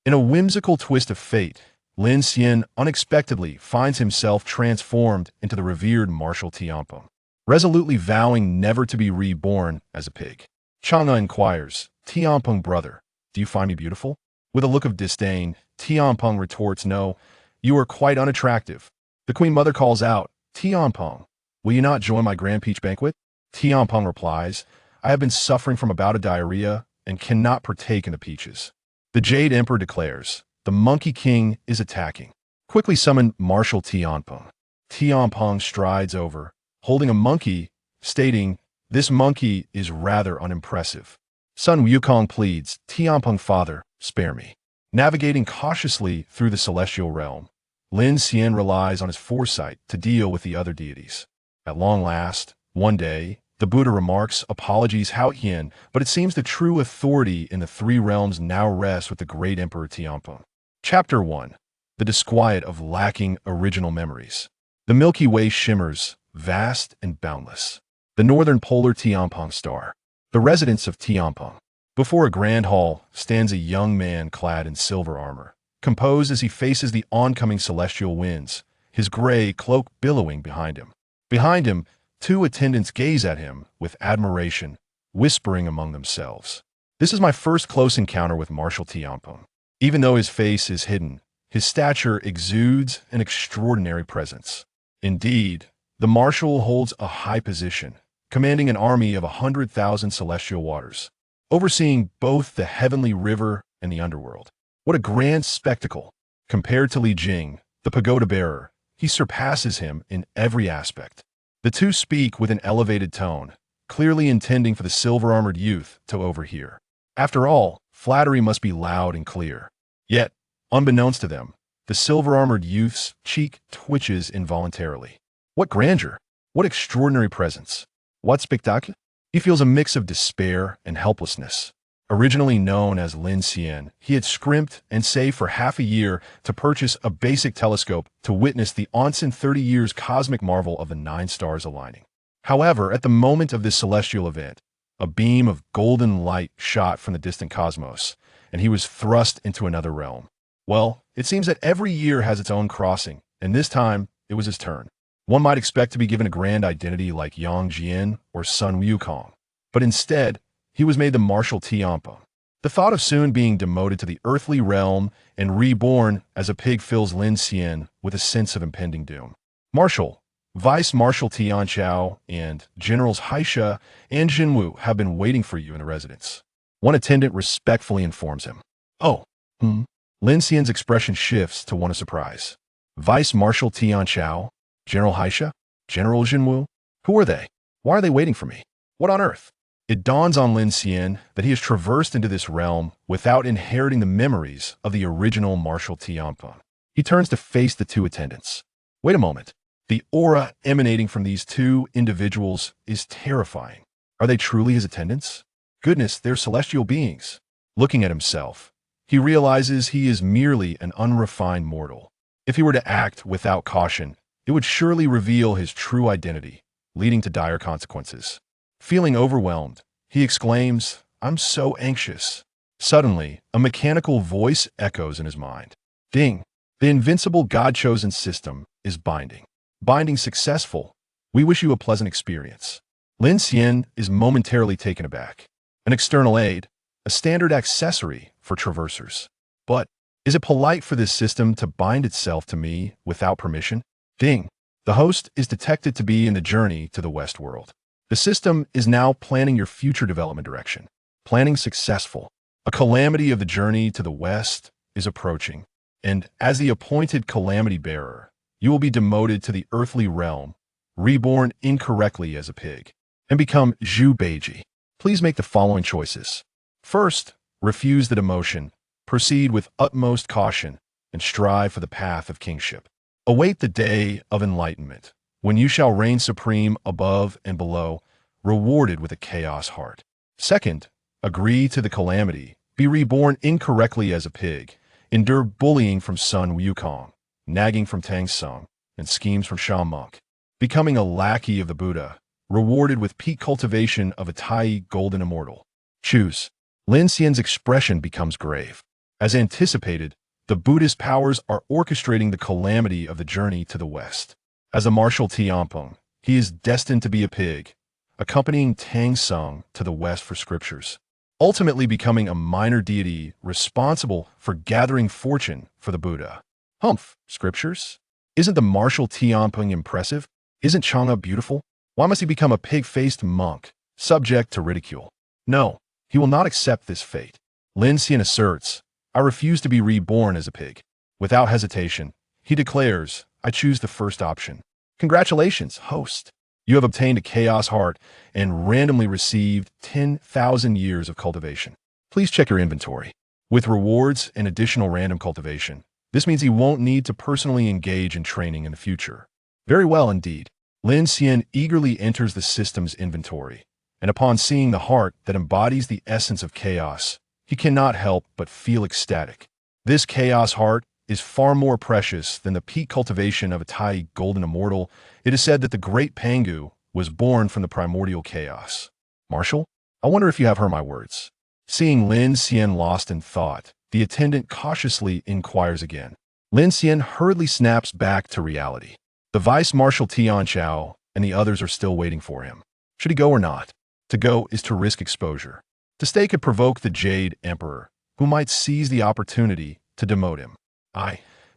In a whimsical twist of fate, Lin Xian unexpectedly finds himself transformed into the revered Marshal Tianpeng, resolutely vowing never to be reborn as a pig. Chang'e inquires, "Tianpeng, brother, do you find me beautiful?" With a look of disdain, Tianpeng retorts, "No, you are quite unattractive." The Queen Mother calls out, "Tianpeng, will you not join my grand peach banquet?" Tianpeng replies, "I have been suffering from a bout of diarrhea and cannot partake in the peaches." The Jade Emperor declares, "The Monkey King is attacking. Quickly summon Marshal Tianpeng." Tianpeng strides over, holding a monkey, stating, "This monkey is rather unimpressive." Son Wukong pleads, "Tianpeng, father, spare me." Navigating cautiously through the celestial realm, Lin Xian relies on his foresight to deal with the other deities. At long last, one day, the Buddha remarks, "Apologies, Hao Yin, but it seems the true authority in the three realms now rests with the great Emperor Tianpeng." Chapter 1. The Disquiet of Lacking Original Memories. The Milky Way shimmers, vast and boundless. The northern polar Tianpeng star. The residence of Tianpeng. Before a grand hall stands a young man clad in silver armor, composed as he faces the oncoming celestial winds, his gray cloak billowing behind him. Behind him, two attendants gaze at him with admiration, whispering among themselves. This is my first close encounter with Marshal Tianpeng. Even though his face is hidden, his stature exudes an extraordinary presence. Indeed, the Marshal holds a high position, commanding an army of 100,000 celestial waters, overseeing both the heavenly river and the underworld. What a grand spectacle! Compared to Li Jing, the pagoda bearer, he surpasses him in every aspect. The two speak with an elevated tone, clearly intending for the silver-armored youth to overhear. After all, flattery must be loud and clear. Yet, unbeknownst to them, the silver-armored youth's cheek twitches involuntarily. What grandeur! What extraordinary presence! What spectacle! He feels a mix of despair and helplessness. Originally known as Lin Xian, he had scrimped and saved for half a year to purchase a basic telescope to witness the onsen 30 years cosmic marvel of the 9 stars aligning. However, at the moment of this celestial event, a beam of golden light shot from the distant cosmos, and he was thrust into another realm. Well, it seems that every year has its own crossing, and this time, it was his turn. One might expect to be given a grand identity like Yang Jian or Sun Wukong, but instead, he was made the Marshal Tianpeng. The thought of soon being demoted to the earthly realm and reborn as a pig fills Lin Xian with a sense of impending doom. Marshal, Vice Marshal Tianchao, and Generals Haisha and Jinwu have been waiting for you in the residence. One attendant respectfully informs him. "Oh, Lin Xian's expression shifts to one of surprise. Vice Marshal Tianchao? General Haisha? General Jinwu? Who are they? Why are they waiting for me? What on earth?" It dawns on Lin Xian that he has traversed into this realm without inheriting the memories of the original Marshal Tianpeng. He turns to face the two attendants. Wait a moment. The aura emanating from these two individuals is terrifying. Are they truly his attendants? Goodness, they're celestial beings. Looking at himself, he realizes he is merely an unrefined mortal. If he were to act without caution, it would surely reveal his true identity, leading to dire consequences. Feeling overwhelmed, he exclaims, "I'm so anxious." Suddenly, a mechanical voice echoes in his mind. Ding! The invincible God-chosen system is binding. Binding successful. We wish you a pleasant experience. Lin Xian is momentarily taken aback. An external aid, a standard accessory for traversers. But is it polite for this system to bind itself to me without permission? Ding! The host is detected to be in the journey to the West world. The system is now planning your future development direction. Planning successful. A calamity of the journey to the West is approaching, and as the appointed calamity bearer, you will be demoted to the earthly realm, reborn incorrectly as a pig, and become Zhu Beiji. Please make the following choices. First, refuse the demotion, proceed with utmost caution, and strive for the path of kingship. Await the day of enlightenment, when you shall reign supreme above and below, rewarded with a chaos heart. Second, agree to the calamity, be reborn incorrectly as a pig, endure bullying from Sun Wukong, nagging from Tang Sung, and schemes from Sha Monk, becoming a lackey of the Buddha, rewarded with peak cultivation of a Tai golden immortal. Choose. Lin Xian's expression becomes grave. As anticipated, the Buddhist powers are orchestrating the calamity of the journey to the west. As a Marshal Tianpeng, he is destined to be a pig, accompanying Tang Sung to the west for scriptures, ultimately becoming a minor deity responsible for gathering fortune for the Buddha. Humph, scriptures? Isn't the Marshal Tianpeng impressive? Isn't Chang'e beautiful? Why must he become a pig-faced monk, subject to ridicule? No, he will not accept this fate. Lin Xian asserts, I refuse to be reborn as a pig. Without hesitation, he declares, I choose the first option. Congratulations, host. You have obtained a chaos heart and randomly received 10,000 years of cultivation. Please check your inventory. With rewards and additional random cultivation, this means he won't need to personally engage in training in the future. Very well indeed. Lin Xian eagerly enters the system's inventory, and upon seeing the heart that embodies the essence of chaos, he cannot help but feel ecstatic. This chaos heart is far more precious than the peak cultivation of a Tai golden immortal. It is said that the great Pangu was born from the primordial chaos. Marshal, I wonder if you have heard my words. Seeing Lin Xian lost in thought, the attendant cautiously inquires again. Lin Xian hurriedly snaps back to reality. The Vice Marshal Tian Chao and the others are still waiting for him. Should he go or not? To go is to risk exposure. To stay could provoke the Jade Emperor, who might seize the opportunity to demote him.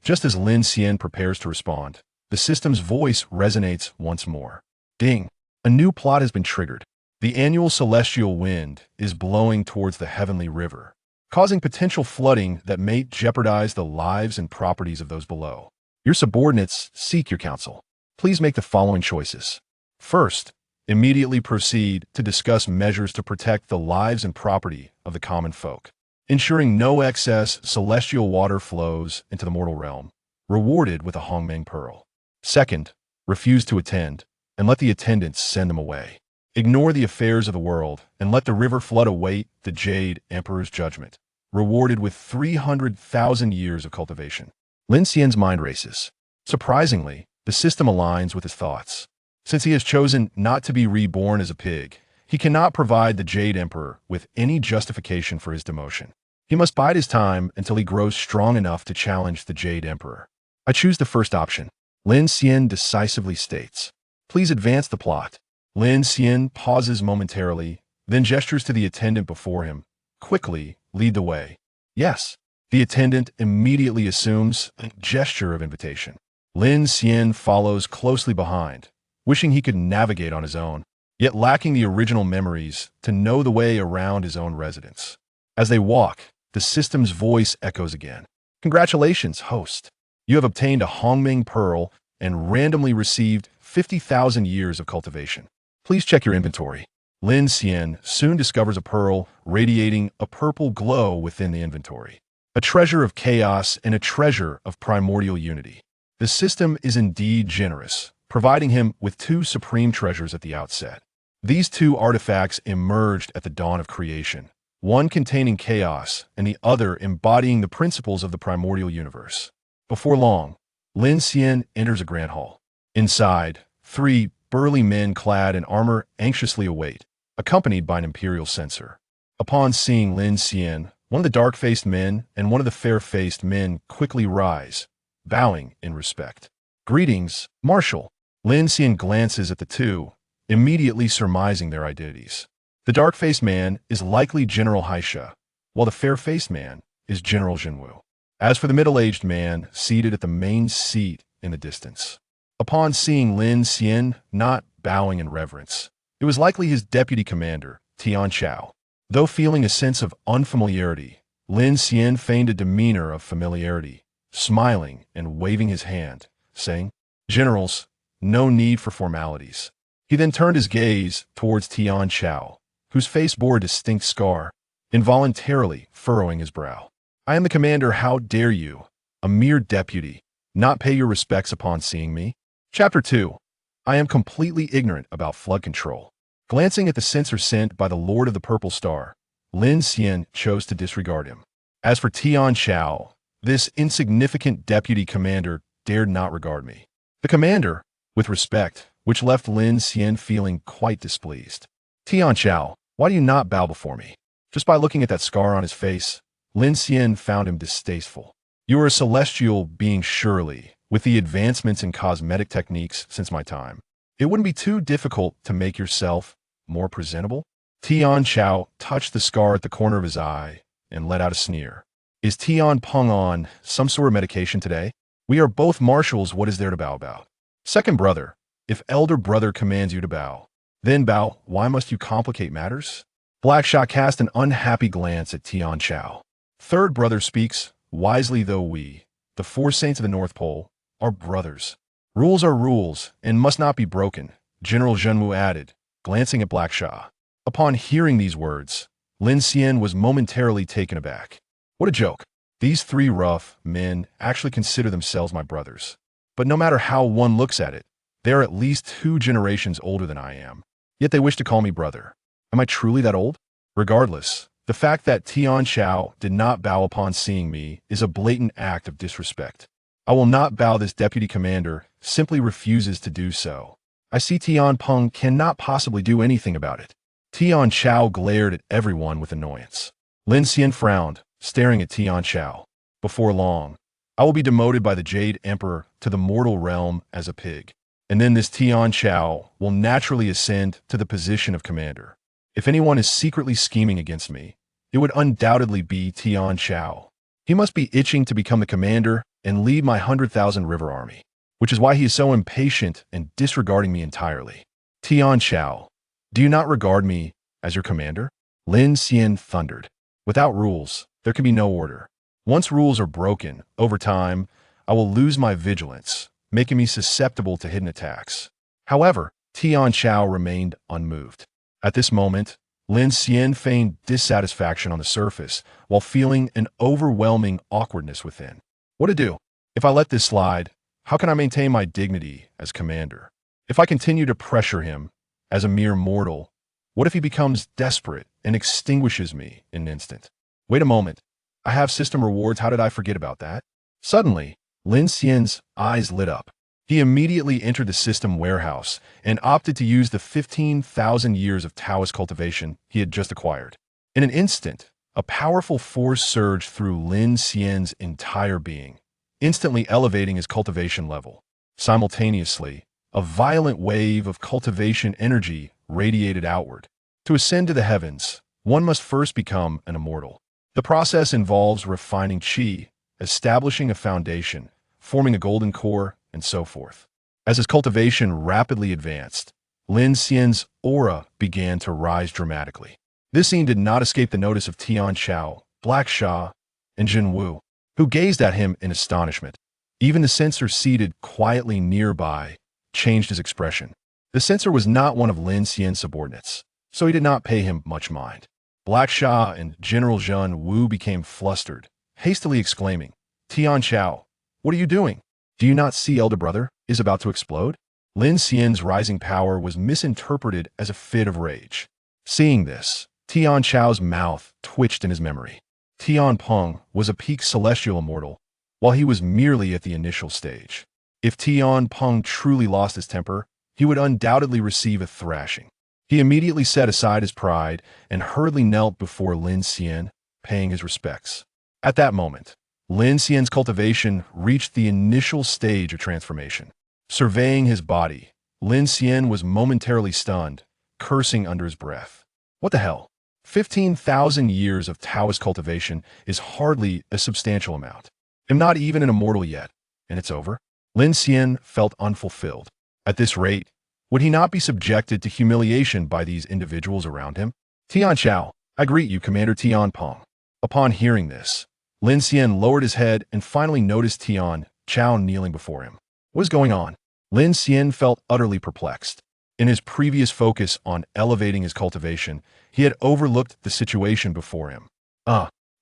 Just as Lin Xian prepares to respond, the system's voice resonates once more. Ding! A new plot has been triggered. The annual celestial wind is blowing towards the heavenly river, causing potential flooding that may jeopardize the lives and properties of those below. Your subordinates seek your counsel. Please make the following choices. First, immediately proceed to discuss measures to protect the lives and property of the common folk, ensuring no excess celestial water flows into the mortal realm, rewarded with a Hongmeng pearl. Second, refuse to attend, and let the attendants send them away. Ignore the affairs of the world, and let the river flood await the Jade Emperor's judgment, rewarded with 300,000 years of cultivation. Lin Xian's mind races. Surprisingly, the system aligns with his thoughts. Since he has chosen not to be reborn as a pig, he cannot provide the Jade Emperor with any justification for his demotion. He must bide his time until he grows strong enough to challenge the Jade Emperor. I choose the first option. Lin Xian decisively states. Please advance the plot. Lin Xian pauses momentarily, then gestures to the attendant before him. Quickly, lead the way. Yes. The attendant immediately assumes a gesture of invitation. Lin Xian follows closely behind, wishing he could navigate on his own, yet lacking the original memories to know the way around his own residence. As they walk, the system's voice echoes again. Congratulations, host. You have obtained a Hongmeng pearl and randomly received 50,000 years of cultivation. Please check your inventory. Lin Xian soon discovers a pearl radiating a purple glow within the inventory. A treasure of chaos and a treasure of primordial unity. The system is indeed generous, providing him with two supreme treasures at the outset. These two artifacts emerged at the dawn of creation, one containing chaos and the other embodying the principles of the primordial universe. Before long, Lin Xian enters a grand hall. Inside, three burly men clad in armor anxiously await, accompanied by an imperial censor. Upon seeing Lin Xian, one of the dark-faced men and one of the fair-faced men quickly rise, bowing in respect. Greetings, Marshal. Lin Xian glances at the two, immediately surmising their identities. The dark-faced man is likely General Haisha, while the fair-faced man is General Jinwu. As for the middle-aged man seated at the main seat in the distance, upon seeing Lin Xian not bowing in reverence, it was likely his deputy commander, Tian Chao. Though feeling a sense of unfamiliarity, Lin Xian feigned a demeanor of familiarity, smiling and waving his hand, saying, Generals, no need for formalities. He then turned his gaze towards Tian Chao, whose face bore a distinct scar, involuntarily furrowing his brow. I am the commander, how dare you, a mere deputy, not pay your respects upon seeing me? Chapter 2. I am completely ignorant about flood control. Glancing at the censor sent by the Lord of the Purple Star, Lin Xian chose to disregard him. As for Tian Chao, this insignificant deputy commander dared not regard me. The commander, with respect, which left Lin Xian feeling quite displeased. Tian Chao, why do you not bow before me? Just by looking at that scar on his face, Lin Xian found him distasteful. You are a celestial being surely, with the advancements in cosmetic techniques since my time. It wouldn't be too difficult to make yourself more presentable? Tian Chao touched the scar at the corner of his eye and let out a sneer. Is Tianpeng on some sort of medication today? We are both marshals, what is there to bow about? Second brother, if elder brother commands you to bow, then bow, why must you complicate matters? Blackshaw cast an unhappy glance at Tian Chao. Third brother speaks, wisely though we, the four saints of the North Pole, are brothers. Rules are rules and must not be broken, General Zhenwu added, glancing at Blackshaw. Upon hearing these words, Lin Xian was momentarily taken aback. What a joke. These three rough men actually consider themselves my brothers. But no matter how one looks at it, they are at least 2 generations older than I am. Yet they wish to call me brother. Am I truly that old? Regardless, the fact that Tian Chao did not bow upon seeing me is a blatant act of disrespect. I will not bow. This deputy commander simply refuses to do so. I see Tianpeng cannot possibly do anything about it. Tian Chao glared at everyone with annoyance. Lin Xian frowned, staring at Tian Chao. Before long, I will be demoted by the Jade Emperor to the mortal realm as a pig. And then this Tian Chao will naturally ascend to the position of commander. If anyone is secretly scheming against me, it would undoubtedly be Tian Chao. He must be itching to become the commander and lead my 100,000 river army, which is why he is so impatient and disregarding me entirely. Tian Chao, do you not regard me as your commander? Lin Xian thundered. Without rules, there can be no order. Once rules are broken, over time, I will lose my vigilance, making me susceptible to hidden attacks. However, Tian Chao remained unmoved. At this moment, Lin Xian feigned dissatisfaction on the surface while feeling an overwhelming awkwardness within. What to do? If I let this slide, how can I maintain my dignity as commander? If I continue to pressure him as a mere mortal, what if he becomes desperate and extinguishes me in an instant? Wait a moment. I have system rewards. How did I forget about that? Suddenly, Lin Xian's eyes lit up. He immediately entered the system warehouse and opted to use the 15,000 years of Taoist cultivation he had just acquired. In an instant, a powerful force surged through Lin Xian's entire being, instantly elevating his cultivation level. Simultaneously, a violent wave of cultivation energy radiated outward. To ascend to the heavens, one must first become an immortal. The process involves refining qi, establishing a foundation, forming a golden core, and so forth. As his cultivation rapidly advanced, Lin Xian's aura began to rise dramatically. This scene did not escape the notice of Tian Chao, Blackshaw, and Zhenwu, who gazed at him in astonishment. Even the censor seated quietly nearby changed his expression. The censor was not one of Lin Xian's subordinates, so he did not pay him much mind. Blackshaw and General Zhenwu became flustered, hastily exclaiming, Tian Chao, what are you doing? Do you not see elder brother is about to explode? Lin Xian's rising power was misinterpreted as a fit of rage. Seeing this, Tian Chao's mouth twitched in his memory. Tianpeng was a peak celestial immortal, while he was merely at the initial stage. If Tianpeng truly lost his temper, he would undoubtedly receive a thrashing. He immediately set aside his pride and hurriedly knelt before Lin Xian, paying his respects. At that moment, Lin Xian's cultivation reached the initial stage of transformation. Surveying his body, Lin Xian was momentarily stunned, cursing under his breath. What the hell? 15,000 years of Taoist cultivation is hardly a substantial amount. I'm not even an immortal yet, and it's over? Lin Xian felt unfulfilled. At this rate, would he not be subjected to humiliation by these individuals around him? Tian Chao, I greet you, Commander Tianpeng. Upon hearing this, Lin Xian lowered his head and finally noticed Tian Chao kneeling before him. What is going on? Lin Xian felt utterly perplexed. In his previous focus on elevating his cultivation, he had overlooked the situation before him.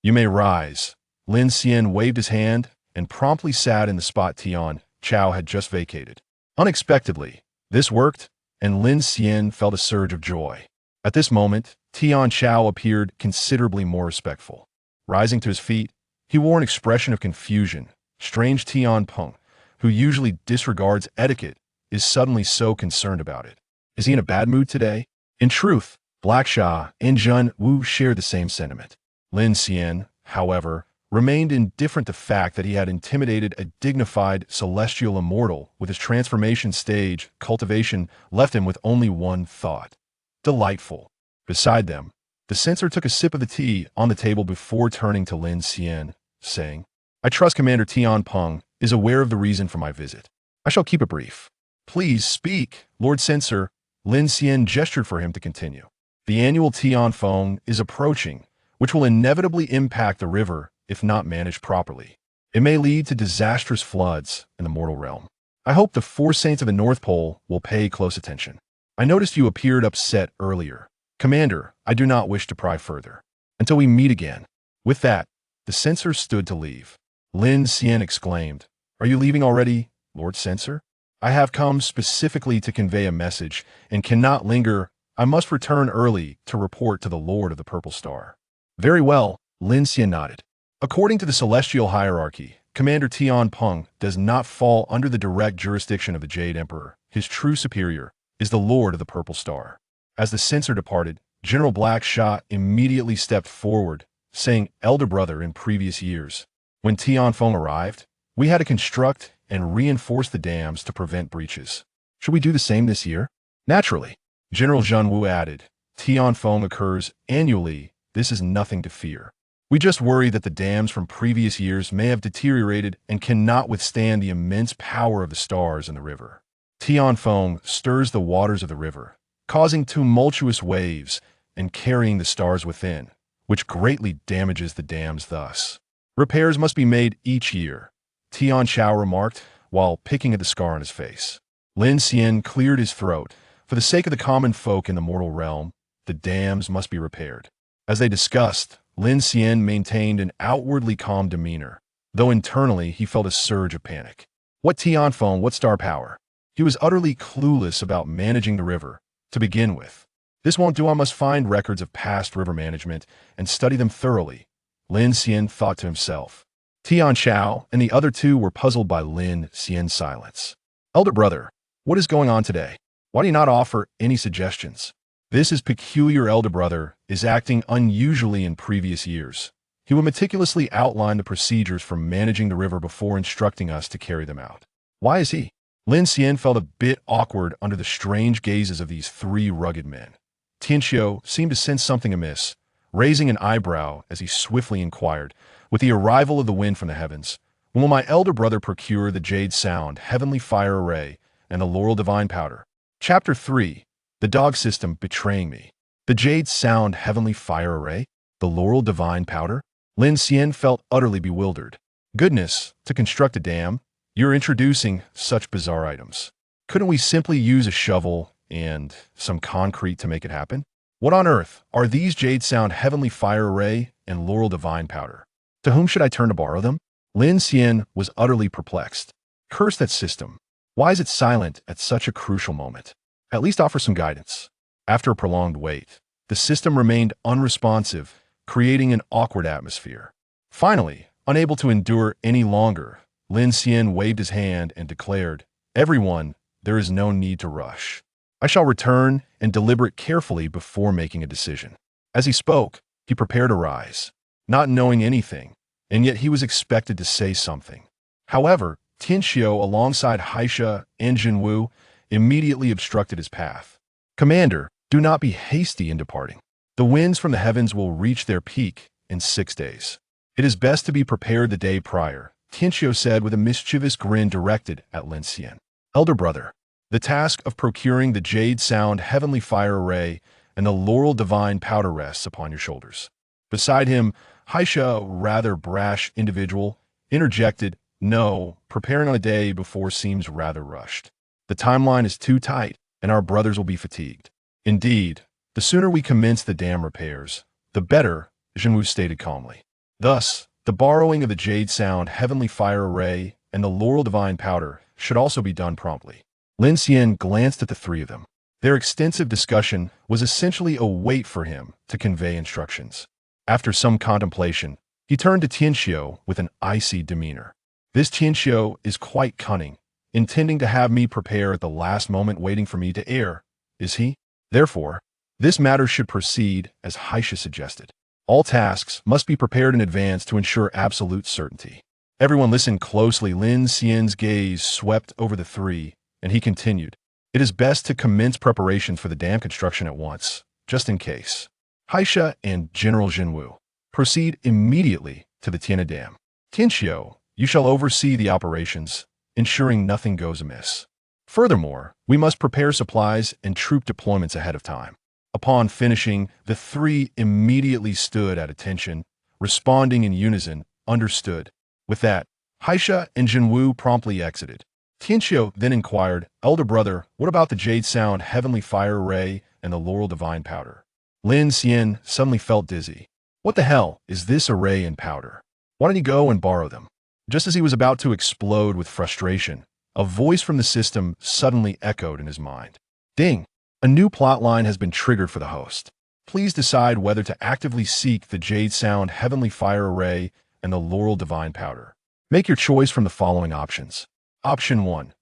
You may rise. Lin Xian waved his hand and promptly sat in the spot Tian Chao had just vacated. Unexpectedly, this worked, and Lin Xian felt a surge of joy. At this moment, Tian Chao appeared considerably more respectful. Rising to his feet, he wore an expression of confusion. Strange Tianpeng, who usually disregards etiquette, is suddenly so concerned about it. Is he in a bad mood today? In truth, Blackshaw and Zhenwu shared the same sentiment. Lin Xian however, remained indifferent to the fact that he had intimidated a dignified celestial immortal with his transformation stage. Cultivation left him with only one thought. Delightful. Beside them, the censor took a sip of the tea on the table before turning to Lin Xian, saying, I trust Commander Tianpeng is aware of the reason for my visit. I shall keep it brief. Please speak, Lord Censor. Lin Xian gestured for him to continue. The annual Tianfeng is approaching, which will inevitably impact the river if not managed properly. It may lead to disastrous floods in the mortal realm. I hope the four saints of the North Pole will pay close attention. I noticed you appeared upset earlier. Commander, I do not wish to pry further. Until we meet again. With that, the censor stood to leave. Lin Xian exclaimed, Are you leaving already, Lord Censor? I have come specifically to convey a message and cannot linger. I must return early to report to the Lord of the Purple Star. Very well, Lin Xian nodded. According to the celestial hierarchy, Commander Tianpeng does not fall under the direct jurisdiction of the Jade Emperor. His true superior is the Lord of the Purple Star. As the censor departed, General Blackshot immediately stepped forward, saying, Elder brother, in previous years, when Tianfeng arrived, we had to construct and reinforce the dams to prevent breaches. Should we do the same this year? Naturally. General Zhenwu added, Tianfeng occurs annually. This is nothing to fear. We just worry that the dams from previous years may have deteriorated and cannot withstand the immense power of the stars in the river. Tianfeng stirs the waters of the river, causing tumultuous waves and carrying the stars within, which greatly damages the dams thus. Repairs must be made each year, Tian Chao remarked while picking at the scar on his face. Lin Xian cleared his throat. For the sake of the common folk in the mortal realm, the dams must be repaired. As they discussed, Lin Xian maintained an outwardly calm demeanor, though internally he felt a surge of panic. What Tianfeng, what star power? He was utterly clueless about managing the river, to begin with. This won't do. I must find records of past river management and study them thoroughly, Lin Xian thought to himself. Tian Chao and the other two were puzzled by Lin Xian's silence. Elder brother, what is going on today? Why do you not offer any suggestions? This is peculiar. Elder brother is acting unusually in previous years. He would meticulously outline the procedures for managing the river before instructing us to carry them out. Why is he? Lin Xian felt a bit awkward under the strange gazes of these three rugged men. Tianxiu seemed to sense something amiss, raising an eyebrow as he swiftly inquired, with the arrival of the wind from the heavens, when will my elder brother procure the Jade Sound Heavenly Fire Array and the Laurel Divine Powder? Chapter 3. The Dog System Betraying Me. The Jade Sound Heavenly Fire Array? The Laurel Divine Powder? Lin Xian felt utterly bewildered. Goodness, to construct a dam? You're introducing such bizarre items. Couldn't we simply use a shovel and some concrete to make it happen? What on earth are these Jade Sound Heavenly Fire Array and Laurel Divine Powder? To whom should I turn to borrow them? Lin Xian was utterly perplexed. Curse that system. Why is it silent at such a crucial moment? At least offer some guidance. After a prolonged wait, the system remained unresponsive, creating an awkward atmosphere. Finally, unable to endure any longer, Lin Xian waved his hand and declared, Everyone, there is no need to rush. I shall return and deliberate carefully before making a decision. As he spoke, he prepared to rise, not knowing anything, and yet he was expected to say something. However, Tianxiu, alongside Haisha and Jinwu, immediately obstructed his path. Commander, do not be hasty in departing. The winds from the heavens will reach their peak in 6 days. It is best to be prepared the day prior, Tianxiu said with a mischievous grin directed at Lin Xian. Elder brother, the task of procuring the Jade Sound Heavenly Fire Array and the Laurel Divine Powder rests upon your shoulders. Beside him, Haisha, a rather brash individual, interjected, No, preparing on a day before seems rather rushed. The timeline is too tight, and our brothers will be fatigued. Indeed, the sooner we commence the dam repairs, the better, Jinwu stated calmly. Thus, the borrowing of the Jade Sound Heavenly Fire Array and the Laurel Divine Powder should also be done promptly. Lin Xian glanced at the three of them. Their extensive discussion was essentially a wait for him to convey instructions. After some contemplation, he turned to Tianxiu with an icy demeanor. This Tianxiu is quite cunning, intending to have me prepare at the last moment, waiting for me to err, is he? Therefore, this matter should proceed as Haisha suggested. All tasks must be prepared in advance to ensure absolute certainty. Everyone listened closely. Lin Xian's gaze swept over the three, and he continued. It is best to commence preparations for the dam construction at once, just in case. Haisha and General Jinwu, proceed immediately to the Tianhe Dam. Tianxiu, you shall oversee the operations, ensuring nothing goes amiss. Furthermore, we must prepare supplies and troop deployments ahead of time. Upon finishing, the three immediately stood at attention, responding in unison, understood. With that, Haisha and Jinwu promptly exited. Tianxiu then inquired, Elder brother, what about the Jade Sound Heavenly Fire Ray and the Laurel Divine Powder? Lin Xian suddenly felt dizzy. What the hell is this array and powder? Why don't he go and borrow them? Just as he was about to explode with frustration, a voice from the system suddenly echoed in his mind. Ding! A new plotline has been triggered for the host. Please decide whether to actively seek the Jade Sound Heavenly Fire Array and the Laurel Divine Powder. Make your choice from the following options. Option 1.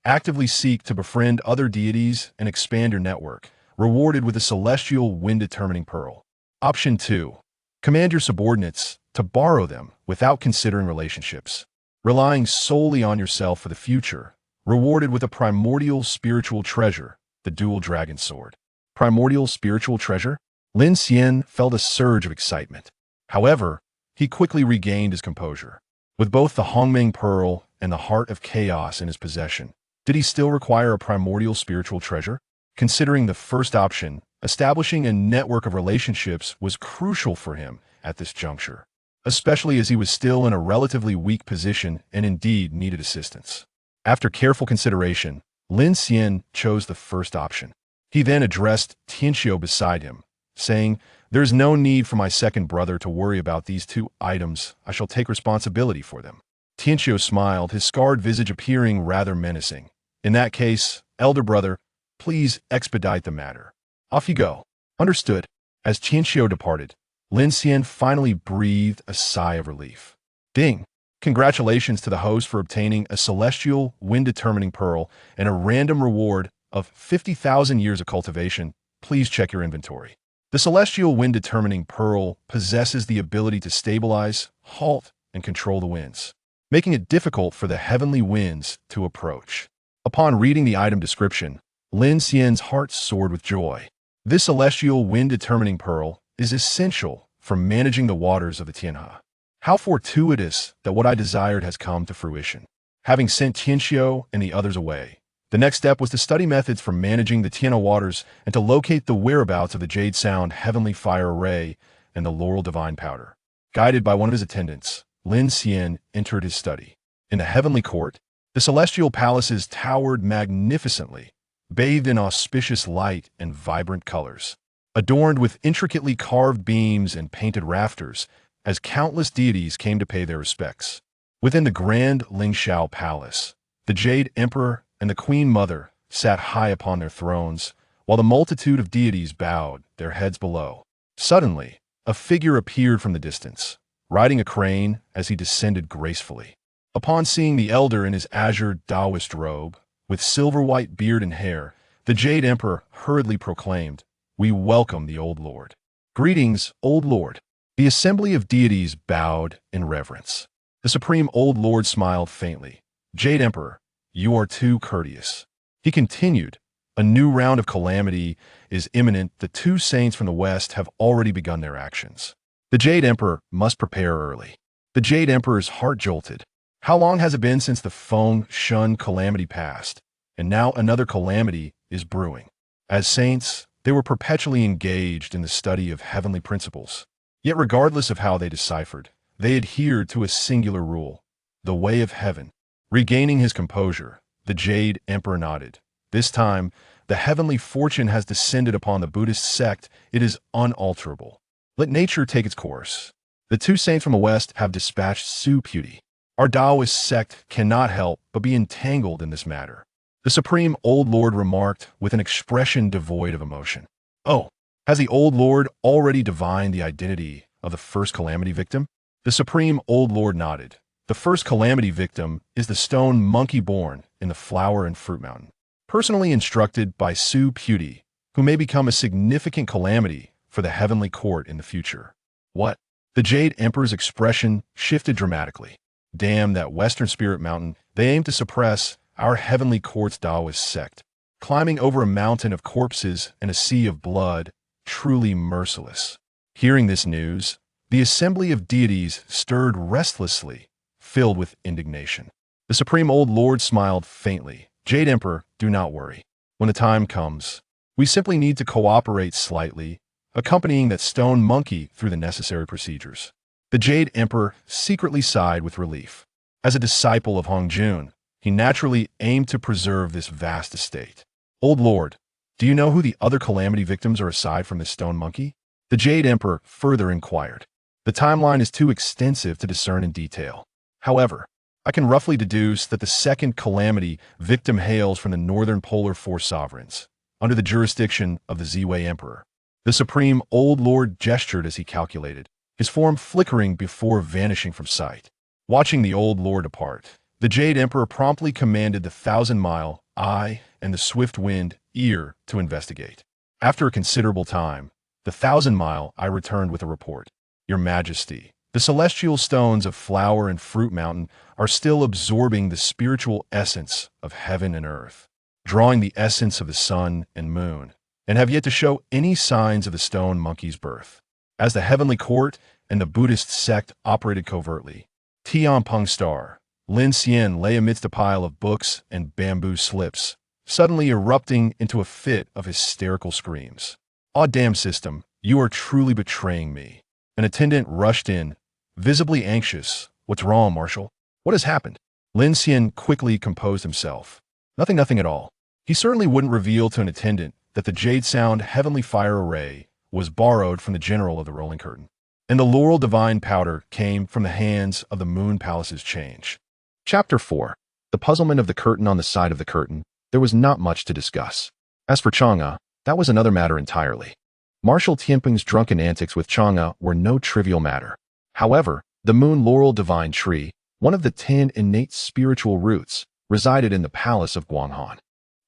Actively seek to befriend other deities and expand your network, rewarded with a celestial wind-determining pearl. Option 2. Command your subordinates to borrow them without considering relationships, relying solely on yourself for the future, rewarded with a primordial spiritual treasure, the dual dragon sword. Primordial spiritual treasure? Lin Xian felt a surge of excitement. However, he quickly regained his composure. With both the Hongmeng Pearl and the Heart of Chaos in his possession, did he still require a primordial spiritual treasure? Considering the first option, establishing a network of relationships was crucial for him at this juncture, especially as he was still in a relatively weak position and indeed needed assistance. After careful consideration, Lin Xian chose the first option. He then addressed Tianxiu beside him, saying, There is no need for my second brother to worry about these two items. I shall take responsibility for them. Tianxiu smiled, his scarred visage appearing rather menacing. In that case, elder brother, please expedite the matter. Off you go. Understood. As Tianxiu departed, Lin Xian finally breathed a sigh of relief. Ding! Congratulations to the host for obtaining a celestial wind-determining pearl and a random reward of 50,000 years of cultivation. Please check your inventory. The celestial wind-determining pearl possesses the ability to stabilize, halt, and control the winds, making it difficult for the heavenly winds to approach. Upon reading the item description, Lin Xian's heart soared with joy. This celestial wind-determining pearl is essential for managing the waters of the Tianhe. How fortuitous that what I desired has come to fruition. Having sent Tianxiu and the others away, the next step was to study methods for managing the Tianhe waters and to locate the whereabouts of the Jade Sound Heavenly Fire Array and the Laurel Divine Powder. Guided by one of his attendants, Lin Xian entered his study. In the heavenly court, the celestial palaces towered magnificently, bathed in auspicious light and vibrant colors, adorned with intricately carved beams and painted rafters, as countless deities came to pay their respects. Within the grand Ling Xiao Palace, the Jade Emperor and the Queen Mother sat high upon their thrones, while the multitude of deities bowed, their heads below. Suddenly, a figure appeared from the distance, riding a crane as he descended gracefully. Upon seeing the elder in his azure Taoist robe, with silver-white beard and hair, the Jade Emperor hurriedly proclaimed, "We welcome the Old Lord." "Greetings, Old Lord." The assembly of deities bowed in reverence. The Supreme Old Lord smiled faintly. "Jade Emperor, you are too courteous." He continued, "A new round of calamity is imminent. The two saints from the west have already begun their actions. The Jade Emperor must prepare early." The Jade Emperor's heart jolted. How long has it been since the Feng Shun calamity passed? And now another calamity is brewing. As saints, they were perpetually engaged in the study of heavenly principles. Yet regardless of how they deciphered, they adhered to a singular rule, the way of heaven. Regaining his composure, the Jade Emperor nodded. This time, the heavenly fortune has descended upon the Buddhist sect. It is unalterable. Let nature take its course. The two saints from the west have dispatched Su Puti. Our Taoist sect cannot help but be entangled in this matter. The Supreme Old Lord remarked with an expression devoid of emotion. "Oh, has the Old Lord already divined the identity of the first calamity victim?" The Supreme Old Lord nodded. The first calamity victim is the stone monkey born in the Flower and Fruit Mountain, personally instructed by Su Puti, who may become a significant calamity for the heavenly court in the future. What? The Jade Emperor's expression shifted dramatically. Damn that Western Spirit Mountain. They aim to suppress our heavenly court's Taoist sect. Climbing over a mountain of corpses and a sea of blood, truly merciless. Hearing this news, the assembly of deities stirred restlessly, filled with indignation. The Supreme Old Lord smiled faintly. Jade Emperor, do not worry. When the time comes, we simply need to cooperate slightly, accompanying that stone monkey through the necessary procedures. The Jade Emperor secretly sighed with relief. As a disciple of Hong Jun, he naturally aimed to preserve this vast estate. Old Lord, do you know who the other calamity victims are aside from this stone monkey? The Jade Emperor further inquired. The timeline is too extensive to discern in detail. However, I can roughly deduce that the second calamity victim hails from the Northern Polar Four sovereigns, under the jurisdiction of the Ziwei Emperor. The Supreme Old Lord gestured as he calculated, his form flickering before vanishing from sight. Watching the Old Lord depart, the Jade Emperor promptly commanded the 1,000-mile eye and the swift wind ear to investigate. After a considerable time, the 1,000-mile eye returned with a report. Your Majesty, the celestial stones of Flower and Fruit Mountain are still absorbing the spiritual essence of heaven and earth, drawing the essence of the sun and moon, and have yet to show any signs of the stone monkey's birth. As the heavenly court and the Buddhist sect operated covertly, Tianpeng Star, Lin Xian lay amidst a pile of books and bamboo slips, suddenly erupting into a fit of hysterical screams. "Aw damn system, you are truly betraying me." An attendant rushed in, visibly anxious. "What's wrong, Marshal? What has happened?" Lin Xian quickly composed himself. Nothing at all. He certainly wouldn't reveal to an attendant that the Jade Sound Heavenly Fire Array was borrowed from the General of the Rolling Curtain, and the Laurel Divine Powder came from the hands of the Moon Palace's change. Chapter 4. The Puzzlement of the Curtain. On the side of the curtain, there was not much to discuss. As for Chang'e, that was another matter entirely. Marshal Tianpeng's drunken antics with Chang'e were no trivial matter. However, the Moon Laurel Divine Tree, one of the 10 innate spiritual roots, resided in the palace of Guanghan.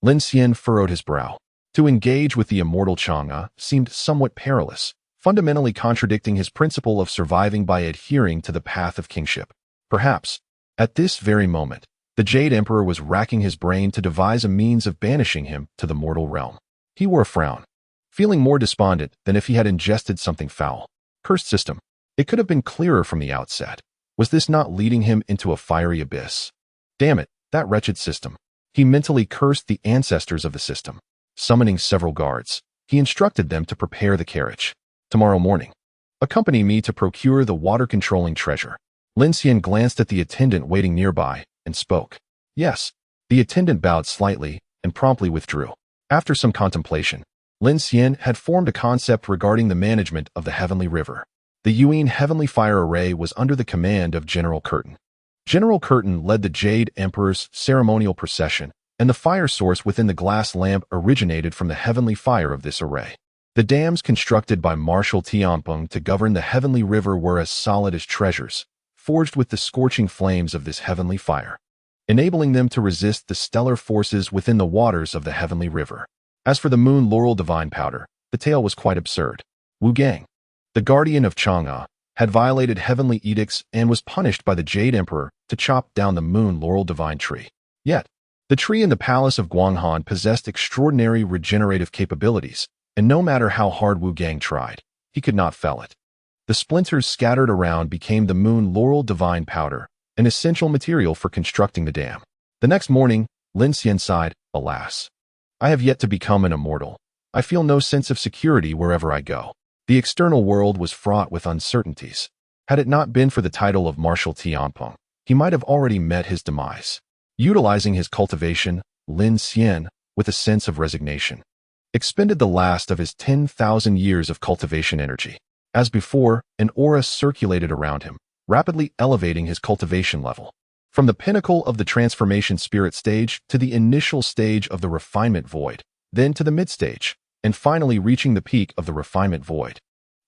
Lin Xian furrowed his brow. To engage with the immortal Chang'e seemed somewhat perilous, fundamentally contradicting his principle of surviving by adhering to the path of kingship. Perhaps, at this very moment, the Jade Emperor was racking his brain to devise a means of banishing him to the mortal realm. He wore a frown, feeling more despondent than if he had ingested something foul. Cursed system. It could have been clearer from the outset. Was this not leading him into a fiery abyss? Damn it, that wretched system. He mentally cursed the ancestors of the system. Summoning several guards, he instructed them to prepare the carriage. Tomorrow morning, accompany me to procure the water-controlling treasure. Lin Xian glanced at the attendant waiting nearby and spoke. Yes. The attendant bowed slightly and promptly withdrew. After some contemplation, Lin Xian had formed a concept regarding the management of the Heavenly River. The Yuan Heavenly Fire Array was under the command of General Curtain. General Curtain led the Jade Emperor's ceremonial procession, and the fire source within the glass lamp originated from the heavenly fire of this array. The dams constructed by Marshal Tianpeng to govern the heavenly river were as solid as treasures, forged with the scorching flames of this heavenly fire, enabling them to resist the stellar forces within the waters of the heavenly river. As for the Moon Laurel Divine Powder, the tale was quite absurd. Wukong, the guardian of Chang'e, had violated heavenly edicts and was punished by the Jade Emperor to chop down the Moon Laurel Divine Tree. Yet, the tree in the palace of Guanghan possessed extraordinary regenerative capabilities, and no matter how hard Wukong tried, he could not fell it. The splinters scattered around became the Moon Laurel Divine Powder, an essential material for constructing the dam. The next morning, Lin Xian sighed, "Alas, I have yet to become an immortal. I feel no sense of security wherever I go." The external world was fraught with uncertainties. Had it not been for the title of Marshal Tianpeng, he might have already met his demise. Utilizing his cultivation, Lin Xian, with a sense of resignation, expended the last of his 10,000 years of cultivation energy. As before, an aura circulated around him, rapidly elevating his cultivation level. From the pinnacle of the transformation spirit stage to the initial stage of the refinement void, then to the mid-stage, and finally reaching the peak of the refinement void.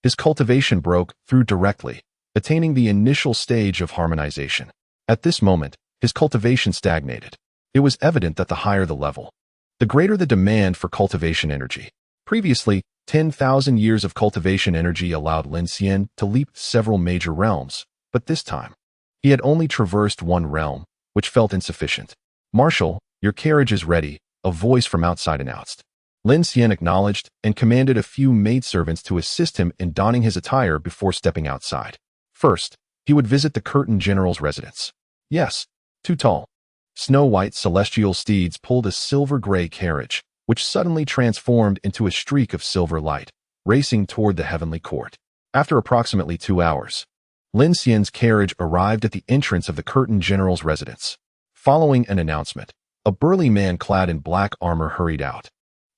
His cultivation broke through directly, attaining the initial stage of harmonization. At this moment, his cultivation stagnated. It was evident that the higher the level, the greater the demand for cultivation energy. Previously, 10,000 years of cultivation energy allowed Lin Xian to leap several major realms, but this time, he had only traversed one realm, which felt insufficient. "Marshal, your carriage is ready," a voice from outside announced. Lin Xian acknowledged and commanded a few maidservants to assist him in donning his attire before stepping outside. First, he would visit the Curtain General's residence. Yes, two tall, snow-white celestial steeds pulled a silver-gray carriage, which suddenly transformed into a streak of silver light, racing toward the heavenly court. After approximately 2 hours, Lin Xian's carriage arrived at the entrance of the Curtain General's residence. Following an announcement, a burly man clad in black armor hurried out.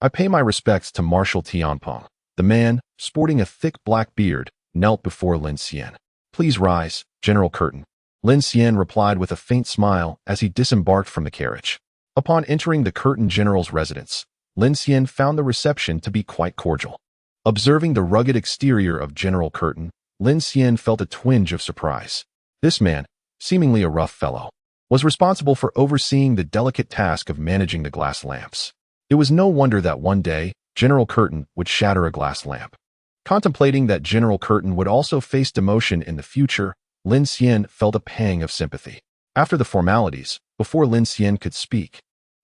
"I pay my respects to Marshal Tianpeng." The man, sporting a thick black beard, knelt before Lin Xian. "Please rise, General Curtain." Lin Xian replied with a faint smile as he disembarked from the carriage. Upon entering the Curtain General's residence, Lin Xian found the reception to be quite cordial. Observing the rugged exterior of General Curtain, Lin Xian felt a twinge of surprise. This man, seemingly a rough fellow, was responsible for overseeing the delicate task of managing the glass lamps. It was no wonder that one day, General Curtain would shatter a glass lamp. Contemplating that General Curtain would also face demotion in the future, Lin Xian felt a pang of sympathy. After the formalities, before Lin Xian could speak,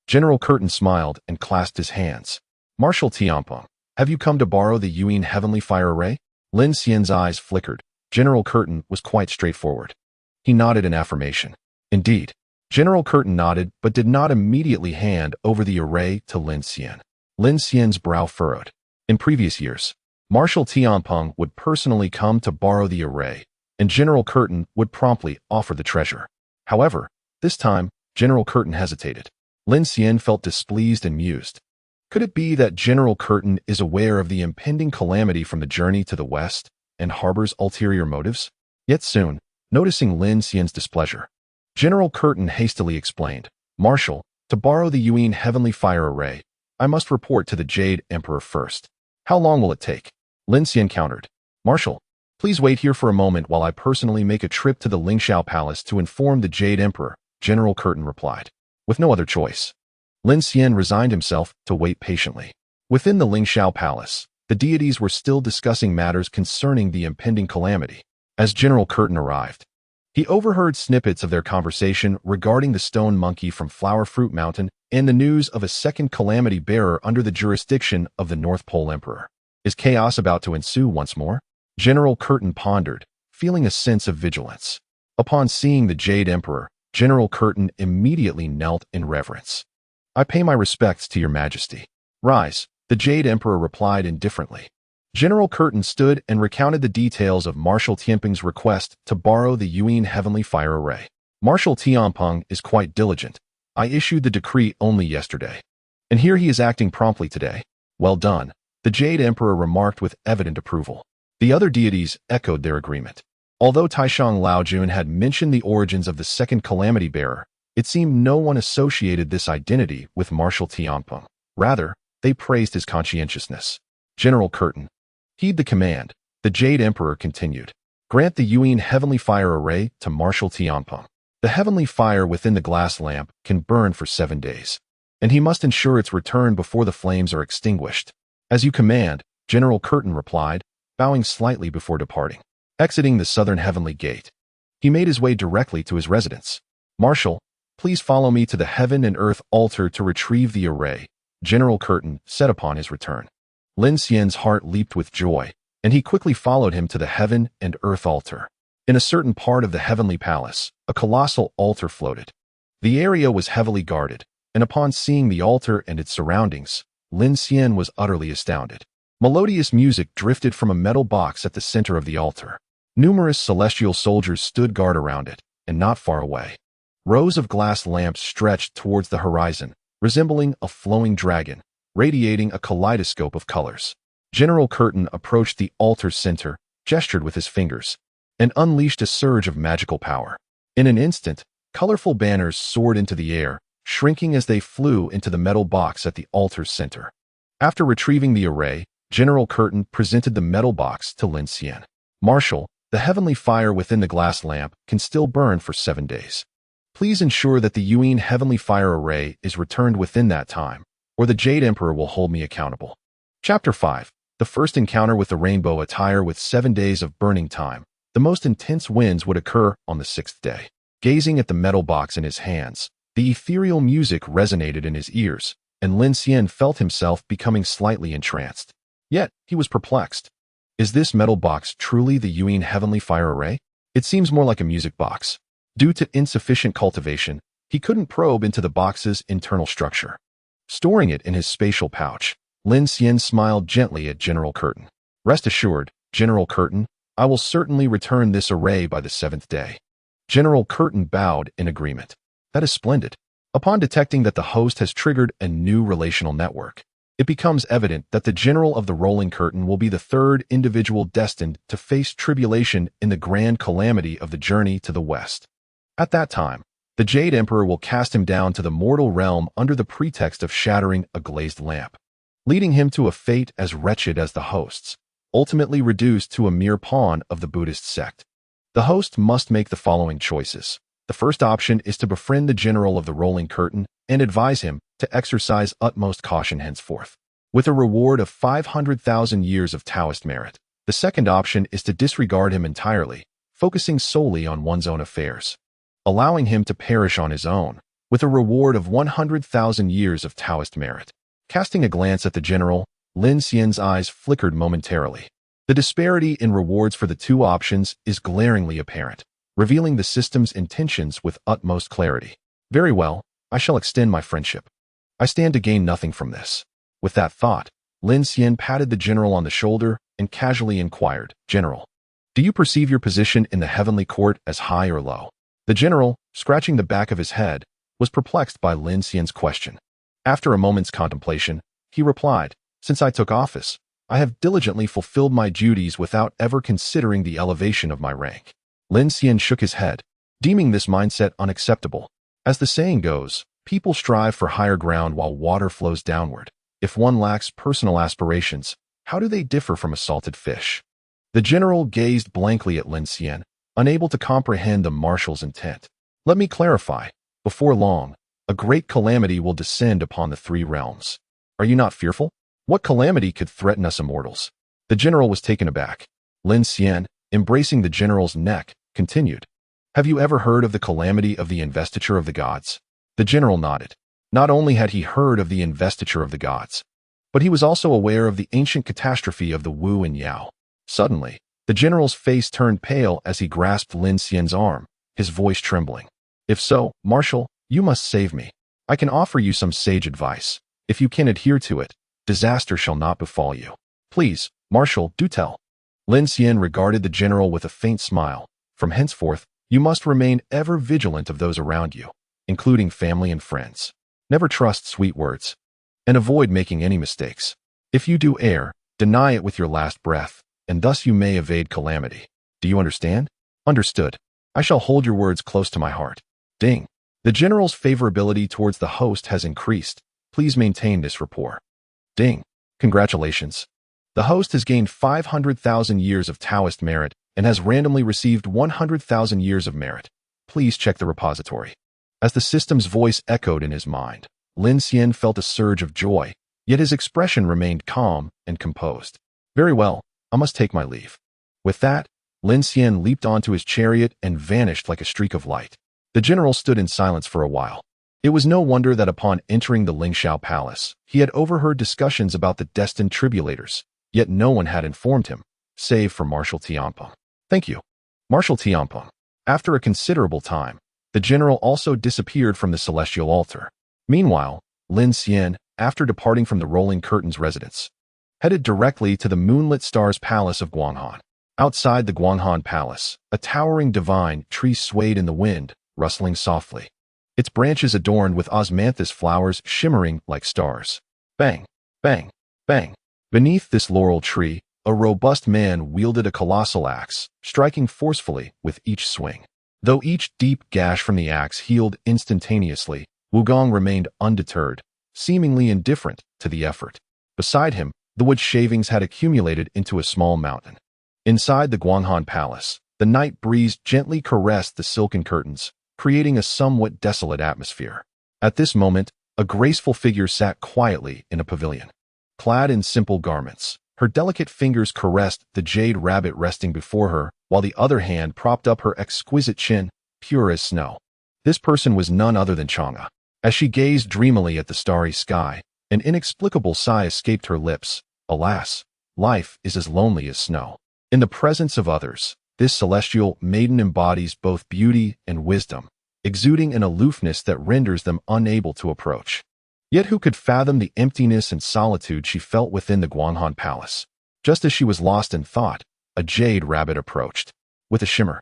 General Curtain smiled and clasped his hands. "Marshal Tianpeng, have you come to borrow the Yuan Heavenly Fire Array?" Lin Xian's eyes flickered. General Curtain was quite straightforward. He nodded in affirmation. Indeed, General Curtain nodded but did not immediately hand over the array to Lin Xian. Lin Xian's brow furrowed. In previous years, Marshal Tianpeng would personally come to borrow the array, and General Curtain would promptly offer the treasure. However, this time, General Curtain hesitated. Lin Xian felt displeased and mused. Could it be that General Curtain is aware of the impending calamity from the journey to the west and harbors ulterior motives? Yet soon, noticing Lin Xian's displeasure, General Curtain hastily explained, "Marshal, to borrow the Yuan Heavenly Fire Array, I must report to the Jade Emperor first. How long will it take?" Lin Xian countered, "Marshal, please wait here for a moment while I personally make a trip to the Lingxiao Palace to inform the Jade Emperor," General Curtain replied. With no other choice, Lin Xian resigned himself to wait patiently. Within the Lingxiao Palace, the deities were still discussing matters concerning the impending calamity. As General Curtain arrived, he overheard snippets of their conversation regarding the stone monkey from Flower Fruit Mountain and the news of a second calamity bearer under the jurisdiction of the North Pole Emperor. Is chaos about to ensue once more? General Curtain pondered, feeling a sense of vigilance. Upon seeing the Jade Emperor, General Curtain immediately knelt in reverence. "I pay my respects to your majesty." "Rise," the Jade Emperor replied indifferently. General Curtain stood and recounted the details of Marshal Tianpeng's request to borrow the Yuan Heavenly Fire Array. "Marshal Tianpeng is quite diligent. I issued the decree only yesterday, and here he is acting promptly today. Well done," the Jade Emperor remarked with evident approval. The other deities echoed their agreement. Although Taishang Laojun had mentioned the origins of the second calamity bearer, it seemed no one associated this identity with Marshal Tianpeng. Rather, they praised his conscientiousness. "General Curtain, heed the command," the Jade Emperor continued. "Grant the Yuan Heavenly Fire Array to Marshal Tianpeng. The heavenly fire within the glass lamp can burn for 7 days, and he must ensure its return before the flames are extinguished." "As you command," General Curtain replied, bowing slightly before departing. Exiting the southern heavenly gate, he made his way directly to his residence. "Marshal, please follow me to the heaven and earth altar to retrieve the array," General Curtain said upon his return. Lin Xian's heart leaped with joy, and he quickly followed him to the heaven and earth altar. In a certain part of the heavenly palace, a colossal altar floated. The area was heavily guarded, and upon seeing the altar and its surroundings, Lin Xian was utterly astounded. Melodious music drifted from a metal box at the center of the altar. Numerous celestial soldiers stood guard around it, and not far away, rows of glass lamps stretched towards the horizon, resembling a flowing dragon, radiating a kaleidoscope of colors. General Curtain approached the altar's center, gestured with his fingers, and unleashed a surge of magical power. In an instant, colorful banners soared into the air, shrinking as they flew into the metal box at the altar's center. After retrieving the array, General Curtain presented the metal box to Lin Xian. "Marshal, the heavenly fire within the glass lamp can still burn for 7 days. Please ensure that the Yuan Heavenly Fire Array is returned within that time, or the Jade Emperor will hold me accountable." Chapter 5. The first encounter with the rainbow attire with 7 days of burning time. The most intense winds would occur on the 6th day. Gazing at the metal box in his hands, the ethereal music resonated in his ears, and Lin Xian felt himself becoming slightly entranced. Yet, he was perplexed. Is this metal box truly the Yuan Heavenly Fire Array? It seems more like a music box. Due to insufficient cultivation, he couldn't probe into the box's internal structure. Storing it in his spatial pouch, Lin Xian smiled gently at General Curtain. Rest assured, General Curtain, I will certainly return this array by the 7th day. General Curtain bowed in agreement. That is splendid. Upon detecting that the host has triggered a new relational network, it becomes evident that the General of the Rolling Curtain will be the third individual destined to face tribulation in the grand calamity of the journey to the west. At that time, the Jade Emperor will cast him down to the mortal realm under the pretext of shattering a glazed lamp, leading him to a fate as wretched as the host's, ultimately reduced to a mere pawn of the Buddhist sect. The host must make the following choices. The first option is to befriend the General of the Rolling Curtain and advise him to exercise utmost caution henceforth, with a reward of 500,000 years of Taoist merit. The second option is to disregard him entirely, focusing solely on one's own affairs, allowing him to perish on his own, with a reward of 100,000 years of Taoist merit. Casting a glance at the General, Lin Xian's eyes flickered momentarily. The disparity in rewards for the two options is glaringly apparent, revealing the system's intentions with utmost clarity. Very well, I shall extend my friendship. I stand to gain nothing from this. With that thought, Lin Xian patted the General on the shoulder and casually inquired, General, do you perceive your position in the heavenly court as high or low? The General, scratching the back of his head, was perplexed by Lin Xian's question. After a moment's contemplation, he replied, Since I took office, I have diligently fulfilled my duties without ever considering the elevation of my rank. Lin Xian shook his head, deeming this mindset unacceptable. As the saying goes, people strive for higher ground while water flows downward. If one lacks personal aspirations, how do they differ from a salted fish? The General gazed blankly at Lin Xian, unable to comprehend the Marshal's intent. Let me clarify. Before long, a great calamity will descend upon the three realms. Are you not fearful? What calamity could threaten us immortals? The General was taken aback. Lin Xian, embracing the General's neck, continued. Have you ever heard of the calamity of the investiture of the gods? The General nodded. Not only had he heard of the investiture of the gods, but he was also aware of the ancient catastrophe of the Wu and Yao. Suddenly, the General's face turned pale as he grasped Lin Xian's arm, his voice trembling. If so, Marshal, you must save me. I can offer you some sage advice. If you can adhere to it, disaster shall not befall you. Please, Marshal, do tell. Lin Xian regarded the General with a faint smile. From henceforth, you must remain ever vigilant of those around you, including family and friends. Never trust sweet words, and avoid making any mistakes. If you do err, deny it with your last breath, and thus you may evade calamity. Do you understand? Understood. I shall hold your words close to my heart. Ding. The General's favorability towards the host has increased. Please maintain this rapport. Ding. Congratulations. The host has gained 500,000 years of Taoist merit and has randomly received 100,000 years of merit. Please check the repository. As the system's voice echoed in his mind, Lin Xian felt a surge of joy, yet his expression remained calm and composed. Very well, I must take my leave. With that, Lin Xian leaped onto his chariot and vanished like a streak of light. The General stood in silence for a while. It was no wonder that upon entering the Lingxiao Palace, he had overheard discussions about the destined tribulators, yet no one had informed him, save for Marshal Tianpeng. Thank you, Marshal Tianpeng. After a considerable time, the General also disappeared from the celestial altar. Meanwhile, Lin Xian, after departing from the Rolling Curtain's residence, headed directly to the moonlit stars palace of Guanghan. Outside the Guanghan Palace, a towering divine tree swayed in the wind, rustling softly, its branches adorned with osmanthus flowers shimmering like stars. Bang, bang, bang. Beneath this laurel tree, a robust man wielded a colossal axe, striking forcefully with each swing. Though each deep gash from the axe healed instantaneously, Wukong remained undeterred, seemingly indifferent to the effort. Beside him, the wood shavings had accumulated into a small mountain. Inside the Guanghan Palace, the night breeze gently caressed the silken curtains, creating a somewhat desolate atmosphere. At this moment, a graceful figure sat quietly in a pavilion. Clad in simple garments, Her delicate fingers caressed the jade rabbit resting before her, while the other hand propped up her exquisite chin, pure as snow. This person was none other than Chang'e. As she gazed dreamily at the starry sky, an inexplicable sigh escaped her lips. Alas, life is as lonely as snow. In the presence of others, this celestial maiden embodies both beauty and wisdom, exuding an aloofness that renders them unable to approach. Yet who could fathom the emptiness and solitude she felt within the Guanghan Palace? Just as she was lost in thought, a jade rabbit approached. With a shimmer,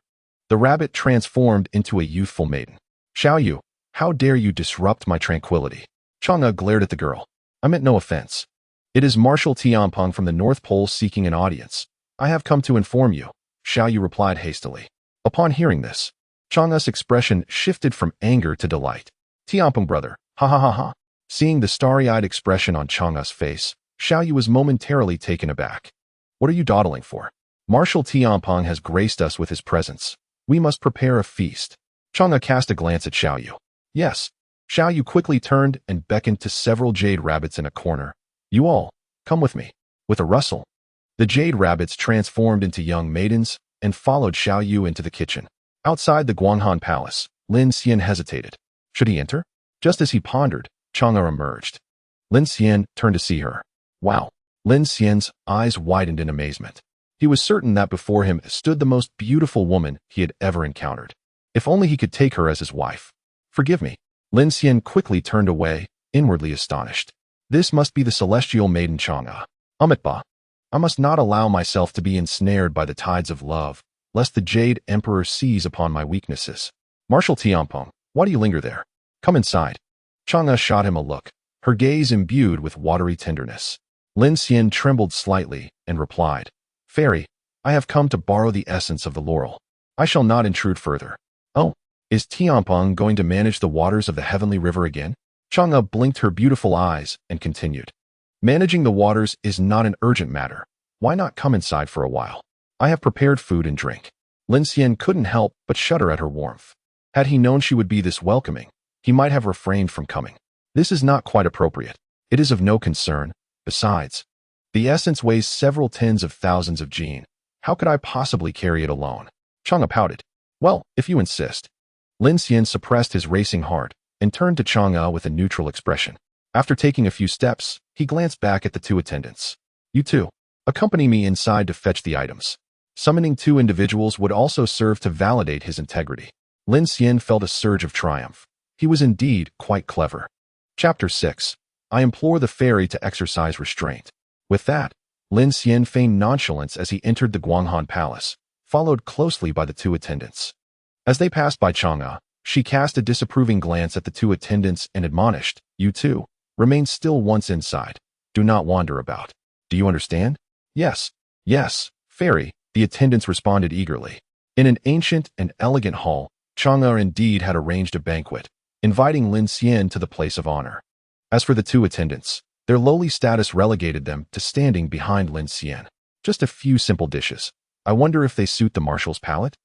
the rabbit transformed into a youthful maiden. Xiaoyu, how dare you disrupt my tranquility? Chang'e glared at the girl. I meant no offense. It is Marshal Tianpeng from the North Pole seeking an audience. I have come to inform you, Xiaoyu replied hastily. Upon hearing this, Chang'e's expression shifted from anger to delight. Tianpeng brother, ha ha ha ha. Seeing the starry-eyed expression on Chang'e's face, Xiaoyu was momentarily taken aback. What are you dawdling for? Marshal Tianpeng has graced us with his presence. We must prepare a feast. Chang'e cast a glance at Xiaoyu. Yes. Xiaoyu quickly turned and beckoned to several jade rabbits in a corner. You all, come with me. With a rustle, the jade rabbits transformed into young maidens and followed Xiaoyu into the kitchen. Outside the Guanghan Palace, Lin Xian hesitated. Should he enter? Just as he pondered, Chang'e emerged. Lin Xian turned to see her. Wow. Lin Xian's eyes widened in amazement. He was certain that before him stood the most beautiful woman he had ever encountered. If only he could take her as his wife. Forgive me. Lin Xian quickly turned away, inwardly astonished. This must be the celestial maiden Chang'e. Amitba. I must not allow myself to be ensnared by the tides of love, lest the Jade Emperor seize upon my weaknesses. Marshal Tianpeng, why do you linger there? Come inside. Chang'e shot him a look, her gaze imbued with watery tenderness. Lin Xian trembled slightly and replied, Fairy, I have come to borrow the essence of the laurel. I shall not intrude further. Oh, is Tianpeng going to manage the waters of the heavenly river again? Chang'e blinked her beautiful eyes and continued. Managing the waters is not an urgent matter. Why not come inside for a while? I have prepared food and drink. Lin Xian couldn't help but shudder at her warmth. Had he known she would be this welcoming, he might have refrained from coming. This is not quite appropriate. It is of no concern. Besides, the essence weighs several tens of thousands of jin. How could I possibly carry it alone? Chang'e pouted. Well, if you insist. Lin Xian suppressed his racing heart and turned to Chang'e with a neutral expression. After taking a few steps, he glanced back at the two attendants. You two, accompany me inside to fetch the items. Summoning two individuals would also serve to validate his integrity. Lin Xian felt a surge of triumph. He was indeed quite clever. Chapter 6. I implore the fairy to exercise restraint. With that, Lin Xian feigned nonchalance as he entered the Guanghan Palace, followed closely by the two attendants. As they passed by Chang'e, she cast a disapproving glance at the two attendants and admonished, You two, remain still once inside. Do not wander about. Do you understand? Yes, yes, fairy, the attendants responded eagerly. In an ancient and elegant hall, Chang'e indeed had arranged a banquet, inviting Lin Xian to the place of honor. As for the two attendants, their lowly status relegated them to standing behind Lin Xian. Just a few simple dishes. I wonder if they suit the marshal's palate?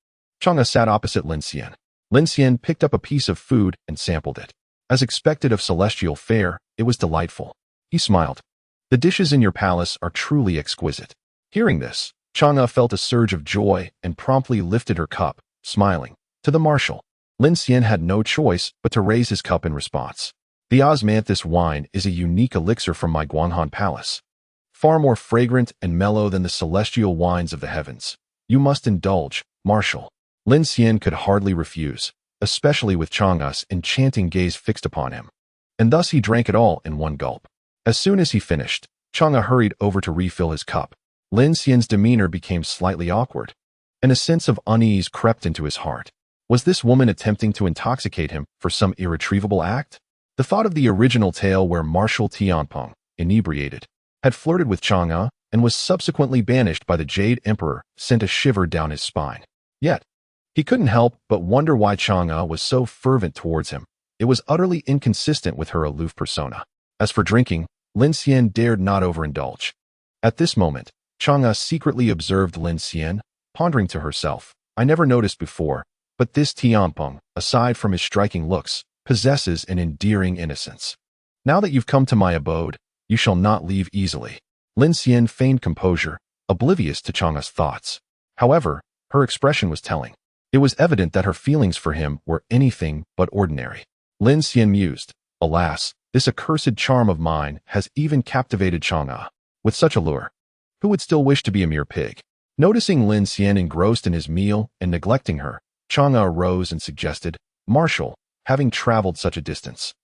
Chang'e sat opposite Lin Xian. Lin Xian picked up a piece of food and sampled it. As expected of celestial fare, it was delightful. He smiled. The dishes in your palace are truly exquisite. Hearing this, Chang'e felt a surge of joy and promptly lifted her cup, smiling. To the marshal. Lin Xian had no choice but to raise his cup in response. The osmanthus wine is a unique elixir from my Guanghan Palace. Far more fragrant and mellow than the celestial wines of the heavens. You must indulge, Marshal. Lin Xian could hardly refuse, especially with Chang'e's enchanting gaze fixed upon him. And thus he drank it all in one gulp. As soon as he finished, Chang'e hurried over to refill his cup. Lin Xian's demeanor became slightly awkward, and a sense of unease crept into his heart. Was this woman attempting to intoxicate him for some irretrievable act? The thought of the original tale where Marshal Tianpeng, inebriated, had flirted with Chang'e and was subsequently banished by the Jade Emperor sent a shiver down his spine. Yet, he couldn't help but wonder why Chang'e was so fervent towards him. It was utterly inconsistent with her aloof persona. As for drinking, Lin Xian dared not overindulge. At this moment, Chang'e secretly observed Lin Xian, pondering to herself, I never noticed before, but this Tianpeng, aside from his striking looks, possesses an endearing innocence. Now that you've come to my abode, you shall not leave easily. Lin Xian feigned composure, oblivious to Chang'e's thoughts. However, her expression was telling. It was evident that her feelings for him were anything but ordinary. Lin Xian mused, "Alas, this accursed charm of mine has even captivated Chang'e. With such allure, who would still wish to be a mere pig?" Noticing Lin Xian engrossed in his meal and neglecting her, Chang'e arose and suggested, "Marshal, having traveled such a distance,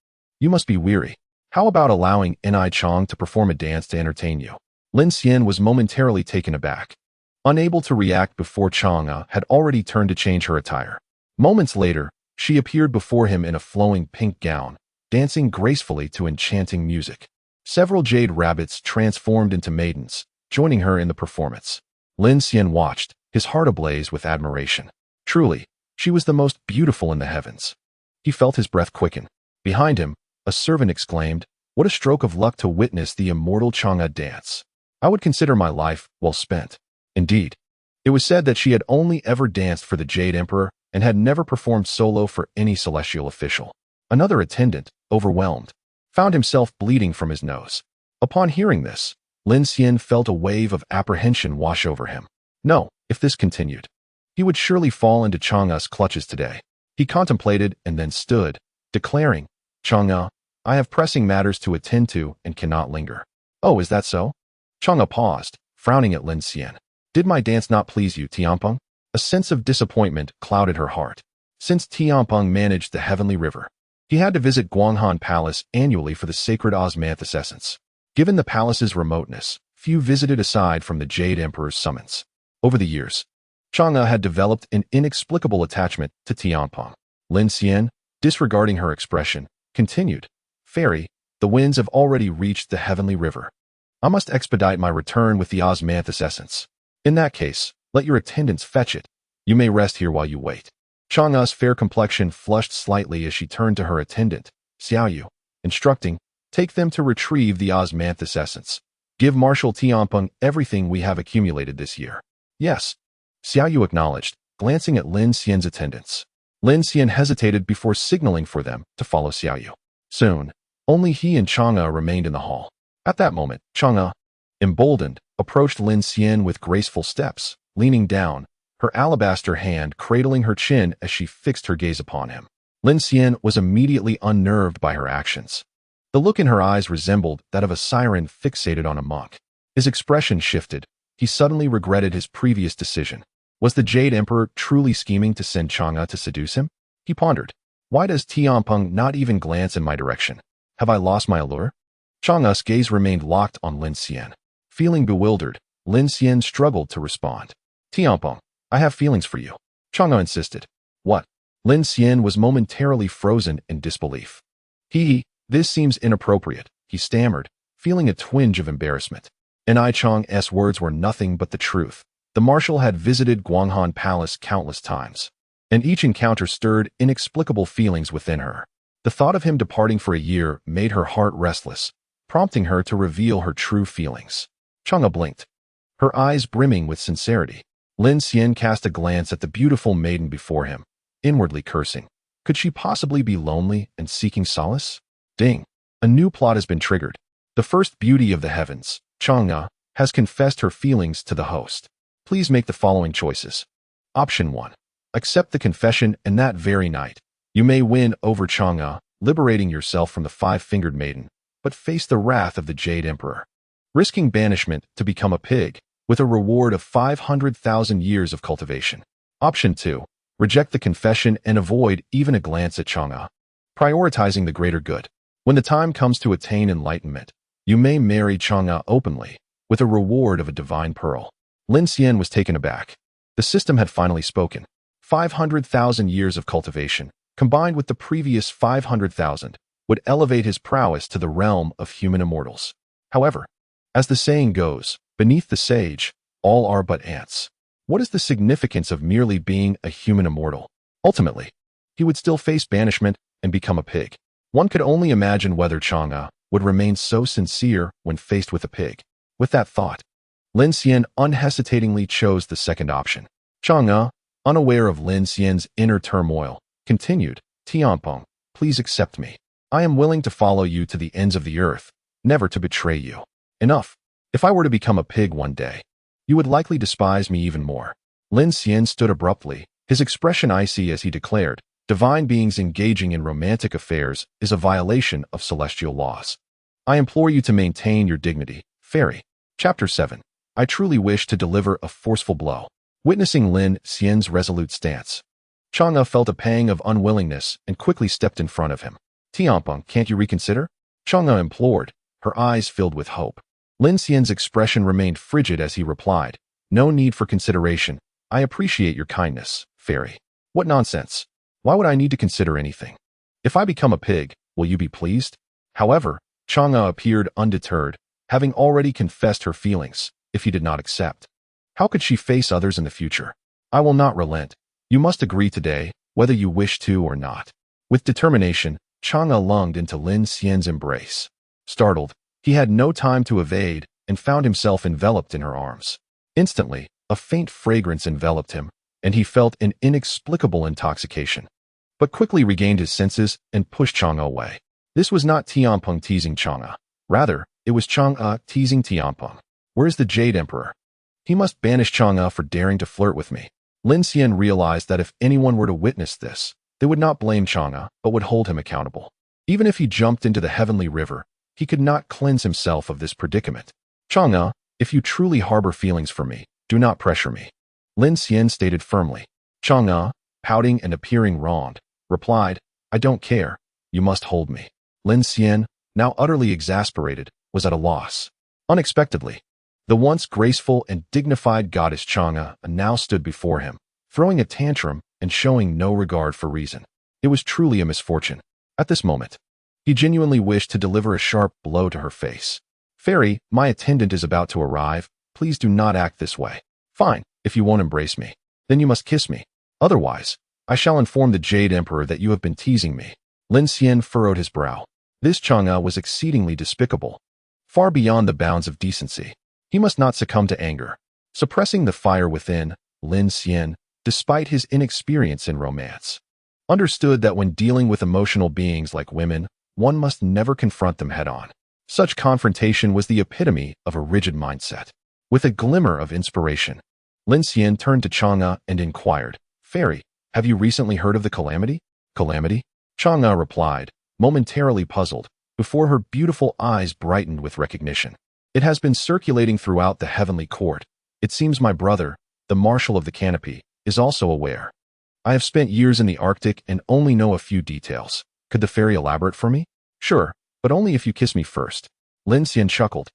you must be weary. How about allowing Ni Chang to perform a dance to entertain you?" Lin Xian was momentarily taken aback, unable to react before Chang'e had already turned to change her attire. Moments later, she appeared before him in a flowing pink gown, dancing gracefully to enchanting music. Several jade rabbits transformed into maidens, joining her in the performance. Lin Xian watched, his heart ablaze with admiration. Truly, she was the most beautiful in the heavens. He felt his breath quicken. Behind him, a servant exclaimed, "What a stroke of luck to witness the immortal Chang'e dance. I would consider my life well spent." Indeed, it was said that she had only ever danced for the Jade Emperor and had never performed solo for any celestial official. Another attendant, overwhelmed, found himself bleeding from his nose. Upon hearing this, Lin Xian felt a wave of apprehension wash over him. No, if this continued, he would surely fall into Chang'e's clutches today. He contemplated and then stood, declaring, "Chang'e, I have pressing matters to attend to and cannot linger." "Oh, is that so?" Chang'e paused, frowning at Lin Xian. "Did my dance not please you, Tianpeng?" A sense of disappointment clouded her heart. Since Tianpeng managed the Heavenly River, he had to visit Guanghan Palace annually for the sacred osmanthus essence. Given the palace's remoteness, few visited aside from the Jade Emperor's summons. Over the years, Chang'e had developed an inexplicable attachment to Tianpeng. Lin Xian, disregarding her expression, continued, "Fairy, the winds have already reached the Heavenly River. I must expedite my return with the osmanthus essence. In that case, let your attendants fetch it. You may rest here while you wait." Chang'e's fair complexion flushed slightly as she turned to her attendant, Xiaoyu, instructing, "Take them to retrieve the osmanthus essence. Give Marshal Tianpeng everything we have accumulated this year." "Yes," Xiaoyu acknowledged, glancing at Lin Xian's attendants. Lin Xian hesitated before signaling for them to follow Xiaoyu. Soon, only he and Chang'e remained in the hall. At that moment, Chang'e, emboldened, approached Lin Xian with graceful steps, leaning down, her alabaster hand cradling her chin as she fixed her gaze upon him. Lin Xian was immediately unnerved by her actions. The look in her eyes resembled that of a siren fixated on a monk. His expression shifted. He suddenly regretted his previous decision. Was the Jade Emperor truly scheming to send Chang'e to seduce him? He pondered. Why does Tianpeng not even glance in my direction? Have I lost my allure? Chang'e's gaze remained locked on Lin Xian. Feeling bewildered, Lin Xian struggled to respond. "Tianpeng, I have feelings for you," Chang'e insisted. "What?" Lin Xian was momentarily frozen in disbelief. This seems inappropriate," he stammered, feeling a twinge of embarrassment. Ni Chang's words were nothing but the truth. The marshal had visited Guanghan Palace countless times, and each encounter stirred inexplicable feelings within her. The thought of him departing for a year made her heart restless, prompting her to reveal her true feelings. Chang'e blinked, her eyes brimming with sincerity. Lin Xian cast a glance at the beautiful maiden before him, inwardly cursing. Could she possibly be lonely and seeking solace? Ding! A new plot has been triggered. The first beauty of the heavens, Chang'e, has confessed her feelings to the host. Please make the following choices. Option 1. Accept the confession and that very night, you may win over Chang'e, liberating yourself from the five-fingered maiden, but face the wrath of the Jade Emperor, risking banishment to become a pig, with a reward of 500,000 years of cultivation. Option 2. Reject the confession and avoid even a glance at Chang'e, prioritizing the greater good. When the time comes to attain enlightenment, you may marry Chang'e openly, with a reward of a divine pearl. Lin Xian was taken aback. The system had finally spoken. 500,000 years of cultivation, combined with the previous 500,000, would elevate his prowess to the realm of human immortals. However, as the saying goes, beneath the sage, all are but ants. What is the significance of merely being a human immortal? Ultimately, he would still face banishment and become a pig. One could only imagine whether Chang'e would remain so sincere when faced with a pig. With that thought, Lin Xian unhesitatingly chose the second option. Chang'e, unaware of Lin Xian's inner turmoil, continued, Tianpeng, please accept me. I am willing to follow you to the ends of the earth, never to betray you. Enough. If I were to become a pig one day, you would likely despise me even more. Lin Xian stood abruptly, his expression icy as he declared, divine beings engaging in romantic affairs is a violation of celestial laws. I implore you to maintain your dignity, fairy. Chapter 7. I truly wish to deliver a forceful blow. Witnessing Lin Xian's resolute stance, Chang'e felt a pang of unwillingness and quickly stepped in front of him. Tianpeng, can't you reconsider? Chang'e implored, her eyes filled with hope. Lin Xian's expression remained frigid as he replied, no need for consideration. I appreciate your kindness, fairy. What nonsense. Why would I need to consider anything? If I become a pig, will you be pleased? However, Chang'e appeared undeterred, having already confessed her feelings, if he did not accept. How could she face others in the future? I will not relent. You must agree today, whether you wish to or not. With determination, Chang'e lunged into Lin Xian's embrace. Startled, he had no time to evade and found himself enveloped in her arms. Instantly, a faint fragrance enveloped him, and he felt an inexplicable intoxication. But quickly regained his senses and pushed Chang'e away. This was not Tianpeng teasing Chang'e. Rather, it was Chang'e teasing Tianpeng. Where's the Jade Emperor? He must banish Chang'e for daring to flirt with me. Lin Xian realized that if anyone were to witness this, they would not blame Chang'e, but would hold him accountable. Even if he jumped into the heavenly river, he could not cleanse himself of this predicament. Chang'e, if you truly harbor feelings for me, do not pressure me. Lin Xian stated firmly. Chang'e, pouting and appearing wronged, replied, I don't care. You must hold me. Lin Xian, now utterly exasperated, was at a loss. Unexpectedly, the once graceful and dignified goddess Chang'e now stood before him, throwing a tantrum and showing no regard for reason. It was truly a misfortune. At this moment, he genuinely wished to deliver a sharp blow to her face. Fairy, my attendant is about to arrive. Please do not act this way. Fine, if you won't embrace me, then you must kiss me. Otherwise, I shall inform the Jade Emperor that you have been teasing me. Lin Xian furrowed his brow. This Chang'e was exceedingly despicable, far beyond the bounds of decency. He must not succumb to anger. Suppressing the fire within, Lin Xian, despite his inexperience in romance, understood that when dealing with emotional beings like women, one must never confront them head-on. Such confrontation was the epitome of a rigid mindset. With a glimmer of inspiration, Lin Xian turned to Chang'e and inquired, Fairy, have you recently heard of the calamity? Calamity? Chang'e replied, momentarily puzzled, before her beautiful eyes brightened with recognition. It has been circulating throughout the heavenly court. It seems my brother, the Marshal of the Canopy, is also aware. I have spent years in the Arctic and only know a few details. Could the fairy elaborate for me? Sure, but only if you kiss me first. Lin Xian chuckled.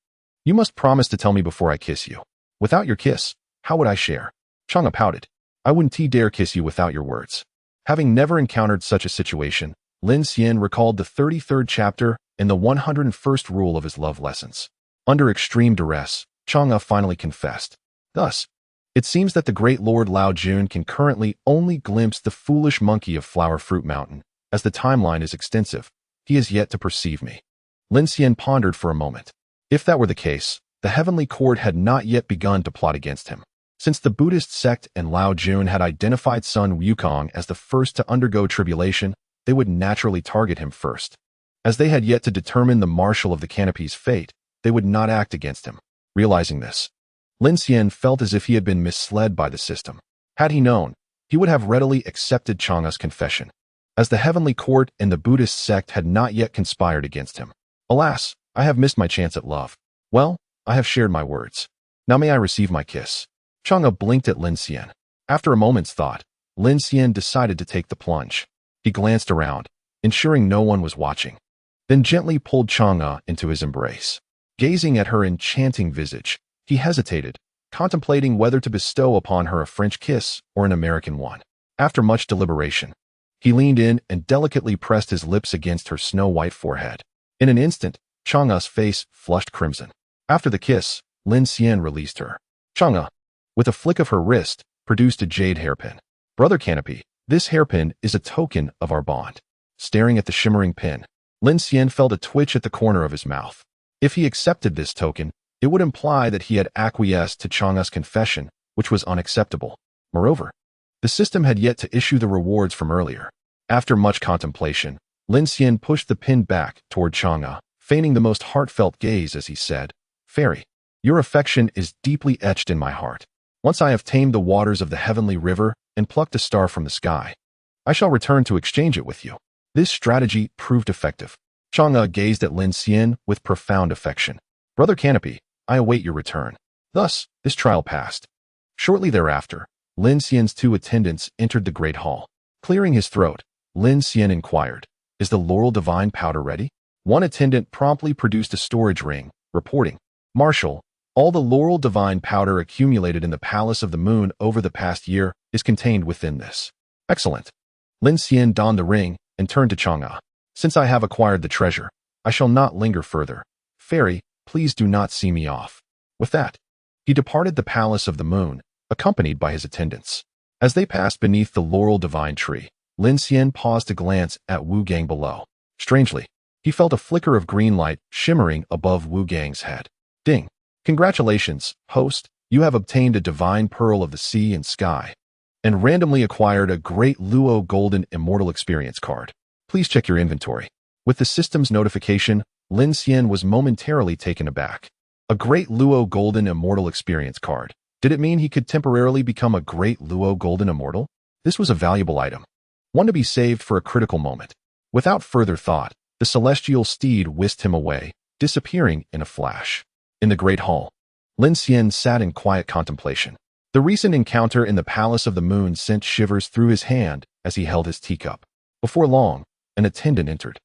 You must promise to tell me before I kiss you. Without your kiss, how would I share? Chang'e pouted. I wouldn't dare kiss you without your words. Having never encountered such a situation, Lin Xian recalled the 33rd chapter and the 101st rule of his love lessons. Under extreme duress, Chang'e finally confessed. Thus, it seems that the great Lord Lao Jun can currently only glimpse the foolish monkey of Flower Fruit Mountain. As the timeline is extensive, he is yet to perceive me. Lin Xian pondered for a moment. If that were the case, the heavenly court had not yet begun to plot against him. Since the Buddhist sect and Lao Jun had identified son Wukong as the first to undergo tribulation, they would naturally target him first. As they had yet to determine the Marshal of the Canopy's fate, they would not act against him. Realizing this, Lin Xian felt as if he had been misled by the system. Had he known, he would have readily accepted Chang'e's confession, as the heavenly court and the Buddhist sect had not yet conspired against him. Alas, I have missed my chance at love. Well, I have shared my words. Now may I receive my kiss? Chang'e blinked at Lin Xian. After a moment's thought, Lin Xian decided to take the plunge. He glanced around, ensuring no one was watching, then gently pulled Chang'e into his embrace. Gazing at her enchanting visage, he hesitated, contemplating whether to bestow upon her a French kiss or an American one. After much deliberation, he leaned in and delicately pressed his lips against her snow-white forehead. In an instant, Chang'e's face flushed crimson. After the kiss, Lin Xian released her. Chang'e, with a flick of her wrist, produced a jade hairpin. Brother Canopy, this hairpin is a token of our bond. Staring at the shimmering pin, Lin Xian felt a twitch at the corner of his mouth. If he accepted this token, it would imply that he had acquiesced to Chang'e's confession, which was unacceptable. Moreover, the system had yet to issue the rewards from earlier. After much contemplation, Lin Xian pushed the pin back toward Chang'e, feigning the most heartfelt gaze as he said, Fairy, Your affection is deeply etched in my heart. Once I have tamed the waters of the heavenly river and plucked a star from the sky, I shall return to exchange it with you." This strategy proved effective. Chang'e gazed at Lin Xian with profound affection. "Brother Canopy, I await your return." Thus, this trial passed. Shortly thereafter, Lin Xian's 2 attendants entered the great hall. Clearing his throat, Lin Xian inquired, "Is the Laurel Divine powder ready?" One attendant promptly produced a storage ring, reporting, "Marshal, all the Laurel Divine powder accumulated in the Palace of the Moon over the past year is contained within this." "Excellent." Lin Xian donned the ring and turned to Chang'e. "Since I have acquired the treasure, I shall not linger further. Fairy, please do not see me off." With that, he departed the Palace of the Moon, accompanied by his attendants. As they passed beneath the Laurel Divine tree, Lin Xian paused to glance at Wukong below. Strangely, he felt a flicker of green light shimmering above Wukong's head. "Ding! Congratulations, host, you have obtained a divine pearl of the sea and sky, and randomly acquired a Great Luo Golden Immortal Experience card. Please check your inventory." With the system's notification, Lin Xian was momentarily taken aback. A Great Luo Golden Immortal Experience card. Did it mean he could temporarily become a Great Luo Golden Immortal? This was a valuable item, one to be saved for a critical moment. Without further thought, the celestial steed whisked him away, disappearing in a flash. In the great hall, Lin Xian sat in quiet contemplation. The recent encounter in the Palace of the Moon sent shivers through his hand as he held his teacup. Before long, an attendant entered.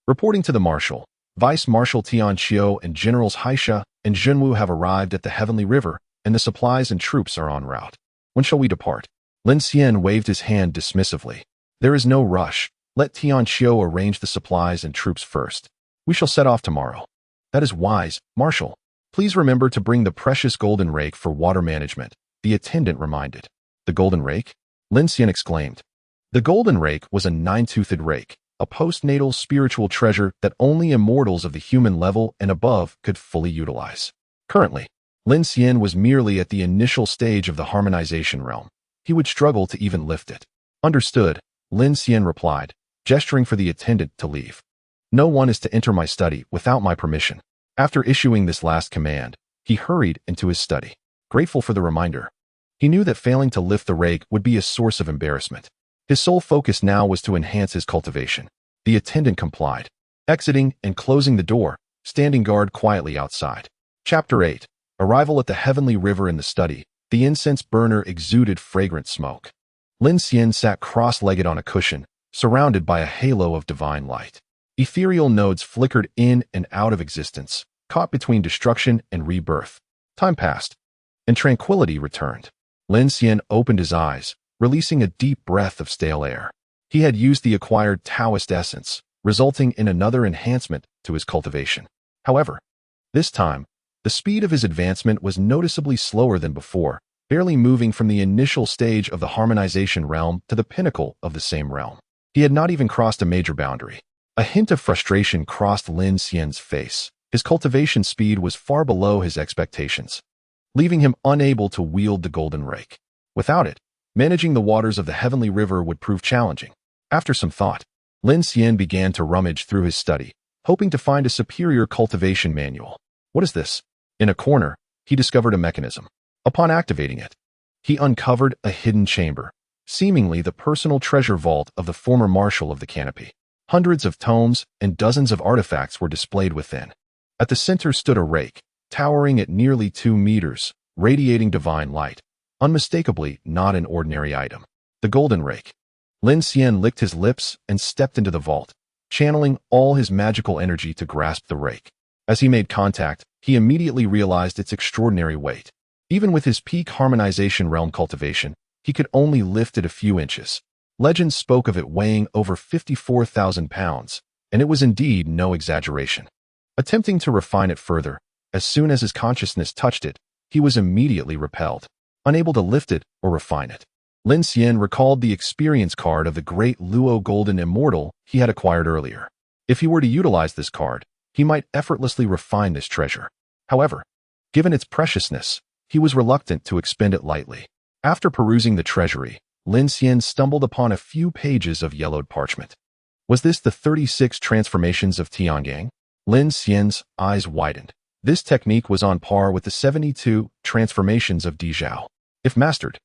Reporting to the Marshal, Vice Marshal Tianpeng and Generals Haisha and Zhenwu have arrived at the Heavenly River, and the supplies and troops are en route. When shall we depart? Lin Xian waved his hand dismissively. There is no rush. Let Tianpeng arrange the supplies and troops first. We shall set off tomorrow. That is wise, Marshal. Please remember to bring the precious golden rake for water management, the attendant reminded. The golden rake? Lin Xian exclaimed. The golden rake was a 9-toothed rake, a postnatal spiritual treasure that only immortals of the human level and above could fully utilize. Currently, Lin Xian was merely at the initial stage of the harmonization realm. He would struggle to even lift it. Understood, Lin Xian replied, gesturing for the attendant to leave. No one is to enter my study without my permission. After issuing this last command, he hurried into his study. Grateful for the reminder, he knew that failing to lift the rake would be a source of embarrassment. His sole focus now was to enhance his cultivation. The attendant complied, exiting and closing the door, standing guard quietly outside. Chapter 8. Arrival at the Heavenly River. In the study, the incense burner exuded fragrant smoke. Lin Xian sat cross-legged on a cushion, surrounded by a halo of divine light. Ethereal nodes flickered in and out of existence, caught between destruction and rebirth. Time passed, and tranquility returned. Lin Xian opened his eyes, releasing a deep breath of stale air. He had used the acquired Taoist essence, resulting in another enhancement to his cultivation. However, this time, the speed of his advancement was noticeably slower than before, barely moving from the initial stage of the harmonization realm to the pinnacle of the same realm. He had not even crossed a major boundary. A hint of frustration crossed Lin Xian's face. His cultivation speed was far below his expectations, leaving him unable to wield the golden rake. Without it, managing the waters of the Heavenly River would prove challenging. After some thought, Lin Xian began to rummage through his study, hoping to find a superior cultivation manual. What is this? In a corner, he discovered a mechanism. Upon activating it, he uncovered a hidden chamber, seemingly the personal treasure vault of the former Marshal of the Canopy. Hundreds of tomes and dozens of artifacts were displayed within. At the center stood a rake, towering at nearly 2 meters, radiating divine light, unmistakably not an ordinary item. The golden rake. Lin Xian licked his lips and stepped into the vault, channeling all his magical energy to grasp the rake. As he made contact, he immediately realized its extraordinary weight. Even with his peak harmonization realm cultivation, he could only lift it a few inches. Legends spoke of it weighing over 54,000 pounds, and it was indeed no exaggeration. Attempting to refine it further, as soon as his consciousness touched it, he was immediately repelled, unable to lift it or refine it. Lin Xian recalled the experience card of the Great Luo Golden Immortal he had acquired earlier. If he were to utilize this card, he might effortlessly refine this treasure. However, given its preciousness, he was reluctant to expend it lightly. After perusing the treasury, Lin Xian stumbled upon a few pages of yellowed parchment. Was this the 36 transformations of Tiangang? Lin Xian's eyes widened. This technique was on par with the 72 transformations of Dijao. If mastered,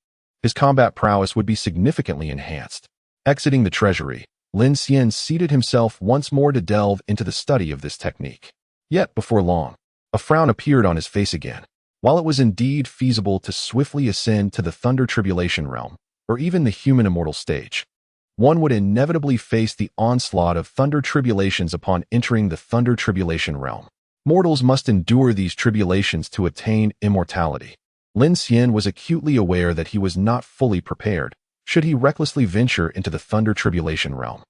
his combat prowess would be significantly enhanced. Exiting the treasury, Lin Xian seated himself once more to delve into the study of this technique. Yet, before long, a frown appeared on his face again. While it was indeed feasible to swiftly ascend to the Thunder Tribulation realm, or even the human immortal stage, one would inevitably face the onslaught of Thunder Tribulations upon entering the Thunder Tribulation realm. Mortals must endure these tribulations to attain immortality. Lin Xian was acutely aware that he was not fully prepared should he recklessly venture into the Thunder Tribulation realm.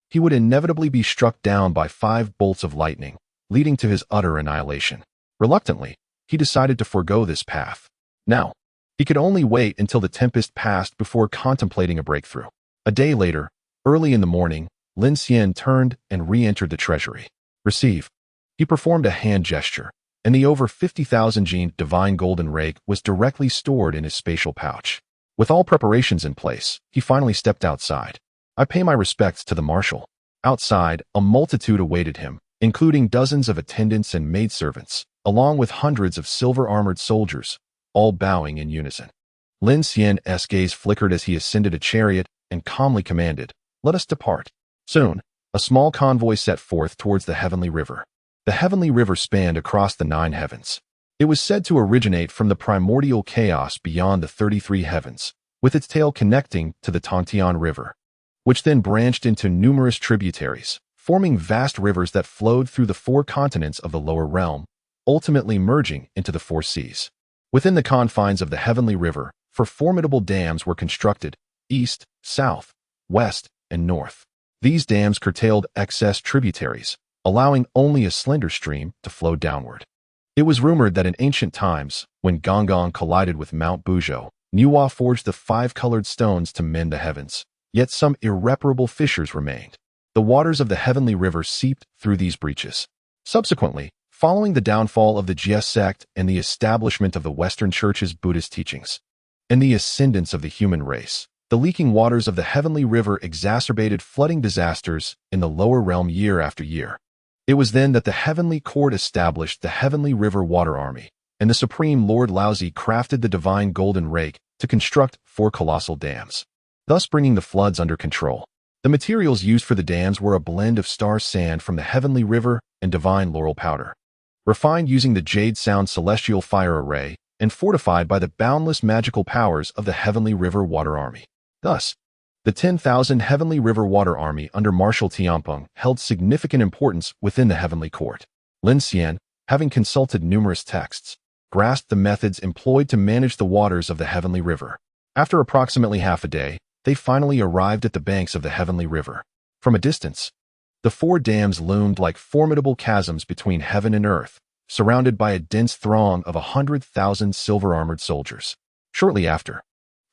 He would inevitably be struck down by 5 bolts of lightning, leading to his utter annihilation. Reluctantly, he decided to forego this path. Now, he could only wait until the tempest passed before contemplating a breakthrough. A day later, early in the morning, Lin Xian turned and re-entered the treasury. Receive. He performed a hand gesture, and the over 50,000 gene divine golden rake was directly stored in his spatial pouch. With all preparations in place, he finally stepped outside. I pay my respects to the marshal. Outside, a multitude awaited him, including dozens of attendants and maidservants, along with hundreds of silver-armored soldiers, all bowing in unison. Lin Xian's gaze flickered as he ascended a chariot and calmly commanded, "Let us depart." Soon, a small convoy set forth towards the Heavenly River. The Heavenly River spanned across the 9 heavens. It was said to originate from the primordial chaos beyond the 33 heavens, with its tail connecting to the Tongtian River, which then branched into numerous tributaries, forming vast rivers that flowed through the 4 continents of the lower realm, ultimately merging into the 4 seas. Within the confines of the Heavenly River, 4 formidable dams were constructed, east, south, west, and north. These dams curtailed excess tributaries, allowing only a slender stream to flow downward. It was rumored that in ancient times, when Gongong collided with Mount Buzhou, Nuwa forged the 5-colored stones to mend the heavens, yet some irreparable fissures remained. The waters of the Heavenly River seeped through these breaches. Subsequently, following the downfall of the Jie sect and the establishment of the Western Church's Buddhist teachings, and the ascendance of the human race, the leaking waters of the Heavenly River exacerbated flooding disasters in the lower realm year after year. It was then that the Heavenly Court established the Heavenly River Water Army, and the Supreme Lord Laozi crafted the Divine Golden Rake to construct 4 colossal dams, thus bringing the floods under control. The materials used for the dams were a blend of star sand from the Heavenly River and divine laurel powder, refined using the Jade Sound Celestial Fire Array and fortified by the boundless magical powers of the Heavenly River Water Army. Thus, the 10,000 Heavenly River Water Army under Marshal Tianpeng held significant importance within the Heavenly Court. Lin Xian, having consulted numerous texts, grasped the methods employed to manage the waters of the Heavenly River. After approximately half a day, they finally arrived at the banks of the Heavenly River. From a distance, the 4 dams loomed like formidable chasms between heaven and earth, surrounded by a dense throng of 100,000 silver-armored soldiers. Shortly after,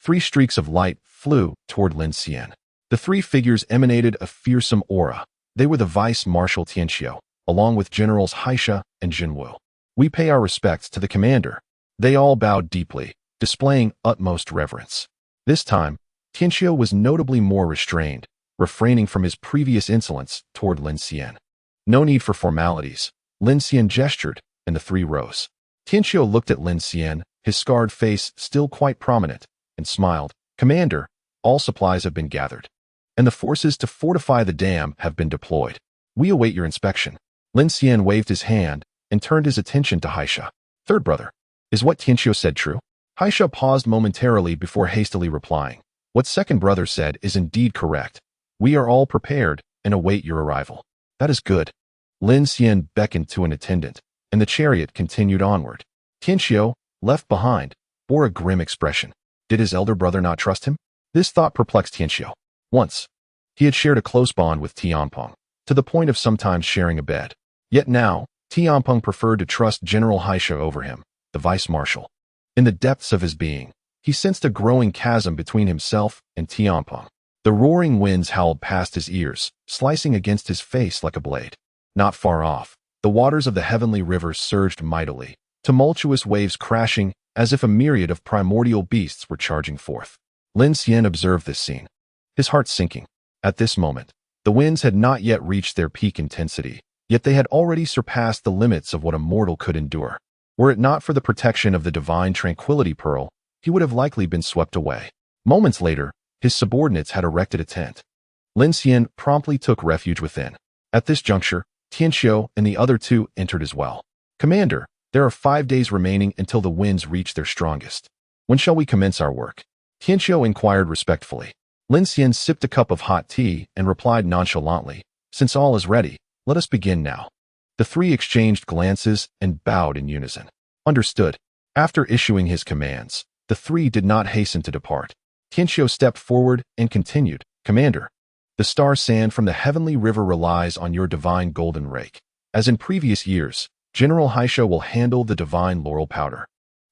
3 streaks of light flew toward Lin Xian. The 3 figures emanated a fearsome aura. They were the Vice Marshal Tianxiu, along with Generals Haisha and Jinwu. "We pay our respects to the commander." They all bowed deeply, displaying utmost reverence. This time, Tianxiu was notably more restrained, refraining from his previous insolence toward Lin Xian. No need for formalities. Lin Xian gestured, and the 3 rose. Tianxiu looked at Lin Xian, his scarred face still quite prominent, and smiled. "Commander, all supplies have been gathered, and the forces to fortify the dam have been deployed. We await your inspection." Lin Xian waved his hand and turned his attention to Haisha. "Third brother, is what Tianxiu said true?" Haisha paused momentarily before hastily replying. "What second brother said is indeed correct. We are all prepared and await your arrival." "That is good." Lin Xian beckoned to an attendant, and the chariot continued onward. Tianxiu, left behind, bore a grim expression. Did his elder brother not trust him? This thought perplexed Tianxiu. Once, he had shared a close bond with Tianpeng, to the point of sometimes sharing a bed. Yet now, Tianpeng preferred to trust General Haisha over him, the vice marshal. In the depths of his being, he sensed a growing chasm between himself and Tianpeng. The roaring winds howled past his ears, slicing against his face like a blade. Not far off, the waters of the Heavenly River surged mightily, tumultuous waves crashing as if a myriad of primordial beasts were charging forth. Lin Xian observed this scene, his heart sinking. At this moment, the winds had not yet reached their peak intensity, Yet they had already surpassed the limits of what a mortal could endure. Were it not for the protection of the divine tranquility pearl, he would have likely been swept away. Moments later, his subordinates had erected a tent. Lin Xian promptly took refuge within. At this juncture, Tianxiu and the other two entered as well. Commander, there are 5 days remaining until the winds reach their strongest. When shall we commence our work? Tianxiu inquired respectfully. Lin Xian sipped a cup of hot tea and replied nonchalantly, "Since all is ready, let us begin now." The three exchanged glances and bowed in unison. Understood. After issuing his commands, the three did not hasten to depart. Tianxiu stepped forward and continued, "Commander, the star sand from the heavenly river relies on your divine golden rake. As in previous years, General Haisha will handle the divine laurel powder.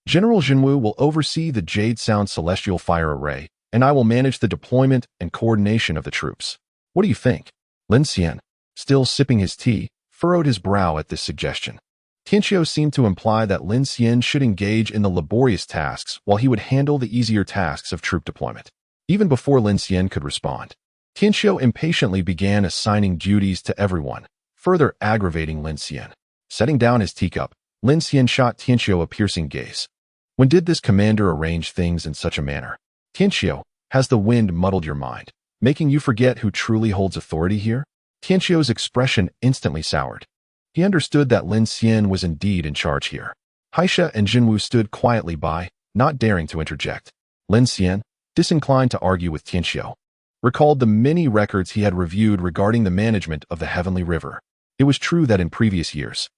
General Jinwu will oversee the Jade Sound celestial fire array, and I will manage the deployment and coordination of the troops. What do you think?" Lin Xian, still sipping his tea, furrowed his brow at this suggestion. Tianxiu seemed to imply that Lin Xian should engage in the laborious tasks while he would handle the easier tasks of troop deployment. Even before Lin Xian could respond, Tianxiu impatiently began assigning duties to everyone, further aggravating Lin Xian. Setting down his teacup, Lin Xian shot Tianxiu a piercing gaze. "When did this commander arrange things in such a manner? Tianxiu, has the wind muddled your mind, making you forget who truly holds authority here?" Tianxiu's expression instantly soured. He understood that Lin Xian was indeed in charge here. Haisha and Jinwu stood quietly by, not daring to interject. Lin Xian, disinclined to argue with Tianxiu, recalled the many records he had reviewed regarding the management of the Heavenly River. It was true that in previous years,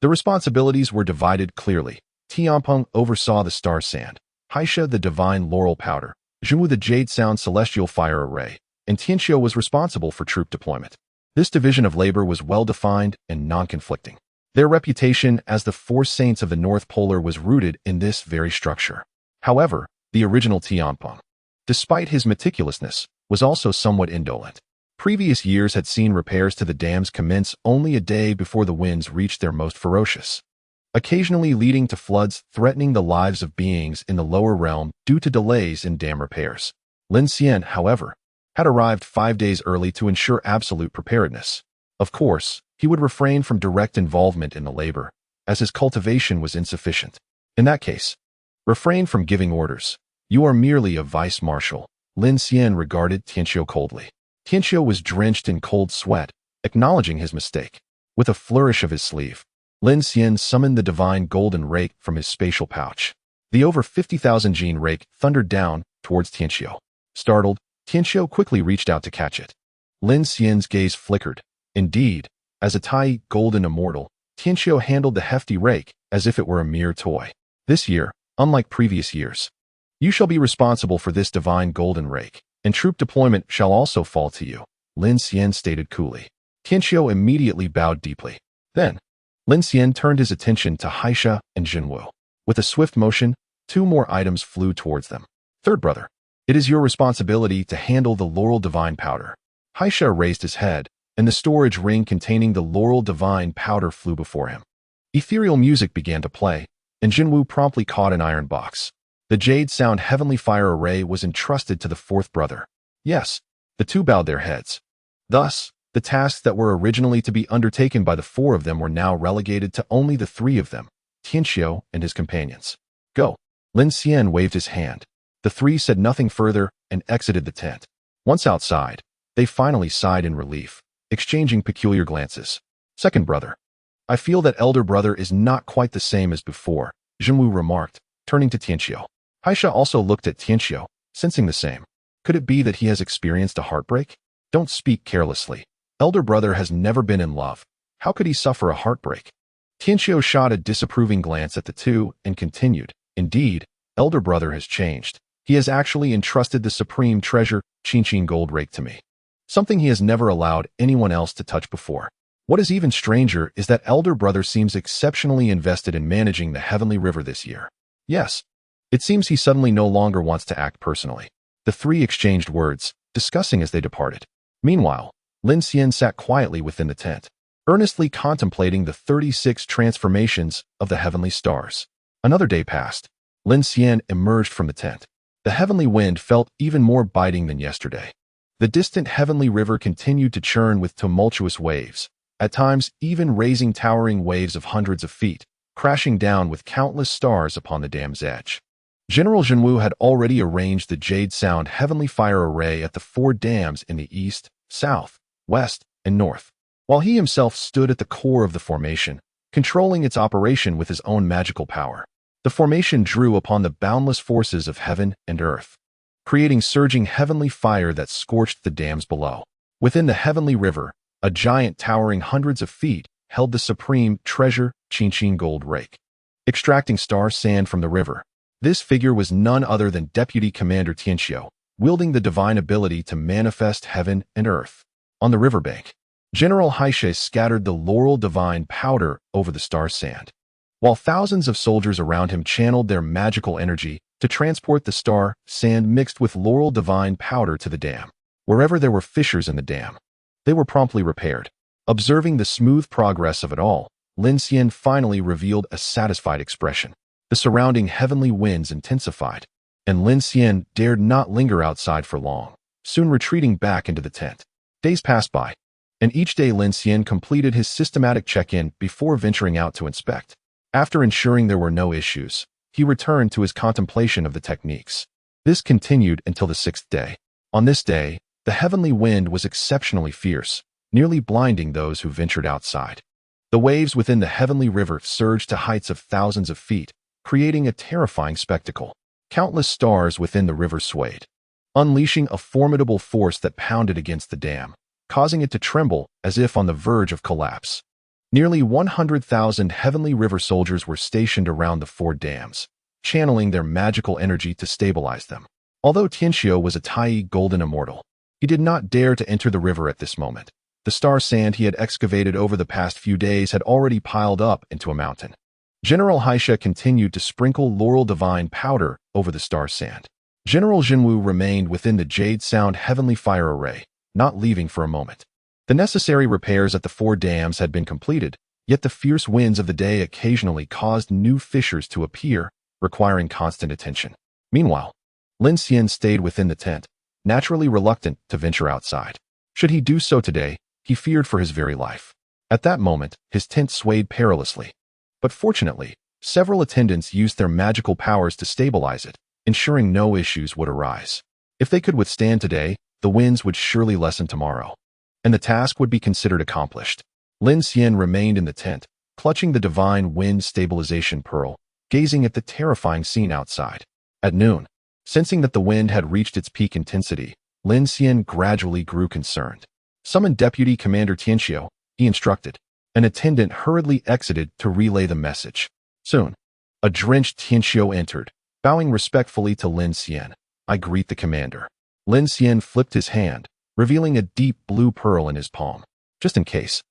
the responsibilities were divided clearly. Tianpeng oversaw the star sand, Haisha the divine laurel powder, Jinwu the Jade Sound celestial fire array, and Tianxiu was responsible for troop deployment. This division of labor was well-defined and non-conflicting. Their reputation as the four saints of the North Polar was rooted in this very structure. However, the original Tianpeng, despite his meticulousness, was also somewhat indolent. Previous years had seen repairs to the dams commence only a day before the winds reached their most ferocious, occasionally leading to floods threatening the lives of beings in the lower realm due to delays in dam repairs. Lin Xian, however, had arrived 5 days early to ensure absolute preparedness. Of course, he would refrain from direct involvement in the labor, as his cultivation was insufficient. In that case, refrain from giving orders. You are merely a vice-marshal. Lin Xian regarded Tianxiu coldly. Tianxiu was drenched in cold sweat, acknowledging his mistake. With a flourish of his sleeve, Lin Xian summoned the divine golden rake from his spatial pouch. The over 50,000 gene rake thundered down towards Tianxiu. Startled, Tianxiu quickly reached out to catch it. Lin Xian's gaze flickered. Indeed, as a Tai golden immortal, Tianxiu handled the hefty rake as if it were a mere toy. This year, unlike previous years, you shall be responsible for this divine golden rake, and troop deployment shall also fall to you, Lin Xian stated coolly. Tianxiu immediately bowed deeply. Then, Lin Xian turned his attention to Haisha and Jinwu. With a swift motion, 2 more items flew towards them. "Third brother, it is your responsibility to handle the laurel divine powder." Haisha raised his head, and the storage ring containing the laurel divine powder flew before him. Ethereal music began to play, and Jinwu promptly caught an iron box. The Jade Sound heavenly fire array was entrusted to the fourth brother. Yes, the two bowed their heads. Thus, the tasks that were originally to be undertaken by the 4 of them were now relegated to only the 3 of them, Tianxiu and his companions. "Go." Lin Xian waved his hand. The 3 said nothing further and exited the tent. Once outside, they finally sighed in relief, exchanging peculiar glances. "Second brother, I feel that elder brother is not quite the same as before," Jinwu remarked, turning to Tianxiu. Haisha also looked at Tianxiu, sensing the same. Could it be that he has experienced a heartbreak? Don't speak carelessly. Elder brother has never been in love. How could he suffer a heartbreak? Tianxiu shot a disapproving glance at the two and continued, "Indeed, elder brother has changed. He has actually entrusted the supreme treasure, Qingqing gold rake, to me. Something he has never allowed anyone else to touch before. What is even stranger is that elder brother seems exceptionally invested in managing the heavenly river this year. Yes, it seems he suddenly no longer wants to act personally." The 3 exchanged words, discussing as they departed. Meanwhile, Lin Xian sat quietly within the tent, earnestly contemplating the 36 transformations of the heavenly stars. Another day passed. Lin Xian emerged from the tent. The heavenly wind felt even more biting than yesterday. The distant heavenly river continued to churn with tumultuous waves, at times even raising towering waves of hundreds of feet, crashing down with countless stars upon the dam's edge. General Jinwu had already arranged the Jade Sound Heavenly Fire Array at the 4 dams in the east, south, west, and north, while he himself stood at the core of the formation, controlling its operation with his own magical power. The formation drew upon the boundless forces of heaven and earth, creating surging heavenly fire that scorched the dams below. Within the heavenly river, a giant towering hundreds of feet held the supreme treasure Chang'e gold rake, extracting star sand from the river. This figure was none other than Deputy Commander Tianxiu, wielding the divine ability to manifest heaven and earth. On the riverbank, General Haishe scattered the laurel divine powder over the star sand, while thousands of soldiers around him channeled their magical energy to transport the star sand mixed with laurel divine powder to the dam. Wherever there were fissures in the dam, they were promptly repaired. Observing the smooth progress of it all, Lin Xian finally revealed a satisfied expression. The surrounding heavenly winds intensified, and Lin Xian dared not linger outside for long, soon retreating back into the tent. Days passed by, and each day Lin Xian completed his systematic check-in before venturing out to inspect. After ensuring there were no issues, he returned to his contemplation of the techniques. This continued until the 6th day. On this day, the heavenly wind was exceptionally fierce, nearly blinding those who ventured outside. The waves within the heavenly river surged to heights of thousands of feet, creating a terrifying spectacle. Countless stars within the river swayed, unleashing a formidable force that pounded against the dam, causing it to tremble as if on the verge of collapse. Nearly 100,000 heavenly river soldiers were stationed around the 4 dams, channeling their magical energy to stabilize them. Although Tianxiu was a Tai golden immortal, he did not dare to enter the river at this moment. The star sand he had excavated over the past few days had already piled up into a mountain. General Haishe continued to sprinkle laurel divine powder over the star sand. General Jinwu remained within the Jade Sound Heavenly Fire Array, not leaving for a moment. The necessary repairs at the 4 dams had been completed, yet the fierce winds of the day occasionally caused new fissures to appear, requiring constant attention. Meanwhile, Lin Xian stayed within the tent, naturally reluctant to venture outside. Should he do so today, he feared for his very life. At that moment, his tent swayed perilously. But fortunately, several attendants used their magical powers to stabilize it, ensuring no issues would arise. If they could withstand today, the winds would surely lessen tomorrow, and the task would be considered accomplished. Lin Xian remained in the tent, clutching the divine wind stabilization pearl, gazing at the terrifying scene outside. At noon, sensing that the wind had reached its peak intensity, Lin Xian gradually grew concerned. Summon Deputy Commander Tianxiu, he instructed. An attendant hurriedly exited to relay the message. Soon, a drenched Tianxiu entered, bowing respectfully to Lin Xian. "I greet the commander." Lin Xian flipped his hand, revealing a deep blue pearl in his palm. "Just in case,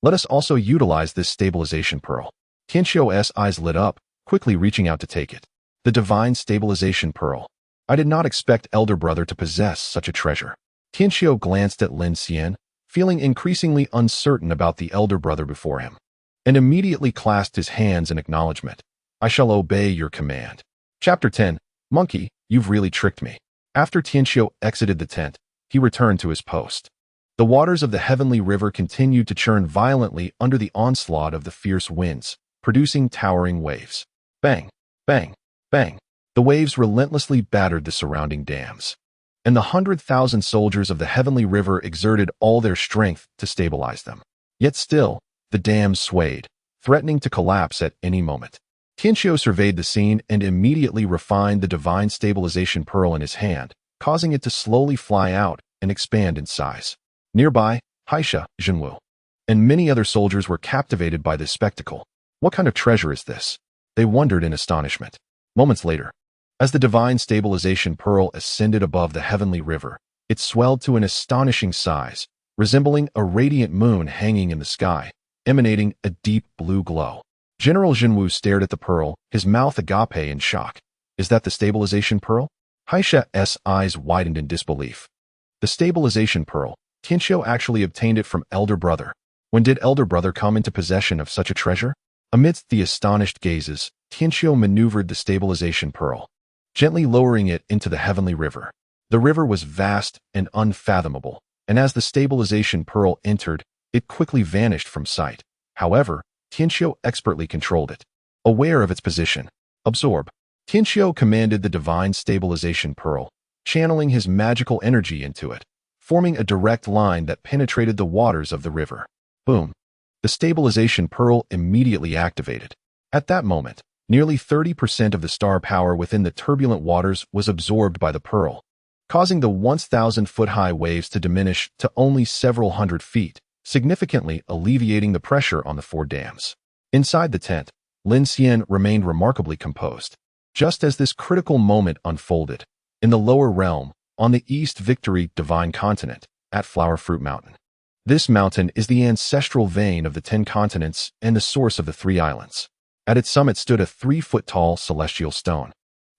let us also utilize this stabilization pearl." Tianxiu's eyes lit up, quickly reaching out to take it. The divine stabilization pearl. I did not expect elder brother to possess such a treasure. Tianxiu glanced at Lin Xian, feeling increasingly uncertain about the elder brother before him, and immediately clasped his hands in acknowledgement. "I shall obey your command." Chapter 10. Monkey, you've really tricked me. After Tianxiu exited the tent, he returned to his post. The waters of the heavenly river continued to churn violently under the onslaught of the fierce winds, producing towering waves. Bang, bang, bang. The waves relentlessly battered the surrounding dams, and the 100,000 soldiers of the heavenly river exerted all their strength to stabilize them. Yet still, the dams swayed, threatening to collapse at any moment. Tianxiu surveyed the scene and immediately refined the divine stabilization pearl in his hand, causing it to slowly fly out and expand in size. Nearby, Haishe, Jinwu, and many other soldiers were captivated by this spectacle. What kind of treasure is this? They wondered in astonishment. Moments later, as the divine stabilization pearl ascended above the heavenly river, it swelled to an astonishing size, resembling a radiant moon hanging in the sky, emanating a deep blue glow. General Jinwu stared at the pearl, his mouth agape in shock. "Is that the stabilization pearl?" Haishe's eyes widened in disbelief. The stabilization pearl, Tianxiu actually obtained it from elder brother. When did elder brother come into possession of such a treasure? Amidst the astonished gazes, Tianxiu maneuvered the stabilization pearl, gently lowering it into the heavenly river. The river was vast and unfathomable, and as the stabilization pearl entered, it quickly vanished from sight. However, Tianxiu expertly controlled it. Aware of its position, absorb. Tianxiu commanded the divine stabilization pearl, channeling his magical energy into it, forming a direct line that penetrated the waters of the river. Boom. The stabilization pearl immediately activated. At that moment, nearly 30% of the star power within the turbulent waters was absorbed by the pearl, causing the once 1,000-foot-high waves to diminish to only several hundred feet, significantly alleviating the pressure on the 4 dams. Inside the tent, Lin Xian remained remarkably composed. Just as this critical moment unfolded, in the lower realm, on the East Victory Divine Continent, at Flower Fruit Mountain. This mountain is the ancestral vein of the 10 continents and the source of the 3 islands. At its summit stood a 3-foot-tall celestial stone,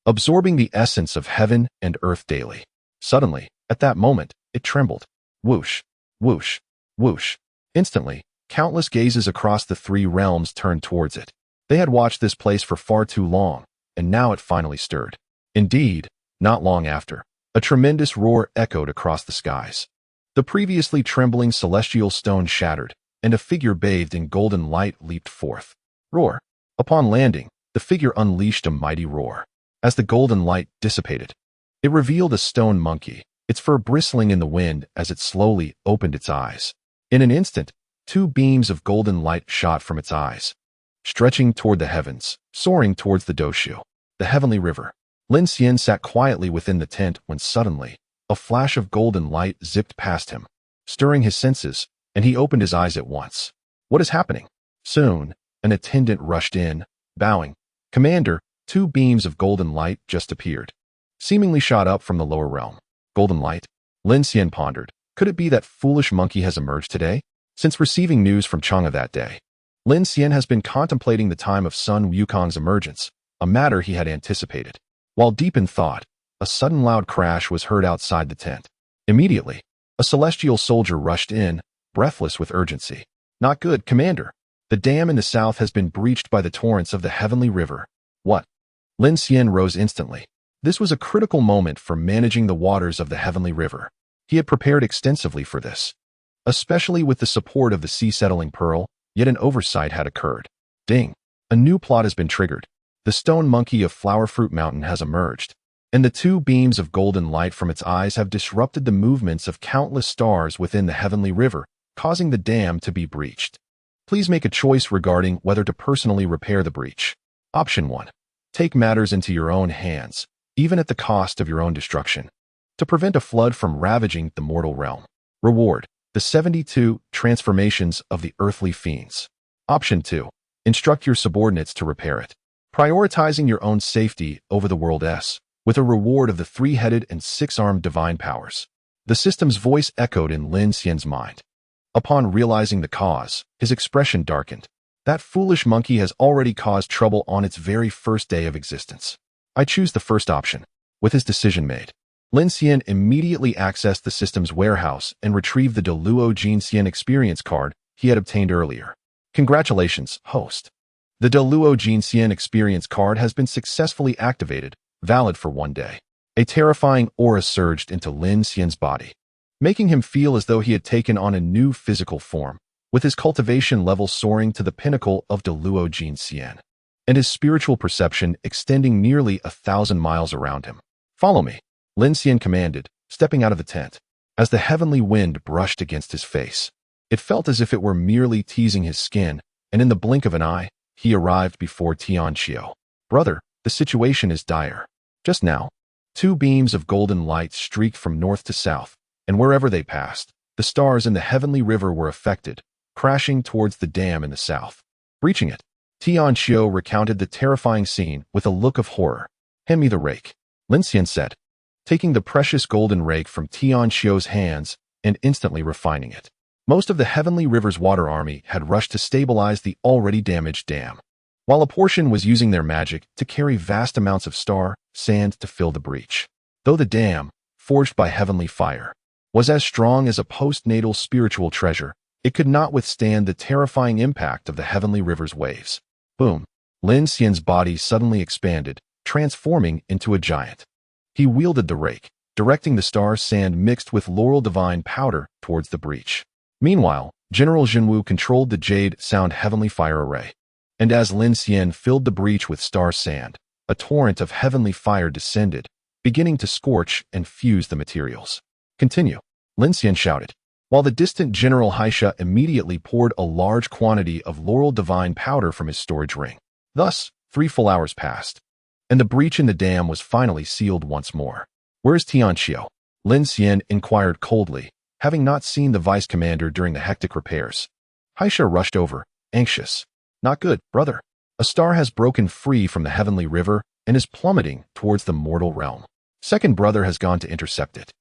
absorbing the essence of heaven and earth daily. Suddenly, at that moment, it trembled. Whoosh, whoosh, whoosh. Instantly, countless gazes across the 3 realms turned towards it. They had watched this place for far too long, and now it finally stirred. Indeed, not long after, a tremendous roar echoed across the skies. The previously trembling celestial stone shattered, and a figure bathed in golden light leaped forth. Roar. Upon landing, the figure unleashed a mighty roar. As the golden light dissipated, it revealed a stone monkey, its fur bristling in the wind as it slowly opened its eyes. In an instant, 2 beams of golden light shot from its eyes, stretching toward the heavens, soaring towards the Doshu, the heavenly river. Lin Xian sat quietly within the tent when suddenly, a flash of golden light zipped past him, stirring his senses, and he opened his eyes at once. What is happening? Soon, an attendant rushed in, bowing. Commander, 2 beams of golden light just appeared, seemingly shot up from the lower realm. Golden light? Lin Xian pondered. Could it be that foolish monkey has emerged today? Since receiving news from Chang'e that day, Lin Xian has been contemplating the time of son Wukong's emergence, a matter he had anticipated. While deep in thought, a sudden loud crash was heard outside the tent. Immediately, a celestial soldier rushed in, breathless with urgency. Not good, Commander. The dam in the south has been breached by the torrents of the heavenly river. What? Lin Xian rose instantly. This was a critical moment for managing the waters of the heavenly river. He had prepared extensively for this, especially with the support of the sea-settling pearl, yet an oversight had occurred. Ding! A new plot has been triggered. The stone monkey of Flower Fruit Mountain has emerged, and the 2 beams of golden light from its eyes have disrupted the movements of countless stars within the heavenly river, causing the dam to be breached. Please make a choice regarding whether to personally repair the breach. Option 1. Take matters into your own hands, even at the cost of your own destruction, to prevent a flood from ravaging the mortal realm. Reward: the 72 transformations of the earthly fiends. Option 2. Instruct your subordinates to repair it, prioritizing your own safety over the world's, with a reward of the 3-headed and 6-armed divine powers. The system's voice echoed in Lin Xian's mind. Upon realizing the cause, his expression darkened. That foolish monkey has already caused trouble on its very first day of existence. I choose the first option. With his decision made, Lin Xian immediately accessed the system's warehouse and retrieved the Deluo Jin Xian experience card he had obtained earlier. Congratulations, host. The Deluo Jin Xian experience card has been successfully activated, valid for 1 day. A terrifying aura surged into Lin Xian's body, making him feel as though he had taken on a new physical form, with his cultivation level soaring to the pinnacle of Deluo Jin Xian, and his spiritual perception extending nearly 1,000 miles around him. Follow me, Lin Xian commanded, stepping out of the tent. As the heavenly wind brushed against his face, it felt as if it were merely teasing his skin, and in the blink of an eye, he arrived before Tianxiu. Brother, the situation is dire. Just now, 2 beams of golden light streaked from north to south, and wherever they passed, the stars in the heavenly river were affected, crashing towards the dam in the south. Breaching it, Tianxiu recounted the terrifying scene with a look of horror. Hand me the rake, Lin Xian said, taking the precious golden rake from Tianxiu's hands and instantly refining it. Most of the heavenly river's water army had rushed to stabilize the already damaged dam, while a portion was using their magic to carry vast amounts of star sand to fill the breach. Though the dam, forged by heavenly fire, was as strong as a postnatal spiritual treasure, it could not withstand the terrifying impact of the heavenly river's waves. Boom! Lin Xian's body suddenly expanded, transforming into a giant. He wielded the rake, directing the star sand mixed with laurel divine powder towards the breach. Meanwhile, General Jinwu controlled the Jade Sound Heavenly Fire Array. And as Lin Xian filled the breach with star sand, a torrent of heavenly fire descended, beginning to scorch and fuse the materials. Continue, Lin Xian shouted, while the distant General Haisha immediately poured a large quantity of Laurel Divine powder from his storage ring. Thus, 3 full hours passed, and the breach in the dam was finally sealed once more. Where's Tianxiu? Lin Xian inquired coldly, having not seen the vice commander during the hectic repairs. Haisha rushed over, anxious. Not good, brother. A star has broken free from the heavenly river and is plummeting towards the mortal realm. Second brother has gone to intercept it.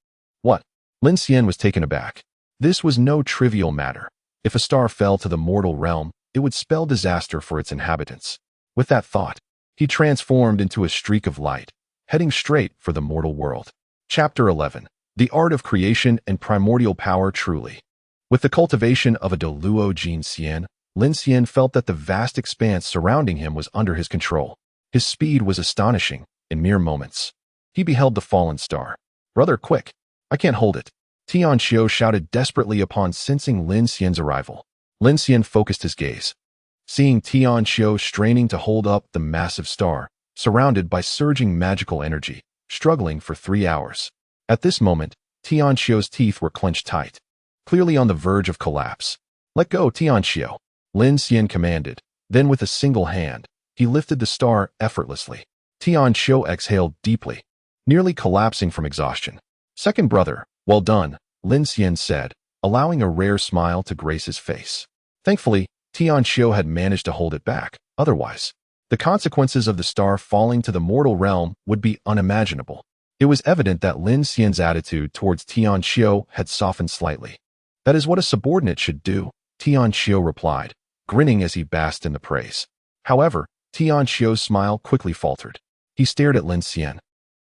What? Lin Xian was taken aback. This was no trivial matter. If a star fell to the mortal realm, it would spell disaster for its inhabitants. With that thought, he transformed into a streak of light, heading straight for the mortal world. Chapter 11. The Art of Creation and Primordial Power Truly. With the cultivation of a Deluo Jin Xian, Lin Xian felt that the vast expanse surrounding him was under his control. His speed was astonishing. In mere moments, he beheld the fallen star. Brother, quick! I can't hold it. Tianxiu shouted desperately upon sensing Lin Xian's arrival. Lin Xian focused his gaze. Seeing Tianxiu straining to hold up the massive star, surrounded by surging magical energy, struggling for 3 hours. At this moment, Tianxiu's teeth were clenched tight, clearly on the verge of collapse. Let go, Tianxiu, Lin Xian commanded. Then with a single hand, he lifted the star effortlessly. Tianxiu exhaled deeply, nearly collapsing from exhaustion. Second brother, well done, Lin Xian said, allowing a rare smile to grace his face. Thankfully, Tianxiu had managed to hold it back. Otherwise, the consequences of the star falling to the mortal realm would be unimaginable. It was evident that Lin Xian's attitude towards Tianxiu had softened slightly. That is what a subordinate should do, Tianxiu replied, grinning as he basked in the praise. However, Tianxiu's smile quickly faltered. He stared at Lin Xian,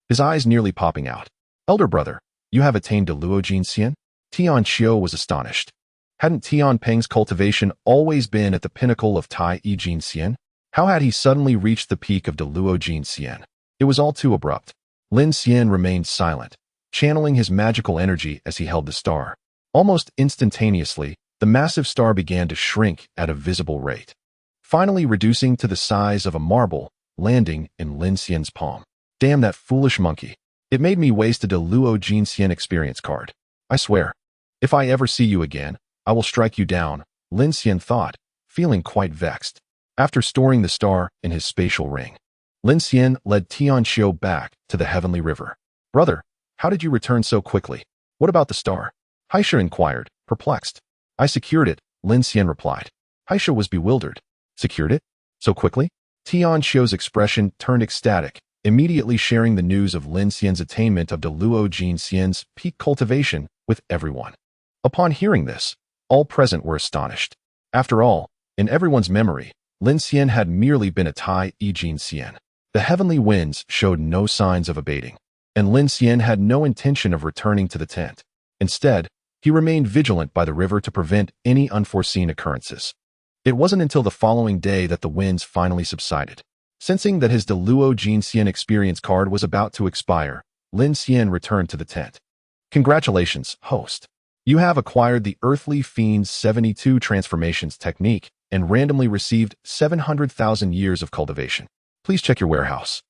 his eyes nearly popping out. Elder brother, you have attained Deluo Jin Xian? Tianxiu was astonished. Hadn't Tianpeng's cultivation always been at the pinnacle of Tai I Jin Xian? How had he suddenly reached the peak of Deluo Jin Xian? It was all too abrupt. Lin Xian remained silent, channeling his magical energy as he held the star. Almost instantaneously, the massive star began to shrink at a visible rate, finally reducing to the size of a marble, landing in Lin Xian's palm. Damn that foolish monkey. It made me waste a Deluo Jin Xian experience card. I swear, if I ever see you again, I will strike you down, Lin Xian thought, feeling quite vexed. After storing the star in his spatial ring, Lin Xian led Tianxiu back to the heavenly river. Brother, how did you return so quickly? What about the star? Haisha inquired, perplexed. I secured it, Lin Xian replied. Haisha was bewildered. Secured it? So quickly? Tianxiu's expression turned ecstatic, immediately sharing the news of Lin Xian's attainment of Deluo Jin Xian's peak cultivation with everyone. Upon hearing this, all present were astonished. After all, in everyone's memory, Lin Xian had merely been a Tai I Jin Xian. The heavenly winds showed no signs of abating, and Lin Xian had no intention of returning to the tent. Instead, he remained vigilant by the river to prevent any unforeseen occurrences. It wasn't until the following day that the winds finally subsided. Sensing that his Deluo Jin Xian experience card was about to expire, Lin Xian returned to the tent. Congratulations, host. You have acquired the Earthly Fiend's 72 transformations technique and randomly received 700,000 years of cultivation. Please check your warehouse.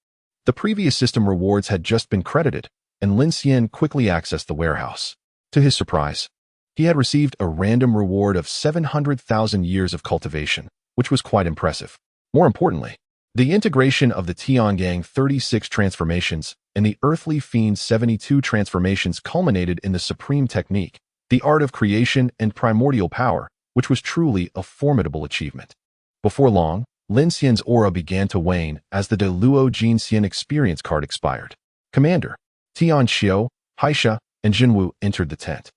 The previous system rewards had just been credited, and Lin Xian quickly accessed the warehouse. To his surprise, he had received a random reward of 700,000 years of cultivation, which was quite impressive. More importantly, the integration of the Tiangang 36 transformations and the Earthly Fiend's 72 transformations culminated in the supreme technique, the art of creation and primordial power, which was truly a formidable achievement. Before long, Lin Xian's aura began to wane as the Deluo Jin Xian experience card expired. Commander, Tianxiu, Haisha, and Jinwu entered the tent.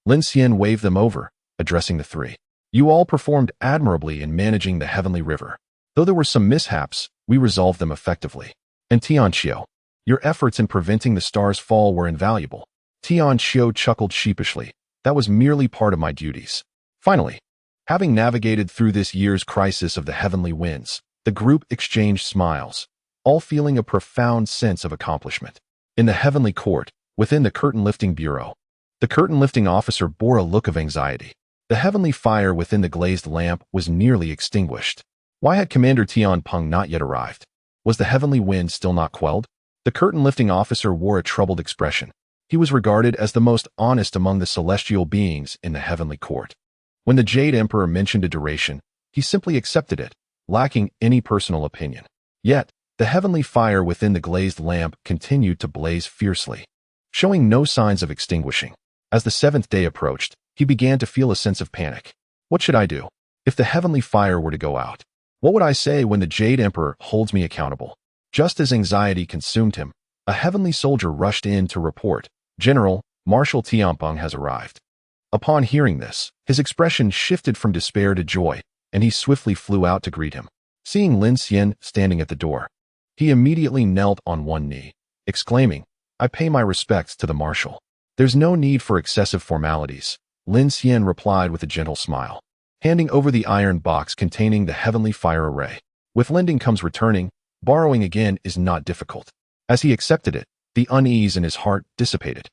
Lin Xian waved them over, addressing the three. You all performed admirably in managing the heavenly river. Though there were some mishaps, we resolved them effectively. And Tianxiu, your efforts in preventing the star's fall were invaluable. Tianxiu chuckled sheepishly. That was merely part of my duties. Finally, having navigated through this year's crisis of the heavenly winds, the group exchanged smiles, all feeling a profound sense of accomplishment. In the heavenly court, within the curtain-lifting bureau, the curtain-lifting officer bore a look of anxiety. The heavenly fire within the glazed lamp was nearly extinguished. Why had Commander Tianpeng not yet arrived? Was the heavenly wind still not quelled? The curtain-lifting officer wore a troubled expression. He was regarded as the most honest among the celestial beings in the heavenly court. When the Jade Emperor mentioned a duration, he simply accepted it, lacking any personal opinion. Yet, the heavenly fire within the glazed lamp continued to blaze fiercely, showing no signs of extinguishing. As the seventh day approached, he began to feel a sense of panic. What should I do? If the heavenly fire were to go out, what would I say when the Jade Emperor holds me accountable? Just as anxiety consumed him, a heavenly soldier rushed in to report, "General, Marshal Tianpeng has arrived." Upon hearing this, his expression shifted from despair to joy, and he swiftly flew out to greet him. Seeing Lin Xian standing at the door, he immediately knelt on one knee, exclaiming, "I pay my respects to the Marshal." "There's no need for excessive formalities," Lin Xian replied with a gentle smile, handing over the iron box containing the heavenly fire array. "With lending comes returning, borrowing again is not difficult." As he accepted it, the unease in his heart dissipated.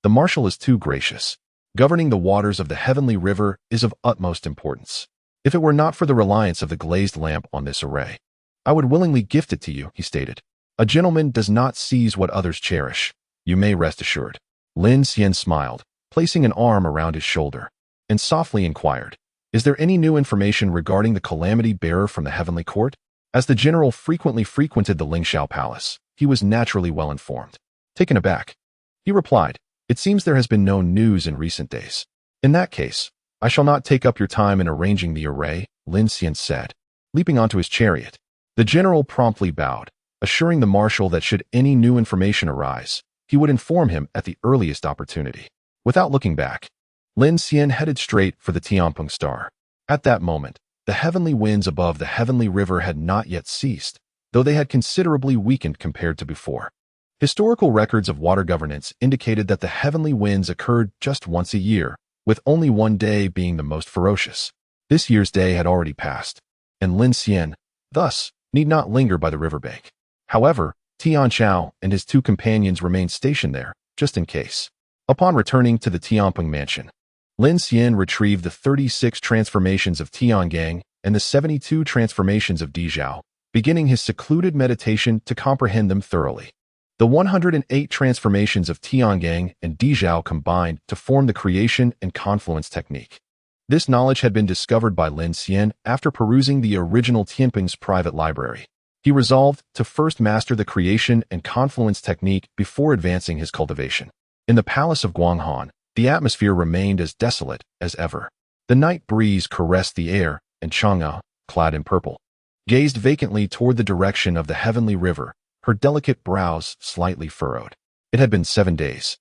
The Marshal is too gracious. Governing the waters of the heavenly river is of utmost importance. If it were not for the reliance of the glazed lamp on this array, I would willingly gift it to you, he stated. "A gentleman does not seize what others cherish. You may rest assured." Lin Xian smiled, placing an arm around his shoulder, and softly inquired, "Is there any new information regarding the calamity bearer from the heavenly court?" As the general frequently frequented the Ling Xian palace, he was naturally well informed. Taken aback, he replied, "It seems there has been no news in recent days." "In that case, I shall not take up your time in arranging the array," Lin Xian said, leaping onto his chariot. The general promptly bowed, assuring the Marshal that should any new information arise, he would inform him at the earliest opportunity. Without looking back, Lin Xian headed straight for the Tianpeng star. At that moment, the heavenly winds above the heavenly river had not yet ceased, though they had considerably weakened compared to before. Historical records of water governance indicated that the heavenly winds occurred just once a year, with only one day being the most ferocious. This year's day had already passed, and Lin Xian, thus, need not linger by the riverbank. However, Tian Chao and his two companions remained stationed there, just in case. Upon returning to the Tianpeng mansion, Lin Xian retrieved the 36 transformations of Tiangang and the 72 transformations of Dizhao, beginning his secluded meditation to comprehend them thoroughly. The 108 transformations of Tiangang and Dizhao combined to form the creation and confluence technique. This knowledge had been discovered by Lin Xian after perusing the original Tianpeng's private library. He resolved to first master the creation and confluence technique before advancing his cultivation. In the palace of Guanghan, the atmosphere remained as desolate as ever. The night breeze caressed the air, and Chang'e, clad in purple, gazed vacantly toward the direction of the heavenly river, her delicate brows slightly furrowed. It had been 7 days.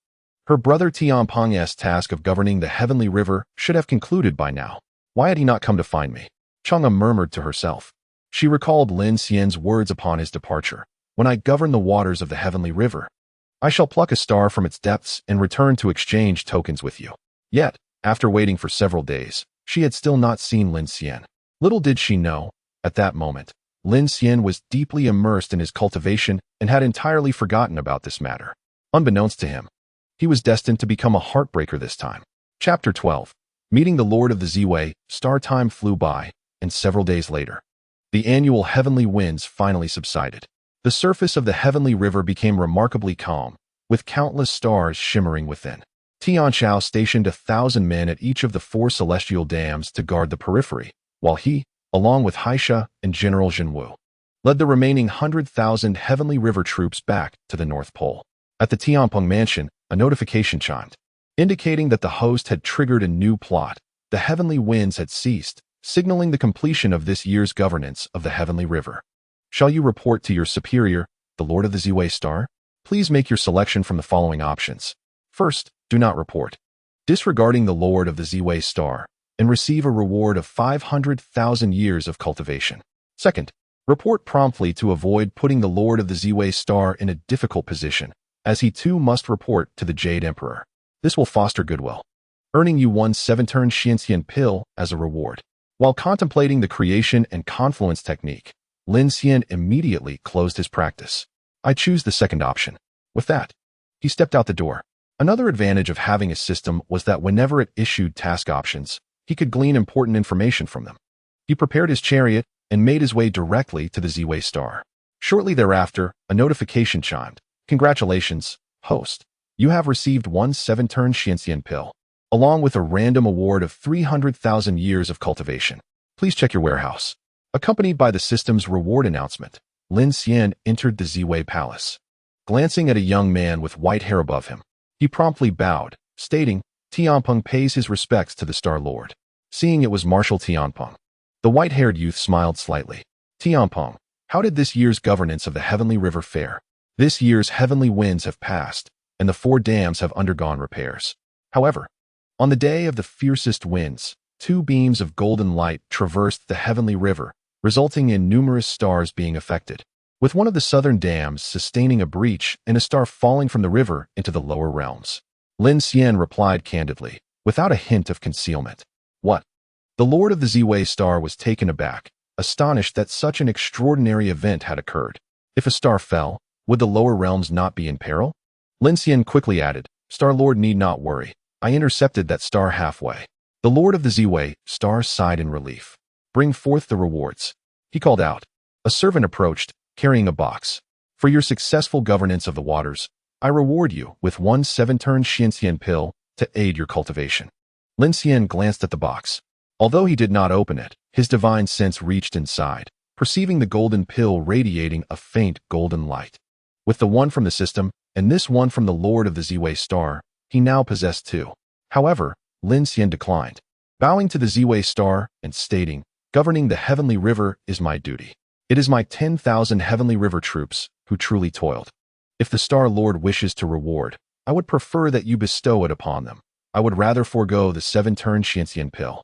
Her brother Tianpeng's task of governing the heavenly river should have concluded by now. Why had he not come to find me? Chang'e murmured to herself. She recalled Lin Xian's words upon his departure. "When I govern the waters of the heavenly river, I shall pluck a star from its depths and return to exchange tokens with you." Yet, after waiting for several days, she had still not seen Lin Xian. Little did she know, at that moment, Lin Xian was deeply immersed in his cultivation and had entirely forgotten about this matter. Unbeknownst to him, he was destined to become a heartbreaker this time. Chapter 12. Meeting the Lord of the Ziwei, star time flew by, and several days later, the annual heavenly winds finally subsided. The surface of the heavenly river became remarkably calm, with countless stars shimmering within. Tian Chao stationed 1,000 men at each of the 4 celestial dams to guard the periphery, while he, along with Haisha and General Jinwu, led the remaining 100,000 heavenly river troops back to the North Pole. At the Tianpeng mansion, a notification chimed, indicating that the host had triggered a new plot. The heavenly winds had ceased, signaling the completion of this year's governance of the heavenly river. "Shall you report to your superior, the Lord of the Ziwei Star? Please make your selection from the following options. First, do not report, disregarding the Lord of the Ziwei Star, and receive a reward of 500,000 years of cultivation. Second, report promptly to avoid putting the Lord of the Ziwei Star in a difficult position, as he too must report to the Jade Emperor. This will foster goodwill, earning you 1 7-turn Xianxian pill as a reward." While contemplating the creation and confluence technique, Lin Xian immediately closed his practice. "I choose the second option." With that, he stepped out the door. Another advantage of having a system was that whenever it issued task options, he could glean important information from them. He prepared his chariot and made his way directly to the Z-Way star. Shortly thereafter, a notification chimed. Congratulations, host. You have received one 7-turn Xianxian pill, along with a random award of 300,000 years of cultivation. Please check your warehouse. Accompanied by the system's reward announcement, Lin Xian entered the Z-Way palace. Glancing at a young man with white hair above him, he promptly bowed, stating, Tianpeng pays his respects to the Star Lord. Seeing it was Marshal Tianpeng, the white-haired youth smiled slightly. Tianpeng, how did this year's governance of the Heavenly River fare? This year's heavenly winds have passed, and the 4 dams have undergone repairs. However, on the day of the fiercest winds, 2 beams of golden light traversed the heavenly river, resulting in numerous stars being affected, with one of the southern dams sustaining a breach and a star falling from the river into the lower realms. Lin Xian replied candidly, without a hint of concealment. What? The Lord of the Z-Way star was taken aback, astonished that such an extraordinary event had occurred. If a star fell, would the lower realms not be in peril? Lin Xian quickly added, Star-Lord need not worry. I intercepted that star halfway. The Lord of the Z-Way star sighed in relief. Bring forth the rewards. He called out. A servant approached, carrying a box. For your successful governance of the waters, I reward you with one 7-turn Xianxian pill to aid your cultivation. Lin Xian glanced at the box. Although he did not open it, his divine sense reached inside, perceiving the golden pill radiating a faint golden light. With the one from the system, and this one from the Lord of the Z-Way star, he now possessed 2. However, Lin Xian declined, bowing to the Z-Way star and stating, governing the heavenly river is my duty. It is my 10,000 heavenly river troops who truly toiled. If the Star Lord wishes to reward, I would prefer that you bestow it upon them. I would rather forego the 7-turn Xianxian pill.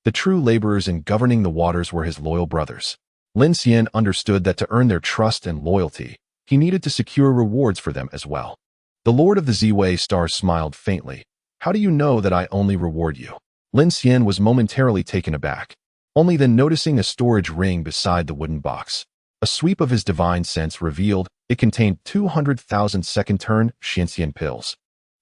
The true laborers in governing the waters were his loyal brothers. Lin Xian understood that to earn their trust and loyalty, he needed to secure rewards for them as well. The Lord of the Z-Way star smiled faintly. How do you know that I only reward you? Lin Xian was momentarily taken aback, only then noticing a storage ring beside the wooden box. A sweep of his divine sense revealed it contained 200,000 2nd-turn Xianxian pills,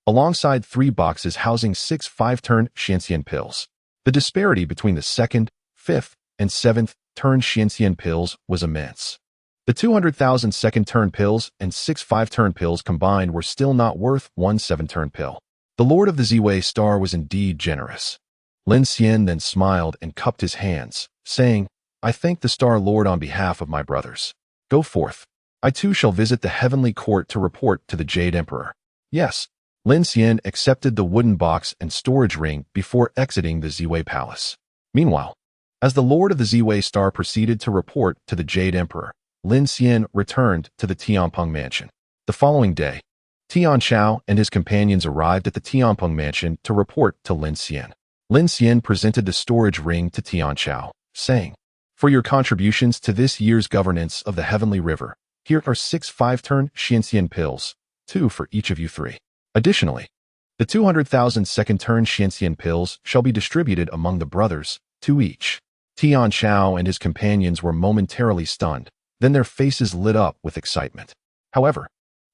alongside 3 boxes housing 6 5-turn Xianxian pills. The disparity between the 2nd, 5th, and 7th-turn Xianxian pills was immense. The 200,000 2nd-turn pills and 6 5-turn pills combined were still not worth one 7-turn pill. The Lord of the Z-Way star was indeed generous. Lin Xian then smiled and cupped his hands, saying, I thank the Star Lord on behalf of my brothers. Go forth. I too shall visit the heavenly court to report to the Jade Emperor. Yes. Lin Xian accepted the wooden box and storage ring before exiting the Z-Way palace. Meanwhile, as the Lord of the Z-Way star proceeded to report to the Jade Emperor, Lin Xian returned to the Tianpeng mansion. The following day, Tian Xiao and his companions arrived at the Tianpeng mansion to report to Lin Xian. Lin Xian presented the storage ring to Tian Xiao, saying, For your contributions to this year's governance of the Heavenly River, here are 6 5-turn Xianxian pills, 2 for each of you 3. Additionally, the 200,000 2nd-turn Xianxian pills shall be distributed among the brothers, 2 each. Tian Xiao and his companions were momentarily stunned, then their faces lit up with excitement. However,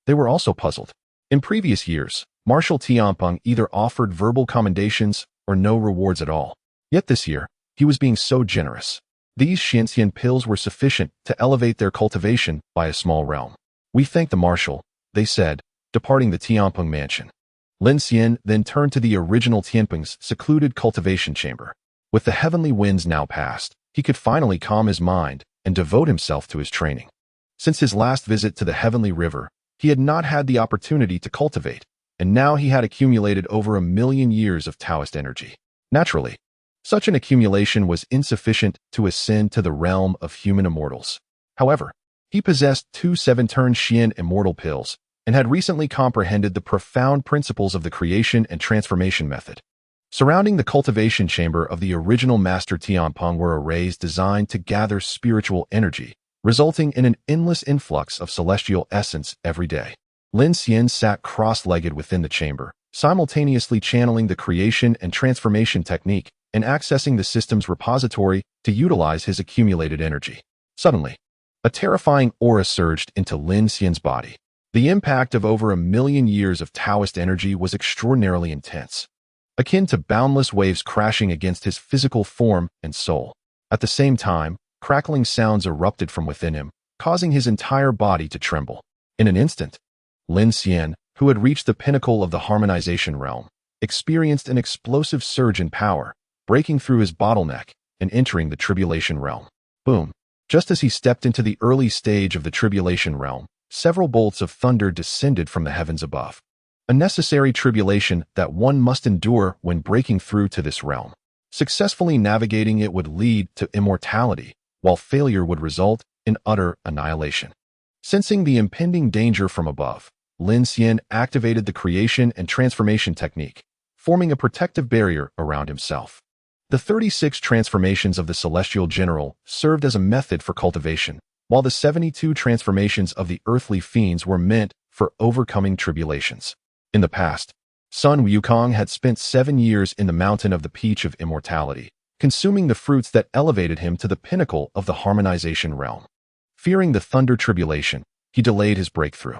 they were also puzzled. In previous years, Marshal Tianpeng either offered verbal commendations or no rewards at all. Yet this year, he was being so generous. These Xianxian pills were sufficient to elevate their cultivation by a small realm. We thank the Marshal, they said, departing the Tianpeng mansion. Lin Xian then turned to the original Tianpeng's secluded cultivation chamber. With the heavenly winds now past, he could finally calm his mind and devote himself to his training. Since his last visit to the heavenly river, he had not had the opportunity to cultivate, and now he had accumulated over 1 million years of Taoist energy. Naturally, such an accumulation was insufficient to ascend to the realm of human immortals. However, he possessed 2 7-turn Xian immortal pills, and had recently comprehended the profound principles of the creation and transformation method. Surrounding the cultivation chamber of the original Master Tianpeng were arrays designed to gather spiritual energy, resulting in an endless influx of celestial essence every day. Lin Xian sat cross-legged within the chamber, simultaneously channeling the creation and transformation technique and accessing the system's repository to utilize his accumulated energy. Suddenly, a terrifying aura surged into Lin Xian's body. The impact of over 1 million years of Taoist energy was extraordinarily intense. akin to boundless waves crashing against his physical form and soul. At the same time, crackling sounds erupted from within him, causing his entire body to tremble. In an instant, Lin Xian, who had reached the pinnacle of the harmonization realm, experienced an explosive surge in power, breaking through his bottleneck and entering the tribulation realm. Boom! Just as he stepped into the early stage of the tribulation realm, several bolts of thunder descended from the heavens above. A necessary tribulation that one must endure when breaking through to this realm. Successfully navigating it would lead to immortality, while failure would result in utter annihilation. Sensing the impending danger from above, Lin Xian activated the creation and transformation technique, forming a protective barrier around himself. The 36 transformations of the Celestial General served as a method for cultivation, while the 72 transformations of the earthly fiends were meant for overcoming tribulations. In the past, Sun Wukong had spent 7 years in the Mountain of the Peach of Immortality, consuming the fruits that elevated him to the pinnacle of the harmonization realm. Fearing the thunder tribulation, he delayed his breakthrough.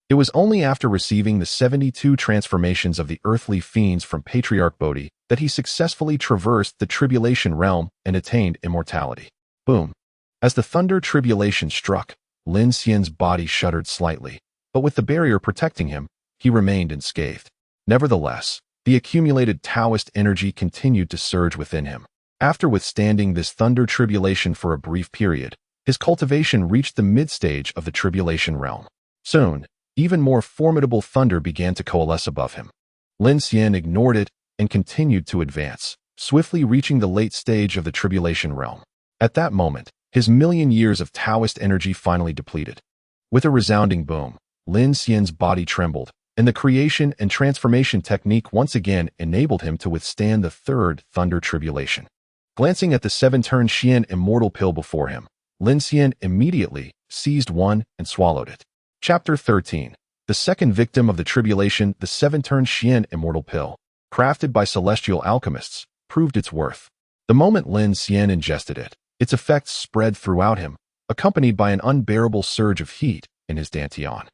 It was only after receiving the 72 transformations of the earthly fiends from Patriarch Bodhi that he successfully traversed the tribulation realm and attained immortality. Boom! As the thunder tribulation struck, Lin Xian's body shuddered slightly, but with the barrier protecting him, he remained unscathed. Nevertheless, the accumulated Taoist energy continued to surge within him. After withstanding this thunder tribulation for a brief period, his cultivation reached the mid-stage of the tribulation realm. Soon, even more formidable thunder began to coalesce above him. Lin Xian ignored it and continued to advance, swiftly reaching the late stage of the tribulation realm. At that moment, his million years of Taoist energy finally depleted. With a resounding boom, Lin Xian's body trembled, and the creation and transformation technique once again enabled him to withstand the third thunder tribulation. Glancing at the 7-turn Xian immortal pill before him, Lin Xian immediately seized one and swallowed it. Chapter 13. The second victim of the tribulation, the 7-turn Xian immortal pill, crafted by celestial alchemists, proved its worth. The moment Lin Xian ingested it, its effects spread throughout him, accompanied by an unbearable surge of heat in his dantian,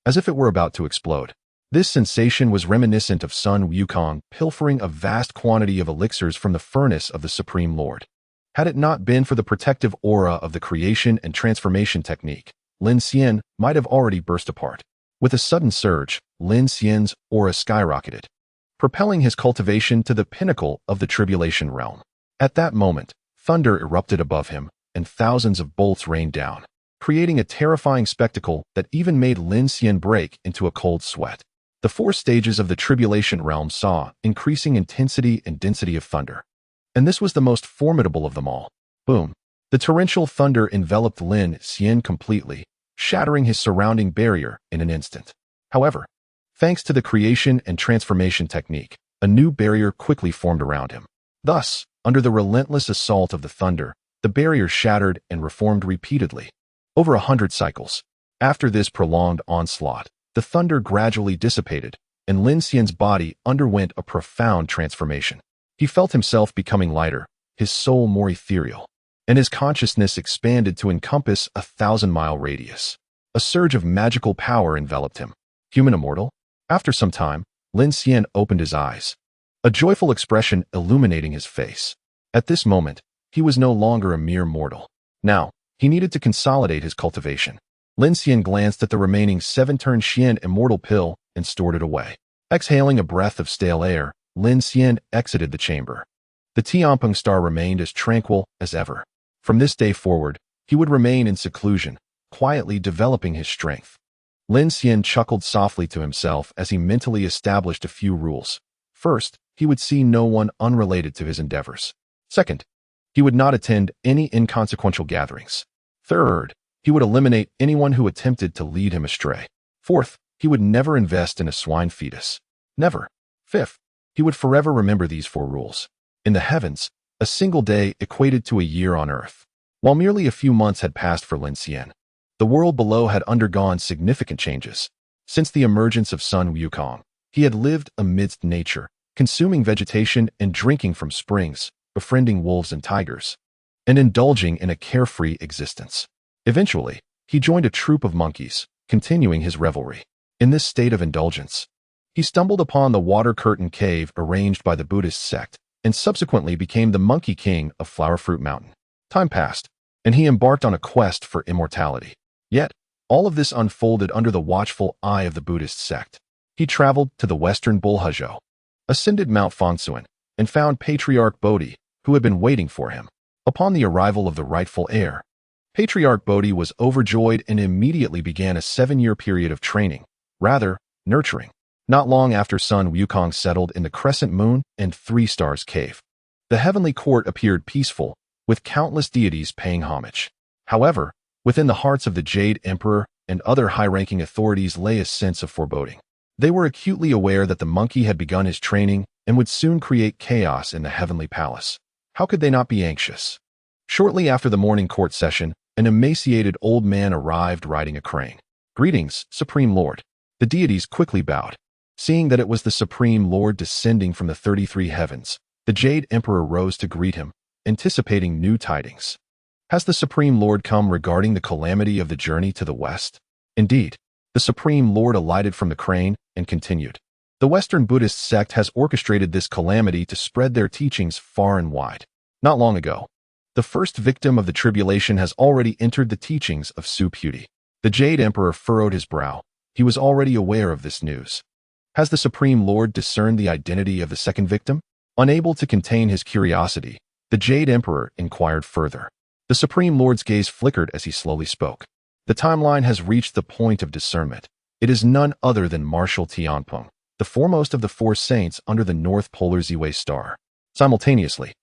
as if it were about to explode. This sensation was reminiscent of Sun Wukong pilfering a vast quantity of elixirs from the furnace of the Supreme Lord. Had it not been for the protective aura of the creation and transformation technique, Lin Xian might have already burst apart. With a sudden surge, Lin Xian's aura skyrocketed, propelling his cultivation to the pinnacle of the tribulation realm. At that moment, thunder erupted above him, and thousands of bolts rained down, creating a terrifying spectacle that even made Lin Xian break into a cold sweat. The 4 stages of the tribulation realm saw increasing intensity and density of thunder. And this was the most formidable of them all. Boom! The torrential thunder enveloped Lin Xian completely, shattering his surrounding barrier in an instant. However, thanks to the creation and transformation technique, a new barrier quickly formed around him. Thus, under the relentless assault of the thunder, the barrier shattered and reformed repeatedly, over 100 cycles. After this prolonged onslaught, the thunder gradually dissipated, and Lin Xian's body underwent a profound transformation. He felt himself becoming lighter, his soul more ethereal, and his consciousness expanded to encompass a 1,000-mile radius. A surge of magical power enveloped him. Human immortal? After some time, Lin Xian opened his eyes, a joyful expression illuminating his face. At this moment, he was no longer a mere mortal. Now, he needed to consolidate his cultivation. Lin Xian glanced at the remaining 7-turn Xian immortal pill and stored it away. Exhaling a breath of stale air, Lin Xian exited the chamber. The Tianpeng star remained as tranquil as ever. From this day forward, he would remain in seclusion, quietly developing his strength. Lin Xian chuckled softly to himself as he mentally established a few rules. First, he would see no one unrelated to his endeavors. Second, he would not attend any inconsequential gatherings. Third, he would eliminate anyone who attempted to lead him astray. Fourth, he would never invest in a swine fetus. Never. Fifth, he would forever remember these 4 rules. In the heavens, a single day equated to a year on earth. While merely a few months had passed for Lin Xian, the world below had undergone significant changes. Since the emergence of Sun Wukong, he had lived amidst nature, consuming vegetation and drinking from springs, befriending wolves and tigers, and indulging in a carefree existence. Eventually, he joined a troop of monkeys, continuing his revelry. In this state of indulgence, He stumbled upon the water curtain cave arranged by the Buddhist sect, and subsequently became the Monkey King of Flower Fruit Mountain. Time passed, and he embarked on a quest for immortality. Yet, all of this unfolded under the watchful eye of the Buddhist sect. He traveled to the western Bulhuzhou, ascended Mount Fangsuan, and found Patriarch Bodhi, who had been waiting for him. Upon the arrival of the rightful heir, Patriarch Bodhi was overjoyed and immediately began a 7-year period of training, rather, nurturing. Not long after son Wukong settled in the Crescent Moon and 3 Stars Cave. The heavenly court appeared peaceful, with countless deities paying homage. However, within the hearts of the Jade Emperor and other high-ranking authorities lay a sense of foreboding. They were acutely aware that the monkey had begun his training and would soon create chaos in the heavenly palace. How could they not be anxious? Shortly after the morning court session, an emaciated old man arrived riding a crane. "Greetings, Supreme Lord." The deities quickly bowed. Seeing that it was the Supreme Lord descending from the 33 heavens, the Jade Emperor rose to greet him, anticipating new tidings. Has the Supreme Lord come regarding the calamity of the journey to the west? Indeed, the Supreme Lord alighted from the crane and continued. The Western Buddhist sect has orchestrated this calamity to spread their teachings far and wide. Not long ago, the first victim of the tribulation has already entered the teachings of Su Puti. The Jade Emperor furrowed his brow. He was already aware of this news. Has the Supreme Lord discerned the identity of the second victim? Unable to contain his curiosity, the Jade Emperor inquired further. The Supreme Lord's gaze flickered as he slowly spoke. The timeline has reached the point of discernment. It is none other than Marshal Tianpeng, the foremost of the 4 saints under the North Polar Ziwei star. Simultaneously,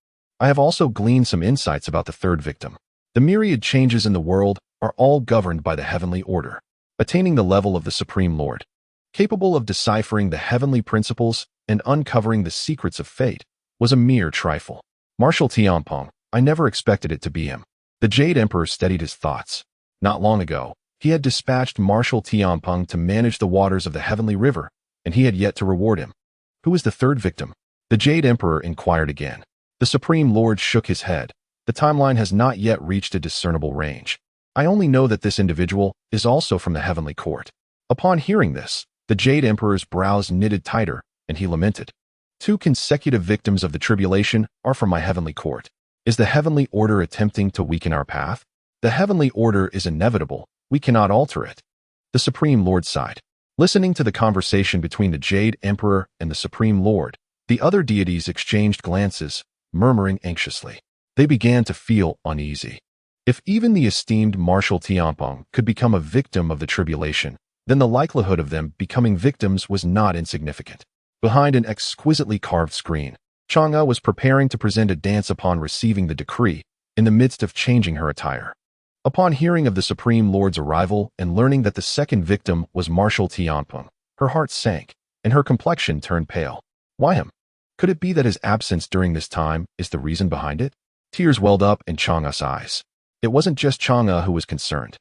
I have also gleaned some insights about the third victim. The myriad changes in the world are all governed by the heavenly order. Attaining the level of the Supreme Lord, capable of deciphering the heavenly principles and uncovering the secrets of fate, was a mere trifle. Marshal Tianpeng, I never expected it to be him. The Jade Emperor steadied his thoughts. Not long ago, he had dispatched Marshal Tianpeng to manage the waters of the heavenly river, and he had yet to reward him. Who is the third victim? The Jade Emperor inquired again. The Supreme Lord shook his head. The timeline has not yet reached a discernible range. I only know that this individual is also from the heavenly court. Upon hearing this, the Jade Emperor's brows knitted tighter, and he lamented. 2 consecutive victims of the tribulation are from my heavenly court. Is the heavenly order attempting to weaken our path? The heavenly order is inevitable. We cannot alter it. The Supreme Lord sighed. Listening to the conversation between the Jade Emperor and the Supreme Lord, the other deities exchanged glances, murmuring anxiously. They began to feel uneasy. If even the esteemed Marshal Tianpeng could become a victim of the tribulation, then the likelihood of them becoming victims was not insignificant. Behind an exquisitely carved screen, Chang'e was preparing to present a dance upon receiving the decree, in the midst of changing her attire. Upon hearing of the Supreme Lord's arrival and learning that the second victim was Marshal Tianpeng, her heart sank, and her complexion turned pale. Why him? Could it be that his absence during this time is the reason behind it? Tears welled up in Chang'e's eyes. It wasn't just Chang'e who was concerned.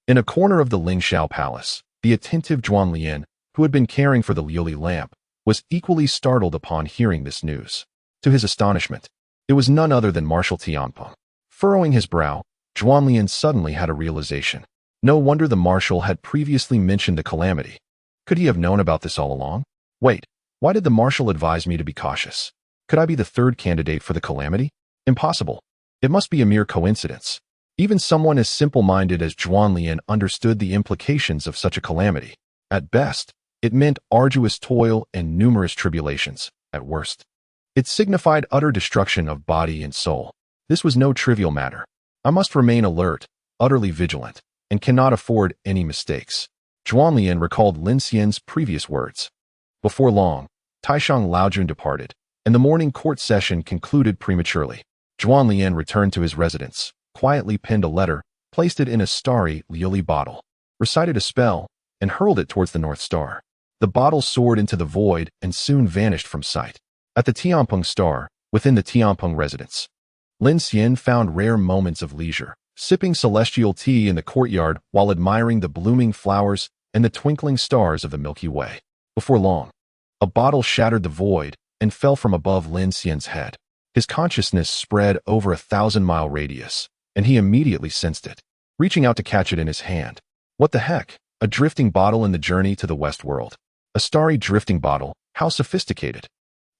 In a corner of the Ling Xian palace, the attentive Zhuan Lin, who had been caring for the Liuli lamp, was equally startled upon hearing this news. To his astonishment, it was none other than Marshal Tianpeng. Furrowing his brow, Zhuan Lin suddenly had a realization. No wonder the marshal had previously mentioned the calamity. Could he have known about this all along? Wait, why did the marshal advise me to be cautious? Could I be the third candidate for the calamity? Impossible. It must be a mere coincidence. Even someone as simple-minded as Zhuan Lin understood the implications of such a calamity. At best, it meant arduous toil and numerous tribulations. At worst, it signified utter destruction of body and soul. This was no trivial matter. I must remain alert, utterly vigilant, and cannot afford any mistakes. Zhuan Lin recalled Lin Xian's previous words. Before long, Taishang Laojun departed, and the morning court session concluded prematurely. Zhuan Lin returned to his residence, quietly penned a letter, placed it in a starry Liuli bottle, recited a spell, and hurled it towards the North Star. The bottle soared into the void and soon vanished from sight. At the Tianpeng Star, within the Tianpeng residence, Lin Xian found rare moments of leisure, sipping celestial tea in the courtyard while admiring the blooming flowers and the twinkling stars of the Milky Way. Before long, a bottle shattered the void and fell from above Lin Xian's head. His consciousness spread over a 1,000-mile radius, and he immediately sensed it, reaching out to catch it in his hand. What the heck? A drifting bottle in the journey to the West world. A starry drifting bottle. How sophisticated.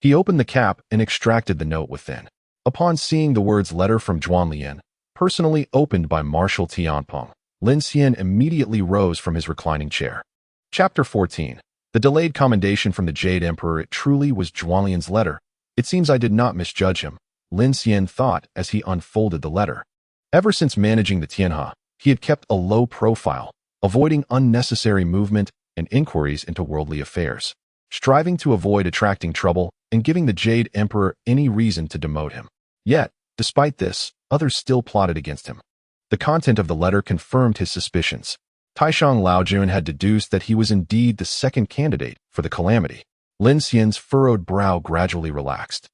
He opened the cap and extracted the note within. Upon seeing the words letter from Zhuan Lian, personally opened by Marshal Tianpeng, Lin Xian immediately rose from his reclining chair. Chapter 14. The delayed commendation from the Jade Emperor. It truly was Zhuan Lian's letter. It seems I did not misjudge him, Lin Xian thought as he unfolded the letter. Ever since managing the Tianhe, he had kept a low profile, avoiding unnecessary movement and inquiries into worldly affairs, striving to avoid attracting trouble and giving the Jade Emperor any reason to demote him. Yet, despite this, others still plotted against him. The content of the letter confirmed his suspicions. Taishang Laojun had deduced that he was indeed the second candidate for the calamity. Lin Xian's furrowed brow gradually relaxed,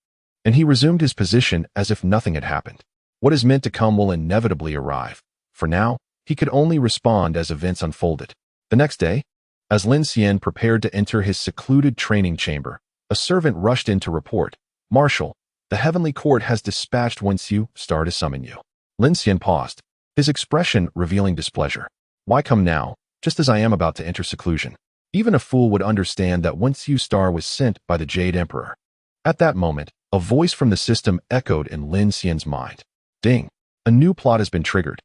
and he resumed his position as if nothing had happened. What is meant to come will inevitably arrive. For now, he could only respond as events unfolded. The next day, as Lin Xian prepared to enter his secluded training chamber, a servant rushed in to report, "Marshal, the Heavenly Court has dispatched Wenxiu Star to summon you." Lin Xian paused, his expression revealing displeasure. "Why come now, just as I am about to enter seclusion?" Even a fool would understand that Wenxiu Star was sent by the Jade Emperor. At that moment, a voice from the system echoed in Lin Xian's mind. "Ding! A new plot has been triggered.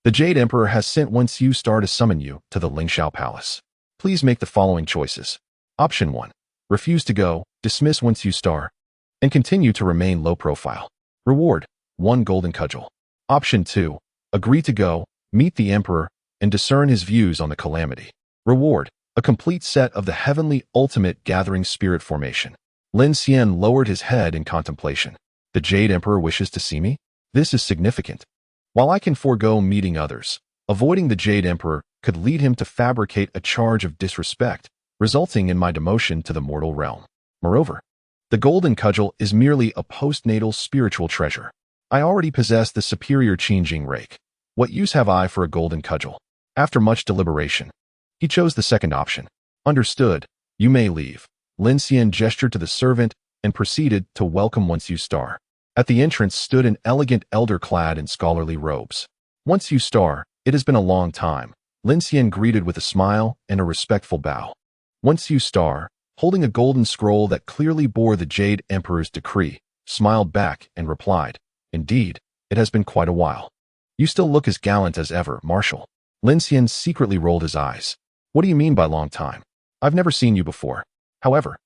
The Jade Emperor has sent Wenxiu Star to summon you to the Lingxiao Palace. Please make the following choices. Option 1. Refuse to go, dismiss Wenxiu Star, and continue to remain low profile. Reward: 1 golden cudgel. Option 2. Agree to go, meet the Emperor, and discern his views on the calamity. Reward: a complete set of the heavenly ultimate gathering spirit formation." Lin Xian lowered his head in contemplation. The Jade Emperor wishes to see me? This is significant. While I can forego meeting others, avoiding the Jade Emperor could lead him to fabricate a charge of disrespect, resulting in my demotion to the mortal realm. Moreover, the golden cudgel is merely a postnatal spiritual treasure. I already possess the superior Qingjing rake. What use have I for a golden cudgel? After much deliberation, he chose the second option. Understood. You may leave. Lin Xian gestured to the servant and proceeded to welcome Wenxiu Star. At the entrance stood an elegant elder clad in scholarly robes. "Wenxiu Star, it has been a long time," Lin Xian greeted with a smile and a respectful bow. Wenxiu Star, holding a golden scroll that clearly bore the Jade Emperor's decree, smiled back and replied, "Indeed, it has been quite a while. You still look as gallant as ever, Marshal." Lin Xian secretly rolled his eyes. "What do you mean by long time? I've never seen you before." However,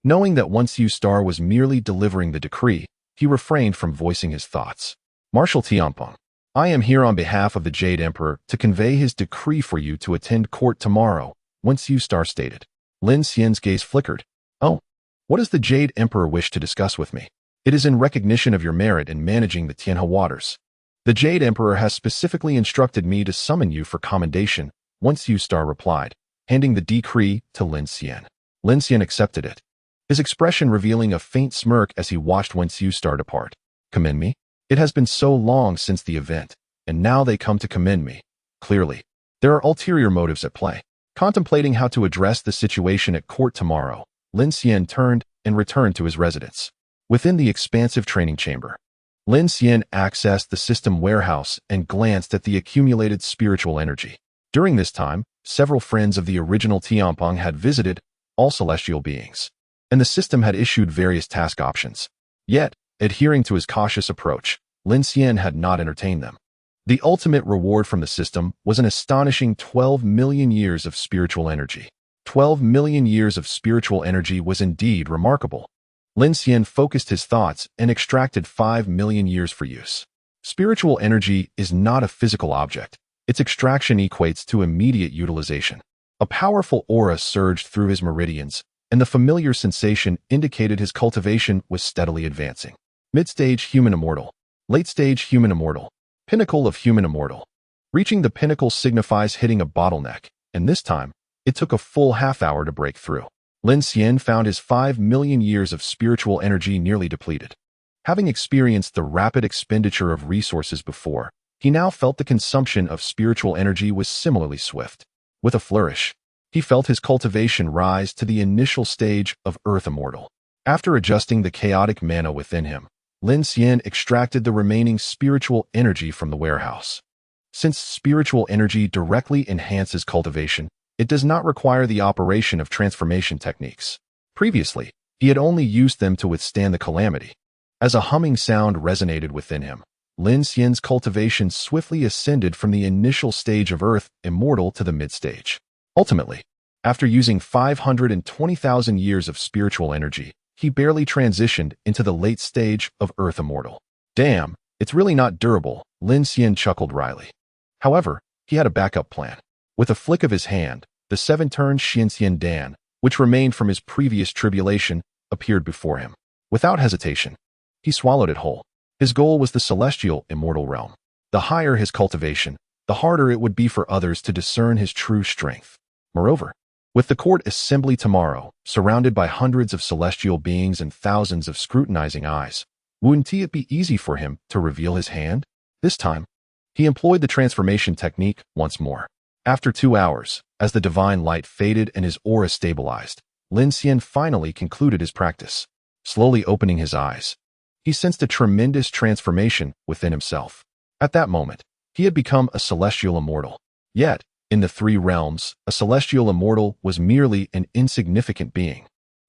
knowing that Wenxiu Star was merely delivering the decree, he refrained from voicing his thoughts. "Marshal Tianpeng, I am here on behalf of the Jade Emperor to convey his decree for you to attend court tomorrow," Wenxiu Star stated. Lin Xian's gaze flickered. "Oh, what does the Jade Emperor wish to discuss with me?" "It is in recognition of your merit in managing the Tianhe waters. The Jade Emperor has specifically instructed me to summon you for commendation," Wenxiu Star replied, handing the decree to Lin Xian. Lin Xian accepted it, his expression revealing a faint smirk as he watched Wenxiu Star depart. "Commend me? It has been so long since the event, and now they come to commend me. Clearly, there are ulterior motives at play." Contemplating how to address the situation at court tomorrow, Lin Xian turned and returned to his residence. Within the expansive training chamber, Lin Xian accessed the system warehouse and glanced at the accumulated spiritual energy. During this time, several friends of the original Tianpeng had visited, all celestial beings, and the system had issued various task options. Yet, adhering to his cautious approach, Lin Xian had not entertained them. The ultimate reward from the system was an astonishing 12 million years of spiritual energy. 12 million years of spiritual energy was indeed remarkable. Lin Xian focused his thoughts and extracted 5 million years for use. Spiritual energy is not a physical object. Its extraction equates to immediate utilization. A powerful aura surged through his meridians, and the familiar sensation indicated his cultivation was steadily advancing. Mid-stage human immortal. Late-stage human immortal. Pinnacle of human immortal. Reaching the pinnacle signifies hitting a bottleneck, and this time, it took a full half-hour to break through. Lin Xian found his 5 million years of spiritual energy nearly depleted. Having experienced the rapid expenditure of resources before, he now felt the consumption of spiritual energy was similarly swift. With a flourish, he felt his cultivation rise to the initial stage of Earth Immortal. After adjusting the chaotic mana within him, Lin Xian extracted the remaining spiritual energy from the warehouse. Since spiritual energy directly enhances cultivation, It does not require the operation of transformation techniques. Previously, he had only used them to withstand the calamity. As a humming sound resonated within him, Lin Xian's cultivation swiftly ascended from the initial stage of Earth Immortal to the mid-stage. Ultimately, after using 520,000 years of spiritual energy, he barely transitioned into the late stage of Earth Immortal. Damn, it's really not durable, Lin Xian chuckled wryly. However, he had a backup plan. With a flick of his hand, the seven-turn Xianxian Dan, which remained from his previous tribulation, appeared before him. Without hesitation, he swallowed it whole. His goal was the celestial immortal realm. The higher his cultivation, the harder it would be for others to discern his true strength. Moreover, with the court assembly tomorrow, surrounded by hundreds of celestial beings and thousands of scrutinizing eyes, wouldn't it be easy for him to reveal his hand? This time, he employed the transformation technique once more. After 2 hours, as the divine light faded and his aura stabilized, Lin Xian finally concluded his practice. Slowly opening his eyes, he sensed a tremendous transformation within himself. At that moment, he had become a celestial immortal. Yet, in the 3 realms, a celestial immortal was merely an insignificant being,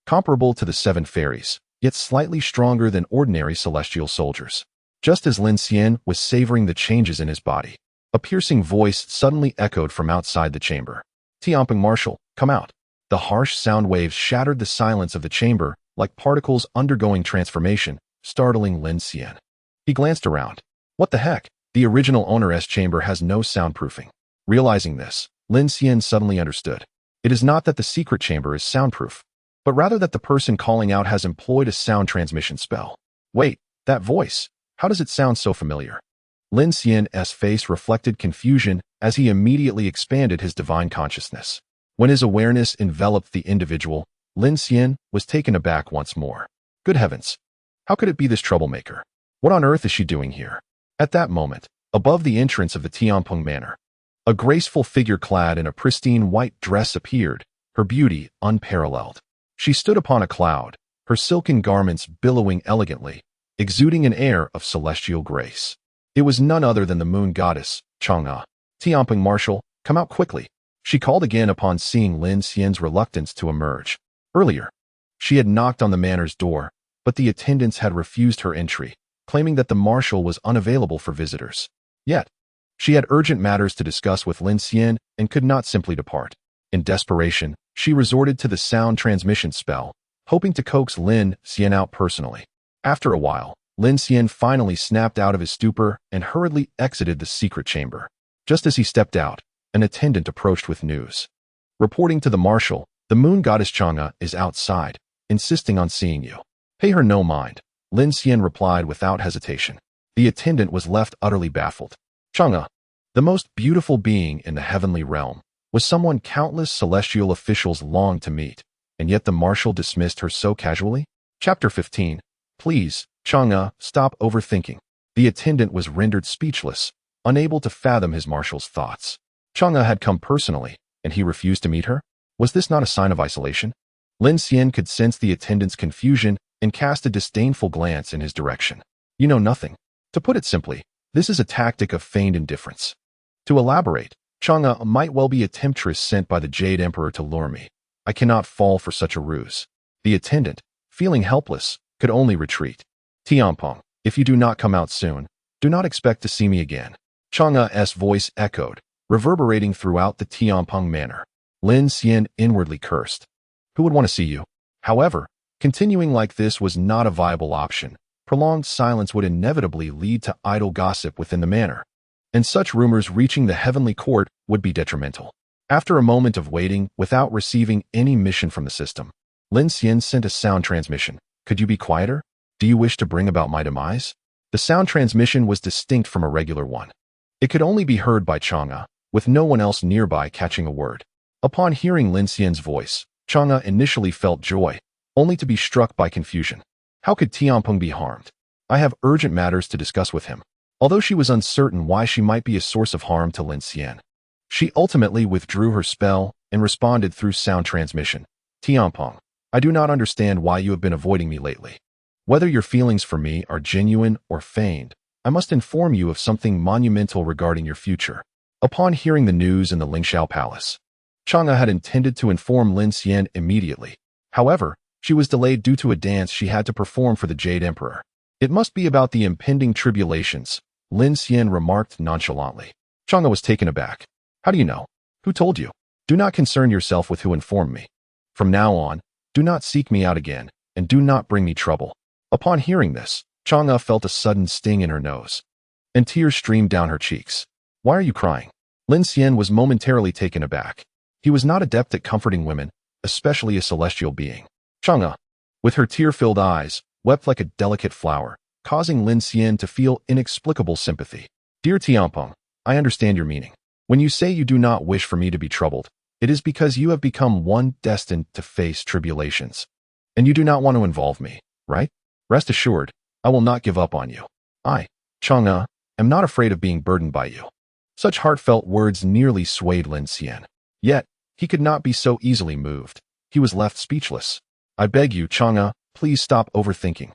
comparable to the 7 fairies, yet slightly stronger than ordinary celestial soldiers. Just as Lin Xian was savoring the changes in his body, a piercing voice suddenly echoed from outside the chamber. Tianpeng Marshal, come out. The harsh sound waves shattered the silence of the chamber like particles undergoing transformation, startling Lin Xian. He glanced around. What the heck? The original owner's chamber has no soundproofing. Realizing this, Lin Xian suddenly understood. It is not that the secret chamber is soundproof, but rather that the person calling out has employed a sound transmission spell. Wait, that voice, how does it sound so familiar? Lin Xian's face reflected confusion as he immediately expanded his divine consciousness. When his awareness enveloped the individual, Lin Xian was taken aback once more. Good heavens! How could it be this troublemaker? What on earth is she doing here? At that moment, above the entrance of the Tianpeng Manor, a graceful figure clad in a pristine white dress appeared, her beauty unparalleled. She stood upon a cloud, her silken garments billowing elegantly, exuding an air of celestial grace. It was none other than the moon goddess, Chang'e. Tianpeng Marshal, come out quickly, she called again upon seeing Lin Xian's reluctance to emerge. Earlier, she had knocked on the manor's door, but the attendants had refused her entry, claiming that the marshal was unavailable for visitors. Yet, she had urgent matters to discuss with Lin Xian and could not simply depart. In desperation, she resorted to the sound transmission spell, hoping to coax Lin Xian out personally. After a while, Lin Xian finally snapped out of his stupor and hurriedly exited the secret chamber. Just as he stepped out, an attendant approached with news. Reporting to the marshal, the moon goddess Chang'e is outside, insisting on seeing you. Pay her no mind, Lin Xian replied without hesitation. The attendant was left utterly baffled. Chang'e, the most beautiful being in the heavenly realm, was someone countless celestial officials longed to meet, and yet the marshal dismissed her so casually? Chapter 15. Please, Chang'e, stop overthinking. The attendant was rendered speechless, unable to fathom his marshal's thoughts. Chang'e had come personally, and he refused to meet her? Was this not a sign of isolation? Lin Xian could sense the attendant's confusion and cast a disdainful glance in his direction. You know nothing. To put it simply, this is a tactic of feigned indifference. To elaborate, Chang'e might well be a temptress sent by the Jade Emperor to lure me. I cannot fall for such a ruse. The attendant, feeling helpless, could only retreat. Tianpeng, if you do not come out soon, do not expect to see me again. Chang'e's voice echoed, reverberating throughout the Tianpeng Manor. Lin Xian inwardly cursed. Who would want to see you? However, continuing like this was not a viable option. Prolonged silence would inevitably lead to idle gossip within the manor, and such rumors reaching the heavenly court would be detrimental. After a moment of waiting without receiving any mission from the system, Lin Xian sent a sound transmission. Could you be quieter? Do you wish to bring about my demise? The sound transmission was distinct from a regular one. It could only be heard by Chang'e, with no one else nearby catching a word. Upon hearing Lin Xian's voice, Chang'e initially felt joy, only to be struck by confusion. How could Tianpeng be harmed? I have urgent matters to discuss with him. Although she was uncertain why she might be a source of harm to Lin Xian, she ultimately withdrew her spell and responded through sound transmission. Tianpeng, I do not understand why you have been avoiding me lately. Whether your feelings for me are genuine or feigned, I must inform you of something monumental regarding your future. Upon hearing the news in the Lingxiao Palace, Chang'e had intended to inform Lin Xian immediately. However, she was delayed due to a dance she had to perform for the Jade Emperor. It must be about the impending tribulations, Lin Xian remarked nonchalantly. Chang'e was taken aback. How do you know? Who told you? Do not concern yourself with who informed me. From now on, do not seek me out again, and do not bring me trouble. Upon hearing this, Chang'e felt a sudden sting in her nose, and tears streamed down her cheeks. Why are you crying? Lin Xian was momentarily taken aback. He was not adept at comforting women, especially a celestial being. Chang'e, with her tear-filled eyes, wept like a delicate flower, causing Lin Xian to feel inexplicable sympathy. Dear Tianpeng, I understand your meaning. When you say you do not wish for me to be troubled, it is because you have become one destined to face tribulations. And you do not want to involve me, right? Rest assured, I will not give up on you. I, Chang'e, am not afraid of being burdened by you. Such heartfelt words nearly swayed Lin Xian. Yet, he could not be so easily moved. He was left speechless. I beg you, Chang'e, please stop overthinking.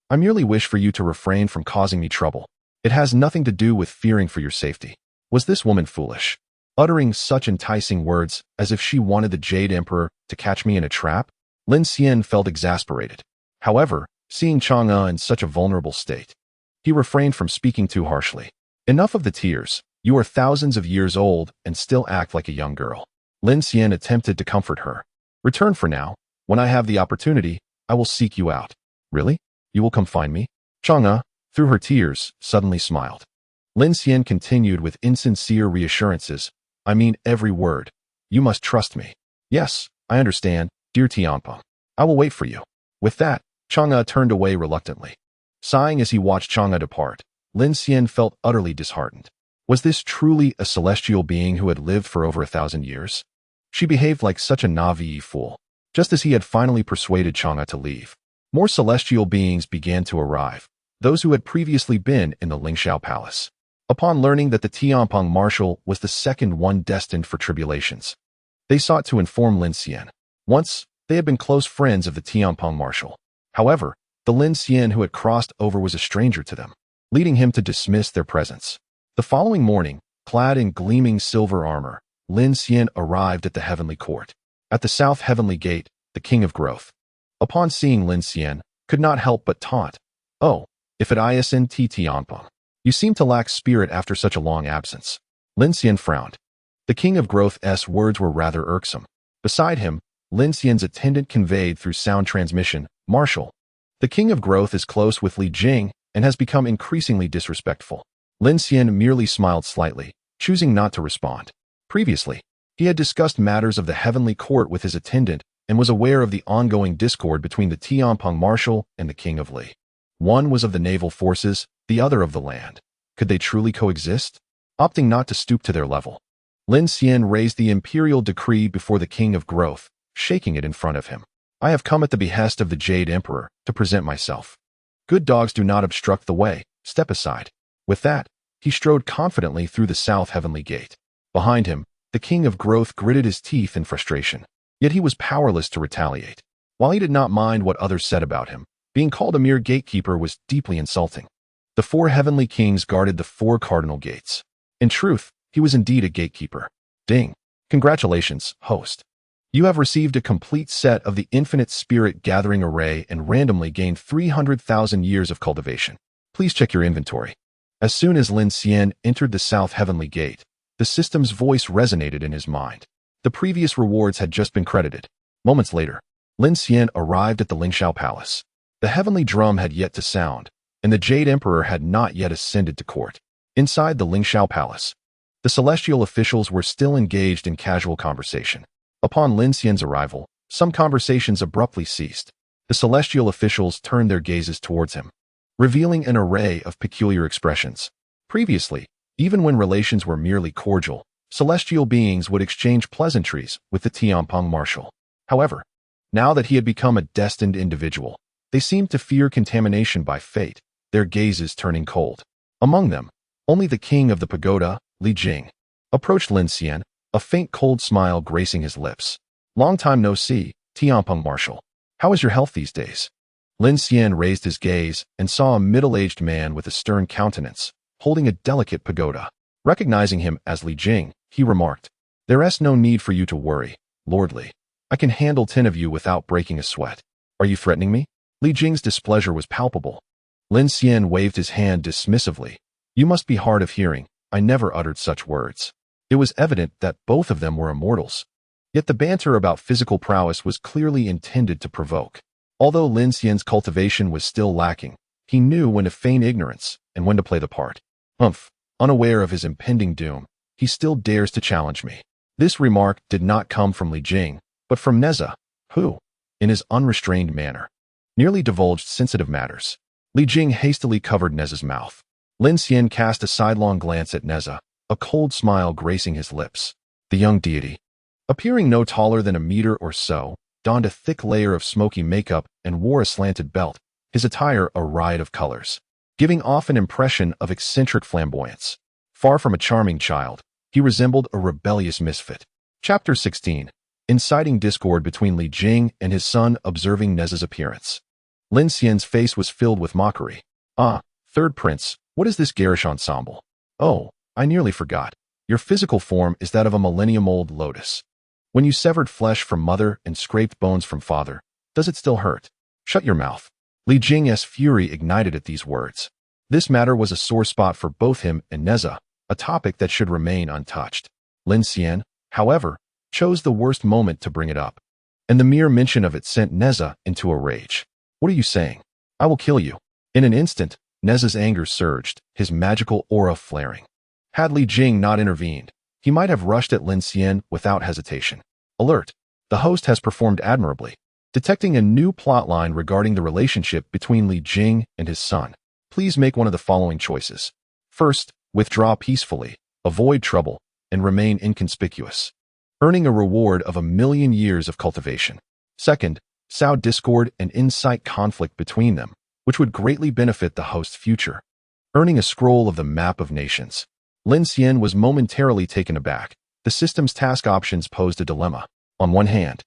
I merely wish for you to refrain from causing me trouble. It has nothing to do with fearing for your safety. Was this woman foolish? Uttering such enticing words as if she wanted the Jade Emperor to catch me in a trap? Lin Xian felt exasperated. However, seeing Chang'e in such a vulnerable state, he refrained from speaking too harshly. Enough of the tears. You are thousands of years old and still act like a young girl. Lin Xian attempted to comfort her. Return for now. When I have the opportunity, I will seek you out. Really? You will come find me? Chang'e, through her tears, suddenly smiled. Lin Xian continued with insincere reassurances. I mean every word. You must trust me. Yes, I understand, dear Tianpeng. I will wait for you. With that, Chang'e turned away reluctantly. Sighing as he watched Chang'e depart, Lin Xian felt utterly disheartened. Was this truly a celestial being who had lived for over 1,000 years? She behaved like such a naive fool. Just as he had finally persuaded Chang'e to leave, more celestial beings began to arrive, those who had previously been in the Lin Xian palace. Upon learning that the Tianpeng marshal was the second one destined for tribulations, they sought to inform Lin Xian. Once, they had been close friends of the Tianpeng marshal. However, the Lin Xian who had crossed over was a stranger to them, leading him to dismiss their presence. The following morning, clad in gleaming silver armor, Lin Xian arrived at the heavenly court. At the south heavenly gate, the king of growth, upon seeing Lin Xian, could not help but taunt. Oh, if it isn't Tianpeng. You seem to lack spirit after such a long absence. Lin Xian frowned. The king of growth's words were rather irksome. Beside him, Lin Xian's attendant conveyed through sound transmission, Marshal. The king of growth is close with Li Jing and has become increasingly disrespectful. Lin Xian merely smiled slightly, choosing not to respond. Previously, he had discussed matters of the heavenly court with his attendant and was aware of the ongoing discord between the Tianpeng marshal and the king of Li. One was of the naval forces, the other of the land. Could they truly coexist? Opting not to stoop to their level, Lin Xian raised the imperial decree before the king of growth, shaking it in front of him. I have come at the behest of the Jade Emperor to present myself. Good dogs do not obstruct the way. Step aside. With that, he strode confidently through the south heavenly gate. Behind him, the king of growth gritted his teeth in frustration. Yet he was powerless to retaliate. While he did not mind what others said about him, being called a mere gatekeeper was deeply insulting. The 4 heavenly kings guarded the 4 cardinal gates. In truth, he was indeed a gatekeeper. Ding. Congratulations, host. You have received a complete set of the infinite spirit gathering array and randomly gained 300,000 years of cultivation. Please check your inventory. As soon as Lin Xian entered the south heavenly gate, the system's voice resonated in his mind. The previous rewards had just been credited. Moments later, Lin Xian arrived at the Lin Xian palace. The heavenly drum had yet to sound, and the Jade Emperor had not yet ascended to court. Inside the Lin Xian palace, the celestial officials were still engaged in casual conversation. Upon Lin Xian's arrival, some conversations abruptly ceased. The celestial officials turned their gazes towards him, revealing an array of peculiar expressions. Previously, even when relations were merely cordial, celestial beings would exchange pleasantries with the Tianpeng marshal. However, now that he had become a destined individual, they seemed to fear contamination by fate, their gazes turning cold. Among them, only the king of the pagoda, Li Jing, approached Lin Xian, a faint cold smile gracing his lips. Long time no see, Tianpeng marshal. How is your health these days? Lin Xian raised his gaze and saw a middle-aged man with a stern countenance, holding a delicate pagoda. Recognizing him as Li Jing, he remarked, There's no need for you to worry, Lord Li. I can handle 10 of you without breaking a sweat. Are you threatening me? Li Jing's displeasure was palpable. Lin Xian waved his hand dismissively. You must be hard of hearing. I never uttered such words. It was evident that both of them were immortals. Yet the banter about physical prowess was clearly intended to provoke. Although Lin Xian's cultivation was still lacking, he knew when to feign ignorance and when to play the part. Unaware of his impending doom, he still dares to challenge me. This remark did not come from Li Jing, but from Neza, who, in his unrestrained manner, nearly divulged sensitive matters. Li Jing hastily covered Neza's mouth. Lin Xian cast a sidelong glance at Neza, a cold smile gracing his lips. The young deity, appearing no taller than a meter or so, donned a thick layer of smoky makeup and wore a slanted belt, his attire a riot of colors, giving off an impression of eccentric flamboyance. Far from a charming child, he resembled a rebellious misfit. Chapter 16. Inciting discord between Li Jing and his son observing Neza's appearance. Lin Xian's face was filled with mockery. Ah, third prince, what is this garish ensemble? Oh, I nearly forgot. Your physical form is that of a millennium-old lotus. When you severed flesh from mother and scraped bones from father, does it still hurt? Shut your mouth. Li Jing's fury ignited at these words. This matter was a sore spot for both him and Neza, a topic that should remain untouched. Lin Xian, however, chose the worst moment to bring it up, and the mere mention of it sent Neza into a rage. What are you saying? I will kill you. In an instant, Neza's anger surged, his magical aura flaring. Had Li Jing not intervened, he might have rushed at Lin Xian without hesitation. Alert! The host has performed admirably, detecting a new plotline regarding the relationship between Li Jing and his son. Please make one of the following choices. First, withdraw peacefully, avoid trouble, and remain inconspicuous, earning a reward of 1,000,000 years of cultivation. Second, sow discord and incite conflict between them, which would greatly benefit the host's future, earning a scroll of the map of nations. Lin Xian was momentarily taken aback. The system's task options posed a dilemma. On one hand,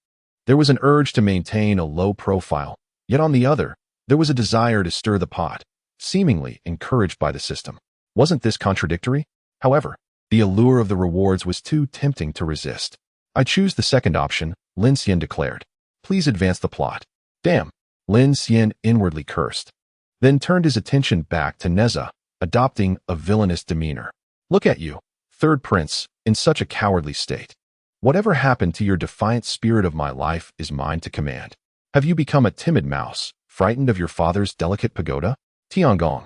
there was an urge to maintain a low profile, yet on the other, there was a desire to stir the pot, seemingly encouraged by the system. Wasn't this contradictory? However, the allure of the rewards was too tempting to resist. I choose the second option, Lin Xian declared. Please advance the plot. Damn, Lin Xian inwardly cursed, then turned his attention back to Neza, adopting a villainous demeanor. Look at you, third prince, in such a cowardly state. Whatever happened to your defiant spirit of my life is mine to command. Have you become a timid mouse, frightened of your father's delicate pagoda? Tiangong.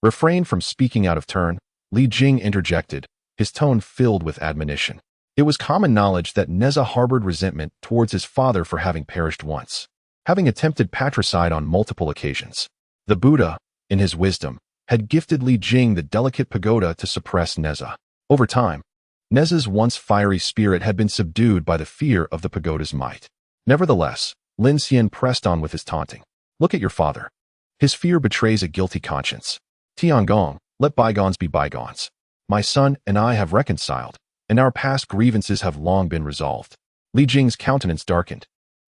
Refrain from speaking out of turn, Li Jing interjected, his tone filled with admonition. It was common knowledge that Neza harbored resentment towards his father for having perished once, having attempted patricide on multiple occasions. The Buddha, in his wisdom, had gifted Li Jing the delicate pagoda to suppress Neza. Over time, Neza's once fiery spirit had been subdued by the fear of the pagoda's might. Nevertheless, Lin Xian pressed on with his taunting. Look at your father. His fear betrays a guilty conscience. Tiangong, let bygones be bygones. My son and I have reconciled, and our past grievances have long been resolved. Li Jing's countenance darkened,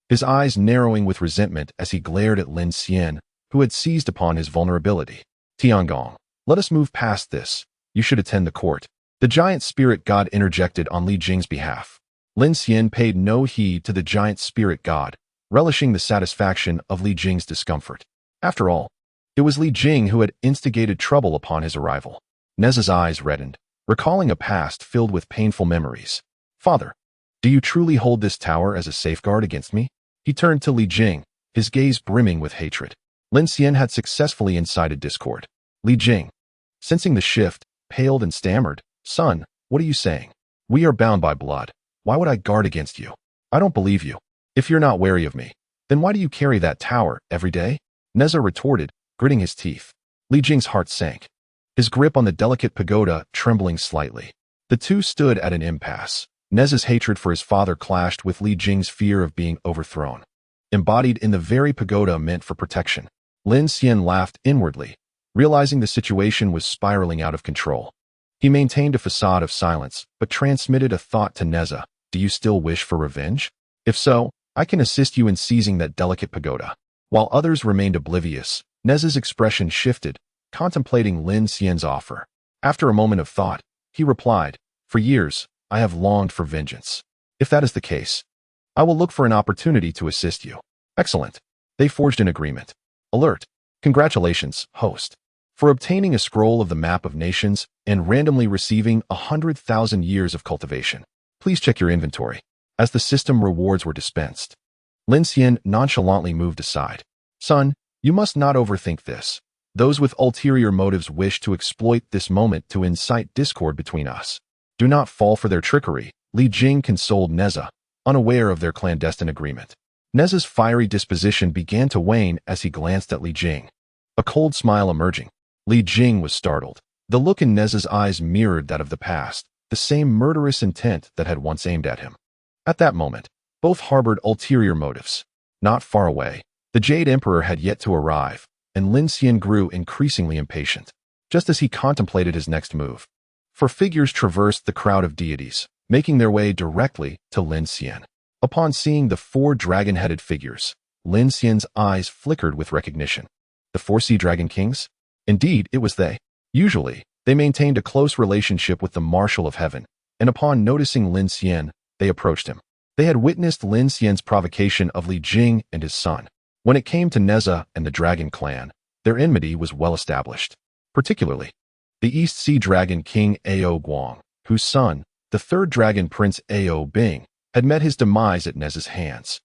his eyes narrowing with resentment as he glared at Lin Xian, who had seized upon his vulnerability. Tiangong, let us move past this. You should attend the court. The giant spirit god interjected on Li Jing's behalf. Lin Xian paid no heed to the giant spirit god, relishing the satisfaction of Li Jing's discomfort. After all, it was Li Jing who had instigated trouble upon his arrival. Neza's eyes reddened, recalling a past filled with painful memories. Father, do you truly hold this tower as a safeguard against me? He turned to Li Jing, his gaze brimming with hatred. Lin Xian had successfully incited discord. Li Jing, sensing the shift, paled and stammered, Son, what are you saying? We are bound by blood. Why would I guard against you? I don't believe you. If you're not wary of me, then why do you carry that tower every day? Neza retorted, gritting his teeth. Li Jing's heart sank, his grip on the delicate pagoda trembling slightly. The two stood at an impasse. Neza's hatred for his father clashed with Li Jing's fear of being overthrown, embodied in the very pagoda meant for protection. Lin Xian laughed inwardly, realizing the situation was spiraling out of control. He maintained a facade of silence, but transmitted a thought to Neza. Do you still wish for revenge? If so, I can assist you in seizing that delicate pagoda. While others remained oblivious, Neza's expression shifted, contemplating Lin Xian's offer. After a moment of thought, he replied, For years, I have longed for vengeance. If that is the case, I will look for an opportunity to assist you. Excellent. They forged an agreement. Alert. Congratulations, host, for obtaining a scroll of the map of nations and randomly receiving 100,000 years of cultivation. Please check your inventory. As the system rewards were dispensed, Lin Xian nonchalantly moved aside. Son, you must not overthink this. Those with ulterior motives wish to exploit this moment to incite discord between us. Do not fall for their trickery, Li Jing consoled Neza, unaware of their clandestine agreement. Neza's fiery disposition began to wane as he glanced at Li Jing. A cold smile emerging. Li Jing was startled. The look in Neza's eyes mirrored that of the past, the same murderous intent that had once aimed at him. At that moment, both harbored ulterior motives. Not far away, the Jade Emperor had yet to arrive, and Lin Xian grew increasingly impatient, just as he contemplated his next move. For figures traversed the crowd of deities, making their way directly to Lin Xian. Upon seeing the 4 dragon-headed figures, Lin Xian's eyes flickered with recognition. The 4 sea dragon kings? Indeed, it was they. Usually, they maintained a close relationship with the Marshal of Heaven, and upon noticing Lin Xian, they approached him. They had witnessed Lin Xian's provocation of Li Jing and his son. When it came to Neza and the Dragon Clan, their enmity was well established. Particularly, the East Sea Dragon King Ao Guang, whose son, the 3rd Dragon Prince Ao Bing, had met his demise at Neza's hands,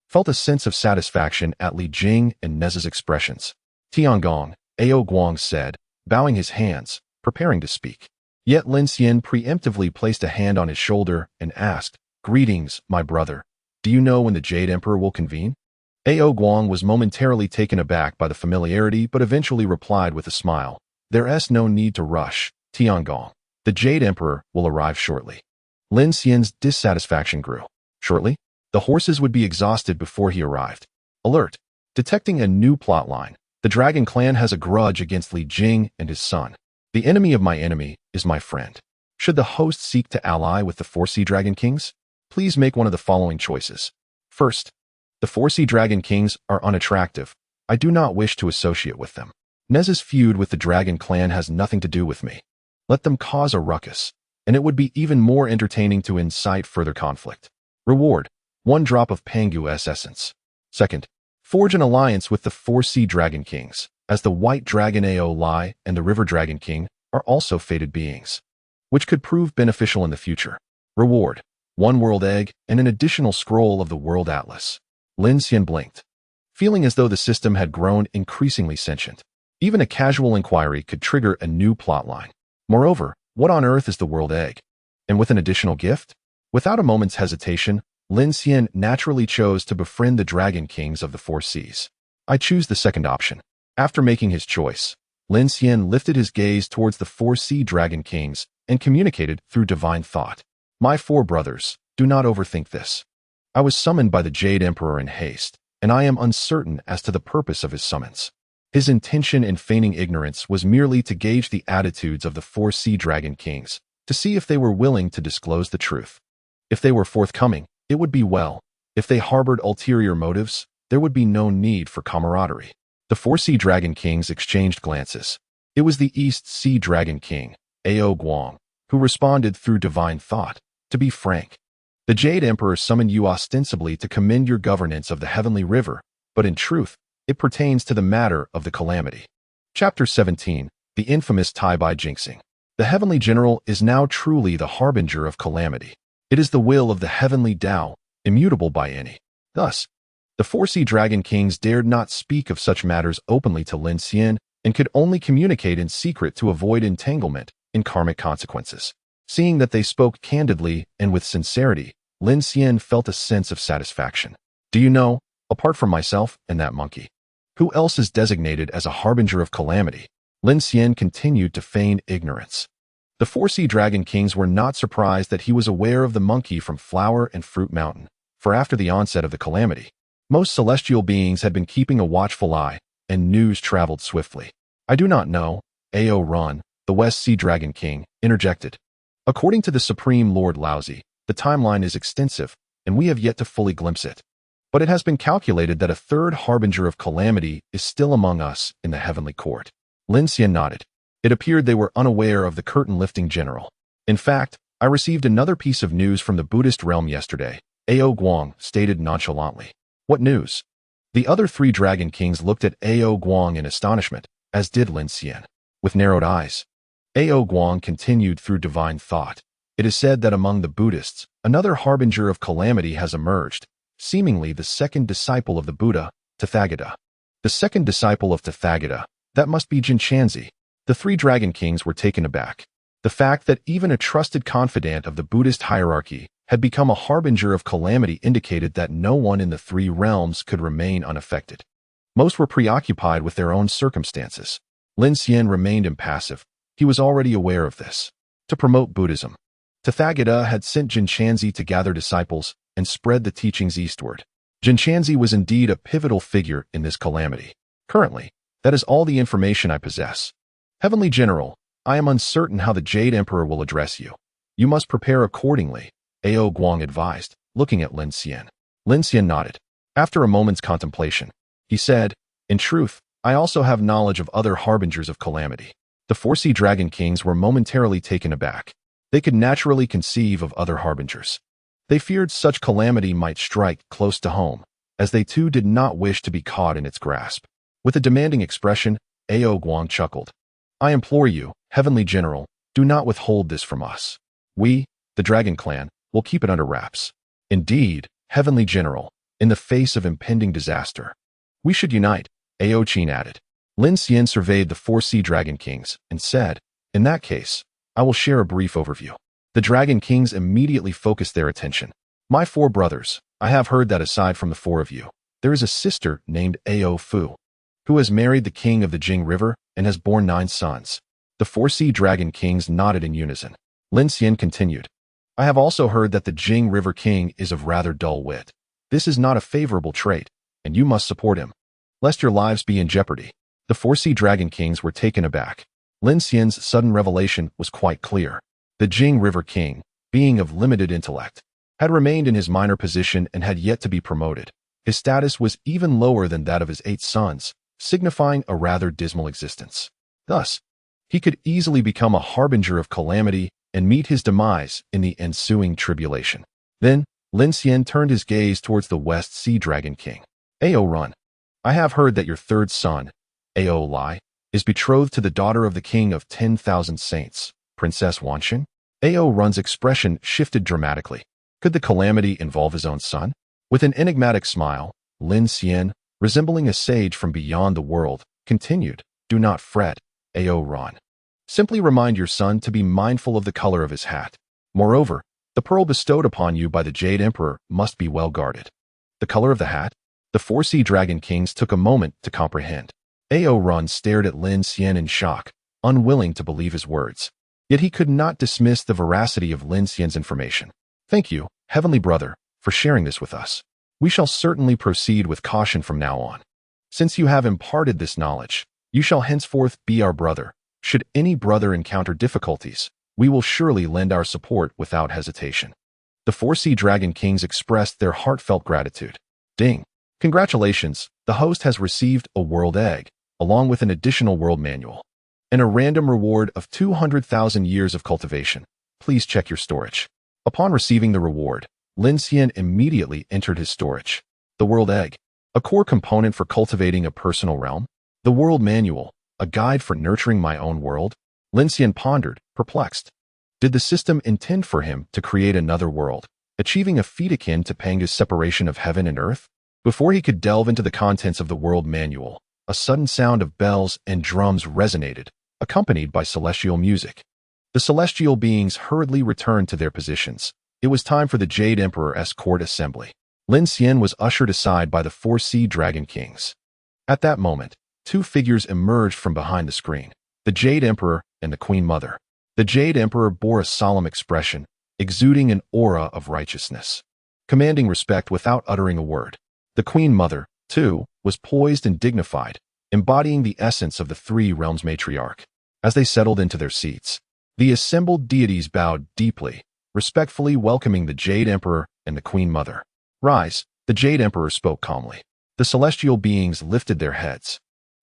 felt a sense of satisfaction at Li Jing and Neza's expressions. Tiangong, Ao Guang said, bowing his hands, preparing to speak. Yet Lin Xian preemptively placed a hand on his shoulder and asked, "Greetings, my brother. Do you know when the Jade Emperor will convene?" Ao Guang was momentarily taken aback by the familiarity but eventually replied with a smile, "There's no need to rush, Tiangong. The Jade Emperor will arrive shortly." Lin Xian's dissatisfaction grew. Shortly, the horses would be exhausted before he arrived. Alert. Detecting a new plotline. The Dragon Clan has a grudge against Li Jing and his son. The enemy of my enemy is my friend. Should the host seek to ally with the 4 Sea Dragon Kings? Please make one of the following choices. First, the 4 Sea Dragon Kings are unattractive. I do not wish to associate with them. Neza's feud with the Dragon Clan has nothing to do with me. Let them cause a ruckus, and it would be even more entertaining to incite further conflict. Reward: 1 drop of Pangu's essence. Second, forge an alliance with the 4 Sea Dragon Kings, as the White Dragon Ao Lai and the River Dragon King are also fated beings, which could prove beneficial in the future. Reward: 1 world egg and an additional scroll of the World Atlas. Lin Xian blinked, feeling as though the system had grown increasingly sentient. Even a casual inquiry could trigger a new plotline. Moreover, what on earth is the World Egg? And with an additional gift? Without a moment's hesitation, Lin Xian naturally chose to befriend the Dragon Kings of the 4 Seas. I choose the second option. After making his choice, Lin Xian lifted his gaze towards the 4 Sea Dragon Kings and communicated through divine thought. My 4 brothers, do not overthink this. I was summoned by the Jade Emperor in haste, and I am uncertain as to the purpose of his summons. His intention in feigning ignorance was merely to gauge the attitudes of the 4 Sea Dragon Kings, to see if they were willing to disclose the truth. If they were forthcoming, it would be well. If they harbored ulterior motives, there would be no need for camaraderie. The 4 Sea Dragon Kings exchanged glances. It was the East Sea Dragon King, Ao Guang, who responded through divine thought. To be frank, the Jade Emperor summoned you ostensibly to commend your governance of the Heavenly River, but in truth, it pertains to the matter of the calamity. Chapter 17, the infamous Tai-Bai Jinxing. The Heavenly General is now truly the harbinger of calamity. It is the will of the Heavenly Tao, immutable by any. Thus, the 4 Sea Dragon Kings dared not speak of such matters openly to Lin Xian and could only communicate in secret to avoid entanglement in karmic consequences. Seeing that they spoke candidly and with sincerity, Lin Xian felt a sense of satisfaction. Do you know, apart from myself and that monkey, who else is designated as a harbinger of calamity? Lin Xian continued to feign ignorance. The 4 Sea Dragon Kings were not surprised that he was aware of the monkey from Flower and Fruit Mountain, for after the onset of the calamity, most celestial beings had been keeping a watchful eye, and news traveled swiftly. I do not know, Ao Run, the West Sea Dragon King, interjected. According to the Supreme Lord Laozi, the timeline is extensive, and we have yet to fully glimpse it. But it has been calculated that a 3rd harbinger of calamity is still among us in the heavenly court. Lin Xian nodded. It appeared they were unaware of the curtain-lifting general. In fact, I received another piece of news from the Buddhist realm yesterday, Ao Guang stated nonchalantly. What news? The other three dragon kings looked at Ao Guang in astonishment, as did Lin Xian. With narrowed eyes, Ao Guang continued through divine thought. It is said that among the Buddhists, another harbinger of calamity has emerged, seemingly the second disciple of the Buddha, Tathagata. The second disciple of Tathagata, that must be Jinzhanzi. The three dragon kings were taken aback. The fact that even a trusted confidant of the Buddhist hierarchy had become a harbinger of calamity indicated that no one in the three realms could remain unaffected. Most were preoccupied with their own circumstances. Lin Xian remained impassive. He was already aware of this. To promote Buddhism, Tathagata had sent Jinzhanzi to gather disciples and spread the teachings eastward. Jinzhanzi was indeed a pivotal figure in this calamity. Currently, that is all the information I possess. Heavenly General, I am uncertain how the Jade Emperor will address you. You must prepare accordingly, Ao Guang advised, looking at Lin Xian. Lin Xian nodded. After a moment's contemplation, he said, in truth, I also have knowledge of other harbingers of calamity. The four sea dragon kings were momentarily taken aback. They could naturally conceive of other harbingers. They feared such calamity might strike close to home, as they too did not wish to be caught in its grasp. With a demanding expression, Ao Guang chuckled. I implore you, Heavenly General, do not withhold this from us. We, the Dragon Clan, will keep it under wraps. Indeed, Heavenly General, in the face of impending disaster, we should unite, Ao Qin added. Lin Xian surveyed the four sea dragon kings and said, in that case, I will share a brief overview. The dragon kings immediately focused their attention. My four brothers, I have heard that aside from the four of you, there is a sister named Ao Fu, who has married the king of the Jing River and has borne 9 sons. The four sea dragon kings nodded in unison. Lin Xian continued. I have also heard that the Jing River king is of rather dull wit. This is not a favorable trait, and you must support him, lest your lives be in jeopardy. The four sea dragon kings were taken aback. Lin Xian's sudden revelation was quite clear. The Jing River king, being of limited intellect, had remained in his minor position and had yet to be promoted. His status was even lower than that of his 8 sons, signifying a rather dismal existence. Thus, he could easily become a harbinger of calamity and meet his demise in the ensuing tribulation. Then, Lin Xian turned his gaze towards the West Sea Dragon King. Ao Run, I have heard that your third son, Ao Lai, is betrothed to the daughter of the king of 10,000 saints, Princess Wanxin. Ao Run's expression shifted dramatically. Could the calamity involve his own son? With an enigmatic smile, Lin Xian, resembling a sage from beyond the world, continued, do not fret, Ao Run. Simply remind your son to be mindful of the color of his hat. Moreover, the pearl bestowed upon you by the Jade Emperor must be well guarded. The color of the hat? The four sea dragon kings took a moment to comprehend. Ao Run stared at Lin Xian in shock, unwilling to believe his words. Yet he could not dismiss the veracity of Lin Xian's information. Thank you, Heavenly Brother, for sharing this with us. We shall certainly proceed with caution from now on. Since you have imparted this knowledge, you shall henceforth be our brother. Should any brother encounter difficulties, we will surely lend our support without hesitation. The four sea dragon kings expressed their heartfelt gratitude. Ding! Congratulations, the host has received a world egg, along with an additional world manual, and a random reward of 200,000 years of cultivation. Please check your storage. Upon receiving the reward, Lin Xian immediately entered his storage. The world egg, a core component for cultivating a personal realm. The world manual, a guide for nurturing my own world. Lin Xian pondered, perplexed. Did the system intend for him to create another world, achieving a feat akin to Panga's separation of heaven and earth? Before he could delve into the contents of the world manual, a sudden sound of bells and drums resonated, accompanied by celestial music. The celestial beings hurriedly returned to their positions. It was time for the Jade Emperor's court assembly. Lin Xian was ushered aside by the four sea dragon kings. At that moment, 2 figures emerged from behind the screen, the Jade Emperor and the Queen Mother. The Jade Emperor bore a solemn expression, exuding an aura of righteousness, commanding respect without uttering a word. The Queen Mother, too, was poised and dignified, embodying the essence of the 3 realms matriarch. As they settled into their seats, the assembled deities bowed deeply, respectfully welcoming the Jade Emperor and the Queen Mother. Rise, the Jade Emperor spoke calmly. The celestial beings lifted their heads.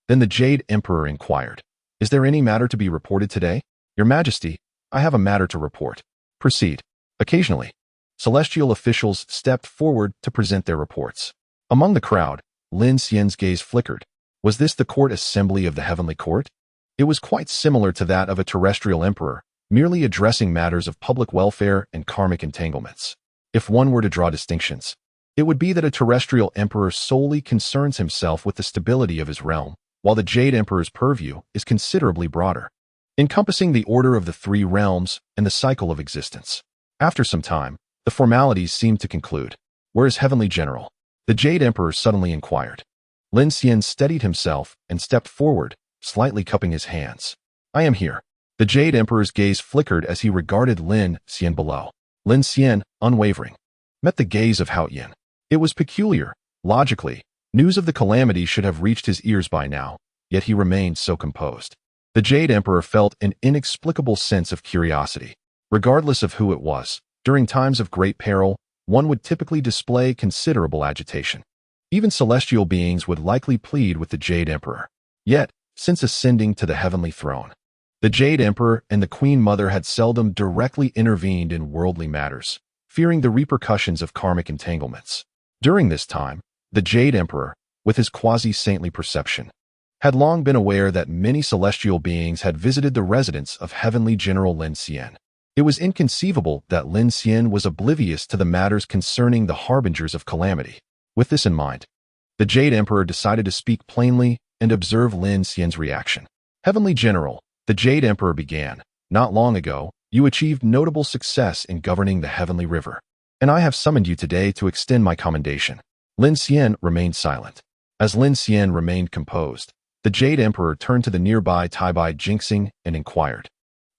Then the Jade Emperor inquired, is there any matter to be reported today? Your Majesty, I have a matter to report. Proceed. Occasionally, celestial officials stepped forward to present their reports. Among the crowd, Lin Xian's gaze flickered. Was this the court assembly of the heavenly court? It was quite similar to that of a terrestrial emperor, merely addressing matters of public welfare and karmic entanglements. If one were to draw distinctions, it would be that a terrestrial emperor solely concerns himself with the stability of his realm, while the Jade Emperor's purview is considerably broader, encompassing the order of the three realms and the cycle of existence. After some time, the formalities seemed to conclude. Where is Heavenly General? The Jade Emperor suddenly inquired. Lin Xian steadied himself and stepped forward, slightly cupping his hands. I am here. The Jade Emperor's gaze flickered as he regarded Lin Xian below. Lin Xian, unwavering, met the gaze of Hao Yin. It was peculiar. Logically, news of the calamity should have reached his ears by now, yet he remained so composed. The Jade Emperor felt an inexplicable sense of curiosity. Regardless of who it was, during times of great peril, one would typically display considerable agitation. Even celestial beings would likely plead with the Jade Emperor. Yet, since ascending to the heavenly throne, the Jade Emperor and the Queen Mother had seldom directly intervened in worldly matters, fearing the repercussions of karmic entanglements. During this time, the Jade Emperor, with his quasi-saintly perception, had long been aware that many celestial beings had visited the residence of Heavenly General Lin Xian. It was inconceivable that Lin Xian was oblivious to the matters concerning the harbingers of calamity. With this in mind, the Jade Emperor decided to speak plainly and observe Lin Xian's reaction. Heavenly General, the Jade Emperor began, not long ago, you achieved notable success in governing the Heavenly River, and I have summoned you today to extend my commendation. Lin Xian remained silent. As Lin Xian remained composed, the Jade Emperor turned to the nearby Taibai Jinxing and inquired.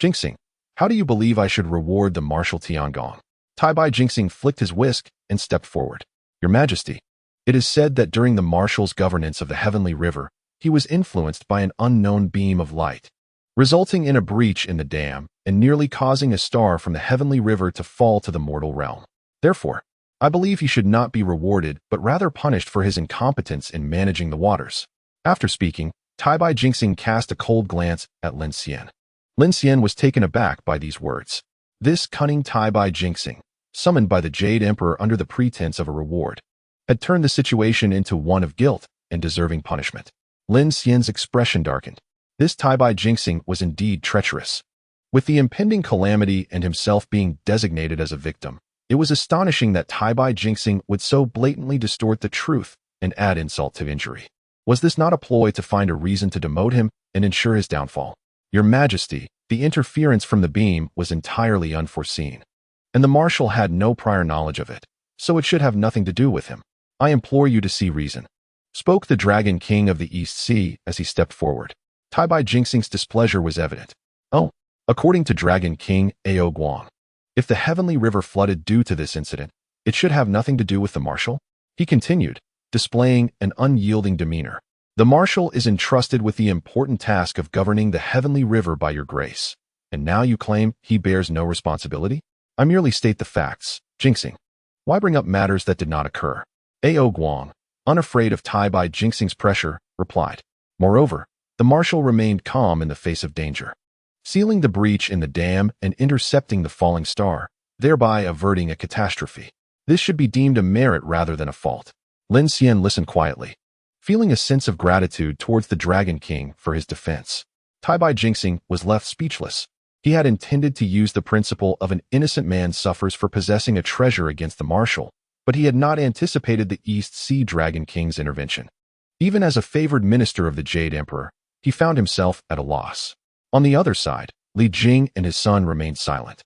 Jinxing, how do you believe I should reward the Marshal Tianpeng? Taibai Jinxing flicked his whisk and stepped forward. Your Majesty, it is said that during the Marshal's governance of the Heavenly River, he was influenced by an unknown beam of light, resulting in a breach in the dam and nearly causing a star from the Heavenly River to fall to the mortal realm. Therefore, I believe he should not be rewarded but rather punished for his incompetence in managing the waters. After speaking, Taibai Jinxing cast a cold glance at Lin Xian. Lin Xian was taken aback by these words. This cunning Taibai Jinxing, summoned by the Jade Emperor under the pretense of a reward, had turned the situation into one of guilt and deserving punishment. Lin Xian's expression darkened. This Taibai Jinxing was indeed treacherous. With the impending calamity and himself being designated as a victim, it was astonishing that Taibai Jinxing would so blatantly distort the truth and add insult to injury. Was this not a ploy to find a reason to demote him and ensure his downfall? Your Majesty, the interference from the beam was entirely unforeseen, and the Marshal had no prior knowledge of it, so it should have nothing to do with him. I implore you to see reason, spoke the Dragon King of the East Sea as he stepped forward. Taibai Jinxing's displeasure was evident. Oh, according to Dragon King Ao Guang, if the Heavenly River flooded due to this incident, it should have nothing to do with the Marshal? He continued, displaying an unyielding demeanor. The Marshal is entrusted with the important task of governing the Heavenly River by your grace, and now you claim he bears no responsibility? I merely state the facts. Jinxing, why bring up matters that did not occur? Ao Guang, unafraid of Taibai Jinxing's pressure, replied. Moreover, the Marshal remained calm in the face of danger, sealing the breach in the dam and intercepting the falling star, thereby averting a catastrophe. This should be deemed a merit rather than a fault. Lin Xian listened quietly, feeling a sense of gratitude towards the Dragon King for his defense. Taibai Jinxing was left speechless. He had intended to use the principle of an innocent man suffers for possessing a treasure against the Marshal, but he had not anticipated the East Sea Dragon King's intervention. Even as a favored minister of the Jade Emperor, he found himself at a loss. On the other side, Li Jing and his son remained silent,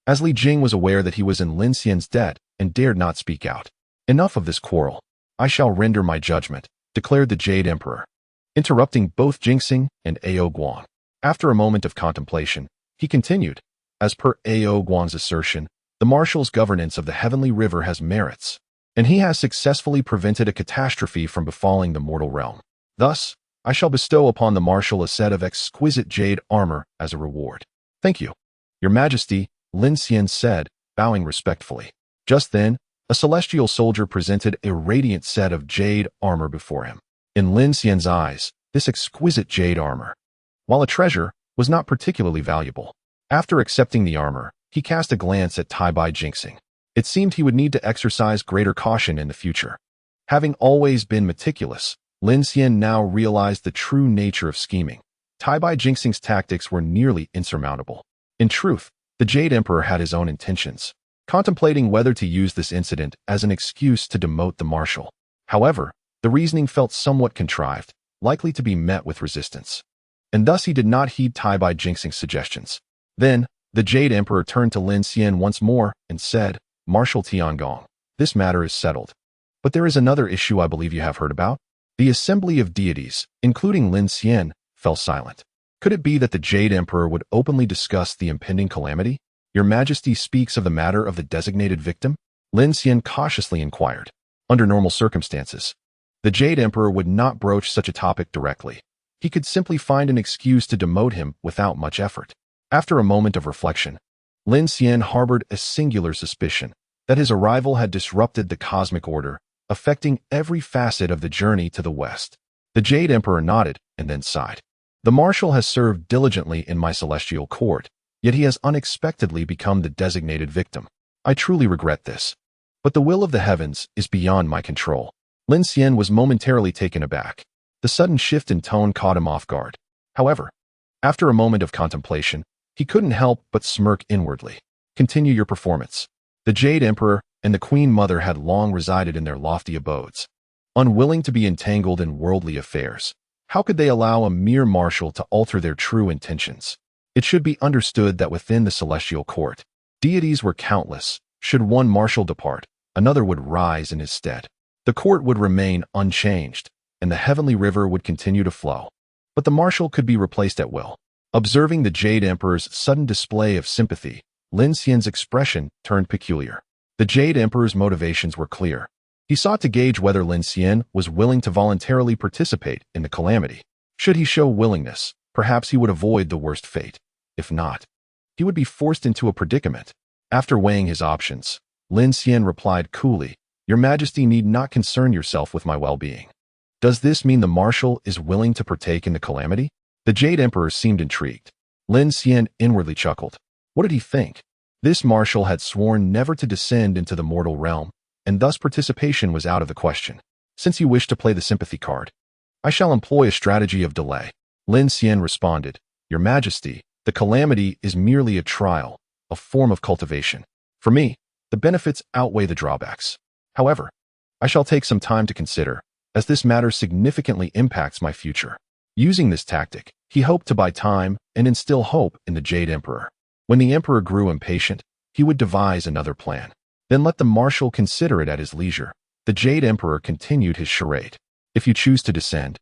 as Li Jing was aware that he was in Lin Xian's debt and dared not speak out. Enough of this quarrel. I shall render my judgment, declared the Jade Emperor, interrupting both Jinxing and Ao Guang. After a moment of contemplation, he continued, as per Ao Guang's assertion, the Marshal's governance of the Heavenly River has merits, and he has successfully prevented a catastrophe from befalling the mortal realm. Thus, I shall bestow upon the Marshal a set of exquisite jade armor as a reward. Thank you, Your Majesty, Lin Xian said, bowing respectfully. Just then, a celestial soldier presented a radiant set of jade armor before him. In Lin Xian's eyes, this exquisite jade armor, while a treasure, was not particularly valuable. After accepting the armor, He cast a glance at Tai Bai Jinxing. It seemed he would need to exercise greater caution in the future. Having always been meticulous, Lin Xian now realized the true nature of scheming. Tai Bai Jinxing's tactics were nearly insurmountable. In truth, the Jade Emperor had his own intentions, contemplating whether to use this incident as an excuse to demote the marshal. However, the reasoning felt somewhat contrived, likely to be met with resistance. And thus he did not heed Tai Bai Jinxing's suggestions. Then, the Jade Emperor turned to Lin Xian once more and said, "Marshal Tianpeng, this matter is settled. But there is another issue I believe you have heard about." The assembly of deities, including Lin Xian, fell silent. Could it be that the Jade Emperor would openly discuss the impending calamity? "Your Majesty speaks of the matter of the designated victim?" Lin Xian cautiously inquired. Under normal circumstances, the Jade Emperor would not broach such a topic directly. He could simply find an excuse to demote him without much effort. After a moment of reflection, Lin Xian harbored a singular suspicion that his arrival had disrupted the cosmic order, affecting every facet of the journey to the west. The Jade Emperor nodded and then sighed. "The Marshal has served diligently in my celestial court, yet he has unexpectedly become the designated victim. I truly regret this. But the will of the heavens is beyond my control." Lin Xian was momentarily taken aback. The sudden shift in tone caught him off guard. However, after a moment of contemplation, he couldn't help but smirk inwardly. "Continue your performance." The Jade Emperor and the Queen Mother had long resided in their lofty abodes. Unwilling to be entangled in worldly affairs, how could they allow a mere marshal to alter their true intentions? It should be understood that within the celestial court, deities were countless. Should one marshal depart, another would rise in his stead. The court would remain unchanged, and the heavenly river would continue to flow. But the marshal could be replaced at will. Observing the Jade Emperor's sudden display of sympathy, Lin Xian's expression turned peculiar. The Jade Emperor's motivations were clear. He sought to gauge whether Lin Xian was willing to voluntarily participate in the calamity. Should he show willingness, perhaps he would avoid the worst fate. If not, he would be forced into a predicament. After weighing his options, Lin Xian replied coolly, "Your Majesty need not concern yourself with my well-being." "Does this mean the Marshal is willing to partake in the calamity?" The Jade Emperor seemed intrigued. Lin Xian inwardly chuckled. What did he think? This Marshal had sworn never to descend into the mortal realm, and thus participation was out of the question. "Since you wish to play the sympathy card, I shall employ a strategy of delay." Lin Xian responded, "Your Majesty, the calamity is merely a trial, a form of cultivation. For me, the benefits outweigh the drawbacks. However, I shall take some time to consider, as this matter significantly impacts my future." Using this tactic, he hoped to buy time and instill hope in the Jade Emperor. When the Emperor grew impatient, he would devise another plan. Then let the Marshal consider it at his leisure. The Jade Emperor continued his charade. "If you choose to descend,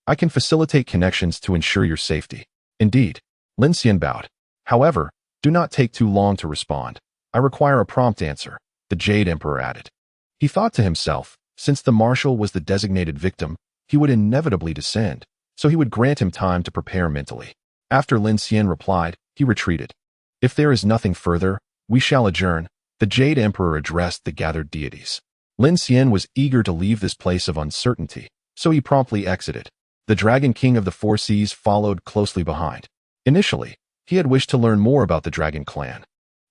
I can facilitate connections to ensure your safety." "Indeed." Lin Xian bowed. "However, do not take too long to respond. I require a prompt answer," the Jade Emperor added. He thought to himself, since the Marshal was the designated victim, he would inevitably descend, so he would grant him time to prepare mentally. After Lin Xian replied, he retreated. "If there is nothing further, we shall adjourn," the Jade Emperor addressed the gathered deities. Lin Xian was eager to leave this place of uncertainty, so he promptly exited. The Dragon King of the Four Seas followed closely behind. Initially, he had wished to learn more about the Dragon Clan,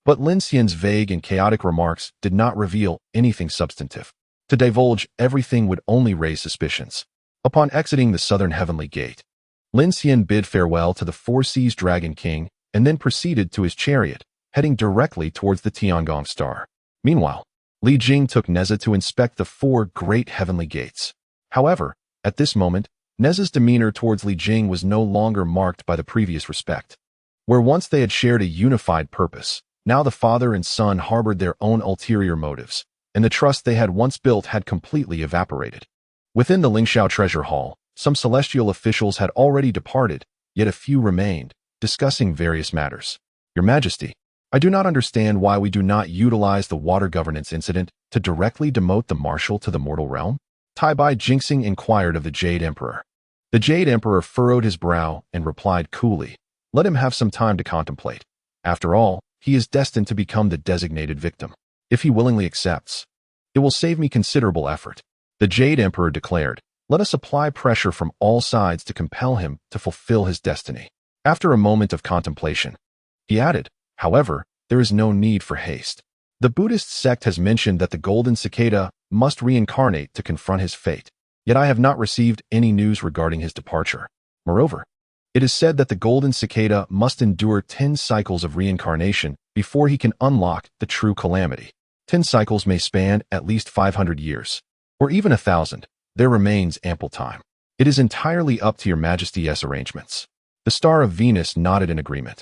but Lin Xian's vague and chaotic remarks did not reveal anything substantive. To divulge everything would only raise suspicions. Upon exiting the southern heavenly gate, Lin Xian bid farewell to the Four Seas Dragon King and then proceeded to his chariot, heading directly towards the Tiangong star. Meanwhile, Li Jing took Neza to inspect the four great heavenly gates. However, at this moment, Neza's demeanor towards Li Jing was no longer marked by the previous respect. Where once they had shared a unified purpose, now the father and son harbored their own ulterior motives, and the trust they had once built had completely evaporated. Within the Lingxiao Treasure Hall, some celestial officials had already departed, yet a few remained, discussing various matters. "Your Majesty, I do not understand why we do not utilize the water governance incident to directly demote the Marshal to the mortal realm?" Tai Bai Jinxing inquired of the Jade Emperor. The Jade Emperor furrowed his brow and replied coolly, "Let him have some time to contemplate. After all, he is destined to become the designated victim. If he willingly accepts, it will save me considerable effort." The Jade Emperor declared, "Let us apply pressure from all sides to compel him to fulfill his destiny." After a moment of contemplation, he added, "However, there is no need for haste. The Buddhist sect has mentioned that the golden cicada must reincarnate to confront his fate, yet I have not received any news regarding his departure. Moreover, it is said that the golden cicada must endure 10 cycles of reincarnation before he can unlock the true calamity. 10 cycles may span at least 500 years, or even 1,000. There remains ample time. It is entirely up to your Majesty's arrangements. The Star of Venus nodded in agreement,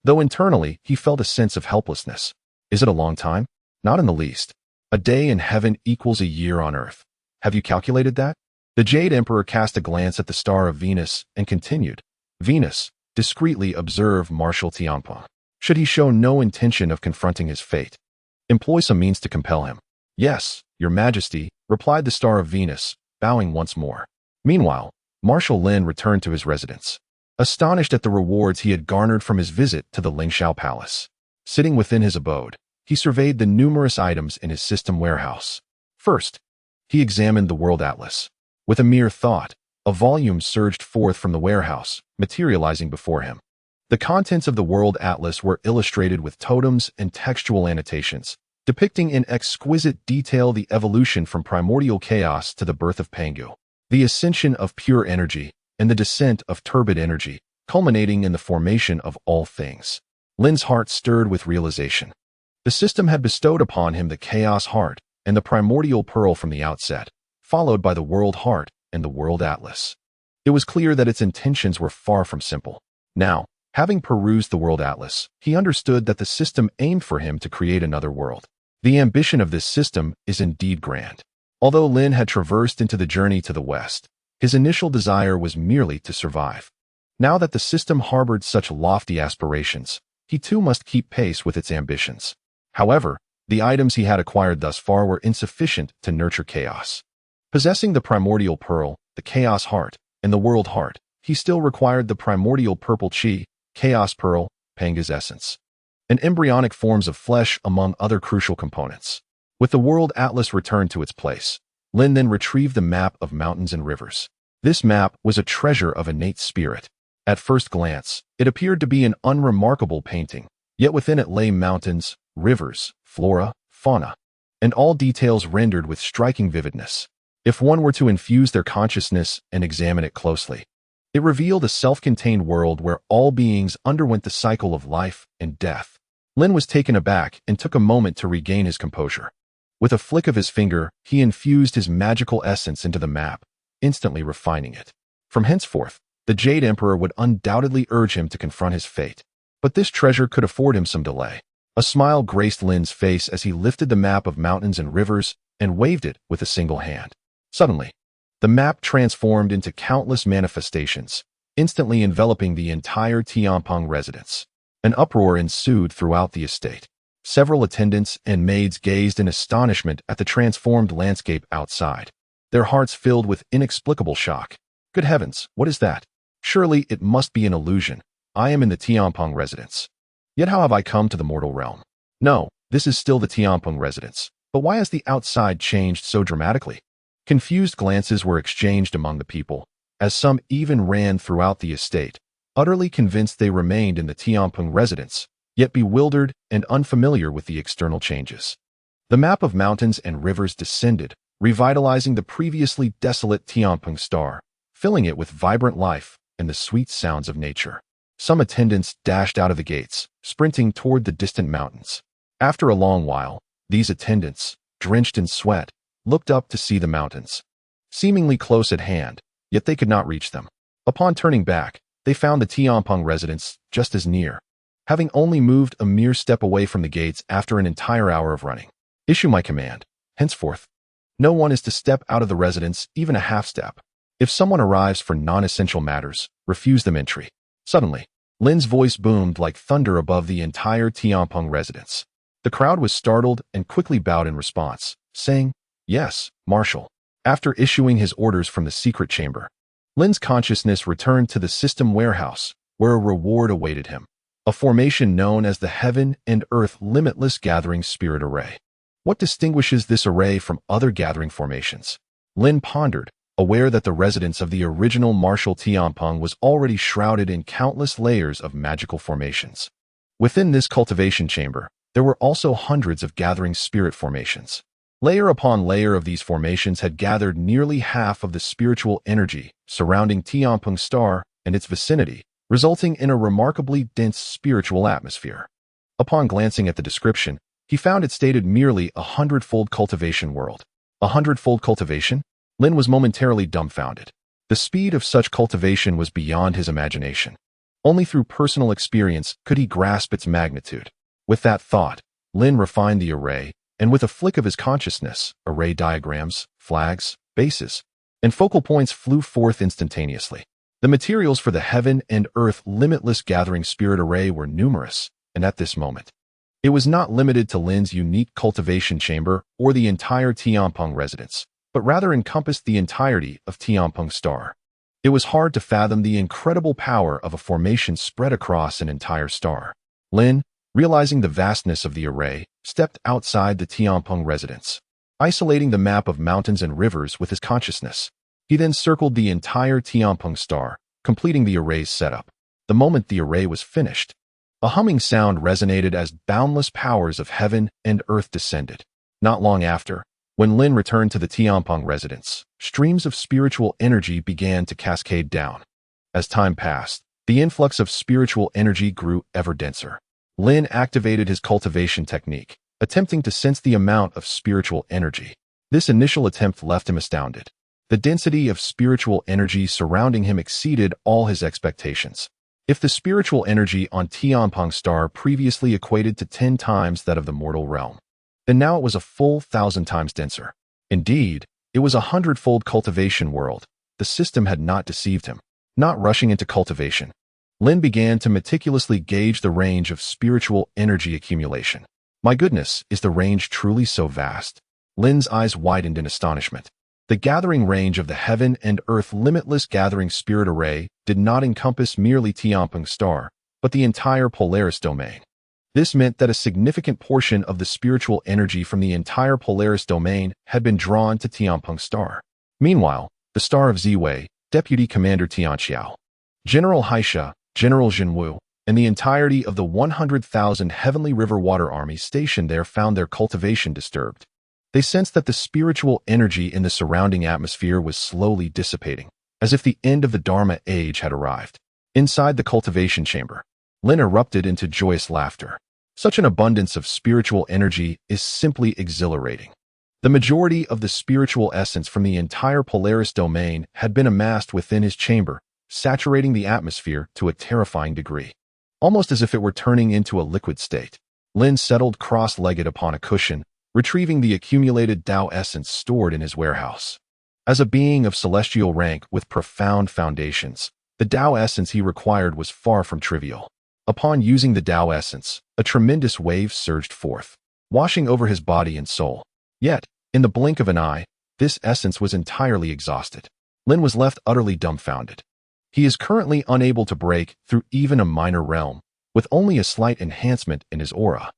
though internally he felt a sense of helplessness. Is it a long time? Not in the least. A day in heaven equals a year on earth. Have you calculated that? The Jade Emperor cast a glance at the Star of Venus and continued. Venus, discreetly observe Marshal Tianpeng. Should he show no intention of confronting his fate, employ some means to compel him. Yes, your Majesty, replied the Star of Venus, bowing once more. Meanwhile, Marshal Lin returned to his residence, astonished at the rewards he had garnered from his visit to the Lin Xian palace. Sitting within his abode, he surveyed the numerous items in his system warehouse. First, he examined the World Atlas. With a mere thought, a volume surged forth from the warehouse, materializing before him. The contents of the World Atlas were illustrated with totems and textual annotations, depicting in exquisite detail the evolution from primordial chaos to the birth of Pangu, the ascension of pure energy, and the descent of turbid energy, culminating in the formation of all things. Lin's heart stirred with realization. The system had bestowed upon him the Chaos Heart and the Primordial Pearl from the outset, followed by the World Heart and the World Atlas. It was clear that its intentions were far from simple. Now, having perused the World Atlas, he understood that the system aimed for him to create another world. The ambition of this system is indeed grand. Although Lin had traversed into the journey to the west, his initial desire was merely to survive. Now that the system harbored such lofty aspirations, he too must keep pace with its ambitions. However, the items he had acquired thus far were insufficient to nurture chaos. Possessing the Primordial Pearl, the Chaos Heart, and the World Heart, he still required the Primordial Purple Chi, Chaos Pearl, Panga's Essence, and embryonic forms of flesh among other crucial components. With the World Atlas returned to its place, Lin then retrieved the map of mountains and rivers. This map was a treasure of innate spirit. At first glance, it appeared to be an unremarkable painting, yet within it lay mountains, rivers, flora, fauna, and all details rendered with striking vividness. If one were to infuse their consciousness and examine it closely, it revealed a self-contained world where all beings underwent the cycle of life and death. Lin was taken aback and took a moment to regain his composure. With a flick of his finger, he infused his magical essence into the map, instantly refining it. From henceforth, the Jade Emperor would undoubtedly urge him to confront his fate. But this treasure could afford him some delay. A smile graced Lin's face as he lifted the map of mountains and rivers and waved it with a single hand. Suddenly, the map transformed into countless manifestations, instantly enveloping the entire Tianpeng residence. An uproar ensued throughout the estate. Several attendants and maids gazed in astonishment at the transformed landscape outside, their hearts filled with inexplicable shock. Good heavens, what is that? Surely it must be an illusion. I am in the Tianpeng residence. Yet how have I come to the mortal realm? No, this is still the Tianpeng residence. But why has the outside changed so dramatically? Confused glances were exchanged among the people, as some even ran throughout the estate, utterly convinced they remained in the Tianpeng residence, yet bewildered and unfamiliar with the external changes. The map of mountains and rivers descended, revitalizing the previously desolate Tianpeng star, filling it with vibrant life and the sweet sounds of nature. Some attendants dashed out of the gates, sprinting toward the distant mountains. After a long while, these attendants, drenched in sweat, looked up to see the mountains, seemingly close at hand, yet they could not reach them. Upon turning back, they found the Tianpeng residence just as near, having only moved a mere step away from the gates after an entire hour of running. Issue my command. Henceforth, no one is to step out of the residence even a half step. If someone arrives for non-essential matters, refuse them entry. Suddenly, Lin's voice boomed like thunder above the entire Tianpeng residence. The crowd was startled and quickly bowed in response, saying, "Yes, Marshal." After issuing his orders from the secret chamber, Lin's consciousness returned to the system warehouse, where a reward awaited him, a formation known as the Heaven and Earth Limitless Gathering Spirit Array. What distinguishes this array from other gathering formations? Lin pondered, aware that the residence of the original Marshal Tianpeng was already shrouded in countless layers of magical formations. Within this cultivation chamber, there were also hundreds of gathering spirit formations. Layer upon layer of these formations had gathered nearly half of the spiritual energy surrounding Tianpeng's star and its vicinity, resulting in a remarkably dense spiritual atmosphere. Upon glancing at the description, he found it stated merely a 100-fold cultivation world. A 100-fold cultivation? Lin was momentarily dumbfounded. The speed of such cultivation was beyond his imagination. Only through personal experience could he grasp its magnitude. With that thought, Lin refined the array, and with a flick of his consciousness, array diagrams, flags, bases, and focal points flew forth instantaneously. The materials for the heaven and earth limitless gathering spirit array were numerous, and at this moment, it was not limited to Lin's unique cultivation chamber or the entire Tianpeng residence, but rather encompassed the entirety of Tianpeng's star. It was hard to fathom the incredible power of a formation spread across an entire star. Lin, realizing the vastness of the array, stepped outside the Tianpeng residence, isolating the map of mountains and rivers with his consciousness. He then circled the entire Tianpeng star, completing the array's setup. The moment the array was finished, a humming sound resonated as boundless powers of heaven and earth descended. Not long after, when Lin returned to the Tianpeng residence, streams of spiritual energy began to cascade down. As time passed, the influx of spiritual energy grew ever denser. Lin activated his cultivation technique, attempting to sense the amount of spiritual energy. This initial attempt left him astounded. The density of spiritual energy surrounding him exceeded all his expectations. If the spiritual energy on Tianpeng's star previously equated to 10 times that of the mortal realm, then now it was a full 1,000 times denser. Indeed, it was a 100-fold cultivation world. The system had not deceived him. Not rushing into cultivation, Lin began to meticulously gauge the range of spiritual energy accumulation. My goodness, is the range truly so vast? Lin's eyes widened in astonishment. The gathering range of the heaven and earth limitless gathering spirit array did not encompass merely Tianpeng's star, but the entire Polaris domain. This meant that a significant portion of the spiritual energy from the entire Polaris domain had been drawn to Tianpeng's star. Meanwhile, the star of Ziwei, Deputy Commander Tianxiao, General Haisha, General Jinwu, and the entirety of the 100,000 Heavenly River Water Army stationed there found their cultivation disturbed. They sensed that the spiritual energy in the surrounding atmosphere was slowly dissipating, as if the end of the Dharma age had arrived. Inside the cultivation chamber, Lin erupted into joyous laughter. Such an abundance of spiritual energy is simply exhilarating. The majority of the spiritual essence from the entire Polaris domain had been amassed within his chamber, saturating the atmosphere to a terrifying degree. Almost as if it were turning into a liquid state, Lin settled cross-legged upon a cushion, retrieving the accumulated Tao essence stored in his warehouse. As a being of celestial rank with profound foundations, the Tao essence he required was far from trivial. Upon using the Tao essence, a tremendous wave surged forth, washing over his body and soul. Yet, in the blink of an eye, this essence was entirely exhausted. Lin was left utterly dumbfounded. He is currently unable to break through even a minor realm, with only a slight enhancement in his aura.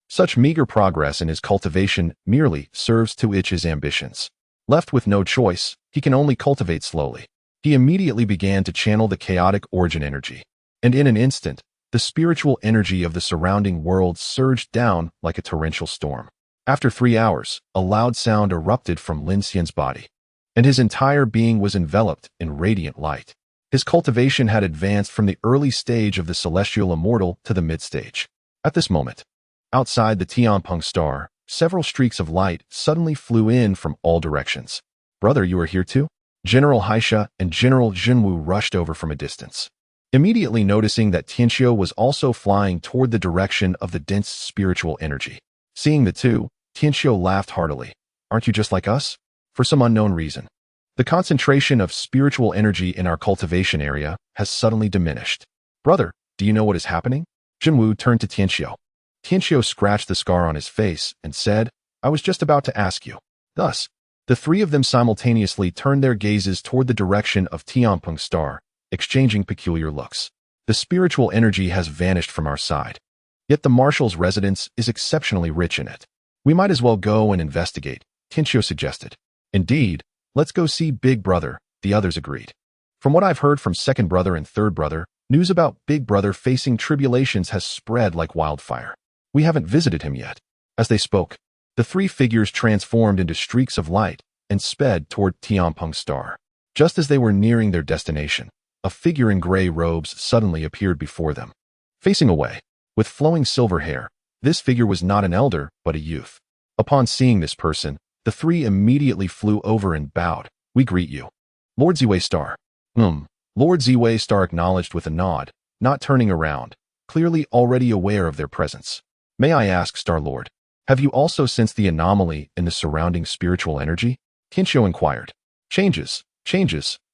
Such meager progress in his cultivation merely serves to itch his ambitions. Left with no choice, he can only cultivate slowly. He immediately began to channel the chaotic origin energy, and in an instant, the spiritual energy of the surrounding world surged down like a torrential storm. After 3 hours, a loud sound erupted from Lin Xian's body, and his entire being was enveloped in radiant light. His cultivation had advanced from the early stage of the celestial immortal to the mid-stage. At this moment, outside the Tianpeng star, several streaks of light suddenly flew in from all directions. "Brother, you are here too?" General Haisha and General Jinwu rushed over from a distance. Immediately noticing that Tianxiao was also flying toward the direction of the dense spiritual energy. Seeing the two, Tianxiao laughed heartily. "Aren't you just like us?" For some unknown reason, the concentration of spiritual energy in our cultivation area has suddenly diminished. "Brother, do you know what is happening?" Jinwu turned to Tianxiao. Tianxiao scratched the scar on his face and said, "I was just about to ask you." Thus, the three of them simultaneously turned their gazes toward the direction of Tianpeng's star, exchanging peculiar looks. The spiritual energy has vanished from our side. Yet the Marshal's residence is exceptionally rich in it. "We might as well go and investigate," Tianxiao suggested. "Indeed, let's go see Big Brother," the others agreed. "From what I've heard from Second Brother and Third Brother, News about Big Brother facing tribulations has spread like wildfire. We haven't visited him yet." As they spoke, the three figures transformed into streaks of light and sped toward Tianpeng's star. Just as they were nearing their destination, a figure in gray robes suddenly appeared before them. Facing away, with flowing silver hair, this figure was not an elder, but a youth. Upon seeing this person, the three immediately flew over and bowed. "We greet you, Lord Ziwei Star." Lord Ziwei Star acknowledged with a nod, not turning around, clearly already aware of their presence. "May I ask, Star Lord, have you also sensed the anomaly in the surrounding spiritual energy?" Tianxiu inquired. Changes.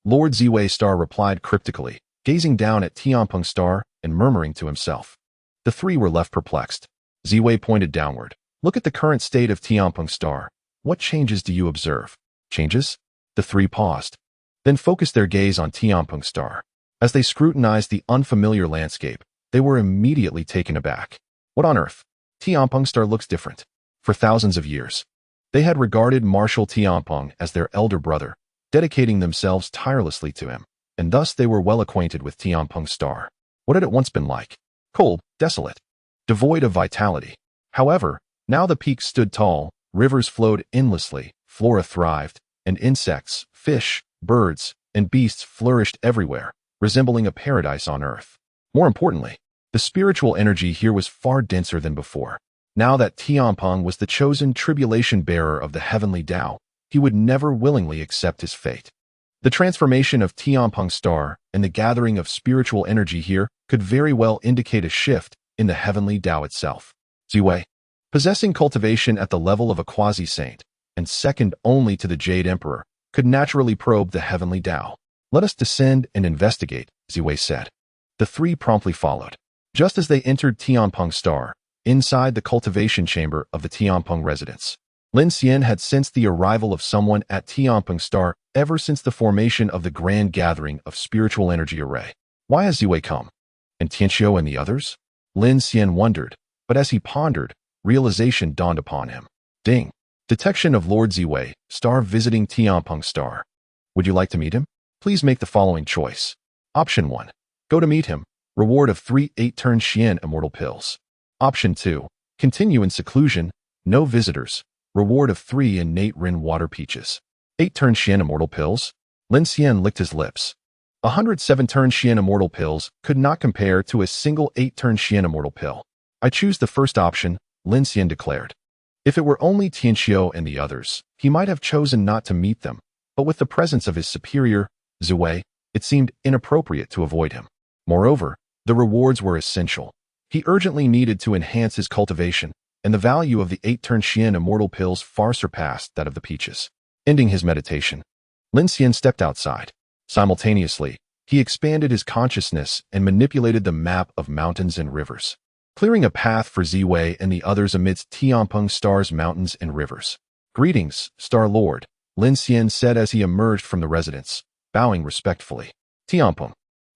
Lord Ziwei Star replied cryptically, gazing down at Tianpeng Star and murmuring to himself. The three were left perplexed. Ziwei pointed downward. "Look at the current state of Tianpeng Star. What changes do you observe?" "Changes?" The three paused, then focused their gaze on Tianpeng Star. As they scrutinized the unfamiliar landscape, they were immediately taken aback. What on earth? Tianpeng Star looks different. For thousands of years, they had regarded Marshal Tianpeng as their elder brother, dedicating themselves tirelessly to him, and thus they were well acquainted with Tianpeng Star. What had it once been like? Cold, desolate, devoid of vitality. However, now the peaks stood tall, rivers flowed endlessly, flora thrived, and insects, fish, birds, and beasts flourished everywhere, resembling a paradise on earth. More importantly, the spiritual energy here was far denser than before. Now that Tianpeng was the chosen tribulation bearer of the heavenly Tao, he would never willingly accept his fate. The transformation of Tianpeng's star and the gathering of spiritual energy here could very well indicate a shift in the heavenly Tao itself. Ziwei, possessing cultivation at the level of a quasi-saint, and second only to the Jade Emperor, could naturally probe the heavenly Tao. "Let us descend and investigate," Ziwei said. The three promptly followed. Just as they entered Tianpeng's star, inside the cultivation chamber of the Tianpeng residence, Lin Xian had sensed the arrival of someone at Tianpeng's star ever since the formation of the grand gathering of spiritual energy array. Why has Ziwei come? And Tianxiu and the others? Lin Xian wondered, but as he pondered, realization dawned upon him. Ding! Detection of Lord Ziwei, star visiting Tianpeng star. Would you like to meet him? Please make the following choice. Option 1. Go to meet him. Reward of 3 8-turn Xian immortal pills. Option 2. Continue in seclusion. No visitors. Reward of 3 innate Rin water peaches. 8-turn Xian immortal pills? Lin Xian licked his lips. 107-turn Xian immortal pills could not compare to a single 8-turn Xian immortal pill. I choose the first option, Lin Xian declared. If it were only Tianxiu and the others, he might have chosen not to meet them, but with the presence of his superior, Ziwei, it seemed inappropriate to avoid him. Moreover, the rewards were essential. He urgently needed to enhance his cultivation, and the value of the 8-turn Xian immortal pills far surpassed that of the peaches. Ending his meditation, Lin Xian stepped outside. Simultaneously, he expanded his consciousness and manipulated the map of mountains and rivers, clearing a path for Ziwei and the others amidst Tianpeng Star's mountains and rivers. "Greetings, Star Lord," Lin Xian said as he emerged from the residence, bowing respectfully. "Tianpeng,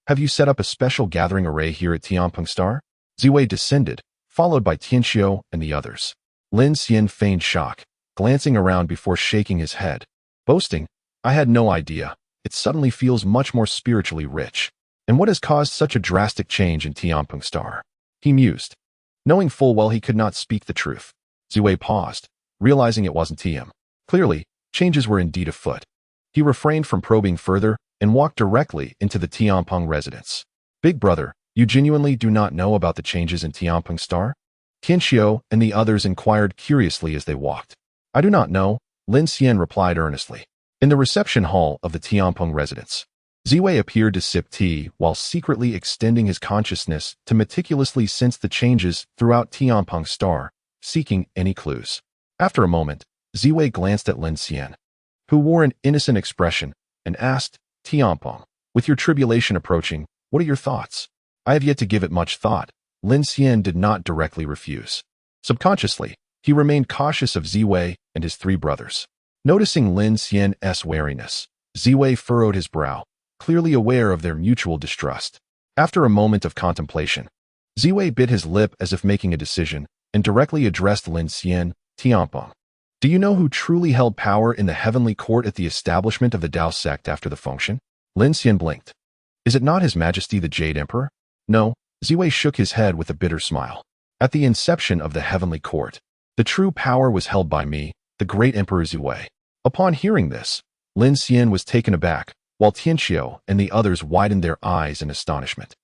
have you set up a special gathering array here at Tianpeng Star?" Ziwei descended, followed by Tianxiu and the others. Lin Xian feigned shock, glancing around before shaking his head. Boasting, "I had no idea. It suddenly feels much more spiritually rich. And what has caused such a drastic change in Tianpeng Star?" He mused, knowing full well he could not speak the truth. Ziwei paused, realizing it wasn't him. Clearly, changes were indeed afoot. He refrained from probing further and walked directly into the Tianpeng residence. "Big brother, you genuinely do not know about the changes in Tianpeng Star?" Tianxiu and the others inquired curiously as they walked. "I do not know," Lin Xian replied earnestly. In the reception hall of the Tianpeng residence, Ziwei appeared to sip tea while secretly extending his consciousness to meticulously sense the changes throughout Tianpeng Star, seeking any clues. After a moment, Ziwei glanced at Lin Xian, who wore an innocent expression, and asked, "Tianpeng, with your tribulation approaching, what are your thoughts?" "I have yet to give it much thought." Lin Xian did not directly refuse. Subconsciously, he remained cautious of Ziwei and his three brothers. Noticing Lin Xian's wariness, Ziwei furrowed his brow, clearly aware of their mutual distrust. After a moment of contemplation, Ziwei bit his lip as if making a decision, and directly addressed Lin Xian. "Tianpeng, do you know who truly held power in the heavenly court at the establishment of the Dao sect after the function?" Lin Xian blinked. Is it not His Majesty the Jade Emperor? No, Ziwei shook his head with a bitter smile. At the inception of the heavenly court, the true power was held by me, the great Emperor Ziwei. Upon hearing this, Lin Xian was taken aback, while Tianqiu and the others widened their eyes in astonishment.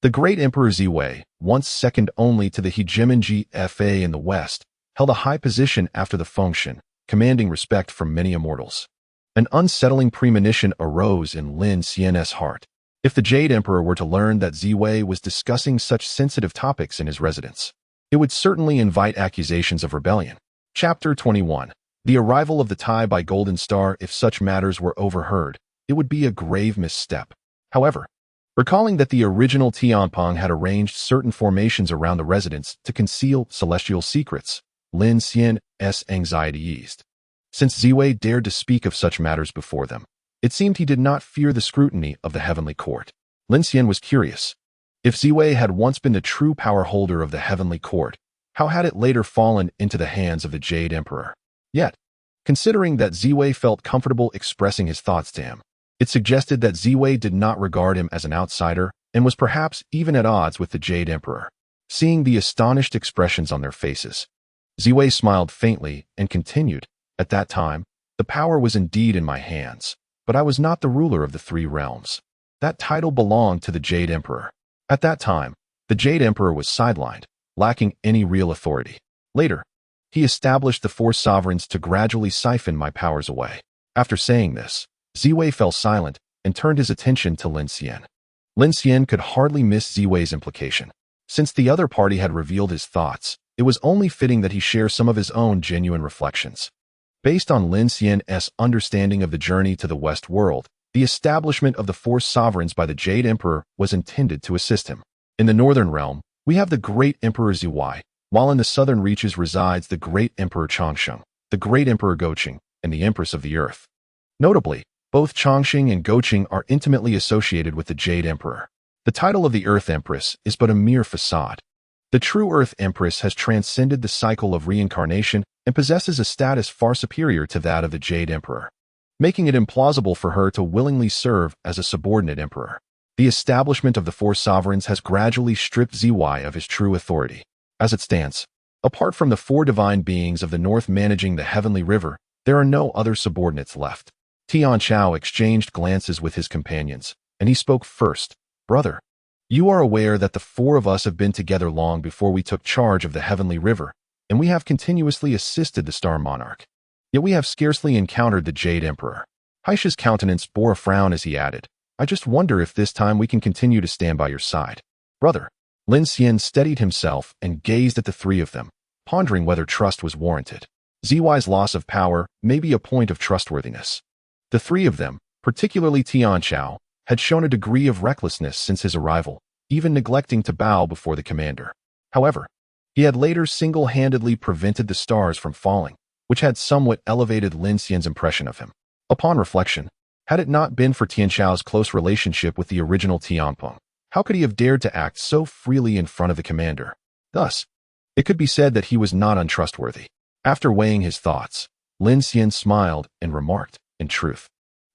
The great Emperor Ziwei, once second only to the hegemony Fa in the West, held a high position after the Fengshen, commanding respect from many immortals. An unsettling premonition arose in Lin Xian's heart. If the Jade Emperor were to learn that Ziwei was discussing such sensitive topics in his residence, it would certainly invite accusations of rebellion. Chapter 21. The arrival of the Tai by Golden Star. If such matters were overheard, it would be a grave misstep. However, recalling that the original Tianpeng had arranged certain formations around the residence to conceal celestial secrets, Lin Xian's anxiety eased. Since Ziwei dared to speak of such matters before them, it seemed he did not fear the scrutiny of the heavenly court. Lin Xian was curious. If Ziwei had once been the true power holder of the heavenly court, how had it later fallen into the hands of the Jade Emperor? Yet, considering that Ziwei felt comfortable expressing his thoughts to him, it suggested that Ziwei did not regard him as an outsider and was perhaps even at odds with the Jade Emperor. Seeing the astonished expressions on their faces, Ziwei smiled faintly and continued, "At that time, the power was indeed in my hands, but I was not the ruler of the three realms. That title belonged to the Jade Emperor. At that time, the Jade Emperor was sidelined, lacking any real authority. Later, he established the four sovereigns to gradually siphon my powers away." After saying this, Ziwei fell silent and turned his attention to Lin Xian. Lin Xian could hardly miss Ziwei's implication. Since the other party had revealed his thoughts, it was only fitting that he share some of his own genuine reflections. Based on Lin Xian's understanding of the journey to the West world, the establishment of the four sovereigns by the Jade Emperor was intended to assist him. In the northern realm, we have the great Emperor Ziwei, while in the southern reaches resides the great Emperor Chang'e, the great Emperor Goqing, and the Empress of the Earth. Notably, both Chang'e and Goqing are intimately associated with the Jade Emperor. The title of the Earth Empress is but a mere facade. The true Earth Empress has transcended the cycle of reincarnation and possesses a status far superior to that of the Jade Emperor, making it implausible for her to willingly serve as a subordinate emperor. The establishment of the four sovereigns has gradually stripped Ziwei of his true authority. As it stands, apart from the four divine beings of the north managing the heavenly river, there are no other subordinates left. Tianqiu exchanged glances with his companions, and he spoke first. "Brother, you are aware that the four of us have been together long before we took charge of the heavenly river, and we have continuously assisted the Star Monarch. Yet we have scarcely encountered the Jade Emperor." Haisha's countenance bore a frown as he added, "I just wonder if this time we can continue to stand by your side." "Brother." Lin Xian steadied himself and gazed at the three of them, pondering whether trust was warranted. Ziwei's loss of power may be a point of trustworthiness. The three of them, particularly Tianqiu, had shown a degree of recklessness since his arrival, even neglecting to bow before the commander. However, he had later single-handedly prevented the stars from falling, which had somewhat elevated Lin Xian's impression of him. Upon reflection, had it not been for Tianqiu's close relationship with the original Tianpeng, how could he have dared to act so freely in front of the commander? Thus, it could be said that he was not untrustworthy. After weighing his thoughts, Lin Xian smiled and remarked, "In truth,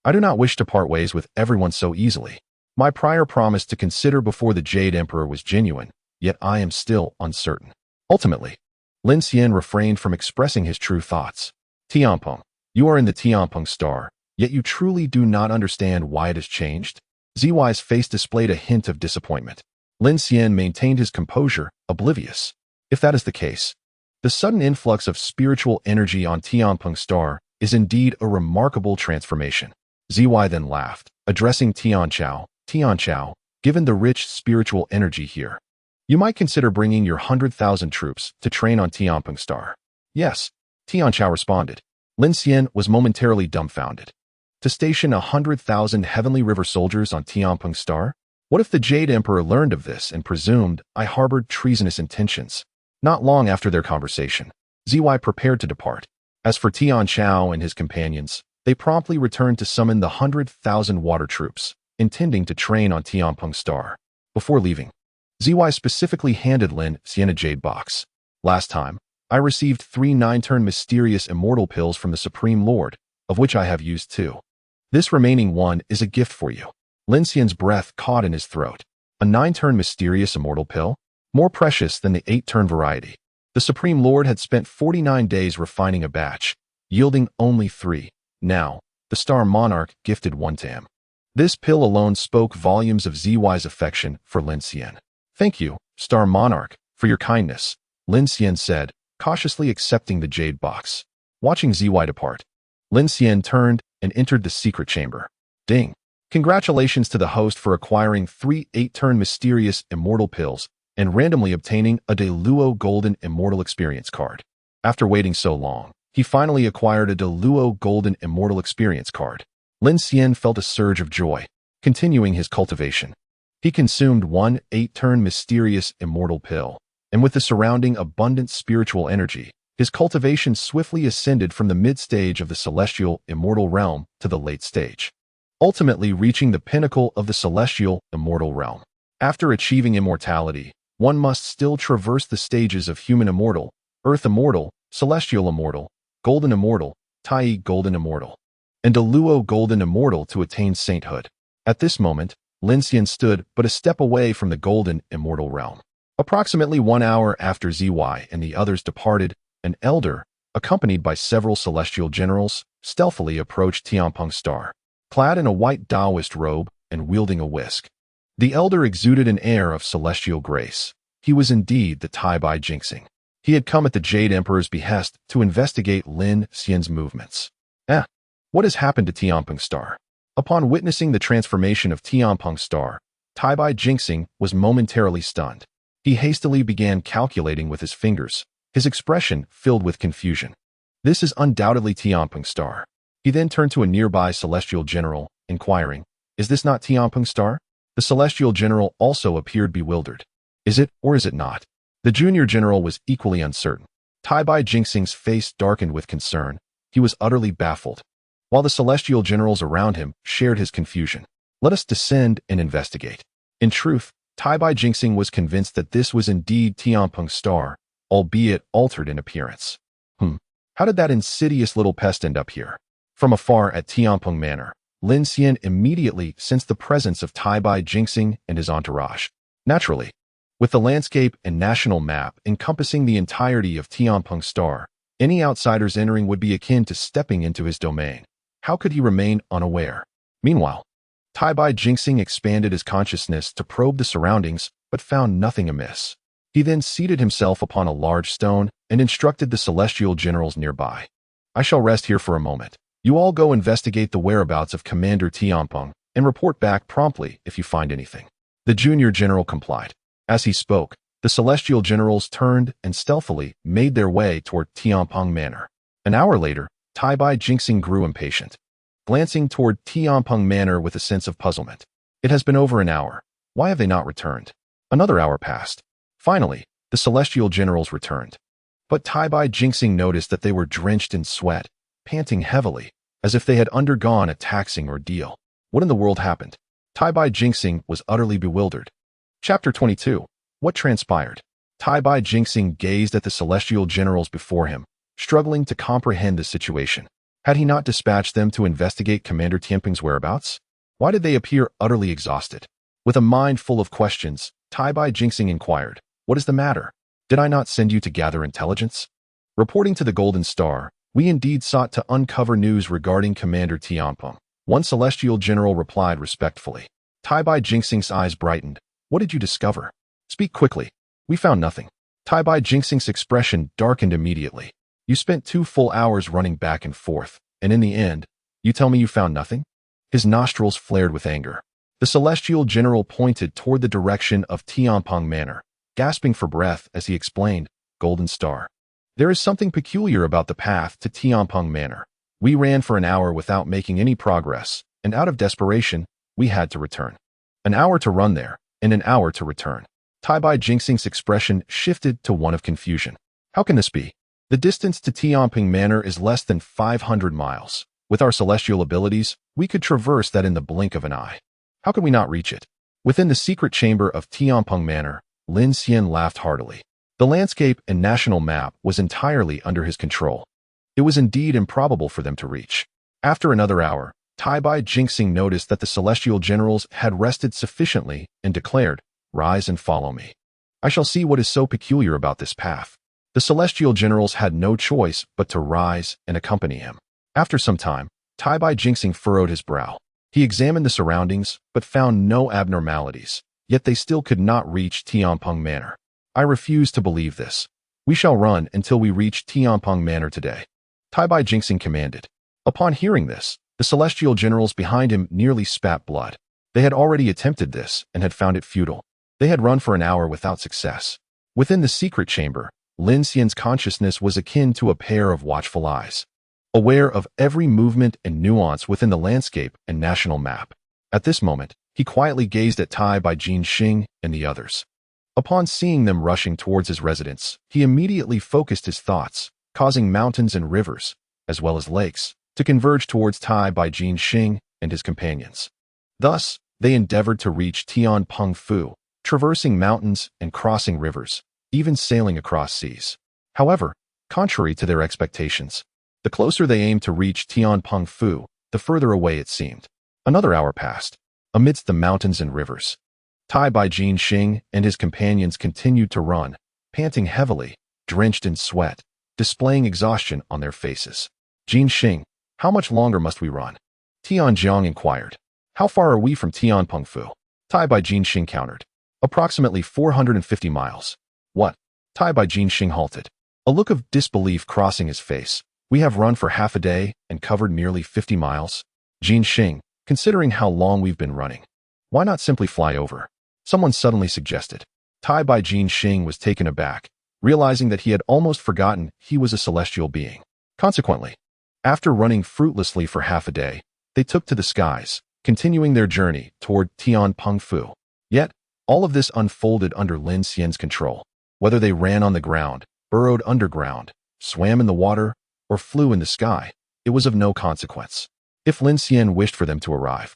I do not wish to part ways with everyone so easily. My prior promise to consider before the Jade Emperor was genuine, yet I am still uncertain." Ultimately, Lin Xian refrained from expressing his true thoughts. "Tianpeng, you are in the Tianpeng Star, yet you truly do not understand why it has changed?" Ziwei's face displayed a hint of disappointment. Lin Xian maintained his composure, oblivious. If that is the case, the sudden influx of spiritual energy on Tianpeng Star is indeed a remarkable transformation. Ziwei then laughed, addressing Tianqiu. "Tianqiu, given the rich spiritual energy here, you might consider bringing your 100,000 troops to train on Tianpeng Star." "Yes," Tianqiu responded. Lin Xian was momentarily dumbfounded. To station 100,000 Heavenly River soldiers on Tianpeng Star? What if the Jade Emperor learned of this and presumed I harbored treasonous intentions? Not long after their conversation, Ziwei prepared to depart. As for Tianqiu and his companions, they promptly returned to summon the 100,000 water troops, intending to train on Tianpeng Star. Before leaving, Ziwei specifically handed Lin Xian a jade box. "Last time, I received 3 9-turn mysterious immortal pills from the Supreme Lord, of which I have used 2. This remaining one is a gift for you." Lin Xian's breath caught in his throat. A 9-turn mysterious immortal pill? More precious than the 8-turn variety. The Supreme Lord had spent 49 days refining a batch, yielding only 3. Now, the Star Monarch gifted one to him. This pill alone spoke volumes of ZY's affection for Lin Xian. Thank you, Star Monarch, for your kindness, Lin Xian said, cautiously accepting the jade box. Watching ZY depart, Lin Xian turned and entered the secret chamber. Ding! Congratulations to the host for acquiring 3 8-turn mysterious immortal pills and randomly obtaining a Deluo Golden Immortal Experience card. After waiting so long, he finally acquired a Deluo Golden Immortal Experience card. Lin Xian felt a surge of joy, continuing his cultivation. He consumed 1 8-turn mysterious immortal pill, and with the surrounding abundant spiritual energy, his cultivation swiftly ascended from the mid-stage of the celestial immortal realm to the late stage, ultimately reaching the pinnacle of the celestial immortal realm. After achieving immortality, one must still traverse the stages of human immortal, earth immortal, celestial immortal, golden immortal, Tai golden immortal, and Deluo golden immortal to attain sainthood. At this moment, Lin Xian stood but a step away from the golden immortal realm. Approximately 1 hour after ZY and the others departed, an elder, accompanied by several celestial generals, stealthily approached Tianpeng Star, clad in a white Taoist robe and wielding a whisk. The elder exuded an air of celestial grace. He was indeed the Tai Bai Jinxing. He had come at the Jade Emperor's behest to investigate Lin Xian's movements. What has happened to Tianpeng Star? Upon witnessing the transformation of Tianpeng Star, Tai Bai Jinxing was momentarily stunned. He hastily began calculating with his fingers, his expression filled with confusion. This is undoubtedly Tianpeng Star. He then turned to a nearby celestial general, inquiring, "Is this not Tianpeng Star?" The celestial general also appeared bewildered. "Is it or is it not?" The junior general was equally uncertain. Tai Bai Jinxing's face darkened with concern. He was utterly baffled, while the celestial generals around him shared his confusion. Let us descend and investigate. In truth, Tai Bai Jinxing was convinced that this was indeed Tianpeng Star, albeit altered in appearance. How did that insidious little pest end up here? From afar at Tianpeng Manor, Lin Xian immediately sensed the presence of Tai Bai Jinxing and his entourage. Naturally, with the landscape and national map encompassing the entirety of Tianpeng Star, any outsiders entering would be akin to stepping into his domain. How could he remain unaware? Meanwhile, Tai Bai Jinxing expanded his consciousness to probe the surroundings, but found nothing amiss. He then seated himself upon a large stone and instructed the celestial generals nearby. "I shall rest here for a moment. You all go investigate the whereabouts of Commander Tianpeng and report back promptly if you find anything." The junior general complied. As he spoke, the celestial generals turned and stealthily made their way toward Tianpeng Manor. An hour later, Tai Bai Jinxing grew impatient, glancing toward Tianpeng Manor with a sense of puzzlement. It has been over an hour. Why have they not returned? Another hour passed. Finally, the celestial generals returned. But Tai Bai Jinxing noticed that they were drenched in sweat, panting heavily, as if they had undergone a taxing ordeal. What in the world happened? Tai Bai Jinxing was utterly bewildered. Chapter 22. What transpired? Tai Bai Jinxing gazed at the celestial generals before him, struggling to comprehend the situation. Had he not dispatched them to investigate Commander Tianpeng's whereabouts? Why did they appear utterly exhausted? With a mind full of questions, Tai Bai Jinxing inquired, "What is the matter? Did I not send you to gather intelligence?" Reporting to the Golden Star, "We indeed sought to uncover news regarding Commander Tianpeng," one celestial general replied respectfully. Tai Bai Jinxing's eyes brightened. "What did you discover? Speak quickly." "We found nothing." Tai Bai Jinxing's expression darkened immediately. "You spent 2 full hours running back and forth, and in the end, you tell me you found nothing?" His nostrils flared with anger. The celestial general pointed toward the direction of Tianpeng Manor, gasping for breath as he explained, "Golden Star. There is something peculiar about the path to Tianpeng Manor. We ran for an hour without making any progress, and out of desperation, we had to return. An hour to run there, and an hour to return." Tai Bai Jinxing's expression shifted to one of confusion. "How can this be? The distance to Tianpeng Manor is less than 500 miles. With our celestial abilities, we could traverse that in the blink of an eye. How could we not reach it?" Within the secret chamber of Tianpeng Manor, Lin Xian laughed heartily. The landscape and national map was entirely under his control. It was indeed improbable for them to reach. After another hour, Tai Bai Jinxing noticed that the celestial generals had rested sufficiently and declared, "Rise and follow me. I shall see what is so peculiar about this path." The celestial generals had no choice but to rise and accompany him. After some time, Tai Bai Jinxing furrowed his brow. He examined the surroundings, but found no abnormalities, yet they still could not reach Tianpeng Manor. "I refuse to believe this. We shall run until we reach Tianpeng Manor today," Tai Bai Jinxing commanded. Upon hearing this, the celestial generals behind him nearly spat blood. They had already attempted this and had found it futile. They had run for an hour without success. Within the secret chamber, Lin Xian's consciousness was akin to a pair of watchful eyes, aware of every movement and nuance within the landscape and national map. At this moment, he quietly gazed at Tai Bai Jinxing and the others. Upon seeing them rushing towards his residence, he immediately focused his thoughts, causing mountains and rivers, as well as lakes, to converge towards Tai Bai Jinxing and his companions. Thus, they endeavored to reach Tianpeng Fu, traversing mountains and crossing rivers, even sailing across seas. However, contrary to their expectations, the closer they aimed to reach Tianpeng Fu, the further away it seemed. Another hour passed. Amidst the mountains and rivers, Tai Bai Jinxing and his companions continued to run, panting heavily, drenched in sweat, displaying exhaustion on their faces. "Jinxing, how much longer must we run?" Tianjiang inquired. "How far are we from Tianpeng Fu?" Tai Bai Jinxing countered. "Approximately 450 miles. "What?" Tai Bai Jinxing halted, a look of disbelief crossing his face. "We have run for half a day and covered nearly 50 miles. Jinxing, considering how long we've been running, why not simply fly over?" Someone suddenly suggested. Tai Bai Jinxing was taken aback, realizing that he had almost forgotten he was a celestial being. Consequently, after running fruitlessly for half a day, they took to the skies, continuing their journey toward Tianpeng Fu. Yet, all of this unfolded under Lin Xian's control. Whether they ran on the ground, burrowed underground, swam in the water, or flew in the sky, it was of no consequence. If Lin Xian wished for them to arrive,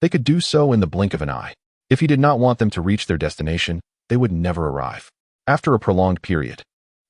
they could do so in the blink of an eye. If he did not want them to reach their destination, they would never arrive. After a prolonged period,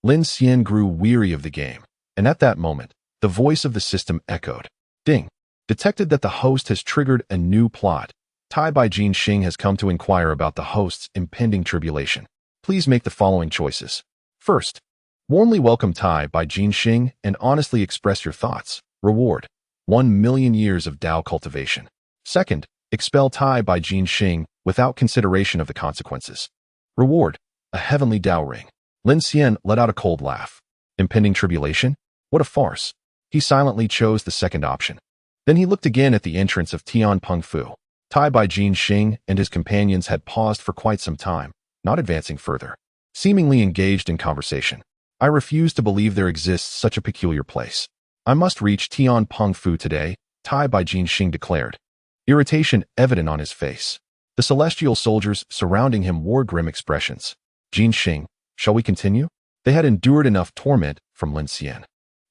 Lin Xian grew weary of the game, and at that moment, the voice of the system echoed. "Ding! Detected that the host has triggered a new plot. Tai Bai Jinxing has come to inquire about the host's impending tribulation. Please make the following choices. First, warmly welcome Tai Bai Jinxing and honestly express your thoughts. Reward: 1,000,000 years of Dao cultivation. Second, expel Tai Bai Jinxing without consideration of the consequences. Reward: a heavenly Dao ring." Lin Xian let out a cold laugh. Impending tribulation? What a farce. He silently chose the second option. Then he looked again at the entrance of Tianpeng Fu. Tai Bai Jinxing and his companions had paused for quite some time, not advancing further, seemingly engaged in conversation. "I refuse to believe there exists such a peculiar place. I must reach Tianpeng Fu today," Tai Bai Jinxing declared, irritation evident on his face. The celestial soldiers surrounding him wore grim expressions. "Jinxing, shall we continue?" They had endured enough torment from Lin Xian.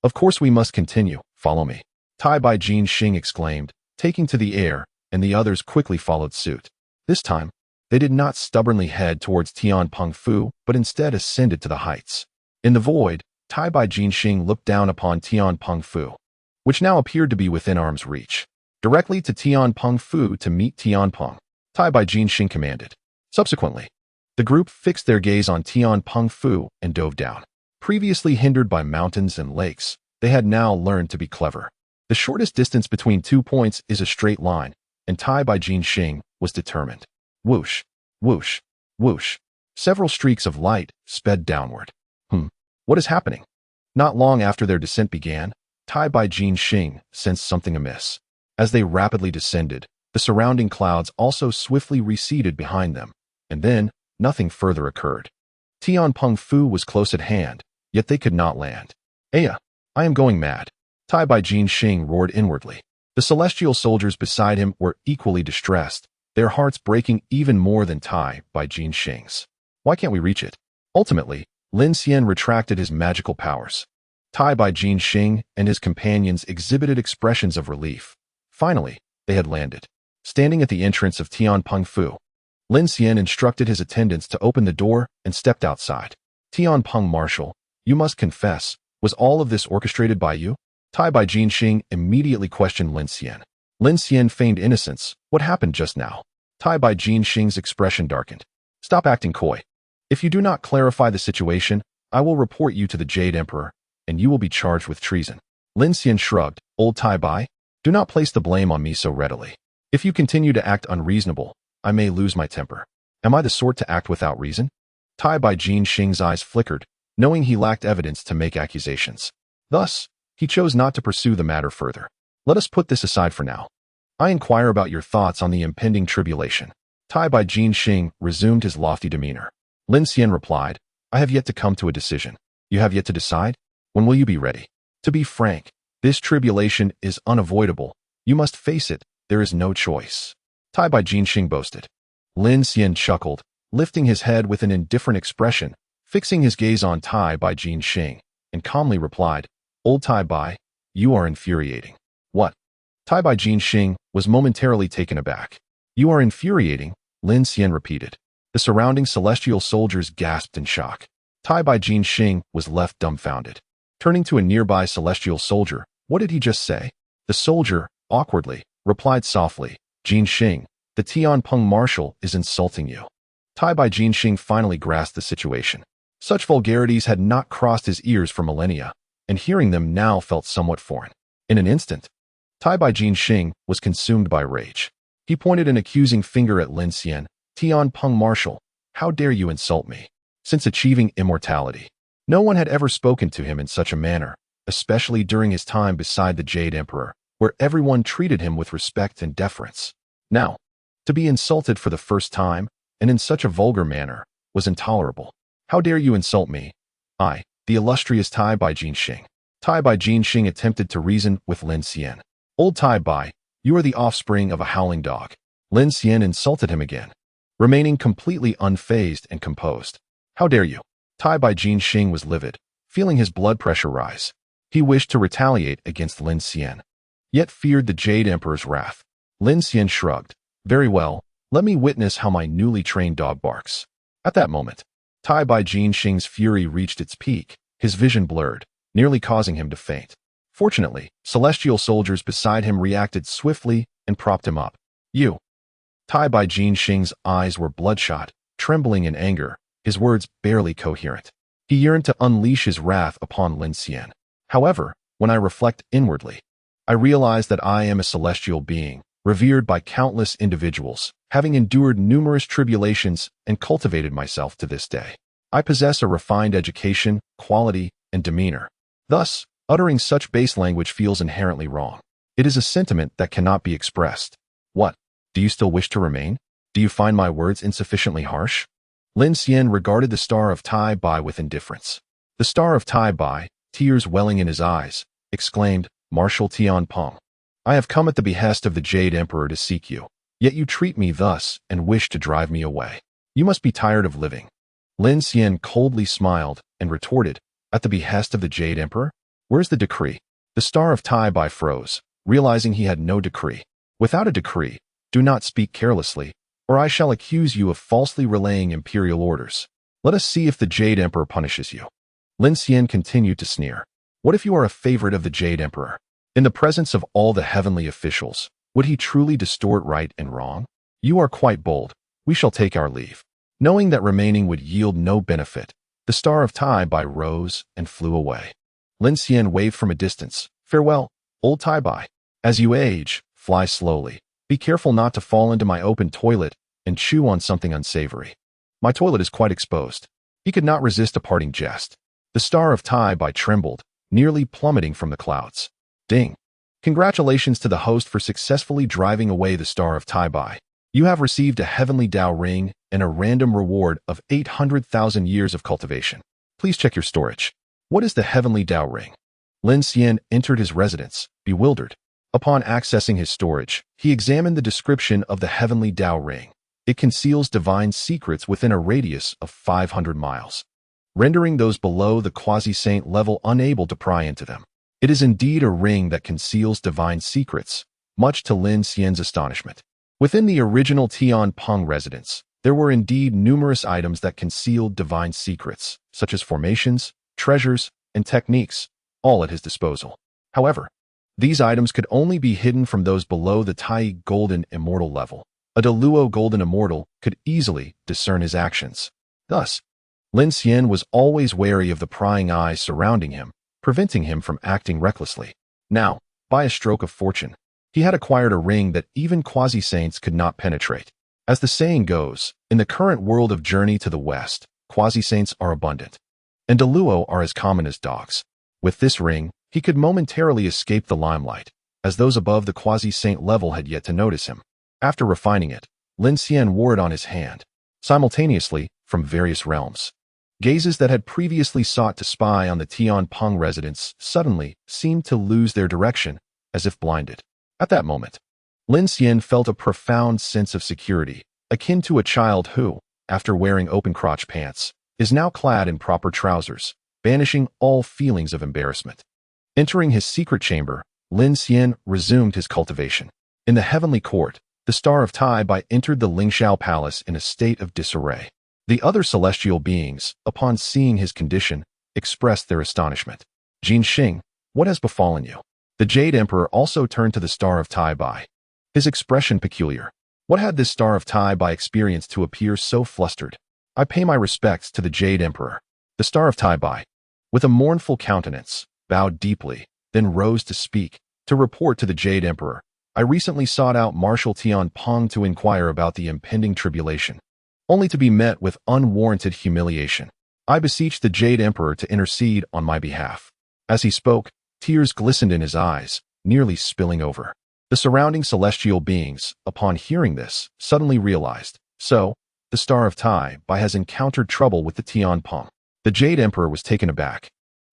"Of course we must continue. Follow me," Tai Bai Jinxing exclaimed, taking to the air, and the others quickly followed suit. This time, they did not stubbornly head towards Tianpeng Fu, but instead ascended to the heights. In the void, Tai Bai Jinxing looked down upon Tianpeng Fu, which now appeared to be within arm's reach. "Directly to Tianpeng Fu to meet Tianpeng," Tai Bai Jinxing commanded. Subsequently, the group fixed their gaze on Tianpeng Fu and dove down. Previously hindered by mountains and lakes, they had now learned to be clever. The shortest distance between 2 points is a straight line, and Tai Bai Jinxing was determined. Whoosh, whoosh, whoosh. Several streaks of light sped downward. What is happening? Not long after their descent began, Tai Bai Jinxing sensed something amiss. As they rapidly descended, the surrounding clouds also swiftly receded behind them, and then nothing further occurred. Tianpeng Fu was close at hand, yet they could not land. "Aya, I am going mad," Tai Bai Jinxing roared inwardly. The celestial soldiers beside him were equally distressed, their hearts breaking even more than Tai Bai Jinxing's. "Why can't we reach it?" Ultimately, Lin Xian retracted his magical powers. Tai Bai Jinxing and his companions exhibited expressions of relief. Finally, they had landed. Standing at the entrance of Tianpeng Fu, Lin Xian instructed his attendants to open the door and stepped outside. "Tianpeng Marshal, you must confess, was all of this orchestrated by you?" Tai Bai Jinxing immediately questioned Lin Xian. Lin Xian feigned innocence. What happened just now? Tai Bai Jin Xing's expression darkened. Stop acting coy. If you do not clarify the situation, I will report you to the Jade Emperor, and you will be charged with treason. Lin Xian shrugged. Old Tai Bai, do not place the blame on me so readily. If you continue to act unreasonable, I may lose my temper. Am I the sort to act without reason? Tai Bai Jin Xing's eyes flickered, knowing he lacked evidence to make accusations. Thus, he chose not to pursue the matter further. Let us put this aside for now. I inquire about your thoughts on the impending tribulation. Tai Bai Jin Xing resumed his lofty demeanor. Lin Xian replied, I have yet to come to a decision. You have yet to decide? When will you be ready? To be frank, this tribulation is unavoidable. You must face it. There is no choice. Tai Bai Jin Xing boasted. Lin Xian chuckled, lifting his head with an indifferent expression, fixing his gaze on Tai Bai Jin Xing, and calmly replied, Old Tai Bai, you are infuriating. What? Tai Bai Jin Xing was momentarily taken aback. You are infuriating, Lin Xian repeated. The surrounding celestial soldiers gasped in shock. Tai Bai Jin Xing was left dumbfounded. Turning to a nearby celestial soldier, what did he just say? The soldier, awkwardly, replied softly, Jin Xing, the Tianpeng Marshal is insulting you. Tai Bai Jin Xing finally grasped the situation. Such vulgarities had not crossed his ears for millennia, and hearing them now felt somewhat foreign. In an instant, Tai Bai Jin Xing was consumed by rage. He pointed an accusing finger at Lin Xian. Tianpeng Marshal, how dare you insult me? Since achieving immortality, no one had ever spoken to him in such a manner, especially during his time beside the Jade Emperor, where everyone treated him with respect and deference. Now, to be insulted for the first time, and in such a vulgar manner, was intolerable. How dare you insult me? I, the illustrious Tai Bai Jin Xing. Tai Bai Jin Xing attempted to reason with Lin Xian. Old Tai Bai, you are the offspring of a howling dog. Lin Xian insulted him again, remaining completely unfazed and composed. How dare you? Tai Bai Jin Xing was livid, feeling his blood pressure rise. He wished to retaliate against Lin Xian, yet feared the Jade Emperor's wrath. Lin Xian shrugged. Very well, let me witness how my newly trained dog barks. At that moment, Tai Bai Jin Xing's fury reached its peak, his vision blurred, nearly causing him to faint. Fortunately, celestial soldiers beside him reacted swiftly and propped him up. You. Tai Bai Jin Xing's eyes were bloodshot, trembling in anger, his words barely coherent. He yearned to unleash his wrath upon Lin Xian. However, when I reflect inwardly, I realize that I am a celestial being, revered by countless individuals, having endured numerous tribulations and cultivated myself to this day. I possess a refined education, quality, and demeanor. Thus, uttering such base language feels inherently wrong. It is a sentiment that cannot be expressed. What? Do you still wish to remain? Do you find my words insufficiently harsh? Lin Xian regarded the star of Tai Bai with indifference. The star of Tai Bai, tears welling in his eyes, exclaimed, Marshal Tianpeng, I have come at the behest of the Jade Emperor to seek you, yet you treat me thus and wish to drive me away. You must be tired of living. Lin Xian coldly smiled and retorted, at the behest of the Jade Emperor? Where's the decree? The star of Tai Bai froze, realizing he had no decree. Without a decree, do not speak carelessly, or I shall accuse you of falsely relaying imperial orders. Let us see if the Jade Emperor punishes you. Lin Xian continued to sneer. What if you are a favorite of the Jade Emperor? In the presence of all the heavenly officials, would he truly distort right and wrong? You are quite bold. We shall take our leave. Knowing that remaining would yield no benefit, the star of Tai Bai rose and flew away. Lin Xian waved from a distance. Farewell, old Tai Bai. As you age, fly slowly. Be careful not to fall into my open toilet and chew on something unsavory. My toilet is quite exposed. He could not resist a parting jest. The star of Tai Bai trembled, nearly plummeting from the clouds. Ding! Congratulations to the host for successfully driving away the star of Tai Bai. You have received a heavenly Dao ring and a random reward of 800,000 years of cultivation. Please check your storage. What is the heavenly Dao ring? Lin Xian entered his residence, bewildered. Upon accessing his storage, he examined the description of the heavenly Dao ring. It conceals divine secrets within a radius of 500 miles, rendering those below the quasi-saint level unable to pry into them. It is indeed a ring that conceals divine secrets, much to Lin Xian's astonishment. Within the original Tianpeng residence, there were indeed numerous items that concealed divine secrets, such as formations, treasures, and techniques, all at his disposal. However, These items could only be hidden from those below the Tai Golden Immortal level. A Deluo Golden Immortal could easily discern his actions. Thus, Lin Xian was always wary of the prying eyes surrounding him, preventing him from acting recklessly. Now, by a stroke of fortune, he had acquired a ring that even quasi-saints could not penetrate. As the saying goes, in the current world of Journey to the West, quasi-saints are abundant, and Deluo are as common as dogs. With this ring, he could momentarily escape the limelight, as those above the quasi-saint level had yet to notice him. After refining it, Lin Xian wore it on his hand. Simultaneously, from various realms, gazes that had previously sought to spy on the Tianpeng residents suddenly seemed to lose their direction, as if blinded. At that moment, Lin Xian felt a profound sense of security, akin to a child who, after wearing open-crotch pants, is now clad in proper trousers, banishing all feelings of embarrassment. Entering his secret chamber, Lin Xian resumed his cultivation. In the heavenly court, the Star of Tai Bai entered the Lingxiao Palace in a state of disarray. The other celestial beings, upon seeing his condition, expressed their astonishment. Jin Xing, what has befallen you? The Jade Emperor also turned to the Star of Tai Bai. His expression peculiar. What had this Star of Tai Bai experienced to appear so flustered? I pay my respects to the Jade Emperor. The Star of Tai Bai, with a mournful countenance, bowed deeply, then rose to speak, to report to the Jade Emperor. I recently sought out Marshal Tianpeng to inquire about the impending tribulation, only to be met with unwarranted humiliation. I beseech the Jade Emperor to intercede on my behalf. As he spoke, tears glistened in his eyes, nearly spilling over. The surrounding celestial beings, upon hearing this, suddenly realized, so, the Star of Tai Bai has encountered trouble with the Tianpeng. The Jade Emperor was taken aback,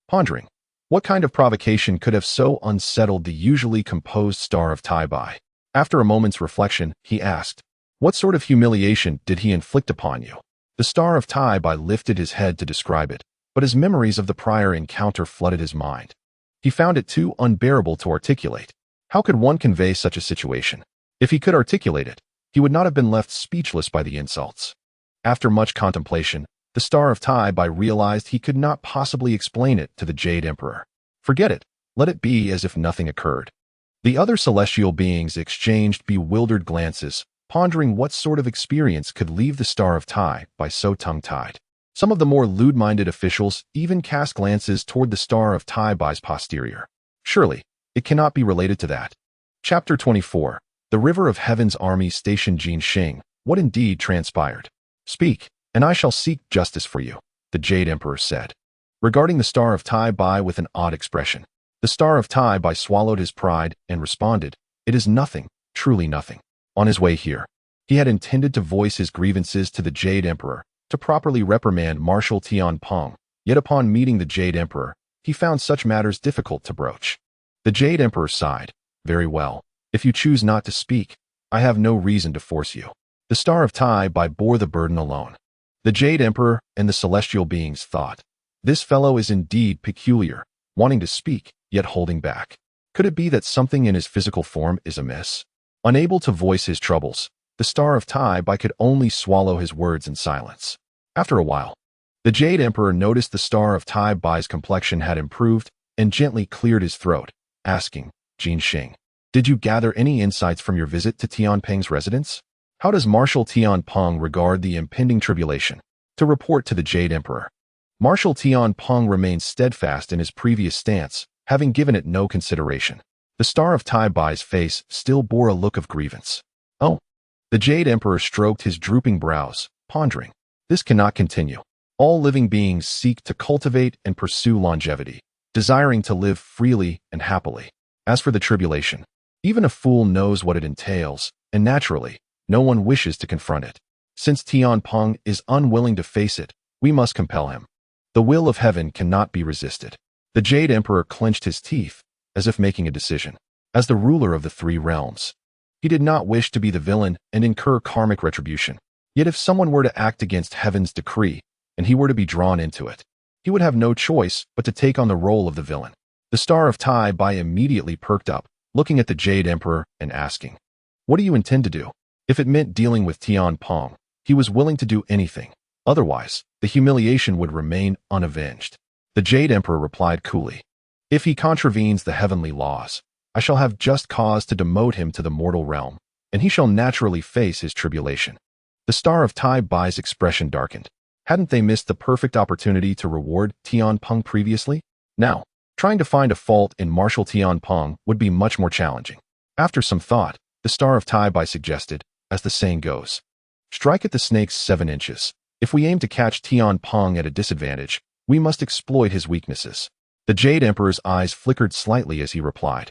pondering, what kind of provocation could have so unsettled the usually composed Star of Tai Bai? After a moment's reflection, he asked, what sort of humiliation did he inflict upon you? The Star of Tai Bai lifted his head to describe it, but his memories of the prior encounter flooded his mind. He found it too unbearable to articulate. How could one convey such a situation? If he could articulate it, he would not have been left speechless by the insults. After much contemplation, the Star of Tai Bai realized he could not possibly explain it to the Jade Emperor. Forget it. Let it be as if nothing occurred. The other celestial beings exchanged bewildered glances, pondering what sort of experience could leave the Star of Tai Bai so tongue-tied. Some of the more lewd-minded officials even cast glances toward the Star of Tai Bai's posterior. Surely, it cannot be related to that. Chapter 24. The River of Heaven's Army stationed Jin Xing. What indeed transpired? Speak, and I shall seek justice for you, the Jade Emperor said, regarding the Star of Tai Bai with an odd expression. The Star of Tai Bai swallowed his pride and responded, it is nothing, truly nothing. On his way here, he had intended to voice his grievances to the Jade Emperor, to properly reprimand Marshal Tianpeng, yet upon meeting the Jade Emperor, he found such matters difficult to broach. The Jade Emperor sighed, very well, if you choose not to speak, I have no reason to force you. The Star of Tai Bai bore the burden alone. The Jade Emperor and the celestial beings thought, this fellow is indeed peculiar, wanting to speak, yet holding back. Could it be that something in his physical form is amiss? Unable to voice his troubles, the Star of Tai Bai could only swallow his words in silence. After a while, the Jade Emperor noticed the Star of Tai Bai's complexion had improved and gently cleared his throat, asking, Jin Xing, did you gather any insights from your visit to Tianpeng's residence? How does Marshal Tianpeng regard the impending tribulation? To report to the Jade Emperor. Marshal Tianpeng remained steadfast in his previous stance, having given it no consideration. The Star of Tai Bai's face still bore a look of grievance. Oh. The Jade Emperor stroked his drooping brows, pondering. This cannot continue. All living beings seek to cultivate and pursue longevity, desiring to live freely and happily. As for the tribulation, even a fool knows what it entails, and naturally, no one wishes to confront it. Since Tianpeng is unwilling to face it, we must compel him. The will of heaven cannot be resisted. The Jade Emperor clenched his teeth, as if making a decision. As the ruler of the three realms, he did not wish to be the villain and incur karmic retribution. Yet if someone were to act against heaven's decree, and he were to be drawn into it, he would have no choice but to take on the role of the villain. The Star of Tai Bai immediately perked up, looking at the Jade Emperor and asking, what do you intend to do? If it meant dealing with Tianpeng, he was willing to do anything. Otherwise, the humiliation would remain unavenged. The Jade Emperor replied coolly, if he contravenes the heavenly laws, I shall have just cause to demote him to the mortal realm, and he shall naturally face his tribulation. The star of Tai Bai's expression darkened. Hadn't they missed the perfect opportunity to reward Tianpeng previously? Now, trying to find a fault in Marshal Tianpeng would be much more challenging. After some thought, the star of Tai Bai suggested, as the saying goes, strike at the snake's 7 inches. If we aim to catch Tianpeng at a disadvantage, we must exploit his weaknesses. The Jade Emperor's eyes flickered slightly as he replied.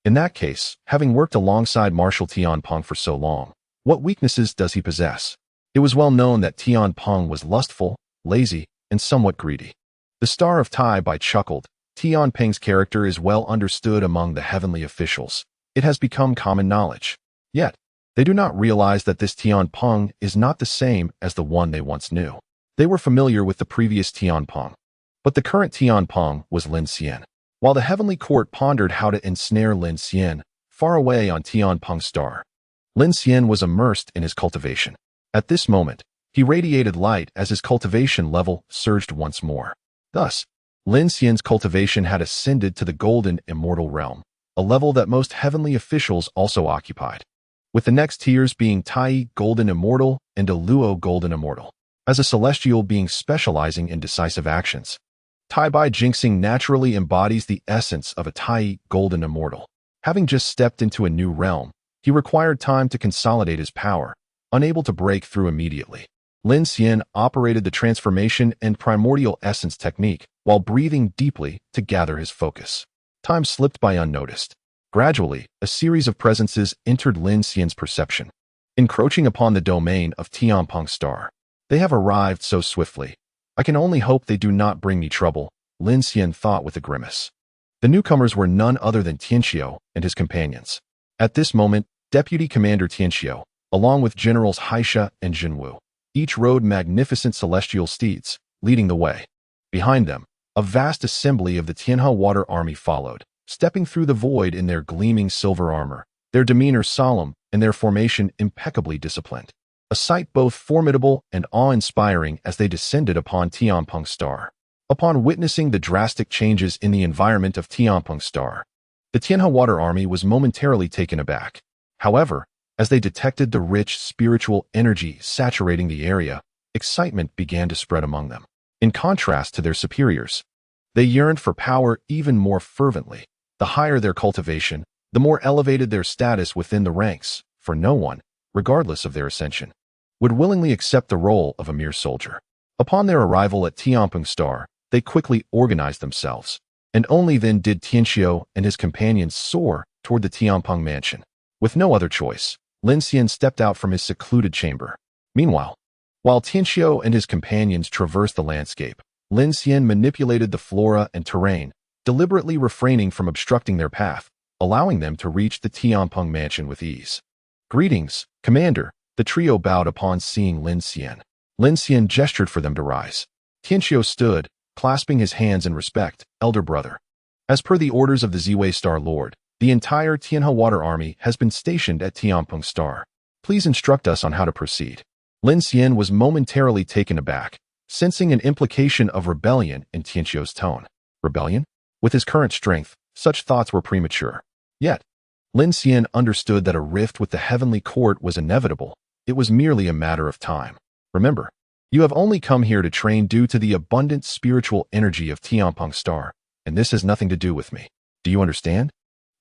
In that case, having worked alongside Marshal Tianpeng for so long, what weaknesses does he possess? It was well known that Tianpeng was lustful, lazy, and somewhat greedy. The star of Tai Bai chuckled. Tianpeng's character is well understood among the heavenly officials. It has become common knowledge. Yet, they do not realize that this Tianpeng is not the same as the one they once knew. They were familiar with the previous Tianpeng, but the current Tianpeng was Lin Xian. While the heavenly court pondered how to ensnare Lin Xian, far away on Tianpeng's star, Lin Xian was immersed in his cultivation. At this moment, he radiated light as his cultivation level surged once more. Thus, Lin Xian's cultivation had ascended to the golden immortal realm, a level that most heavenly officials also occupied, with the next tiers being Tai Golden Immortal and Luo Golden Immortal. As a celestial being specializing in decisive actions, Tai Bai Jinxing naturally embodies the essence of a Tai Golden Immortal. Having just stepped into a new realm, he required time to consolidate his power, unable to break through immediately. Lin Xian operated the transformation and primordial essence technique while breathing deeply to gather his focus. Time slipped by unnoticed. Gradually, a series of presences entered Lin Xian's perception, encroaching upon the domain of Tianpeng's star. They have arrived so swiftly. I can only hope they do not bring me trouble, Lin Xian thought with a grimace. The newcomers were none other than Tianxiu and his companions. At this moment, Deputy Commander Tianxiu, along with Generals Haisha and Jinwu, each rode magnificent celestial steeds, leading the way. Behind them, a vast assembly of the Tianhe Water Army followed, stepping through the void in their gleaming silver armor, their demeanor solemn and their formation impeccably disciplined. A sight both formidable and awe-inspiring as they descended upon Tianpeng's star. Upon witnessing the drastic changes in the environment of Tianpeng's star, the Tianhe Water Army was momentarily taken aback. However, as they detected the rich spiritual energy saturating the area, excitement began to spread among them. In contrast to their superiors, they yearned for power even more fervently. The higher their cultivation, the more elevated their status within the ranks, for no one, regardless of their ascension, would willingly accept the role of a mere soldier. Upon their arrival at Tianpeng's star, they quickly organized themselves, and only then did Tianxiu and his companions soar toward the Tianpeng mansion. With no other choice, Lin Xian stepped out from his secluded chamber. Meanwhile, while Tianxiu and his companions traversed the landscape, Lin Xian manipulated the flora and terrain, deliberately refraining from obstructing their path, allowing them to reach the Tianpeng mansion with ease. Greetings, Commander, the trio bowed upon seeing Lin Xian. Lin Xian gestured for them to rise. Tianxiu stood, clasping his hands in respect, elder brother. As per the orders of the Ziwei Star Lord, the entire Tianhe Water Army has been stationed at Tianpeng's star. Please instruct us on how to proceed. Lin Xian was momentarily taken aback, sensing an implication of rebellion in Tianxiu's tone. Rebellion? With his current strength, such thoughts were premature. Yet, Lin Xian understood that a rift with the heavenly court was inevitable. It was merely a matter of time. Remember, you have only come here to train due to the abundant spiritual energy of Tianpeng's star, and this has nothing to do with me. Do you understand?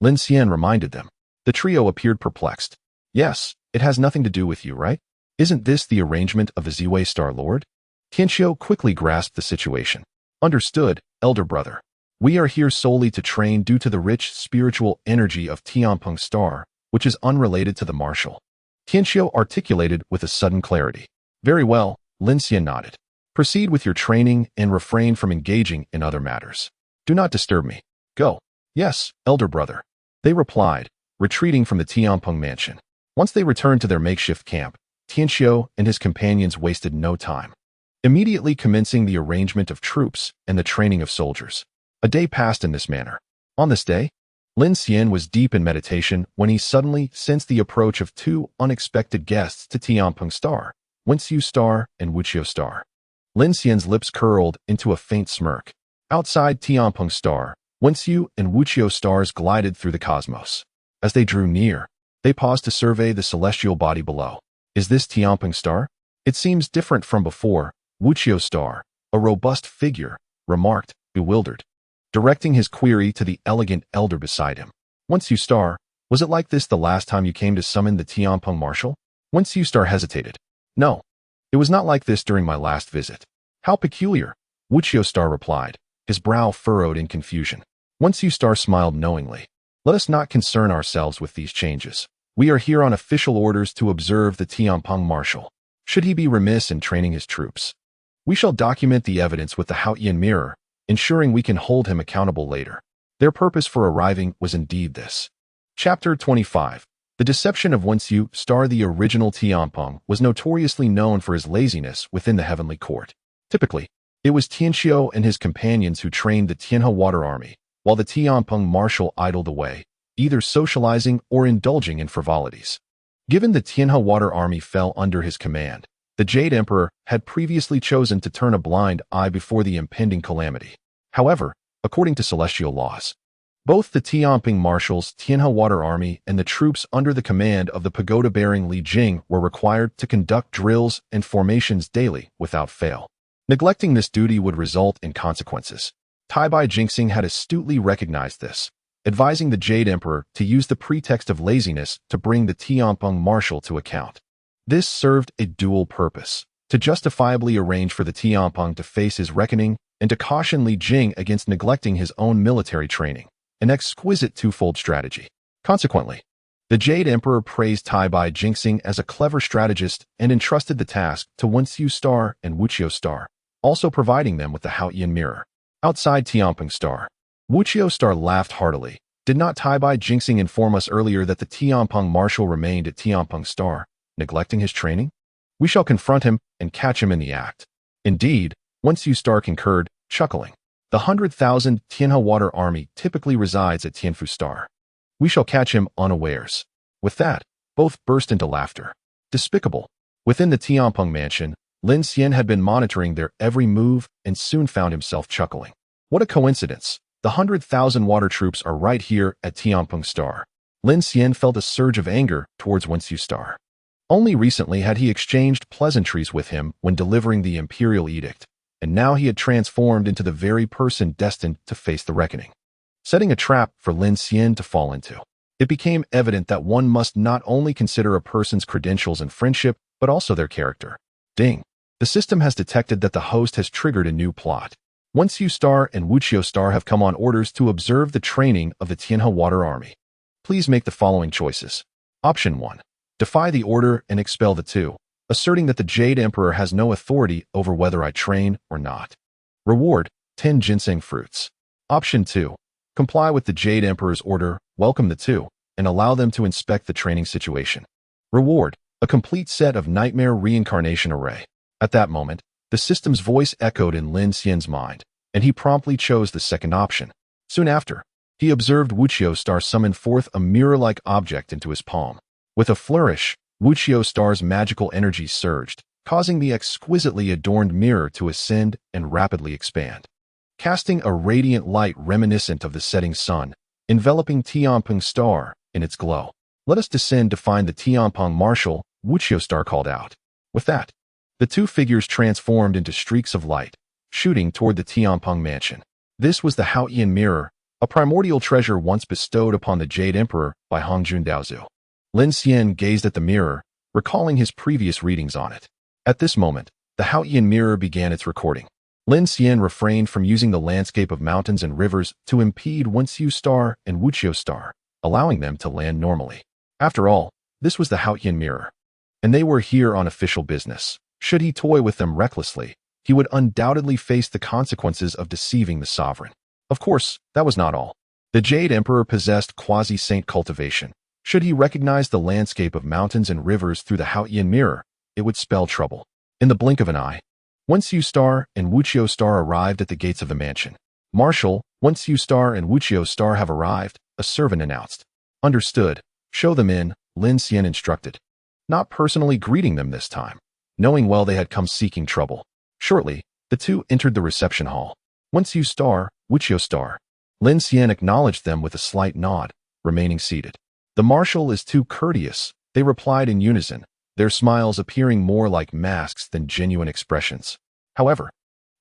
Lin Xian reminded them. The trio appeared perplexed. Yes, it has nothing to do with you, right? Isn't this the arrangement of the Ziwei Star Lord? Tianxiu quickly grasped the situation. Understood, elder brother. We are here solely to train due to the rich spiritual energy of Tianpeng's star, which is unrelated to the Marshal. Tianxiu articulated with a sudden clarity. Very well, Lin Xian nodded. Proceed with your training and refrain from engaging in other matters. Do not disturb me. Go. Yes, elder brother. They replied, retreating from the Tianpeng mansion. Once they returned to their makeshift camp, Tianxiu and his companions wasted no time, immediately commencing the arrangement of troops and the training of soldiers. A day passed in this manner. On this day, Lin Xian was deep in meditation when he suddenly sensed the approach of two unexpected guests to Tianpeng's star, Wenxiu Star and Wuqiu Star. Lin Xian's lips curled into a faint smirk. Outside Tianpeng's star, Wenxiu and Wuqiu stars glided through the cosmos. As they drew near, they paused to survey the celestial body below. Is this Tianpeng star? It seems different from before. Wuqiu star, a robust figure, remarked, bewildered, directing his query to the elegant elder beside him. Wenxiu star, was it like this the last time you came to summon the Tianpeng Marshal? Wenxiu star hesitated. No, it was not like this during my last visit. How peculiar, Wuqiu star replied, his brow furrowed in confusion. Wenxiu star smiled knowingly. Let us not concern ourselves with these changes. We are here on official orders to observe the Tianpeng Marshal. Should he be remiss in training his troops, we shall document the evidence with the Haotian mirror, ensuring we can hold him accountable later. Their purpose for arriving was indeed this. Chapter 25. The deception of Wenxiu star. The original Tianpeng was notoriously known for his laziness within the heavenly court. Typically, it was Tianxiu and his companions who trained the Tianhe Water Army, while the Tianpeng Marshal idled away, either socializing or indulging in frivolities. Given the Tianhe Water Army fell under his command, the Jade Emperor had previously chosen to turn a blind eye before the impending calamity. However, according to celestial laws, both the Tianpeng Marshal's Tianhe Water Army and the troops under the command of the pagoda-bearing Li Jing were required to conduct drills and formations daily without fail. Neglecting this duty would result in consequences. Taibai Jinxing had astutely recognized this, advising the Jade Emperor to use the pretext of laziness to bring the Tianpeng Marshal to account. This served a dual purpose, to justifiably arrange for the Tianpeng to face his reckoning and to caution Li Jing against neglecting his own military training, an exquisite twofold strategy. Consequently, the Jade Emperor praised Taibai Jinxing as a clever strategist and entrusted the task to Wenxiu star and Wuqiu star, also providing them with the Haotian mirror. Outside Tianpeng star, Wuqiu star laughed heartily. Did not Taibai Jinxing inform us earlier that the Tianpeng Marshal remained at Tianpeng star, neglecting his training? We shall confront him and catch him in the act. Indeed, Wenxiu star concurred, chuckling. The 100,000 Tianhe Water Army typically resides at Tianfu star. We shall catch him unawares. With that, both burst into laughter. Despicable. Within the Tianpeng mansion, Lin Xian had been monitoring their every move and soon found himself chuckling. What a coincidence. The 100,000 water troops are right here at Tianpeng star. Lin Xian felt a surge of anger towards Wenxiu star. Only recently had he exchanged pleasantries with him when delivering the imperial edict, and now he had transformed into the very person destined to face the reckoning, setting a trap for Lin Xian to fall into. It became evident that one must not only consider a person's credentials and friendship, but also their character. Ding. The system has detected that the host has triggered a new plot. Wenxiu star and Wuqiu star have come on orders to observe the training of the Tianhe Water Army. Please make the following choices. Option 1. Defy the order and expel the two, asserting that the Jade Emperor has no authority over whether I train or not. Reward, 10 ginseng fruits. Option 2. Comply with the Jade Emperor's order, welcome the two, and allow them to inspect the training situation. Reward, a complete set of nightmare reincarnation array. At that moment, the system's voice echoed in Lin Xian's mind, and he promptly chose the second option. Soon after, he observed Wuqiu star summon forth a mirror-like object into his palm. With a flourish, Wuqiu star's magical energy surged, causing the exquisitely adorned mirror to ascend and rapidly expand, casting a radiant light reminiscent of the setting sun, enveloping Tianpeng star in its glow. Let us descend to find the Tianpeng Marshal, Wuqiu star called out. With that, the two figures transformed into streaks of light, shooting toward the Tianpeng mansion. This was the Haotian mirror, a primordial treasure once bestowed upon the Jade Emperor by Hongjun Daozu. Lin Xian gazed at the mirror, recalling his previous readings on it. At this moment, the Haotian mirror began its recording. Lin Xian refrained from using the landscape of mountains and rivers to impede Wenxiu star and Wuqiu star, allowing them to land normally. After all, this was the Haotian mirror, and they were here on official business. Should he toy with them recklessly, he would undoubtedly face the consequences of deceiving the sovereign. Of course, that was not all. The Jade Emperor possessed quasi-saint cultivation. Should he recognize the landscape of mountains and rivers through the Haotian mirror, it would spell trouble. In the blink of an eye, Wenxiu star and Wuqiu star arrived at the gates of the mansion. Marshal, Wenxiu star and Wuqiu star have arrived, a servant announced. Understood. Show them in, Lin Xian instructed, not personally greeting them this time, knowing well they had come seeking trouble. Shortly, the two entered the reception hall. Wenxiu star, Wuqiu star. Lin Xian acknowledged them with a slight nod, remaining seated. The marshal is too courteous, they replied in unison, their smiles appearing more like masks than genuine expressions. However,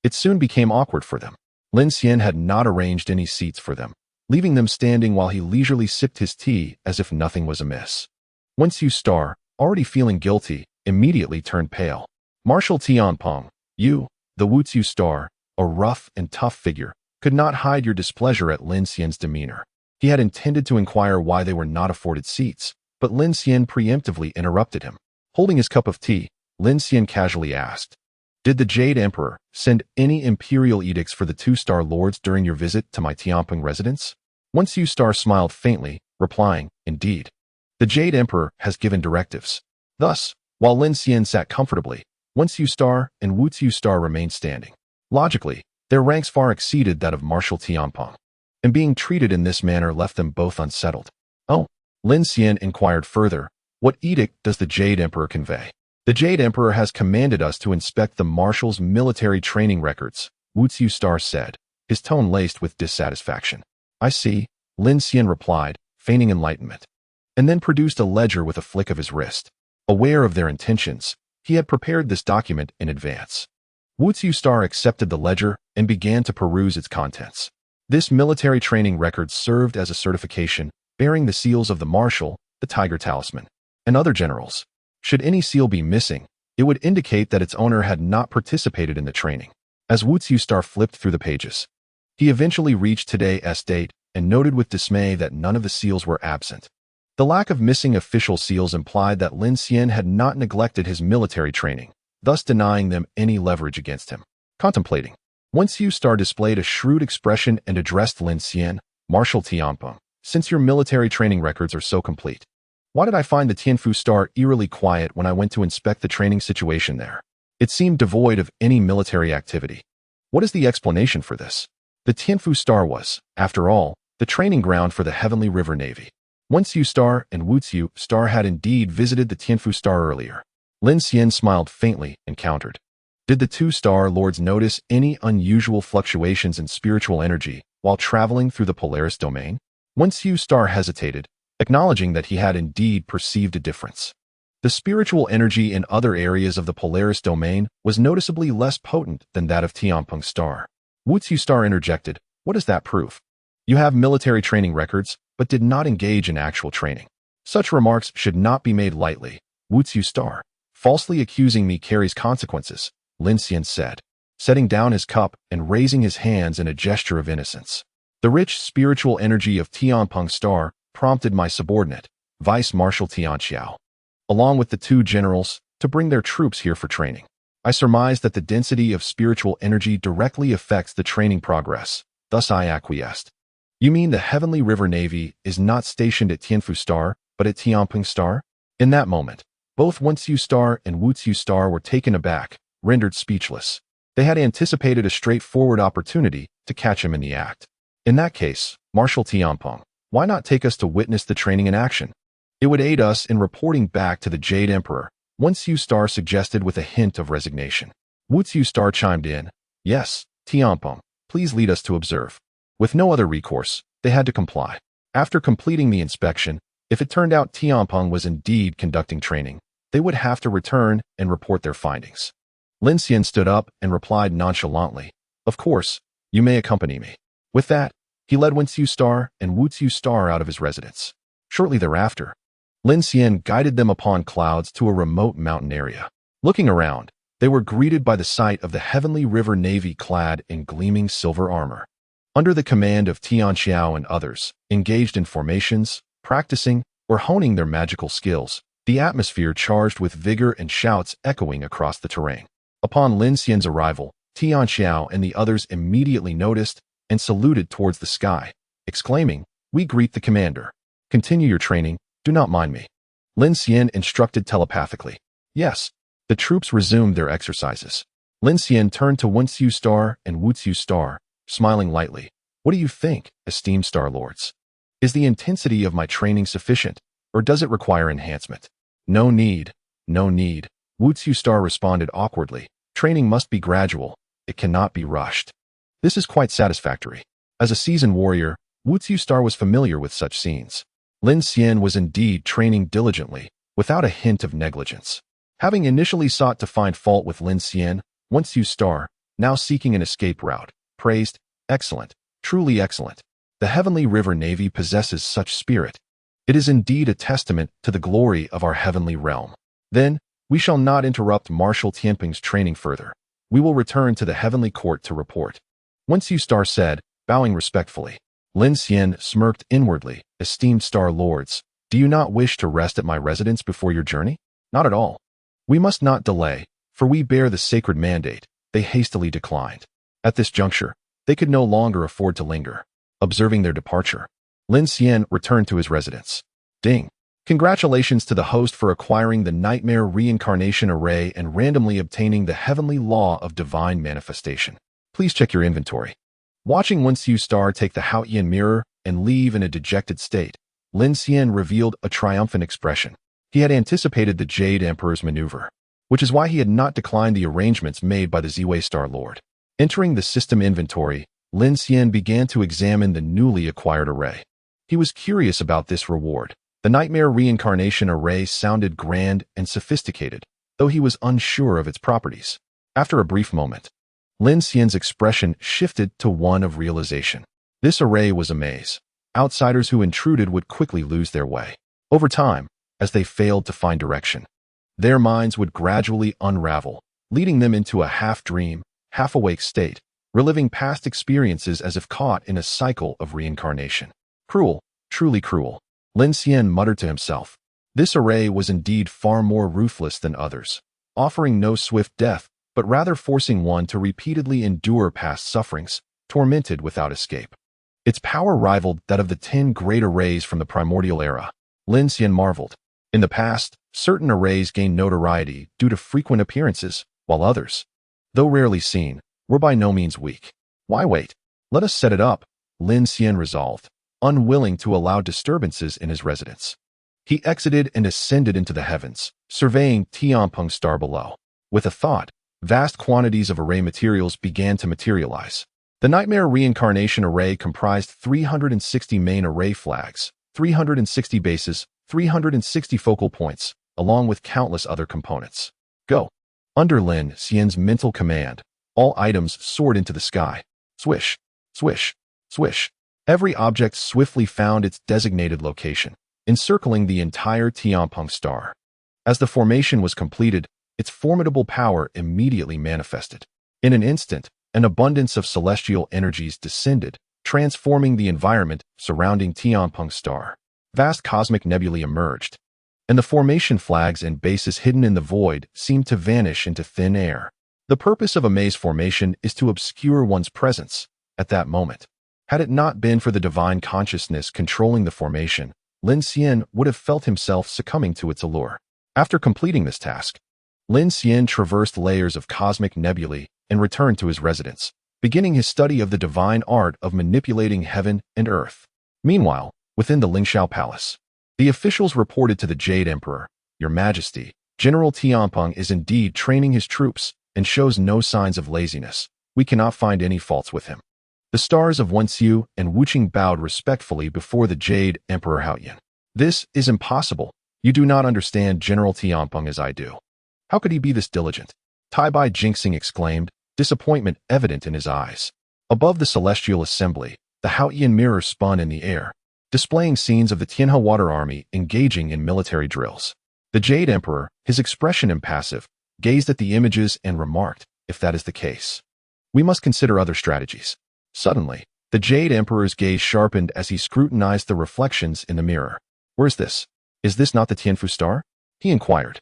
it soon became awkward for them. Lin Xian had not arranged any seats for them, leaving them standing while he leisurely sipped his tea as if nothing was amiss. Wenxiu Star, already feeling guilty, immediately turned pale. Marshal Tianpeng, you, the Wuxiu Star, a rough and tough figure, could not hide your displeasure at Lin Xian's demeanor. He had intended to inquire why they were not afforded seats, but Lin Xian preemptively interrupted him. Holding his cup of tea, Lin Xian casually asked, "Did the Jade Emperor send any imperial edicts for the two-star lords during your visit to my Tianpeng residence?" Wenxiu Star smiled faintly, replying, "Indeed. The Jade Emperor has given directives." Thus, while Lin Xian sat comfortably, Wenxiu Star and Wuxiu Star remained standing. Logically, their ranks far exceeded that of Marshal Tianpeng, and being treated in this manner left them both unsettled. "Oh," Lin Xian inquired further, "what edict does the Jade Emperor convey?" "The Jade Emperor has commanded us to inspect the Marshal's military training records," Wuxiu Star said, his tone laced with dissatisfaction. "I see," Lin Xian replied, feigning enlightenment, and then produced a ledger with a flick of his wrist. Aware of their intentions, he had prepared this document in advance. Wuxiu Star accepted the ledger and began to peruse its contents. This military training record served as a certification, bearing the seals of the Marshal, the Tiger Talisman, and other generals. Should any seal be missing, it would indicate that its owner had not participated in the training. As Wuxiu Star flipped through the pages, he eventually reached today's date and noted with dismay that none of the seals were absent. The lack of missing official seals implied that Lin Xian had not neglected his military training, thus denying them any leverage against him. Contemplating, Wenxiu Star displayed a shrewd expression and addressed Lin Xian, "Marshal Tianpeng, since your military training records are so complete, why did I find the Tianfu Star eerily quiet when I went to inspect the training situation there? It seemed devoid of any military activity. What is the explanation for this?" The Tianfu Star was, after all, the training ground for the Heavenly River Navy. Wenxiu Star and Wuxiu Star had indeed visited the Tianfu Star earlier. Lin Xian smiled faintly and countered, "Did the two-star lords notice any unusual fluctuations in spiritual energy while traveling through the Polaris domain?" Wenxiu Star hesitated, acknowledging that he had indeed perceived a difference. The spiritual energy in other areas of the Polaris domain was noticeably less potent than that of Tianpeng Star. Wuxiu Star interjected, "What does that prove? You have military training records, but did not engage in actual training. Such remarks should not be made lightly. Wuxiu Star, falsely accusing me carries consequences," Lin Xian said, setting down his cup and raising his hands in a gesture of innocence. "The rich spiritual energy of Tianpeng Star prompted my subordinate, Vice Marshal Tianxiao, along with the two generals, to bring their troops here for training. I surmise that the density of spiritual energy directly affects the training progress, thus I acquiesced." "You mean the Heavenly River Navy is not stationed at Tianfu Star, but at Tianpeng Star?" In that moment, both Wenxiu Star and Wuxiu Star were taken aback, rendered speechless. They had anticipated a straightforward opportunity to catch him in the act. "In that case, Marshal Tianpeng, why not take us to witness the training in action? It would aid us in reporting back to the Jade Emperor," Wenxiu Star suggested with a hint of resignation. Wuxiu Star chimed in, "Yes, Tianpeng, please lead us to observe." With no other recourse, they had to comply. After completing the inspection, if it turned out Tianpeng was indeed conducting training, they would have to return and report their findings. Lin Xian stood up and replied nonchalantly, "Of course, you may accompany me." With that, he led Wenxiu Star and Wuxiu Star out of his residence. Shortly thereafter, Lin Xian guided them upon clouds to a remote mountain area. Looking around, they were greeted by the sight of the Heavenly River Navy clad in gleaming silver armor. Under the command of Tianxiao and others, engaged in formations, practicing, or honing their magical skills, the atmosphere charged with vigor and shouts echoing across the terrain. Upon Lin Xian's arrival, Tianxiao and the others immediately noticed and saluted towards the sky, exclaiming, "We greet the commander. Continue your training, do not mind me." Lin Xian instructed telepathically. Yes, the troops resumed their exercises. Lin Xian turned to Wenxiu Star and Wuxiu Star, smiling lightly. "What do you think, esteemed Star Lords? Is the intensity of my training sufficient, or does it require enhancement?" No need, Wuxiu Star responded awkwardly. "Training must be gradual, it cannot be rushed. This is quite satisfactory. As a seasoned warrior, Wu Star was familiar with such scenes. Lin Xian was indeed training diligently, without a hint of negligence. Having initially sought to find fault with Lin Xian, Wu Star, now seeking an escape route, praised, "Excellent, truly excellent. The Heavenly River Navy possesses such spirit. It is indeed a testament to the glory of our heavenly realm. Then, we shall not interrupt Marshal Tianpeng's training further. We will return to the heavenly court to report." Wu Star said, bowing respectfully. Lin Xian smirked inwardly. "Esteemed Star Lords, do you not wish to rest at my residence before your journey?" "Not at all. We must not delay, for we bear the sacred mandate," they hastily declined. At this juncture, they could no longer afford to linger. Observing their departure, Lin Xian returned to his residence. Ding! Congratulations to the host for acquiring the Nightmare Reincarnation Array and randomly obtaining the Heavenly Law of Divine Manifestation. Please check your inventory. Watching Wu Star take the Haoyan mirror and leave in a dejected state, Lin Xian revealed a triumphant expression. He had anticipated the Jade Emperor's maneuver, which is why he had not declined the arrangements made by the Ziwei Star Lord. Entering the system inventory, Lin Xian began to examine the newly acquired array. He was curious about this reward. The Nightmare Reincarnation Array sounded grand and sophisticated, though he was unsure of its properties. After a brief moment, Lin Xian's expression shifted to one of realization. This array was a maze. Outsiders who intruded would quickly lose their way. Over time, as they failed to find direction, their minds would gradually unravel, leading them into a half-dream, half-awake state, reliving past experiences as if caught in a cycle of reincarnation. Cruel, truly cruel, Lin Xian muttered to himself. This array was indeed far more ruthless than others, offering no swift death, but rather forcing one to repeatedly endure past sufferings, tormented without escape. Its power rivaled that of the 10 great arrays from the primordial era. Lin Xian marveled. In the past, certain arrays gained notoriety due to frequent appearances, while others, though rarely seen, were by no means weak. Why wait? Let us set it up, Lin Xian resolved, unwilling to allow disturbances in his residence. He exited and ascended into the heavens, surveying Tianpeng Star below. With a thought, vast quantities of array materials began to materialize. The Nightmare Reincarnation Array comprised 360 main array flags, 360 bases, 360 focal points, along with countless other components. Go! Under Lin Xian's mental command, all items soared into the sky. Swish, swish, swish. Every object swiftly found its designated location, encircling the entire Tianpeng Star. As the formation was completed, its formidable power immediately manifested. In an instant, an abundance of celestial energies descended, transforming the environment surrounding Tianpeng Star. Vast cosmic nebulae emerged, and the formation flags and bases hidden in the void seemed to vanish into thin air. The purpose of a maze formation is to obscure one's presence at that moment. Had it not been for the divine consciousness controlling the formation, Lin Xian would have felt himself succumbing to its allure. After completing this task, Lin Xian traversed layers of cosmic nebulae and returned to his residence, beginning his study of the divine art of manipulating heaven and earth. Meanwhile, within the Lingxiao Palace, the officials reported to the Jade Emperor, "Your Majesty, General Tianpeng is indeed training his troops and shows no signs of laziness. We cannot find any faults with him." The stars of Wenxiu and Wuqing bowed respectfully before the Jade Emperor Haoyan. "This is impossible. You do not understand General Tianpeng as I do. How could he be this diligent?" Taibai Jinxing exclaimed, disappointment evident in his eyes. Above the celestial assembly, the Haoyan mirror spun in the air, displaying scenes of the Tianhe Water Army engaging in military drills. The Jade Emperor, his expression impassive, gazed at the images and remarked, "If that is the case, we must consider other strategies." Suddenly, the Jade Emperor's gaze sharpened as he scrutinized the reflections in the mirror. "Where is this? Is this not the Tianfu Star?" he inquired.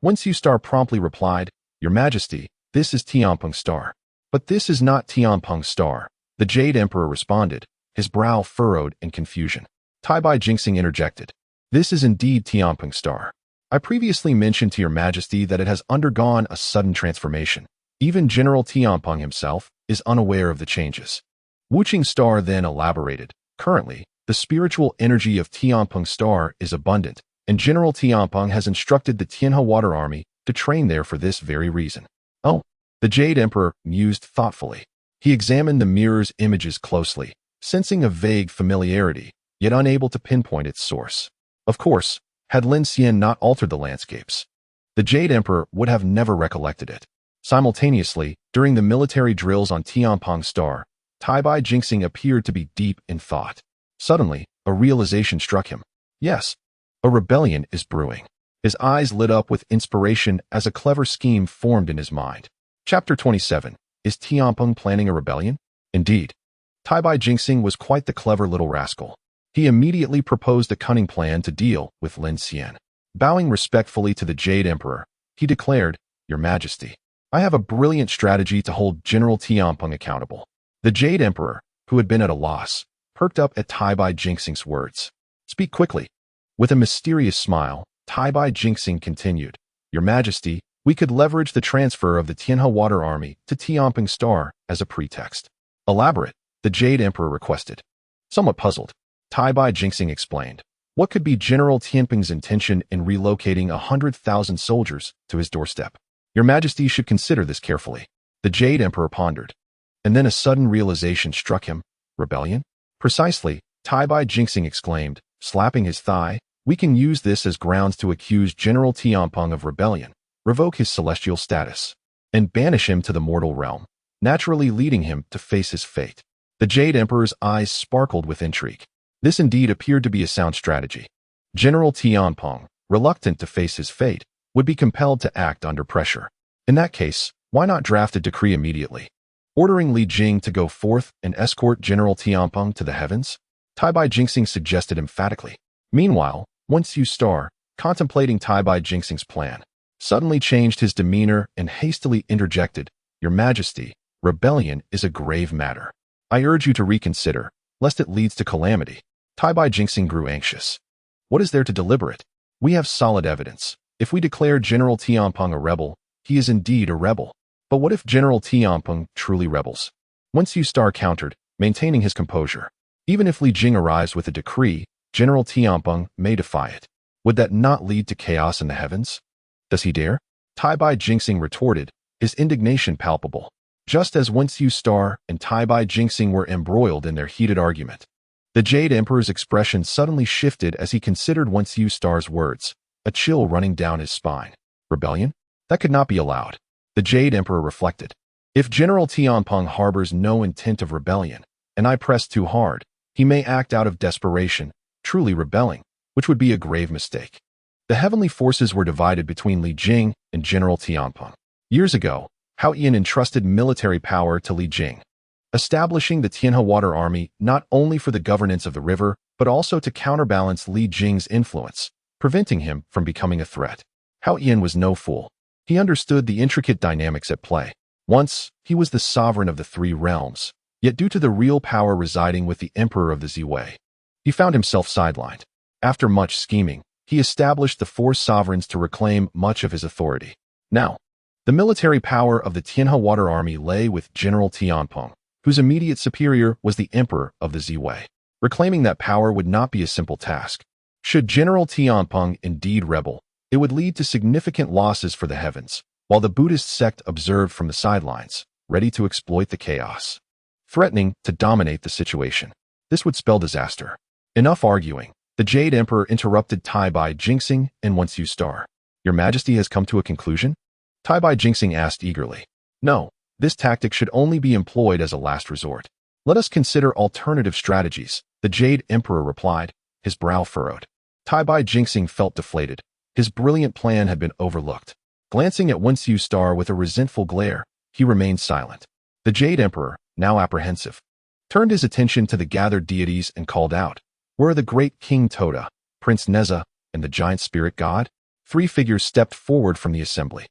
Wenxiu Star promptly replied, "Your Majesty, this is Tianpeng Star." "But this is not Tianpeng Star," the Jade Emperor responded, his brow furrowed in confusion. Taibai Jinxing interjected, "This is indeed Tianpeng Star. I previously mentioned to your Majesty that it has undergone a sudden transformation. Even General Tianpeng himself is unaware of the changes." Wuqing Star then elaborated, "Currently, the spiritual energy of Tianpeng Star is abundant, and General Tianpeng has instructed the Tianhe Water Army to train there for this very reason." "Oh," the Jade Emperor mused thoughtfully. He examined the mirror's images closely, sensing a vague familiarity, yet unable to pinpoint its source. Of course, had Lin Xian not altered the landscapes, the Jade Emperor would have never recollected it. Simultaneously, during the military drills on Tianpeng Star, Taibai Jingxing appeared to be deep in thought. Suddenly, a realization struck him. Yes, a rebellion is brewing. His eyes lit up with inspiration as a clever scheme formed in his mind. Chapter 27. Is Tianpeng planning a rebellion? Indeed. Taibai Jingxing was quite the clever little rascal. He immediately proposed a cunning plan to deal with Lin Xian. Bowing respectfully to the Jade Emperor, he declared, "Your Majesty, I have a brilliant strategy to hold General Tianpeng accountable." The Jade Emperor, who had been at a loss, perked up at Taibai Jingxing's words. "Speak quickly." With a mysterious smile, Taibai Jingxing continued, "Your Majesty, we could leverage the transfer of the Tianhe Water Army to Tianpeng Star as a pretext." "Elaborate," the Jade Emperor requested. Somewhat puzzled, Taibai Jingxing explained, "What could be General Tianpeng's intention in relocating 100,000 soldiers to his doorstep? Your Majesty should consider this carefully." The Jade Emperor pondered. And then a sudden realization struck him. Rebellion? Precisely, Taibai Jingxing exclaimed, slapping his thigh. "We can use this as grounds to accuse General Tianpeng of rebellion, revoke his celestial status, and banish him to the mortal realm, naturally leading him to face his fate." The Jade Emperor's eyes sparkled with intrigue. This indeed appeared to be a sound strategy. General Tianpeng, reluctant to face his fate, would be compelled to act under pressure. In that case, why not draft a decree immediately, ordering Li Jing to go forth and escort General Tianpeng to the heavens? Taibai Jingxing suggested emphatically. Meanwhile, Yu Star, contemplating Taibai Jingxing's plan, suddenly changed his demeanor and hastily interjected, "Your Majesty, rebellion is a grave matter. I urge you to reconsider, lest it leads to calamity." Taibai Jingxing grew anxious. "What is there to deliberate? We have solid evidence. If we declare General Tianpeng a rebel, he is indeed a rebel. But what if General Tianpeng truly rebels?" Yu Star countered, maintaining his composure. "Even if Li Jing arrives with a decree, General Tianpeng may defy it. Would that not lead to chaos in the heavens? Does he dare?" Taibai Jingxing retorted, his indignation palpable. Just as Yu Star and Taibai Jingxing were embroiled in their heated argument, the Jade Emperor's expression suddenly shifted as he considered Yu Star's words, a chill running down his spine. Rebellion? That could not be allowed. The Jade Emperor reflected. If General Tianpeng harbors no intent of rebellion, and I press too hard, he may act out of desperation, truly rebelling, which would be a grave mistake. The heavenly forces were divided between Li Jing and General Tianpeng. Years ago, Yin entrusted military power to Li Jing, establishing the Tianhe Water Army not only for the governance of the river, but also to counterbalance Li Jing's influence, preventing him from becoming a threat. Yin was no fool. He understood the intricate dynamics at play. Once, he was the sovereign of the three realms, yet due to the real power residing with the Emperor of the Ziwei, he found himself sidelined. After much scheming, he established the four sovereigns to reclaim much of his authority. Now, the military power of the Tianhe Water Army lay with General Tianpeng, whose immediate superior was the Emperor of the Ziwei. Reclaiming that power would not be a simple task. Should General Tianpeng indeed rebel, it would lead to significant losses for the heavens, while the Buddhist sect observed from the sidelines, ready to exploit the chaos, threatening to dominate the situation. This would spell disaster. Enough arguing. The Jade Emperor interrupted Taibai Jingxing and Yu Star. "Your Majesty has come to a conclusion?" Taibai Jingxing asked eagerly. "No, this tactic should only be employed as a last resort. Let us consider alternative strategies," the Jade Emperor replied, his brow furrowed. Taibai Jingxing felt deflated. His brilliant plan had been overlooked. Glancing at Yu Star with a resentful glare, he remained silent. The Jade Emperor, now apprehensive, turned his attention to the gathered deities and called out, "Where are the great King Toda, Prince Neza, and the giant spirit god?" Three figures stepped forward from the assembly.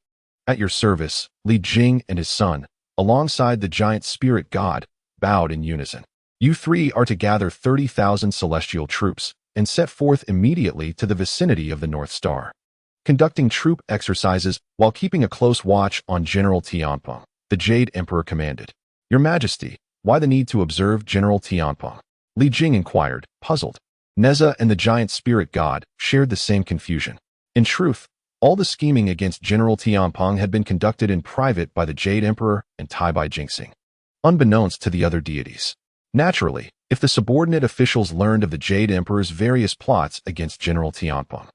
"At your service," Li Jing and his son, alongside the giant spirit god, bowed in unison. "You three are to gather 30,000 celestial troops and set forth immediately to the vicinity of the North Star, conducting troop exercises while keeping a close watch on General Tianpeng," the Jade Emperor commanded. "Your Majesty, why the need to observe General Tianpeng?" Li Jing inquired, puzzled. Neza and the giant spirit god shared the same confusion. In truth, all the scheming against General Tianpeng had been conducted in private by the Jade Emperor and Taibai Jingxing, unbeknownst to the other deities. Naturally, if the subordinate officials learned of the Jade Emperor's various plots against General Tianpeng.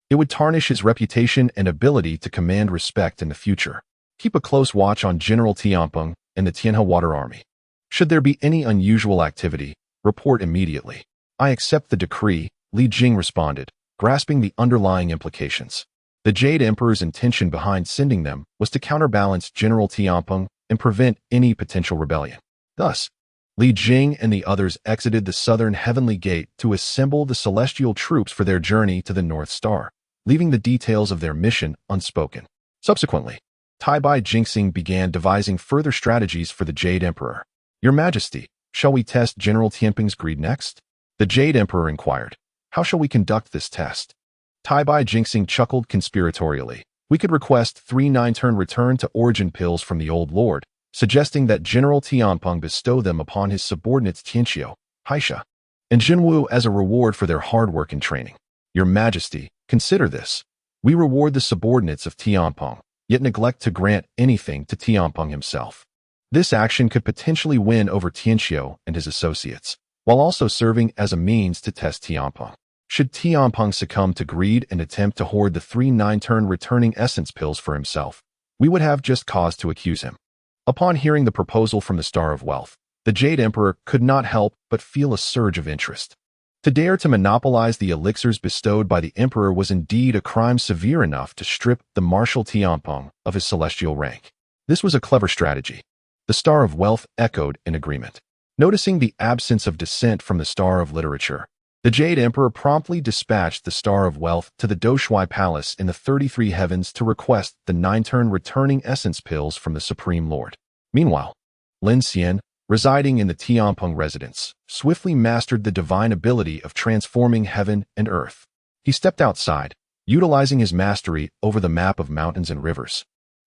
It would tarnish his reputation and ability to command respect in the future. Keep a close watch on General Tianpeng and the Tianhe Water Army. Should there be any unusual activity, report immediately. I accept the decree, Li Jing responded, grasping the underlying implications. The Jade Emperor's intention behind sending them was to counterbalance General Tianpeng and prevent any potential rebellion. Thus, Li Jing and the others exited the southern heavenly gate to assemble the celestial troops for their journey to the North Star, leaving the details of their mission unspoken. Subsequently, Tai Bai Jinxing began devising further strategies for the Jade Emperor. Your Majesty, shall we test General Tianpeng's greed next? The Jade Emperor inquired. How shall we conduct this test? Tai Bai Jinxing chuckled conspiratorially. We could request 3 9-turn return to origin pills from the old lord, suggesting that General Tianpeng bestow them upon his subordinates Tianxiu, Haisha, and Jinwu as a reward for their hard work and training. Your Majesty, consider this. We reward the subordinates of Tianpeng, yet neglect to grant anything to Tianpeng himself. This action could potentially win over Tianxiu and his associates, while also serving as a means to test Tianpeng. Should Tianpeng succumb to greed and attempt to hoard the 3 9-turn returning essence pills for himself, we would have just cause to accuse him. Upon hearing the proposal from the Star of Wealth, the Jade Emperor could not help but feel a surge of interest. To dare to monopolize the elixirs bestowed by the Emperor was indeed a crime severe enough to strip the Marshal Tianpeng of his celestial rank. This was a clever strategy. The Star of Wealth echoed in agreement. Noticing the absence of dissent from the Star of Literature, the Jade Emperor promptly dispatched the Star of Wealth to the Doshui Palace in the 33 Heavens to request the 9-turn returning essence pills from the Supreme Lord. Meanwhile, Lin Xian, residing in the Tianpeng residence, swiftly mastered the divine ability of transforming heaven and earth. He stepped outside, utilizing his mastery over the map of mountains and rivers,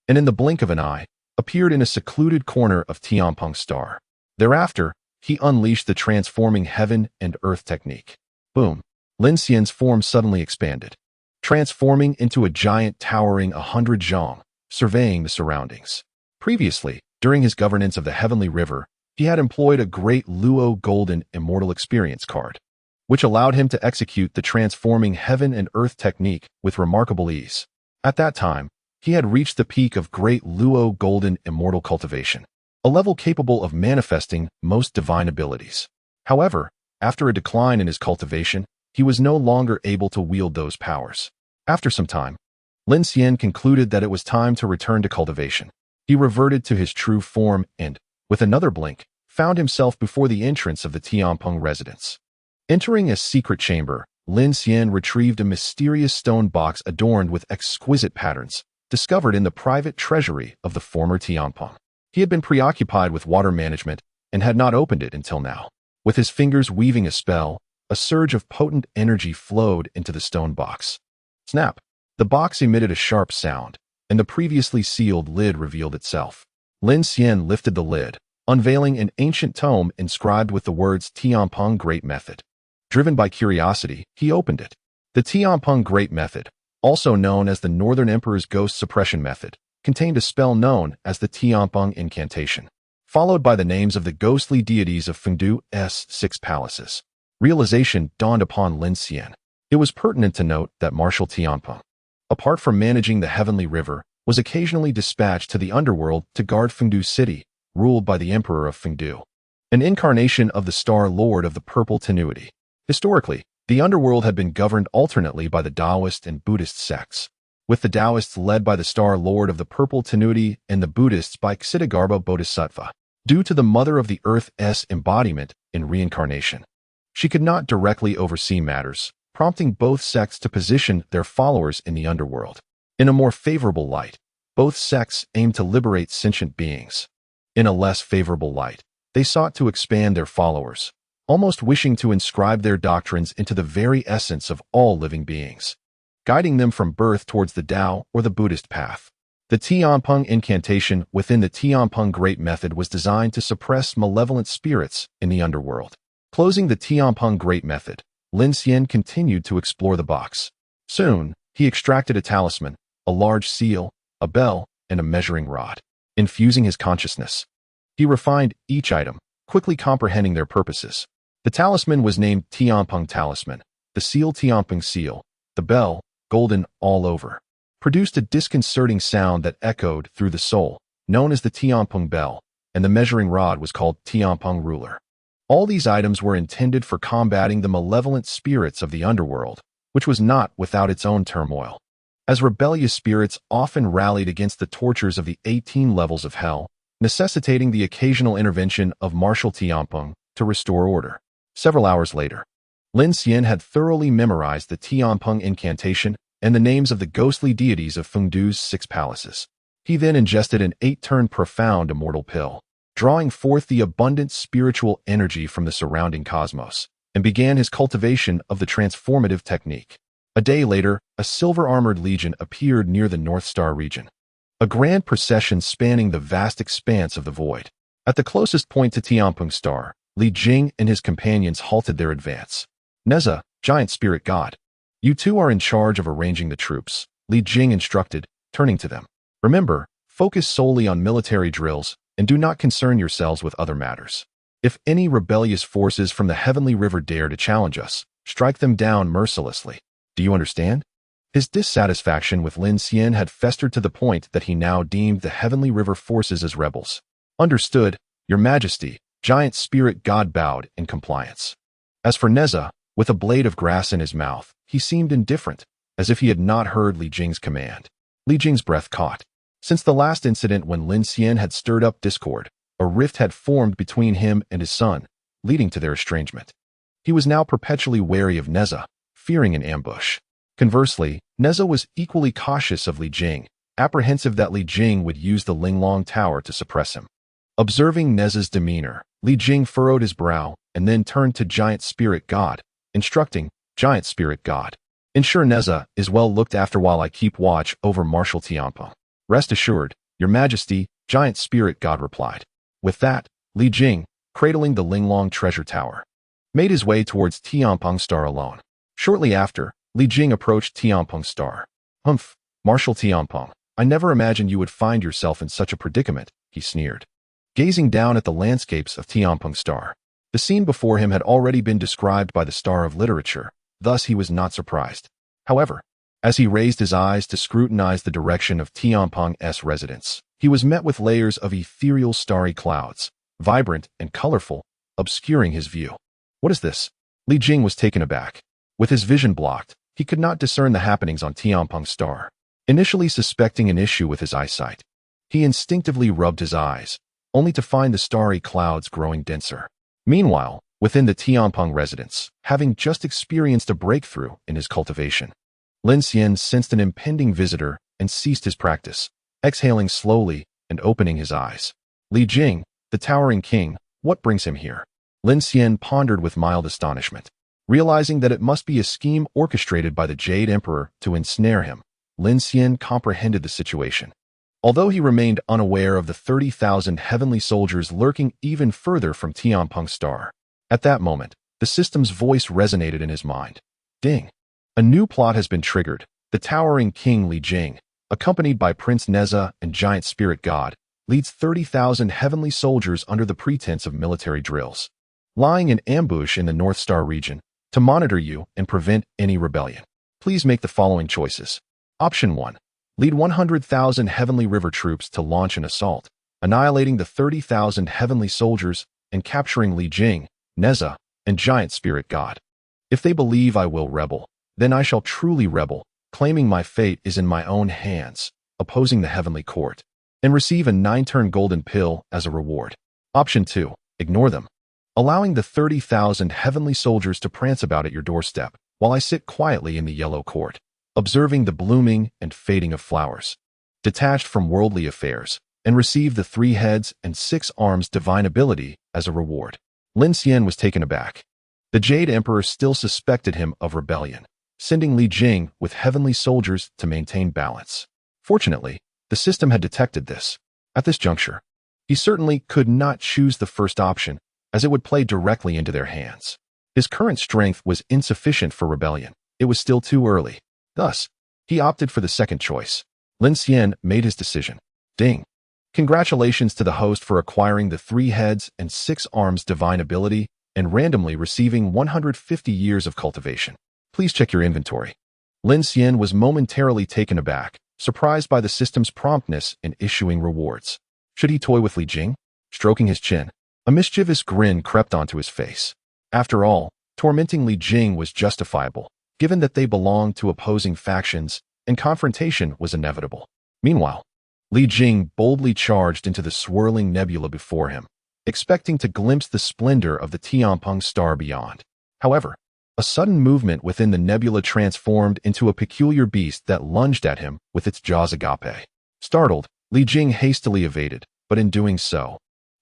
and in the blink of an eye, appeared in a secluded corner of Tianpeng's star. Thereafter, he unleashed the transforming heaven and earth technique. Boom! Lin Xian's form suddenly expanded, transforming into a giant towering 100 zhang, surveying the surroundings. Previously, during his governance of the Heavenly River, he had employed a great Luo Golden Immortal Experience card, which allowed him to execute the transforming heaven and earth technique with remarkable ease. At that time, he had reached the peak of great Luo Golden Immortal Cultivation, a level capable of manifesting most divine abilities. However, after a decline in his cultivation, he was no longer able to wield those powers. After some time, Lin Xian concluded that it was time to return to cultivation. He reverted to his true form and, with another blink, found himself before the entrance of the Tianpeng residence. Entering a secret chamber, Lin Xian retrieved a mysterious stone box adorned with exquisite patterns, discovered in the private treasury of the former Tianpeng. He had been preoccupied with water management and had not opened it until now. With his fingers weaving a spell, a surge of potent energy flowed into the stone box. Snap! The box emitted a sharp sound, and the previously sealed lid revealed itself. Lin Xian lifted the lid, unveiling an ancient tome inscribed with the words Tianpeng Great Method. Driven by curiosity, he opened it. The Tianpeng Great Method, also known as the Northern Emperor's Ghost Suppression Method, contained a spell known as the Tianpeng Incantation, followed by the names of the ghostly deities of Fengdu's 6 palaces. Realization dawned upon Lin Xian. It was pertinent to note that Marshal Tianpeng, apart from managing the Heavenly River, was occasionally dispatched to the underworld to guard Fengdu City, ruled by the Emperor of Fengdu, an incarnation of the Star Lord of the Purple Tenuity. Historically, the underworld had been governed alternately by the Taoist and Buddhist sects, with the Taoists led by the Star Lord of the Purple Tenuity and the Buddhists by Ksitigarbha Bodhisattva, due to the Mother of the Earth's embodiment in reincarnation. She could not directly oversee matters, prompting both sects to position their followers in the underworld. In a more favorable light, both sects aimed to liberate sentient beings. In a less favorable light, they sought to expand their followers, almost wishing to inscribe their doctrines into the very essence of all living beings, guiding them from birth towards the Tao or the Buddhist path. The Tianpeng Incantation within the Tianpeng Great Method was designed to suppress malevolent spirits in the underworld. Closing the Tianpeng Great Method, Lin Xian continued to explore the box. Soon, he extracted a talisman, a large seal, a bell, and a measuring rod. Infusing his consciousness, he refined each item, quickly comprehending their purposes. The talisman was named Tianpeng Talisman, the seal Tianpeng seal, the bell, golden all over, produced a disconcerting sound that echoed through the soul, known as the Tianpeng bell, and the measuring rod was called Tianpeng ruler. All these items were intended for combating the malevolent spirits of the underworld, which was not without its own turmoil. As rebellious spirits often rallied against the tortures of the 18 levels of hell, necessitating the occasional intervention of Marshal Tianpeng to restore order. Several hours later, Lin Xian had thoroughly memorized the Tianpeng incantation and the names of the ghostly deities of Fengdu's 6 palaces. He then ingested an 8-turn profound immortal pill, drawing forth the abundant spiritual energy from the surrounding cosmos, and began his cultivation of the transformative technique. A day later, a silver-armored legion appeared near the North Star region, a grand procession spanning the vast expanse of the void. At the closest point to Tianpeng Star, Li Jing and his companions halted their advance. Neza, giant spirit god, you two are in charge of arranging the troops, Li Jing instructed, turning to them. Remember, focus solely on military drills and do not concern yourselves with other matters. If any rebellious forces from the Heavenly River dare to challenge us, strike them down mercilessly. Do you understand? His dissatisfaction with Lin Xian had festered to the point that he now deemed the Heavenly River forces as rebels. Understood, Your Majesty, giant spirit god bowed in compliance. As for Neza, with a blade of grass in his mouth, he seemed indifferent, as if he had not heard Li Jing's command. Li Jing's breath caught. Since the last incident when Lin Xian had stirred up discord, a rift had formed between him and his son, leading to their estrangement. He was now perpetually wary of Neza, fearing an ambush. Conversely, Neza was equally cautious of Li Jing, apprehensive that Li Jing would use the Linglong Tower to suppress him. Observing Neza's demeanor, Li Jing furrowed his brow and then turned to Giant Spirit God, instructing, Giant Spirit God, ensure Neza is well looked after while I keep watch over Marshal Tianpeng. Rest assured, Your Majesty, Giant Spirit God replied. With that, Li Jing, cradling the Linglong treasure tower, made his way towards Tianpeng Star alone. Shortly after, Li Jing approached Tianpeng Star. Humph, Marshal Tianpeng, I never imagined you would find yourself in such a predicament, he sneered. Gazing down at the landscapes of Tianpeng Star, the scene before him had already been described by the star of literature, thus he was not surprised. However, as he raised his eyes to scrutinize the direction of Tianpeng's residence, he was met with layers of ethereal starry clouds, vibrant and colorful, obscuring his view. What is this? Li Jing was taken aback. With his vision blocked, he could not discern the happenings on Tianpeng Star. Initially suspecting an issue with his eyesight, he instinctively rubbed his eyes, only to find the starry clouds growing denser. Meanwhile, within the Tianpeng residence, having just experienced a breakthrough in his cultivation, Lin Xian sensed an impending visitor and ceased his practice, exhaling slowly and opening his eyes. Li Jing, the towering king, what brings him here? Lin Xian pondered with mild astonishment. Realizing that it must be a scheme orchestrated by the Jade Emperor to ensnare him, Lin Xian comprehended the situation. Although he remained unaware of the 30,000 heavenly soldiers lurking even further from Tianpeng Star, at that moment, the system's voice resonated in his mind. Ding! A new plot has been triggered. The towering king Li Jing, accompanied by Prince Neza and Giant Spirit God, leads 30,000 heavenly soldiers under the pretense of military drills, lying in ambush in the North Star region, to monitor you and prevent any rebellion. Please make the following choices. Option 1. Lead 100,000 Heavenly River troops to launch an assault, annihilating the 30,000 heavenly soldiers and capturing Li Jing, Neza, and Giant Spirit God. If they believe I will rebel, then I shall truly rebel, claiming my fate is in my own hands, opposing the heavenly court, and receive a 9-turn golden pill as a reward. Option 2. Ignore them, allowing the 30,000 heavenly soldiers to prance about at your doorstep, while I sit quietly in the yellow court, observing the blooming and fading of flowers, detached from worldly affairs, and receive the 3 heads and 6 arms divine ability as a reward. Lin Xian was taken aback. The Jade Emperor still suspected him of rebellion, sending Li Jing with heavenly soldiers to maintain balance. Fortunately, the system had detected this. At this juncture, he certainly could not choose the first option, as it would play directly into their hands. His current strength was insufficient for rebellion. It was still too early. Thus, he opted for the second choice. Lin Xian made his decision. Ding! Congratulations to the host for acquiring the 3 heads and 6 arms divine ability and randomly receiving 150 years of cultivation. Please check your inventory. Lin Xian was momentarily taken aback, surprised by the system's promptness in issuing rewards. Should he toy with Li Jing? Stroking his chin, a mischievous grin crept onto his face. After all, tormenting Li Jing was justifiable, given that they belonged to opposing factions, and confrontation was inevitable. Meanwhile, Li Jing boldly charged into the swirling nebula before him, expecting to glimpse the splendor of the Tianpeng star beyond. However, a sudden movement within the nebula transformed into a peculiar beast that lunged at him with its jaws agape. Startled, Li Jing hastily evaded, but in doing so,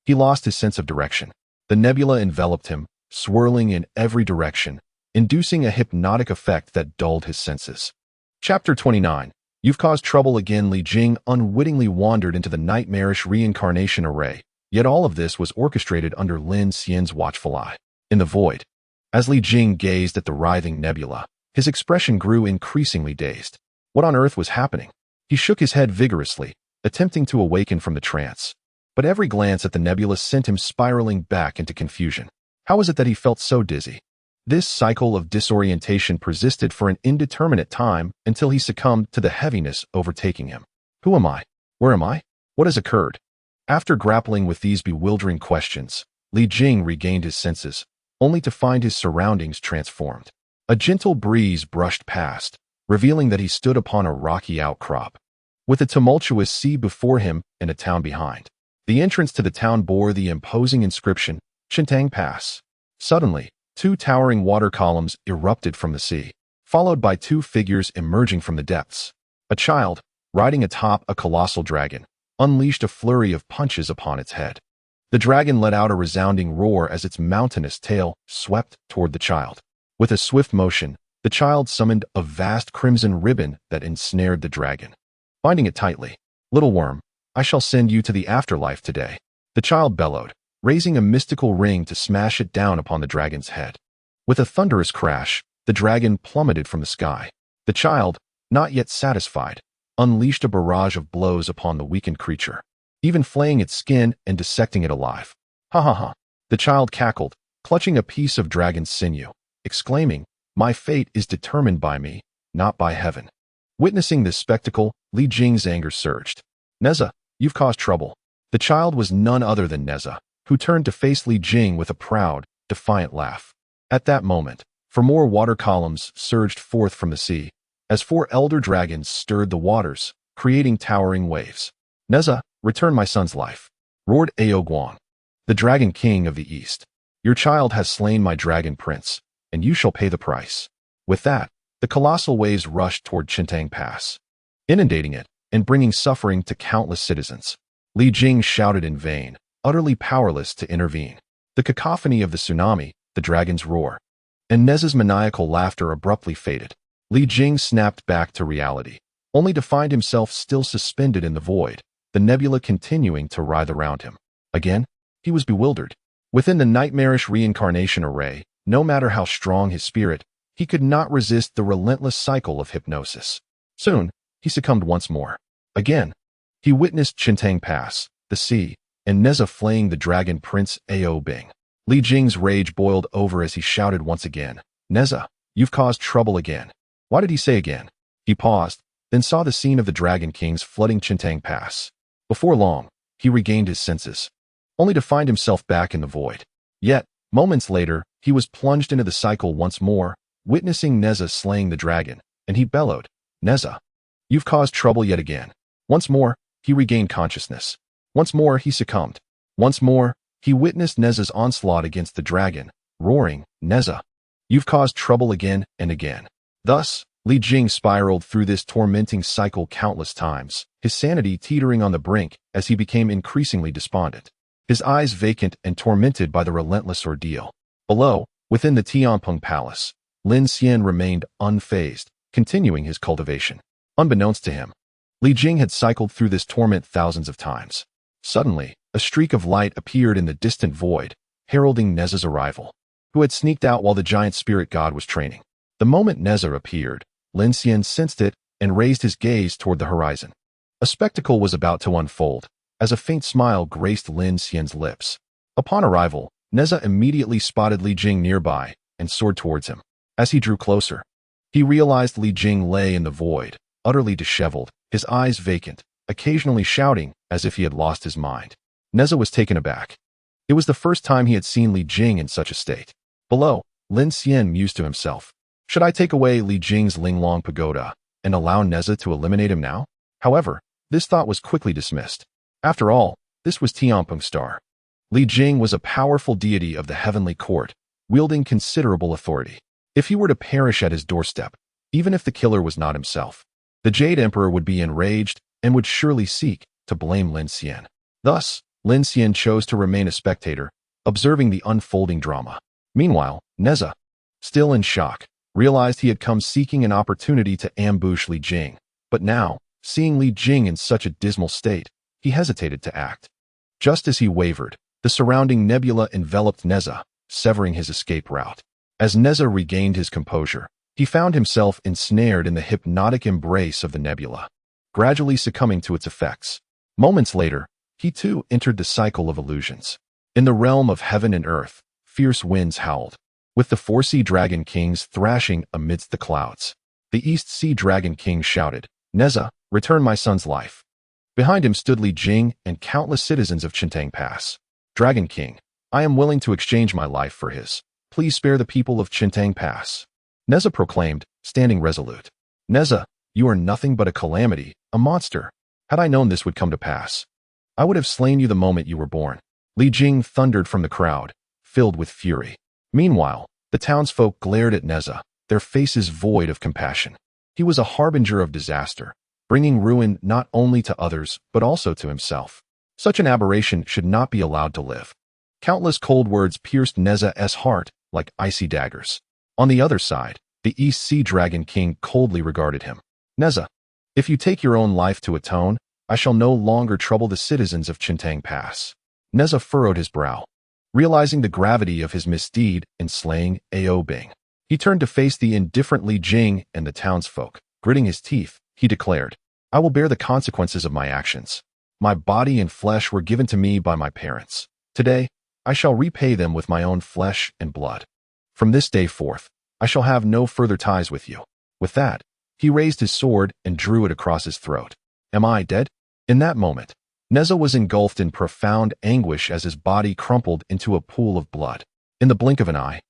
he lost his sense of direction. The nebula enveloped him, swirling in every direction, inducing a hypnotic effect that dulled his senses. Chapter 29. You've caused trouble again. Li Jing unwittingly wandered into the nightmarish reincarnation array, yet all of this was orchestrated under Lin Xian's watchful eye. In the void, as Li Jing gazed at the writhing nebula, his expression grew increasingly dazed. What on earth was happening? He shook his head vigorously, attempting to awaken from the trance. But every glance at the nebula sent him spiraling back into confusion. How was it that he felt so dizzy? This cycle of disorientation persisted for an indeterminate time until he succumbed to the heaviness overtaking him. Who am I? Where am I? What has occurred? After grappling with these bewildering questions, Li Jing regained his senses, only to find his surroundings transformed. A gentle breeze brushed past, revealing that he stood upon a rocky outcrop, with a tumultuous sea before him and a town behind. The entrance to the town bore the imposing inscription, Chang'e Pass. Suddenly, two towering water columns erupted from the sea, followed by two figures emerging from the depths. A child, riding atop a colossal dragon, unleashed a flurry of punches upon its head. The dragon let out a resounding roar as its mountainous tail swept toward the child. With a swift motion, the child summoned a vast crimson ribbon that ensnared the dragon. Binding it tightly, "Little worm, I shall send you to the afterlife today," the child bellowed, raising a mystical ring to smash it down upon the dragon's head. With a thunderous crash, the dragon plummeted from the sky. The child, not yet satisfied, unleashed a barrage of blows upon the weakened creature, even flaying its skin and dissecting it alive. Ha ha ha! The child cackled, clutching a piece of dragon's sinew, exclaiming, "My fate is determined by me, not by heaven." Witnessing this spectacle, Li Jing's anger surged. "Neza, you've caused trouble." The child was none other than Neza, who turned to face Li Jing with a proud, defiant laugh. At that moment, four more water columns surged forth from the sea, as four elder dragons stirred the waters, creating towering waves. "Neza, return my son's life," roared Guang, the dragon king of the east. "Your child has slain my dragon prince, and you shall pay the price." With that, the colossal waves rushed toward Chang'e Pass, inundating it and bringing suffering to countless citizens. Li Jing shouted in vain, utterly powerless to intervene. The cacophony of the tsunami, the dragon's roar, and Neza's maniacal laughter abruptly faded. Li Jing snapped back to reality, only to find himself still suspended in the void, the nebula continuing to writhe around him. Again, he was bewildered. Within the nightmarish reincarnation array, no matter how strong his spirit, he could not resist the relentless cycle of hypnosis. Soon, he succumbed once more. Again, he witnessed Chang'e Pass, the sea, and Neza flaying the dragon prince Bing. Li Jing's rage boiled over as he shouted once again, "Neza, you've caused trouble again." Why did he say again? He paused, then saw the scene of the dragon kings flooding Chang'e Pass. Before long, he regained his senses, only to find himself back in the void. Yet, moments later, he was plunged into the cycle once more, witnessing Neza slaying the dragon, and he bellowed, "Neza, you've caused trouble yet again." Once more, he regained consciousness. Once more, he succumbed. Once more, he witnessed Neza's onslaught against the dragon, roaring, "Neza, you've caused trouble again and again." Thus, Li Jing spiraled through this tormenting cycle countless times, his sanity teetering on the brink as he became increasingly despondent, his eyes vacant and tormented by the relentless ordeal. Below, within the Tianpeng Palace, Lin Xian remained unfazed, continuing his cultivation. Unbeknownst to him, Li Jing had cycled through this torment thousands of times. Suddenly, a streak of light appeared in the distant void, heralding Neza's arrival, who had sneaked out while the giant spirit god was training. The moment Neza appeared, Lin Xian sensed it and raised his gaze toward the horizon. A spectacle was about to unfold, as a faint smile graced Lin Xian's lips. Upon arrival, Neza immediately spotted Li Jing nearby and soared towards him. As he drew closer, he realized Li Jing lay in the void, utterly disheveled, his eyes vacant, occasionally shouting as if he had lost his mind. Neza was taken aback. It was the first time he had seen Li Jing in such a state. Below, Lin Xian mused to himself. Should I take away Li Jing's Linglong pagoda and allow Neza to eliminate him now? However, this thought was quickly dismissed. After all, this was Tianpeng's star. Li Jing was a powerful deity of the heavenly court, wielding considerable authority. If he were to perish at his doorstep, even if the killer was not himself, the Jade Emperor would be enraged and would surely seek to blame Lin Xian. Thus, Lin Xian chose to remain a spectator, observing the unfolding drama. Meanwhile, Neza, still in shock, realized he had come seeking an opportunity to ambush Li Jing. But now, seeing Li Jing in such a dismal state, he hesitated to act. Just as he wavered, the surrounding nebula enveloped Neza, severing his escape route. As Neza regained his composure, he found himself ensnared in the hypnotic embrace of the nebula, gradually succumbing to its effects. Moments later, he too entered the cycle of illusions. In the realm of heaven and earth, fierce winds howled, with the four sea dragon kings thrashing amidst the clouds. The East Sea Dragon King shouted, "Neza, return my son's life." Behind him stood Li Jing and countless citizens of Chang'e Pass. "Dragon King, I am willing to exchange my life for his. Please spare the people of Chang'e Pass," Neza proclaimed, standing resolute. "Neza, you are nothing but a calamity, a monster. Had I known this would come to pass, I would have slain you the moment you were born." Li Jing thundered from the crowd, filled with fury. Meanwhile, the townsfolk glared at Neza, their faces void of compassion. He was a harbinger of disaster, bringing ruin not only to others but also to himself. Such an aberration should not be allowed to live. Countless cold words pierced Neza's heart like icy daggers. On the other side, the East Sea Dragon King coldly regarded him. "Neza, if you take your own life to atone, I shall no longer trouble the citizens of Chang'e Pass." Neza furrowed his brow, realizing the gravity of his misdeed in slaying Ao Bing. He turned to face the indifferent Li Jing and the townsfolk. Gritting his teeth, he declared, "I will bear the consequences of my actions. My body and flesh were given to me by my parents. Today, I shall repay them with my own flesh and blood. From this day forth, I shall have no further ties with you." With that, he raised his sword and drew it across his throat. "Am I dead?" In that moment, Neza was engulfed in profound anguish as his body crumpled into a pool of blood. In the blink of an eye,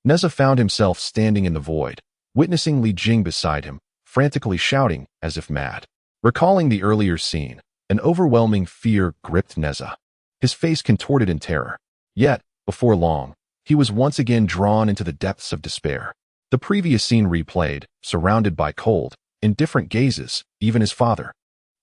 Neza found himself standing in the void, witnessing Li Jing beside him, frantically shouting as if mad. Recalling the earlier scene, an overwhelming fear gripped Neza. His face contorted in terror. Yet, before long, he was once again drawn into the depths of despair. The previous scene replayed, surrounded by cold, indifferent gazes, even his father.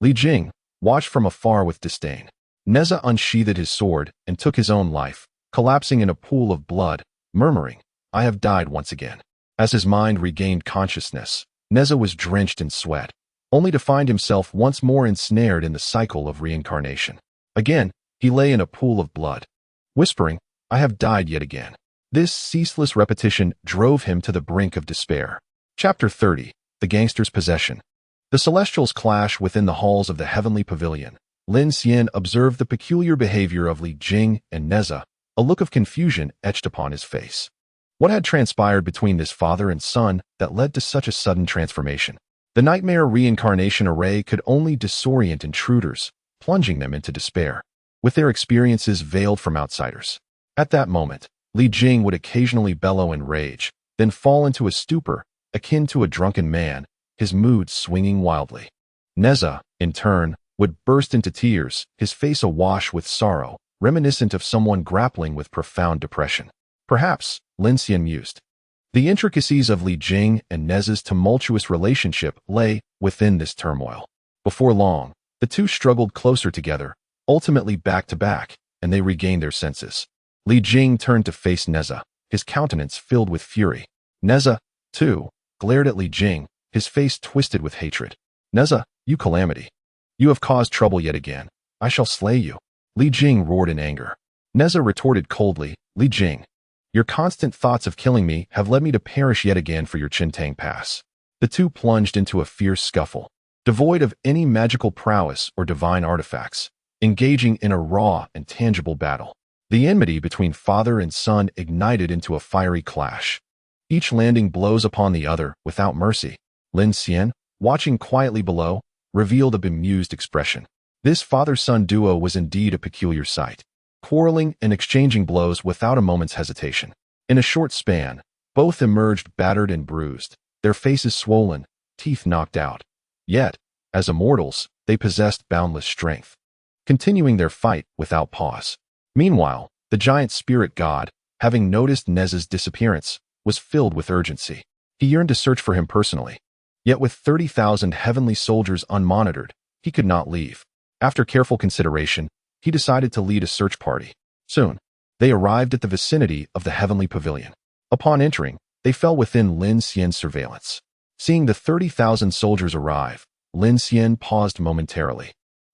Li Jing watched from afar with disdain. Neza unsheathed his sword and took his own life, collapsing in a pool of blood, murmuring, "I have died once again." As his mind regained consciousness, Neza was drenched in sweat, only to find himself once more ensnared in the cycle of reincarnation. Again, he lay in a pool of blood, whispering, "I have died yet again." This ceaseless repetition drove him to the brink of despair. Chapter 30, The Gangster's Possession. The Celestials clash within the halls of the Heavenly Pavilion. Lin Xian observed the peculiar behavior of Li Jing and Neza, a look of confusion etched upon his face. What had transpired between this father and son that led to such a sudden transformation? The nightmare reincarnation array could only disorient intruders, plunging them into despair, with their experiences veiled from outsiders. At that moment, Li Jing would occasionally bellow in rage, then fall into a stupor, akin to a drunken man, his mood swinging wildly. Neza, in turn, would burst into tears, his face awash with sorrow, reminiscent of someone grappling with profound depression. Perhaps, Lin Xian mused. The intricacies of Li Jing and Neza's tumultuous relationship lay within this turmoil. Before long, the two struggled closer together, ultimately back to back, and they regained their senses. Li Jing turned to face Neza, his countenance filled with fury. Neza, too, glared at Li Jing, his face twisted with hatred. "Neza, you calamity. You have caused trouble yet again. I shall slay you." Li Jing roared in anger. Neza retorted coldly, "Li Jing, your constant thoughts of killing me have led me to perish yet again for your Chang'e Pass." The two plunged into a fierce scuffle, devoid of any magical prowess or divine artifacts, engaging in a raw and tangible battle. The enmity between father and son ignited into a fiery clash, each landing blows upon the other without mercy. Lin Xian, watching quietly below, revealed a bemused expression. This father-son duo was indeed a peculiar sight, quarreling and exchanging blows without a moment's hesitation. In a short span, both emerged battered and bruised, their faces swollen, teeth knocked out. Yet, as immortals, they possessed boundless strength, continuing their fight without pause. Meanwhile, the giant spirit god, having noticed Nez's disappearance, was filled with urgency. He yearned to search for him personally. Yet with 30,000 heavenly soldiers unmonitored, he could not leave. After careful consideration, he decided to lead a search party. Soon, they arrived at the vicinity of the heavenly pavilion. Upon entering, they fell within Lin Xian's surveillance. Seeing the 30,000 soldiers arrive, Lin Xian paused momentarily.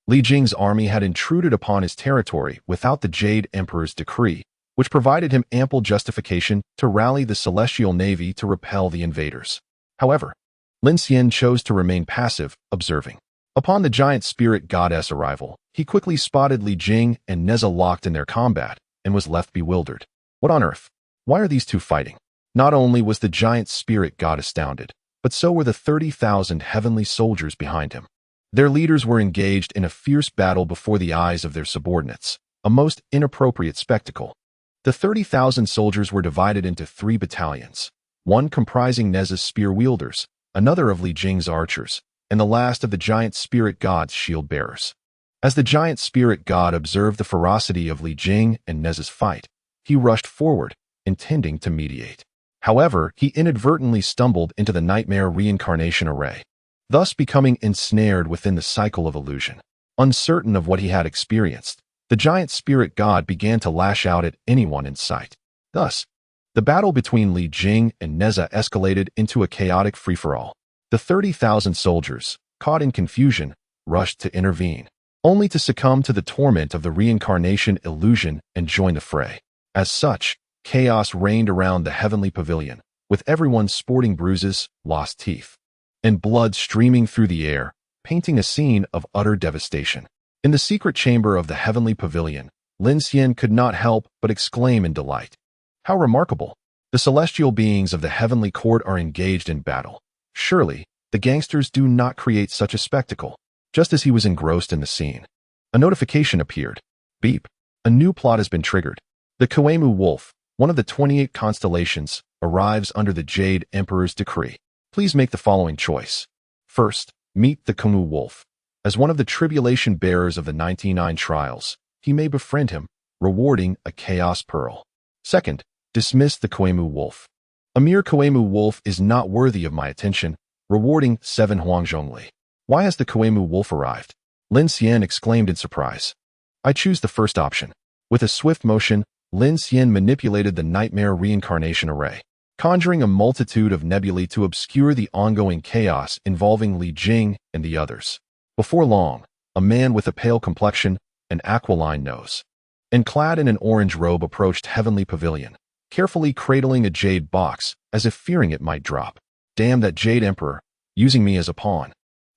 Li Jing's army had intruded upon his territory without the Jade Emperor's decree, which provided him ample justification to rally the Celestial Navy to repel the invaders. However, Lin Xian chose to remain passive, observing. Upon the giant spirit goddess arrival, he quickly spotted Li Jing and Neza locked in their combat, and was left bewildered. What on earth? Why are these two fighting? Not only was the giant spirit god astounded, but so were the 30,000 heavenly soldiers behind him. Their leaders were engaged in a fierce battle before the eyes of their subordinates, a most inappropriate spectacle. The 30,000 soldiers were divided into 3 battalions, one comprising Neza's spear wielders, another of Li Jing's archers, and the last of the giant spirit god's shield bearers. As the giant spirit god observed the ferocity of Li Jing and Neza's fight, he rushed forward, intending to mediate. However, he inadvertently stumbled into the nightmare reincarnation array, thus becoming ensnared within the cycle of illusion. Uncertain of what he had experienced, the giant spirit god began to lash out at anyone in sight. Thus, the battle between Li Jing and Neza escalated into a chaotic free-for-all. The 30,000 soldiers, caught in confusion, rushed to intervene, only to succumb to the torment of the reincarnation illusion and join the fray. As such, chaos reigned around the heavenly pavilion, with everyone sporting bruises, lost teeth, and blood streaming through the air, painting a scene of utter devastation. In the secret chamber of the heavenly pavilion, Lin Xian could not help but exclaim in delight. How remarkable! The celestial beings of the heavenly court are engaged in battle. Surely, the gangsters do not create such a spectacle. Just as he was engrossed in the scene, a notification appeared. Beep! A new plot has been triggered. The Kuemu Wolf, one of the 28 constellations, arrives under the Jade Emperor's decree. Please make the following choice. First, meet the Kuemu Wolf. As one of the tribulation bearers of the 99 trials, he may befriend him, rewarding a chaos pearl. Second, dismiss the Kuemu Wolf. A mere Kuemu Wolf is not worthy of my attention, rewarding 7 Huangjongli. Why has the Kuemu Wolf arrived? Lin Xian exclaimed in surprise. I choose the first option. With a swift motion, Lin Xian manipulated the nightmare reincarnation array, conjuring a multitude of nebulae to obscure the ongoing chaos involving Li Jing and the others. Before long, a man with a pale complexion, an aquiline nose, and clad in an orange robe approached Heavenly Pavilion, carefully cradling a jade box as if fearing it might drop. Damn that Jade Emperor, using me as a pawn.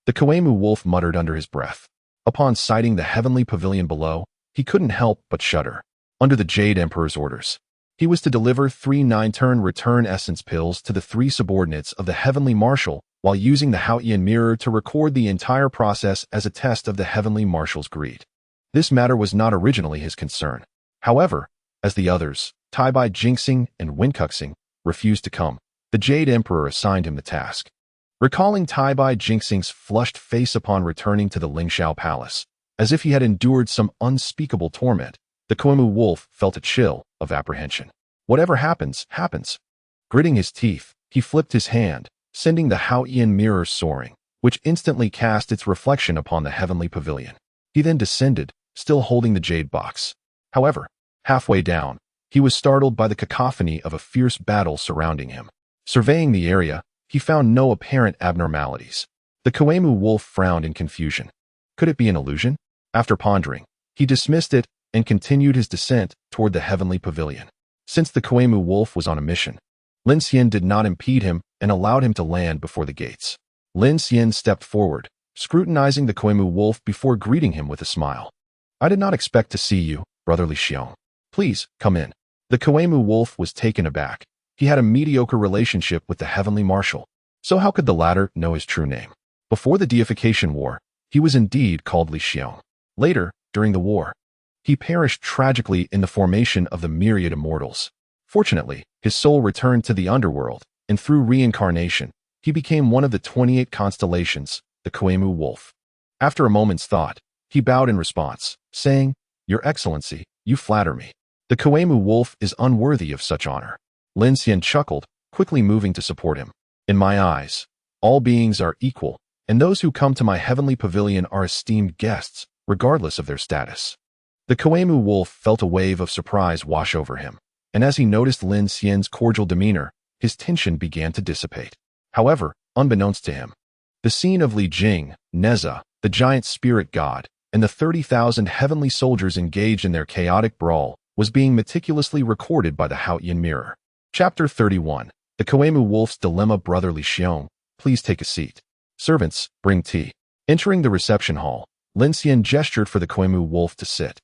The Kuemu Wolf muttered under his breath. Upon sighting the Heavenly Pavilion below, he couldn't help but shudder. Under the Jade Emperor's orders, he was to deliver 3 9-turn return essence pills to the 3 subordinates of the Heavenly Marshal while using the Haotian mirror to record the entire process as a test of the Heavenly Marshal's greed. This matter was not originally his concern. However, as the others, Tai-Bai Jinxing and Wincuxing, refused to come, the Jade Emperor assigned him the task. Recalling Tai-Bai Jinxing's flushed face upon returning to the Lingxiao Palace, as if he had endured some unspeakable torment, the Kuemu Wolf felt a chill of apprehension. Whatever happens, happens. Gritting his teeth, he flipped his hand, sending the Haotian mirror soaring, which instantly cast its reflection upon the Heavenly Pavilion. He then descended, still holding the jade box. However, halfway down, he was startled by the cacophony of a fierce battle surrounding him. Surveying the area, he found no apparent abnormalities. The Kuemu Wolf frowned in confusion. Could it be an illusion? After pondering, he dismissed it and continued his descent toward the Heavenly Pavilion. Since the Kuemu Wolf was on a mission, Lin Xian did not impede him and allowed him to land before the gates. Lin Xian stepped forward, scrutinizing the Kuemu Wolf before greeting him with a smile. I did not expect to see you, brother Li Xian. Please, come in. The Koemu wolf was taken aback. He had a mediocre relationship with the heavenly marshal, so how could the latter know his true name? Before the deification war, he was indeed called Lin Xian. Later, during the war, he perished tragically in the formation of the myriad immortals. Fortunately, his soul returned to the underworld, and through reincarnation, he became one of the 28 constellations, the Koemu wolf. After a moment's thought, he bowed in response, saying, "Your Excellency, you flatter me. The Koemu wolf is unworthy of such honor." Lin Xian chuckled, quickly moving to support him. "In my eyes, all beings are equal, and those who come to my heavenly pavilion are esteemed guests, regardless of their status." The Koemu wolf felt a wave of surprise wash over him, and as he noticed Lin Xian's cordial demeanor, his tension began to dissipate. However, unbeknownst to him, the scene of Li Jing, Neza, the giant spirit god, and the 30,000 heavenly soldiers engaged in their chaotic brawl was being meticulously recorded by the Haotian mirror. Chapter 31. The Koemu Wolf's Dilemma. Brother Lin Xian, please take a seat. Servants, bring tea. Entering the reception hall, Lin Xian gestured for the Koemu Wolf to sit,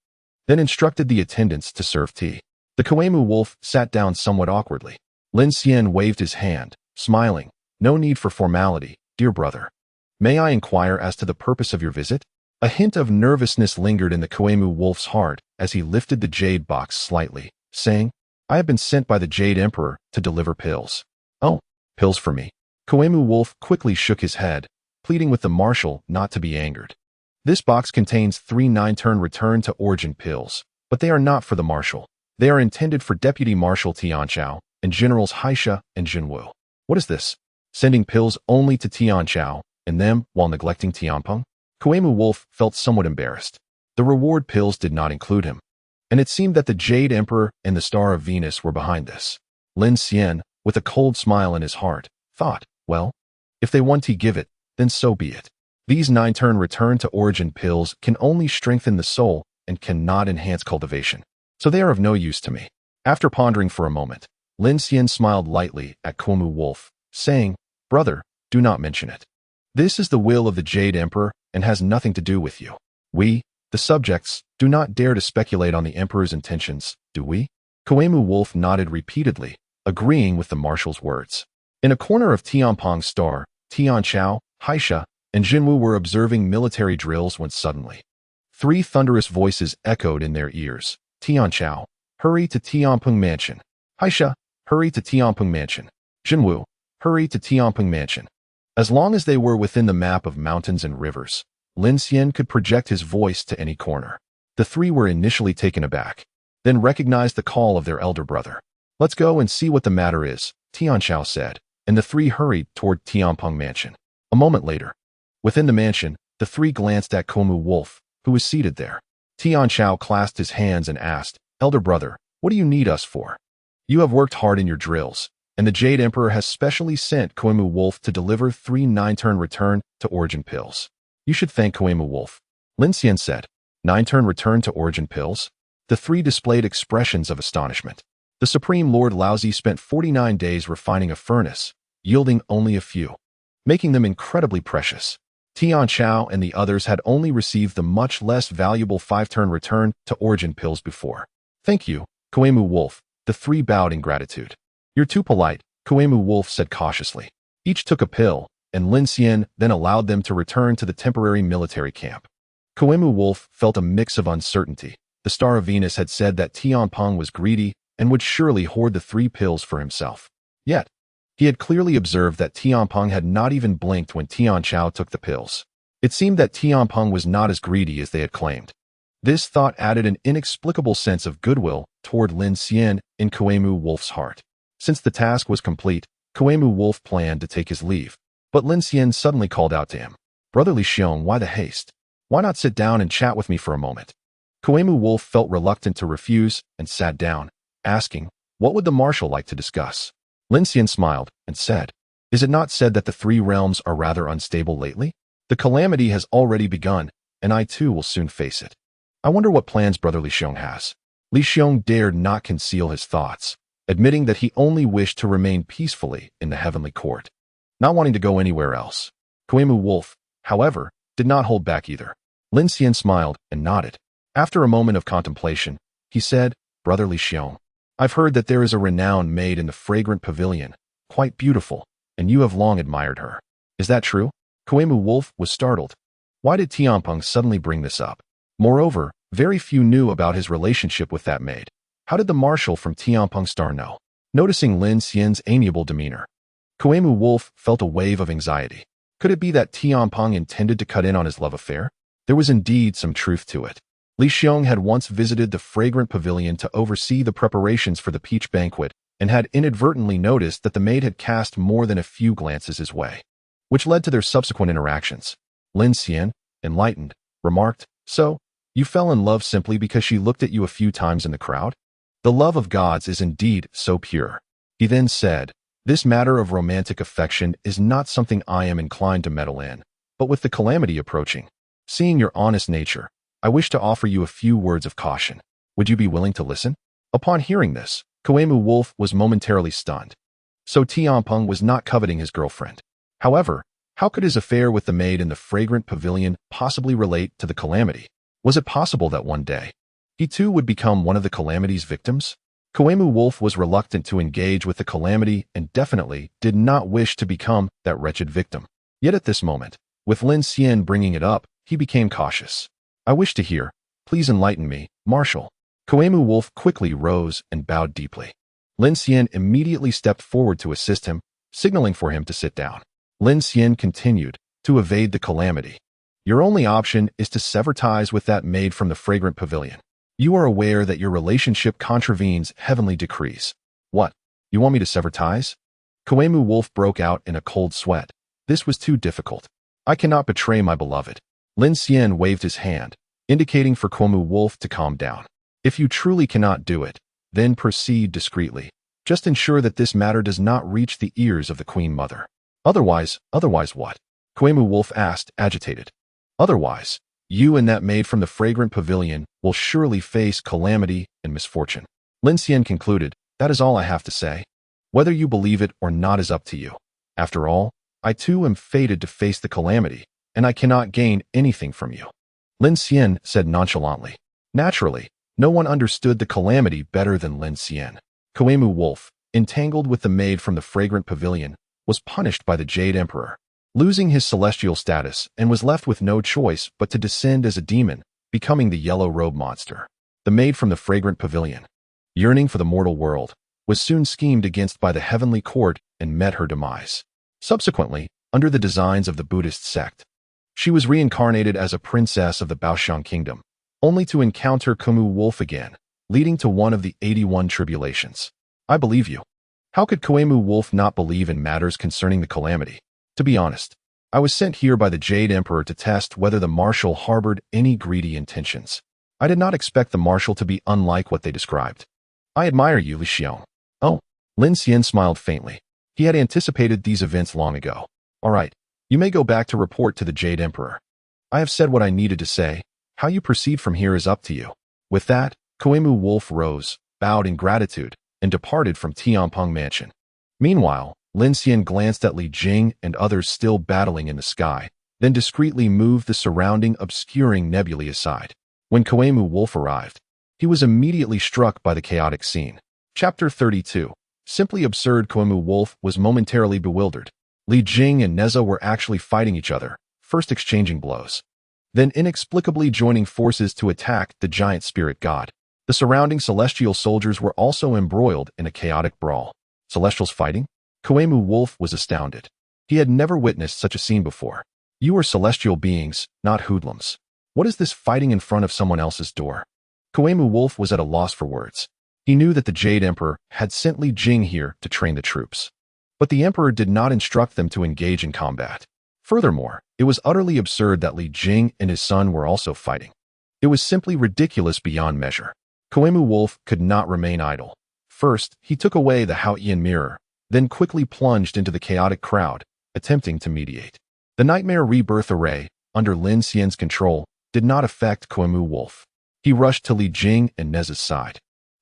then instructed the attendants to serve tea. The Koemu Wolf sat down somewhat awkwardly. Lin Xian waved his hand, smiling. "No need for formality, dear brother. May I inquire as to the purpose of your visit?" A hint of nervousness lingered in the Koemu Wolf's heart as he lifted the jade box slightly, saying, "I have been sent by the Jade Emperor to deliver pills." "Oh, pills for me." Koemu Wolf quickly shook his head, pleading with the marshal not to be angered. "This box contains 3 9-turn return to origin pills, but they are not for the marshal. They are intended for Deputy Marshal Tianchao and Generals Haisha and Jinwu." "What is this? Sending pills only to Tianchao and them while neglecting Tianpeng?" Koemu Wolf felt somewhat embarrassed. The reward pills did not include him, and it seemed that the Jade Emperor and the Star of Venus were behind this. Lin Xian, with a cold smile in his heart, thought, well, if they want to give it, then so be it. These 9-turn return to origin pills can only strengthen the soul and cannot enhance cultivation, so they are of no use to me. After pondering for a moment, Lin Xian smiled lightly at Koemu Wolf, saying, "Brother, do not mention it. This is the will of the Jade Emperor and has nothing to do with you. We, the subjects, do not dare to speculate on the Emperor's intentions, do we?" Koemu Wolf nodded repeatedly, agreeing with the marshal's words. In a corner of Tianpeng's star, Tianchao, Haisha, and Jinwu were observing military drills when suddenly 3 thunderous voices echoed in their ears. "Tianchao, hurry to Tianpeng Mansion. Haisha, hurry to Tianpeng Mansion. Jinwu, hurry to Tianpeng Mansion." As long as they were within the map of mountains and rivers, Lin Xian could project his voice to any corner. The 3 were initially taken aback, then recognized the call of their elder brother. "Let's go and see what the matter is," Tianchao said, and the 3 hurried toward Tianpeng Mansion. A moment later, within the mansion, the 3 glanced at Koemu Wolf, who was seated there. Tianchao clasped his hands and asked, "Elder brother, what do you need us for? You have worked hard in your drills, and the Jade Emperor has specially sent Koemu Wolf to deliver 3 9-turn return to origin pills. You should thank Koemu Wolf." Lin Xian said, 9-turn return to origin pills?" The 3 displayed expressions of astonishment. The Supreme Lord Laozi spent 49 days refining a furnace, yielding only a few, making them incredibly precious. Tianchao and the others had only received the much less valuable 5-turn return to origin pills before. "Thank you, Koemu Wolf." The 3 bowed in gratitude. "You're too polite," Koemu Wolf said cautiously. Each took a pill, and Lin Xian then allowed them to return to the temporary military camp. Koemu Wolf felt a mix of uncertainty. The Star of Venus had said that Tianpeng was greedy and would surely hoard the 3 pills for himself. Yet, he had clearly observed that Tianpeng had not even blinked when Tianchao took the pills. It seemed that Tianpeng was not as greedy as they had claimed. This thought added an inexplicable sense of goodwill toward Lin Xian in Koemu Wolf's heart. Since the task was complete, Koemu Wolf planned to take his leave, but Lin Xian suddenly called out to him, "Brother Lin Xian, why the haste? Why not sit down and chat with me for a moment?" Koemu Wolf felt reluctant to refuse and sat down, asking, what would the marshal like to discuss? Lin Xian smiled and said, "Is it not said that the 3 realms are rather unstable lately? The calamity has already begun, and I too will soon face it. I wonder what plans Brother Lin Xian has." Lin Xian dared not conceal his thoughts, admitting that he only wished to remain peacefully in the heavenly court, not wanting to go anywhere else. Koemu Wolf, however, did not hold back either. Lin Xian smiled and nodded. After a moment of contemplation, he said, Brother Li Xian. I've heard that there is a renowned maid in the fragrant pavilion, quite beautiful, and you have long admired her. Is that true? Kuemu Wolf was startled. Why did Tianpeng suddenly bring this up? Moreover, very few knew about his relationship with that maid. How did the marshal from Tianpeng Star know? Noticing Lin Xian's amiable demeanor, Kuemu Wolf felt a wave of anxiety. Could it be that Tianpeng intended to cut in on his love affair? There was indeed some truth to it. Li Xian had once visited the fragrant pavilion to oversee the preparations for the peach banquet and had inadvertently noticed that the maid had cast more than a few glances his way, which led to their subsequent interactions. Lin Xian, enlightened, remarked, "So, you fell in love simply because she looked at you a few times in the crowd? The love of gods is indeed so pure." He then said, "This matter of romantic affection is not something I am inclined to meddle in, but with the calamity approaching, seeing your honest nature, I wish to offer you a few words of caution. Would you be willing to listen?" Upon hearing this, Kuemu Wolf was momentarily stunned. So Tianpeng was not coveting his girlfriend. However, how could his affair with the maid in the fragrant pavilion possibly relate to the calamity? Was it possible that one day, he too would become one of the calamity's victims? Kuemu Wolf was reluctant to engage with the calamity and definitely did not wish to become that wretched victim. Yet at this moment, with Lin Xian bringing it up, he became cautious. "I wish to hear. Please enlighten me, Marshal." Kuemu Wolf quickly rose and bowed deeply. Lin Xian immediately stepped forward to assist him, signaling for him to sit down. Lin Xian continued, "To evade the calamity, your only option is to sever ties with that maid from the fragrant pavilion. You are aware that your relationship contravenes heavenly decrees." "What? You want me to sever ties?" Kuemu Wolf broke out in a cold sweat. This was too difficult. "I cannot betray my beloved." Lin Xian waved his hand, indicating for Kuemu Wolf to calm down. "If you truly cannot do it, then proceed discreetly. Just ensure that this matter does not reach the ears of the Queen Mother." Otherwise what?" Kuemu Wolf asked, agitated. "Otherwise, you and that maid from the fragrant pavilion will surely face calamity and misfortune." Lin Xian concluded, "That is all I have to say. Whether you believe it or not is up to you. After all, I too am fated to face the calamity, and I cannot gain anything from you." Lin Xian said nonchalantly. Naturally, no one understood the calamity better than Lin Xian. Kuemu Wolf, entangled with the maid from the fragrant pavilion, was punished by the Jade Emperor, losing his celestial status, and was left with no choice but to descend as a demon, becoming the yellow robe monster. The maid from the fragrant pavilion, yearning for the mortal world, was soon schemed against by the heavenly court and met her demise. Subsequently, under the designs of the Buddhist sect, she was reincarnated as a princess of the Baoshan kingdom, only to encounter Kuemu Wolf again, leading to one of the 81 tribulations. I believe you. How could Kuemu Wolf not believe in matters concerning the calamity? To be honest, I was sent here by the Jade Emperor to test whether the Marshal harbored any greedy intentions. I did not expect the Marshal to be unlike what they described. I admire you, Li Xian. Oh, Lin Xian smiled faintly. He had anticipated these events long ago. All right, you may go back to report to the Jade Emperor. I have said what I needed to say. How you proceed from here is up to you. With that, Kuemu Wolf rose, bowed in gratitude, and departed from Tianpeng Mansion. Meanwhile, Lin Xian glanced at Li Jing and others still battling in the sky, then discreetly moved the surrounding obscuring nebulae aside. When Kuemu Wolf arrived, he was immediately struck by the chaotic scene. Chapter 32. Simply absurd. Kuemu Wolf was momentarily bewildered. Li Jing and Neza were actually fighting each other, first exchanging blows, then inexplicably joining forces to attack the giant spirit god. The surrounding celestial soldiers were also embroiled in a chaotic brawl. Celestials fighting? Kuemu Wolf was astounded. He had never witnessed such a scene before. You are celestial beings, not hoodlums. What is this fighting in front of someone else's door? Kuemu Wolf was at a loss for words. He knew that the Jade Emperor had sent Li Jing here to train the troops. But the Emperor did not instruct them to engage in combat. Furthermore, it was utterly absurd that Li Jing and his son were also fighting. It was simply ridiculous beyond measure. Kuemu Wolf could not remain idle. First, he took away the Haoyan mirror, then quickly plunged into the chaotic crowd, attempting to mediate. The Nightmare Rebirth Array, under Lin Xian's control, did not affect Kuemu Wolf. He rushed to Li Jing and Neza's side,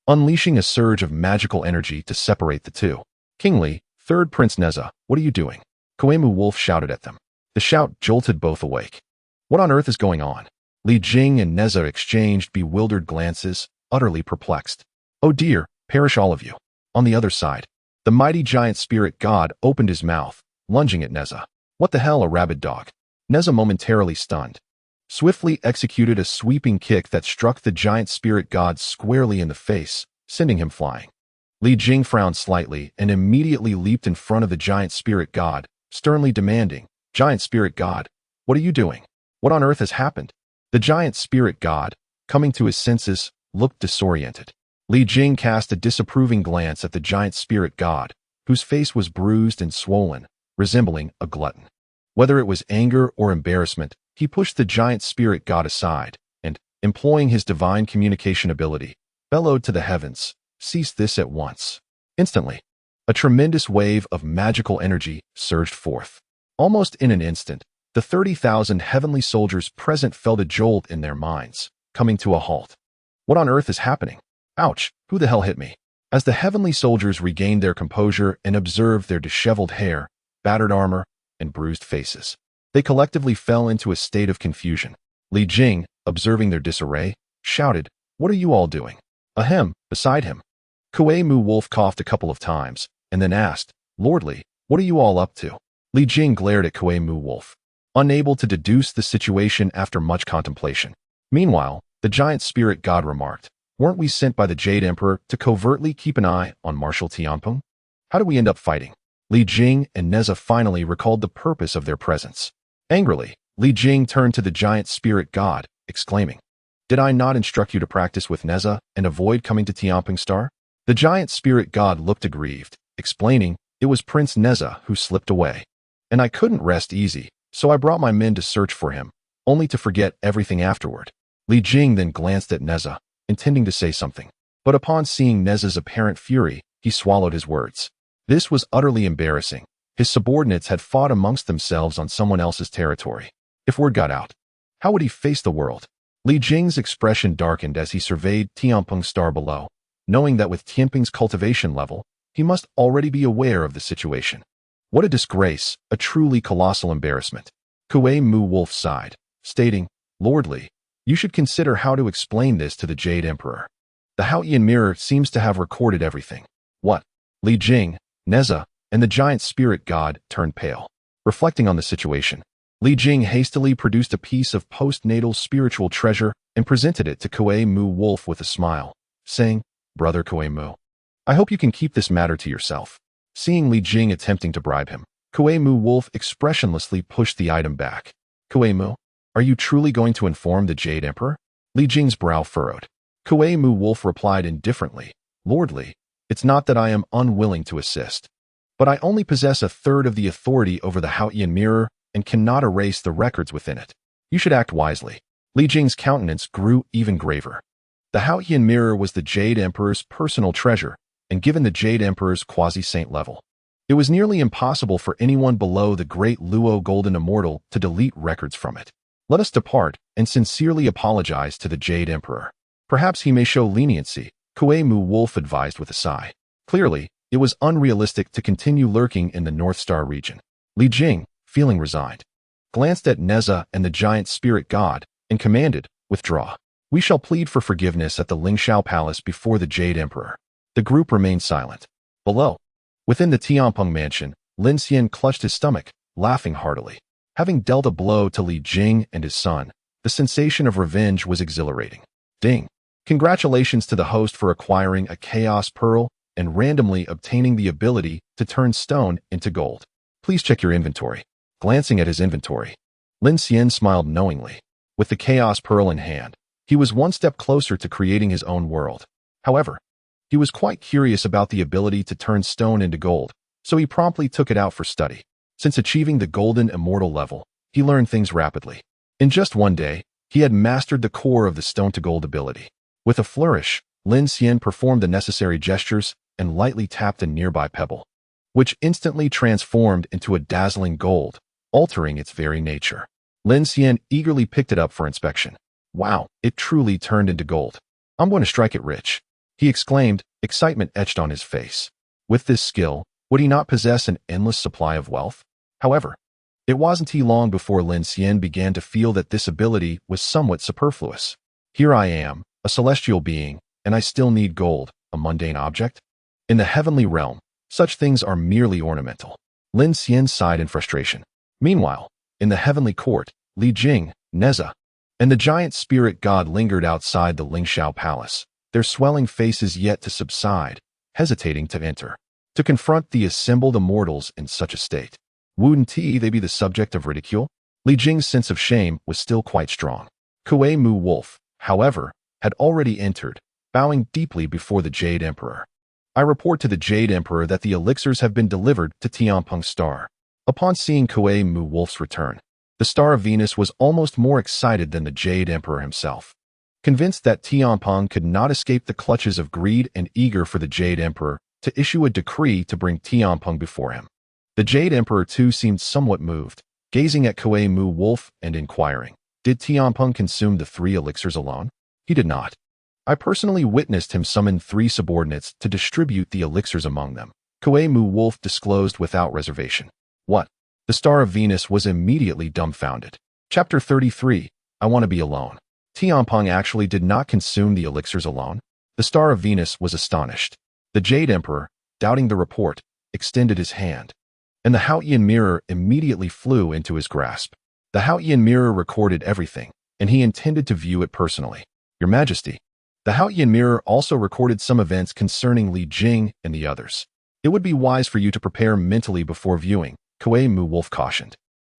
unleashing a surge of magical energy to separate the two. King Li, Third Prince Neza, what are you doing? Kuemu Wolf shouted at them. The shout jolted both awake. What on earth is going on? Li Jing and Neza exchanged bewildered glances, utterly perplexed. Oh dear, perish all of you. On the other side, the mighty giant spirit god opened his mouth, lunging at Neza. What the hell, a rabid dog? Neza, momentarily stunned, swiftly executed a sweeping kick that struck the giant spirit god squarely in the face, sending him flying. Li Jing frowned slightly and immediately leaped in front of the giant spirit god, sternly demanding, "Giant spirit god, what are you doing? What on earth has happened?" The giant spirit god, coming to his senses, looked disoriented. Li Jing cast a disapproving glance at the giant spirit god, whose face was bruised and swollen, resembling a glutton. Whether it was anger or embarrassment, he pushed the giant spirit god aside and, employing his divine communication ability, bellowed to the heavens, "Cease this at once." Instantly, a tremendous wave of magical energy surged forth. Almost in an instant, the 30,000 heavenly soldiers present felt a jolt in their minds, coming to a halt. What on earth is happening? Ouch, who the hell hit me? As the heavenly soldiers regained their composure and observed their disheveled hair, battered armor, and bruised faces, they collectively fell into a state of confusion. Li Jing, observing their disarray, shouted, "What are you all doing?" Ahem, beside him. Kuei Mu Wolf coughed a couple of times, and then asked, "Lord Li, what are you all up to?" Li Jing glared at Kuei Mu Wolf, unable to deduce the situation after much contemplation. Meanwhile, the giant spirit god remarked, "Weren't we sent by the Jade Emperor to covertly keep an eye on Marshal Tianpeng? How did we end up fighting?" Li Jing and Neza finally recalled the purpose of their presence. Angrily, Li Jing turned to the giant spirit god, exclaiming, "Did I not instruct you to practice with Neza and avoid coming to Tianpeng Star?" The giant spirit god looked aggrieved, explaining, "It was Prince Neza who slipped away, and I couldn't rest easy, so I brought my men to search for him, only to forget everything afterward." Li Jing then glanced at Neza, intending to say something, but upon seeing Neza's apparent fury, he swallowed his words. This was utterly embarrassing. His subordinates had fought amongst themselves on someone else's territory. If word got out, how would he face the world? Li Jing's expression darkened as he surveyed Tianpeng Star below, knowing that with Tianpeng's cultivation level, he must already be aware of the situation. What a disgrace, a truly colossal embarrassment. Kuei Mu Wolf sighed, stating, "Lord Li, you should consider how to explain this to the Jade Emperor. The Haotian mirror seems to have recorded everything." What? Li Jing, Neza, and the giant spirit god turned pale. Reflecting on the situation, Li Jing hastily produced a piece of postnatal spiritual treasure and presented it to Kuei Mu Wolf with a smile, saying, "Brother Kuei Mu, I hope you can keep this matter to yourself." Seeing Li Jing attempting to bribe him, Kuei Mu Wolf expressionlessly pushed the item back. "Kuei Mu, are you truly going to inform the Jade Emperor?" Li Jing's brow furrowed. Kuei Mu Wolf replied indifferently, "Lord Li, it's not that I am unwilling to assist, but I only possess a third of the authority over the Haotian mirror and cannot erase the records within it. You should act wisely." Li Jing's countenance grew even graver. The Haotian mirror was the Jade Emperor's personal treasure, and given the Jade Emperor's quasi-saint level, it was nearly impossible for anyone below the great Luo Golden Immortal to delete records from it. "Let us depart and sincerely apologize to the Jade Emperor. Perhaps he may show leniency," Kuei Mu Wolf advised with a sigh. Clearly, it was unrealistic to continue lurking in the North Star region. Li Jing, feeling resigned, glanced at Neza and the giant spirit god and commanded, "Withdraw. We shall plead for forgiveness at the Lingxiao Palace before the Jade Emperor." The group remained silent. Below, within the Tianpeng mansion, Lin Xian clutched his stomach, laughing heartily. Having dealt a blow to Li Jing and his son, the sensation of revenge was exhilarating. Ding! Congratulations to the host for acquiring a Chaos Pearl and randomly obtaining the ability to turn stone into gold. Please check your inventory. Glancing at his inventory, Lin Xian smiled knowingly. With the Chaos Pearl in hand, he was one step closer to creating his own world. However, he was quite curious about the ability to turn stone into gold, so he promptly took it out for study. Since achieving the Golden Immortal level, he learned things rapidly. In just one day, he had mastered the core of the stone to gold ability. With a flourish, Lin Xian performed the necessary gestures and lightly tapped a nearby pebble, which instantly transformed into a dazzling gold, altering its very nature. Lin Xian eagerly picked it up for inspection. "Wow, it truly turned into gold. I'm going to strike it rich," he exclaimed, excitement etched on his face. With this skill, would he not possess an endless supply of wealth? However, it wasn't long before Lin Xian began to feel that this ability was somewhat superfluous. "Here I am, a celestial being, and I still need gold," a mundane object? In the heavenly realm, such things are merely ornamental. Lin Xian sighed in frustration. Meanwhile, in the heavenly court, Li Jing, Neza, and the giant spirit god lingered outside the Lingxiao palace, their swelling faces yet to subside, hesitating to enter, to confront the assembled immortals in such a state. Wouldn't they be the subject of ridicule? Li Jing's sense of shame was still quite strong. Kuei Mu Wolf, however, had already entered, bowing deeply before the Jade Emperor. I report to the Jade Emperor that the elixirs have been delivered to Tianpeng's star. Upon seeing Kuei Mu Wolf's return, the Star of Venus was almost more excited than the Jade Emperor himself. Convinced that Tianpeng could not escape the clutches of greed and eager for the Jade Emperor to issue a decree to bring Tianpeng before him. The Jade Emperor too seemed somewhat moved, gazing at Kuei Mu Wolf and inquiring, did Tianpeng consume the 3 elixirs alone? He did not. I personally witnessed him summon 3 subordinates to distribute the elixirs among them. Kuei Mu Wolf disclosed without reservation. What? The Star of Venus was immediately dumbfounded. Chapter 33, I Want to Be Alone. Tianpeng actually did not consume the elixirs alone. The Star of Venus was astonished. The Jade Emperor, doubting the report, extended his hand, and the Haotian mirror immediately flew into his grasp. The Haotian mirror recorded everything, and he intended to view it personally. Your Majesty. The Haotian mirror also recorded some events concerning Li Jing and the others. It would be wise for you to prepare mentally before viewing, Kuei Mu Wolf cautioned.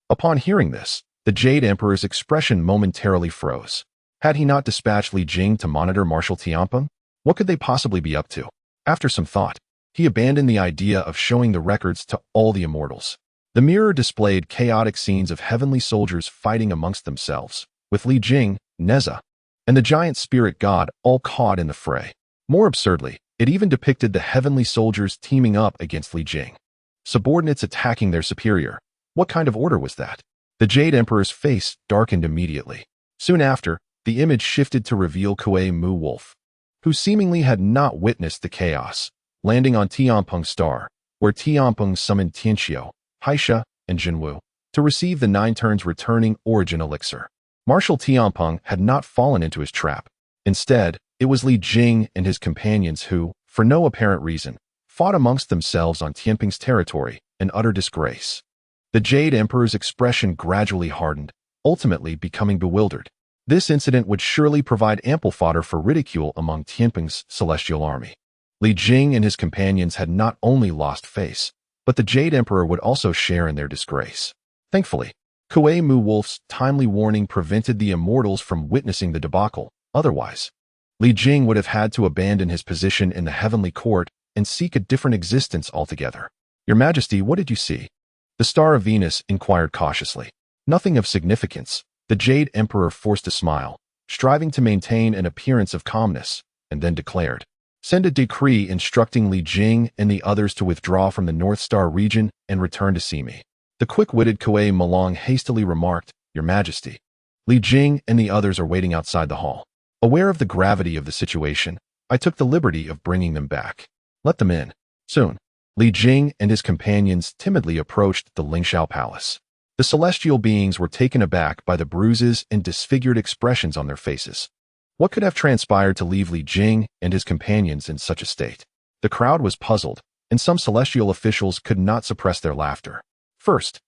Upon hearing this, the Jade Emperor's expression momentarily froze. Had he not dispatched Li Jing to monitor Marshal Tianpeng? What could they possibly be up to? After some thought, he abandoned the idea of showing the records to all the immortals. The mirror displayed chaotic scenes of heavenly soldiers fighting amongst themselves, with Li Jing, Neza, and the giant spirit god all caught in the fray. More absurdly, it even depicted the heavenly soldiers teaming up against Li Jing. Subordinates attacking their superior. What kind of order was that? The Jade Emperor's face darkened immediately. Soon after, the image shifted to reveal Kuei Mu Wolf, who seemingly had not witnessed the chaos, landing on Tianpeng's star, where Tianpeng summoned Tianxiu, Haisha, and Jinwu to receive the 9 turns returning origin elixir. Marshal Tianpeng had not fallen into his trap. Instead, it was Li Jing and his companions who, for no apparent reason, fought amongst themselves on Tianpeng's territory in utter disgrace. The Jade Emperor's expression gradually hardened, ultimately becoming bewildered. This incident would surely provide ample fodder for ridicule among Tianpeng's celestial army. Li Jing and his companions had not only lost face, but the Jade Emperor would also share in their disgrace. Thankfully, Kuei Mu Wolf's timely warning prevented the immortals from witnessing the debacle. Otherwise, Li Jing would have had to abandon his position in the heavenly court and seek a different existence altogether. Your Majesty, what did you see? The Star of Venus inquired cautiously. Nothing of significance. The Jade Emperor forced a smile, striving to maintain an appearance of calmness, and then declared, send a decree instructing Li Jing and the others to withdraw from the North Star region and return to see me. The quick-witted Kuei Malong hastily remarked, Your Majesty. Li Jing and the others are waiting outside the hall. Aware of the gravity of the situation, I took the liberty of bringing them back. Let them in. Soon, Li Jing and his companions timidly approached the Lingxiao palace. The celestial beings were taken aback by the bruises and disfigured expressions on their faces. What could have transpired to leave Li Jing and his companions in such a state? The crowd was puzzled, and some celestial officials could not suppress their laughter. First,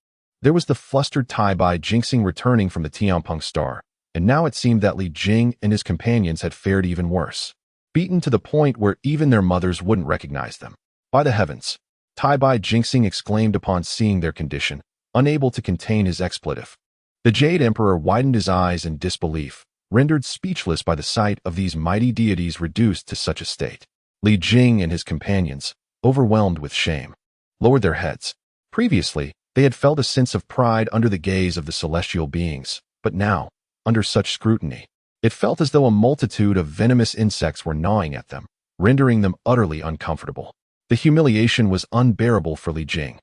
there was the flustered Tai Bai jinxing returning from the Tianpeng star, and now it seemed that Li Jing and his companions had fared even worse, beaten to the point where even their mothers wouldn't recognize them. By the heavens, Tai Bai jinxing exclaimed upon seeing their condition, unable to contain his expletive. The Jade Emperor widened his eyes in disbelief, rendered speechless by the sight of these mighty deities reduced to such a state. Li Jing and his companions, overwhelmed with shame, lowered their heads. Previously, they had felt a sense of pride under the gaze of the celestial beings, but now, under such scrutiny, it felt as though a multitude of venomous insects were gnawing at them, rendering them utterly uncomfortable. The humiliation was unbearable for Li Jing,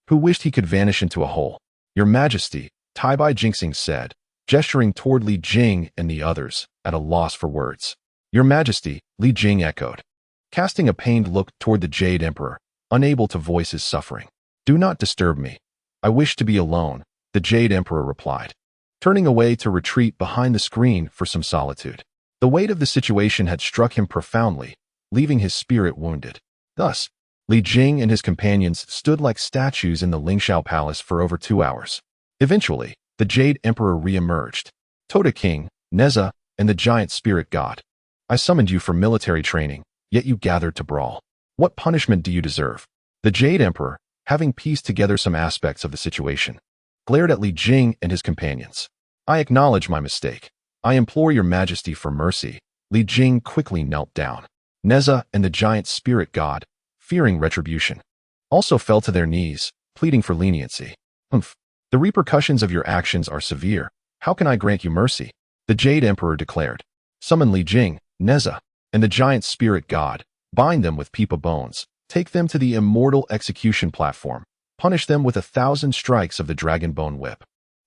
who wished he could vanish into a hole. Your Majesty, Tai Bai jinxing said, gesturing toward Li Jing and the others, at a loss for words. Your Majesty, Li Jing echoed, casting a pained look toward the Jade Emperor, unable to voice his suffering. Do not disturb me. I wish to be alone, the Jade Emperor replied, turning away to retreat behind the screen for some solitude. The weight of the situation had struck him profoundly. leaving his spirit wounded. Thus, Li Jing and his companions stood like statues in the Lingxiao Palace for over 2 hours. Eventually, the Jade Emperor re-emerged. Toda King, Neza, and the giant spirit god. I summoned you for military training, yet you gathered to brawl. What punishment do you deserve? The Jade Emperor, having pieced together some aspects of the situation, glared at Li Jing and his companions. I acknowledge my mistake. I implore your majesty for mercy. Li Jing quickly knelt down. Neza and the giant spirit god, fearing retribution, also fell to their knees, pleading for leniency. The repercussions of your actions are severe. How can I grant you mercy? The Jade Emperor declared. Summon Li Jing, Neza, and the giant spirit god, bind them with Peepa bones, take them to the immortal execution platform, punish them with 1,000 strikes of the dragon bone whip,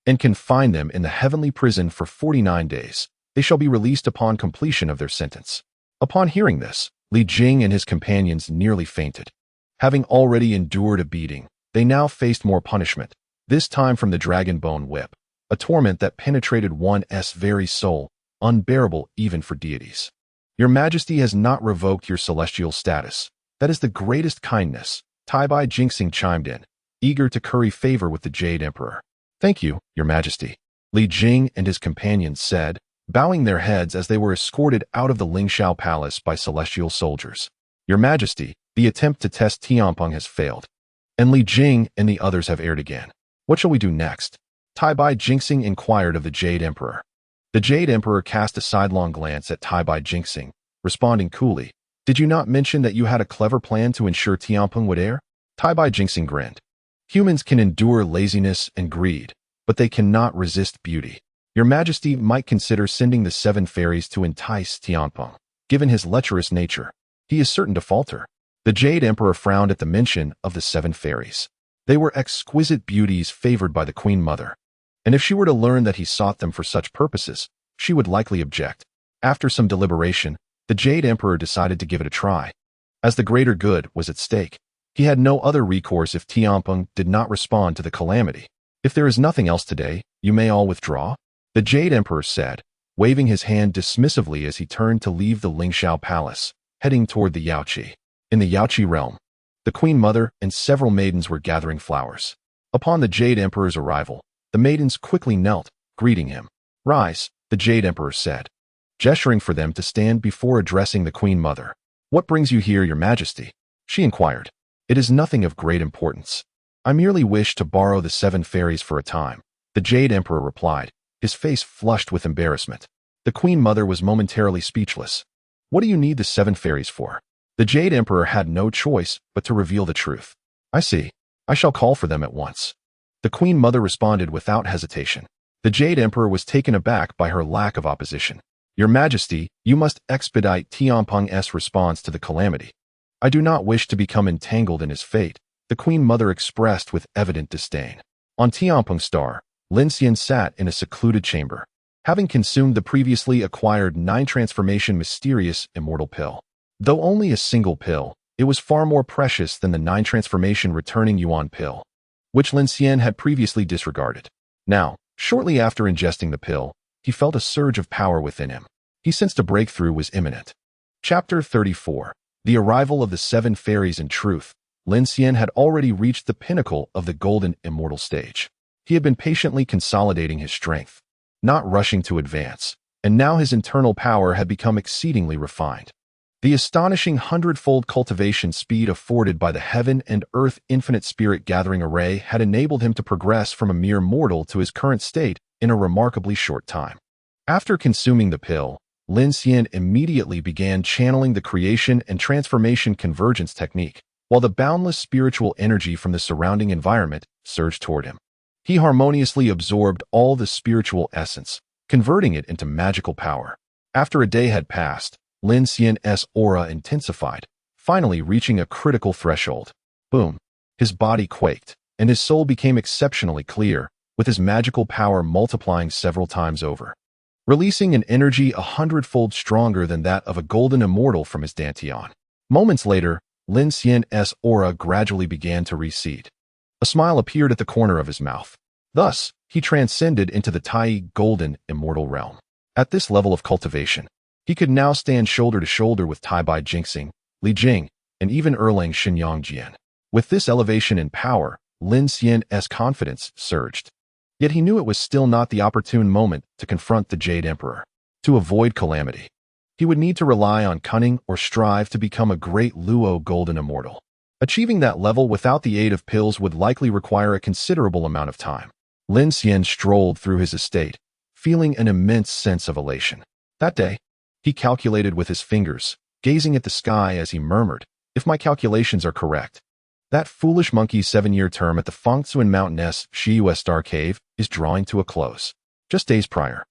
and confine them in the heavenly prison for 49 days. They shall be released upon completion of their sentence. Upon hearing this, Li Jing and his companions nearly fainted. Having already endured a beating, they now faced more punishment, this time from the dragon bone whip, a torment that penetrated one's very soul, unbearable even for deities. Your majesty has not revoked your celestial status. That is the greatest kindness. Tai Bai Jingxing chimed in, eager to curry favor with the Jade Emperor. Thank you, your majesty, Li Jing and his companions said, bowing their heads as they were escorted out of the Lingxiao Palace by celestial soldiers. Your majesty, the attempt to test Tianpeng has failed, and Li Jing and the others have erred again. What shall we do next? Tai Bai Jingxing inquired of the Jade Emperor. The Jade Emperor cast a sidelong glance at Tai Bai Jingxing, responding coolly, Did you not mention that you had a clever plan to ensure Tianpeng would err? Tai Bai Jingxing grinned. Humans can endure laziness and greed, but they cannot resist beauty. Your majesty might consider sending the 7 fairies to entice Tianpeng. Given his lecherous nature, he is certain to falter. The Jade Emperor frowned at the mention of the 7 fairies. They were exquisite beauties favored by the Queen Mother, and if she were to learn that he sought them for such purposes, she would likely object. After some deliberation, the Jade Emperor decided to give it a try. As the greater good was at stake, he had no other recourse if Tianpeng did not respond to the calamity. If there is nothing else today, you may all withdraw, the Jade Emperor said, waving his hand dismissively as he turned to leave the Lingxiao Palace, heading toward the Yaoqi. In the Yaoqi realm, the Queen Mother and several maidens were gathering flowers. Upon the Jade Emperor's arrival, the maidens quickly knelt, greeting him. Rise, the Jade Emperor said, gesturing for them to stand before addressing the Queen Mother. What brings you here, your majesty? She inquired. It is nothing of great importance. I merely wish to borrow the 7 fairies for a time, the Jade Emperor replied, his face flushed with embarrassment. The Queen Mother was momentarily speechless. What do you need the 7 fairies for? The Jade Emperor had no choice but to reveal the truth. I see. I shall call for them at once. The Queen Mother responded without hesitation. The Jade Emperor was taken aback by her lack of opposition. Your Majesty, you must expedite Tianpeng's response to the calamity. I do not wish to become entangled in his fate, the Queen Mother expressed with evident disdain. On Tianpeng's star, Lin Xian sat in a secluded chamber, having consumed the previously acquired 9 transformation mysterious immortal pill. Though only a single pill, it was far more precious than the 9 transformation returning yuan pill, which Lin Xian had previously disregarded. Now, shortly after ingesting the pill, he felt a surge of power within him. He sensed a breakthrough was imminent. Chapter 34. The arrival of the 7 fairies. In truth, Lin Xian had already reached the pinnacle of the golden immortal stage. He had been patiently consolidating his strength, not rushing to advance, and now his internal power had become exceedingly refined. The astonishing 100-fold cultivation speed afforded by the Heaven and Earth Infinite Spirit Gathering Array had enabled him to progress from a mere mortal to his current state in a remarkably short time. After consuming the pill, Lin Xian immediately began channeling the creation and transformation convergence technique, while the boundless spiritual energy from the surrounding environment surged toward him. He harmoniously absorbed all the spiritual essence, converting it into magical power. After a day had passed, Lin Xian's aura intensified, finally reaching a critical threshold. Boom! His body quaked, and his soul became exceptionally clear, with his magical power multiplying several times over, releasing an energy 100-fold stronger than that of a golden immortal from his dantian. Moments later, Lin Xian's aura gradually began to recede. A smile appeared at the corner of his mouth. Thus, he transcended into the Tai golden immortal realm. At this level of cultivation, he could now stand shoulder to shoulder with Tai Bai Jingxing, Li Jing, and even Erlang Xinyangjian. With this elevation in power, Lin Xian's confidence surged. Yet he knew it was still not the opportune moment to confront the Jade Emperor. To avoid calamity, he would need to rely on cunning or strive to become a great Luo golden immortal. Achieving that level without the aid of pills would likely require a considerable amount of time. Lin Xian strolled through his estate, feeling an immense sense of elation. That day, he calculated with his fingers, gazing at the sky as he murmured, "If my calculations are correct, that foolish monkey's 7-year term at the Fengtsuan Mountain's Shiyu Star Cave is drawing to a close." Just days prior,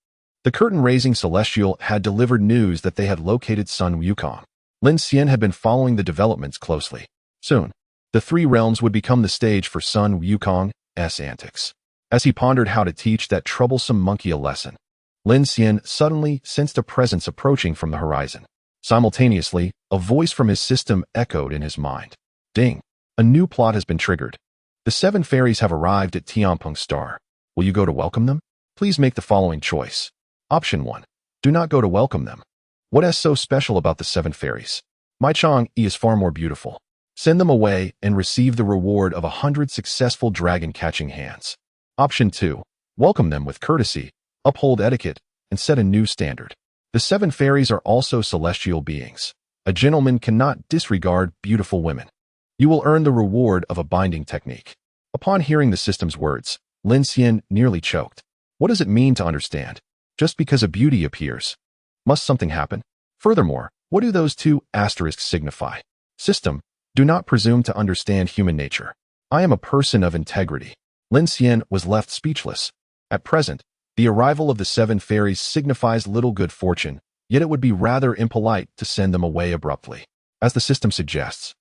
the curtain-raising Celestial had delivered news that they had located Sun Wukong. Lin Xian had been following the developments closely. Soon, the three realms would become the stage for Sun Wukong's antics. As he pondered how to teach that troublesome monkey a lesson, Lin Xian suddenly sensed a presence approaching from the horizon. Simultaneously, a voice from his system echoed in his mind. Ding! A new plot has been triggered. The 7 fairies have arrived at Tianpeng Star. Will you go to welcome them? Please make the following choice. Option 1. Do not go to welcome them. What is so special about the 7 fairies? My Chang'e is far more beautiful. Send them away and receive the reward of 100 successful dragon-catching hands. Option 2. Welcome them with courtesy, uphold etiquette, and set a new standard. The 7 fairies are also celestial beings. A gentleman cannot disregard beautiful women. You will earn the reward of a binding technique. Upon hearing the system's words, Lin Xian nearly choked. What does it mean to understand? Just because a beauty appears, must something happen? Furthermore, what do those 2 asterisks signify? System, do not presume to understand human nature. I am a person of integrity. Lin Xian was left speechless. At present, the arrival of the 7 fairies signifies little good fortune, yet it would be rather impolite to send them away abruptly. As the system suggests,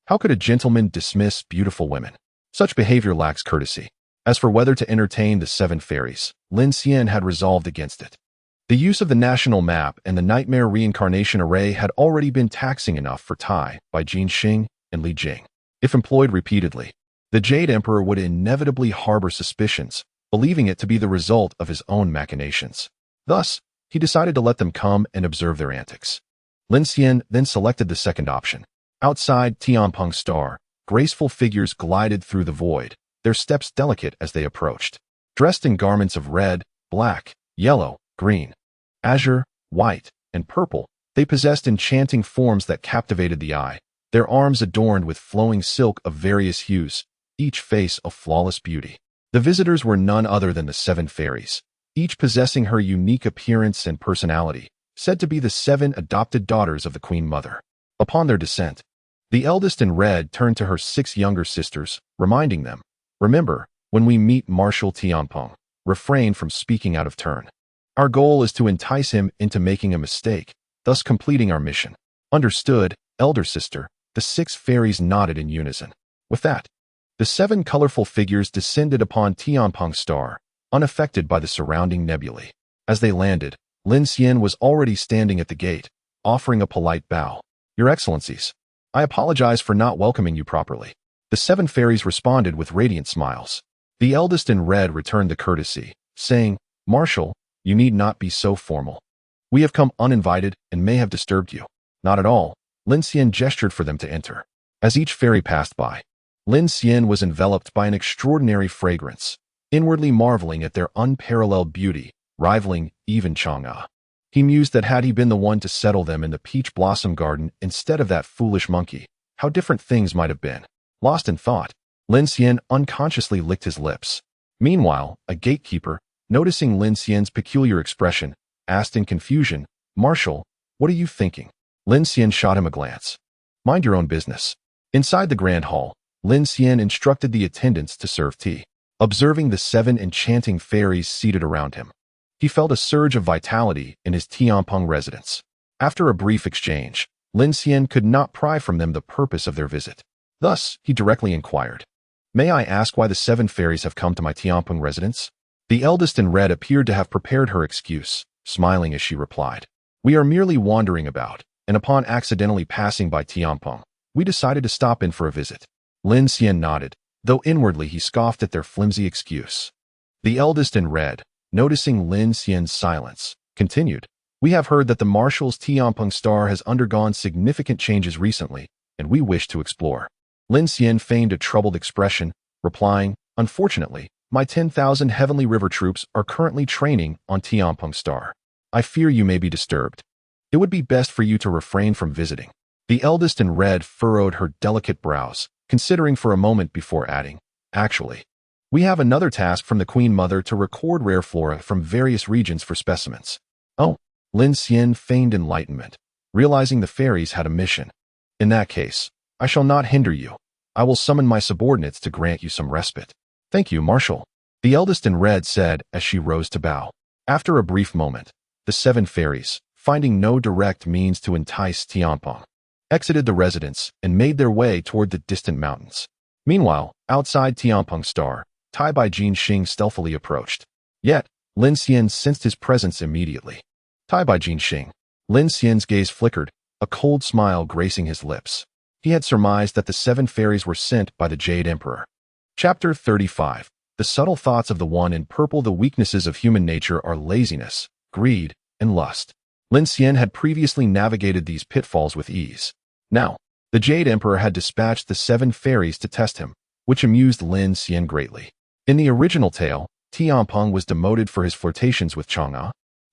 how could a gentleman dismiss beautiful women? Such behavior lacks courtesy. As for whether to entertain the 7 fairies, Lin Xian had resolved against it. The use of the national map and the nightmare reincarnation array had already been taxing enough for Tai by Jin Xing and Li Jing. If employed repeatedly, the Jade Emperor would inevitably harbor suspicions, believing it to be the result of his own machinations. Thus, he decided to let them come and observe their antics. Lin Xian then selected the second option. Outside Tianpeng Star, graceful figures glided through the void, their steps delicate as they approached. Dressed in garments of red, black, yellow, green, azure, white, and purple, they possessed enchanting forms that captivated the eye, their arms adorned with flowing silk of various hues, each face of flawless beauty. The visitors were none other than the 7 fairies, each possessing her unique appearance and personality, said to be the 7 adopted daughters of the Queen Mother. Upon their descent, the eldest in red turned to her 6 younger sisters, reminding them, "Remember, when we meet Marshal Tianpeng, refrain from speaking out of turn. Our goal is to entice him into making a mistake, thus completing our mission." Understood, elder sister, the 6 fairies nodded in unison. With that, the 7 colorful figures descended upon Tianpeng Star, unaffected by the surrounding nebulae. As they landed, Lin Xian was already standing at the gate, offering a polite bow. "Your Excellencies, I apologize for not welcoming you properly." The 7 fairies responded with radiant smiles. The eldest in red returned the courtesy, saying, "Marshal, you need not be so formal. We have come uninvited and may have disturbed you." "Not at all." Lin Xian gestured for them to enter. As each fairy passed by, Lin Xian was enveloped by an extraordinary fragrance, inwardly marveling at their unparalleled beauty, rivaling even Chang'e. He mused that had he been the one to settle them in the peach blossom garden instead of that foolish monkey, how different things might have been. Lost in thought, Lin Xian unconsciously licked his lips. Meanwhile, a gatekeeper, noticing Lin Xian's peculiar expression, asked in confusion, "Marshal, what are you thinking?" Lin Xian shot him a glance. "Mind your own business." Inside the grand hall, Lin Xian instructed the attendants to serve tea. Observing the 7 enchanting fairies seated around him, he felt a surge of vitality in his Tianpeng residence. After a brief exchange, Lin Xian could not pry from them the purpose of their visit. Thus, he directly inquired, "May I ask why the 7 fairies have come to my Tianpeng residence?" The eldest in red appeared to have prepared her excuse, smiling as she replied, "We are merely wandering about, and upon accidentally passing by Tianpeng, we decided to stop in for a visit." Lin Xian nodded, though inwardly he scoffed at their flimsy excuse. The eldest in red, noticing Lin Xian's silence, continued, We have heard that the Marshal's Tianpeng star has undergone significant changes recently, and we wish to explore. Lin Xian feigned a troubled expression, replying, "Unfortunately, my 10,000 Heavenly River troops are currently training on Tianpeng star. I fear you may be disturbed. It would be best for you to refrain from visiting." The eldest in red furrowed her delicate brows, considering for a moment before adding, "Actually, we have another task from the Queen Mother to record rare flora from various regions for specimens." "Oh." Lin Xian feigned enlightenment, realizing the fairies had a mission. "In that case, I shall not hinder you. I will summon my subordinates to grant you some respite." "Thank you, Marshal," the eldest in red said as she rose to bow. After a brief moment, the 7 fairies, finding no direct means to entice Tianpeng, exited the residence and made their way toward the distant mountains. Meanwhile, outside Tianpeng star, Tai Bai Jinxing stealthily approached. Yet, Lin Xian sensed his presence immediately. Tai Bai Jinxing. Lin Xian's gaze flickered, a cold smile gracing his lips. He had surmised that the 7 fairies were sent by the Jade Emperor. Chapter 35. The subtle thoughts of the one in purple. The weaknesses of human nature are laziness, greed, and lust. Lin Xian had previously navigated these pitfalls with ease. Now, the Jade Emperor had dispatched the 7 fairies to test him, which amused Lin Xian greatly. In the original tale, Tianpeng was demoted for his flirtations with Chang'e,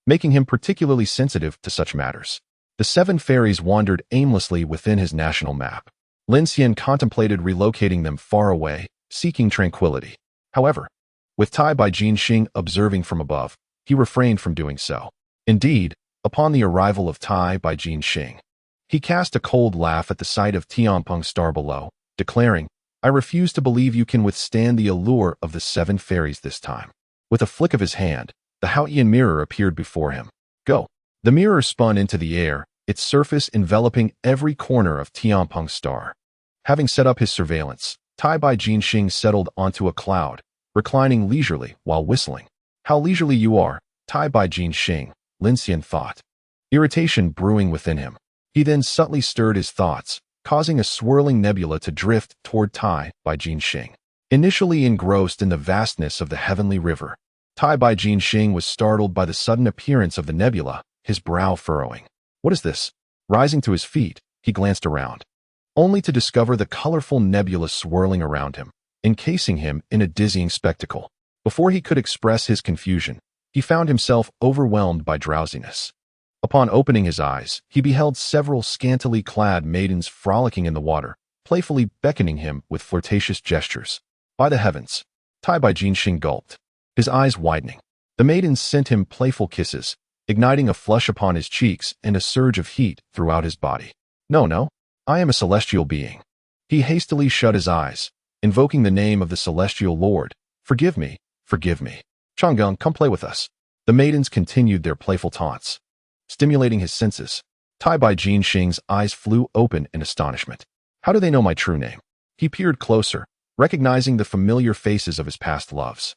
making him particularly sensitive to such matters. The 7 fairies wandered aimlessly within his national map. Lin Xian contemplated relocating them far away, seeking tranquility. However, with Tai Bai Jinxing observing from above, he refrained from doing so. Indeed, upon the arrival of Tai Bai Jinxing, he cast a cold laugh at the sight of Tianpeng star below, declaring, "I refuse to believe you can withstand the allure of the 7 fairies this time." With a flick of his hand, the Haotian mirror appeared before him. "Go." The mirror spun into the air, its surface enveloping every corner of Tianpeng star. Having set up his surveillance, Tai Bai Jinxing settled onto a cloud, reclining leisurely while whistling. "How leisurely you are, Tai Bai Jinxing," Lin Xian thought, irritation brewing within him. He then subtly stirred his thoughts, causing a swirling nebula to drift toward Tai Bai Jinxing. Initially engrossed in the vastness of the heavenly river, Tai Bai Jinxing was startled by the sudden appearance of the nebula, his brow furrowing. "What is this?" Rising to his feet, he glanced around, only to discover the colorful nebula swirling around him, encasing him in a dizzying spectacle. Before he could express his confusion, he found himself overwhelmed by drowsiness. Upon opening his eyes, he beheld several scantily clad maidens frolicking in the water, playfully beckoning him with flirtatious gestures. "By the heavens!" Tai Bai Jinxing gulped, his eyes widening. The maidens sent him playful kisses, igniting a flush upon his cheeks and a surge of heat throughout his body. No, I am a celestial being." He hastily shut his eyes, invoking the name of the celestial lord. Forgive me. Chang'e, come play with us." The maidens continued their playful taunts, stimulating his senses. Tai Bai Jinxing's eyes flew open in astonishment. How do they know my true name? He peered closer, recognizing the familiar faces of his past loves.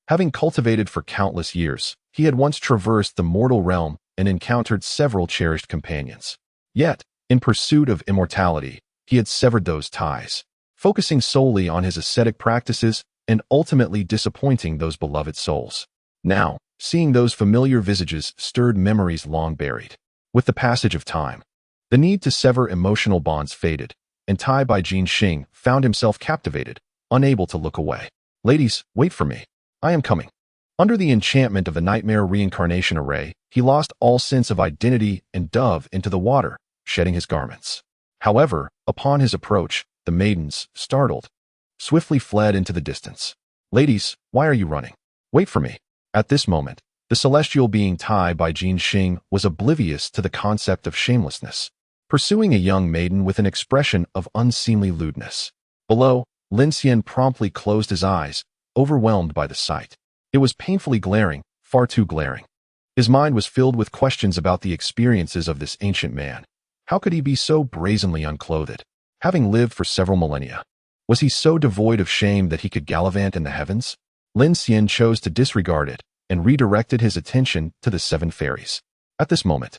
Having cultivated for countless years, he had once traversed the mortal realm and encountered several cherished companions. Yet, in pursuit of immortality, he had severed those ties, focusing solely on his ascetic practices and ultimately disappointing those beloved souls. Now, seeing those familiar visages stirred memories long buried. With the passage of time, the need to sever emotional bonds faded, and Tai Bai Jinxing found himself captivated, unable to look away. "Ladies, wait for me. I am coming." Under the enchantment of the nightmare reincarnation array, he lost all sense of identity and dove into the water, shedding his garments. However, upon his approach, the maidens, startled, swiftly fled into the distance. "Ladies, why are you running? Wait for me." At this moment, the celestial being Tai Bai Jinxing was oblivious to the concept of shamelessness, pursuing a young maiden with an expression of unseemly lewdness. Below, Lin Xian promptly closed his eyes, overwhelmed by the sight. It was painfully glaring, far too glaring. His mind was filled with questions about the experiences of this ancient man. How could he be so brazenly unclothed? Having lived for several millennia, was he so devoid of shame that he could gallivant in the heavens? Lin Xian chose to disregard it and redirected his attention to the 7 fairies. At this moment,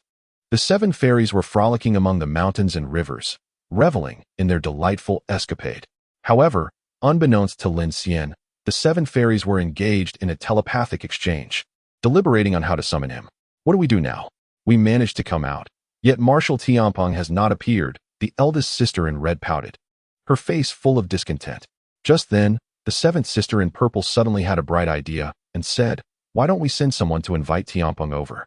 the 7 fairies were frolicking among the mountains and rivers, reveling in their delightful escapade. However, unbeknownst to Lin Xian, the 7 fairies were engaged in a telepathic exchange, deliberating on how to summon him. "What do we do now?" We managed to come out. Yet Marshal Tianpeng has not appeared, the eldest sister in red pouted, her face full of discontent. Just then, the seventh sister in purple suddenly had a bright idea and said, "Why don't we send someone to invite Tianpeng over?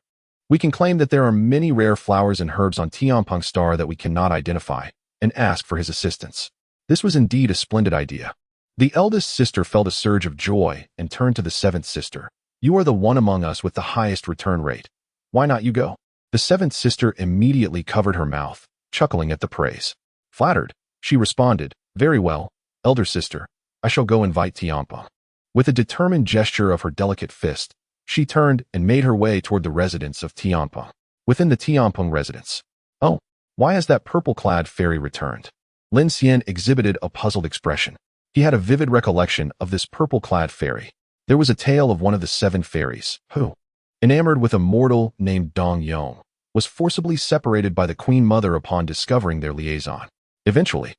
We can claim that there are many rare flowers and herbs on Tianpeng's star that we cannot identify, and ask for his assistance." This was indeed a splendid idea. The eldest sister felt a surge of joy and turned to the seventh sister. "You are the one among us with the highest return rate. Why not you go?" The seventh sister immediately covered her mouth, chuckling at the praise. Flattered, she responded, "Very well, elder sister, I shall go invite Tianpeng." With a determined gesture of her delicate fist, she turned and made her way toward the residence of Tianpeng. Within the Tianpeng residence. "Oh, why has that purple-clad fairy returned?" Lin Xian exhibited a puzzled expression. He had a vivid recollection of this purple-clad fairy. There was a tale of one of the seven fairies, who, enamored with a mortal named Dong Yong, was forcibly separated by the Queen Mother upon discovering their liaison. Eventually,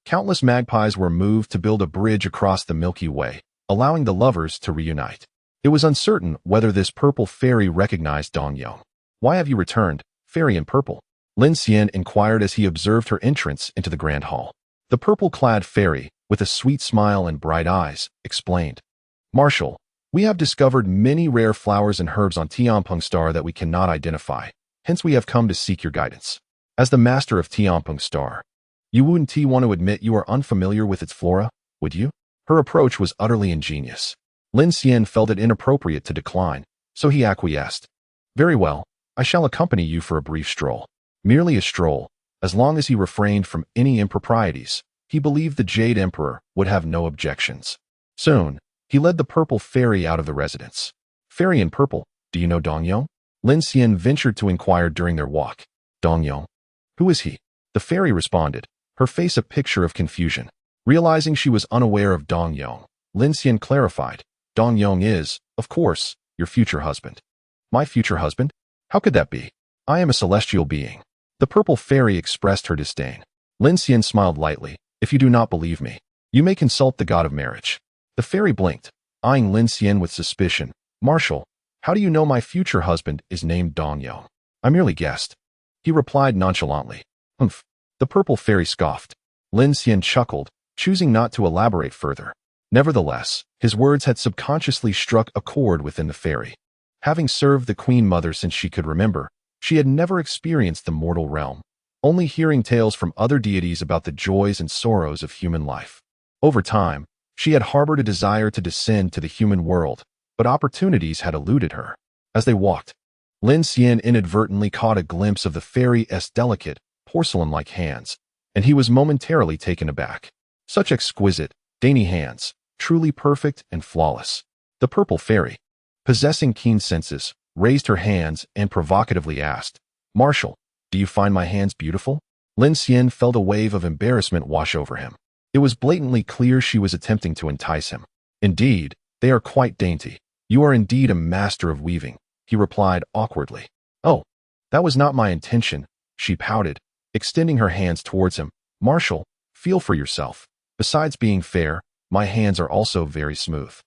countless magpies were moved to build a bridge across the Milky Way, allowing the lovers to reunite. It was uncertain whether this purple fairy recognized Dong Yong. "Why have you returned, fairy in purple?" Lin Xian inquired as he observed her entrance into the grand hall. The purple-clad fairy, with a sweet smile and bright eyes, explained, "Marshal, we have discovered many rare flowers and herbs on Tianpeng's star that we cannot identify. Hence we have come to seek your guidance. As the master of Tianpeng's star, you wouldn't want to admit you are unfamiliar with its flora, would you?" Her approach was utterly ingenious. Lin Xian felt it inappropriate to decline, so he acquiesced. "Very well, I shall accompany you for a brief stroll." Merely a stroll, as long as he refrained from any improprieties, he believed the Jade Emperor would have no objections. Soon, he led the purple fairy out of the residence. "Fairy in purple, do you know Dong Yong?" Lin Xian ventured to inquire during their walk. "Dong Yong? Who is he?" The fairy responded, her face a picture of confusion. Realizing she was unaware of Dong Yong, Lin Xian clarified, "Dong Yong is, of course, your future husband." "My future husband? How could that be? I am a celestial being." The purple fairy expressed her disdain. Lin Xian smiled lightly. "If you do not believe me, you may consult the god of marriage." The fairy blinked, eyeing Lin Xian with suspicion. "Marshal, how do you know my future husband is named Dong Yong?" "I merely guessed." He replied nonchalantly. "Humph." The purple fairy scoffed. Lin Xian chuckled, choosing not to elaborate further. Nevertheless, his words had subconsciously struck a chord within the fairy. Having served the Queen Mother since she could remember, she had never experienced the mortal realm, only hearing tales from other deities about the joys and sorrows of human life. Over time, she had harbored a desire to descend to the human world, but opportunities had eluded her. As they walked, Lin Xian inadvertently caught a glimpse of the fairy's delicate, porcelain-like hands, and he was momentarily taken aback. Such exquisite, dainty hands, truly perfect and flawless. The purple fairy, possessing keen senses, raised her hands and provocatively asked, "Marshal, do you find my hands beautiful?" Lin Xian felt a wave of embarrassment wash over him. It was blatantly clear she was attempting to entice him. "Indeed, they are quite dainty. You are indeed a master of weaving," he replied awkwardly. "Oh, that was not my intention," she pouted, extending her hands towards him. "Marshal, feel for yourself. Besides being fair, my hands are also very smooth."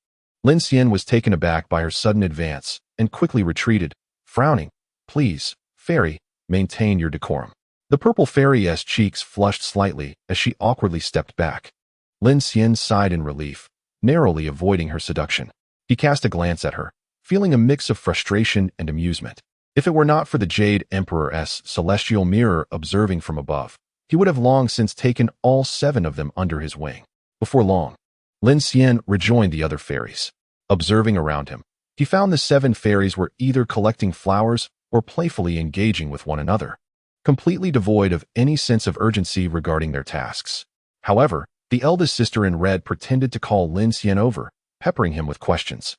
Lin Xian was taken aback by her sudden advance and quickly retreated, frowning. "Please, fairy, maintain your decorum." The purple fairy's cheeks flushed slightly as she awkwardly stepped back. Lin Xian sighed in relief, narrowly avoiding her seduction. He cast a glance at her, feeling a mix of frustration and amusement. If it were not for the Jade Emperor's celestial mirror observing from above, he would have long since taken all 7 of them under his wing. Before long, Lin Xian rejoined the other fairies. Observing around him, he found the 7 fairies were either collecting flowers or playfully engaging with one another, completely devoid of any sense of urgency regarding their tasks. However, the eldest sister in red pretended to call Lin Xian over, peppering him with questions.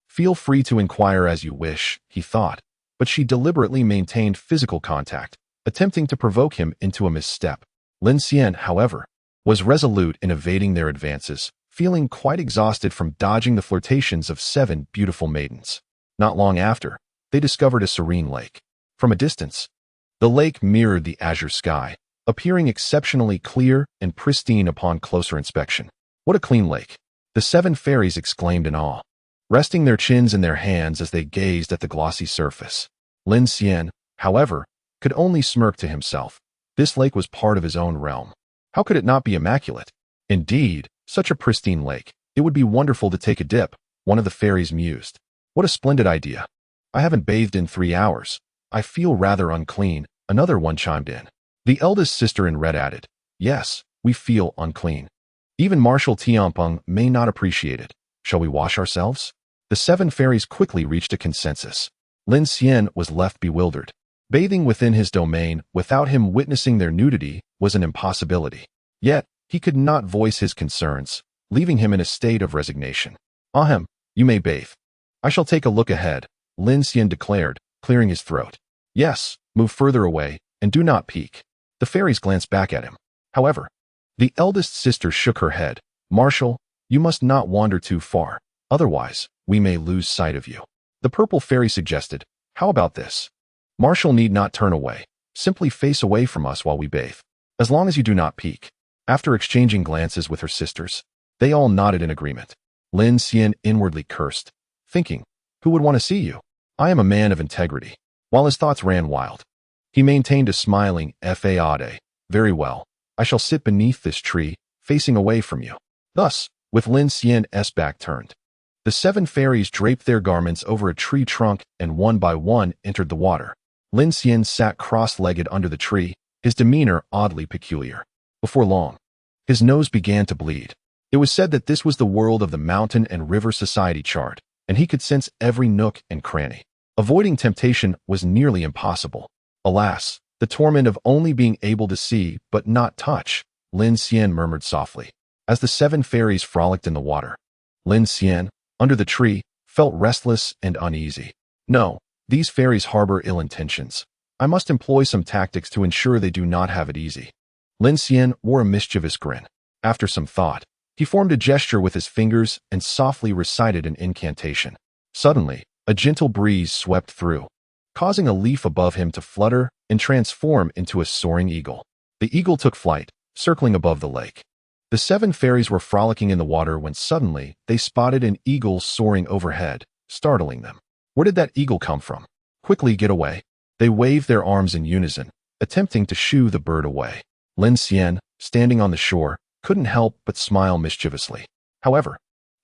"Feel free to inquire as you wish," he thought, but she deliberately maintained physical contact, attempting to provoke him into a misstep. Lin Xian, however, was resolute in evading their advances, feeling quite exhausted from dodging the flirtations of 7 beautiful maidens. Not long after, they discovered a serene lake. From a distance, the lake mirrored the azure sky, appearing exceptionally clear and pristine upon closer inspection. "What a clean lake!" the 7 fairies exclaimed in awe, resting their chins in their hands as they gazed at the glossy surface. Lin Xian, However, could only smirk to himself. This lake was part of his own realm. How could it not be immaculate? Indeed, such a pristine lake. It would be wonderful to take a dip, one of the fairies mused. What a splendid idea. I haven't bathed in 3 hours. I feel rather unclean, another one chimed in. The eldest sister in red added, yes, we feel unclean. Even Marshal Tianpeng may not appreciate it. Shall we wash ourselves? The 7 fairies quickly reached a consensus. Lin Xian was left bewildered. Bathing within his domain without him witnessing their nudity was an impossibility. Yet, he could not voice his concerns, leaving him in a state of resignation. Ahem, you may bathe. I shall take a look ahead, Lin Xian declared, clearing his throat. Yes, move further away, and do not peek. The fairies glanced back at him. However, the eldest sister shook her head. Marshal, you must not wander too far, otherwise, we may lose sight of you. The purple fairy suggested, how about this? Marshal need not turn away, simply face away from us while we bathe. As long as you do not peek. After exchanging glances with her sisters, they all nodded in agreement. Lin Xian inwardly cursed, thinking, who would want to see you? I am a man of integrity. While his thoughts ran wild, he maintained a smiling faade. Very well, I shall sit beneath this tree, facing away from you. Thus, with Lin Xian's back turned, the 7 fairies draped their garments over a tree trunk and one by one entered the water. Lin Xian sat cross-legged under the tree, his demeanor oddly peculiar. Before long, his nose began to bleed. It was said that this was the world of the Mountain and River Society chart, and he could sense every nook and cranny. Avoiding temptation was nearly impossible. Alas, the torment of only being able to see but not touch, Lin Xian murmured softly. As the 7 fairies frolicked in the water, Lin Xian, under the tree, felt restless and uneasy. No, these fairies harbor ill intentions. I must employ some tactics to ensure they do not have it easy. Lin Xian wore a mischievous grin. After some thought, he formed a gesture with his fingers and softly recited an incantation. Suddenly, a gentle breeze swept through, causing a leaf above him to flutter and transform into a soaring eagle. The eagle took flight, circling above the lake. The 7 fairies were frolicking in the water when suddenly they spotted an eagle soaring overhead, startling them. Where did that eagle come from? Quickly get away. They waved their arms in unison, attempting to shoo the bird away. Lin Xian, standing on the shore, couldn't help but smile mischievously. However,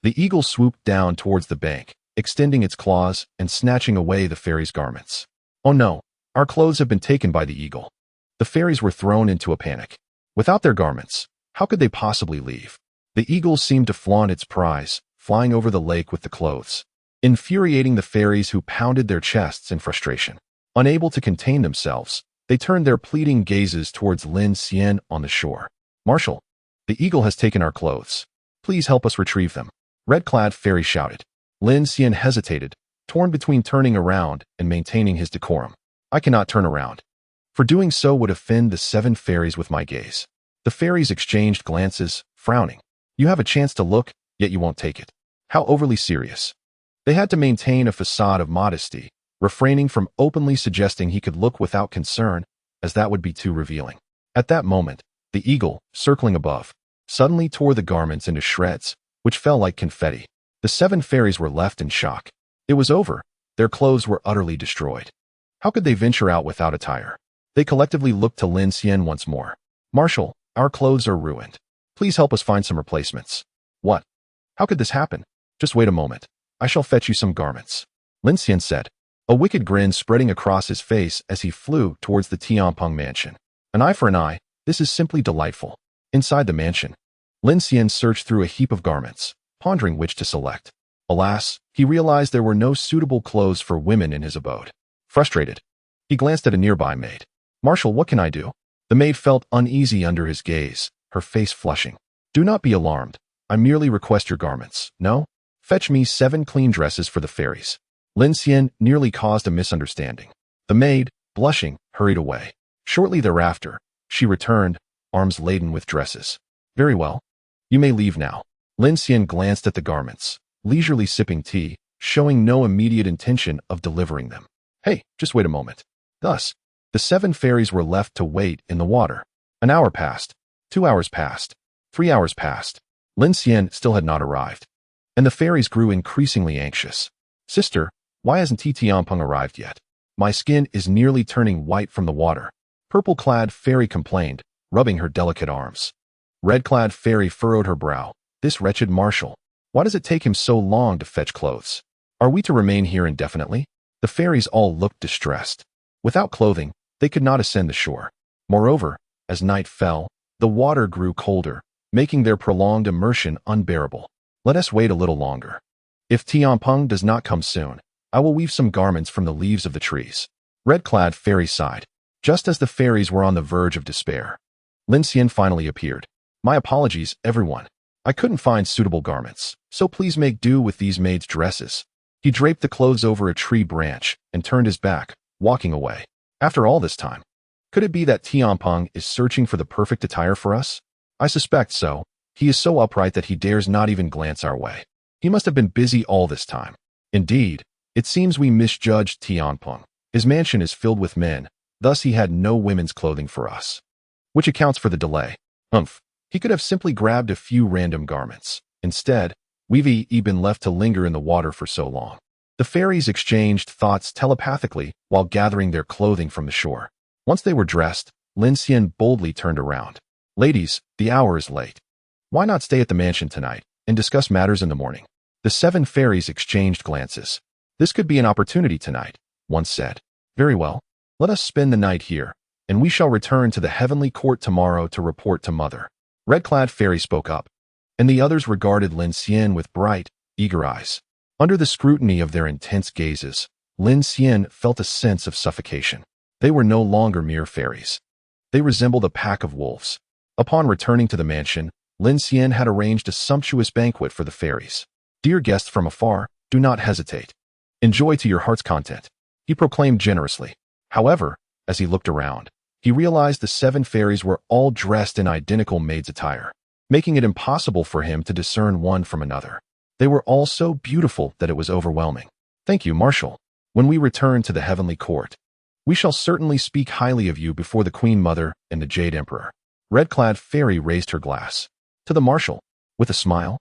the eagle swooped down towards the bank, extending its claws and snatching away the fairies' garments. Oh no, our clothes have been taken by the eagle. The fairies were thrown into a panic. Without their garments, how could they possibly leave? The eagle seemed to flaunt its prize, flying over the lake with the clothes, infuriating the fairies who pounded their chests in frustration. Unable to contain themselves, they turned their pleading gazes towards Lin Xian on the shore. Marshal, the eagle has taken our clothes. Please help us retrieve them. Red-clad fairy shouted. Lin Xian hesitated, torn between turning around and maintaining his decorum. I cannot turn around. For doing so would offend the 7 fairies with my gaze. The fairies exchanged glances, frowning. You have a chance to look, yet you won't take it. How overly serious. They had to maintain a facade of modesty, refraining from openly suggesting he could look without concern, as that would be too revealing. At that moment, the eagle, circling above, suddenly tore the garments into shreds, which fell like confetti. The 7 fairies were left in shock. It was over. Their clothes were utterly destroyed. How could they venture out without attire? They collectively looked to Lin Xian once more. Marshal, our clothes are ruined. Please help us find some replacements. What? How could this happen? Just wait a moment. I shall fetch you some garments. Lin Xian said, a wicked grin spreading across his face as he flew towards the Tianpeng mansion. An eye for an eye, this is simply delightful. Inside the mansion, Lin Xian searched through a heap of garments, pondering which to select. Alas, he realized there were no suitable clothes for women in his abode. Frustrated, he glanced at a nearby maid. Marshal, what can I do? The maid felt uneasy under his gaze, her face flushing. Do not be alarmed. I merely request your garments. No? Fetch me 7 clean dresses for the fairies. Lin Xian nearly caused a misunderstanding. The maid, blushing, hurried away. Shortly thereafter, she returned, arms laden with dresses. Very well. You may leave now. Lin Xian glanced at the garments, leisurely sipping tea, showing no immediate intention of delivering them. Hey, just wait a moment. Thus, the 7 fairies were left to wait in the water. An hour passed. 2 hours passed. 3 hours passed. Lin Xian still had not arrived. And the fairies grew increasingly anxious. Sister, why hasn't Tianpeng arrived yet? My skin is nearly turning white from the water. Purple-clad fairy complained, rubbing her delicate arms. Red-clad fairy furrowed her brow. This wretched marshal. Why does it take him so long to fetch clothes? Are we to remain here indefinitely? The fairies all looked distressed. Without clothing, they could not ascend the shore. Moreover, as night fell, the water grew colder, making their prolonged immersion unbearable. Let us wait a little longer. If Tianpeng does not come soon, I will weave some garments from the leaves of the trees. Red-clad fairy sighed. Just as the fairies were on the verge of despair, Lin Xian finally appeared. My apologies, everyone. I couldn't find suitable garments, so please make do with these maids' dresses. He draped the clothes over a tree branch and turned his back, walking away. After all this time, could it be that Tianpeng is searching for the perfect attire for us? I suspect so. He is so upright that he dares not even glance our way. He must have been busy all this time. Indeed, it seems we misjudged Tianpeng. His mansion is filled with men, thus he had no women's clothing for us. Which accounts for the delay. He could have simply grabbed a few random garments. Instead, we've been left to linger in the water for so long. The fairies exchanged thoughts telepathically while gathering their clothing from the shore. Once they were dressed, Lin Xian boldly turned around. Ladies, the hour is late. Why not stay at the mansion tonight and discuss matters in the morning? The 7 fairies exchanged glances. This could be an opportunity tonight, one said. Very well. Let us spend the night here, and we shall return to the heavenly court tomorrow to report to Mother. Red-clad fairy spoke up, and the others regarded Lin Xian with bright, eager eyes. Under the scrutiny of their intense gazes, Lin Xian felt a sense of suffocation. They were no longer mere fairies. They resembled a pack of wolves. Upon returning to the mansion, Lin Xian had arranged a sumptuous banquet for the fairies. Dear guests from afar, do not hesitate. Enjoy to your heart's content, he proclaimed generously. However, as he looked around, he realized the 7 fairies were all dressed in identical maid's attire, making it impossible for him to discern one from another. They were all so beautiful that it was overwhelming. Thank you, Marshal. When we return to the heavenly court, we shall certainly speak highly of you before the Queen Mother and the Jade Emperor. Red-clad fairy raised her glass. To the Marshal, with a smile,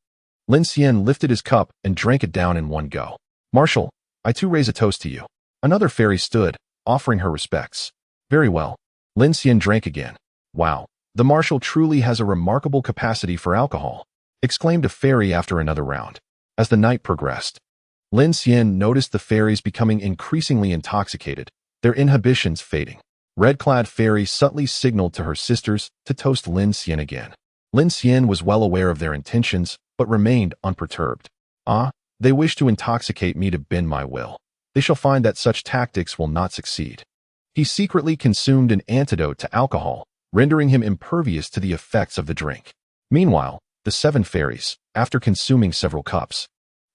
Lin Xian lifted his cup and drank it down in one go. Marshal, I too raise a toast to you. Another fairy stood, offering her respects. Very well. Lin Xian drank again. Wow, the Marshal truly has a remarkable capacity for alcohol, exclaimed a fairy after another round. As the night progressed, Lin Xian noticed the fairies becoming increasingly intoxicated, their inhibitions fading. Red-clad fairy subtly signaled to her sisters to toast Lin Xian again. Lin Xian was well aware of their intentions, but remained unperturbed. They wish to intoxicate me to bend my will. They shall find that such tactics will not succeed. He secretly consumed an antidote to alcohol, rendering him impervious to the effects of the drink. Meanwhile, the 7 fairies, after consuming several cups,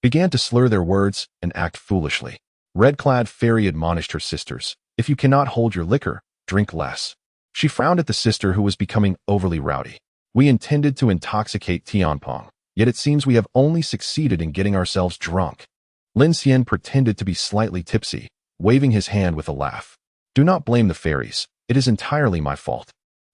began to slur their words and act foolishly. Red-clad fairy admonished her sisters, if you cannot hold your liquor, drink less. She frowned at the sister who was becoming overly rowdy. We intended to intoxicate Tianpeng, yet it seems we have only succeeded in getting ourselves drunk. Lin Xian pretended to be slightly tipsy, waving his hand with a laugh. Do not blame the fairies, it is entirely my fault.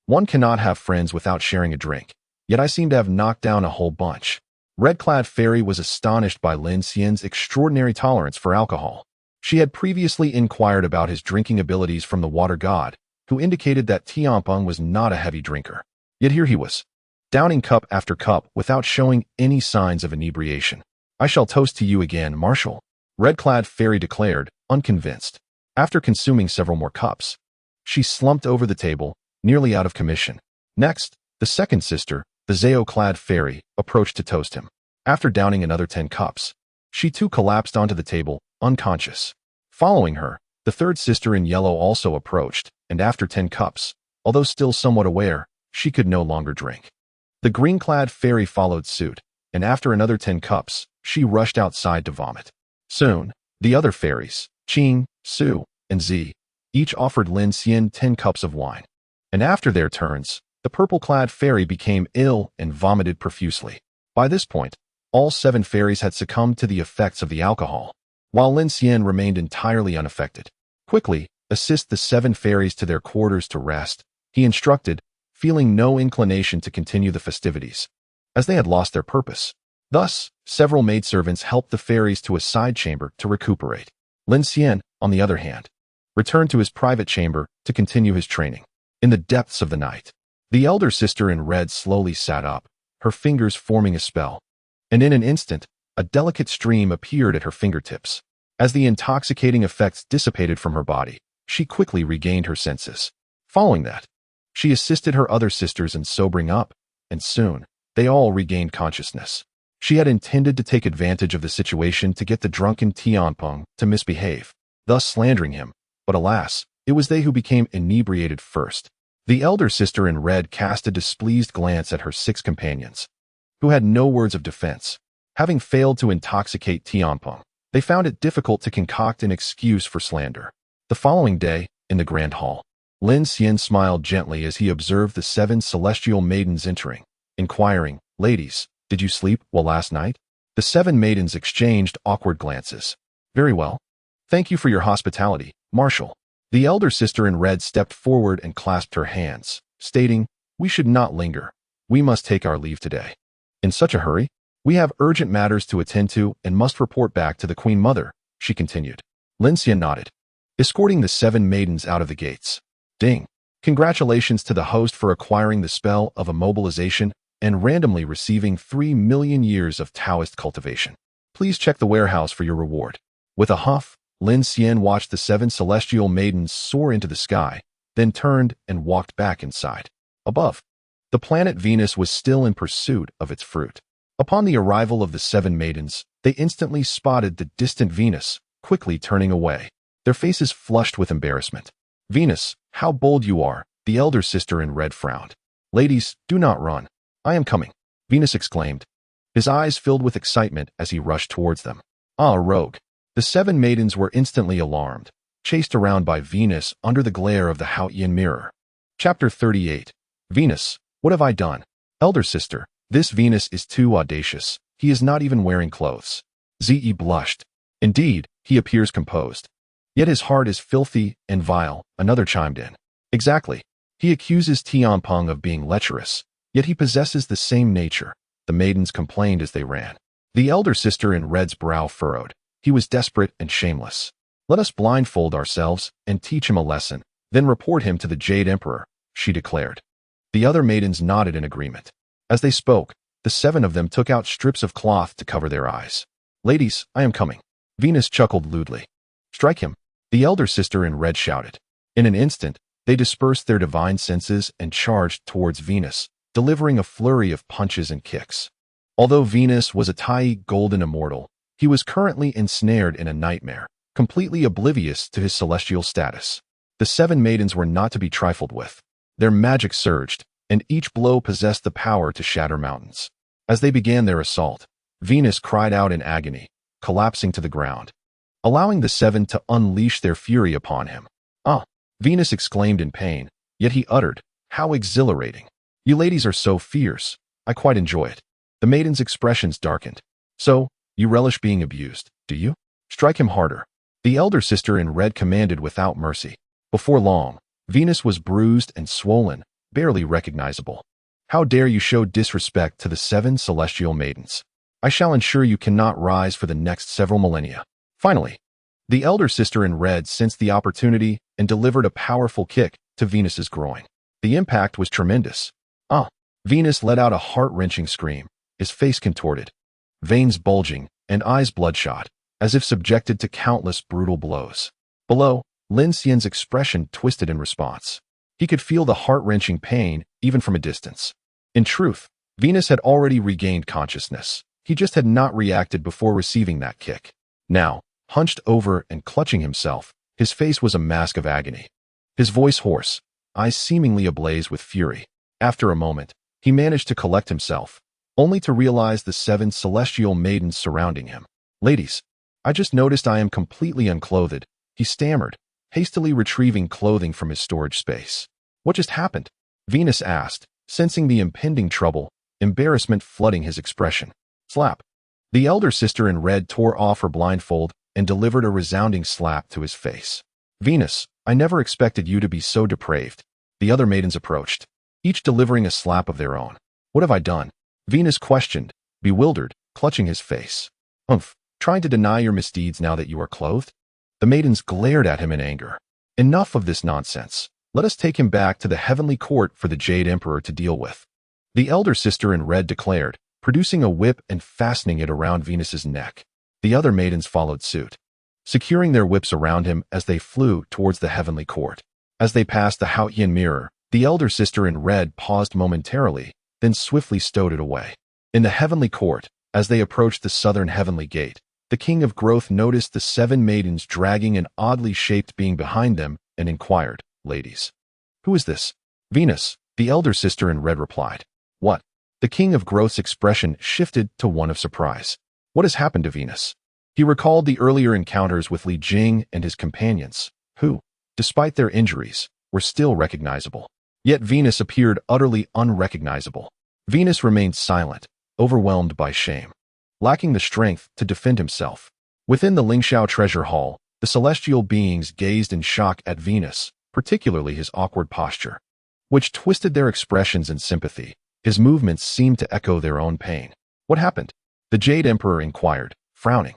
One cannot have friends without sharing a drink, yet I seem to have knocked down a whole bunch. Red-clad fairy was astonished by Lin Xian's extraordinary tolerance for alcohol. She had previously inquired about his drinking abilities from the water god, who indicated that Tianpeng was not a heavy drinker. Yet here he was, downing cup after cup without showing any signs of inebriation. I shall toast to you again, Marshal, Red-clad fairy declared, unconvinced. After consuming several more cups, she slumped over the table, nearly out of commission. Next, the second sister, the Zao-clad fairy, approached to toast him. After downing another 10 cups, she too collapsed onto the table, unconscious. Following her, the third sister in yellow also approached, and after 10 cups, although still somewhat aware, she could no longer drink. The green-clad fairy followed suit, and after another 10 cups, she rushed outside to vomit. Soon, the other fairies, Qing, Su, and Zi, each offered Lin Xian 10 cups of wine. And after their turns, the purple-clad fairy became ill and vomited profusely. By this point, all 7 fairies had succumbed to the effects of the alcohol, while Lin Xian remained entirely unaffected. Quickly, assist the 7 fairies to their quarters to rest, he instructed, feeling no inclination to continue the festivities, as they had lost their purpose. Thus, several maidservants helped the fairies to a side chamber to recuperate. Lin Xian, on the other hand, returned to his private chamber to continue his training. In the depths of the night, the elder sister in red slowly sat up, her fingers forming a spell. And in an instant, a delicate stream appeared at her fingertips. As the intoxicating effects dissipated from her body, she quickly regained her senses. Following that, she assisted her other sisters in sobering up, and soon, they all regained consciousness. She had intended to take advantage of the situation to get the drunken Tianpeng to misbehave, thus slandering him, but alas, it was they who became inebriated first. The elder sister in red cast a displeased glance at her 6 companions, who had no words of defense. Having failed to intoxicate Tianpeng, they found it difficult to concoct an excuse for slander. The following day, in the grand hall, Lin Xian smiled gently as he observed the 7 celestial maidens entering, inquiring, "Ladies, did you sleep well last night?" The 7 maidens exchanged awkward glances. "Very well. Thank you for your hospitality, Marshal." The elder sister in red stepped forward and clasped her hands, stating, "We should not linger. We must take our leave today." "In such a hurry? We have urgent matters to attend to and must report back to the Queen Mother," she continued. Lin Xian nodded, escorting the 7 maidens out of the gates. Ding! Congratulations to the host for acquiring the spell of immobilization and randomly receiving 3 million years of Taoist cultivation. Please check the warehouse for your reward. With a huff, Lin Xian watched the 7 celestial maidens soar into the sky, then turned and walked back inside. Above, the planet Venus was still in pursuit of its fruit. Upon the arrival of the 7 maidens, they instantly spotted the distant Venus, quickly turning away, their faces flushed with embarrassment. "Venus, how bold you are," the elder sister in red frowned. "Ladies, do not run. I am coming," Venus exclaimed, his eyes filled with excitement as he rushed towards them. "Ah, rogue." The 7 maidens were instantly alarmed, chased around by Venus under the glare of the Haotian mirror. Chapter 38. Venus, what have I done? Elder sister, this Venus is too audacious. He is not even wearing clothes. Ze blushed. Indeed, he appears composed. Yet his heart is filthy and vile, another chimed in. Exactly. He accuses Tianpeng of being lecherous, yet he possesses the same nature, the maidens complained as they ran. The elder sister in red's brow furrowed. He was desperate and shameless. "Let us blindfold ourselves and teach him a lesson, then report him to the Jade Emperor," she declared. The other maidens nodded in agreement. As they spoke, the 7 of them took out strips of cloth to cover their eyes. "Ladies, I am coming." Venus chuckled lewdly. "Strike him," the elder sister in red shouted. In an instant, they dispersed their divine senses and charged towards Venus, delivering a flurry of punches and kicks. Although Venus was a Tai golden immortal, he was currently ensnared in a nightmare, completely oblivious to his celestial status. The 7 maidens were not to be trifled with. Their magic surged, and each blow possessed the power to shatter mountains. As they began their assault, Venus cried out in agony, collapsing to the ground, allowing the 7 to unleash their fury upon him. "Ah!" Venus exclaimed in pain, yet he uttered, "How exhilarating! You ladies are so fierce. I quite enjoy it." The maidens' expressions darkened. "So, you relish being abused, do you? Strike him harder." The elder sister in red commanded without mercy. Before long, Venus was bruised and swollen, barely recognizable. "How dare you show disrespect to the 7 celestial maidens? I shall ensure you cannot rise for the next several millennia." Finally, the elder sister in red sensed the opportunity and delivered a powerful kick to Venus's groin. The impact was tremendous. "Ah!" Venus let out a heart-wrenching scream, his face contorted, veins bulging, and eyes bloodshot, as if subjected to countless brutal blows. Below, Lin Xian's expression twisted in response. He could feel the heart-wrenching pain even from a distance. In truth, Venus had already regained consciousness. He just had not reacted before receiving that kick. Now, hunched over and clutching himself, his face was a mask of agony. His voice hoarse, eyes seemingly ablaze with fury. After a moment, he managed to collect himself, only to realize the 7 celestial maidens surrounding him. "Ladies, I just noticed I am completely unclothed," he stammered, hastily retrieving clothing from his storage space. "What just happened?" Venus asked, sensing the impending trouble, embarrassment flooding his expression. Slap. The elder sister in red tore off her blindfold and delivered a resounding slap to his face. "Venus, I never expected you to be so depraved." The other maidens approached, each delivering a slap of their own. "What have I done?" Venus questioned, bewildered, clutching his face. "Trying to deny your misdeeds now that you are clothed?" The maidens glared at him in anger. Enough of this nonsense. Let us take him back to the heavenly court for the Jade Emperor to deal with. The elder sister in red declared, producing a whip and fastening it around Venus's neck. The other maidens followed suit, securing their whips around him as they flew towards the heavenly court. As they passed the Haotian mirror, the elder sister in red paused momentarily, then swiftly stowed it away. In the heavenly court, as they approached the southern heavenly gate, the king of growth noticed the 7 maidens dragging an oddly shaped being behind them and inquired, "Ladies, who is this?" "Venus," the elder sister in red replied. "What?" The king of growth's expression shifted to one of surprise. What has happened to Venus? He recalled the earlier encounters with Li Jing and his companions, who, despite their injuries, were still recognizable. Yet Venus appeared utterly unrecognizable. Venus remained silent, overwhelmed by shame, lacking the strength to defend himself. Within the Lingxiao treasure hall, the celestial beings gazed in shock at Venus, particularly his awkward posture, which twisted their expressions in sympathy. His movements seemed to echo their own pain. What happened? The Jade Emperor inquired, frowning.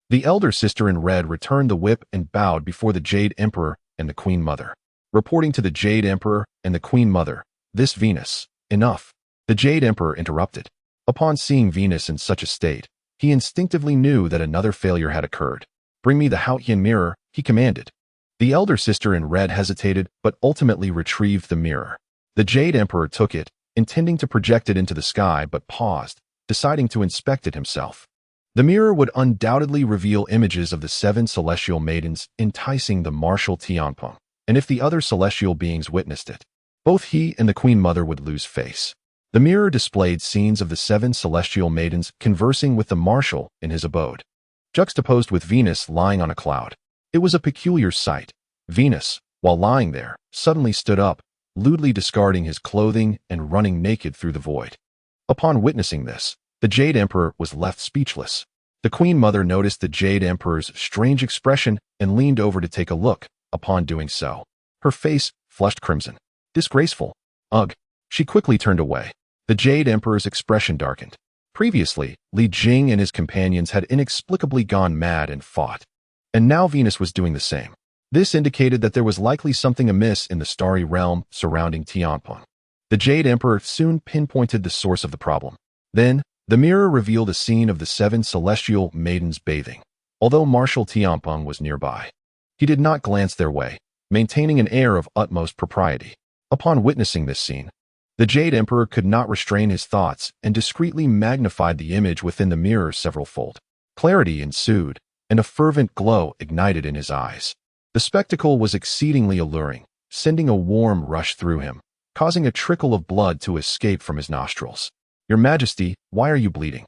The elder sister in red returned the whip and bowed before the Jade Emperor and the Queen Mother. Reporting to the Jade Emperor and the Queen Mother, "This Venus, enough." The Jade Emperor interrupted. Upon seeing Venus in such a state, he instinctively knew that another failure had occurred. "Bring me the Haotian mirror," he commanded. The elder sister in red hesitated but ultimately retrieved the mirror. The Jade Emperor took it, intending to project it into the sky but paused, deciding to inspect it himself. The mirror would undoubtedly reveal images of the 7 celestial maidens enticing the Marshal Tianpeng, and if the other celestial beings witnessed it, both he and the Queen Mother would lose face. The mirror displayed scenes of the 7 celestial maidens conversing with the Marshal in his abode, juxtaposed with Venus lying on a cloud. It was a peculiar sight. Venus, while lying there, suddenly stood up, lewdly discarding his clothing and running naked through the void. Upon witnessing this, the Jade Emperor was left speechless. The Queen Mother noticed the Jade Emperor's strange expression and leaned over to take a look. Upon doing so, her face flushed crimson. "Disgraceful. Ugh." She quickly turned away. The Jade Emperor's expression darkened. Previously, Li Jing and his companions had inexplicably gone mad and fought, and now Venus was doing the same. This indicated that there was likely something amiss in the starry realm surrounding Tianpeng. The Jade Emperor soon pinpointed the source of the problem. Then, the mirror revealed a scene of the 7 celestial maidens bathing. Although Marshal Tianpeng was nearby, he did not glance their way, maintaining an air of utmost propriety. Upon witnessing this scene, the Jade Emperor could not restrain his thoughts and discreetly magnified the image within the mirror several-fold. Clarity ensued, and a fervent glow ignited in his eyes. The spectacle was exceedingly alluring, sending a warm rush through him, causing a trickle of blood to escape from his nostrils. "Your Majesty, why are you bleeding?"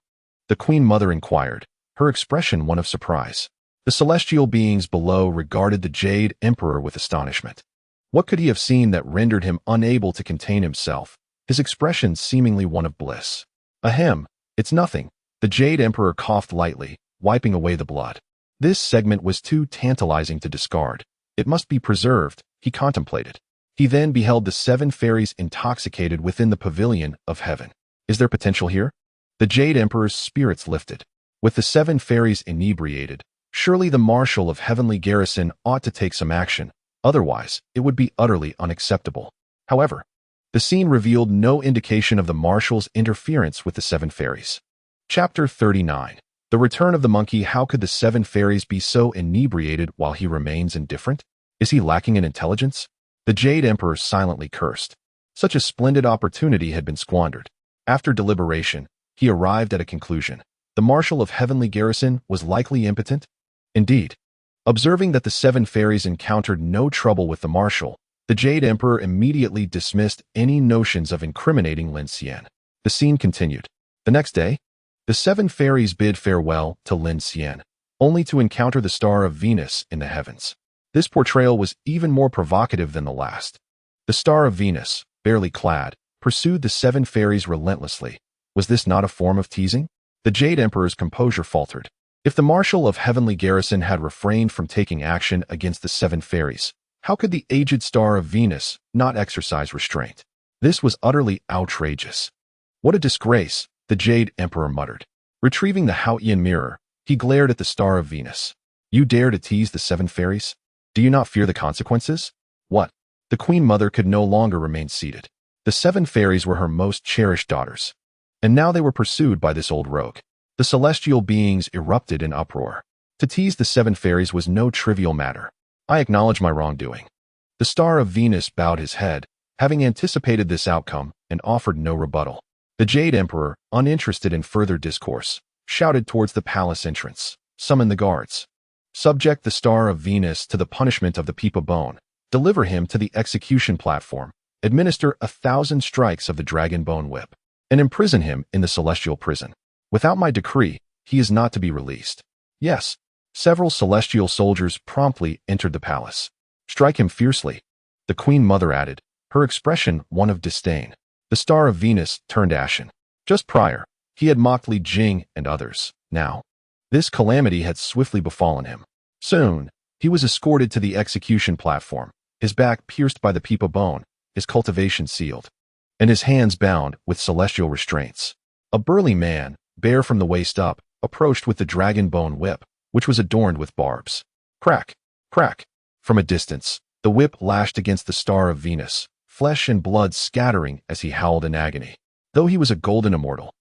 the Queen Mother inquired, her expression one of surprise. The celestial beings below regarded the Jade Emperor with astonishment. What could he have seen that rendered him unable to contain himself, his expression seemingly one of bliss? "Ahem, it's nothing." The Jade Emperor coughed lightly, wiping away the blood. This segment was too tantalizing to discard. It must be preserved, he contemplated. He then beheld the 7 fairies intoxicated within the pavilion of heaven. Is there potential here? The Jade Emperor's spirits lifted. With the 7 fairies inebriated, surely the Marshal of Heavenly Garrison ought to take some action, otherwise it would be utterly unacceptable. However, the scene revealed no indication of the Marshal's interference with the 7 fairies. Chapter 39. The Return of the Monkey. How could the 7 fairies be so inebriated while he remains indifferent? Is he lacking in intelligence? The Jade Emperor silently cursed. Such a splendid opportunity had been squandered. After deliberation, he arrived at a conclusion. The Marshal of Heavenly Garrison was likely impotent. Indeed, observing that the 7 fairies encountered no trouble with the Marshal, the Jade Emperor immediately dismissed any notions of incriminating Lin Xian. The scene continued. The next day, the 7 fairies bid farewell to Lin Xian, only to encounter the star of Venus in the heavens. This portrayal was even more provocative than the last. The star of Venus, barely clad, pursued the 7 fairies relentlessly. Was this not a form of teasing? The Jade Emperor's composure faltered. If the Marshal of Heavenly Garrison had refrained from taking action against the 7 fairies, how could the aged star of Venus not exercise restraint? This was utterly outrageous. What a disgrace, the Jade Emperor muttered. Retrieving the Haotian mirror, he glared at the star of Venus. You dare to tease the 7 fairies? Do you not fear the consequences? What? The Queen Mother could no longer remain seated. The 7 fairies were her most cherished daughters. And now they were pursued by this old rogue. The celestial beings erupted in uproar. To tease the 7 fairies was no trivial matter. I acknowledge my wrongdoing. The Star of Venus bowed his head, having anticipated this outcome, and offered no rebuttal. The Jade Emperor, uninterested in further discourse, shouted towards the palace entrance. Summon the guards. Subject the Star of Venus to the punishment of the Peep of Bone. Deliver him to the execution platform. Administer 1,000 strikes of the Dragon Bone Whip. And imprison him in the celestial prison. Without my decree, he is not to be released. Yes. Several celestial soldiers promptly entered the palace. Strike him fiercely, the Queen Mother added, her expression one of disdain. The Star of Venus turned ashen. Just prior, he had mocked Li Jing and others. Now, this calamity had swiftly befallen him. Soon, he was escorted to the execution platform, his back pierced by the Peep of Bone, his cultivation sealed, and his hands bound with celestial restraints. A burly man, bare from the waist up, approached with the Dragon Bone Whip, which was adorned with barbs. Crack, crack. From a distance, the whip lashed against the Star of Venus, flesh and blood scattering as he howled in agony. Though he was a golden immortal,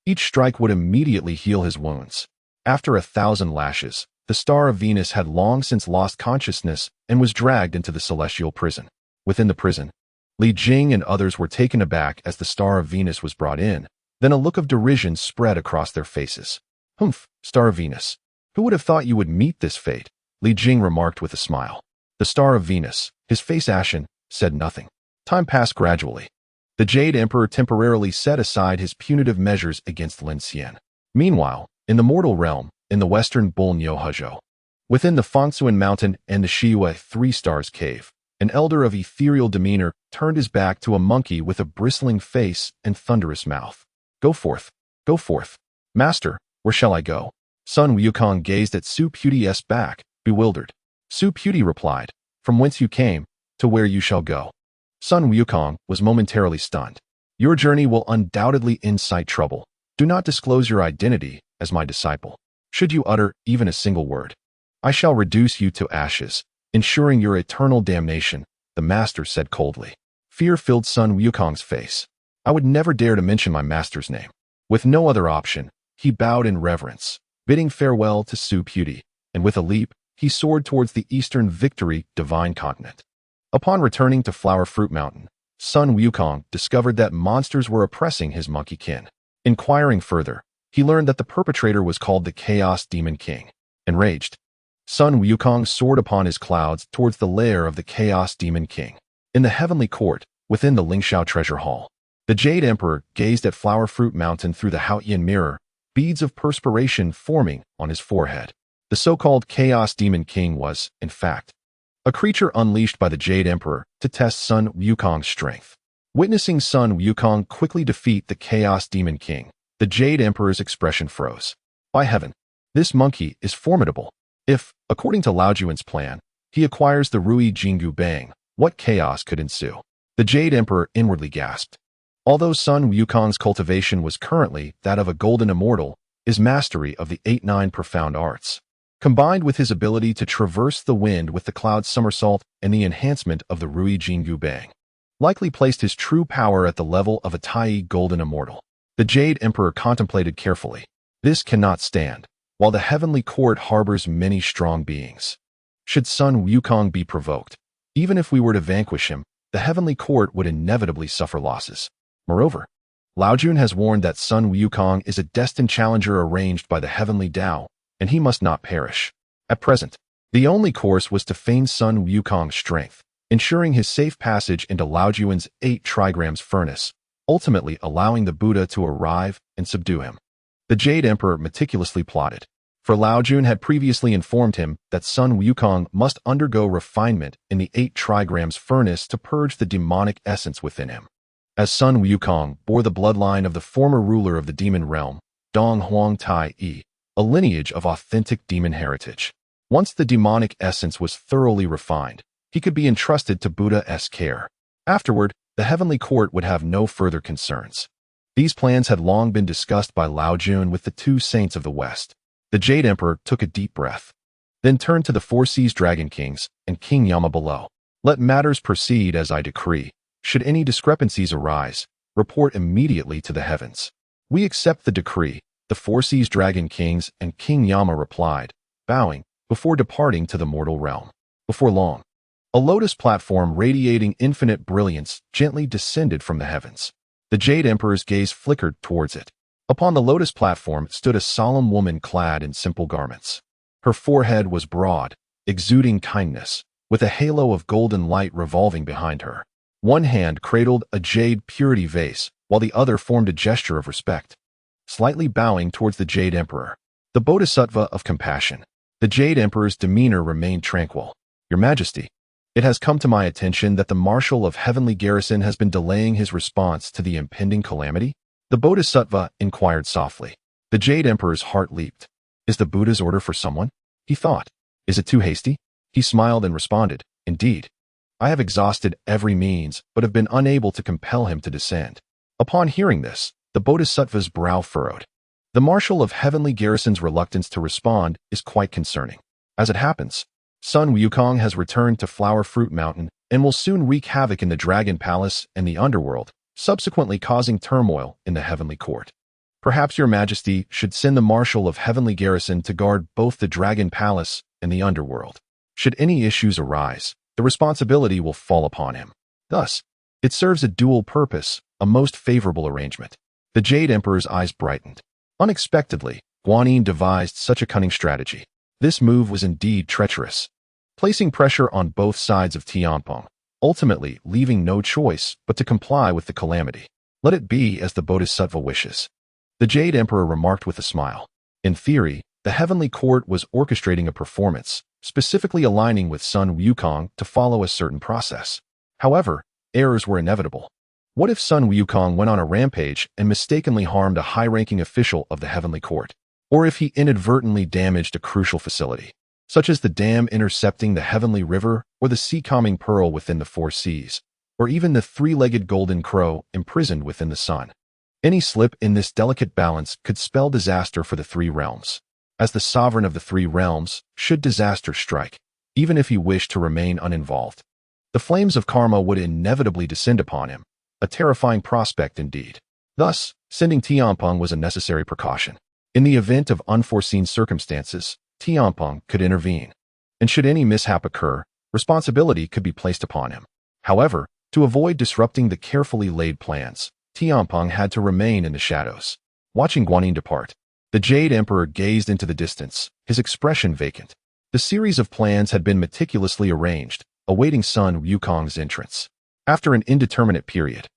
each strike would immediately heal his wounds. After 1,000 lashes, the Star of Venus had long since lost consciousness and was dragged into the celestial prison. Within the prison, Li Jing and others were taken aback as the Star of Venus was brought in. Then a look of derision spread across their faces. Humph, Star of Venus. Who would have thought you would meet this fate? Li Jing remarked with a smile. The Star of Venus, his face ashen, said nothing. Time passed gradually. The Jade Emperor temporarily set aside his punitive measures against Lin Xian. Meanwhile, in the mortal realm, in the western Bulnyo-Huzhou, within the Fangsuan Mountain and the Shiyue 3 Stars Cave, an elder of ethereal demeanor turned his back to a monkey with a bristling face and thunderous mouth. Go forth, master, where shall I go? Sun Wukong gazed at Su Puti's back, bewildered. Su Puti replied, from whence you came, to where you shall go. Sun Wukong was momentarily stunned. Your journey will undoubtedly incite trouble. Do not disclose your identity as my disciple. Should you utter even a single word, I shall reduce you to ashes, ensuring your eternal damnation, the master said coldly. Fear filled Sun Wukong's face. I would never dare to mention my master's name. With no other option, he bowed in reverence, bidding farewell to Su Puti, and with a leap, he soared towards the eastern victory divine continent. Upon returning to Flower Fruit Mountain, Sun Wukong discovered that monsters were oppressing his monkey kin. Inquiring further, he learned that the perpetrator was called the Chaos Demon King. Enraged, Sun Wukong soared upon his clouds towards the lair of the Chaos Demon King. In the heavenly court, within the Lingxiao Treasure Hall, the Jade Emperor gazed at Flower Fruit Mountain through the Haotian mirror, beads of perspiration forming on his forehead. The so-called Chaos Demon King was, in fact, a creature unleashed by the Jade Emperor to test Sun Wukong's strength. Witnessing Sun Wukong quickly defeat the Chaos Demon King, the Jade Emperor's expression froze. By heaven, this monkey is formidable. If, according to Lao Juan's plan, he acquires the Rui Jingu Bang, what chaos could ensue? The Jade Emperor inwardly gasped. Although Sun Wukong's cultivation was currently that of a golden immortal, his mastery of the 8-9 profound arts, combined with his ability to traverse the wind with the cloud somersault and the enhancement of the Rui Jingu Bang, likely placed his true power at the level of a Tai golden immortal. The Jade Emperor contemplated carefully. This cannot stand, while the heavenly court harbors many strong beings. Should Sun Wukong be provoked, even if we were to vanquish him, the heavenly court would inevitably suffer losses. Moreover, Lao Jun has warned that Sun Wukong is a destined challenger arranged by the heavenly Tao, and he must not perish. At present, the only course was to feign Sun Wukong's strength, ensuring his safe passage into Lao Juan's 8 trigrams furnace, ultimately allowing the Buddha to arrive and subdue him. The Jade Emperor meticulously plotted, for Lao Jun had previously informed him that Sun Wukong must undergo refinement in the 8 trigrams furnace to purge the demonic essence within him. As Sun Wukong bore the bloodline of the former ruler of the demon realm, Dong Huang Tai Yi, a lineage of authentic demon heritage. Once the demonic essence was thoroughly refined, he could be entrusted to Buddha's care. Afterward, the heavenly court would have no further concerns. These plans had long been discussed by Lao Jun with the 2 saints of the West. The Jade Emperor took a deep breath. Then turn to the four seas dragon kings and King Yama below. Let matters proceed as I decree. Should any discrepancies arise, report immediately to the heavens. We accept the decree, the four seas dragon kings and King Yama replied, bowing, before departing to the mortal realm. Before long, a lotus platform radiating infinite brilliance gently descended from the heavens. The Jade Emperor's gaze flickered towards it. Upon the lotus platform stood a solemn woman clad in simple garments. Her forehead was broad, exuding kindness, with a halo of golden light revolving behind her. One hand cradled a jade purity vase, while the other formed a gesture of respect. Slightly bowing towards the Jade Emperor, the Bodhisattva of compassion, the Jade Emperor's demeanor remained tranquil. Your Majesty, it has come to my attention that the Marshal of Heavenly Garrison has been delaying his response to the impending calamity. The Bodhisattva inquired softly. The Jade Emperor's heart leaped. Is the Buddha's order for someone? He thought. Is it too hasty? He smiled and responded, indeed. I have exhausted every means, but have been unable to compel him to descend. Upon hearing this, the Bodhisattva's brow furrowed. The Marshal of Heavenly Garrison's reluctance to respond is quite concerning. As it happens, Sun Wukong has returned to Flower Fruit Mountain and will soon wreak havoc in the Dragon Palace and the underworld, subsequently causing turmoil in the Heavenly Court. Perhaps your Majesty should send the Marshal of Heavenly Garrison to guard both the Dragon Palace and the underworld. Should any issues arise, the responsibility will fall upon him. Thus, it serves a dual purpose, a most favorable arrangement. The Jade Emperor's eyes brightened. Unexpectedly, Guanyin devised such a cunning strategy. This move was indeed treacherous, placing pressure on both sides of Tianpeng, ultimately leaving no choice but to comply with the calamity. Let it be as the Bodhisattva wishes. The Jade Emperor remarked with a smile. In theory, the Heavenly Court was orchestrating a performance, specifically aligning with Sun Wukong to follow a certain process. However, errors were inevitable. What if Sun Wukong went on a rampage and mistakenly harmed a high-ranking official of the Heavenly Court? Or if he inadvertently damaged a crucial facility, such as the dam intercepting the Heavenly River or the sea-calming pearl within the four seas, or even the three-legged golden crow imprisoned within the sun? Any slip in this delicate balance could spell disaster for the three realms. As the sovereign of the three realms, should disaster strike, even if he wished to remain uninvolved, the flames of karma would inevitably descend upon him, a terrifying prospect indeed. Thus, sending Tianpeng was a necessary precaution. In the event of unforeseen circumstances, Tianpeng could intervene, and should any mishap occur, responsibility could be placed upon him. However, to avoid disrupting the carefully laid plans, Tianpeng had to remain in the shadows. Watching Guanyin depart, the Jade Emperor gazed into the distance, his expression vacant. The series of plans had been meticulously arranged, awaiting Sun Wukong's entrance. After an indeterminate period,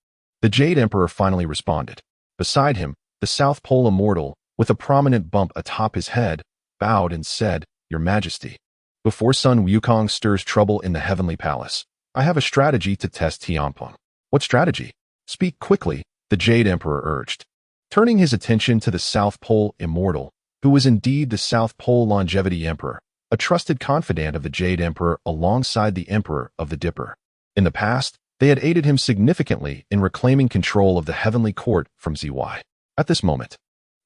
the Jade Emperor finally responded. Beside him, the South Pole Immortal, with a prominent bump atop his head, bowed and said, Your Majesty, before Sun Wukong stirs trouble in the Heavenly Palace, I have a strategy to test Tianpeng. What strategy? Speak quickly, the Jade Emperor urged. Turning his attention to the South Pole Immortal, who was indeed the South Pole Longevity Emperor, a trusted confidant of the Jade Emperor alongside the Emperor of the Dipper. In the past, they had aided him significantly in reclaiming control of the Heavenly Court from ZY. At this moment,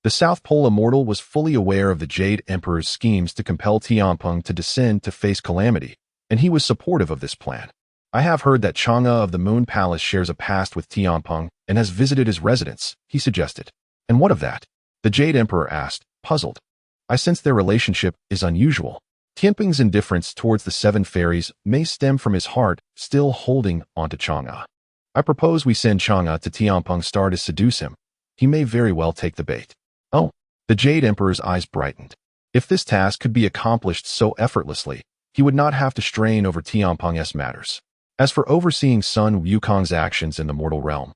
the South Pole Immortal was fully aware of the Jade Emperor's schemes to compel Tianpeng to descend to face calamity, and he was supportive of this plan. I have heard that Chang'e of the Moon Palace shares a past with Tianpeng and has visited his residence, he suggested. And what of that? The Jade Emperor asked, puzzled. I sense their relationship is unusual. Tianpeng's indifference towards the seven fairies may stem from his heart still holding onto Chang'e. I propose we send Chang'e to Tianpeng's star to seduce him. He may very well take the bait. Oh, the Jade Emperor's eyes brightened. If this task could be accomplished so effortlessly, he would not have to strain over Tianpeng's matters. As for overseeing Sun Wukong's actions in the mortal realm,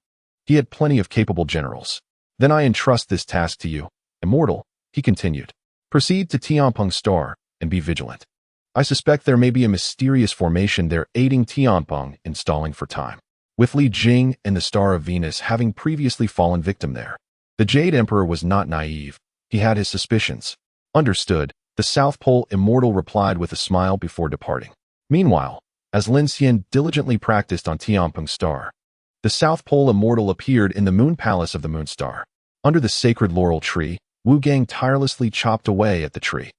he had plenty of capable generals. Then I entrust this task to you, Immortal, he continued. Proceed to Tianpeng's star and be vigilant. I suspect there may be a mysterious formation there aiding Tianpeng in stalling for time, with Li Jing and the Star of Venus having previously fallen victim there. The Jade Emperor was not naive. He had his suspicions. Understood, the South Pole Immortal replied with a smile before departing. Meanwhile, as Lin Xian diligently practiced on Tianpeng's star, the South Pole Immortal appeared in the Moon Palace of the Moon Star. Under the sacred laurel tree, Wukong tirelessly chopped away at the tree.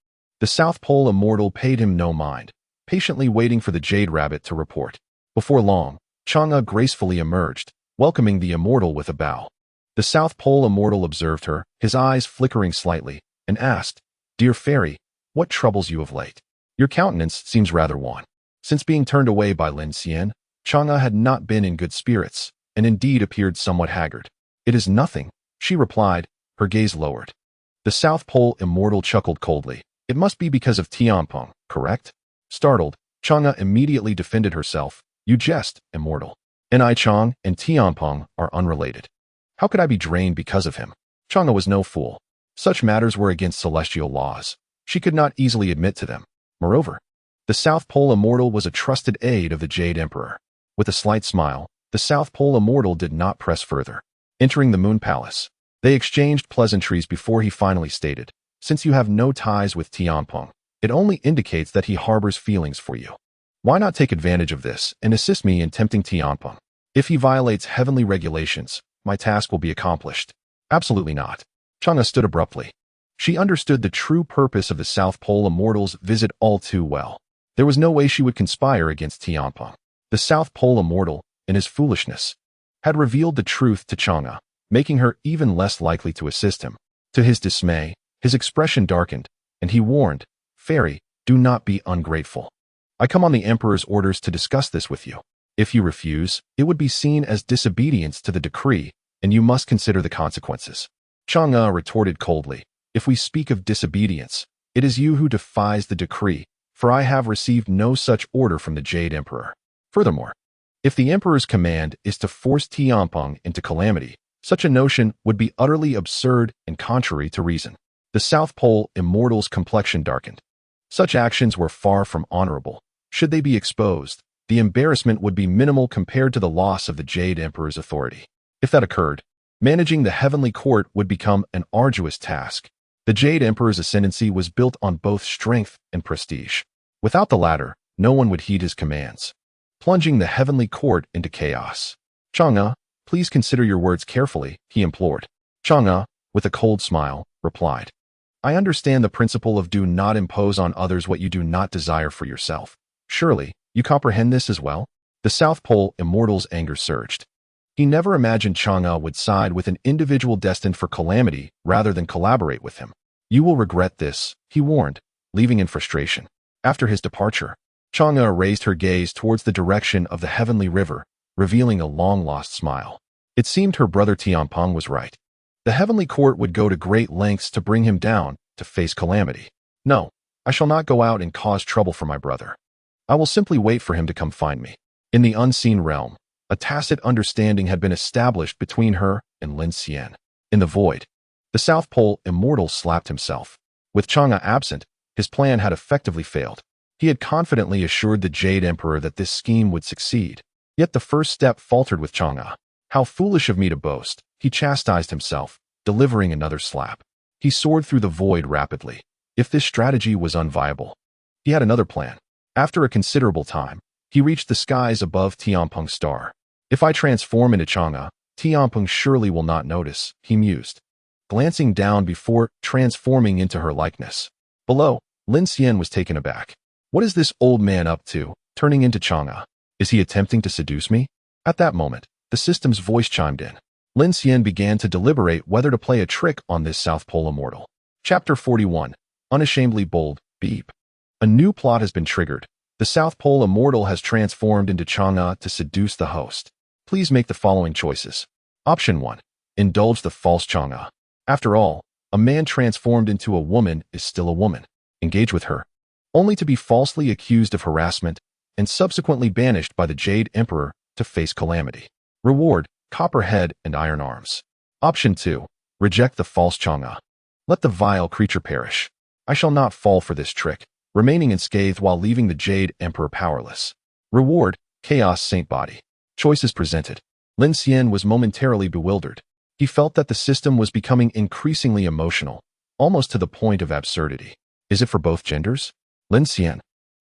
The South Pole immortal paid him no mind, patiently waiting for the Jade Rabbit to report. Before long, Chang'e gracefully emerged, welcoming the immortal with a bow. The South Pole immortal observed her, his eyes flickering slightly, and asked, "Dear fairy, what troubles you of late? Your countenance seems rather wan." Since being turned away by Lin Xian, Chang'e had not been in good spirits, and indeed appeared somewhat haggard. "It is nothing," she replied, her gaze lowered. The South Pole immortal chuckled coldly. "It must be because of Tianpeng, correct?" Startled, Chang'e immediately defended herself. "You jest, immortal. Ni Chang and Tianpeng are unrelated. How could I be drained because of him?" Chang'e was no fool. Such matters were against celestial laws. She could not easily admit to them. Moreover, the South Pole immortal was a trusted aide of the Jade Emperor. With a slight smile, the South Pole immortal did not press further. Entering the Moon Palace, they exchanged pleasantries before he finally stated, "Since you have no ties with Tianpeng, it only indicates that he harbors feelings for you. Why not take advantage of this and assist me in tempting Tianpeng? If he violates heavenly regulations, my task will be accomplished." "Absolutely not." Chang'e stood abruptly. She understood the true purpose of the South Pole immortal's visit all too well. There was no way she would conspire against Tianpeng. The South Pole immortal, in his foolishness, had revealed the truth to Chang'e, making her even less likely to assist him. To his dismay, his expression darkened, and he warned, "Fairy, do not be ungrateful. I come on the Emperor's orders to discuss this with you. If you refuse, it would be seen as disobedience to the decree, and you must consider the consequences." Chang'e retorted coldly, "If we speak of disobedience, it is you who defies the decree, for I have received no such order from the Jade Emperor. Furthermore, if the Emperor's command is to force Tianpeng into calamity, such a notion would be utterly absurd and contrary to reason." The South Pole immortal's complexion darkened. Such actions were far from honorable. Should they be exposed, the embarrassment would be minimal compared to the loss of the Jade Emperor's authority. If that occurred, managing the heavenly court would become an arduous task. The Jade Emperor's ascendancy was built on both strength and prestige. Without the latter, no one would heed his commands, plunging the heavenly court into chaos. "Chang'e, please consider your words carefully," he implored. Chang'e, with a cold smile, replied, "I understand the principle of do not impose on others what you do not desire for yourself. Surely, you comprehend this as well?" The South Pole immortal's anger surged. He never imagined Chang'e would side with an individual destined for calamity rather than collaborate with him. "You will regret this," he warned, leaving in frustration. After his departure, Chang'e raised her gaze towards the direction of the heavenly river, revealing a long-lost smile. It seemed her brother Tianpeng was right. The heavenly court would go to great lengths to bring him down, to face calamity. "No, I shall not go out and cause trouble for my brother. I will simply wait for him to come find me." In the unseen realm, a tacit understanding had been established between her and Lin Xian. In the void, the South Pole immortal slapped himself. With Chang'e absent, his plan had effectively failed. He had confidently assured the Jade Emperor that this scheme would succeed. Yet the first step faltered with Chang'e. "How foolish of me to boast," he chastised himself, delivering another slap. He soared through the void rapidly. If this strategy was unviable, he had another plan. After a considerable time, he reached the skies above Tianpeng's star. "If I transform into Chang'e, Tianpeng surely will not notice," he mused, glancing down before transforming into her likeness. Below, Lin Xian was taken aback. "What is this old man up to, turning into Chang'e? Is he attempting to seduce me?" At that moment, the system's voice chimed in. Lin Xian began to deliberate whether to play a trick on this South Pole immortal. Chapter 41. Unashamedly Bold, Beep. A new plot has been triggered. The South Pole immortal has transformed into Chang'e to seduce the host. Please make the following choices. Option 1. Indulge the false Chang'e. After all, a man transformed into a woman is still a woman. Engage with her, only to be falsely accused of harassment and subsequently banished by the Jade Emperor to face calamity. Reward: copper head and iron arms. Option 2. Reject the false Chang'e. Let the vile creature perish. I shall not fall for this trick, remaining unscathed while leaving the Jade Emperor powerless. Reward: Chaos Saint Body. Choices presented. Lin Xian was momentarily bewildered. He felt that the system was becoming increasingly emotional, almost to the point of absurdity. Is it for both genders? Lin Xian,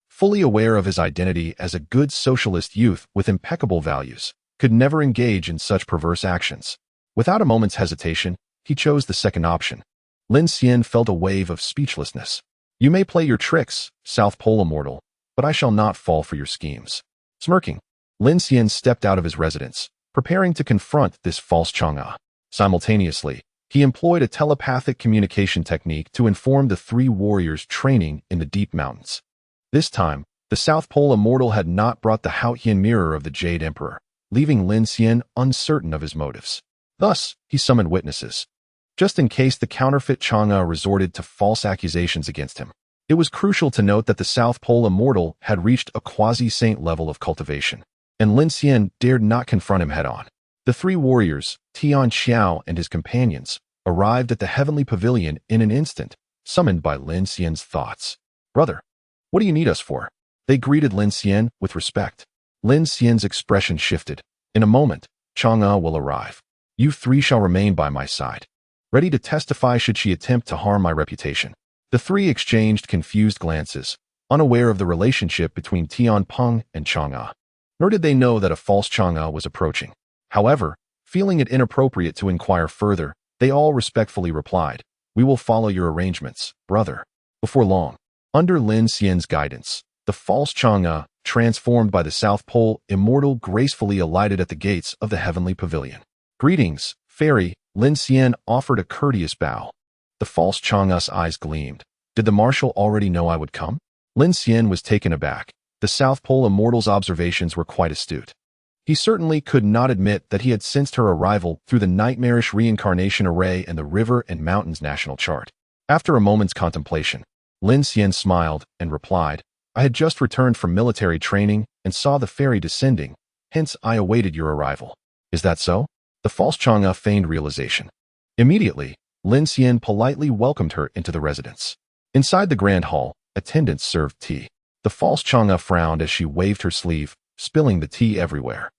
fully aware of his identity as a good socialist youth with impeccable values, could never engage in such perverse actions. Without a moment's hesitation, he chose the second option. Lin Xian felt a wave of speechlessness. You may play your tricks, South Pole Immortal, but I shall not fall for your schemes. Smirking, Lin Xian stepped out of his residence, preparing to confront this false Chang'e. Simultaneously, he employed a telepathic communication technique to inform the three warriors training in the deep mountains. This time, the South Pole Immortal had not brought the Haotian mirror of the Jade Emperor, leaving Lin Xian uncertain of his motives. Thus, he summoned witnesses, just in case the counterfeit Chang'e resorted to false accusations against him. It was crucial to note that the South Pole Immortal had reached a quasi-saint level of cultivation, and Lin Xian dared not confront him head-on. The three warriors, Tian Xiao and his companions, arrived at the heavenly pavilion in an instant, summoned by Lin Xian's thoughts. "Brother, what do you need us for?" They greeted Lin Xian with respect. Lin Xian's expression shifted. "In a moment, Chang'e will arrive. You three shall remain by my side, ready to testify should she attempt to harm my reputation." The three exchanged confused glances, unaware of the relationship between Tianpeng and Chang'e. Nor did they know that a false Chang'e was approaching. However, feeling it inappropriate to inquire further, they all respectfully replied, "We will follow your arrangements, brother." Before long, under Lin Xian's guidance, the false Chang'e, transformed by the South Pole Immortal, gracefully alighted at the gates of the heavenly pavilion. "Greetings, fairy," Lin Xian offered a courteous bow. The false Chang'e's eyes gleamed. Did the marshal already know I would come? Lin Xian was taken aback. The South Pole Immortal's observations were quite astute. He certainly could not admit that he had sensed her arrival through the nightmarish reincarnation array and the River and Mountains national chart. After a moment's contemplation, Lin Xian smiled and replied, "I had just returned from military training and saw the ferry descending, hence I awaited your arrival." "Is that so?" The false Chang'e feigned realization. Immediately, Lin Xian politely welcomed her into the residence. Inside the grand hall, attendants served tea. The false Chang'e frowned as she waved her sleeve, spilling the tea everywhere.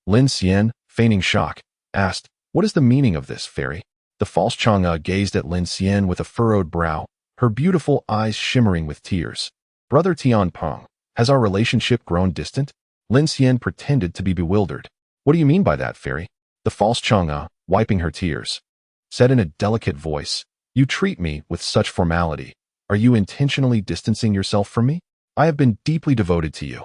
Lin Xian, feigning shock, asked, "What is the meaning of this, fairy?" The false Chang'e gazed at Lin Xian with a furrowed brow, her beautiful eyes shimmering with tears. "Brother Tianpeng, has our relationship grown distant?" Lin Xian pretended to be bewildered. "What do you mean by that, fairy?" The false Chang'e, wiping her tears, said in a delicate voice, "You treat me with such formality. Are you intentionally distancing yourself from me? I have been deeply devoted to you.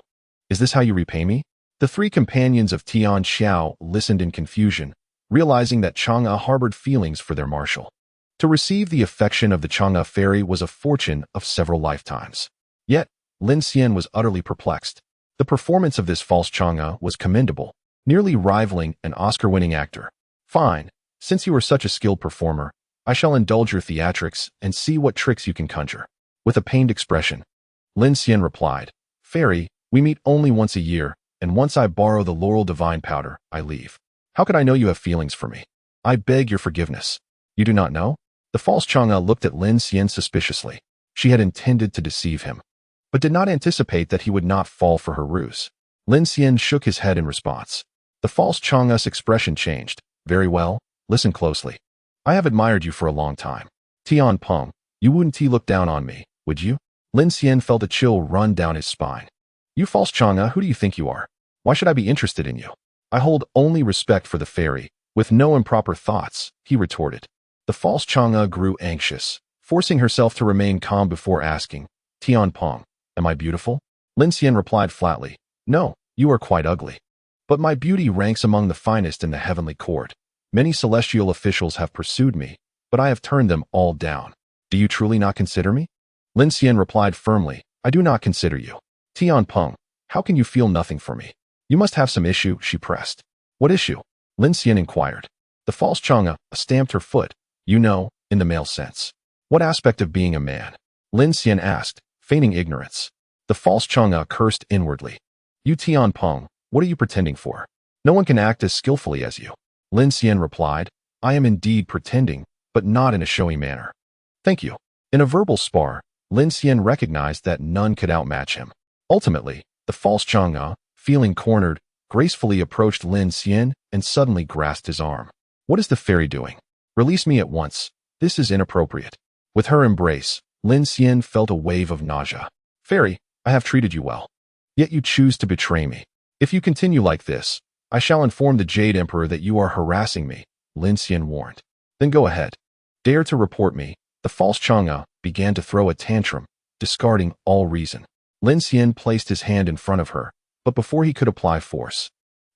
Is this how you repay me?" The three companions of Tian Xiao listened in confusion, realizing that Chang'e harbored feelings for their marshal. To receive the affection of the Chang'e fairy was a fortune of several lifetimes. Yet, Lin Xian was utterly perplexed. The performance of this false Chang'e was commendable, nearly rivaling an Oscar-winning actor. "Fine, since you are such a skilled performer, I shall indulge your theatrics and see what tricks you can conjure." With a pained expression, Lin Xian replied, "Fairy, we meet only once a year, and once I borrow the Laurel Divine Powder, I leave. How could I know you have feelings for me? I beg your forgiveness." "You do not know?" The false Chang'e looked at Lin Xian suspiciously. She had intended to deceive him, but did not anticipate that he would not fall for her ruse. Lin Xian shook his head in response. The false Chang'e's expression changed. "Very well, listen closely. I have admired you for a long time. Tianpeng, you wouldn't look down on me, would you?" Lin Xian felt a chill run down his spine. "You false Chang'e, who do you think you are? Why should I be interested in you?" "I hold only respect for the fairy, with no improper thoughts," he retorted. The false Chang'e grew anxious, forcing herself to remain calm before asking, "Tianpeng, am I beautiful?" Lin Xian replied flatly, "No, you are quite ugly. But my beauty ranks among the finest in the heavenly court. Many celestial officials have pursued me, but I have turned them all down. Do you truly not consider me?" Lin Xian replied firmly, "I do not consider you." "Tianpeng, how can you feel nothing for me? You must have some issue," she pressed. "What issue?" Lin Xian inquired. The false Chang'e stamped her foot. "You know, in the male sense." "What aspect of being a man?" Lin Xian asked, feigning ignorance. The false Chang'e cursed inwardly. "You Tianpeng, what are you pretending for? No one can act as skillfully as you." Lin Xian replied, "I am indeed pretending, but not in a showy manner." "Thank you." In a verbal spar, Lin Xian recognized that none could outmatch him. Ultimately, the false Chang'e, feeling cornered, gracefully approached Lin Xian and suddenly grasped his arm. "What is the fairy doing? Release me at once. This is inappropriate." With her embrace, Lin Xian felt a wave of nausea. "Fairy, I have treated you well. Yet you choose to betray me. If you continue like this, I shall inform the Jade Emperor that you are harassing me," Lin Xian warned. "Then go ahead. Dare to report me." The false Chang'e began to throw a tantrum, discarding all reason. Lin Xian placed his hand in front of her, but before he could apply force,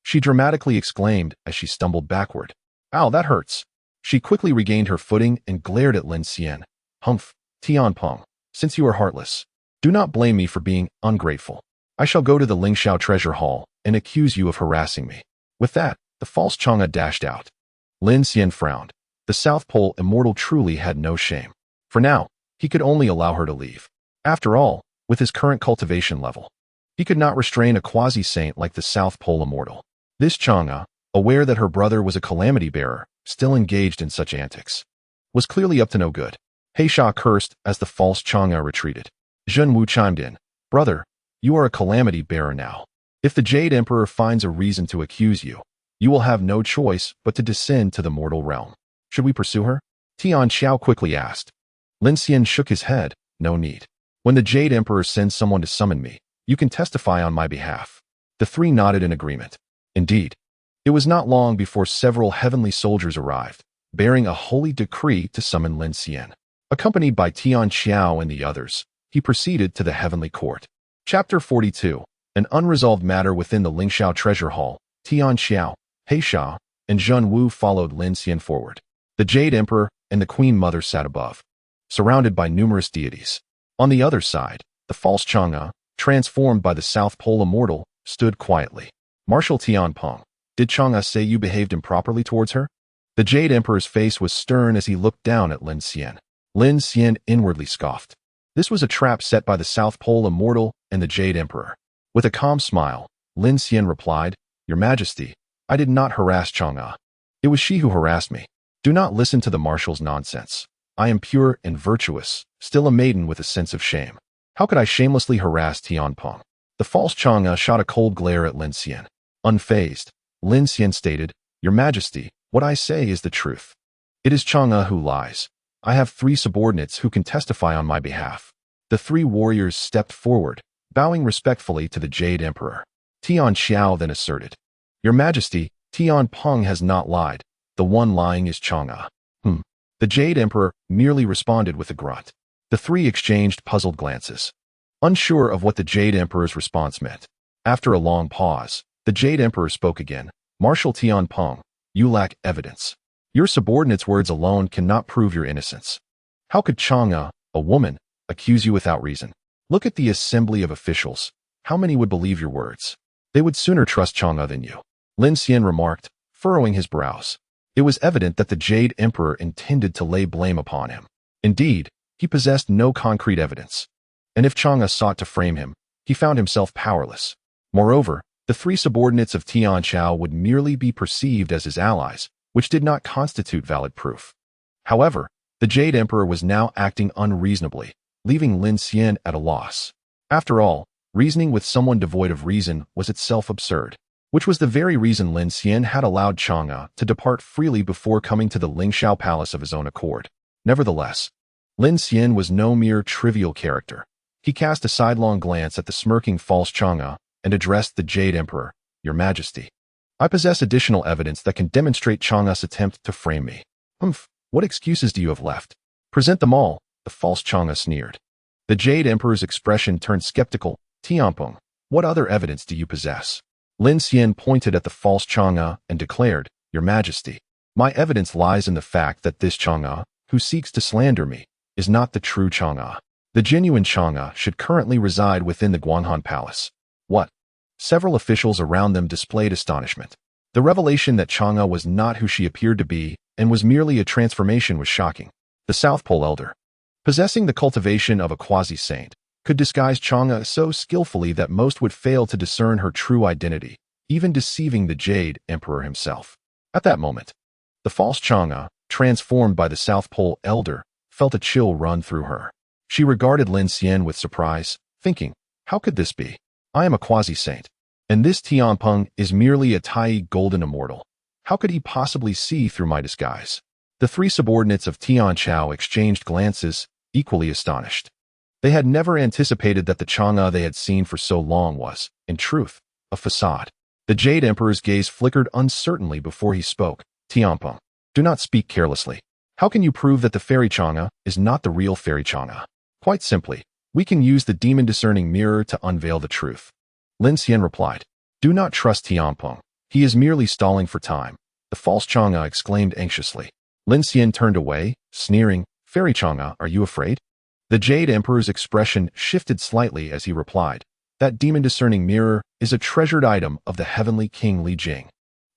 she dramatically exclaimed as she stumbled backward. "Ow, that hurts." She quickly regained her footing and glared at Lin Xian. "Humph, Tianpeng, since you are heartless, do not blame me for being ungrateful. I shall go to the Lingxiao treasure hall and accuse you of harassing me." With that, the false Chang'e dashed out. Lin Xian frowned. The South Pole immortal truly had no shame. For now, he could only allow her to leave. After all, with his current cultivation level, he could not restrain a quasi-saint like the South Pole immortal. This Chang'e, aware that her brother was a calamity bearer, still engaged in such antics, was clearly up to no good. Heisha cursed as the false Chang'e retreated. Zhenwu chimed in. "Brother, you are a calamity bearer now. If the Jade Emperor finds a reason to accuse you, you will have no choice but to descend to the mortal realm. Should we pursue her?" Tian Xiao quickly asked. Lin Xian shook his head. "No need. When the Jade Emperor sends someone to summon me, you can testify on my behalf." The three nodded in agreement. Indeed, it was not long before several heavenly soldiers arrived, bearing a holy decree to summon Lin Xian. Accompanied by Tian Xiao and the others, he proceeded to the heavenly court. Chapter 42. An unresolved matter within the Lingxiao treasure hall. Tian Xiao, Heisha, and Zhen Wu followed Lin Xian forward. The Jade Emperor and the Queen Mother sat above, surrounded by numerous deities. On the other side, the false Chang'e, transformed by the South Pole immortal, stood quietly. "Marshal Tianpeng, did Chang'e say you behaved improperly towards her?" The Jade Emperor's face was stern as he looked down at Lin Xian. Lin Xian inwardly scoffed. This was a trap set by the South Pole immortal and the Jade Emperor. With a calm smile, Lin Xian replied, "Your Majesty, I did not harass Chang'e. It was she who harassed me. Do not listen to the Marshal's nonsense. I am pure and virtuous, still a maiden with a sense of shame. How could I shamelessly harass Tianpeng?" The false Chang'e shot a cold glare at Lin Xian. Unfazed, Lin Xian stated, "Your Majesty, what I say is the truth. It is Chang'e who lies. I have 3 subordinates who can testify on my behalf." The 3 warriors stepped forward, bowing respectfully to the Jade Emperor. Tian Xiao then asserted, "Your Majesty, Tianpeng has not lied. The one lying is Chang'e." The Jade Emperor merely responded with a grunt. The 3 exchanged puzzled glances, unsure of what the Jade Emperor's response meant. After a long pause, the Jade Emperor spoke again. "Marshal Tianpeng, you lack evidence. Your subordinates' words alone cannot prove your innocence. How could Chang'e, a woman, accuse you without reason? Look at the assembly of officials. How many would believe your words? They would sooner trust Chang'e than you." Lin Xian remarked, furrowing his brows. It was evident that the Jade Emperor intended to lay blame upon him. Indeed, he possessed no concrete evidence, and if Chang'e sought to frame him, he found himself powerless. Moreover, the 3 subordinates of Tian Xiao would merely be perceived as his allies, which did not constitute valid proof. However, the Jade Emperor was now acting unreasonably, leaving Lin Xian at a loss. After all, reasoning with someone devoid of reason was itself absurd, which was the very reason Lin Xian had allowed Chang'e to depart freely before coming to the Lingxiao palace of his own accord. Nevertheless, Lin Xian was no mere trivial character. He cast a sidelong glance at the smirking false Chang'e and addressed the Jade Emperor, "Your Majesty, I possess additional evidence that can demonstrate Chang'e's attempt to frame me." What excuses do you have left? Present them all," the false Chang'e sneered. The Jade Emperor's expression turned skeptical. "Tianpeng, what other evidence do you possess?" Lin Xian pointed at the false Chang'e and declared, "Your Majesty, my evidence lies in the fact that this Chang'e, who seeks to slander me, is not the true Chang'e. The genuine Chang'e should currently reside within the Guanghan Palace." What? Several officials around them displayed astonishment. The revelation that Chang'e was not who she appeared to be and was merely a transformation was shocking. The South Pole Elder, possessing the cultivation of a quasi-saint, could disguise Chang'e so skillfully that most would fail to discern her true identity, even deceiving the Jade Emperor himself. At that moment, the false Chang'e, transformed by the South Pole Elder, felt a chill run through her. She regarded Lin Xian with surprise, thinking, "How could this be? I am a quasi-saint, and this Tianpeng is merely a Tai golden immortal. How could he possibly see through my disguise?" The 3 subordinates of Tian Xiao exchanged glances, equally astonished. They had never anticipated that the Chang'e they had seen for so long was, in truth, a facade. The Jade Emperor's gaze flickered uncertainly before he spoke. "Tianpeng, do not speak carelessly. How can you prove that the fairy Chang'e is not the real fairy Chang'e?" "Quite simply, We can use the demon-discerning mirror to unveil the truth. Lin Xian replied. Do not trust Tianpeng. He is merely stalling for time. The false Chang'e exclaimed anxiously. Lin Xian turned away, sneering. Fairy Chang'e, are you afraid? The Jade Emperor's expression shifted slightly as he replied. That demon-discerning mirror is a treasured item of the heavenly king Li Jing,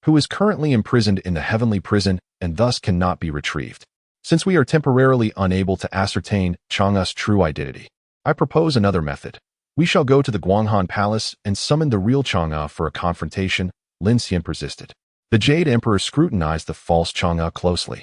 who is currently imprisoned in the heavenly prison and thus cannot be retrieved. Since we are temporarily unable to ascertain Chang'e's true identity, I propose another method. We shall go to the Guanghan Palace and summon the real Chang'e for a confrontation, Lin Xian persisted. The Jade Emperor scrutinized the false Chang'e closely,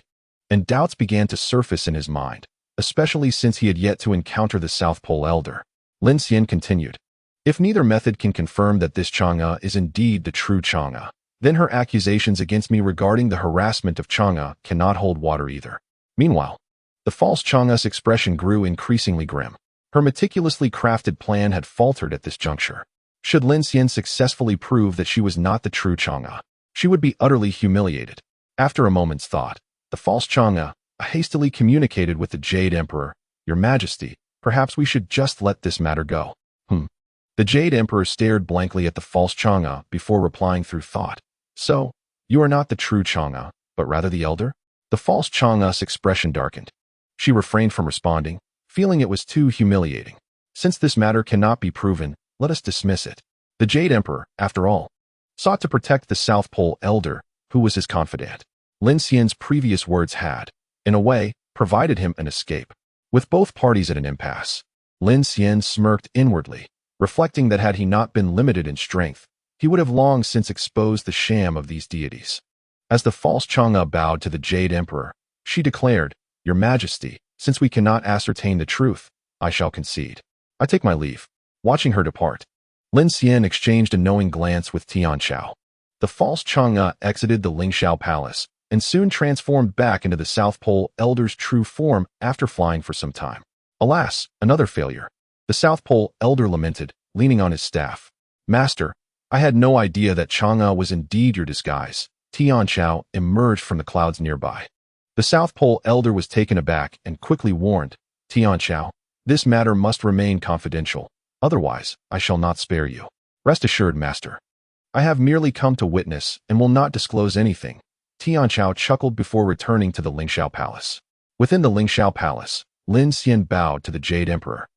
and doubts began to surface in his mind, especially since he had yet to encounter the South Pole Elder. Lin Xian continued. If neither method can confirm that this Chang'e is indeed the true Chang'e, then her accusations against me regarding the harassment of Chang'e cannot hold water either. Meanwhile, the false Chang'e's expression grew increasingly grim. Her meticulously crafted plan had faltered at this juncture. Should Lin Xian successfully prove that she was not the true Chang'e, she would be utterly humiliated. After a moment's thought, the false Chang'e hastily communicated with the Jade Emperor. Your Majesty, perhaps we should just let this matter go. The Jade Emperor stared blankly at the false Chang'e before replying through thought. So, you are not the true Chang'e, but rather the elder? The false Chang'e's expression darkened. She refrained from responding, feeling it was too humiliating. Since this matter cannot be proven, let us dismiss it. The Jade Emperor, after all, sought to protect the South Pole Elder, who was his confidant. Lin Xian's previous words had, in a way, provided him an escape. With both parties at an impasse, Lin Xian smirked inwardly, reflecting that had he not been limited in strength, he would have long since exposed the sham of these deities. As the false Chang'e bowed to the Jade Emperor, she declared, Your Majesty, since we cannot ascertain the truth, I shall concede. I take my leave. Watching her depart, Lin Xian exchanged a knowing glance with Tian Xiao. The false Chang'e exited the Ling Xiao Palace and soon transformed back into the South Pole Elder's true form after flying for some time. Alas, another failure. The South Pole Elder lamented, leaning on his staff. Master, I had no idea that Chang'e was indeed your disguise. Tian Xiao emerged from the clouds nearby. The South Pole Elder was taken aback and quickly warned, Tian Xiao, this matter must remain confidential. Otherwise, I shall not spare you. Rest assured, Master. I have merely come to witness and will not disclose anything. Tian Xiao chuckled before returning to the Ling Xiao Palace. Within the Ling Xiao Palace, Lin Xian bowed to the Jade Emperor.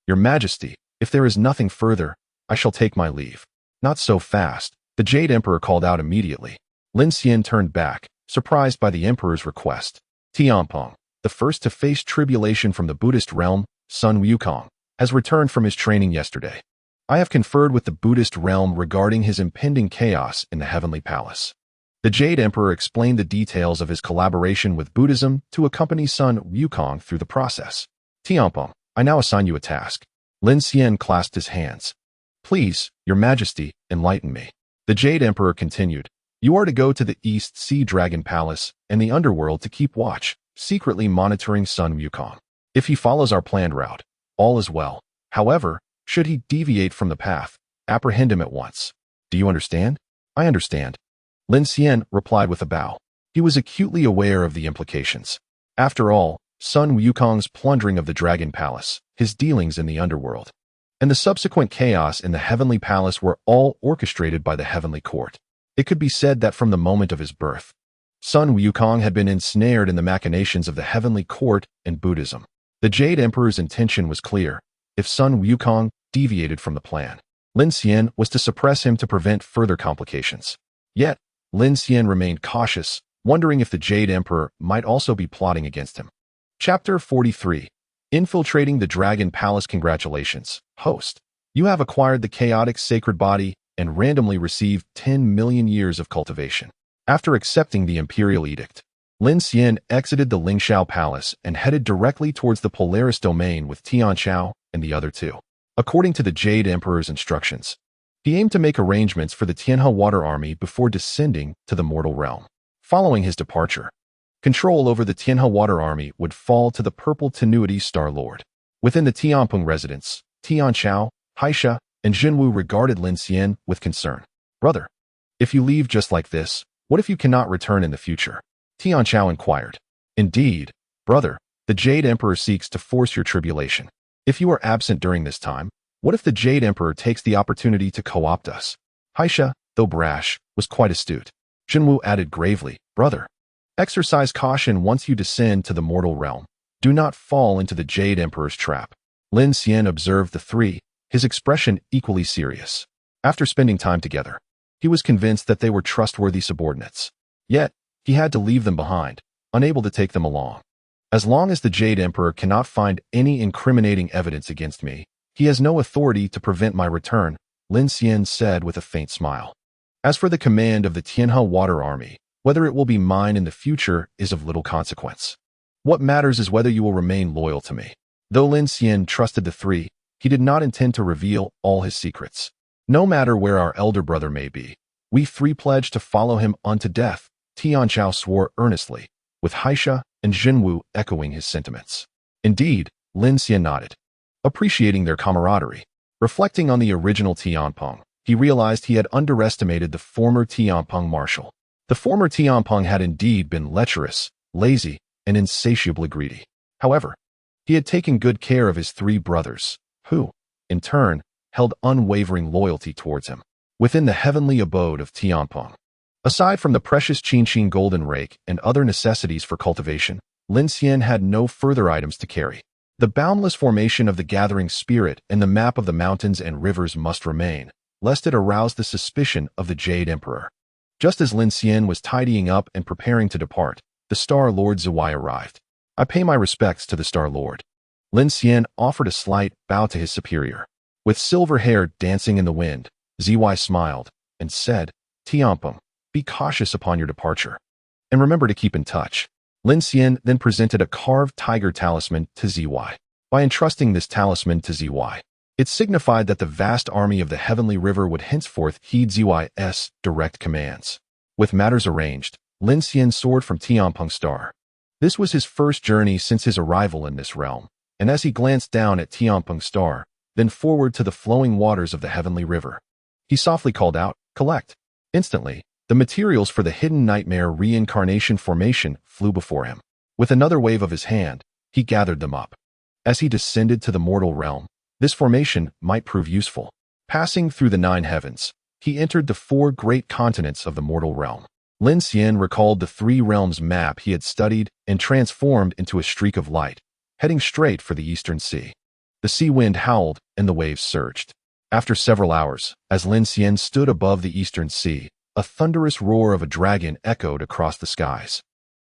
Your Majesty, if there is nothing further, I shall take my leave. Not so fast, the Jade Emperor called out immediately. Lin Xian turned back, surprised by the Emperor's request. Tianpeng, the first to face tribulation from the Buddhist realm, son Wukong, has returned from his training yesterday. I have conferred with the Buddhist realm regarding his impending chaos in the Heavenly Palace. The Jade Emperor explained the details of his collaboration with Buddhism to accompany son Wukong through the process. Tianpeng, I now assign you a task. Lin Xian clasped his hands. Please, Your Majesty, enlighten me. The Jade Emperor continued. You are to go to the East Sea Dragon Palace and the underworld to keep watch, secretly monitoring son Wukong. If he follows our planned route, all is well. However, should he deviate from the path, apprehend him at once. Do you understand? I understand. Lin Xian replied with a bow. He was acutely aware of the implications. After all, son Wukong's plundering of the Dragon Palace, his dealings in the underworld, and the subsequent chaos in the Heavenly Palace were all orchestrated by the Heavenly Court. It could be said that from the moment of his birth, son Wukong had been ensnared in the machinations of the Heavenly Court and Buddhism. The Jade Emperor's intention was clear. If son Wukong deviated from the plan, Lin Xian was to suppress him to prevent further complications. Yet, Lin Xian remained cautious, wondering if the Jade Emperor might also be plotting against him. Chapter 43. Infiltrating the Dragon Palace. Congratulations, host. You have acquired the chaotic sacred body and randomly received 10 million years of cultivation. After accepting the imperial edict, Lin Xian exited the Ling Xiao Palace and headed directly towards the Polaris domain with Tian Xiao and the other two. According to the Jade Emperor's instructions, he aimed to make arrangements for the Tianhe Water Army before descending to the mortal realm. Following his departure, control over the Tianhe Water Army would fall to the Purple Tenuity Star Lord. Within the Tianpeng residence, Tian Xiao, Haisha, and Jinwu regarded Lin Xian with concern. Brother, if you leave just like this, what if you cannot return in the future? Tian Xiao inquired. Indeed, brother, the Jade Emperor seeks to force your tribulation. If you are absent during this time, what if the Jade Emperor takes the opportunity to co-opt us? Haisha, though brash, was quite astute. Jinwu added gravely, brother, exercise caution once you descend to the mortal realm. Do not fall into the Jade Emperor's trap. Lin Xian observed the three, his expression equally serious. After spending time together, he was convinced that they were trustworthy subordinates. Yet, he had to leave them behind, unable to take them along. As long as the Jade Emperor cannot find any incriminating evidence against me, he has no authority to prevent my return, Lin Xian said with a faint smile. As for the command of the Tianhe Water Army, whether it will be mine in the future is of little consequence. What matters is whether you will remain loyal to me. Though Lin Xian trusted the three, he did not intend to reveal all his secrets. No matter where our elder brother may be, we three pledge to follow him unto death, Tianchao swore earnestly, with Haisha and Jinwu echoing his sentiments. Indeed, Lin Xian nodded, appreciating their camaraderie. Reflecting on the original Tianpeng, he realized he had underestimated the former Tianpeng marshal. The former Tianpeng had indeed been lecherous, lazy, and insatiably greedy. However, he had taken good care of his three brothers, who, in turn, held unwavering loyalty towards him. Within the heavenly abode of Tianpeng, aside from the precious Qingqing golden rake and other necessities for cultivation, Lin Xian had no further items to carry. The boundless formation of the gathering spirit and the map of the mountains and rivers must remain, lest it arouse the suspicion of the Jade Emperor. Just as Lin Xian was tidying up and preparing to depart, the Star Lord Ziwei arrived. I pay my respects to the Star Lord. Lin Xian offered a slight bow to his superior. With silver hair dancing in the wind, Ziwei smiled and said, Tianpeng, be cautious upon your departure. And remember to keep in touch. Lin Xian then presented a carved tiger talisman to Ziwei. By entrusting this talisman to Ziwei, it signified that the vast army of the Heavenly River would henceforth heed Ziwei's direct commands. With matters arranged, Lin Xian soared from Tianpeng Star. This was his first journey since his arrival in this realm, and as he glanced down at Tianpeng Star, then forward to the flowing waters of the Heavenly River, he softly called out, collect. Instantly, the materials for the hidden nightmare reincarnation formation flew before him. With another wave of his hand, he gathered them up. As he descended to the mortal realm, this formation might prove useful. Passing through the 9 heavens, he entered the 4 great continents of the mortal realm. Lin Xian recalled the 3 realms map he had studied and transformed into a streak of light, heading straight for the eastern sea. The sea wind howled and the waves surged. After several hours, as Lin Xian stood above the eastern sea, a thunderous roar of a dragon echoed across the skies.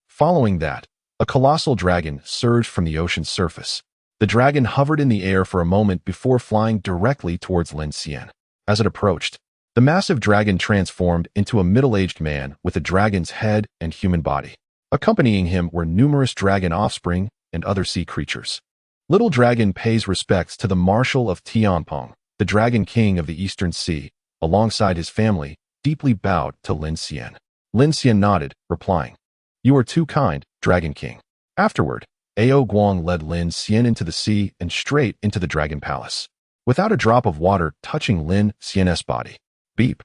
Following that, a colossal dragon surged from the ocean's surface. The dragon hovered in the air for a moment before flying directly towards Lin Xian. As it approached, the massive dragon transformed into a middle-aged man with a dragon's head and human body. Accompanying him were numerous dragon offspring and other sea creatures. Little Dragon pays respects to the Marshal of Tianpeng, the Dragon King of the Eastern Sea, alongside his family, deeply bowed to Lin Xian. Lin Xian nodded, replying, You are too kind, Dragon King. Afterward, Ao Guang led Lin Xian into the sea and straight into the Dragon Palace, without a drop of water touching Lin Xian's body. Beep.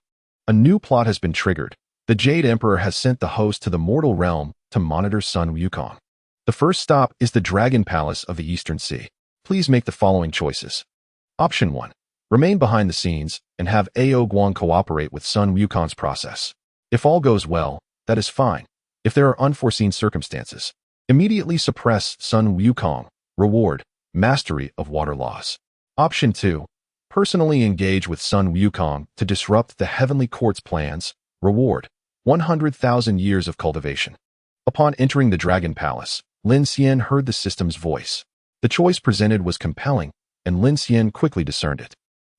A new plot has been triggered. The Jade Emperor has sent the host to the mortal realm to monitor Sun Wukong. The first stop is the Dragon Palace of the Eastern Sea. Please make the following choices. Option 1. Remain behind the scenes and have Ao Guang cooperate with Sun Wukong's process. If all goes well, that is fine. If there are unforeseen circumstances, immediately suppress Sun Wukong. Reward, mastery of water laws. Option 2. Personally engage with Sun Wukong to disrupt the Heavenly Court's plans. Reward, 100,000 years of cultivation. Upon entering the Dragon Palace, Lin Xian heard the system's voice. The choice presented was compelling, and Lin Xian quickly discerned it.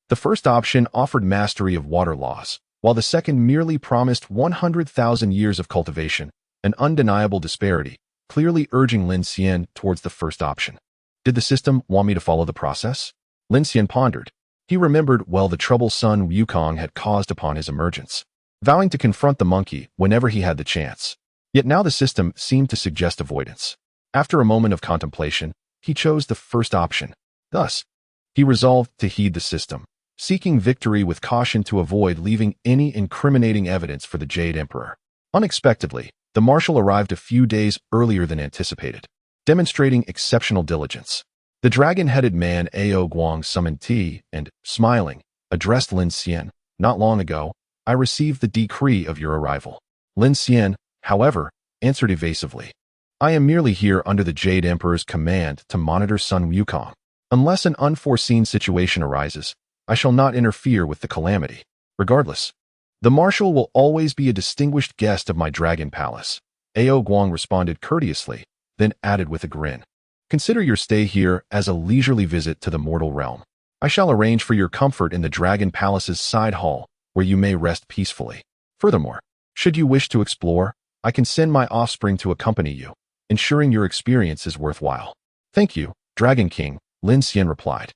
The first option offered mastery of water laws, while the second merely promised 100,000 years of cultivation, an undeniable disparity, clearly urging Lin Xian towards the first option. Did the system want me to follow the process? Lin Xian pondered. He remembered well the trouble Sun Wukong had caused upon his emergence, vowing to confront the monkey whenever he had the chance. Yet now the system seemed to suggest avoidance. After a moment of contemplation, he chose the first option. Thus, he resolved to heed the system, seeking victory with caution to avoid leaving any incriminating evidence for the Jade Emperor. Unexpectedly, the marshal arrived a few days earlier than anticipated, demonstrating exceptional diligence. The dragon-headed man Ao Guang summoned tea and, smiling, addressed Lin Xian. Not long ago, I received the decree of your arrival. Lin Xian, however, answered evasively. I am merely here under the Jade Emperor's command to monitor son Wukong. Unless an unforeseen situation arises, I shall not interfere with the calamity. Regardless, the Marshal will always be a distinguished guest of my dragon palace. Ao Guang responded courteously, then added with a grin. Consider your stay here as a leisurely visit to the mortal realm. I shall arrange for your comfort in the Dragon Palace's side hall, where you may rest peacefully. Furthermore, should you wish to explore, I can send my offspring to accompany you, ensuring your experience is worthwhile. Thank you, Dragon King, Lin Xian replied,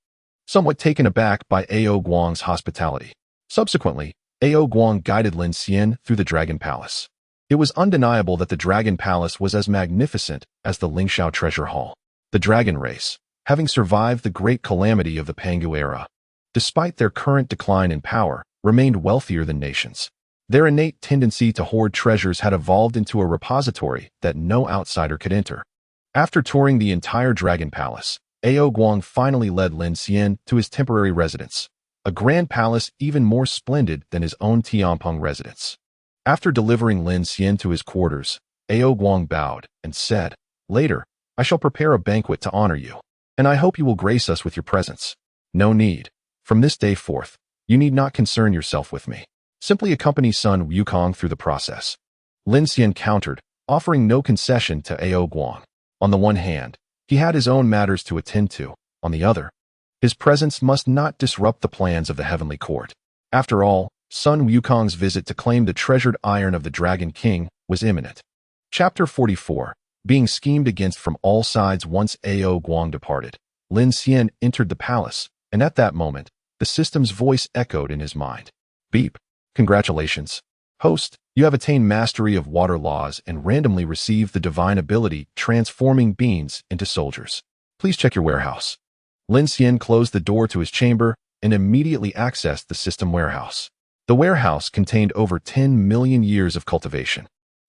somewhat taken aback by Ao Guang's hospitality. Subsequently, Ao Guang guided Lin Xian through the Dragon Palace. It was undeniable that the Dragon Palace was as magnificent as the Lingxiao Treasure Hall. The dragon race, having survived the great calamity of the Pangu era, despite their current decline in power, remained wealthier than nations. Their innate tendency to hoard treasures had evolved into a repository that no outsider could enter. After touring the entire Dragon Palace, Ao Guang finally led Lin Xian to his temporary residence, a grand palace even more splendid than his own Tianpeng residence. After delivering Lin Xian to his quarters, Ao Guang bowed and said, "Later, I shall prepare a banquet to honor you, and I hope you will grace us with your presence. No need. From this day forth, you need not concern yourself with me. Simply accompany son Wukong through the process." Lin Xian countered, offering no concession to Ao Guang. On the one hand, he had his own matters to attend to. On the other, his presence must not disrupt the plans of the heavenly court. After all, son Wukong's visit to claim the treasured iron of the Dragon King was imminent. Chapter 44. Being schemed against from all sides. Once Ao Guang departed, Lin Xian entered the palace, and at that moment, the system's voice echoed in his mind. Beep. Congratulations, host. You have attained mastery of water laws and randomly received the divine ability transforming beings into soldiers. Please check your warehouse. Lin Xian closed the door to his chamber and immediately accessed the system warehouse. The warehouse contained over 10 million years of cultivation.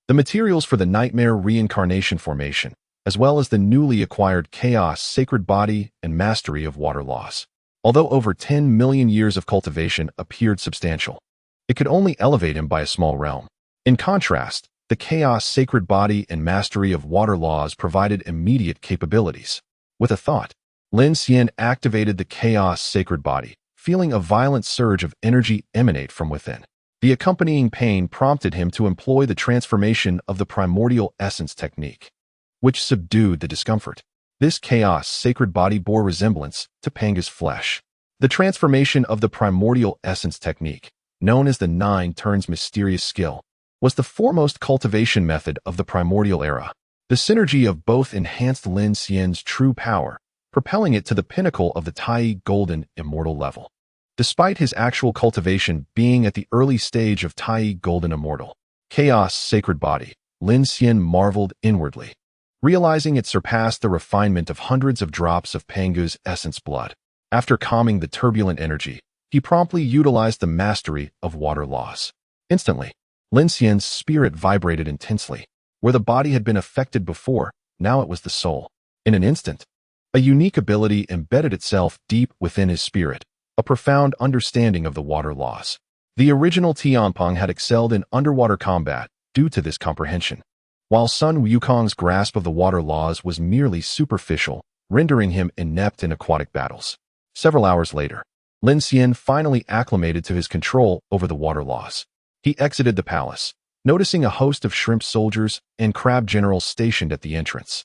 The materials for the Nightmare Reincarnation Formation, as well as the newly acquired Chaos Sacred Body and Mastery of Water Laws. Although over 10 million years of cultivation appeared substantial, it could only elevate him by a small realm. In contrast, the Chaos Sacred Body and Mastery of Water Laws provided immediate capabilities. With a thought, Lin Xian activated the Chaos Sacred Body, feeling a violent surge of energy emanate from within. The accompanying pain prompted him to employ the transformation of the primordial essence technique, which subdued the discomfort. This Chaos Sacred Body bore resemblance to Panga's flesh. The transformation of the primordial essence technique, known as the 9 turns mysterious skill, was the foremost cultivation method of the primordial era. The synergy of both enhanced Lin Xian's true power, propelling it to the pinnacle of the Tai Golden Immortal level. Despite his actual cultivation being at the early stage of Tai Golden Immortal, Chaos Sacred Body, Lin Xian marveled inwardly, realizing it surpassed the refinement of hundreds of drops of Pangu's essence blood. After calming the turbulent energy, he promptly utilized the mastery of water laws. Instantly, Lin Xian's spirit vibrated intensely. Where the body had been affected before, now it was the soul. In an instant, a unique ability embedded itself deep within his spirit, a profound understanding of the water laws. The original Tianpeng had excelled in underwater combat due to this comprehension, while son Wukong's grasp of the water laws was merely superficial, rendering him inept in aquatic battles. Several hours later, Lin Xian finally acclimated to his control over the water laws. He exited the palace, noticing a host of shrimp soldiers and crab generals stationed at the entrance.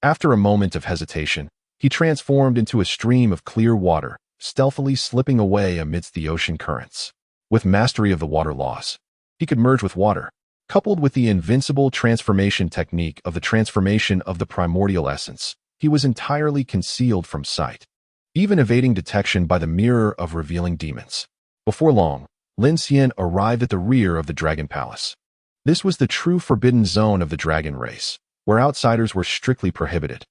After a moment of hesitation, he transformed into a stream of clear water, stealthily slipping away amidst the ocean currents. With mastery of the water laws, he could merge with water, coupled with the invincible transformation technique of the transformation of the primordial essence. He was entirely concealed from sight, even evading detection by the mirror of revealing demons. Before long, Lin Xian arrived at the rear of the Dragon Palace. This was the true forbidden zone of the dragon race, where outsiders were strictly prohibited,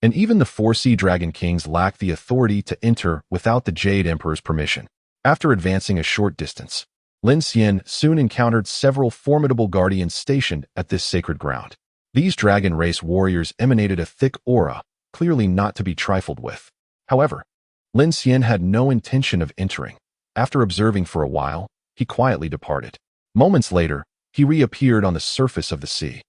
and even the 4 sea dragon kings lacked the authority to enter without the Jade Emperor's permission. After advancing a short distance, Lin Xian soon encountered several formidable guardians stationed at this sacred ground. These dragon race warriors emanated a thick aura, clearly not to be trifled with. However, Lin Xian had no intention of entering. After observing for a while, he quietly departed. Moments later, he reappeared on the surface of the sea.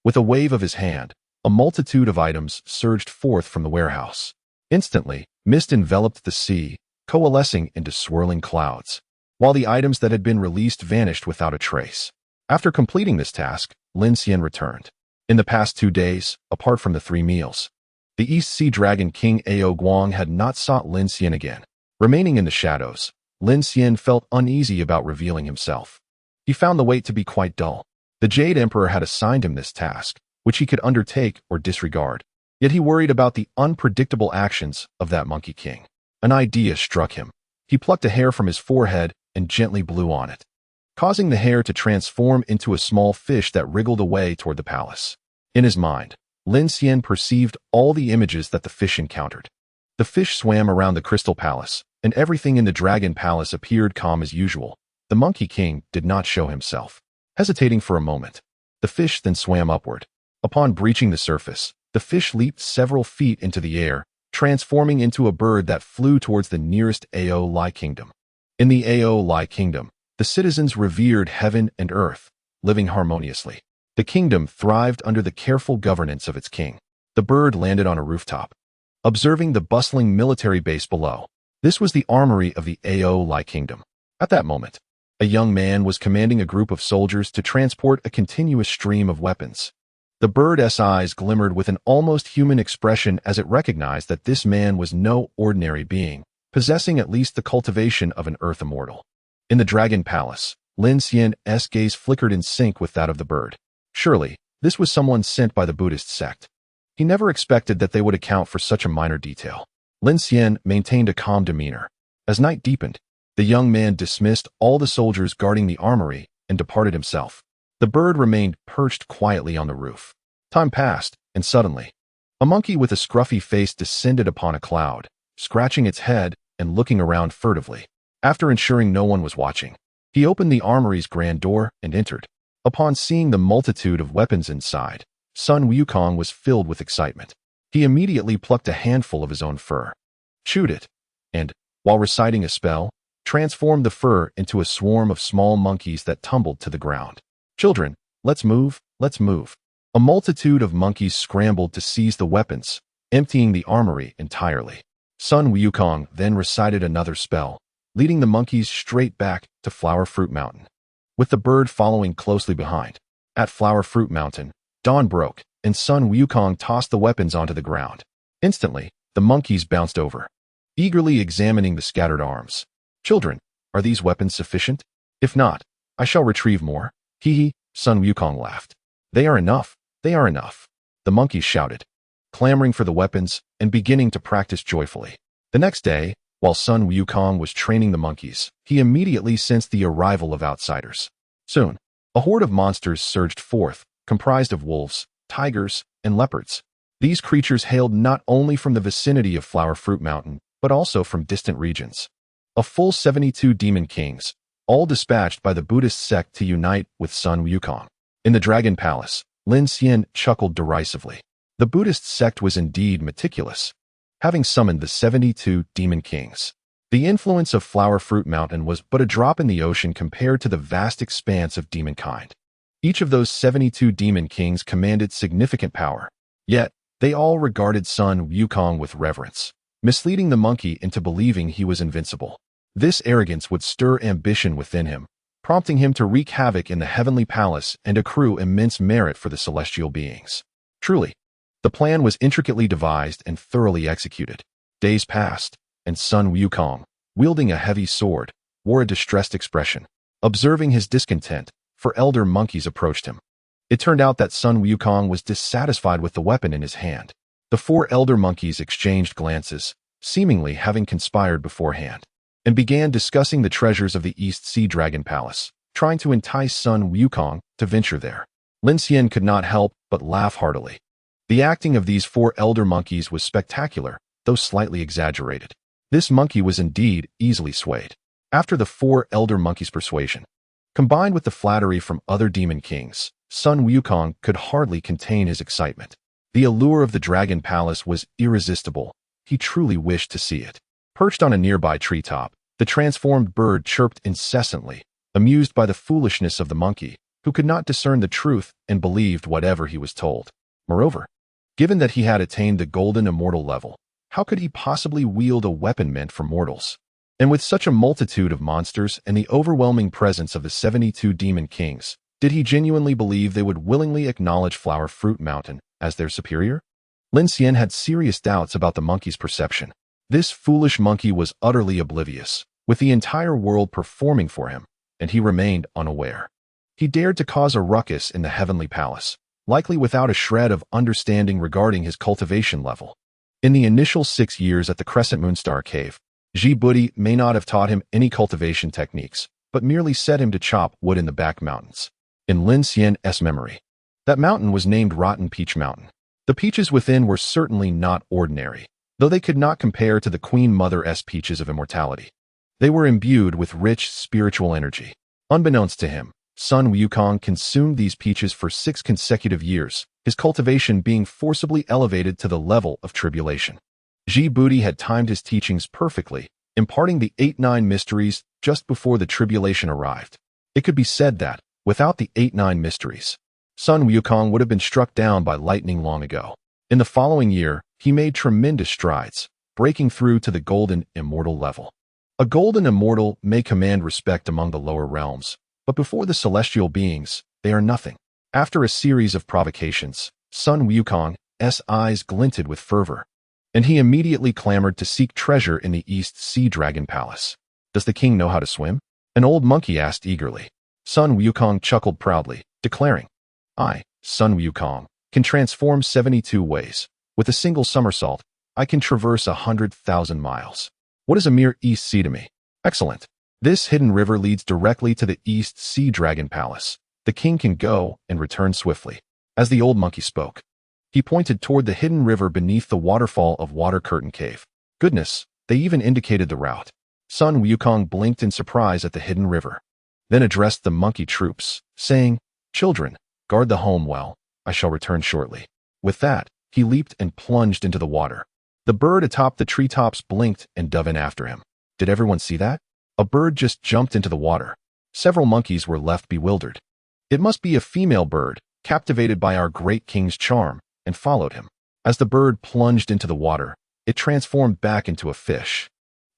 With a wave of his hand, a multitude of items surged forth from the warehouse. Instantly, mist enveloped the sea, coalescing into swirling clouds, while the items that had been released vanished without a trace. After completing this task, Lin Xian returned. In the past 2 days, apart from the 3 meals, the East Sea Dragon King Ao Guang had not sought Lin Xian again. Remaining in the shadows, Lin Xian felt uneasy about revealing himself. He found the wait to be quite dull. The Jade Emperor had assigned him this task, which he could undertake or disregard. Yet he worried about the unpredictable actions of that Monkey King. An idea struck him. He plucked a hair from his forehead and gently blew on it, causing the hair to transform into a small fish that wriggled away toward the palace. In his mind, Lin Xian perceived all the images that the fish encountered. The fish swam around the Crystal Palace, and everything in the Dragon Palace appeared calm as usual. The Monkey King did not show himself. Hesitating for a moment, the fish then swam upward. Upon breaching the surface, the fish leaped several feet into the air, transforming into a bird that flew towards the nearest Ao Lai Kingdom. In the Ao Lai Kingdom, the citizens revered heaven and earth, living harmoniously. The kingdom thrived under the careful governance of its king. The bird landed on a rooftop, observing the bustling military base below. This was the armory of the Ao Lai Kingdom. At that moment, a young man was commanding a group of soldiers to transport a continuous stream of weapons. The bird's eyes glimmered with an almost human expression as it recognized that this man was no ordinary being, possessing at least the cultivation of an earth immortal. In the Dragon Palace, Lin Xian's gaze flickered in sync with that of the bird. Surely, this was someone sent by the Buddhist sect. He never expected that they would account for such a minor detail. Lin Xian maintained a calm demeanor. As night deepened, the young man dismissed all the soldiers guarding the armory and departed himself. The bird remained perched quietly on the roof. Time passed, and suddenly, a monkey with a scruffy face descended upon a cloud, scratching its head and looking around furtively. After ensuring no one was watching, he opened the armory's grand door and entered. Upon seeing the multitude of weapons inside, Sun Wukong was filled with excitement. He immediately plucked a handful of his own fur, chewed it, and, while reciting a spell, transformed the fur into a swarm of small monkeys that tumbled to the ground. "Children, let's move, let's move." A multitude of monkeys scrambled to seize the weapons, emptying the armory entirely. Sun Wukong then recited another spell, leading the monkeys straight back to Flower Fruit Mountain, with the bird following closely behind. At Flower Fruit Mountain, dawn broke, and Sun Wukong tossed the weapons onto the ground. Instantly, the monkeys bounced over, eagerly examining the scattered arms. "Children, are these weapons sufficient? If not, I shall retrieve more." "Hee," Sun Wukong laughed. "They are enough, they are enough," the monkeys shouted, clamoring for the weapons and beginning to practice joyfully. The next day, while Sun Wukong was training the monkeys, he immediately sensed the arrival of outsiders. Soon, a horde of monsters surged forth, comprised of wolves, tigers, and leopards. These creatures hailed not only from the vicinity of Flower Fruit Mountain, but also from distant regions. A full 72 demon kings, all dispatched by the Buddhist sect to unite with Sun Wukong. In the Dragon Palace, Lin Xian chuckled derisively. The Buddhist sect was indeed meticulous, having summoned the 72 demon kings. The influence of Flower Fruit Mountain was but a drop in the ocean compared to the vast expanse of demonkind. Each of those 72 demon kings commanded significant power. Yet, they all regarded Sun Wukong with reverence, misleading the monkey into believing he was invincible. This arrogance would stir ambition within him, prompting him to wreak havoc in the heavenly palace and accrue immense merit for the celestial beings. Truly, the plan was intricately devised and thoroughly executed. Days passed, and Sun Wukong, wielding a heavy sword, wore a distressed expression. Observing his discontent, 4 elder monkeys approached him. It turned out that Sun Wukong was dissatisfied with the weapon in his hand. The 4 elder monkeys exchanged glances, seemingly having conspired beforehand, and began discussing the treasures of the East Sea Dragon Palace, trying to entice Sun Wukong to venture there. Lin Xian could not help but laugh heartily. The acting of these 4 elder monkeys was spectacular, though slightly exaggerated. This monkey was indeed easily swayed. After the 4 elder monkeys' persuasion, combined with the flattery from other demon kings, Sun Wukong could hardly contain his excitement. The allure of the Dragon Palace was irresistible, he truly wished to see it. Perched on a nearby treetop, the transformed bird chirped incessantly, amused by the foolishness of the monkey, who could not discern the truth and believed whatever he was told. Moreover, given that he had attained the golden immortal level, how could he possibly wield a weapon meant for mortals? And with such a multitude of monsters and the overwhelming presence of the 72 demon kings, did he genuinely believe they would willingly acknowledge Flower Fruit Mountain as their superior? Lin Xian had serious doubts about the monkey's perception. This foolish monkey was utterly oblivious, with the entire world performing for him, and he remained unaware. He dared to cause a ruckus in the heavenly palace, likely without a shred of understanding regarding his cultivation level. In the initial 6 years at the Crescent Moonstar Cave, Jade may not have taught him any cultivation techniques, but merely set him to chop wood in the back mountains. In Lin Xian's memory, that mountain was named Rotten Peach Mountain. The peaches within were certainly not ordinary, though they could not compare to the Queen Mother's peaches of immortality. They were imbued with rich spiritual energy. Unbeknownst to him, son Wukong consumed these peaches for 6 consecutive years, his cultivation being forcibly elevated to the level of tribulation. Jade had timed his teachings perfectly, imparting the 8-9 mysteries just before the tribulation arrived. It could be said that, without the 8-9 mysteries, son Wukong would have been struck down by lightning long ago. In the following year, he made tremendous strides, breaking through to the golden immortal level. A golden immortal may command respect among the lower realms, but before the celestial beings, they are nothing. After a series of provocations, son Wukong's eyes glinted with fervor, and he immediately clamored to seek treasure in the East Sea Dragon Palace. Does the king know how to swim? An old monkey asked eagerly. Son Wukong chuckled proudly, declaring, I, son Wukong, can transform 72 ways. With a single somersault, I can traverse 100,000 miles. What is a mere East Sea to me? Excellent. This hidden river leads directly to the East Sea Dragon Palace. The king can go and return swiftly. As the old monkey spoke, he pointed toward the hidden river beneath the waterfall of Water Curtain Cave. Goodness, they even indicated the route. Son Wukong blinked in surprise at the hidden river, then addressed the monkey troops, saying, Children, guard the home well. I shall return shortly. With that, he leaped and plunged into the water. The bird atop the treetops blinked and dove in after him. Did everyone see that? A bird just jumped into the water. Several monkeys were left bewildered. It must be a female bird, captivated by our great king's charm, and followed him. As the bird plunged into the water, it transformed back into a fish,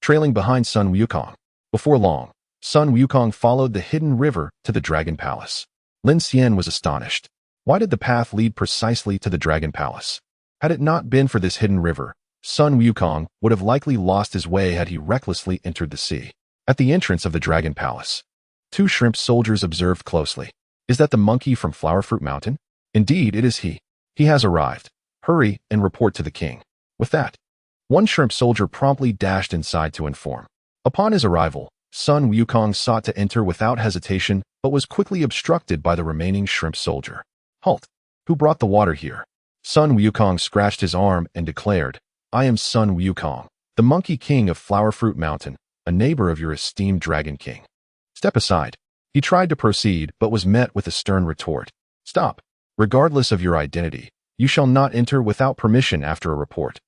trailing behind son Wukong. Before long, son Wukong followed the hidden river to the Dragon Palace. Lin Xian was astonished. Why did the path lead precisely to the Dragon Palace? Had it not been for this hidden river, son Wukong would have likely lost his way had he recklessly entered the sea. At the entrance of the Dragon Palace, 2 shrimp soldiers observed closely. Is that the monkey from Flower Fruit Mountain? Indeed, it is he. He has arrived. Hurry and report to the king. With that, one shrimp soldier promptly dashed inside to inform. Upon his arrival, son Wukong sought to enter without hesitation, but was quickly obstructed by the remaining shrimp soldier. Halt! Who brought the water here? Son Wukong scratched his arm and declared, I am son Wukong, the monkey king of Flower Fruit Mountain, a neighbor of your esteemed dragon king. Step aside. He tried to proceed, but was met with a stern retort. Stop. Regardless of your identity, you shall not enter without permission after a report.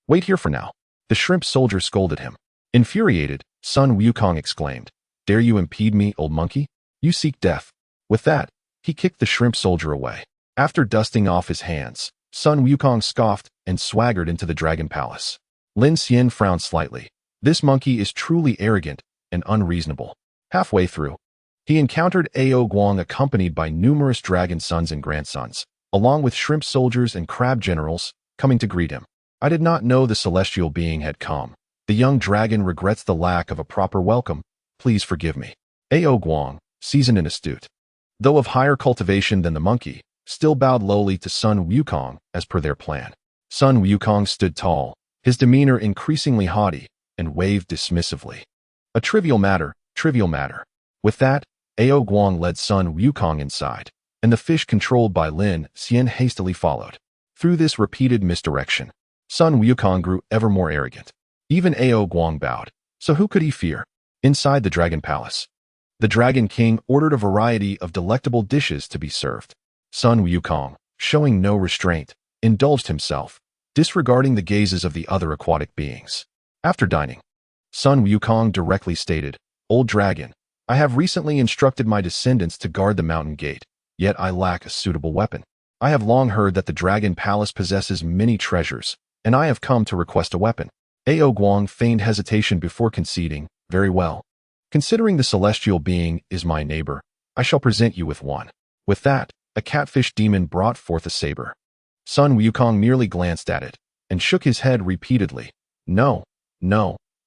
Wait here for now. The shrimp soldier scolded him. Infuriated, son Wukong exclaimed, Dare you impede me, old monkey? You seek death. With that, he kicked the shrimp soldier away. After dusting off his hands, son Wukong scoffed and swaggered into the Dragon Palace. Lin Xian frowned slightly. This monkey is truly arrogant and unreasonable. Halfway through, he encountered Ao Guang accompanied by numerous dragon sons and grandsons, along with shrimp soldiers and crab generals, coming to greet him. I did not know the celestial being had come. The young dragon regrets the lack of a proper welcome. Please forgive me. Ao Guang, seasoned and astute, though of higher cultivation than the monkey, still bowed lowly to son Wukong as per their plan. Son Wukong stood tall, his demeanor increasingly haughty, and waved dismissively. A trivial matter, trivial matter. With that, Ao Guang led son Wukong inside, and the fish controlled by Lin Xian hastily followed. Through this repeated misdirection, son Wukong grew ever more arrogant. Even Ao Guang bowed, so who could he fear? Inside the Dragon Palace, the Dragon King ordered a variety of delectable dishes to be served. Son Wukong, showing no restraint, indulged himself, disregarding the gazes of the other aquatic beings. After dining, Sun Wukong directly stated, "Old dragon, I have recently instructed my descendants to guard the mountain gate, yet I lack a suitable weapon. I have long heard that the Dragon Palace possesses many treasures, and I have come to request a weapon." Ao Guang feigned hesitation before conceding, "Very well. Considering the celestial being is my neighbor, I shall present you with one." With that, a catfish demon brought forth a saber. Sun Wukong merely glanced at it, and shook his head repeatedly. No,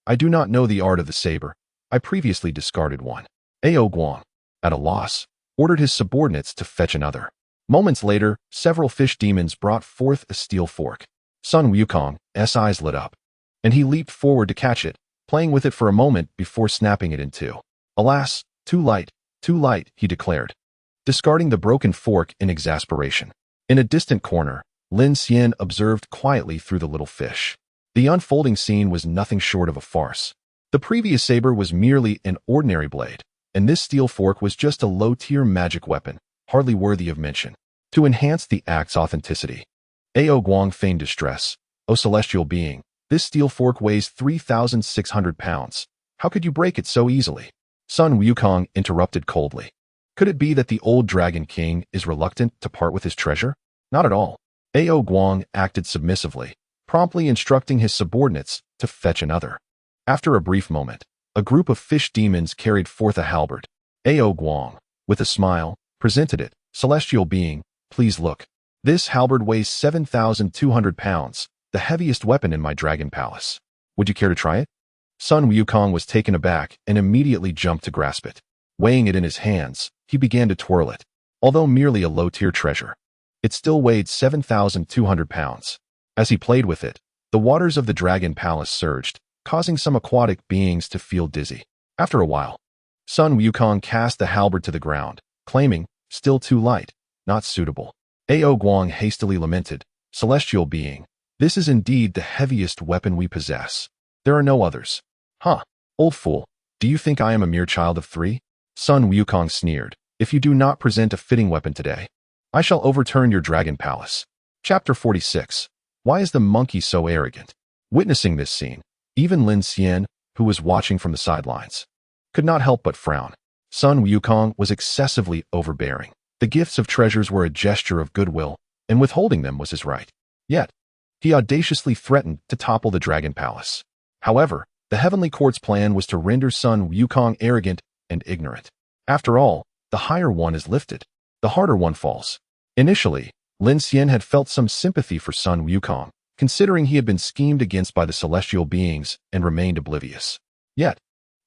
I do not know the art of the saber. I previously discarded one." Ao Guang, at a loss, ordered his subordinates to fetch another. Moments later, several fish demons brought forth a steel fork. Sun Wukong's eyes lit up, and he leaped forward to catch it, playing with it for a moment before snapping it in two. "Alas, too light, he declared, discarding the broken fork in exasperation. In a distant corner, Lin Xian observed quietly through the little fish. The unfolding scene was nothing short of a farce. The previous saber was merely an ordinary blade, and this steel fork was just a low-tier magic weapon, hardly worthy of mention. To enhance the act's authenticity, Ao Guang feigned distress. "O celestial being, this steel fork weighs 3,600 pounds. How could you break it so easily?" Sun Wukong interrupted coldly. "Could it be that the old Dragon King is reluctant to part with his treasure?" "Not at all." Ao Guang acted submissively, promptly instructing his subordinates to fetch another. After a brief moment, a group of fish demons carried forth a halberd. Ao Guang, with a smile, presented it. "Celestial being, please look. This halberd weighs 7,200 pounds, the heaviest weapon in my dragon palace. Would you care to try it?" Sun Wukong was taken aback and immediately jumped to grasp it. Weighing it in his hands, he began to twirl it. Although merely a low-tier treasure, it still weighed 7,200 pounds. As he played with it, the waters of the dragon palace surged, causing some aquatic beings to feel dizzy. After a while, Sun Wukong cast the halberd to the ground, claiming, "Still too light, not suitable." Ao Guang hastily lamented, "Celestial being, this is indeed the heaviest weapon we possess. There are no others." "Huh, old fool, do you think I am a mere child of 3? Sun Wukong sneered, "If you do not present a fitting weapon today, I shall overturn your dragon palace." Chapter 46. Why is the monkey so arrogant? Witnessing this scene, even Lin Xian, who was watching from the sidelines, could not help but frown. Sun Wukong was excessively overbearing. The gifts of treasures were a gesture of goodwill, and withholding them was his right. Yet, he audaciously threatened to topple the dragon palace. However, the heavenly court's plan was to render Sun Wukong arrogant and ignorant. After all, the higher one is lifted, the harder one falls. Initially, Lin Xian had felt some sympathy for Sun Wukong, considering he had been schemed against by the celestial beings and remained oblivious. Yet,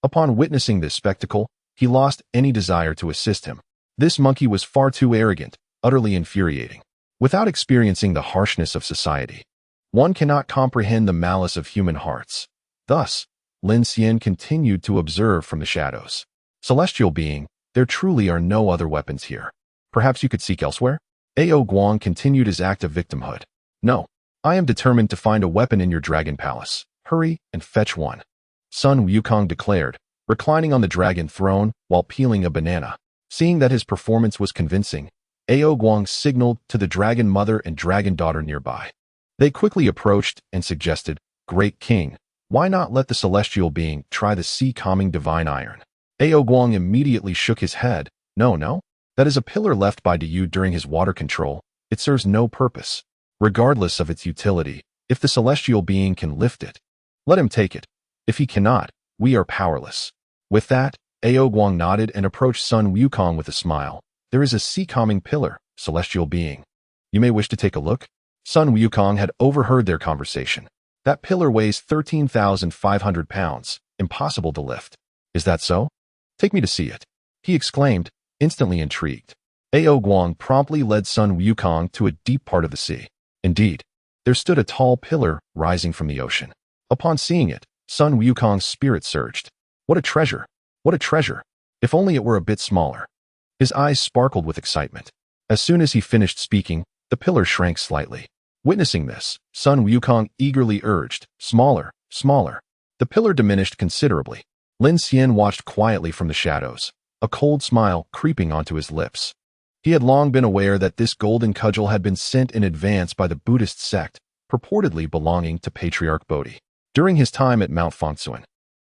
upon witnessing this spectacle, he lost any desire to assist him. This monkey was far too arrogant, utterly infuriating. Without experiencing the harshness of society, one cannot comprehend the malice of human hearts. Thus, Lin Xian continued to observe from the shadows. "Celestial being, there truly are no other weapons here. Perhaps you could seek elsewhere?" Ao Guang continued his act of victimhood. "No, I am determined to find a weapon in your dragon palace. Hurry and fetch one," Sun Wukong declared, reclining on the dragon throne while peeling a banana. Seeing that his performance was convincing, Ao Guang signaled to the dragon mother and dragon daughter nearby. They quickly approached and suggested, "Great king, why not let the celestial being try the sea-calming divine iron?" Ao Guang immediately shook his head. No, that is a pillar left by Diyu during his water control. It serves no purpose. Regardless of its utility, if the celestial being can lift it, let him take it. If he cannot, we are powerless." With that, Ao Guang nodded and approached Sun Wukong with a smile. "There is a sea-calming pillar, celestial being. You may wish to take a look." Sun Wukong had overheard their conversation. "That pillar weighs 13,500 pounds, impossible to lift." "Is that so? Take me to see it," he exclaimed, instantly intrigued. Ao Guang promptly led Sun Wukong to a deep part of the sea. Indeed, there stood a tall pillar rising from the ocean. Upon seeing it, Sun Wukong's spirit surged. What a treasure! What a treasure! If only it were a bit smaller. His eyes sparkled with excitement. As soon as he finished speaking, the pillar shrank slightly. Witnessing this, Sun Wukong eagerly urged, "Smaller, smaller." The pillar diminished considerably. Lin Xian watched quietly from the shadows, a cold smile creeping onto his lips. He had long been aware that this golden cudgel had been sent in advance by the Buddhist sect, purportedly belonging to Patriarch Bodhi. During his time at Mount Fangsuan,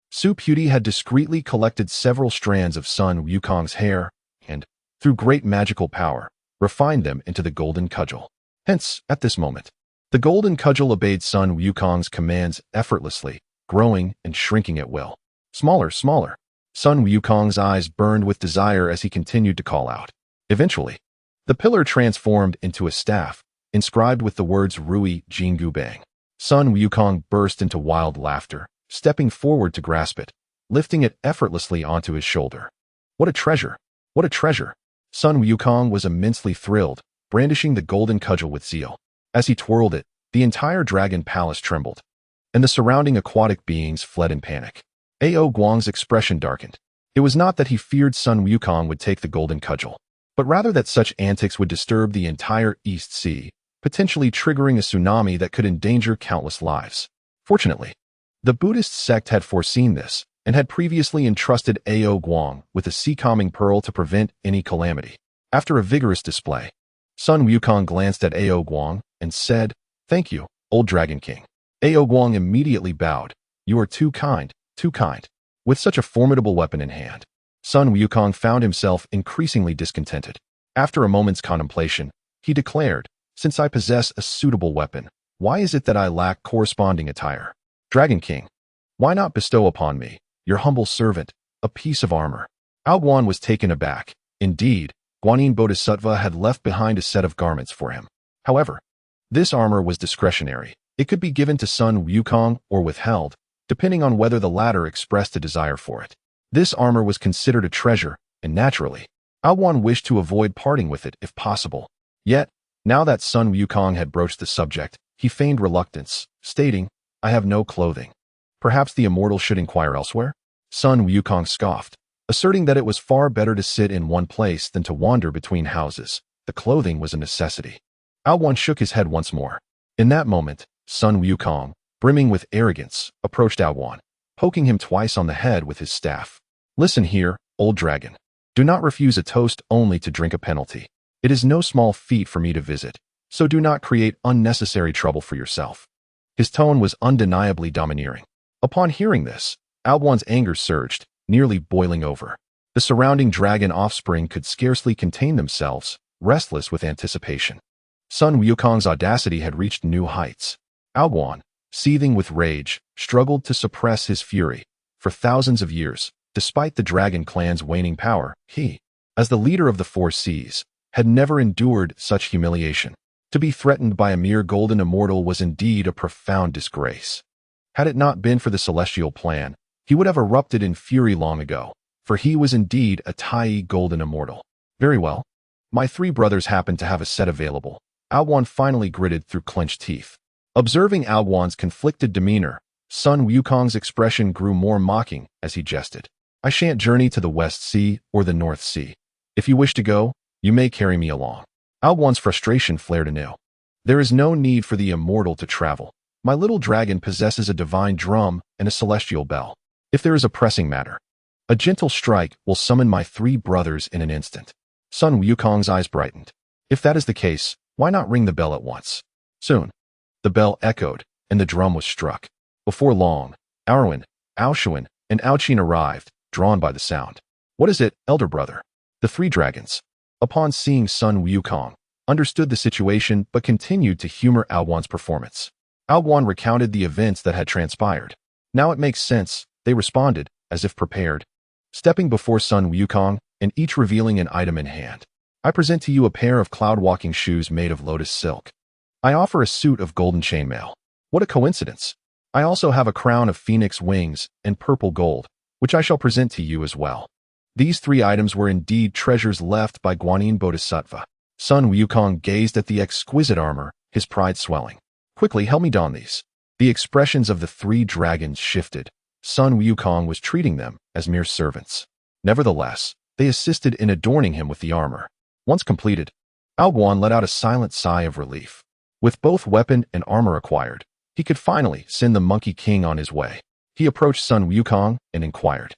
Su Puti had discreetly collected several strands of Sun Wukong's hair and, through great magical power, refined them into the golden cudgel. Hence, at this moment, the golden cudgel obeyed Sun Wukong's commands effortlessly, growing and shrinking at will. Smaller, smaller. Sun Wukong's eyes burned with desire as he continued to call out. Eventually, the pillar transformed into a staff, inscribed with the words Rui Jingu Bang. Sun Wukong burst into wild laughter, stepping forward to grasp it, lifting it effortlessly onto his shoulder. What a treasure! What a treasure! Sun Wukong was immensely thrilled, brandishing the golden cudgel with zeal. As he twirled it, the entire dragon palace trembled, and the surrounding aquatic beings fled in panic. Ao Guang's expression darkened. It was not that he feared Sun Wukong would take the golden cudgel, but rather that such antics would disturb the entire East Sea, potentially triggering a tsunami that could endanger countless lives. Fortunately, the Buddhist sect had foreseen this and had previously entrusted Ao Guang with a sea-calming pearl to prevent any calamity. After a vigorous display, Sun Wukong glanced at Ao Guang and said, "Thank you, old Dragon King." Ao Guang immediately bowed. "You are too kind, too kind." With such a formidable weapon in hand, Sun Wukong found himself increasingly discontented. After a moment's contemplation, he declared, "Since I possess a suitable weapon, why is it that I lack corresponding attire? Dragon King, why not bestow upon me, your humble servant, a piece of armor?" Ao Guang was taken aback. Indeed, Guanyin Bodhisattva had left behind a set of garments for him. However, this armor was discretionary. It could be given to Sun Wukong or withheld, depending on whether the latter expressed a desire for it. This armor was considered a treasure, and naturally, Ao Guang wished to avoid parting with it if possible. Yet, now that Sun Wukong had broached the subject, he feigned reluctance, stating, "I have no clothing. Perhaps the immortal should inquire elsewhere?" Sun Wukong scoffed, asserting that it was far better to sit in one place than to wander between houses. The clothing was a necessity. Ao Guang shook his head once more. In that moment, Sun Wukong, brimming with arrogance, approached Ao Guang, poking him twice on the head with his staff. "Listen here, old dragon. Do not refuse a toast only to drink a penalty. It is no small feat for me to visit, so do not create unnecessary trouble for yourself." His tone was undeniably domineering. Upon hearing this, Ao Guang's anger surged, nearly boiling over. The surrounding dragon offspring could scarcely contain themselves, restless with anticipation. Sun Wukong's audacity had reached new heights. Ao Guang, seething with rage, struggled to suppress his fury. For thousands of years, despite the dragon clan's waning power, he, as the leader of the Four Seas, had never endured such humiliation. To be threatened by a mere golden immortal was indeed a profound disgrace. Had it not been for the celestial plan, he would have erupted in fury long ago, for he was indeed a Tai golden immortal. "Very well. My three brothers happen to have a set available." Ao Guang finally gritted through clenched teeth. Observing Ao Guang's conflicted demeanor, Sun Wukong's expression grew more mocking as he jested. "I shan't journey to the West Sea or the North Sea. If you wish to go, you may carry me along." Ao Guang's frustration flared anew. "There is no need for the immortal to travel. My little dragon possesses a divine drum and a celestial bell. If there is a pressing matter, a gentle strike will summon my three brothers in an instant." Sun Wukong's eyes brightened. "If that is the case, why not ring the bell at once?" Soon, the bell echoed, and the drum was struck. Before long, Arwen, Aoshuan, and Aoqin arrived, drawn by the sound. "What is it, elder brother?" The three dragons, upon seeing Sun Wukong, understood the situation but continued to humor Ao Guang's performance. Ao Guang recounted the events that had transpired. "Now it makes sense," they responded, as if prepared. Stepping before Sun Wukong, and each revealing an item in hand, "I present to you a pair of cloud-walking shoes made of lotus silk. I offer a suit of golden chainmail. What a coincidence! I also have a crown of phoenix wings and purple gold, which I shall present to you as well." These three items were indeed treasures left by Guanyin Bodhisattva. Sun Wukong gazed at the exquisite armor, his pride swelling. "Quickly, help me don these." The expressions of the three dragons shifted. Sun Wukong was treating them as mere servants. Nevertheless, they assisted in adorning him with the armor. Once completed, Ao Guang let out a silent sigh of relief. With both weapon and armor acquired, he could finally send the Monkey King on his way. He approached Sun Wukong and inquired,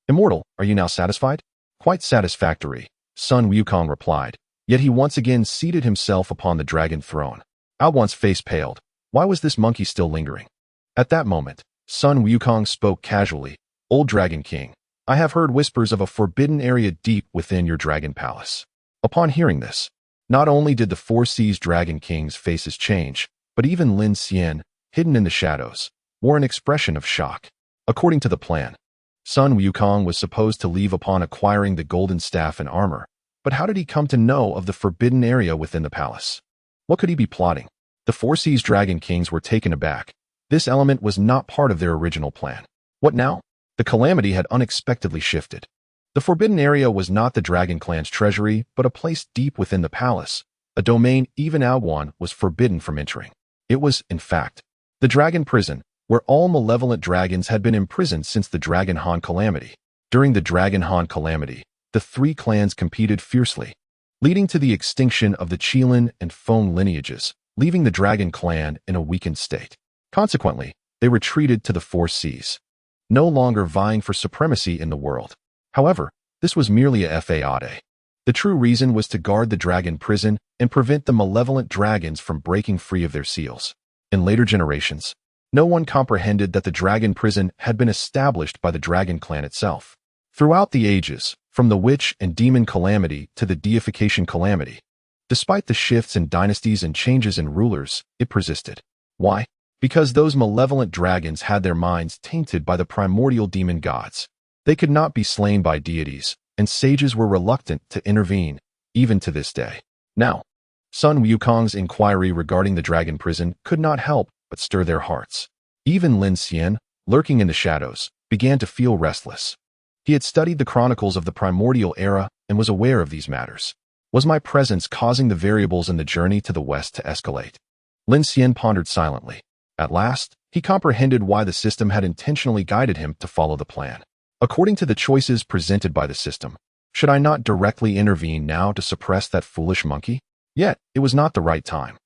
"Immortal, are you now satisfied?" "Quite satisfactory," Sun Wukong replied, yet he once again seated himself upon the dragon throne. Ao Guang's face paled. Why was this monkey still lingering? At that moment, Sun Wukong spoke casually. Old Dragon King, I have heard whispers of a forbidden area deep within your dragon palace. Upon hearing this, not only did the Four Seas Dragon King's faces change, but even Lin Xian, hidden in the shadows, wore an expression of shock. According to the plan, Sun Wukong was supposed to leave upon acquiring the golden staff and armor, but how did he come to know of the forbidden area within the palace? What could he be plotting? The Four Seas Dragon Kings were taken aback. This element was not part of their original plan. What now? The calamity had unexpectedly shifted. The forbidden area was not the Dragon Clan's treasury, but a place deep within the palace, a domain even Outwan was forbidden from entering. It was, in fact, the Dragon Prison, where all malevolent dragons had been imprisoned since the Dragon Han Calamity. During the Dragon Han Calamity, the three clans competed fiercely, leading to the extinction of the Qilin and Feng lineages, leaving the Dragon Clan in a weakened state. Consequently, they retreated to the Four Seas, no longer vying for supremacy in the world. However, this was merely a fade. The true reason was to guard the dragon prison and prevent the malevolent dragons from breaking free of their seals. In later generations, no one comprehended that the dragon prison had been established by the Dragon Clan itself. Throughout the ages, from the witch and demon calamity to the deification calamity, despite the shifts in dynasties and changes in rulers, it persisted. Why? Because those malevolent dragons had their minds tainted by the primordial demon gods. They could not be slain by deities, and sages were reluctant to intervene, even to this day. Now, Sun Wukong's inquiry regarding the dragon prison could not help but stir their hearts. Even Lin Xian, lurking in the shadows, began to feel restless. He had studied the chronicles of the primordial era and was aware of these matters. Was my presence causing the variables in the journey to the west to escalate? Lin Xian pondered silently. At last, he comprehended why the system had intentionally guided him to follow the plan. According to the choices presented by the system, should I not directly intervene now to suppress that foolish monkey? Yet, it was not the right time.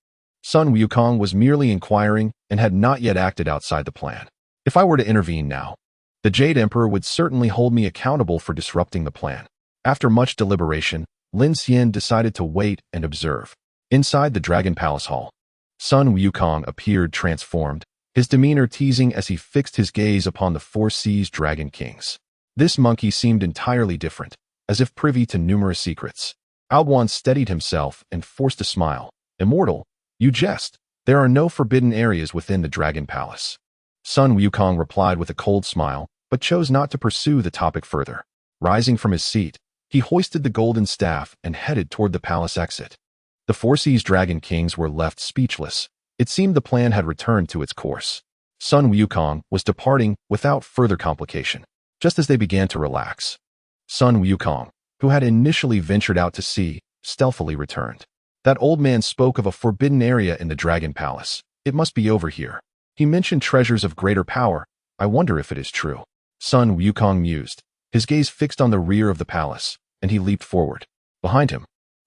Sun Wukong was merely inquiring and had not yet acted outside the plan. If I were to intervene now, the Jade Emperor would certainly hold me accountable for disrupting the plan. After much deliberation, Lin Xian decided to wait and observe. Inside the Dragon Palace Hall, Sun Wukong appeared transformed, his demeanor teasing as he fixed his gaze upon the Four Seas Dragon Kings. This monkey seemed entirely different, as if privy to numerous secrets. Outwan steadied himself and forced a smile. Immortal, you jest. There are no forbidden areas within the Dragon Palace. Sun Wukong replied with a cold smile, but chose not to pursue the topic further. Rising from his seat, he hoisted the golden staff and headed toward the palace exit. The Four Seas Dragon Kings were left speechless. It seemed the plan had returned to its course. Sun Wukong was departing without further complication. Just as they began to relax, Sun Wukong, who had initially ventured out to sea, stealthily returned. That old man spoke of a forbidden area in the Dragon Palace. It must be over here. He mentioned treasures of greater power. I wonder if it is true. Sun Wukong mused, his gaze fixed on the rear of the palace, and he leaped forward. Behind him,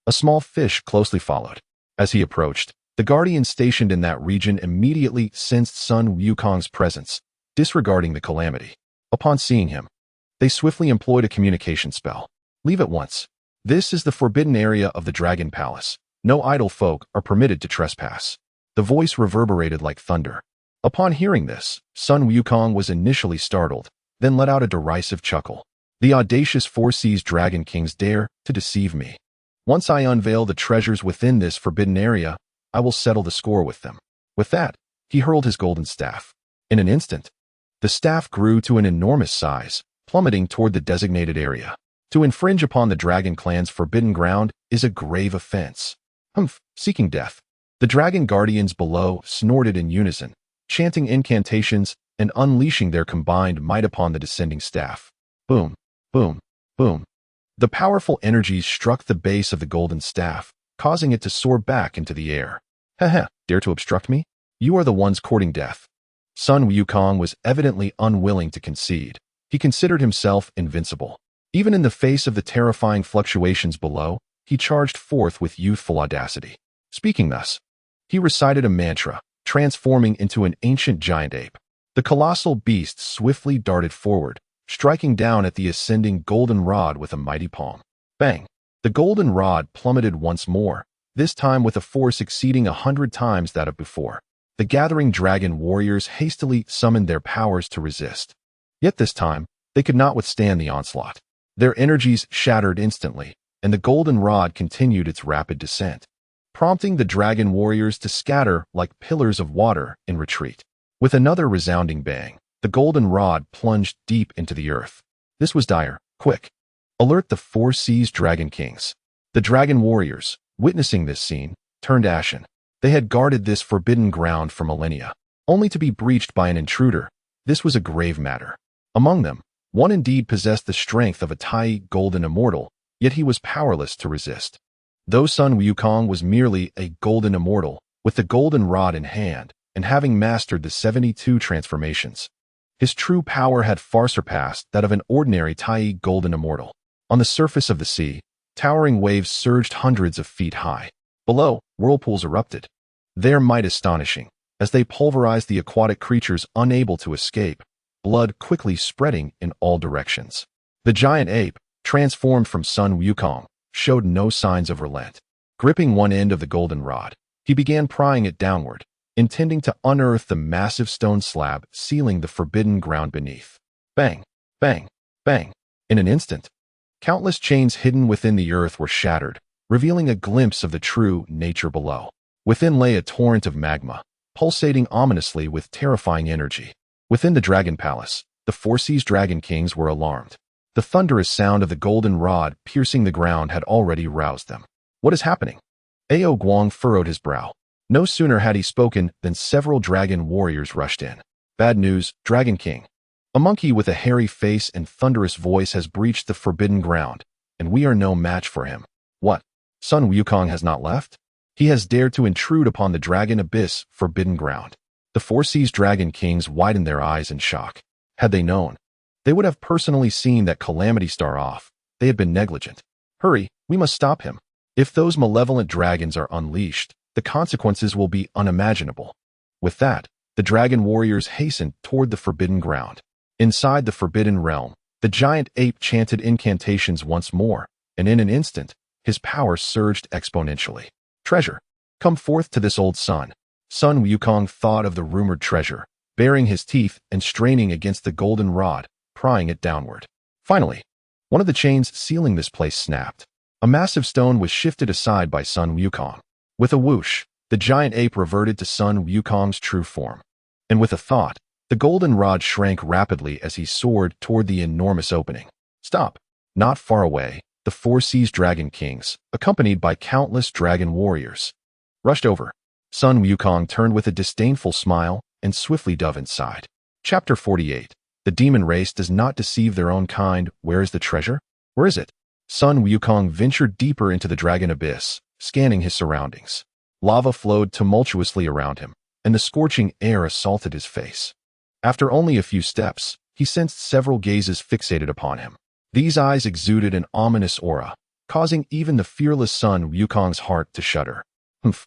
a small fish closely followed. As he approached, the guardian stationed in that region immediately sensed Sun Wukong's presence, disregarding the calamity. Upon seeing him, they swiftly employed a communication spell. Leave at once. This is the forbidden area of the Dragon Palace. No idle folk are permitted to trespass. The voice reverberated like thunder. Upon hearing this, Sun Wukong was initially startled, then let out a derisive chuckle. The audacious Four Seas Dragon Kings dare to deceive me. Once I unveil the treasures within this forbidden area, I will settle the score with them. With that, he hurled his golden staff. In an instant, the staff grew to an enormous size, plummeting toward the designated area. To infringe upon the Dragon Clan's forbidden ground is a grave offense. Seeking death. The dragon guardians below snorted in unison, chanting incantations and unleashing their combined might upon the descending staff. Boom, boom, boom. The powerful energies struck the base of the golden staff, causing it to soar back into the air. Dare to obstruct me? You are the ones courting death. Sun Wukong was evidently unwilling to concede. He considered himself invincible. Even in the face of the terrifying fluctuations below, he charged forth with youthful audacity. Speaking thus, he recited a mantra, transforming into an ancient giant ape. The colossal beast swiftly darted forward, striking down at the ascending golden rod with a mighty palm. Bang! The golden rod plummeted once more, this time with a force exceeding 100 times that of before. the gathering dragon warriors hastily summoned their powers to resist. Yet this time, they could not withstand the onslaught. Their energies shattered instantly, and the golden rod continued its rapid descent, prompting the dragon warriors to scatter like pillars of water in retreat. With another resounding bang, the golden rod plunged deep into the earth. This was dire. Quick! Alert the 4 Seas Dragon Kings. The dragon warriors, witnessing this scene, turned ashen. They had guarded this forbidden ground for millennia, only to be breached by an intruder. This was a grave matter. Among them, one indeed possessed the strength of a Tai golden immortal, yet he was powerless to resist. Though Sun Wukong was merely a golden immortal, with the golden rod in hand, and having mastered the 72 transformations, his true power had far surpassed that of an ordinary Tai golden immortal. On the surface of the sea, towering waves surged hundreds of feet high. Below, whirlpools erupted, their might astonishing, as they pulverized the aquatic creatures unable to escape, blood quickly spreading in all directions. The giant ape, transformed from Sun Wukong, showed no signs of relent. Gripping one end of the golden rod, he began prying it downward, intending to unearth the massive stone slab sealing the forbidden ground beneath. Bang! Bang! Bang! In an instant, countless chains hidden within the earth were shattered, revealing a glimpse of the true nature below. Within lay a torrent of magma, pulsating ominously with terrifying energy. Within the Dragon Palace, the 4 Seas Dragon Kings were alarmed. The thunderous sound of the golden rod piercing the ground had already roused them. What is happening? Ao Guang furrowed his brow. No sooner had he spoken than several dragon warriors rushed in. Bad news, Dragon King. A monkey with a hairy face and thunderous voice has breached the forbidden ground, and we are no match for him. What? Sun Wukong has not left? He has dared to intrude upon the dragon abyss forbidden ground. The 4 Seas Dragon Kings widened their eyes in shock. Had they known, they would have personally seen that calamity star off. They had been negligent. Hurry, we must stop him. If those malevolent dragons are unleashed, the consequences will be unimaginable. With that, the dragon warriors hastened toward the forbidden ground. Inside the forbidden realm, the giant ape chanted incantations once more, and in an instant, his power surged exponentially. Treasure! Come forth to this old sun. Sun Wukong thought of the rumored treasure, baring his teeth and straining against the golden rod, prying it downward. Finally, one of the chains sealing this place snapped. A massive stone was shifted aside by Sun Wukong. With a whoosh, the giant ape reverted to Sun Wukong's true form. And with a thought, the golden rod shrank rapidly as he soared toward the enormous opening. Stop! Not far away, the 4 Seas Dragon Kings, accompanied by countless dragon warriors, rushed over. Sun Wukong turned with a disdainful smile and swiftly dove inside. Chapter 48. The demon race does not deceive their own kind. Where is the treasure? Where is it? Sun Wukong ventured deeper into the dragon abyss, scanning his surroundings. Lava flowed tumultuously around him, and the scorching air assaulted his face. After only a few steps, he sensed several gazes fixated upon him. These eyes exuded an ominous aura, causing even the fearless Sun Wukong's heart to shudder. Humph!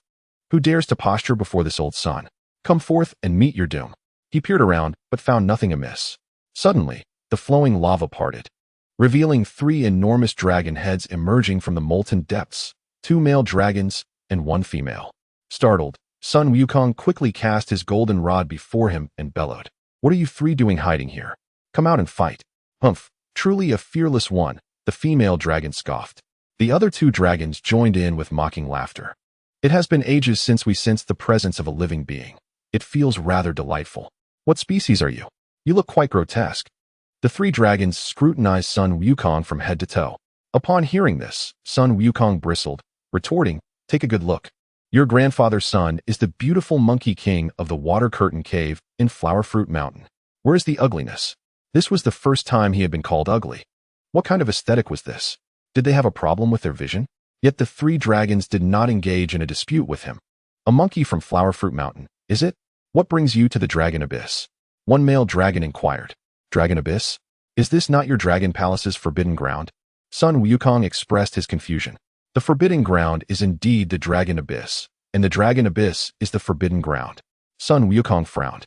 Who dares to posture before this old sun? Come forth and meet your doom. He peered around, but found nothing amiss. Suddenly, the flowing lava parted, revealing 3 enormous dragon heads emerging from the molten depths, 2 male dragons and 1 female. Startled, Sun Wukong quickly cast his golden rod before him and bellowed. What are you 3 doing hiding here? Come out and fight. Humph! Truly a fearless one, the female dragon scoffed. The other 2 dragons joined in with mocking laughter. It has been ages since we sensed the presence of a living being. It feels rather delightful. What species are you? You look quite grotesque. The 3 dragons scrutinized Sun Wukong from head to toe. Upon hearing this, Sun Wukong bristled, retorting, take a good look. Your grandfather's son is the beautiful monkey king of the Water Curtain Cave in Flower Fruit Mountain. Where is the ugliness? This was the first time he had been called ugly. What kind of aesthetic was this? Did they have a problem with their vision? Yet the 3 dragons did not engage in a dispute with him. A monkey from Flower Fruit Mountain, is it? What brings you to the Dragon Abyss? One male dragon inquired. Dragon Abyss? Is this not your Dragon Palace's forbidden ground? Sun Wukong expressed his confusion. The forbidden ground is indeed the Dragon Abyss, and the Dragon Abyss is the forbidden ground. Sun Wukong frowned,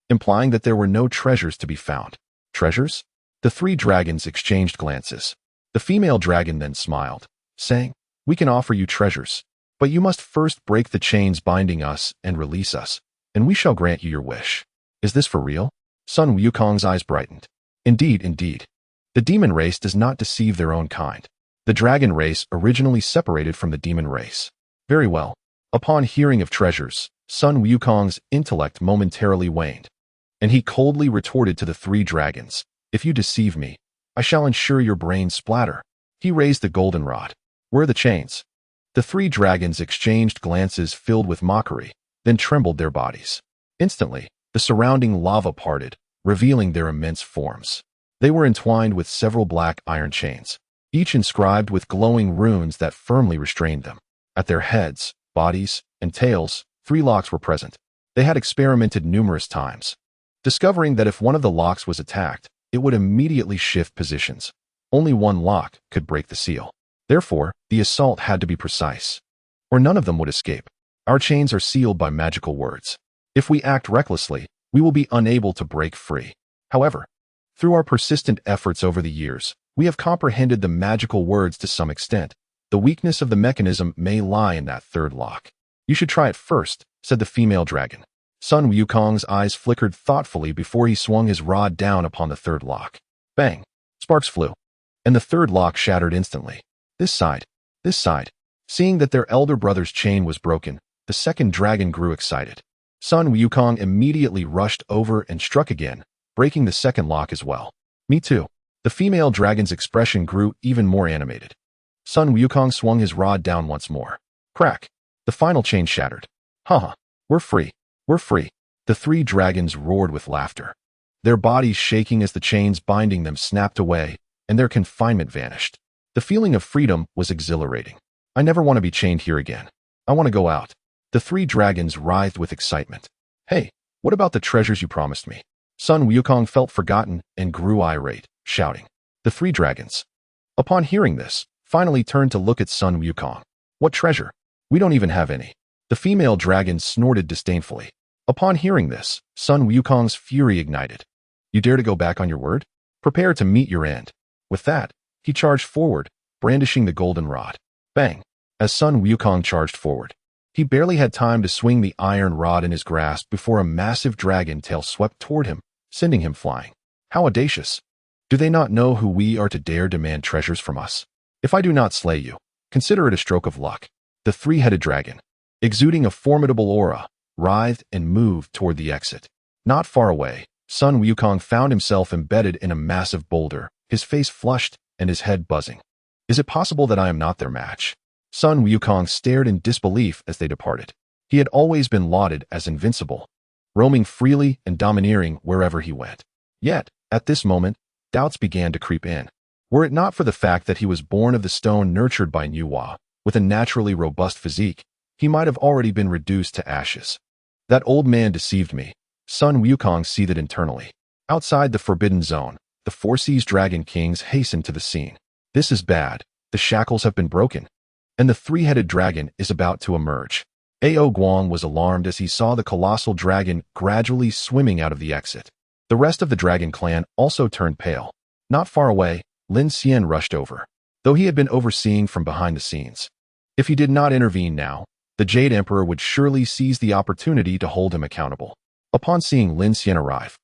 implying that there were no treasures to be found. Treasures? The 3 dragons exchanged glances. The female dragon then smiled, saying, we can offer you treasures, but you must first break the chains binding us and release us. and we shall grant you your wish. Is this for real? Sun Wukong's eyes brightened. Indeed, indeed. The demon race does not deceive their own kind. The dragon race originally separated from the demon race. Very well. Upon hearing of treasures, Sun Wukong's intellect momentarily waned, and he coldly retorted to the three dragons, "If you deceive me, I shall ensure your brains splatter." He raised the goldenrod. "Where are the chains?" The three dragons exchanged glances filled with mockery, then trembled their bodies. Instantly, the surrounding lava parted, revealing their immense forms. They were entwined with several black iron chains, each inscribed with glowing runes that firmly restrained them. At their heads, bodies, and tails, 3 locks were present. They had experimented numerous times, discovering that if one of the locks was attacked, it would immediately shift positions. Only one lock could break the seal. Therefore, the assault had to be precise, or none of them would escape. Our chains are sealed by magical words. If we act recklessly, we will be unable to break free. However, through our persistent efforts over the years, we have comprehended the magical words to some extent. The weakness of the mechanism may lie in that third lock. "You should try it first," said the female dragon. Sun Wukong's eyes flickered thoughtfully before he swung his rod down upon the third lock. Bang! Sparks flew, and the third lock shattered instantly. This side. Seeing that their elder brother's chain was broken, the second dragon grew excited. Sun Wukong immediately rushed over and struck again, breaking the second lock as well. "Me too." The female dragon's expression grew even more animated. Sun Wukong swung his rod down once more. Crack! The final chain shattered. "Haha, we're free. We're free." The 3 dragons roared with laughter, their bodies shaking as the chains binding them snapped away and their confinement vanished. The feeling of freedom was exhilarating. "I never want to be chained here again. I want to go out." The 3 dragons writhed with excitement. "Hey, what about the treasures you promised me?" Sun Wukong felt forgotten and grew irate, shouting. The 3 dragons, upon hearing this, finally turned to look at Sun Wukong. "What treasure? We don't even have any." The female dragon snorted disdainfully. Upon hearing this, Sun Wukong's fury ignited. "You dare to go back on your word? Prepare to meet your end." With that, he charged forward, brandishing the goldenrod. Bang! As Sun Wukong charged forward, he barely had time to swing the iron rod in his grasp before a massive dragon tail swept toward him, sending him flying. How audacious! Do they not know who we are to dare demand treasures from us? If I do not slay you, consider it a stroke of luck. The 3-headed dragon, exuding a formidable aura, writhed and moved toward the exit. Not far away, Sun Wukong found himself embedded in a massive boulder, his face flushed and his head buzzing. Is it possible that I am not their match? Sun Wukong stared in disbelief as they departed. He had always been lauded as invincible, roaming freely and domineering wherever he went. Yet, at this moment, doubts began to creep in. Were it not for the fact that he was born of the stone nurtured by Nuwa, with a naturally robust physique, he might have already been reduced to ashes. That old man deceived me, Sun Wukong seethed internally. Outside the Forbidden Zone, the 4 Seas Dragon Kings hastened to the scene. This is bad. The shackles have been broken, and the 3-headed dragon is about to emerge. Ao Guang was alarmed as he saw the colossal dragon gradually swimming out of the exit. The rest of the dragon clan also turned pale. Not far away, Lin Xian rushed over, though he had been overseeing from behind the scenes. If he did not intervene now, the Jade Emperor would surely seize the opportunity to hold him accountable. Upon seeing Lin Xian arrive,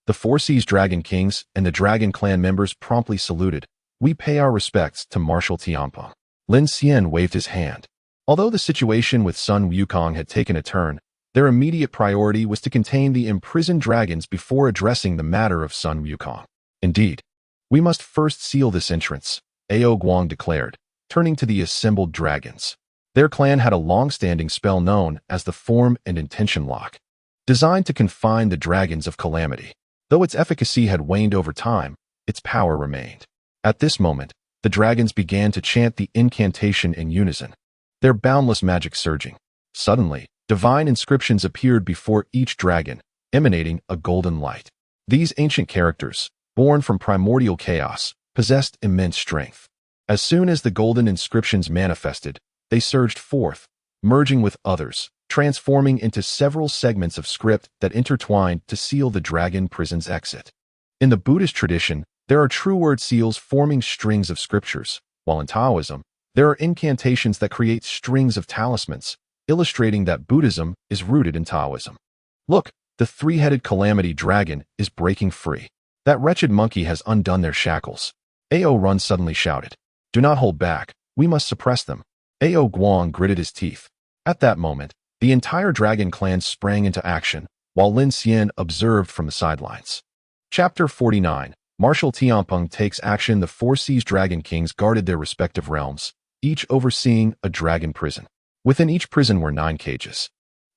the 4 Seas Dragon Kings and the Dragon Clan members promptly saluted. "We pay our respects to Marshal Tianpeng." Lin Xian waved his hand. Although the situation with Sun Wukong had taken a turn, their immediate priority was to contain the imprisoned dragons before addressing the matter of Sun Wukong. "Indeed, we must first seal this entrance," Ao Guang declared, turning to the assembled dragons. Their clan had a long-standing spell known as the Form and Intention Lock, designed to confine the dragons of calamity. Though its efficacy had waned over time, its power remained. At this moment, the dragons began to chant the incantation in unison, their boundless magic surging. Suddenly, divine inscriptions appeared before each dragon, emanating a golden light. These ancient characters, born from primordial chaos, possessed immense strength. As soon as the golden inscriptions manifested, they surged forth, merging with others, transforming into several segments of script that intertwined to seal the dragon prison's exit. In the Buddhist tradition, there are true word seals forming strings of scriptures, while in Taoism, there are incantations that create strings of talismans, illustrating that Buddhism is rooted in Taoism. Look, the three-headed calamity dragon is breaking free. That wretched monkey has undone their shackles. Ao Run suddenly shouted. Do not hold back. We must suppress them. Ao Guang gritted his teeth. At that moment, the entire dragon clan sprang into action, while Lin Xian observed from the sidelines. Chapter 49. Marshal Tianpeng takes action. The four seas dragon kings guarded their respective realms, each overseeing a dragon prison. Within each prison were 9 cages.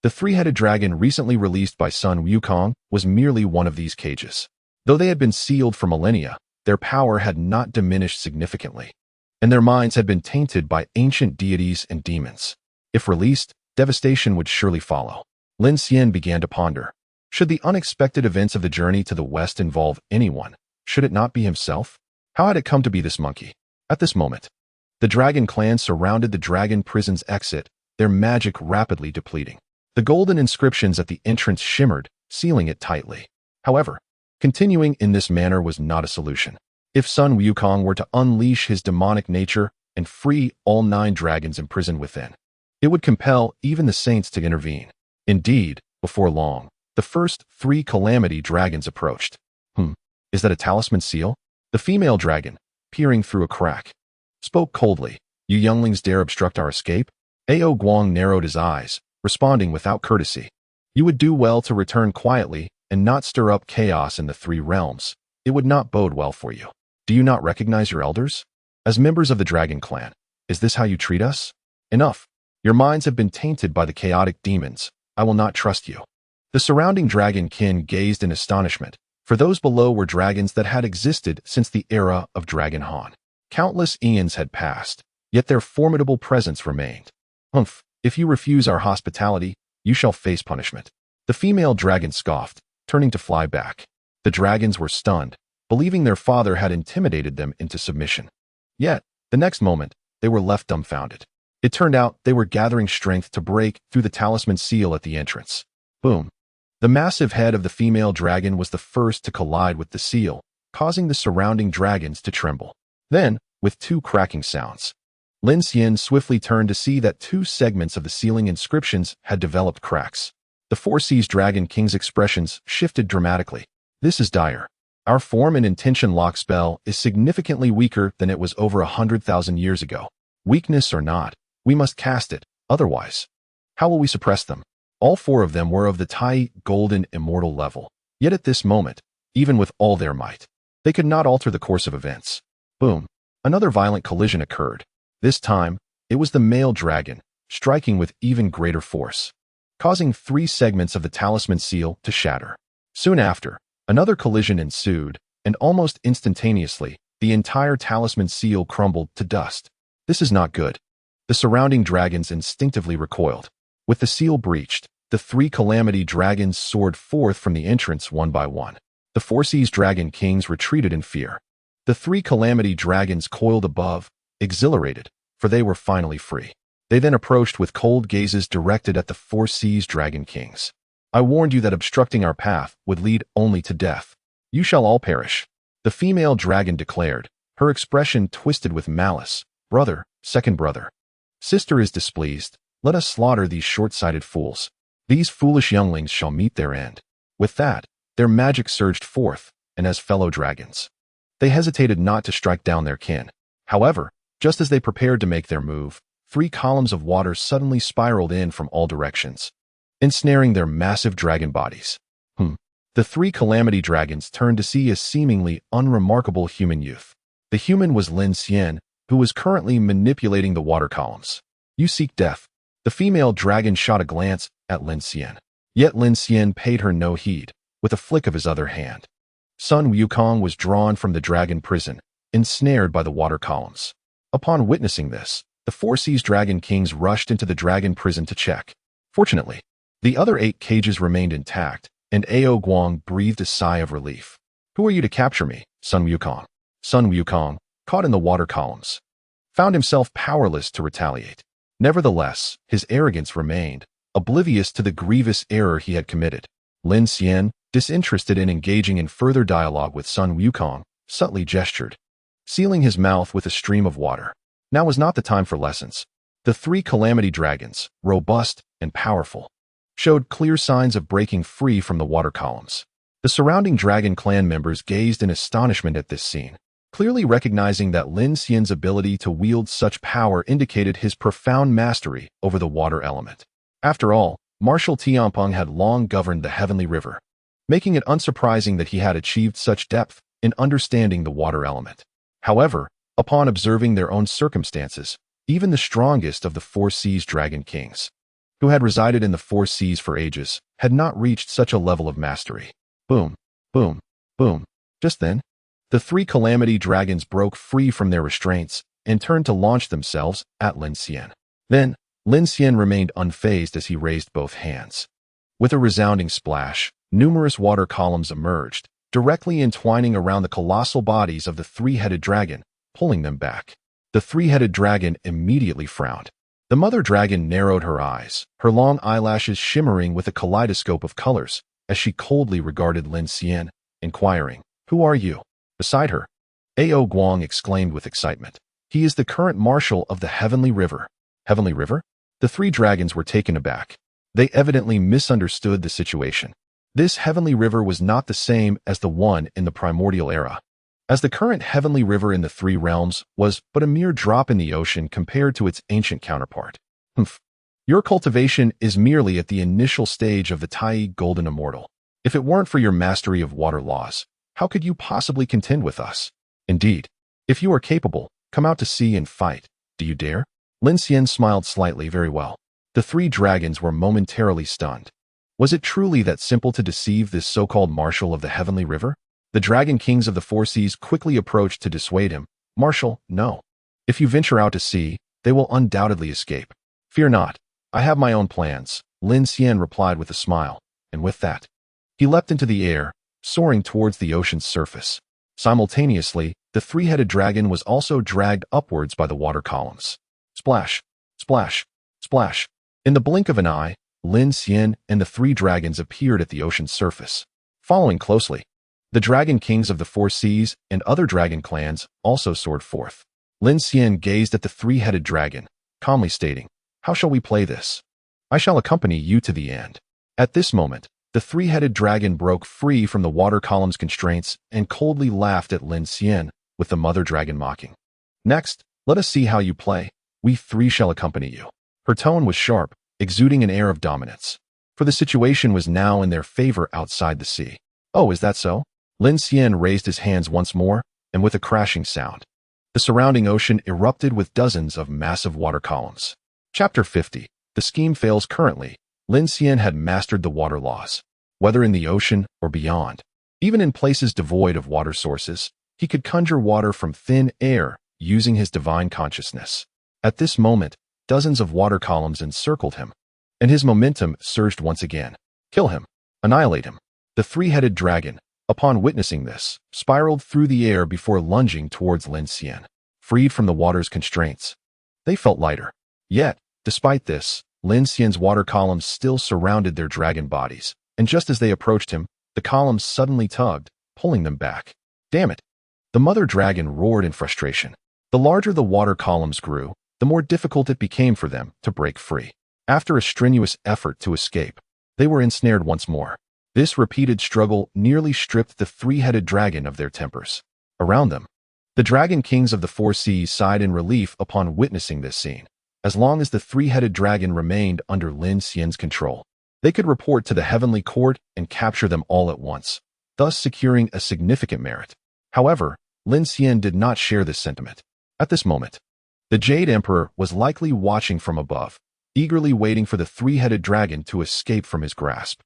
The three-headed dragon recently released by Sun Wukong was merely one of these cages. Though they had been sealed for millennia, their power had not diminished significantly, and their minds had been tainted by ancient deities and demons. If released, devastation would surely follow. Lin Xian began to ponder. Should the unexpected events of the journey to the west involve anyone? Should it not be himself? How had it come to be this monkey? At this moment, the dragon clan surrounded the dragon prison's exit, their magic rapidly depleting. The golden inscriptions at the entrance shimmered, sealing it tightly. However, continuing in this manner was not a solution. If Sun Wukong were to unleash his demonic nature and free all 9 dragons imprisoned within, it would compel even the saints to intervene. Indeed, before long, the first 3 calamity dragons approached. Is that a talisman seal? The female dragon, peering through a crack, spoke coldly. You younglings dare obstruct our escape? Ao Guang narrowed his eyes, responding without courtesy. You would do well to return quietly and not stir up chaos in the 3 realms. It would not bode well for you. Do you not recognize your elders? As members of the dragon clan, is this how you treat us? Enough. Your minds have been tainted by the chaotic demons. I will not trust you. The surrounding dragon kin gazed in astonishment, for those below were dragons that had existed since the era of Dragon Han. Countless eons had passed, yet their formidable presence remained. If you refuse our hospitality, you shall face punishment. The female dragon scoffed, turning to fly back. The dragons were stunned, believing their father had intimidated them into submission. Yet, the next moment, they were left dumbfounded. It turned out they were gathering strength to break through the talisman seal at the entrance. Boom. The massive head of the female dragon was the first to collide with the seal, causing the surrounding dragons to tremble. Then, with 2 cracking sounds, Lin Xian swiftly turned to see that 2 segments of the sealing inscriptions had developed cracks. The 4 seas dragon king's expressions shifted dramatically. This is dire. Our form and intention lock spell is significantly weaker than it was over 100,000 years ago. Weakness or not, we must cast it, otherwise. How will we suppress them? All 4 of them were of the Tai golden immortal level. Yet at this moment, even with all their might, they could not alter the course of events. Boom. Another violent collision occurred. This time, it was the male dragon, striking with even greater force, causing 3 segments of the talisman seal to shatter. Soon after, another collision ensued, and almost instantaneously, the entire talisman seal crumbled to dust. This is not good. The surrounding dragons instinctively recoiled. With the seal breached, the 3 calamity dragons soared forth from the entrance one by one. The 4 seas dragon kings retreated in fear. The 3 calamity dragons coiled above, exhilarated, for they were finally free. They then approached with cold gazes directed at the 4 seas dragon kings. I warned you that obstructing our path would lead only to death. You shall all perish. The female dragon declared, her expression twisted with malice. Brother, second brother. Sister is displeased. Let us slaughter these short-sighted fools. These foolish younglings shall meet their end. With that, their magic surged forth, and as fellow dragons, they hesitated not to strike down their kin. However, just as they prepared to make their move, 3 columns of water suddenly spiraled in from all directions, ensnaring their massive dragon bodies. The 3 calamity dragons turned to see a seemingly unremarkable human youth. The human was Lin Xian, who was currently manipulating the water columns. You seek death. The female dragon shot a glance at Lin Xian. Yet Lin Xian paid her no heed, with a flick of his other hand. Sun Wukong was drawn from the dragon prison, ensnared by the water columns. Upon witnessing this, the 4 seas dragon kings rushed into the dragon prison to check. Fortunately, the other 8 cages remained intact, and Ao Guang breathed a sigh of relief. Who are you to capture me, Sun Wukong? Sun Wukong, caught in the water columns, found himself powerless to retaliate. Nevertheless, his arrogance remained, oblivious to the grievous error he had committed. Lin Xian, disinterested in engaging in further dialogue with Sun Wukong, subtly gestured, sealing his mouth with a stream of water. Now was not the time for lessons. The 3 calamity dragons, robust and powerful, showed clear signs of breaking free from the water columns. The surrounding dragon clan members gazed in astonishment at this scene, clearly recognizing that Lin Xian's ability to wield such power indicated his profound mastery over the water element. After all, Marshal Tianpeng had long governed the Heavenly River, making it unsurprising that he had achieved such depth in understanding the water element. However, upon observing their own circumstances, even the strongest of the Four Seas Dragon Kings, who had resided in the Four Seas for ages, had not reached such a level of mastery. Boom, boom, boom. Just then, the three Calamity Dragons broke free from their restraints and turned to launch themselves at Lin Xian. Then, Lin Xian remained unfazed as he raised both hands. With a resounding splash, numerous water columns emerged, directly entwining around the colossal bodies of the three-headed dragon, pulling them back. The three-headed dragon immediately frowned. The mother dragon narrowed her eyes, her long eyelashes shimmering with a kaleidoscope of colors, as she coldly regarded Lin Xian, inquiring, "Who are you?" Beside her, Ao Guang exclaimed with excitement, "He is the current marshal of the Heavenly River." Heavenly River? The three dragons were taken aback. They evidently misunderstood the situation. This Heavenly River was not the same as the one in the primordial era, as the current Heavenly River in the Three Realms was but a mere drop in the ocean compared to its ancient counterpart. Humph. Your cultivation is merely at the initial stage of the Tai Golden Immortal. If it weren't for your mastery of water laws, how could you possibly contend with us? Indeed, if you are capable, come out to sea and fight. Do you dare? Lin Xian smiled slightly. Very well. The three dragons were momentarily stunned. Was it truly that simple to deceive this so-called Marshal of the Heavenly River? The Dragon Kings of the Four Seas quickly approached to dissuade him. "Marshal, no. If you venture out to sea, they will undoubtedly escape. Fear not. I have my own plans," Lin Xian replied with a smile, and with that, he leapt into the air, soaring towards the ocean's surface. Simultaneously, the three-headed dragon was also dragged upwards by the water columns. Splash, splash, splash. In the blink of an eye, Lin Xian and the three dragons appeared at the ocean's surface. Following closely, the Dragon Kings of the Four Seas and other dragon clans also soared forth. Lin Xian gazed at the three-headed dragon, calmly stating, "How shall we play this? I shall accompany you to the end." At this moment, the three-headed dragon broke free from the water column's constraints and coldly laughed at Lin Xian, with the mother dragon mocking. "Next, let us see how you play. We three shall accompany you." Her tone was sharp, exuding an air of dominance, for the situation was now in their favor outside the sea. "Oh, is that so?" Lin Xian raised his hands once more, and with a crashing sound, the surrounding ocean erupted with dozens of massive water columns. Chapter 50. The scheme fails. Currently, Lin Xian had mastered the water laws. Whether in the ocean or beyond, even in places devoid of water sources, he could conjure water from thin air using his divine consciousness. At this moment, dozens of water columns encircled him, and his momentum surged once again. Kill him. Annihilate him. The three-headed dragon, upon witnessing this, spiraled through the air before lunging towards Lin Xian, freed from the water's constraints. They felt lighter. Yet, despite this, Lin Xian's water columns still surrounded their dragon bodies, and just as they approached him, the columns suddenly tugged, pulling them back. "Damn it!" The mother dragon roared in frustration. The larger the water columns grew, the more difficult it became for them to break free. After a strenuous effort to escape, they were ensnared once more. This repeated struggle nearly stripped the three-headed dragon of their tempers. Around them, the Dragon Kings of the Four Seas sighed in relief upon witnessing this scene. As long as the three-headed dragon remained under Lin Xian's control, they could report to the Heavenly Court and capture them all at once, thus securing a significant merit. However, Lin Xian did not share this sentiment. At this moment, the Jade Emperor was likely watching from above, eagerly waiting for the three-headed dragon to escape from his grasp,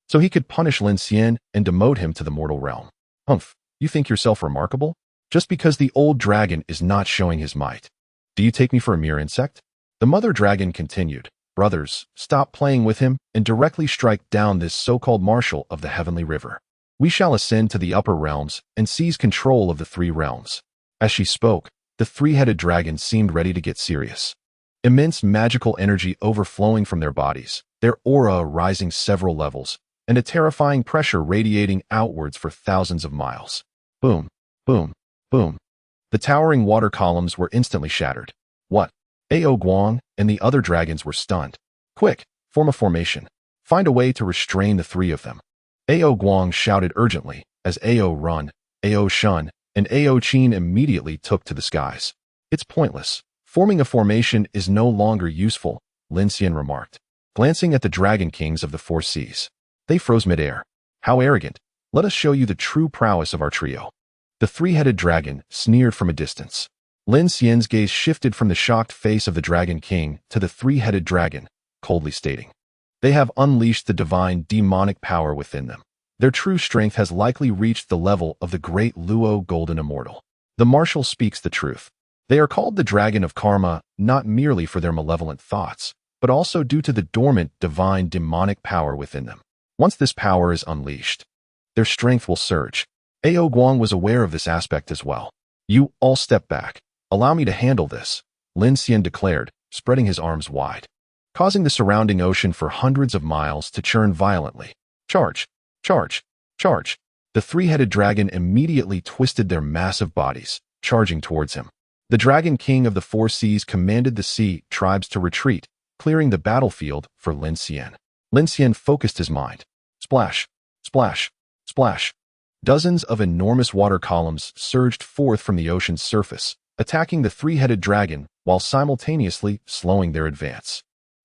so he could punish Lin Xian and demote him to the mortal realm. "Humph, you think yourself remarkable? Just because the old dragon is not showing his might. Do you take me for a mere insect?" The mother dragon continued, "Brothers, stop playing with him and directly strike down this so-called Marshal of the Heavenly River. We shall ascend to the upper realms and seize control of the three realms." As she spoke, the three-headed dragon seemed ready to get serious. Immense magical energy overflowing from their bodies, their aura rising several levels, and a terrifying pressure radiating outwards for thousands of miles. Boom, boom, boom. The towering water columns were instantly shattered. "What?" Ao Guang and the other dragons were stunned. "Quick, form a formation. Find a way to restrain the three of them. Ao Guang shouted urgently, as Ao Run, Ao Shun, and Ao Qin immediately took to the skies. It's pointless. Forming a formation is no longer useful, Lin Xian remarked, glancing at the Dragon Kings of the Four Seas. They froze midair. How arrogant. Let us show you the true prowess of our trio. The three-headed dragon sneered from a distance. Lin Xian's gaze shifted from the shocked face of the Dragon King to the three-headed dragon, coldly stating, "They have unleashed the divine demonic power within them. Their true strength has likely reached the level of the great Luo Golden Immortal. The Marshal speaks the truth. They are called the Dragon of Karma not merely for their malevolent thoughts, but also due to the dormant divine demonic power within them. Once this power is unleashed, their strength will surge." Ao Guang was aware of this aspect as well. "You all step back. Allow me to handle this," Lin Xian declared, spreading his arms wide, causing the surrounding ocean for hundreds of miles to churn violently. Charge! Charge! Charge! The three-headed dragon immediately twisted their massive bodies, charging towards him. The Dragon King of the Four Seas commanded the sea tribes to retreat, clearing the battlefield for Lin Xian. Lin Xian focused his mind. Splash! Splash! Splash! Dozens of enormous water columns surged forth from the ocean's surface, attacking the three-headed dragon while simultaneously slowing their advance.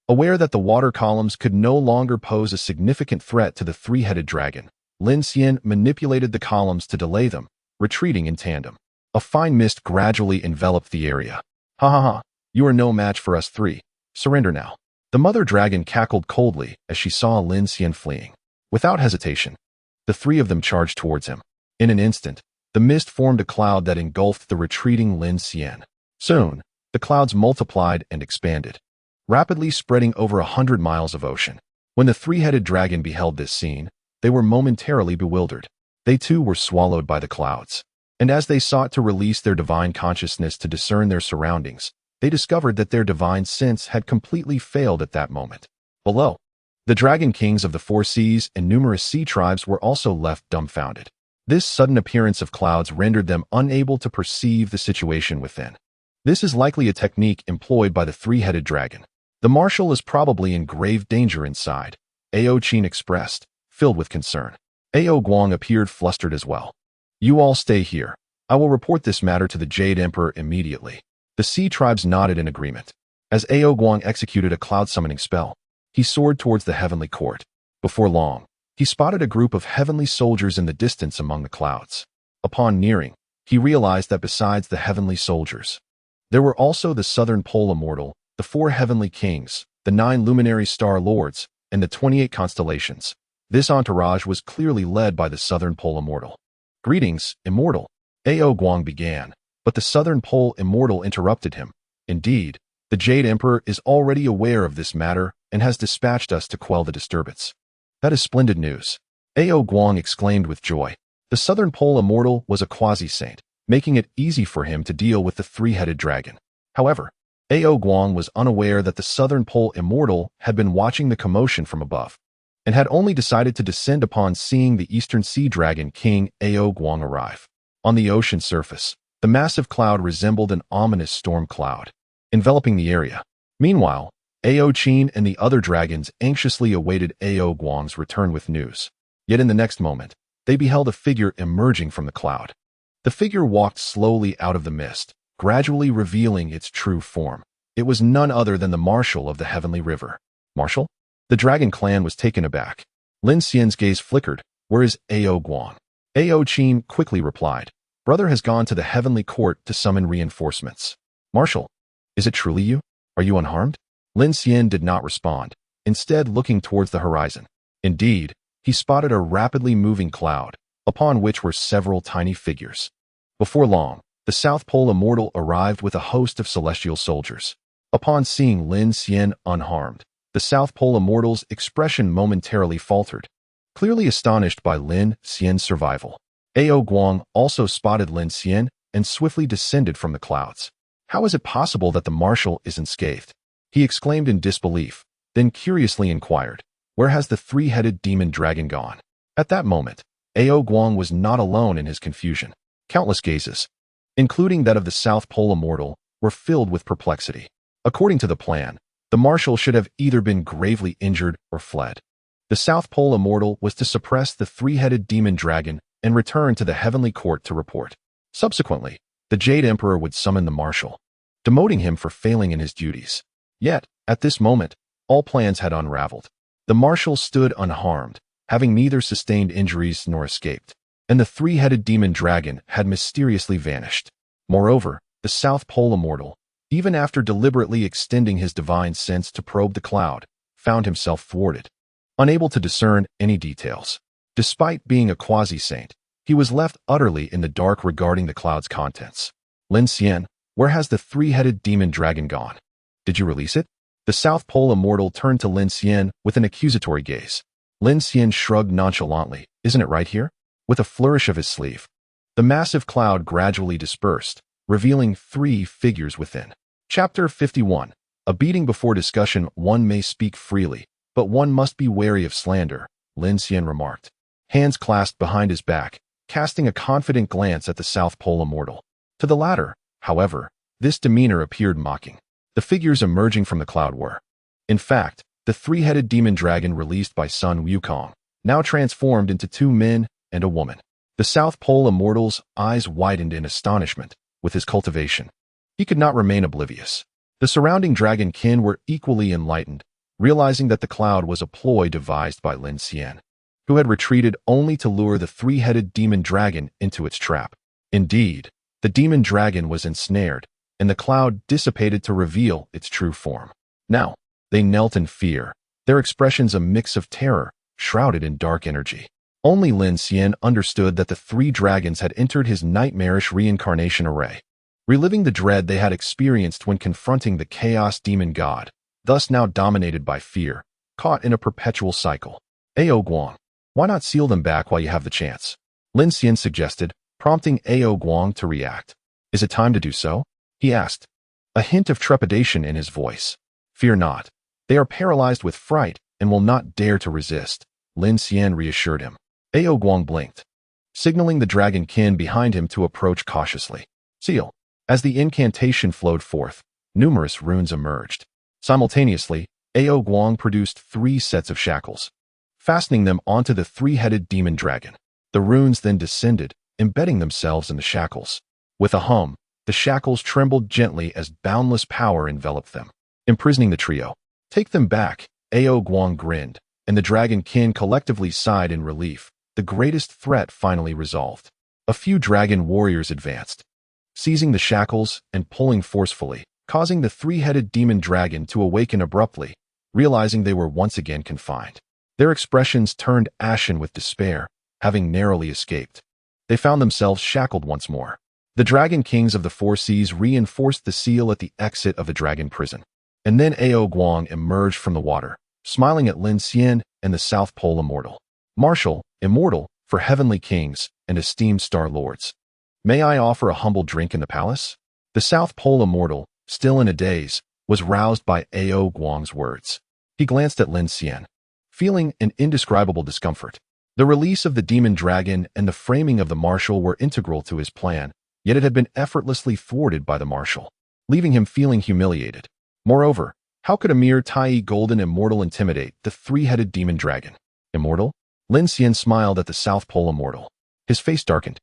Aware that the water columns could no longer pose a significant threat to the three-headed dragon, Lin Xian manipulated the columns to delay them, retreating in tandem. A fine mist gradually enveloped the area. "Ha ha ha, you are no match for us three. Surrender now." The mother dragon cackled coldly as she saw Lin Xian fleeing. Without hesitation, the three of them charged towards him. In an instant, the mist formed a cloud that engulfed the retreating Lin Xian. Soon, the clouds multiplied and expanded, rapidly spreading over 100 miles of ocean. When the three-headed dragon beheld this scene, they were momentarily bewildered. They too were swallowed by the clouds. And as they sought to release their divine consciousness to discern their surroundings, they discovered that their divine sense had completely failed at that moment. Below, the Dragon Kings of the Four Seas and numerous sea tribes were also left dumbfounded. This sudden appearance of clouds rendered them unable to perceive the situation within. This is likely a technique employed by the three-headed dragon. The Marshal is probably in grave danger inside, Ao Qin expressed, filled with concern. Ao Guang appeared flustered as well. "You all stay here. I will report this matter to the Jade Emperor immediately." The sea tribes nodded in agreement. As Ao Guang executed a cloud summoning spell, he soared towards the heavenly court. Before long, he spotted a group of heavenly soldiers in the distance among the clouds. Upon nearing, he realized that besides the heavenly soldiers, there were also the Southern Pole Immortal, the 4 heavenly kings, the 9 luminary star lords, and the 28 constellations. This entourage was clearly led by the Southern Pole Immortal. "Greetings, Immortal," Ao Guang began, but the Southern Pole Immortal interrupted him. "Indeed, the Jade Emperor is already aware of this matter and has dispatched us to quell the disturbance." "That is splendid news," Ao Guang exclaimed with joy. The Southern Pole Immortal was a quasi-saint, making it easy for him to deal with the three-headed dragon. However, Ao Guang was unaware that the Southern Pole Immortal had been watching the commotion from above, and had only decided to descend upon seeing the Eastern Sea Dragon King Ao Guang arrive. On the ocean surface, the massive cloud resembled an ominous storm cloud, enveloping the area. Meanwhile, Ao Qin and the other dragons anxiously awaited Ao Guang's return with news. Yet in the next moment, they beheld a figure emerging from the cloud. The figure walked slowly out of the mist, gradually revealing its true form. It was none other than the Marshal of the Heavenly River. "Marshal?" The dragon clan was taken aback. Lin Xian's gaze flickered. "Where is Ao Guang?" Ao Qin quickly replied, "Brother has gone to the heavenly court to summon reinforcements." "Marshal, is it truly you? Are you unharmed?" Lin Xian did not respond, instead looking towards the horizon. Indeed, he spotted a rapidly moving cloud, upon which were several tiny figures. Before long, the South Pole Immortal arrived with a host of celestial soldiers. Upon seeing Lin Xian unharmed, the South Pole Immortal's expression momentarily faltered, clearly astonished by Lin Xian's survival. Ao Guang also spotted Lin Xian and swiftly descended from the clouds. "How is it possible that the Marshal is unscathed?" he exclaimed in disbelief, then curiously inquired, "Where has the three-headed demon dragon gone?" At that moment, Ao Guang was not alone in his confusion. Countless gazes, including that of the South Pole Immortal, were filled with perplexity. According to the plan, the Marshal should have either been gravely injured or fled. The South Pole Immortal was to suppress the three-headed demon dragon and return to the heavenly court to report. Subsequently, the Jade Emperor would summon the Marshal, demoting him for failing in his duties. Yet, at this moment, all plans had unraveled. The Marshal stood unharmed, having neither sustained injuries nor escaped, and the three-headed demon dragon had mysteriously vanished. Moreover, the South Pole Immortal, even after deliberately extending his divine sense to probe the cloud, found himself thwarted, unable to discern any details. Despite being a quasi-saint, he was left utterly in the dark regarding the cloud's contents. Lin Xian, where has the three-headed demon dragon gone? Did you release it? The South Pole Immortal turned to Lin Xian with an accusatory gaze. Lin Xian shrugged nonchalantly. Isn't it right here? With a flourish of his sleeve, the massive cloud gradually dispersed, revealing 3 figures within. Chapter 51. A beating before discussion. One may speak freely, but one must be wary of slander, Lin Xian remarked, hands clasped behind his back, casting a confident glance at the South Pole Immortal. To the latter, however, this demeanor appeared mocking. The figures emerging from the cloud were, in fact, the three-headed demon dragon released by Sun Wukong, now transformed into 2 men and a woman. The South Pole Immortal's eyes widened in astonishment with his cultivation. He could not remain oblivious. The surrounding dragon kin were equally enlightened, realizing that the cloud was a ploy devised by Lin Xian, who had retreated only to lure the three-headed demon dragon into its trap. Indeed, the demon dragon was ensnared, and the cloud dissipated to reveal its true form. Now, they knelt in fear, their expressions a mix of terror, shrouded in dark energy. Only Lin Xian understood that the 3 dragons had entered his nightmarish reincarnation array, reliving the dread they had experienced when confronting the chaos demon god, thus now dominated by fear, caught in a perpetual cycle. Ao Guang, why not seal them back while you have the chance? Lin Xian suggested, prompting Ao Guang to react. Is it time to do so? He asked, a hint of trepidation in his voice. Fear not. They are paralyzed with fright and will not dare to resist, Lin Xian reassured him. Ao Guang blinked, signaling the dragon kin behind him to approach cautiously. Seal. As the incantation flowed forth, numerous runes emerged. Simultaneously, Ao Guang produced 3 sets of shackles, fastening them onto the three-headed demon dragon. The runes then descended, embedding themselves in the shackles. With a hum, the shackles trembled gently as boundless power enveloped them, imprisoning the trio. Take them back, Ao Guang grinned, and the dragon kin collectively sighed in relief. The greatest threat finally resolved. A few dragon warriors advanced, seizing the shackles and pulling forcefully, causing the three-headed demon dragon to awaken abruptly, realizing they were once again confined. Their expressions turned ashen with despair, having narrowly escaped. They found themselves shackled once more. The dragon kings of the 4 seas reinforced the seal at the exit of the dragon prison. And then Ao Guang emerged from the water, smiling at Lin Xian and the South Pole Immortal. Marshal, immortal, for heavenly kings and esteemed star lords. May I offer a humble drink in the palace? The South Pole Immortal, still in a daze, was roused by Ao Guang's words. He glanced at Lin Xian, feeling an indescribable discomfort. The release of the demon dragon and the framing of the Marshal were integral to his plan, yet it had been effortlessly thwarted by the Marshal, leaving him feeling humiliated. Moreover, how could a mere Tai golden immortal intimidate the 3-headed demon dragon? Immortal? Lin Xian smiled at the South Pole Immortal. His face darkened.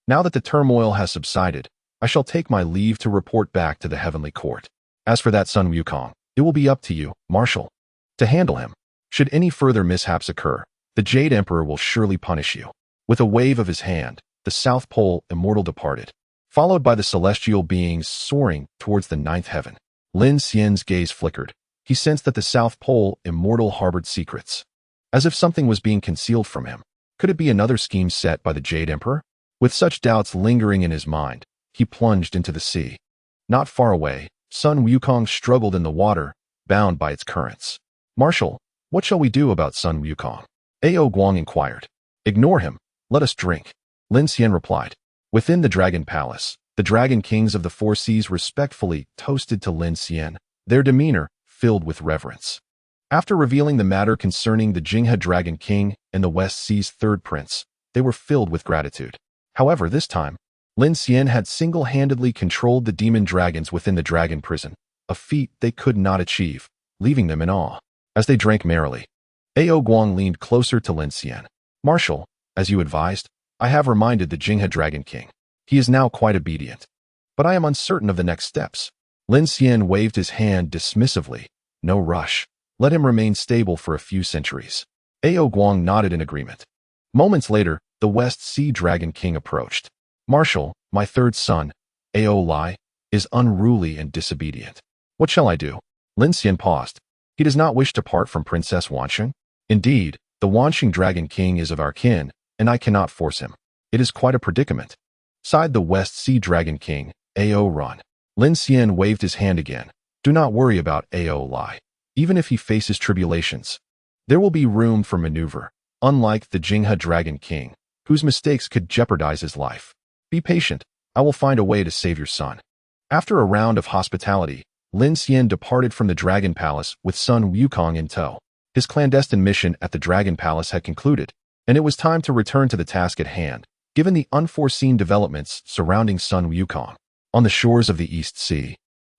Now that the turmoil has subsided, I shall take my leave to report back to the heavenly court. As for that Sun Wukong, it will be up to you, Marshal, to handle him. Should any further mishaps occur, the Jade Emperor will surely punish you. With a wave of his hand, the South Pole Immortal departed, followed by the celestial beings soaring towards the 9th heaven. Lin Xian's gaze flickered. He sensed that the South Pole Immortal harbored secrets, as if something was being concealed from him. Could it be another scheme set by the Jade Emperor? With such doubts lingering in his mind, he plunged into the sea. Not far away, Sun Wukong struggled in the water, bound by its currents. Marshal, what shall we do about Sun Wukong? Ao Guang inquired. Ignore him. Let us drink. Lin Xian replied. Within the Dragon Palace, the Dragon Kings of the 4 seas respectfully toasted to Lin Xian, their demeanor filled with reverence. After revealing the matter concerning the Chang'e Dragon King and the West Sea's 3rd prince, they were filled with gratitude. However, this time, Lin Xian had single-handedly controlled the demon dragons within the dragon prison, a feat they could not achieve, leaving them in awe. As they drank merrily, Ao Guang leaned closer to Lin Xian. Marshal, as you advised, I have reminded the Jinghe Dragon King. He is now quite obedient. But I am uncertain of the next steps. Lin Xian waved his hand dismissively. No rush. Let him remain stable for a few centuries. Ao Guang nodded in agreement. Moments later, the West Sea Dragon King approached. Marshal, my third son, Ao Lai, is unruly and disobedient. What shall I do? Lin Xian paused. He does not wish to part from Princess Wanxing. Indeed, the Wanxing Dragon King is of our kin, and I cannot force him. It is quite a predicament. Sighed the West Sea Dragon King, Ao Run. Lin Xian waved his hand again. Do not worry about Ao Lai. Even if he faces tribulations, there will be room for maneuver, unlike the Jinghe Dragon King, whose mistakes could jeopardize his life. Be patient. I will find a way to save your son. After a round of hospitality, Lin Xian departed from the Dragon Palace with son Wukong in tow. His clandestine mission at the Dragon Palace had concluded, and it was time to return to the task at hand, given the unforeseen developments surrounding son Wukong. On the shores of the East Sea,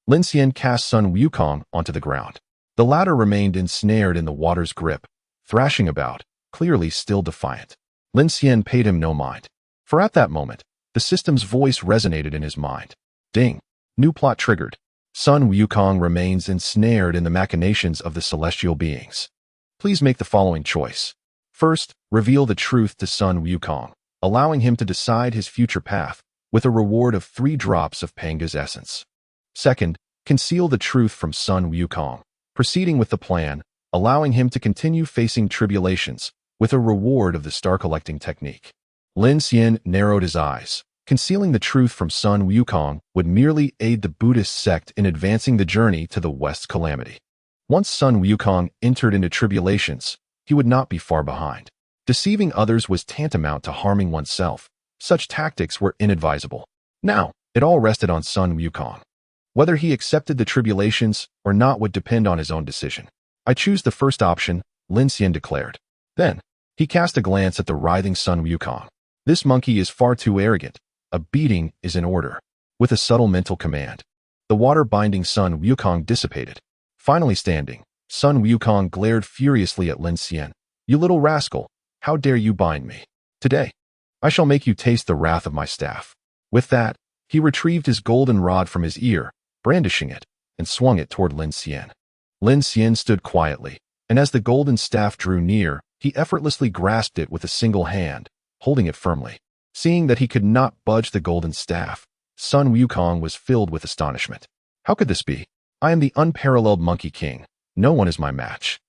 Lin Xian cast son Wukong onto the ground. The latter remained ensnared in the water's grip, thrashing about, clearly still defiant. Lin Xian paid him no mind. For at that moment, the system's voice resonated in his mind. Ding! New plot triggered. Son Wukong remains ensnared in the machinations of the celestial beings. Please make the following choice. First, reveal the truth to son Wukong, allowing him to decide his future path, with a reward of 3 drops of Panga's essence. Second, conceal the truth from son Wukong, proceeding with the plan, allowing him to continue facing tribulations, with a reward of the star-collecting technique. Lin Xian narrowed his eyes. Concealing the truth from son Wukong would merely aid the Buddhist sect in advancing the journey to the West's calamity. Once son Wukong entered into tribulations, he would not be far behind. Deceiving others was tantamount to harming oneself. Such tactics were inadvisable. Now, it all rested on son Wukong. Whether he accepted the tribulations or not would depend on his own decision. I choose the first option, Lin Xian declared. Then, he cast a glance at the writhing son Wukong. This monkey is far too arrogant. A beating is in order. With a subtle mental command, the water-binding son Wukong dissipated. Finally standing, son Wukong glared furiously at Lin Xian. You little rascal, how dare you bind me? Today, I shall make you taste the wrath of my staff. With that, he retrieved his golden rod from his ear, brandishing it, and swung it toward Lin Xian. Lin Xian stood quietly, and as the golden staff drew near, he effortlessly grasped it with a single hand, holding it firmly. Seeing that he could not budge the golden staff, son Wukong was filled with astonishment. How could this be? I am the unparalleled Monkey King. No one is my match.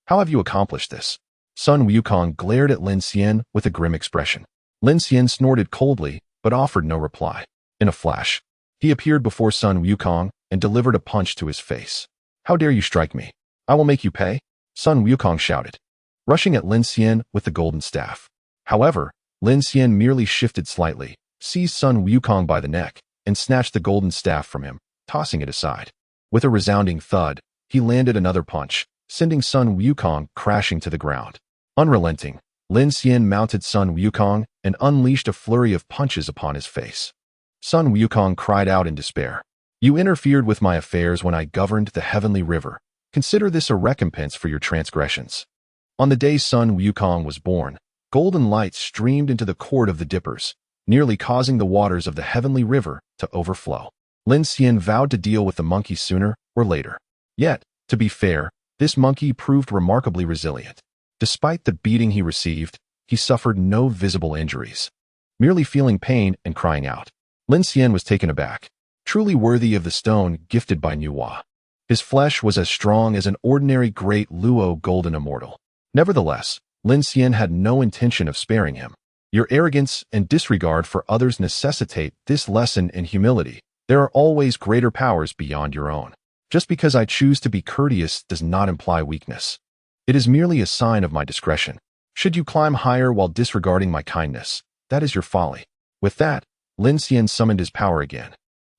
How have you accomplished this? Son Wukong glared at Lin Xian with a grim expression. Lin Xian snorted coldly, but offered no reply. In a flash, he appeared before son Wukong and delivered a punch to his face. How dare you strike me? I will make you pay, son Wukong shouted, rushing at Lin Xian with the golden staff. However, Lin Xian merely shifted slightly, seized son Wukong by the neck, and snatched the golden staff from him, tossing it aside. With a resounding thud, he landed another punch, sending son Wukong crashing to the ground. Unrelenting, Lin Xian mounted son Wukong and unleashed a flurry of punches upon his face. Son Wukong cried out in despair. You interfered with my affairs when I governed the heavenly river. Consider this a recompense for your transgressions. On the day son Wukong was born, golden light streamed into the court of the Dippers, nearly causing the waters of the heavenly river to overflow. Lin Xian vowed to deal with the monkey sooner or later. Yet, to be fair, this monkey proved remarkably resilient. Despite the beating he received, he suffered no visible injuries, merely feeling pain and crying out. Lin Xian was taken aback. Truly worthy of the stone gifted by Nuwa. His flesh was as strong as an ordinary great Luo golden immortal. Nevertheless, Lin Xian had no intention of sparing him. Your arrogance and disregard for others necessitate this lesson in humility. There are always greater powers beyond your own. Just because I choose to be courteous does not imply weakness. It is merely a sign of my discretion. Should you climb higher while disregarding my kindness, that is your folly. With that, Lin Xian summoned his power again,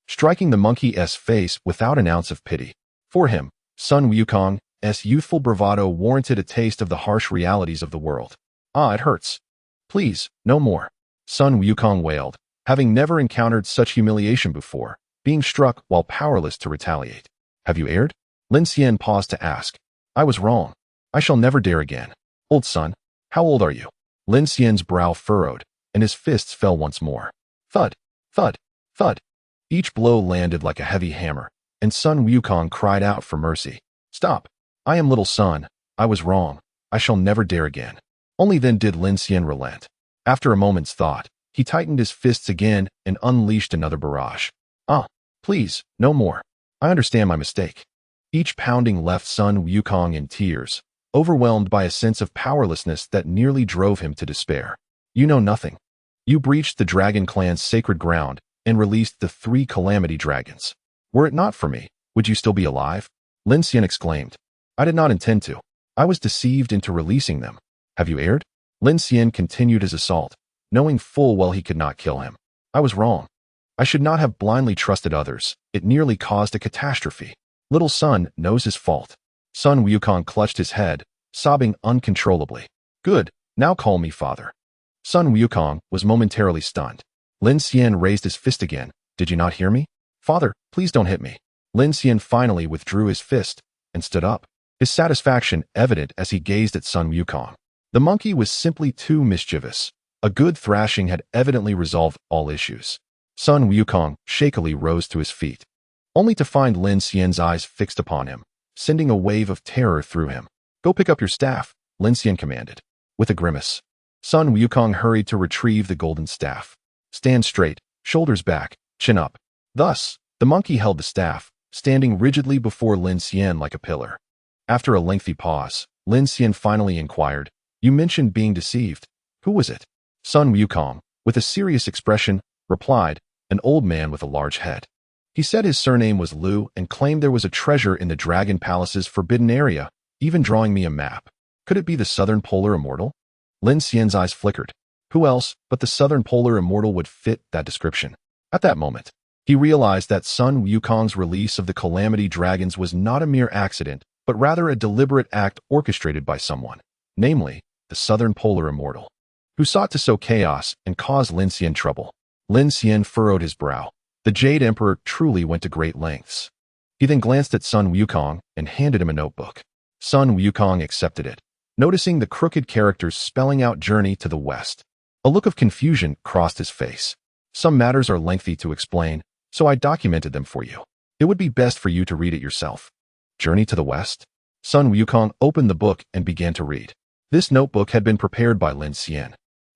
striking the monkey's face without an ounce of pity. For him, son Wukong's youthful bravado warranted a taste of the harsh realities of the world. Ah, it hurts. Please, no more. Son Wukong wailed, having never encountered such humiliation before, being struck while powerless to retaliate. Have you erred? Lin Xian paused to ask. I was wrong. I shall never dare again. Old son, how old are you? Lin Xian's brow furrowed, and his fists fell once more. Thud, thud, thud. Each blow landed like a heavy hammer, and Sun Wukong cried out for mercy. Stop. I am little son. I was wrong. I shall never dare again. Only then did Lin Xian relent. After a moment's thought, he tightened his fists again and unleashed another barrage. Please, no more. I understand my mistake. Each pounding left Sun Wukong in tears, overwhelmed by a sense of powerlessness that nearly drove him to despair. You know nothing. You breached the Dragon Clan's sacred ground and released the 3 Calamity Dragons. Were it not for me, would you still be alive? Lin Xian exclaimed. I did not intend to. I was deceived into releasing them. Have you erred? Lin Xian continued his assault, knowing full well he could not kill him. I was wrong. I should not have blindly trusted others. It nearly caused a catastrophe. Little son knows his fault. Sun Wukong clutched his head, sobbing uncontrollably. Good, now call me father. Sun Wukong was momentarily stunned. Lin Xian raised his fist again. Did you not hear me? Father, please don't hit me. Lin Xian finally withdrew his fist and stood up, his satisfaction evident as he gazed at Sun Wukong. The monkey was simply too mischievous. A good thrashing had evidently resolved all issues. Sun Wukong shakily rose to his feet, only to find Lin Xian's eyes fixed upon him, sending a wave of terror through him. Go pick up your staff, Lin Xian commanded. With a grimace, Sun Wukong hurried to retrieve the golden staff. Stand straight, shoulders back, chin up. Thus, the monkey held the staff, standing rigidly before Lin Xian like a pillar. After a lengthy pause, Lin Xian finally inquired, You mentioned being deceived. Who was it? Sun Wukong, with a serious expression, replied, An old man with a large head. He said his surname was Liu and claimed there was a treasure in the Dragon Palace's forbidden area, even drawing me a map. Could it be the Southern Polar Immortal? Lin Xian's eyes flickered. Who else but the Southern Polar Immortal would fit that description? At that moment, he realized that Sun Wukong's release of the Calamity Dragons was not a mere accident, but rather a deliberate act orchestrated by someone, namely, the Southern Polar Immortal, who sought to sow chaos and cause Lin Xian trouble. Lin Xian furrowed his brow. The Jade Emperor truly went to great lengths. He then glanced at Sun Wukong and handed him a notebook. Sun Wukong accepted it, noticing the crooked characters spelling out Journey to the West. A look of confusion crossed his face. Some matters are lengthy to explain, so I documented them for you. It would be best for you to read it yourself. Journey to the West? Sun Wukong opened the book and began to read. This notebook had been prepared by Lin Xian,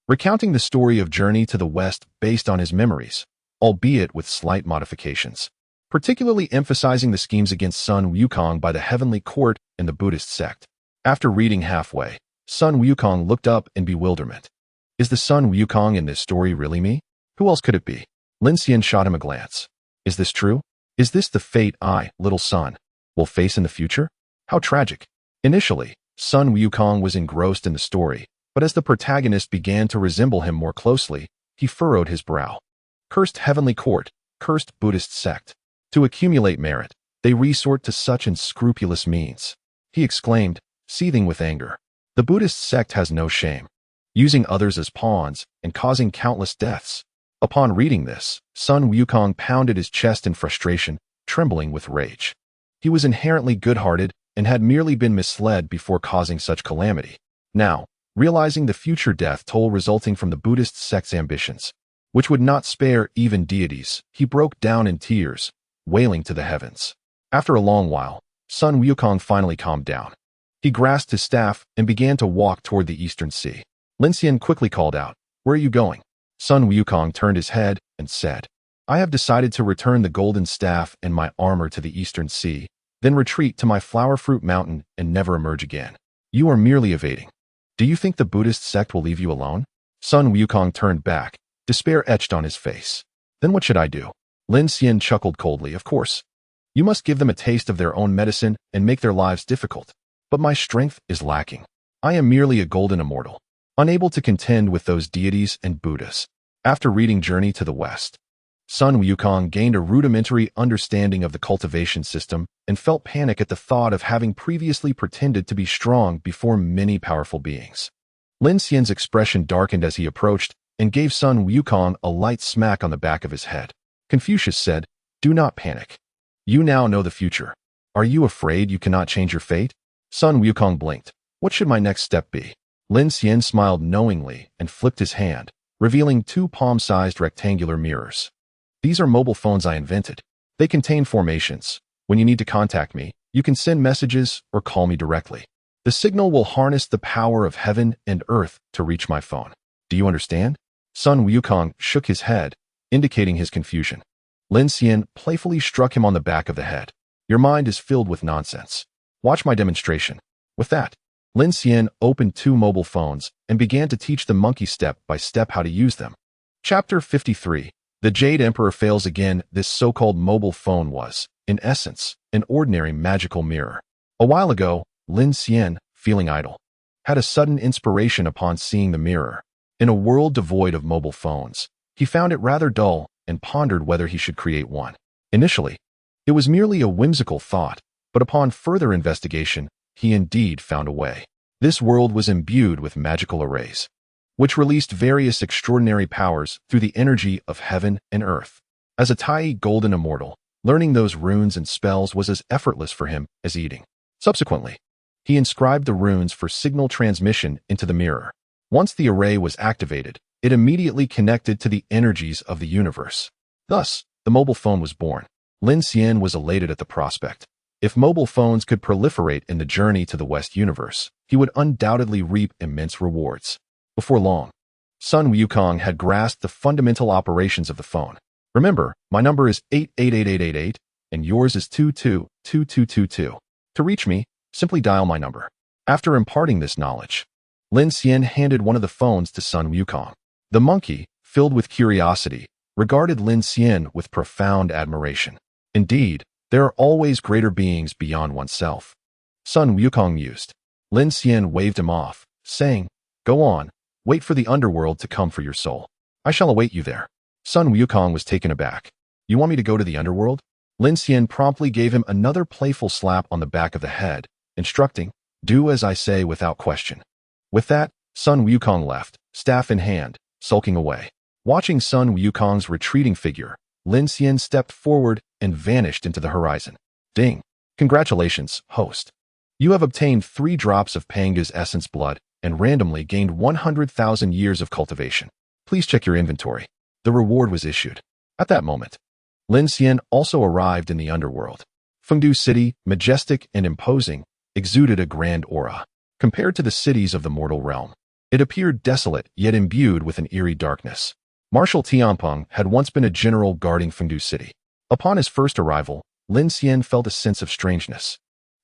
recounting the story of Journey to the West based on his memories, albeit with slight modifications, particularly emphasizing the schemes against Sun Wukong by the Heavenly Court and the Buddhist sect. After reading halfway, Sun Wukong looked up in bewilderment. Is the Sun Wukong in this story really me? Who else could it be? Lin Xian shot him a glance. Is this true? Is this the fate I, little son, will face in the future? How tragic. Initially, Sun Wukong was engrossed in the story, but as the protagonist began to resemble him more closely, he furrowed his brow. Cursed Heavenly Court, cursed Buddhist sect. To accumulate merit, they resort to such unscrupulous means. He exclaimed, seething with anger. The Buddhist sect has no shame, using others as pawns and causing countless deaths. Upon reading this, Sun Wukong pounded his chest in frustration, trembling with rage. He was inherently good-hearted and had merely been misled before causing such calamity. Now, realizing the future death toll resulting from the Buddhist sect's ambitions, which would not spare even deities, he broke down in tears, wailing to the heavens. After a long while, Sun Wukong finally calmed down. He grasped his staff and began to walk toward the eastern sea. Lin Xian quickly called out, Where are you going? Sun Wukong turned his head and said, I have decided to return the golden staff and my armor to the eastern sea, then retreat to my flower fruit mountain and never emerge again. You are merely evading. Do you think the Buddhist sect will leave you alone? Sun Wukong turned back, despair etched on his face. Then what should I do? Lin Xian chuckled coldly. Of course. You must give them a taste of their own medicine and make their lives difficult. But my strength is lacking. I am merely a golden immortal, unable to contend with those deities and Buddhas. After reading Journey to the West, Sun Wukong gained a rudimentary understanding of the cultivation system and felt panic at the thought of having previously pretended to be strong before many powerful beings. Lin Xian's expression darkened as he approached and gave Sun Wukong a light smack on the back of his head. Confucius said, Do not panic. You now know the future. Are you afraid you cannot change your fate? Sun Wukong blinked, What should my next step be? Lin Xian smiled knowingly and flipped his hand, revealing two palm-sized rectangular mirrors. These are mobile phones I invented. They contain formations. When you need to contact me, you can send messages or call me directly. The signal will harness the power of heaven and earth to reach my phone. Do you understand? Sun Wukong shook his head, indicating his confusion. Lin Xian playfully struck him on the back of the head. Your mind is filled with nonsense. Watch my demonstration. With that, Lin Xian opened two mobile phones and began to teach the monkey step by step how to use them. Chapter 53. The Jade Emperor fails again. This so-called mobile phone was, in essence, an ordinary magical mirror. A while ago, Lin Xian, feeling idle, had a sudden inspiration upon seeing the mirror. In a world devoid of mobile phones, he found it rather dull and pondered whether he should create one. Initially, it was merely a whimsical thought, but upon further investigation, he indeed found a way. This world was imbued with magical arrays, which released various extraordinary powers through the energy of heaven and earth. As a Tai golden immortal, learning those runes and spells was as effortless for him as eating. Subsequently, he inscribed the runes for signal transmission into the mirror. Once the array was activated, it immediately connected to the energies of the universe. Thus, the mobile phone was born. Lin Xian was elated at the prospect. If mobile phones could proliferate in the journey to the West universe, he would undoubtedly reap immense rewards. Before long, Sun Wukong had grasped the fundamental operations of the phone. Remember, my number is 888888, and yours is 222222. To reach me, simply dial my number. After imparting this knowledge, Lin Xian handed one of the phones to Sun Wukong. The monkey, filled with curiosity, regarded Lin Xian with profound admiration. Indeed, there are always greater beings beyond oneself. Sun Wukong mused. Lin Xian waved him off, saying, Go on, wait for the underworld to come for your soul. I shall await you there. Sun Wukong was taken aback. You want me to go to the underworld? Lin Xian promptly gave him another playful slap on the back of the head, instructing, Do as I say without question. With that, Sun Wukong left, staff in hand, sulking away. Watching Sun Wukong's retreating figure, Lin Xian stepped forward and vanished into the horizon. Ding! Congratulations, host. You have obtained 3 drops of Panga's essence blood and randomly gained 100,000 years of cultivation. Please check your inventory. The reward was issued. At that moment, Lin Xian also arrived in the underworld. Fengdu City, majestic and imposing, exuded a grand aura. Compared to the cities of the mortal realm, it appeared desolate yet imbued with an eerie darkness. Marshal Tianpeng had once been a general guarding Fengdu City. Upon his first arrival, Lin Xian felt a sense of strangeness.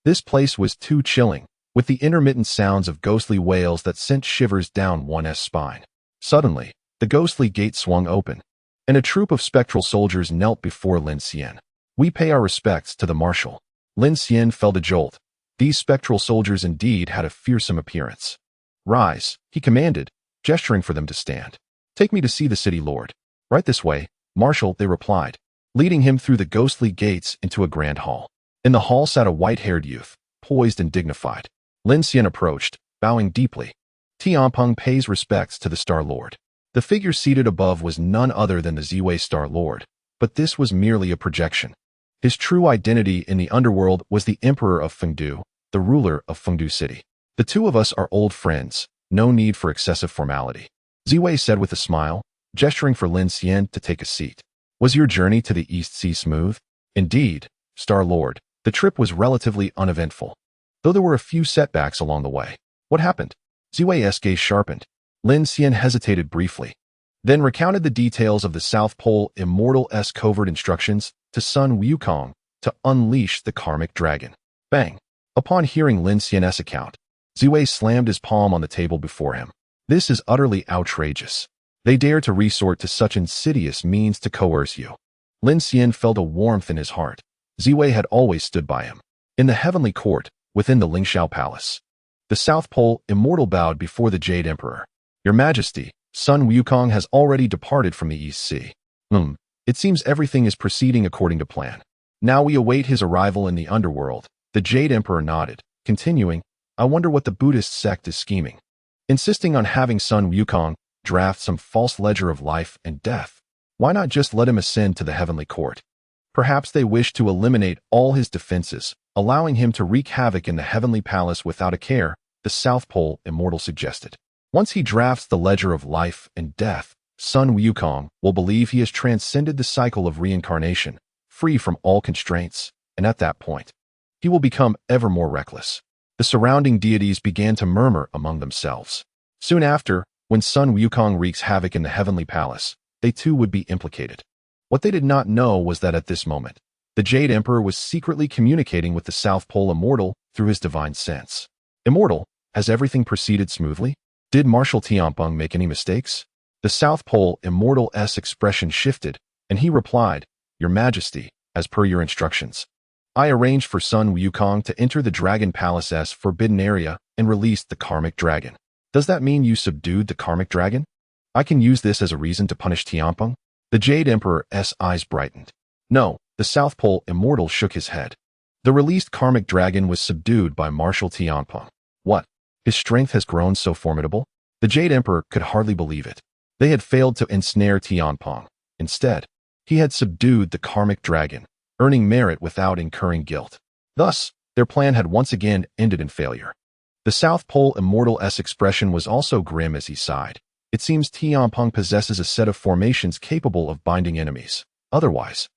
This place was too chilling, with the intermittent sounds of ghostly wails that sent shivers down one's spine. Suddenly, the ghostly gate swung open, and a troop of spectral soldiers knelt before Lin Xian. We pay our respects to the Marshal. Lin Xian felt a jolt. These spectral soldiers indeed had a fearsome appearance. Rise, he commanded, gesturing for them to stand. Take me to see the city lord. Right this way, Marshal, they replied, leading him through the ghostly gates into a grand hall. In the hall sat a white-haired youth, poised and dignified. Lin Xian approached, bowing deeply. Tianpeng pays respects to the Star Lord. The figure seated above was none other than the Ziwei Star Lord, but this was merely a projection. His true identity in the underworld was the Emperor of Fengdu, the ruler of Fengdu City. The two of us are old friends, no need for excessive formality, Ziwei said with a smile, gesturing for Lin Xian to take a seat. Was your journey to the East Sea smooth? Indeed, Star Lord, the trip was relatively uneventful, though there were a few setbacks along the way. What happened? Ziwei's gaze sharpened. Lin Xian hesitated briefly, then recounted the details of the South Pole Immortal's covert instructions to Sun Wukong to unleash the karmic dragon. Bang! Upon hearing Lin Xian's account, Ziwei slammed his palm on the table before him. This is utterly outrageous. They dare to resort to such insidious means to coerce you. Lin Xian felt a warmth in his heart. Ziwei had always stood by him. In the heavenly court, within the Lingxiao Palace, the South Pole Immortal bowed before the Jade Emperor. Your Majesty, Sun Wukong has already departed from the East Sea. It seems everything is proceeding according to plan. Now we await his arrival in the underworld. The Jade Emperor nodded, continuing, I wonder what the Buddhist sect is scheming. Insisting on having Sun Wukong draft some false ledger of life and death. Why not just let him ascend to the heavenly court? Perhaps they wish to eliminate all his defenses, allowing him to wreak havoc in the heavenly palace without a care, the South Pole Immortal suggested. Once he drafts the ledger of life and death, Sun Wukong will believe he has transcended the cycle of reincarnation, free from all constraints, and at that point, he will become ever more reckless. The surrounding deities began to murmur among themselves. Soon after, when Sun Wukong wreaks havoc in the heavenly palace, they too would be implicated. What they did not know was that at this moment, the Jade Emperor was secretly communicating with the South Pole Immortal through his divine sense. Immortal, has everything proceeded smoothly? Did Marshal Tianpeng make any mistakes? The South Pole Immortal's expression shifted, and he replied, Your Majesty, as per your instructions. I arranged for Sun Wukong to enter the Dragon Palace's forbidden area and released the Karmic Dragon. Does that mean you subdued the Karmic Dragon? I can use this as a reason to punish Tianpeng? The Jade Emperor's eyes brightened. No, the South Pole Immortal shook his head. The released Karmic Dragon was subdued by Marshal Tianpeng. What? His strength has grown so formidable? The Jade Emperor could hardly believe it. They had failed to ensnare Tianpeng. Instead, he had subdued the Karmic Dragon, earning merit without incurring guilt. Thus, their plan had once again ended in failure. The South Pole Immortal's expression was also grim as he sighed. It seems Tianpeng possesses a set of formations capable of binding enemies. Otherwise,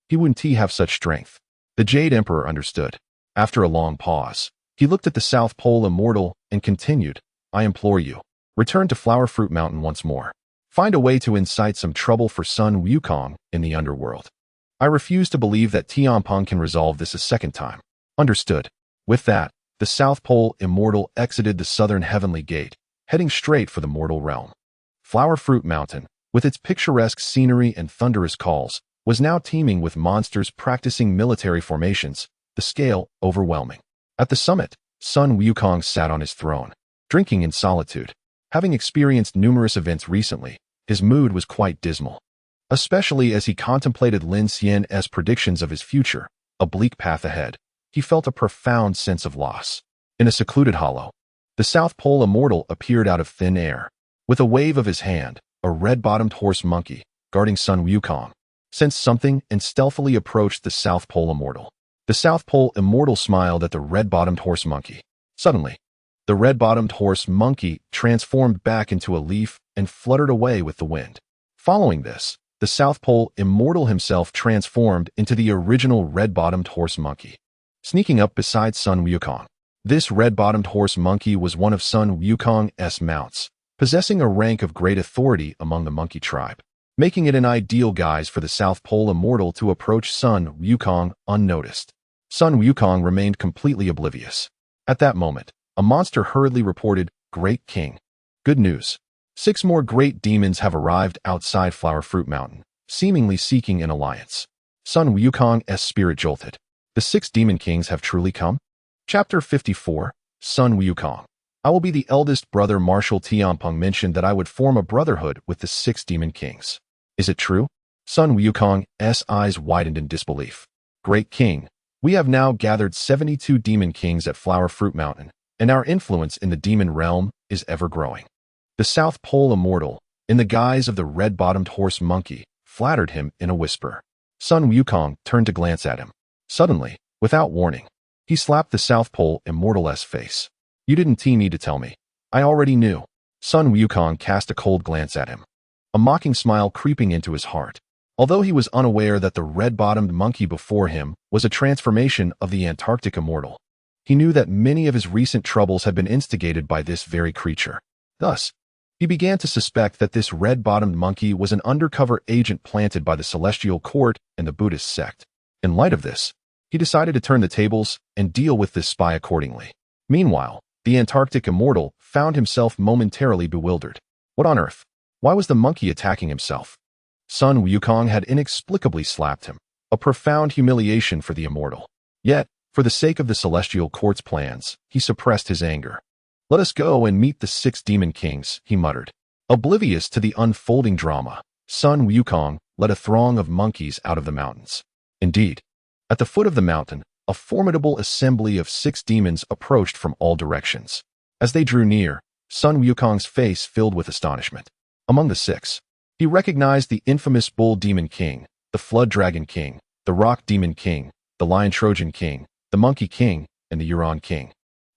he wouldn't have such strength. The Jade Emperor understood. After a long pause, he looked at the South Pole Immortal and continued, I implore you, return to Flower Fruit Mountain once more. Find a way to incite some trouble for Sun Wukong in the underworld. I refuse to believe that Tianpeng can resolve this a second time. Understood. With that, the South Pole Immortal exited the southern heavenly gate, heading straight for the mortal realm. Flower Fruit Mountain, with its picturesque scenery and thunderous calls, was now teeming with monsters practicing military formations, the scale overwhelming. At the summit, Sun Wukong sat on his throne, drinking in solitude. Having experienced numerous events recently, his mood was quite dismal. Especially as he contemplated Lin Xian's predictions of his future, a bleak path ahead, he felt a profound sense of loss. In a secluded hollow, the South Pole Immortal appeared out of thin air. With a wave of his hand, a red-bottomed horse monkey, guarding Sun Wukong, sensed something and stealthily approached the South Pole Immortal. The South Pole Immortal smiled at the red-bottomed horse monkey. Suddenly, the red-bottomed horse monkey transformed back into a leaf and fluttered away with the wind. Following this, the South Pole Immortal himself transformed into the original red-bottomed horse monkey, sneaking up beside Sun Wukong. This red-bottomed horse monkey was one of Sun Wukong's mounts, possessing a rank of great authority among the monkey tribe, making it an ideal guise for the South Pole Immortal to approach Sun Wukong unnoticed. Sun Wukong remained completely oblivious. At that moment, a monster hurriedly reported, Great King. Good news. 6 more great demons have arrived outside Flower Fruit Mountain, seemingly seeking an alliance. Sun Wukong's spirit jolted. The 6 demon kings have truly come? Chapter 54, Sun Wukong. I will be the eldest brother. Marshal Tianpeng mentioned that I would form a brotherhood with the 6 demon kings. Is it true? Sun Wukong's eyes widened in disbelief. Great King, we have now gathered 72 demon kings at Flower Fruit Mountain, and our influence in the demon realm is ever growing. The South Pole Immortal, in the guise of the red-bottomed horse monkey, flattered him in a whisper. Sun Wukong turned to glance at him. Suddenly, without warning, he slapped the South Pole Immortal's face. You didn't need to tell me. I already knew. Sun Wukong cast a cold glance at him, a mocking smile creeping into his heart. Although he was unaware that the red-bottomed monkey before him was a transformation of the Antarctic Immortal, he knew that many of his recent troubles had been instigated by this very creature. Thus, he began to suspect that this red-bottomed monkey was an undercover agent planted by the Celestial Court and the Buddhist sect. In light of this, he decided to turn the tables and deal with this spy accordingly. Meanwhile, the Antarctic Immortal found himself momentarily bewildered. What on earth? Why was the monkey attacking himself? Sun Wukong had inexplicably slapped him, a profound humiliation for the Immortal. Yet, for the sake of the Celestial Court's plans, he suppressed his anger. Let us go and meet the 6 demon kings, he muttered. Oblivious to the unfolding drama, Sun Wukong led a throng of monkeys out of the mountains. Indeed, at the foot of the mountain, a formidable assembly of 6 demons approached from all directions. As they drew near, Sun Wukong's face filled with astonishment. Among the 6, he recognized the infamous Bull Demon King, the Flood Dragon King, the Rock Demon King, the Lion Trojan King, the Monkey King, and the Huron King.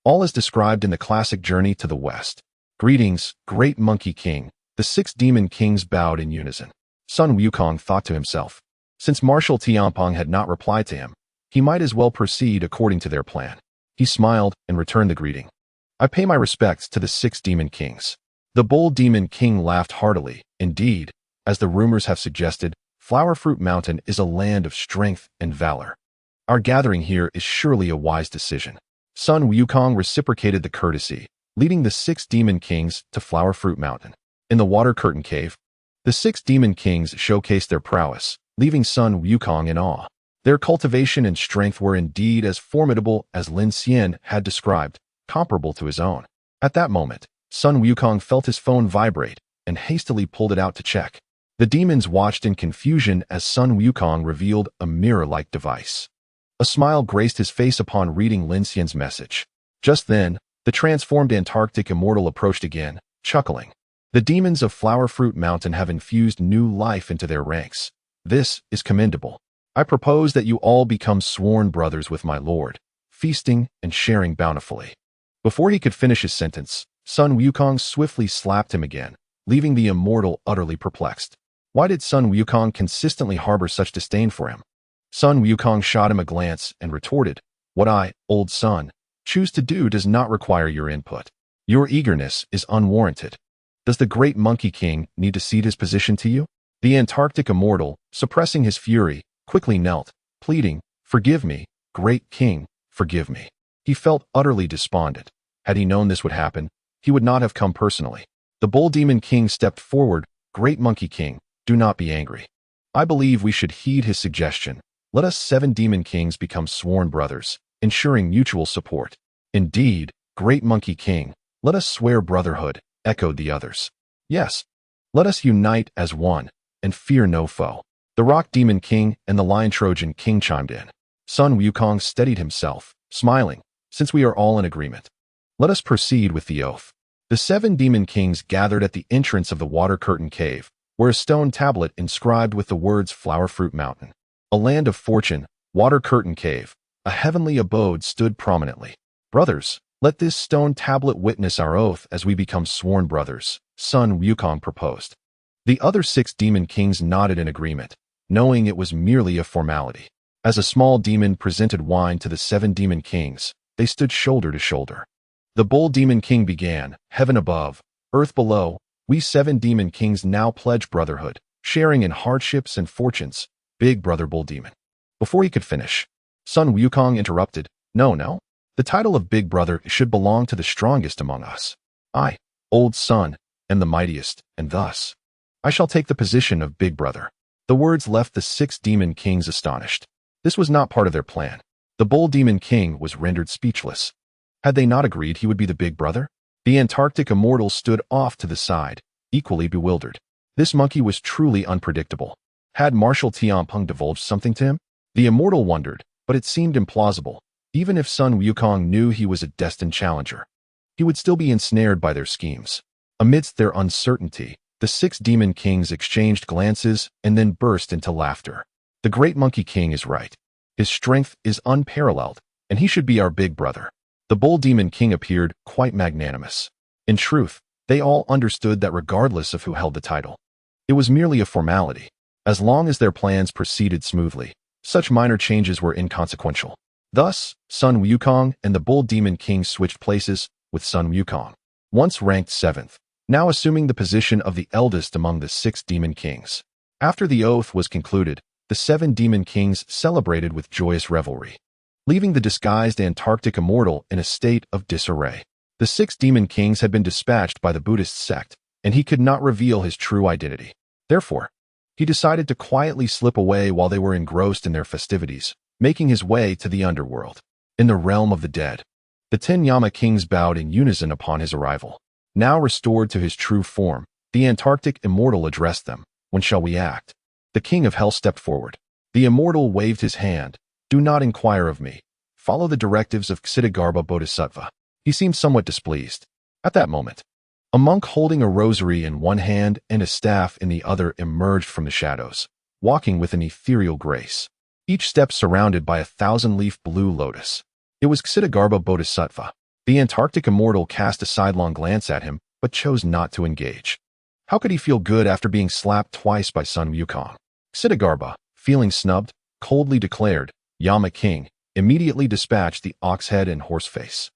All is described in the classic Journey to the West. Greetings, great Monkey King. The 6 demon kings bowed in unison. Sun Wukong thought to himself. Since Marshal Tianpeng had not replied to him, he might as well proceed according to their plan. He smiled and returned the greeting. I pay my respects to the 6 demon kings. The bold demon king laughed heartily. Indeed, as the rumors have suggested, Flower Fruit Mountain is a land of strength and valor. Our gathering here is surely a wise decision. Sun Wukong reciprocated the courtesy, leading the 6 demon kings to Flower Fruit Mountain. In the Water Curtain Cave, the 6 demon kings showcased their prowess, leaving Sun Wukong in awe. Their cultivation and strength were indeed as formidable as Lin Xian had described, comparable to his own. At that moment, Sun Wukong felt his phone vibrate and hastily pulled it out to check. The demons watched in confusion as Sun Wukong revealed a mirror-like device. A smile graced his face upon reading Lin Xian's message. Just then, the transformed Antarctic immortal approached again, chuckling. The demons of Flower Fruit Mountain have infused new life into their ranks. This is commendable. I propose that you all become sworn brothers with my lord, feasting and sharing bountifully. Before he could finish his sentence, Sun Wukong swiftly slapped him again, leaving the immortal utterly perplexed. Why did Sun Wukong consistently harbor such disdain for him? Sun Wukong shot him a glance and retorted, "What I, old son, choose to do does not require your input. Your eagerness is unwarranted. Does the great Monkey King need to cede his position to you?" The Antarctic immortal, suppressing his fury, quickly knelt, pleading, "Forgive me, great king, forgive me." He felt utterly despondent. Had he known this would happen, he would not have come personally. The bull demon king stepped forward. "Great Monkey King, do not be angry. I believe we should heed his suggestion. Let us 7 demon kings become sworn brothers, ensuring mutual support." "Indeed, great Monkey King, let us swear brotherhood," echoed the others. "Yes, let us unite as one, and fear no foe." The Rock Demon King and the Lion Trojan King chimed in. Sun Wukong steadied himself, smiling. "Since we are all in agreement, let us proceed with the oath." The 7 demon kings gathered at the entrance of the Water Curtain Cave, where a stone tablet inscribed with the words Flower Fruit Mountain, a land of fortune, Water Curtain Cave, a heavenly abode stood prominently. "Brothers, let this stone tablet witness our oath as we become sworn brothers," Sun Wukong proposed. The other 6 demon kings nodded in agreement, knowing it was merely a formality. As a small demon presented wine to the 7 demon kings, they stood shoulder to shoulder. The Bull Demon King began, "Heaven above, earth below, we 7 demon kings now pledge brotherhood, sharing in hardships and fortunes, Big Brother Bull Demon." Before he could finish, Sun Wukong interrupted, No. The title of Big Brother should belong to the strongest among us. I, old son, am the mightiest, and thus, I shall take the position of Big Brother." The words left the 6 demon kings astonished. This was not part of their plan. The Bull Demon King was rendered speechless. Had they not agreed he would be the Big Brother? The Antarctic immortal stood off to the side, equally bewildered. This monkey was truly unpredictable. Had Marshal Tianpeng divulged something to him? The immortal wondered, but it seemed implausible. Even if Sun Wukong knew he was a destined challenger, he would still be ensnared by their schemes. Amidst their uncertainty, the 6 demon kings exchanged glances and then burst into laughter. "The great Monkey King is right. His strength is unparalleled, and he should be our big brother." The Bull Demon King appeared quite magnanimous. In truth, they all understood that regardless of who held the title, it was merely a formality. As long as their plans proceeded smoothly, such minor changes were inconsequential. Thus, Sun Wukong and the Bull Demon King switched places, with Sun Wukong, once ranked 7th, now assuming the position of the eldest among the 6 demon kings. After the oath was concluded, the 7 demon kings celebrated with joyous revelry, leaving the disguised Antarctic immortal in a state of disarray. The 6 demon kings had been dispatched by the Buddhist sect, and he could not reveal his true identity. Therefore, he decided to quietly slip away while they were engrossed in their festivities, making his way to the underworld. In the realm of the dead, the 10 Yama kings bowed in unison upon his arrival. Now restored to his true form, the Antarctic immortal addressed them. "When shall we act?" The king of hell stepped forward. The immortal waved his hand. "Do not inquire of me. Follow the directives of Ksitigarbha Bodhisattva." He seemed somewhat displeased. At that moment, a monk holding a rosary in one hand and a staff in the other emerged from the shadows, walking with an ethereal grace, each step surrounded by a 1,000-leaf blue lotus. It was Ksitigarbha Bodhisattva. The Antarctic immortal cast a sidelong glance at him, but chose not to engage. How could he feel good after being slapped twice by Sun Wukong? Xidagarba, feeling snubbed, coldly declared, Yama King, immediately dispatched the Oxhead and Horseface,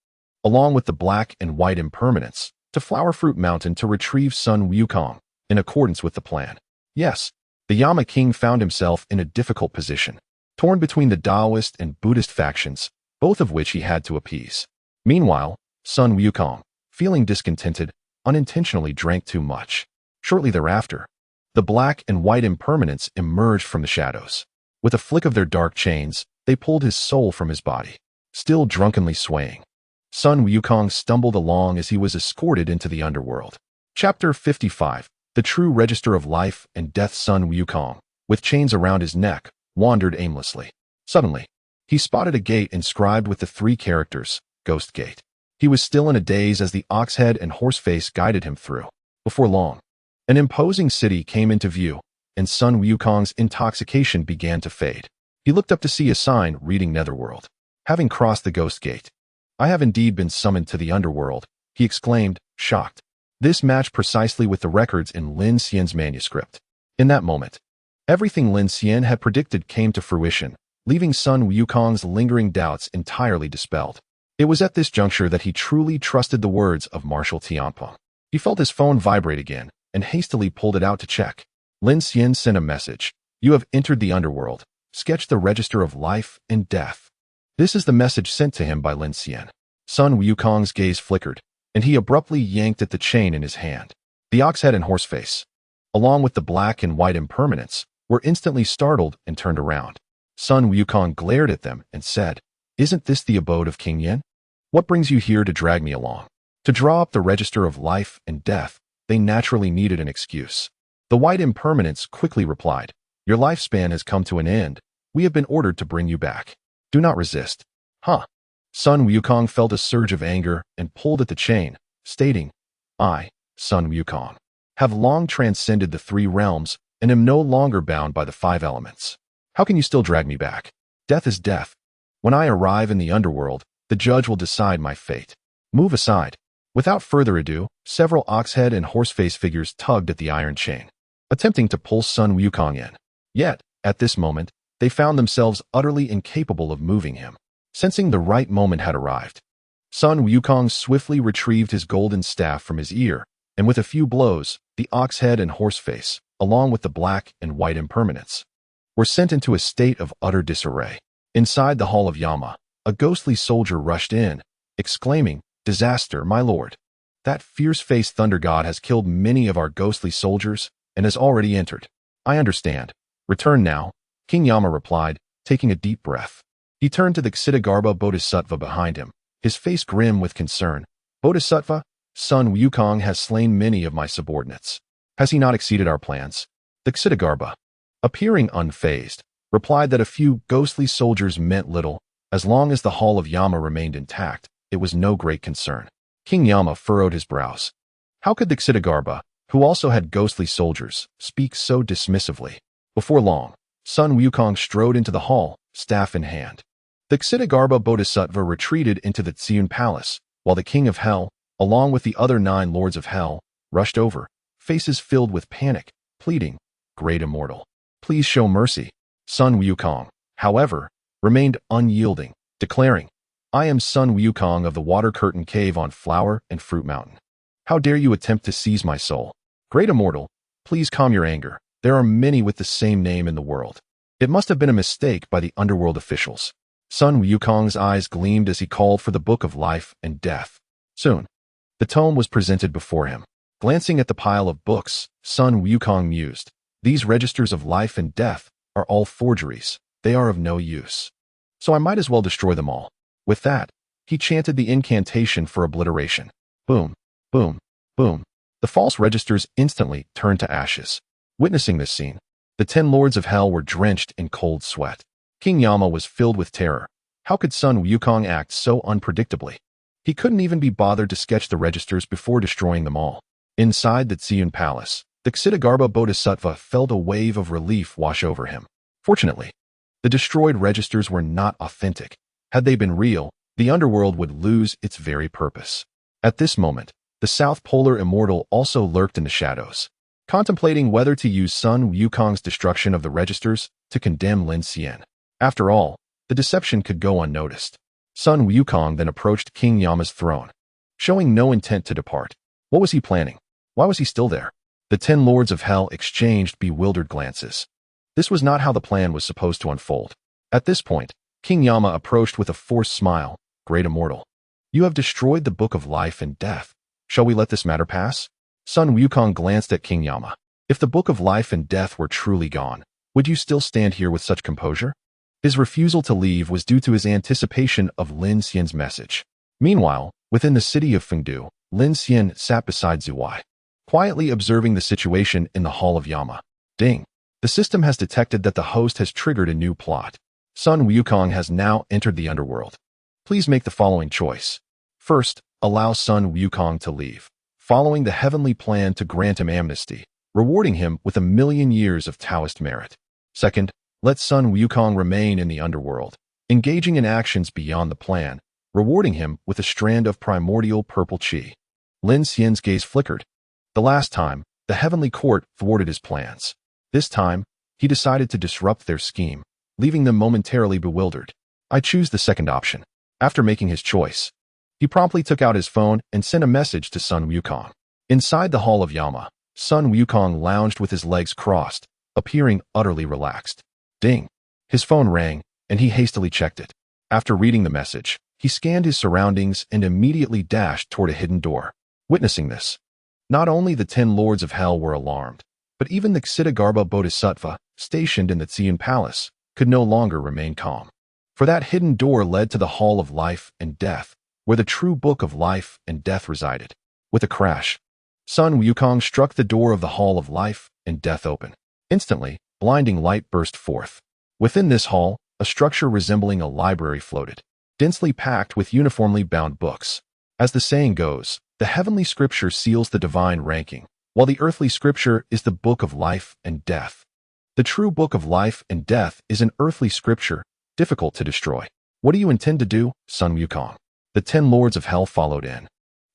along with the Black and White Impermanence, to Flowerfruit Mountain to retrieve Sun Wukong, in accordance with the plan. Yes, the Yama King found himself in a difficult position, torn between the Taoist and Buddhist factions, both of which he had to appease. Meanwhile, Sun Wukong, feeling discontented, unintentionally drank too much. Shortly thereafter, the Black and White Impermanence emerged from the shadows. With a flick of their dark chains, they pulled his soul from his body, still drunkenly swaying. Sun Wukong stumbled along as he was escorted into the underworld. Chapter 55. The True Register of Life and Death. Sun Wukong, with chains around his neck, wandered aimlessly. Suddenly, he spotted a gate inscribed with the 3 characters, Ghost Gate. He was still in a daze as the Oxhead and Horseface guided him through. Before long, an imposing city came into view, and Sun Wukong's intoxication began to fade. He looked up to see a sign reading Netherworld. Having crossed the Ghost Gate, I have indeed been summoned to the underworld, he exclaimed, shocked. This matched precisely with the records in Lin Xian's manuscript. In that moment, everything Lin Xian had predicted came to fruition, leaving Sun Wukong's lingering doubts entirely dispelled. It was at this juncture that he truly trusted the words of Marshal Tianpeng. He felt his phone vibrate again, and hastily pulled it out to check. Lin Xian sent a message. You have entered the underworld. Sketch the register of life and death. This is the message sent to him by Lin Xian. Sun Wukong's gaze flickered, and he abruptly yanked at the chain in his hand. The Oxhead and Horseface, along with the Black and White Impermanence, were instantly startled and turned around. Sun Wukong glared at them and said, Isn't this the abode of King Yin? What brings you here to drag me along? To draw up the register of life and death, they naturally needed an excuse. The White Impermanence quickly replied, Your lifespan has come to an end. We have been ordered to bring you back. Do not resist. Huh. Sun Wukong felt a surge of anger and pulled at the chain, stating, I, Sun Wukong, have long transcended the 3 realms and am no longer bound by the 5 elements. How can you still drag me back? Death is death. When I arrive in the underworld, the judge will decide my fate. Move aside. Without further ado, several Oxhead and Horseface figures tugged at the iron chain, attempting to pull Sun Wukong in. Yet, at this moment, they found themselves utterly incapable of moving him. Sensing the right moment had arrived, Sun Wukong swiftly retrieved his golden staff from his ear, and with a few blows, the Oxhead and Horseface, along with the Black and White Impermanence, were sent into a state of utter disarray. Inside the Hall of Yama, a ghostly soldier rushed in, exclaiming, Disaster, my lord. That fierce-faced thunder god has killed many of our ghostly soldiers and has already entered. I understand. Return now, King Yama replied, taking a deep breath. He turned to the Xidagarba Bodhisattva behind him, his face grim with concern. Bodhisattva, Sun Wukong has slain many of my subordinates. Has he not exceeded our plans? The Xidagarba, appearing unfazed, replied that a few ghostly soldiers meant little. As long as the Hall of Yama remained intact, it was no great concern. King Yama furrowed his brows. How could the Xidagarba, who also had ghostly soldiers, speak so dismissively? Before long, Sun Wukong strode into the hall, staff in hand. The Xidagarba Bodhisattva retreated into the Tsiun Palace, while the King of Hell, along with the other 9 Lords of Hell, rushed over, faces filled with panic, pleading, Great Immortal, please show mercy. Sun Wukong, however, remained unyielding, declaring, I am Sun Wukong of the Water Curtain Cave on Flower and Fruit Mountain. How dare you attempt to seize my soul? Great Immortal, please calm your anger. There are many with the same name in the world. It must have been a mistake by the underworld officials. Sun Wukong's eyes gleamed as he called for the Book of Life and Death. Soon, the tome was presented before him. Glancing at the pile of books, Sun Wukong mused, These registers of life and death are all forgeries. They are of no use. So I might as well destroy them all. With that, he chanted the incantation for obliteration. Boom, boom, boom. The false registers instantly turned to ashes. Witnessing this scene, the 10 Lords of Hell were drenched in cold sweat. King Yama was filled with terror. How could Sun Wukong act so unpredictably? He couldn't even be bothered to sketch the registers before destroying them all. Inside the Tsiun Palace, the Xidagarba Bodhisattva felt a wave of relief wash over him. Fortunately, the destroyed registers were not authentic. Had they been real, the underworld would lose its very purpose. At this moment, the South Polar Immortal also lurked in the shadows, contemplating whether to use Sun Wukong's destruction of the registers to condemn Lin Xian. After all, the deception could go unnoticed. Sun Wukong then approached King Yama's throne, showing no intent to depart. What was he planning? Why was he still there? The 10 lords of hell exchanged bewildered glances. This was not how the plan was supposed to unfold. At this point, King Yama approached with a forced smile. Great Immortal, you have destroyed the Book of Life and Death. Shall we let this matter pass? Sun Wukong glanced at King Yama. If the Book of Life and Death were truly gone, would you still stand here with such composure? His refusal to leave was due to his anticipation of Lin Xian's message. Meanwhile, within the city of Fengdu, Lin Xian sat beside Zuwai, quietly observing the situation in the Hall of Yama. Ding! The system has detected that the host has triggered a new plot. Sun Wukong has now entered the underworld. Please make the following choice. First, allow Sun Wukong to leave, following the heavenly plan to grant him amnesty, rewarding him with 1,000,000 years of Taoist merit. Second, let Sun Wukong remain in the underworld, engaging in actions beyond the plan, rewarding him with a strand of primordial purple qi. Lin Xian's gaze flickered. The last time, the heavenly court thwarted his plans. This time, he decided to disrupt their scheme, leaving them momentarily bewildered. I choose the second option. After making his choice, he promptly took out his phone and sent a message to Sun Wukong. Inside the Hall of Yama, Sun Wukong lounged with his legs crossed, appearing utterly relaxed. Ding! His phone rang, and he hastily checked it. After reading the message, he scanned his surroundings and immediately dashed toward a hidden door. Witnessing this, not only the 10 lords of hell were alarmed, but even the Ksitigarbha Bodhisattva, stationed in the Xian Palace, could no longer remain calm. For that hidden door led to the Hall of Life and Death, where the true Book of Life and Death resided. With a crash, Sun Wukong struck the door of the Hall of Life and Death open. Instantly, blinding light burst forth. Within this hall, a structure resembling a library floated, densely packed with uniformly bound books. As the saying goes, the heavenly scripture seals the divine ranking, while the earthly scripture is the Book of Life and Death. The true Book of Life and Death is an earthly scripture, difficult to destroy. What do you intend to do, Sun Wukong? The 10 lords of hell followed in,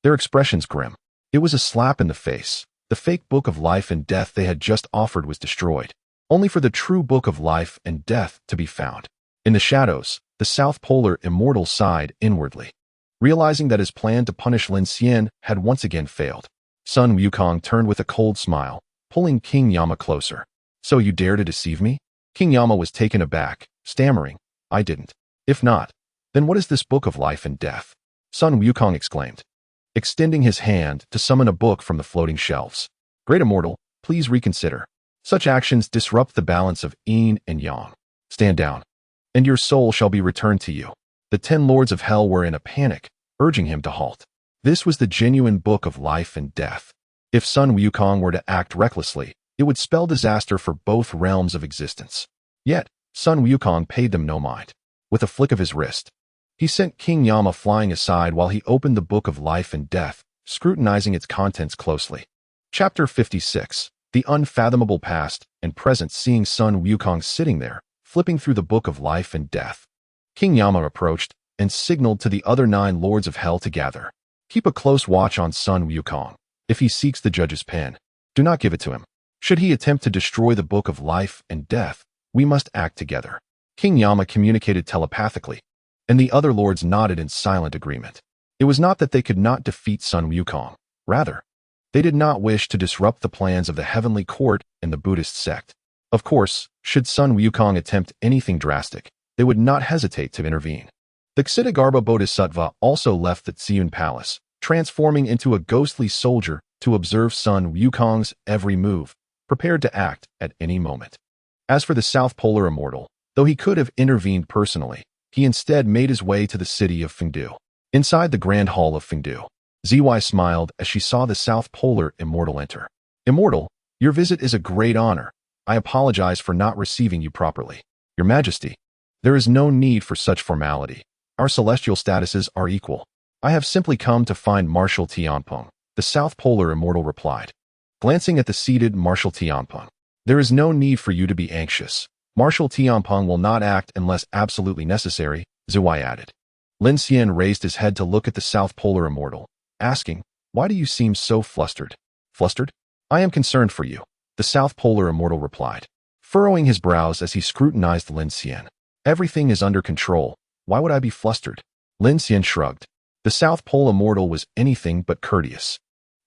their expressions grim. It was a slap in the face. The fake Book of Life and Death they had just offered was destroyed, only for the true Book of Life and Death to be found. In the shadows, the South Polar Immortal sighed inwardly, realizing that his plan to punish Lin Xian had once again failed. Sun Wukong turned with a cold smile, pulling King Yama closer. So you dare to deceive me? King Yama was taken aback, stammering, I didn't. If not, then what is this Book of Life and Death? Sun Wukong exclaimed, extending his hand to summon a book from the floating shelves. Great Immortal, please reconsider. Such actions disrupt the balance of yin and yang. Stand down, and your soul shall be returned to you. The 10 lords of hell were in a panic, urging him to halt. This was the genuine Book of Life and Death. If Sun Wukong were to act recklessly, it would spell disaster for both realms of existence. Yet, Sun Wukong paid them no mind. With a flick of his wrist, he sent King Yama flying aside while he opened the Book of Life and Death, scrutinizing its contents closely. Chapter 56. The Unfathomable Past and Present. Seeing Sun Wukong sitting there, flipping through the Book of Life and Death, King Yama approached and signaled to the other 9 lords of hell to gather. Keep a close watch on Sun Wukong. If he seeks the judge's pen, do not give it to him. Should he attempt to destroy the Book of Life and Death, we must act together. King Yama communicated telepathically, and the other lords nodded in silent agreement. It was not that they could not defeat Sun Wukong. Rather, they did not wish to disrupt the plans of the heavenly court and the Buddhist sect. Of course, should Sun Wukong attempt anything drastic, they would not hesitate to intervene. The Ksitigarbha Bodhisattva also left the Xian Palace, transforming into a ghostly soldier to observe Sun Wukong's every move, prepared to act at any moment. As for the South Polar Immortal, though he could have intervened personally, he instead made his way to the city of Fengdu. Inside the Grand Hall of Fengdu, Ziwei smiled as she saw the South Polar Immortal enter. Immortal, your visit is a great honor. I apologize for not receiving you properly. Your Majesty, there is no need for such formality. Our celestial statuses are equal. I have simply come to find Marshal Tianpeng, the South Polar Immortal replied, glancing at the seated Marshal Tianpeng. There is no need for you to be anxious. Marshal Tianpeng will not act unless absolutely necessary, Ziwei added. Lin Xian raised his head to look at the South Polar Immortal, asking, "Why do you seem so flustered?" "Flustered? I am concerned for you," the South Polar Immortal replied, furrowing his brows as he scrutinized Lin Xian. "Everything is under control. Why would I be flustered?" Lin Xian shrugged. The South Pole Immortal was anything but courteous.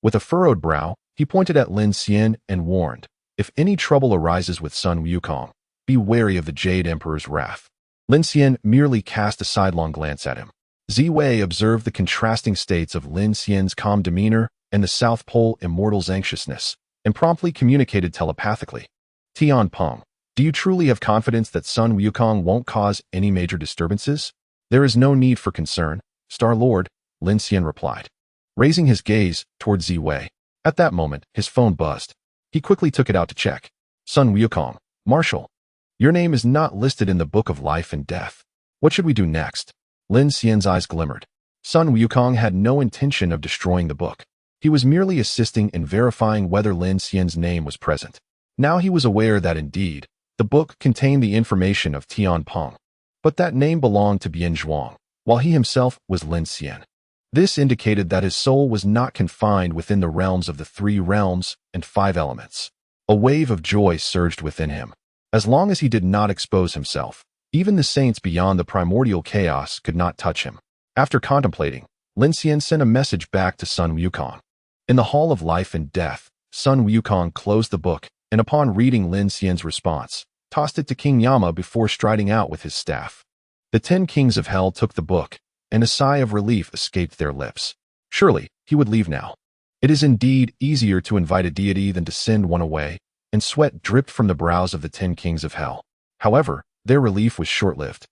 With a furrowed brow, he pointed at Lin Xian and warned, "If any trouble arises with Sun Wukong, be wary of the Jade Emperor's wrath." Lin Xian merely cast a sidelong glance at him. Ziwei observed the contrasting states of Lin Xian's calm demeanor and the South Pole Immortal's anxiousness, and promptly communicated telepathically. "Tianpeng, do you truly have confidence that Sun Wukong won't cause any major disturbances?" "There is no need for concern, Star-Lord," Lin Xian replied, raising his gaze toward Ziwei. At that moment, his phone buzzed. He quickly took it out to check. "Sun Wukong, Marshal. Your name is not listed in the Book of Life and Death. What should we do next?" Lin Xian's eyes glimmered. Sun Wukong had no intention of destroying the book. He was merely assisting in verifying whether Lin Xian's name was present. Now he was aware that indeed, the book contained the information of Tianpeng, but that name belonged to Bian Zhuang, while he himself was Lin Xian. This indicated that his soul was not confined within the realms of the 3 realms and 5 elements. A wave of joy surged within him. As long as he did not expose himself, even the saints beyond the primordial chaos could not touch him. After contemplating, Lin Xian sent a message back to Sun Wukong. In the Hall of Life and Death, Sun Wukong closed the book, and upon reading Lin Xian's response, tossed it to King Yama before striding out with his staff. The 10 kings of hell took the book, and a sigh of relief escaped their lips. Surely, he would leave now. It is indeed easier to invite a deity than to send one away, and sweat dripped from the brows of the 10 kings of hell. However, their relief was short-lived,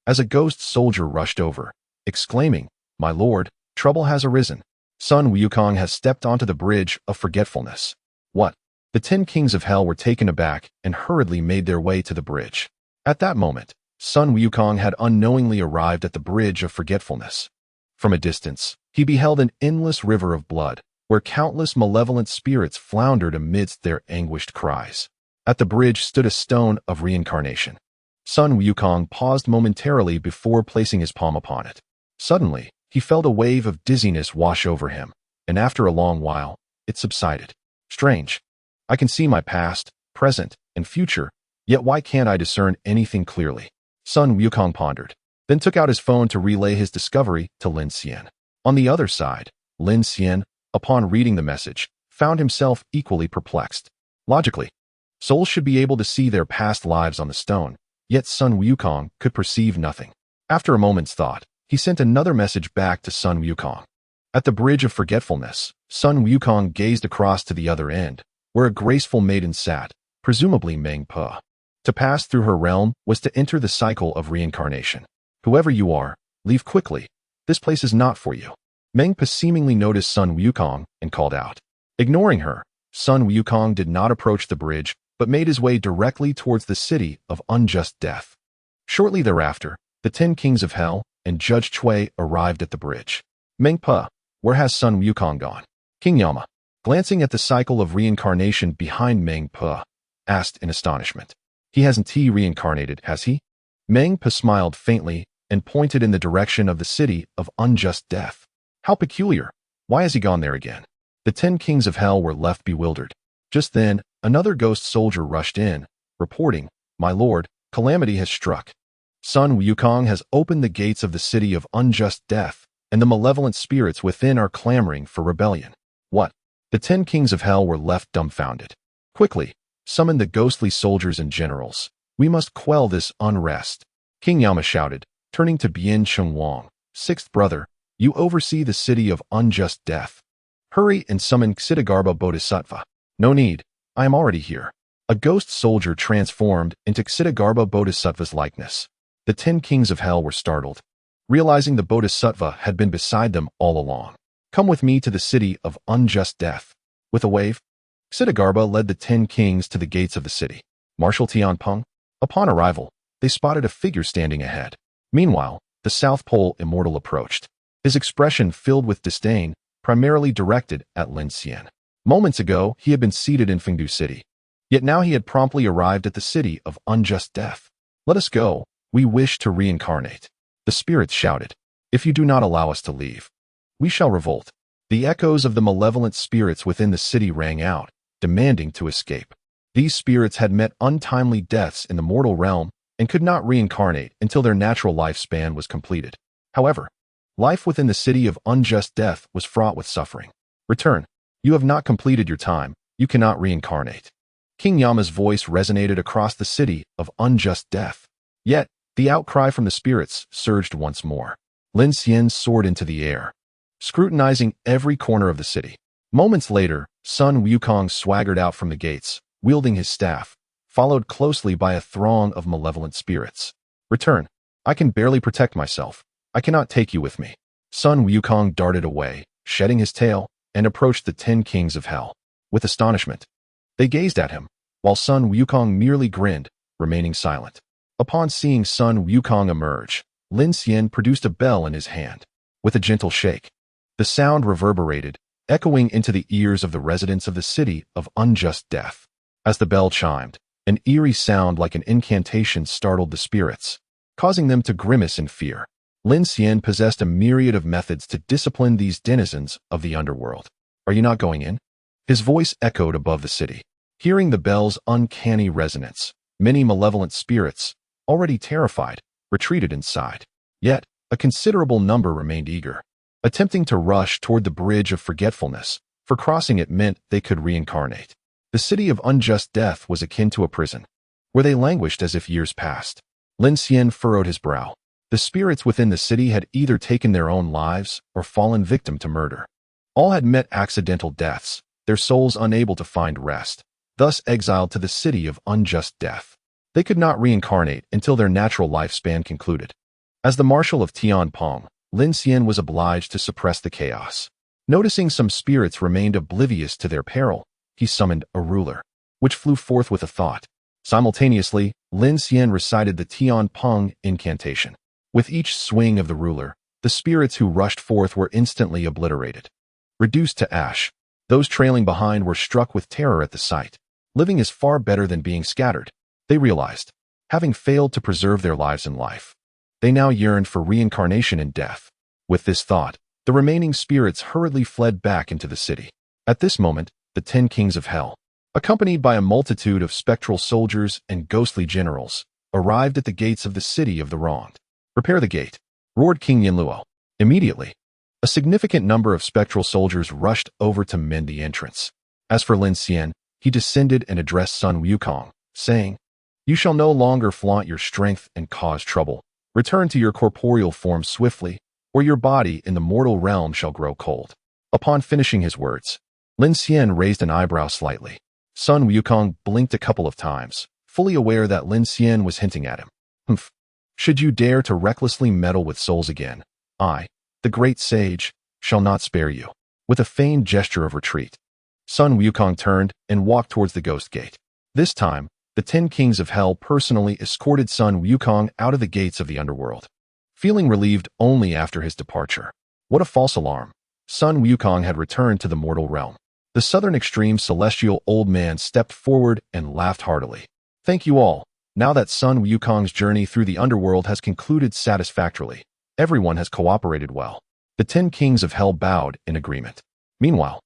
as a ghost soldier rushed over, exclaiming, "My lord, trouble has arisen. Sun Wukong has stepped onto the bridge of forgetfulness." "What?" The 10 kings of hell were taken aback and hurriedly made their way to the bridge. At that moment, Sun Wukong had unknowingly arrived at the bridge of forgetfulness. From a distance, he beheld an endless river of blood, where countless malevolent spirits floundered amidst their anguished cries. At the bridge stood a stone of reincarnation. Sun Wukong paused momentarily before placing his palm upon it. Suddenly, he felt a wave of dizziness wash over him, and after a long while, it subsided. "Strange. I can see my past, present, and future, yet why can't I discern anything clearly?" Sun Wukong pondered, then took out his phone to relay his discovery to Lin Xian. On the other side, Lin Xian, upon reading the message, found himself equally perplexed. Logically, souls should be able to see their past lives on the stone, yet Sun Wukong could perceive nothing. After a moment's thought, he sent another message back to Sun Wukong. At the bridge of forgetfulness, Sun Wukong gazed across to the other end, where a graceful maiden sat, presumably Meng Pe. To pass through her realm was to enter the cycle of reincarnation. "Whoever you are, leave quickly. This place is not for you." Meng Pe seemingly noticed Sun Wukong and called out. Ignoring her, Sun Wukong did not approach the bridge, but made his way directly towards the city of unjust death. Shortly thereafter, the 10 kings of hell and Judge Chui arrived at the bridge. "Meng Pe, where has Sun Wukong gone?" King Yama, glancing at the cycle of reincarnation behind Meng Pe, asked in astonishment. "He hasn't reincarnated, has he?" Meng Pe smiled faintly and pointed in the direction of the city of unjust death. "How peculiar. Why has he gone there again?" The 10 kings of hell were left bewildered. Just then, another ghost soldier rushed in, reporting, "My lord, calamity has struck. Sun Wukong has opened the gates of the city of unjust death, and the malevolent spirits within are clamoring for rebellion." "What?" The 10 kings of hell were left dumbfounded. "Quickly, summon the ghostly soldiers and generals. We must quell this unrest." King Yama shouted, turning to Bian Chengwang, "Sixth brother, you oversee the city of unjust death. Hurry and summon Ksitigarbha Bodhisattva." "No need. I am already here." A ghost soldier transformed into Ksitigarbha Bodhisattva's likeness. The 10 kings of hell were startled, realizing the Bodhisattva had been beside them all along. "Come with me to the city of unjust death." With a wave, Ksitigarbha led the 10 kings to the gates of the city. Marshal Tianpeng. Upon arrival, they spotted a figure standing ahead. Meanwhile, the South Pole Immortal approached, his expression filled with disdain, primarily directed at Lin Xian. Moments ago, he had been seated in Fengdu City, yet now he had promptly arrived at the city of unjust death. "Let us go. We wish to reincarnate," the spirits shouted. If you do not allow us to leave, we shall revolt." The echoes of the malevolent spirits within the city rang out, demanding to escape. These spirits had met untimely deaths in the mortal realm and could not reincarnate until their natural lifespan was completed. However, life within the city of unjust death was fraught with suffering. "Return. You have not completed your time. You cannot reincarnate." King Yama's voice resonated across the city of unjust death. Yet, the outcry from the spirits surged once more. Lin Xian soared into the air, scrutinizing every corner of the city. Moments later, Sun Wukong swaggered out from the gates, wielding his staff, followed closely by a throng of malevolent spirits. "Return. I can barely protect myself. I cannot take you with me." Sun Wukong darted away, shedding his tail, and approached the 10 kings of hell. With astonishment, they gazed at him, while Sun Wukong merely grinned, remaining silent. Upon seeing Sun Wukong emerge, Lin Xian produced a bell in his hand. With a gentle shake, the sound reverberated, echoing into the ears of the residents of the city of unjust death. As the bell chimed, an eerie sound like an incantation startled the spirits, causing them to grimace in fear. Lin Xian possessed a myriad of methods to discipline these denizens of the underworld. "Are you not going in?" His voice echoed above the city. Hearing the bell's uncanny resonance, many malevolent spirits, already terrified, retreated inside. Yet, a considerable number remained eager, attempting to rush toward the bridge of forgetfulness, for crossing it meant they could reincarnate. The city of unjust death was akin to a prison, where they languished as if years passed. Lin Xian furrowed his brow. The spirits within the city had either taken their own lives or fallen victim to murder. All had met accidental deaths, their souls unable to find rest, thus exiled to the city of unjust death. They could not reincarnate until their natural lifespan concluded. As the Marshal of Tianpeng, Lin Xian was obliged to suppress the chaos. Noticing some spirits remained oblivious to their peril, he summoned a ruler, which flew forth with a thought. Simultaneously, Lin Xian recited the Tianpeng incantation. With each swing of the ruler, the spirits who rushed forth were instantly obliterated, reduced to ash. Those trailing behind were struck with terror at the sight. Living is far better than being scattered, they realized. Having failed to preserve their lives in life, they now yearned for reincarnation in death. With this thought, the remaining spirits hurriedly fled back into the city. At this moment, the 10 kings of hell, accompanied by a multitude of spectral soldiers and ghostly generals, arrived at the gates of the city of the wronged. "Repair the gate," roared King Yinluo. Immediately, a significant number of spectral soldiers rushed over to mend the entrance. As for Lin Xian, he descended and addressed Sun Wukong, saying, "You shall no longer flaunt your strength and cause trouble. Return to your corporeal form swiftly, or your body in the mortal realm shall grow cold." Upon finishing his words, Lin Xian raised an eyebrow slightly. Sun Wukong blinked a couple of times, fully aware that Lin Xian was hinting at him. "Humph. Should you dare to recklessly meddle with souls again, I, the great sage, shall not spare you." With a feigned gesture of retreat, Sun Wukong turned and walked towards the ghost gate. This time, the 10 kings of hell personally escorted Sun Wukong out of the gates of the underworld, feeling relieved only after his departure. What a false alarm. Sun Wukong had returned to the mortal realm. The southern extreme celestial old man stepped forward and laughed heartily. "Thank you all. Now that Sun Wukong's journey through the underworld has concluded satisfactorily, everyone has cooperated well." The 10 kings of hell bowed in agreement. Meanwhile,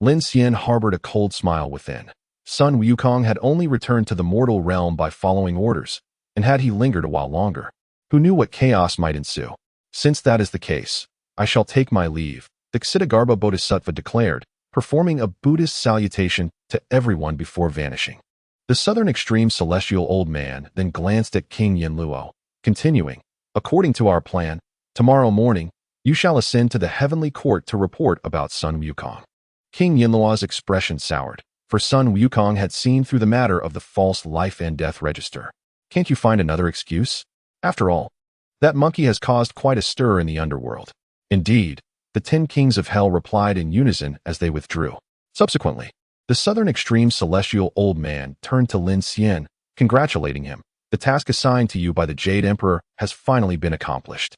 Lin Xian harbored a cold smile within. Sun Wukong had only returned to the mortal realm by following orders, and had he lingered a while longer, who knew what chaos might ensue? "Since that is the case, I shall take my leave," the Ksitigarbha Bodhisattva declared, performing a Buddhist salutation to everyone before vanishing. The southern extreme celestial old man then glanced at King Yinluo, continuing, "According to our plan, tomorrow morning, you shall ascend to the heavenly court to report about Sun Wukong." King Yinluo's expression soured, for Sun Wukong had seen through the matter of the false life and death register. "Can't you find another excuse? After all, that monkey has caused quite a stir in the underworld." Indeed, the 10 kings of hell replied in unison as they withdrew. Subsequently, the southern extreme celestial old man turned to Lin Xian, congratulating him. "The task assigned to you by the Jade Emperor has finally been accomplished."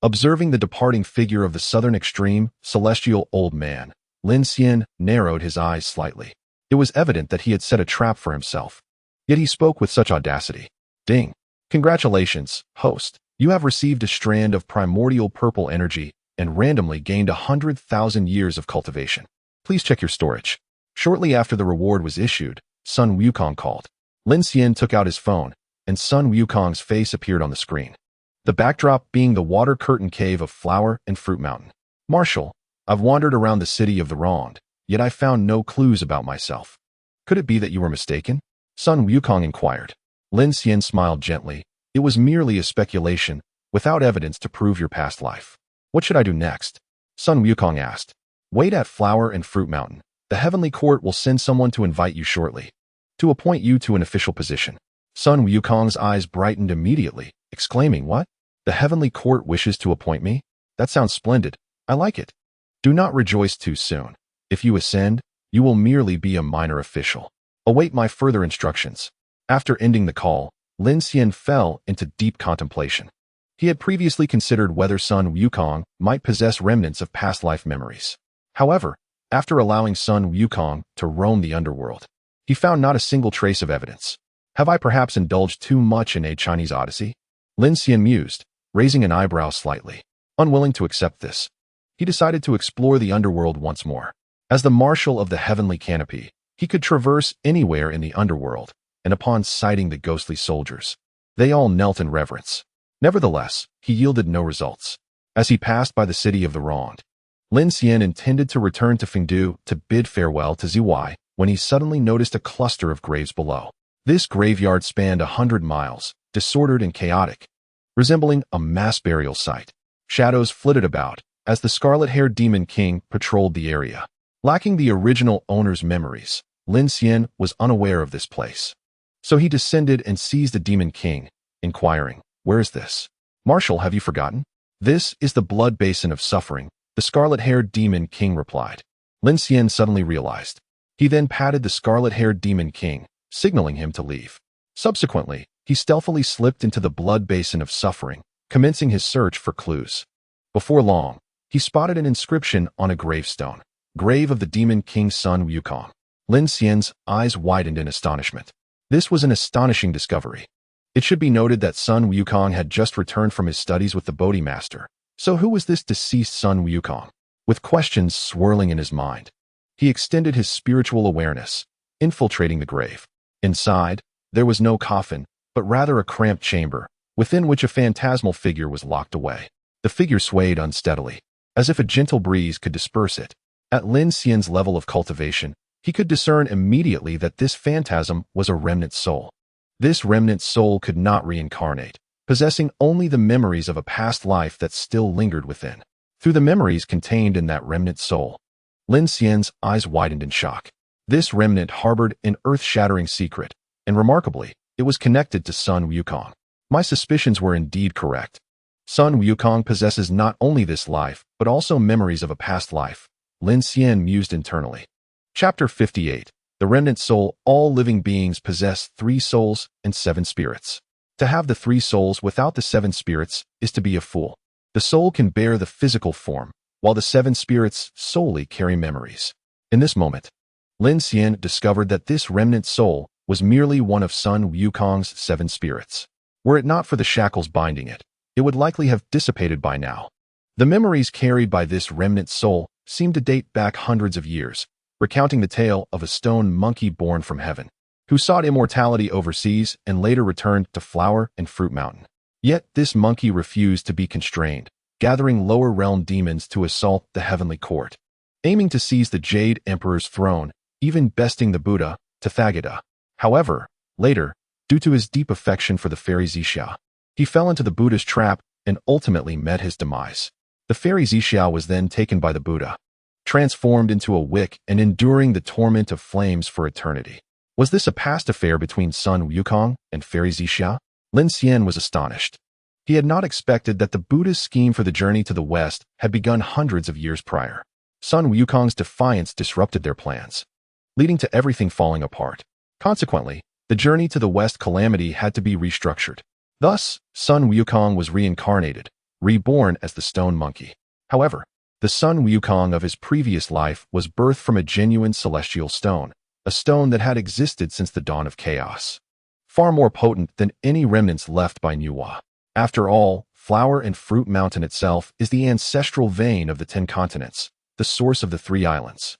Observing the departing figure of the southern extreme celestial old man, Lin Xian narrowed his eyes slightly. It was evident that he had set a trap for himself. Yet he spoke with such audacity. "Ding! Congratulations, host. You have received a strand of primordial purple energy and randomly gained 100,000 years of cultivation. Please check your storage. Shortly after the reward was issued, Sun Wukong called. Lin Xian took out his phone, and Sun Wukong's face appeared on the screen. The backdrop being the water curtain cave of Flower and Fruit Mountain. Marshal, I've wandered around the city of the wronged, yet I found no clues about myself. Could it be that you were mistaken? Sun Wukong inquired. Lin Xian smiled gently. It was merely a speculation, without evidence to prove your past life. What should I do next? Sun Wukong asked. Wait at Flower and Fruit Mountain. The Heavenly Court will send someone to invite you shortly, to appoint you to an official position. Sun Wukong's eyes brightened immediately, exclaiming, What? The Heavenly Court wishes to appoint me? That sounds splendid. I like it. Do not rejoice too soon. If you ascend, you will merely be a minor official. Await my further instructions. After ending the call, Lin Xian fell into deep contemplation. He had previously considered whether Sun Wukong might possess remnants of past life memories. However, after allowing Sun Wukong to roam the underworld, he found not a single trace of evidence. Have I perhaps indulged too much in a Chinese odyssey? Lin Xian mused, raising an eyebrow slightly. Unwilling to accept this, he decided to explore the underworld once more. As the Marshal of the Heavenly Canopy, he could traverse anywhere in the underworld, and upon sighting the ghostly soldiers, they all knelt in reverence. Nevertheless, he yielded no results. As he passed by the city of the wronged, Lin Xian intended to return to Fengdu to bid farewell to Ziwei when he suddenly noticed a cluster of graves below. This graveyard spanned 100 miles, disordered and chaotic, resembling a mass burial site. Shadows flitted about as the scarlet-haired Demon King patrolled the area. Lacking the original owner's memories, Lin Xian was unaware of this place. So he descended and seized the Demon King, inquiring, Where is this? Marshal, have you forgotten? This is the blood basin of suffering, the scarlet-haired Demon King replied. Lin Xian suddenly realized. He then patted the scarlet-haired Demon King, signaling him to leave. Subsequently, he stealthily slipped into the blood basin of suffering, commencing his search for clues. Before long, he spotted an inscription on a gravestone. Grave of the Demon King's son Wukong. Lin Xian's eyes widened in astonishment. This was an astonishing discovery. It should be noted that Sun Wukong had just returned from his studies with the Bodhimaster. So who was this deceased Sun Wukong? With questions swirling in his mind, he extended his spiritual awareness, infiltrating the grave. Inside, there was no coffin, but rather a cramped chamber, within which a phantasmal figure was locked away. The figure swayed unsteadily, as if a gentle breeze could disperse it. At Lin Xian's level of cultivation, he could discern immediately that this phantasm was a remnant soul. This remnant soul could not reincarnate, possessing only the memories of a past life that still lingered within. Through the memories contained in that remnant soul, Lin Xian's eyes widened in shock. This remnant harbored an earth-shattering secret, and remarkably, it was connected to Sun Wukong. My suspicions were indeed correct. Sun Wukong possesses not only this life, but also memories of a past life, Lin Xian mused internally. Chapter 58. The Remnant Soul. All living beings possess 3 souls and 7 spirits. To have the 3 souls without the 7 spirits is to be a fool. The soul can bear the physical form, while the 7 spirits solely carry memories. In this moment, Lin Xian discovered that this remnant soul was merely one of Sun Wukong's 7 spirits. Were it not for the shackles binding it, it would likely have dissipated by now. The memories carried by this remnant soul seemed to date back hundreds of years, recounting the tale of a stone monkey born from heaven, who sought immortality overseas and later returned to Flower and Fruit Mountain. Yet this monkey refused to be constrained, gathering lower realm demons to assault the heavenly court, aiming to seize the Jade Emperor's throne, even besting the Buddha, Tathagata. However, later, due to his deep affection for the fairy Zixia, he fell into the Buddha's trap and ultimately met his demise. The fairy Zixia was then taken by the Buddha, transformed into a wick and enduring the torment of flames for eternity. Was this a past affair between Sun Wukong and fairy Zixia? Lin Xian was astonished. He had not expected that the Buddha's scheme for the journey to the west had begun hundreds of years prior. Sun Wukong's defiance disrupted their plans, leading to everything falling apart. Consequently, the journey to the west calamity had to be restructured. Thus, Sun Wukong was reincarnated, reborn as the stone monkey. However, the Sun Wukong of his previous life was birthed from a genuine celestial stone, a stone that had existed since the dawn of chaos, far more potent than any remnants left by Nuwa. After all, Flower and Fruit Mountain itself is the ancestral vein of the 10 continents, the source of the 3 islands.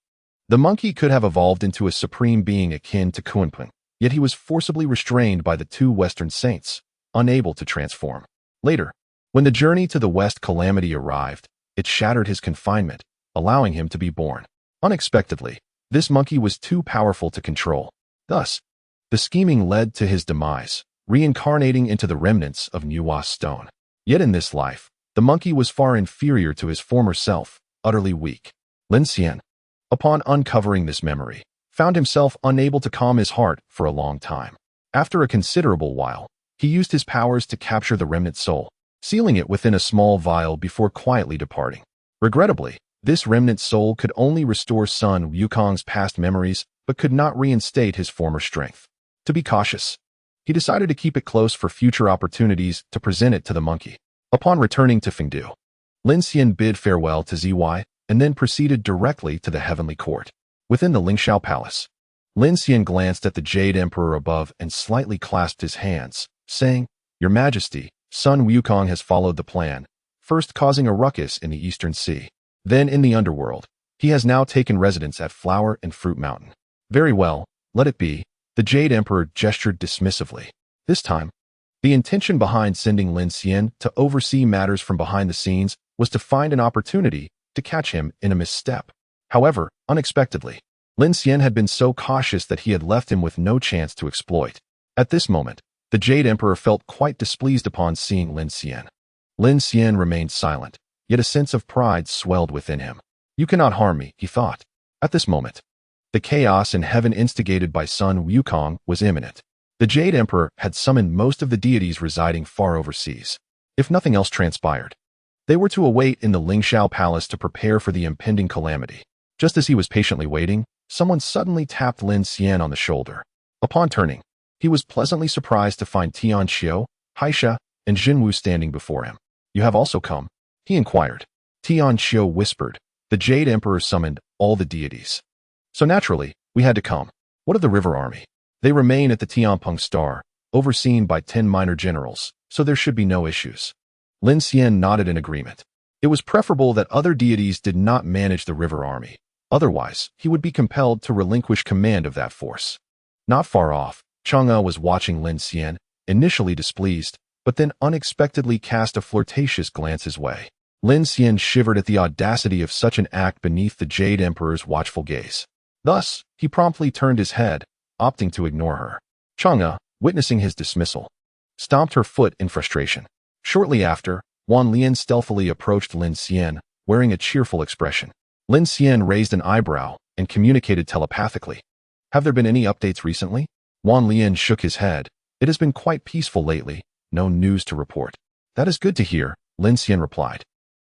The monkey could have evolved into a supreme being akin to Kunpeng, yet he was forcibly restrained by the 2 Western saints, unable to transform. Later, when the journey to the West Calamity arrived, it shattered his confinement, allowing him to be born. Unexpectedly, this monkey was too powerful to control. Thus, the scheming led to his demise, reincarnating into the remnants of Nua's stone. Yet in this life, the monkey was far inferior to his former self, utterly weak. Lin Xian, upon uncovering this memory, found himself unable to calm his heart for a long time. After a considerable while, he used his powers to capture the remnant soul, sealing it within a small vial before quietly departing. Regrettably, this remnant soul could only restore son Wukong's past memories, but could not reinstate his former strength. To be cautious, he decided to keep it close for future opportunities to present it to the monkey. Upon returning to Fengdu, Lin Xian bid farewell to Zy and then proceeded directly to the heavenly court. Within the Lingxiao Palace, Lin Xian glanced at the Jade Emperor above and slightly clasped his hands, saying, "Your Majesty, son Wukong has followed the plan, first causing a ruckus in the Eastern Sea, then in the underworld. He has now taken residence at Flower and Fruit Mountain." "Very well, let it be." The Jade Emperor gestured dismissively. This time, the intention behind sending Lin Xian to oversee matters from behind the scenes was to find an opportunity to catch him in a misstep. However, unexpectedly, Lin Xian had been so cautious that he had left him with no chance to exploit. At this moment, the Jade Emperor felt quite displeased upon seeing Lin Xian. Lin Xian remained silent, yet a sense of pride swelled within him. "You cannot harm me," he thought. At this moment, the chaos in heaven instigated by son Wukong was imminent. The Jade Emperor had summoned most of the deities residing far overseas. If nothing else transpired, they were to await in the Lingxiao Palace to prepare for the impending calamity. Just as he was patiently waiting, someone suddenly tapped Lin Xian on the shoulder. Upon turning, he was pleasantly surprised to find Tian Xiu, Haisha, and Jinwu standing before him. "You have also come?" he inquired. Tian Xiu whispered. "The Jade Emperor summoned all the deities. So naturally, we had to come. What of the river army? They remain at the Tianpeng Star, overseen by 10 minor generals, so there should be no issues." Lin Xian nodded in agreement. It was preferable that other deities did not manage the river army. Otherwise, he would be compelled to relinquish command of that force. Not far off, Chang'e was watching Lin Xian, initially displeased, but then unexpectedly cast a flirtatious glance his way. Lin Xian shivered at the audacity of such an act beneath the Jade Emperor's watchful gaze. Thus, he promptly turned his head, opting to ignore her. Chang'e, witnessing his dismissal, stomped her foot in frustration. Shortly after, Wan Lian stealthily approached Lin Xian, wearing a cheerful expression. Lin Xian raised an eyebrow and communicated telepathically. "Have there been any updates recently?" Wan Lian shook his head. "It has been quite peaceful lately, no news to report." "That is good to hear," Lin Xian replied,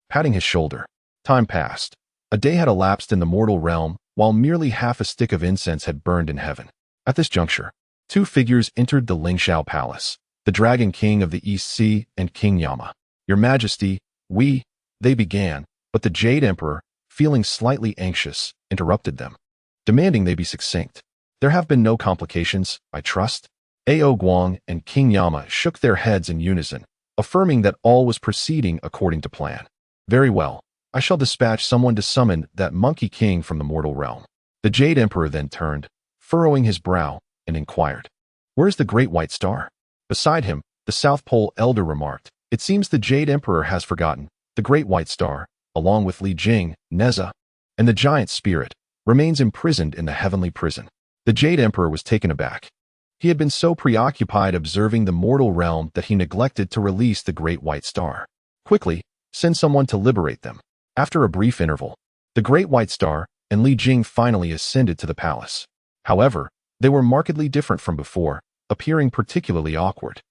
patting his shoulder. Time passed. A day had elapsed in the mortal realm, while merely half a stick of incense had burned in heaven. At this juncture, 2 figures entered the Lingxiao Palace, the Dragon King of the East Sea and King Yama. "Your Majesty, they began, but the Jade Emperor, feeling slightly anxious, interrupted them, demanding they be succinct. "There have been no complications, I trust?" Ao Guang and King Yama shook their heads in unison, affirming that all was proceeding according to plan. "Very well. I shall dispatch someone to summon that Monkey King from the mortal realm." The Jade Emperor then turned, furrowing his brow, and inquired, "Where is the Great White Star?" Beside him, the South Pole Elder remarked, "It seems the Jade Emperor has forgotten. The Great White Star, along with Li Jing, Neza, and the Giant Spirit, remains imprisoned in the heavenly prison." The Jade Emperor was taken aback. He had been so preoccupied observing the mortal realm that he neglected to release the Great White Star. "Quickly, send someone to liberate them." After a brief interval, the Great White Star and Li Jing finally ascended to the palace. However, they were markedly different from before, appearing particularly awkward.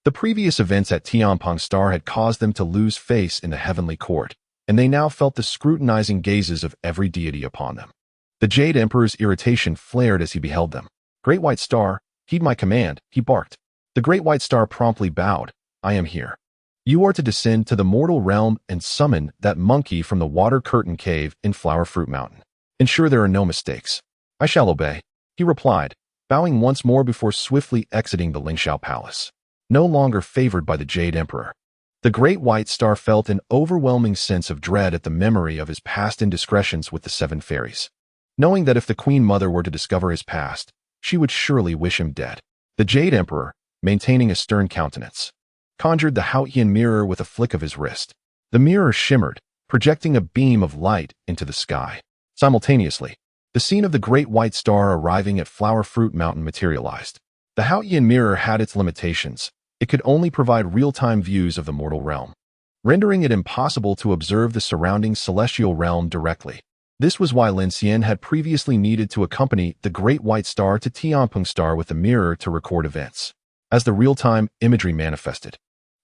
The previous events at Tianpeng Star had caused them to lose face in the heavenly court, and they now felt the scrutinizing gazes of every deity upon them. The Jade Emperor's irritation flared as he beheld them. "Great White Star, heed my command," he barked. The Great White Star promptly bowed. "I am here. You are to descend to the mortal realm and summon that monkey from the Water Curtain Cave in Flower Fruit Mountain. Ensure there are no mistakes." "I shall obey," he replied, bowing once more before swiftly exiting the Lingxiao Palace. No longer favored by the Jade Emperor, The great white star felt an overwhelming sense of dread at the memory of his past indiscretions with the seven fairies. Knowing that if the Queen Mother were to discover his past, she would surely wish him dead. The Jade Emperor, maintaining a stern countenance, conjured the Haotian mirror with a flick of his wrist. The mirror shimmered, projecting a beam of light into the sky. Simultaneously, the scene of the great white star arriving at Flower Fruit Mountain materialized. The Haotian mirror had its limitations. It could only provide real-time views of the mortal realm, rendering it impossible to observe the surrounding celestial realm directly. This was why Lin Xian had previously needed to accompany the great white star to Tianpeng Star with the mirror to record events. As the real-time imagery manifested,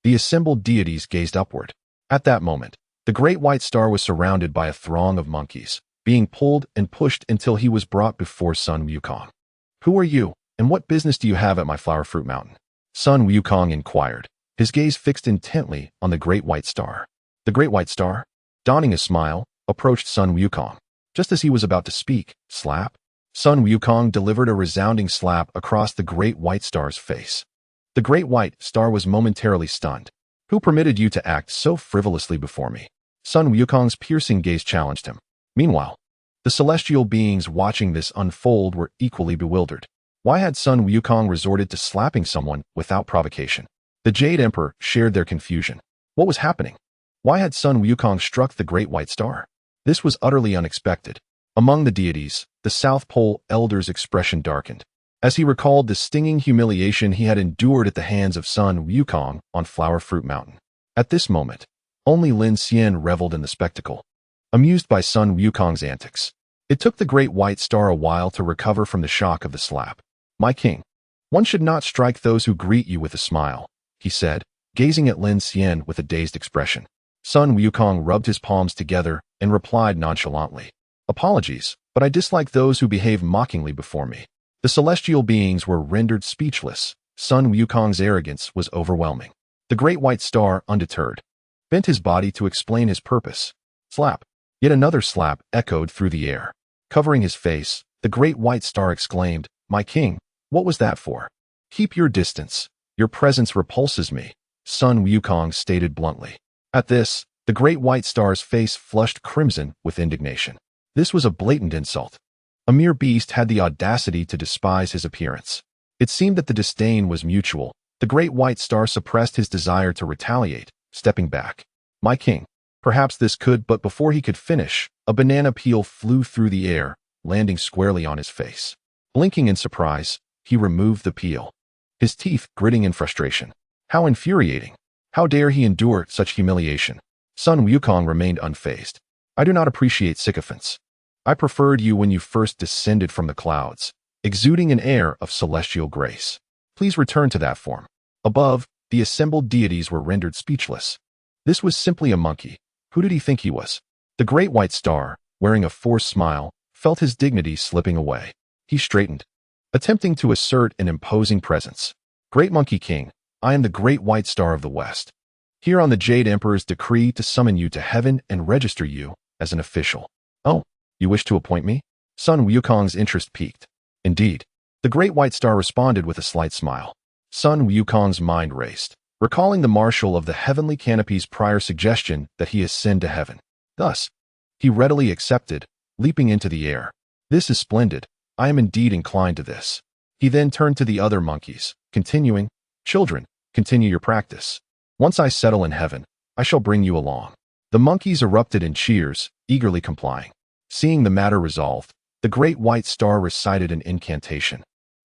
the assembled deities gazed upward. At that moment, the great white star was surrounded by a throng of monkeys, being pulled and pushed until he was brought before Sun Wukong. "Who are you, and what business do you have at my Flower Fruit Mountain?" Sun Wukong inquired, his gaze fixed intently on the great white star. The great white star, donning a smile, approached Sun Wukong. Just as he was about to speak, slap, Sun Wukong delivered a resounding slap across the great white star's face. The great white star was momentarily stunned. "Who permitted you to act so frivolously before me?" Sun Wukong's piercing gaze challenged him. Meanwhile, the celestial beings watching this unfold were equally bewildered. Why had Sun Wukong resorted to slapping someone without provocation? The Jade Emperor shared their confusion. What was happening? Why had Sun Wukong struck the great white star? This was utterly unexpected. Among the deities, the South Pole Elder's expression darkened, as he recalled the stinging humiliation he had endured at the hands of Sun Wukong on Flower Fruit Mountain. At this moment, only Lin Xian reveled in the spectacle, amused by Sun Wukong's antics. It took the great white star a while to recover from the shock of the slap. "My king, one should not strike those who greet you with a smile," he said, gazing at Lin Xian with a dazed expression. Sun Wukong rubbed his palms together and replied nonchalantly, "Apologies, but I dislike those who behave mockingly before me." The celestial beings were rendered speechless. Sun Wukong's arrogance was overwhelming. The great white star, undeterred, bent his body to explain his purpose. Slap. Yet another slap echoed through the air. Covering his face, the great white star exclaimed, "My king, what was that for?" "Keep your distance. Your presence repulses me," Sun Wukong stated bluntly. At this, the great white star's face flushed crimson with indignation. This was a blatant insult. A mere beast had the audacity to despise his appearance. It seemed that the disdain was mutual. The great white star suppressed his desire to retaliate, stepping back. "My king, perhaps this could," but before he could finish, a banana peel flew through the air, landing squarely on his face. Blinking in surprise, he removed the peel, his teeth gritting in frustration. How infuriating! How dare he endure such humiliation? Sun Wukong remained unfazed. "I do not appreciate sycophants. I preferred you when you first descended from the clouds, exuding an air of celestial grace. Please return to that form." Above, the assembled deities were rendered speechless. This was simply a monkey. Who did he think he was? The great white star, wearing a forced smile, felt his dignity slipping away. He straightened, attempting to assert an imposing presence. "Great Monkey King, I am the great white star of the West, here on the Jade Emperor's decree to summon you to heaven and register you as an official." "Oh, you wish to appoint me?" Sun Wukong's interest piqued. "Indeed." The great white star responded with a slight smile. Sun Wukong's mind raced, recalling the Marshal of the Heavenly Canopy's prior suggestion that he ascend to heaven. Thus, he readily accepted, leaping into the air. "This is splendid. I am indeed inclined to this." He then turned to the other monkeys, continuing, "Children, continue your practice. Once I settle in heaven, I shall bring you along." The monkeys erupted in cheers, eagerly complying. Seeing the matter resolved, the great white star recited an incantation,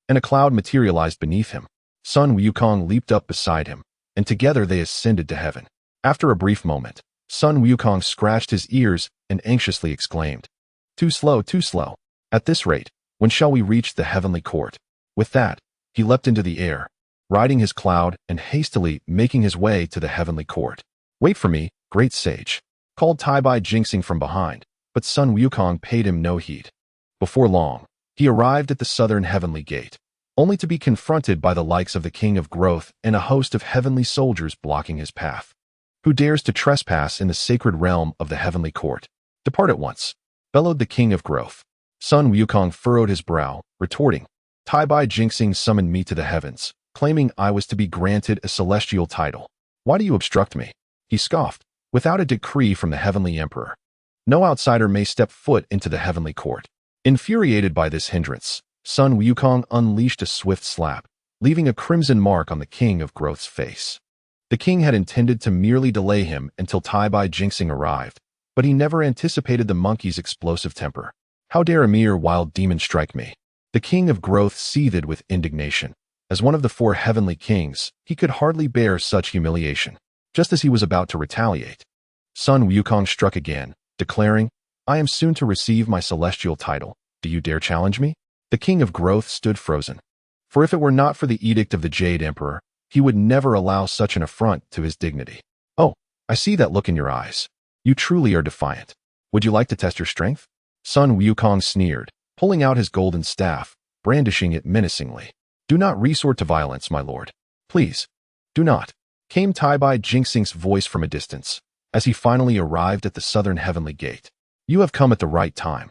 and a cloud materialized beneath him. Sun Wukong leaped up beside him, and together they ascended to heaven. After a brief moment, Sun Wukong scratched his ears and anxiously exclaimed, "Too slow, too slow. At this rate, when shall we reach the heavenly court?" With that, he leapt into the air, riding his cloud and hastily making his way to the heavenly court. "Wait for me, great sage," called Tai-Bai jinxing from behind, but Sun Wukong paid him no heed. Before long, he arrived at the southern heavenly gate, only to be confronted by the likes of the King of Growth and a host of heavenly soldiers blocking his path. "Who dares to trespass in the sacred realm of the heavenly court? Depart at once," bellowed the King of Growth. Sun Wukong furrowed his brow, retorting, "Tai-Bai jinxing summoned me to the heavens, claiming I was to be granted a celestial title. Why do you obstruct me?" He scoffed. Without a decree from the Heavenly Emperor, no outsider may step foot into the Heavenly Court. Infuriated by this hindrance, Sun Wukong unleashed a swift slap, leaving a crimson mark on the King of Growth's face. The king had intended to merely delay him until Tai Bai Jinxing arrived, but he never anticipated the monkey's explosive temper. How dare a mere wild demon strike me? The King of Growth seethed with indignation. As one of the 4 heavenly kings, he could hardly bear such humiliation. Just as he was about to retaliate, Sun Wukong struck again, declaring, "I am soon to receive my celestial title. Do you dare challenge me?" The King of Growth stood frozen. For if it were not for the edict of the Jade Emperor, he would never allow such an affront to his dignity. "Oh, I see that look in your eyes. You truly are defiant. Would you like to test your strength?" Sun Wukong sneered, pulling out his golden staff, brandishing it menacingly. "Do not resort to violence, my lord. Please, do not," came Tai Bai Jinxing's voice from a distance, as he finally arrived at the southern heavenly gate. "You have come at the right time.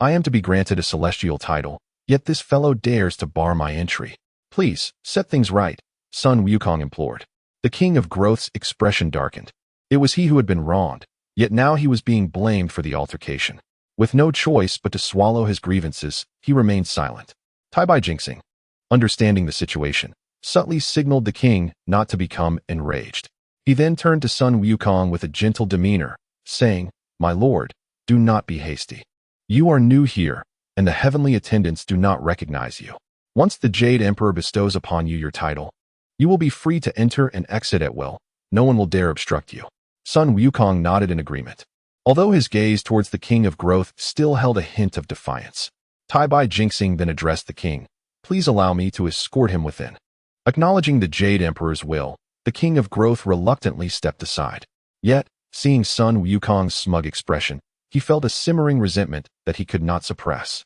I am to be granted a celestial title, yet this fellow dares to bar my entry. Please, set things right," Sun Wukong implored. The King of Growth's expression darkened. It was he who had been wronged, yet now he was being blamed for the altercation. With no choice but to swallow his grievances, he remained silent. Tai Bai Jinxing, understanding the situation, subtly signaled the king not to become enraged. He then turned to Sun Wukong with a gentle demeanor, saying, "My lord, do not be hasty. You are new here, and the heavenly attendants do not recognize you. Once the Jade Emperor bestows upon you your title, you will be free to enter and exit at will. No one will dare obstruct you." Sun Wukong nodded in agreement, although his gaze towards the King of Growth still held a hint of defiance. Tai Bai Jinxing then addressed the king, "Please allow me to escort him within." Acknowledging the Jade Emperor's will, the King of Growth reluctantly stepped aside. Yet, seeing Sun Wukong's smug expression, he felt a simmering resentment that he could not suppress.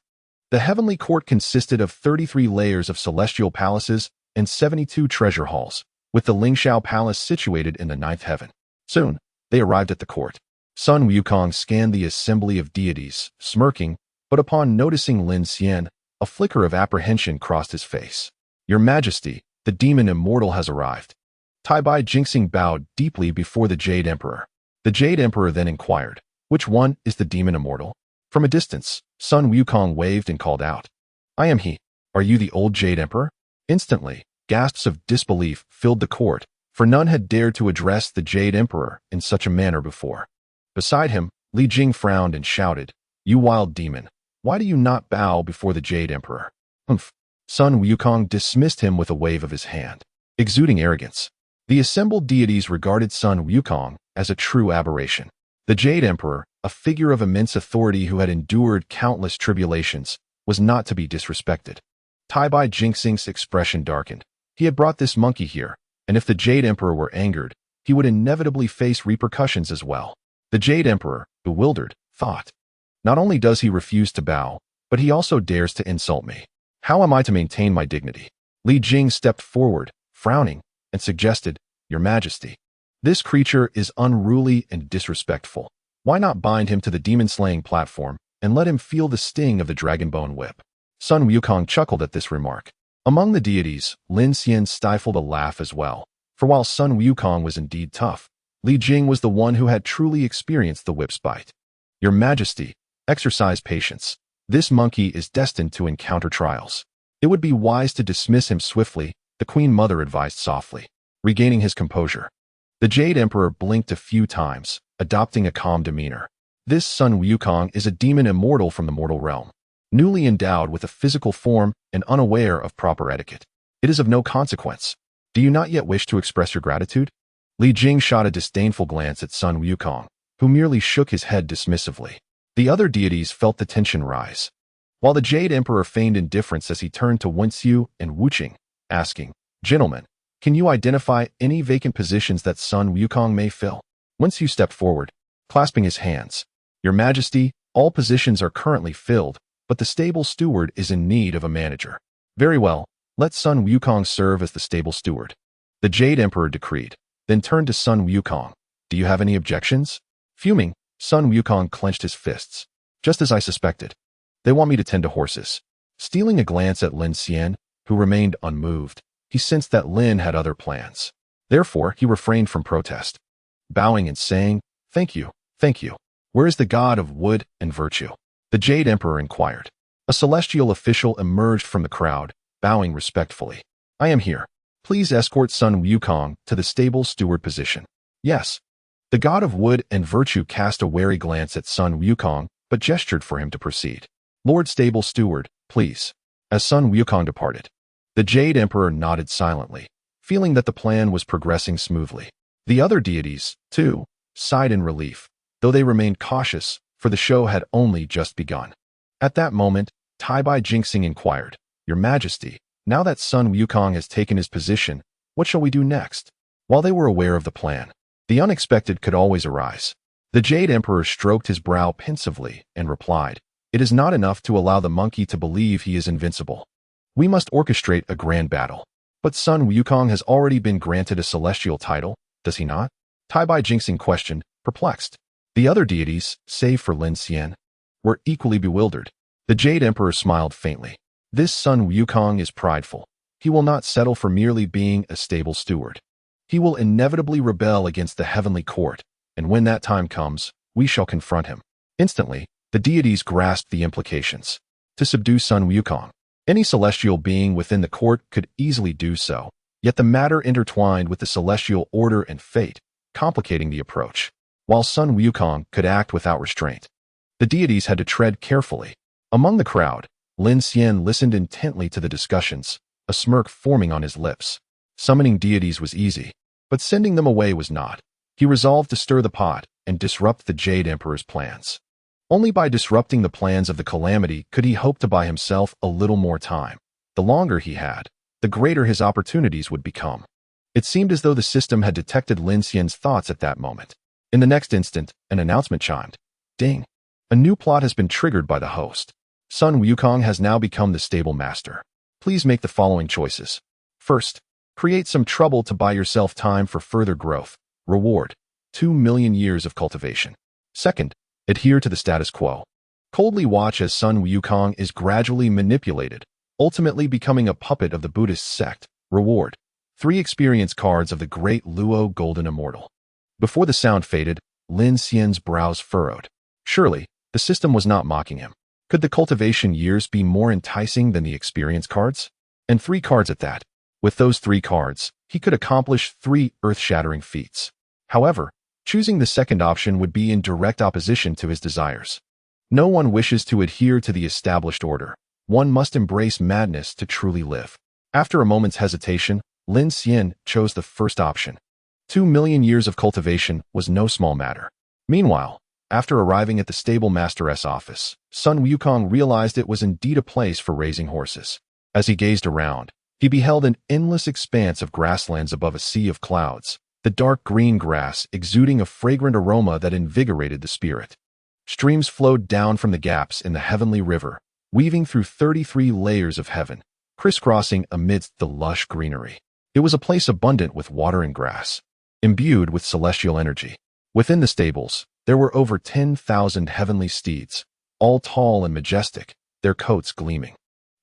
The heavenly court consisted of 33 layers of celestial palaces and 72 treasure halls, with the Lin Xian Palace situated in the 9th heaven. Soon, they arrived at the court. Sun Wukong scanned the assembly of deities, smirking, but upon noticing Lin Xian, a flicker of apprehension crossed his face. "Your Majesty, the demon immortal has arrived." Tai Bai Jinxing bowed deeply before the Jade Emperor. The Jade Emperor then inquired, "Which one is the demon immortal?" From a distance, Sun Wukong waved and called out, "I am he. Are you the old Jade Emperor?" Instantly, gasps of disbelief filled the court, for none had dared to address the Jade Emperor in such a manner before. Beside him, Li Jing frowned and shouted, "You wild demon, why do you not bow before the Jade Emperor?" "Humph." Sun Wukong dismissed him with a wave of his hand, exuding arrogance. The assembled deities regarded Sun Wukong as a true aberration. The Jade Emperor, a figure of immense authority who had endured countless tribulations, was not to be disrespected. Tai Bai Jinxing's expression darkened. He had brought this monkey here, and if the Jade Emperor were angered, he would inevitably face repercussions as well. The Jade Emperor, bewildered, thought, "Not only does he refuse to bow, but he also dares to insult me. How am I to maintain my dignity?" Li Jing stepped forward, frowning, and suggested, "Your Majesty, this creature is unruly and disrespectful. Why not bind him to the demon-slaying platform and let him feel the sting of the dragonbone whip?" Sun Wukong chuckled at this remark. Among the deities, Lin Xian stifled a laugh as well, for while Sun Wukong was indeed tough, Li Jing was the one who had truly experienced the whip's bite. "Your Majesty, exercise patience. This monkey is destined to encounter trials. It would be wise to dismiss him swiftly," the Queen Mother advised softly, regaining his composure. The Jade Emperor blinked a few times, adopting a calm demeanor. This Sun Wukong is a demon immortal from the mortal realm, newly endowed with a physical form and unaware of proper etiquette. It is of no consequence. Do you not yet wish to express your gratitude?" Li Jing shot a disdainful glance at Sun Wukong, who merely shook his head dismissively. The other deities felt the tension rise, while the Jade Emperor feigned indifference as he turned to Wenxiu and Wuqing, asking, "Gentlemen, can you identify any vacant positions that Sun Wukong may fill?" Wenxiu stepped forward, clasping his hands. "Your Majesty, all positions are currently filled, but the stable steward is in need of a manager." "Very well, let Sun Wukong serve as the stable steward," the Jade Emperor decreed, then turned to Sun Wukong. "Do you have any objections?" Fuming, Sun Wukong clenched his fists. "Just as I suspected. They want me to tend to horses." Stealing a glance at Lin Xian, who remained unmoved, he sensed that Lin had other plans. Therefore, he refrained from protest. bowing and saying, "Thank you, thank you. Where is the god of wood and virtue?" The Jade Emperor inquired. A celestial official emerged from the crowd, bowing respectfully. "I am here. Please escort Sun Wukong to the stable steward position." "Yes." The god of wood and virtue cast a wary glance at Sun Wukong, but gestured for him to proceed. "Lord Stable Steward, please." As Sun Wukong departed, the Jade Emperor nodded silently, feeling that the plan was progressing smoothly. The other deities, too, sighed in relief, though they remained cautious, for the show had only just begun. At that moment, Tai-Bai Jinxing inquired, "Your Majesty, now that Sun Wukong has taken his position, what shall we do next?" While they were aware of the plan, the unexpected could always arise. The Jade Emperor stroked his brow pensively and replied, "It is not enough to allow the monkey to believe he is invincible. We must orchestrate a grand battle." "But Sun Wukong has already been granted a celestial title, does he not?" Tai-Bai Jinxing questioned, perplexed. The other deities, save for Lin Xian, were equally bewildered. The Jade Emperor smiled faintly. "This Sun Wukong is prideful. He will not settle for merely being a stable steward. He will inevitably rebel against the heavenly court, and when that time comes, we shall confront him." Instantly, the deities grasped the implications. To subdue Sun Wukong, any celestial being within the court could easily do so, yet the matter intertwined with the celestial order and fate, complicating the approach. While Sun Wukong could act without restraint, the deities had to tread carefully. Among the crowd, Lin Xian listened intently to the discussions, a smirk forming on his lips. Summoning deities was easy, but sending them away was not. He resolved to stir the pot and disrupt the Jade Emperor's plans. Only by disrupting the plans of the calamity could he hope to buy himself a little more time. The longer he had, the greater his opportunities would become. It seemed as though the system had detected Lin Xian's thoughts at that moment. In the next instant, an announcement chimed. Ding! A new plot has been triggered by the host. Sun Wukong has now become the stable master. Please make the following choices. First, create some trouble to buy yourself time for further growth. Reward: 2 million years of cultivation. Second, adhere to the status quo. Coldly watch as Sun Wukong is gradually manipulated, ultimately becoming a puppet of the Buddhist sect. Reward: 3 experience cards of the great Luo Golden Immortal. Before the sound faded, Lin Xian's brows furrowed. Surely, the system was not mocking him. Could the cultivation years be more enticing than the experience cards? And 3 cards at that. With those 3 cards, he could accomplish 3 earth-shattering feats. However, choosing the second option would be in direct opposition to his desires. No one wishes to adhere to the established order. One must embrace madness to truly live. After a moment's hesitation, Lin Xian chose the first option. 2 million years of cultivation was no small matter. Meanwhile, after arriving at the stable master's office, Sun Wukong realized it was indeed a place for raising horses. As he gazed around, he beheld an endless expanse of grasslands above a sea of clouds, the dark green grass exuding a fragrant aroma that invigorated the spirit. Streams flowed down from the gaps in the heavenly river, weaving through 33 layers of heaven, crisscrossing amidst the lush greenery. It was a place abundant with water and grass, imbued with celestial energy. Within the stables, there were over 10,000 heavenly steeds, all tall and majestic, their coats gleaming.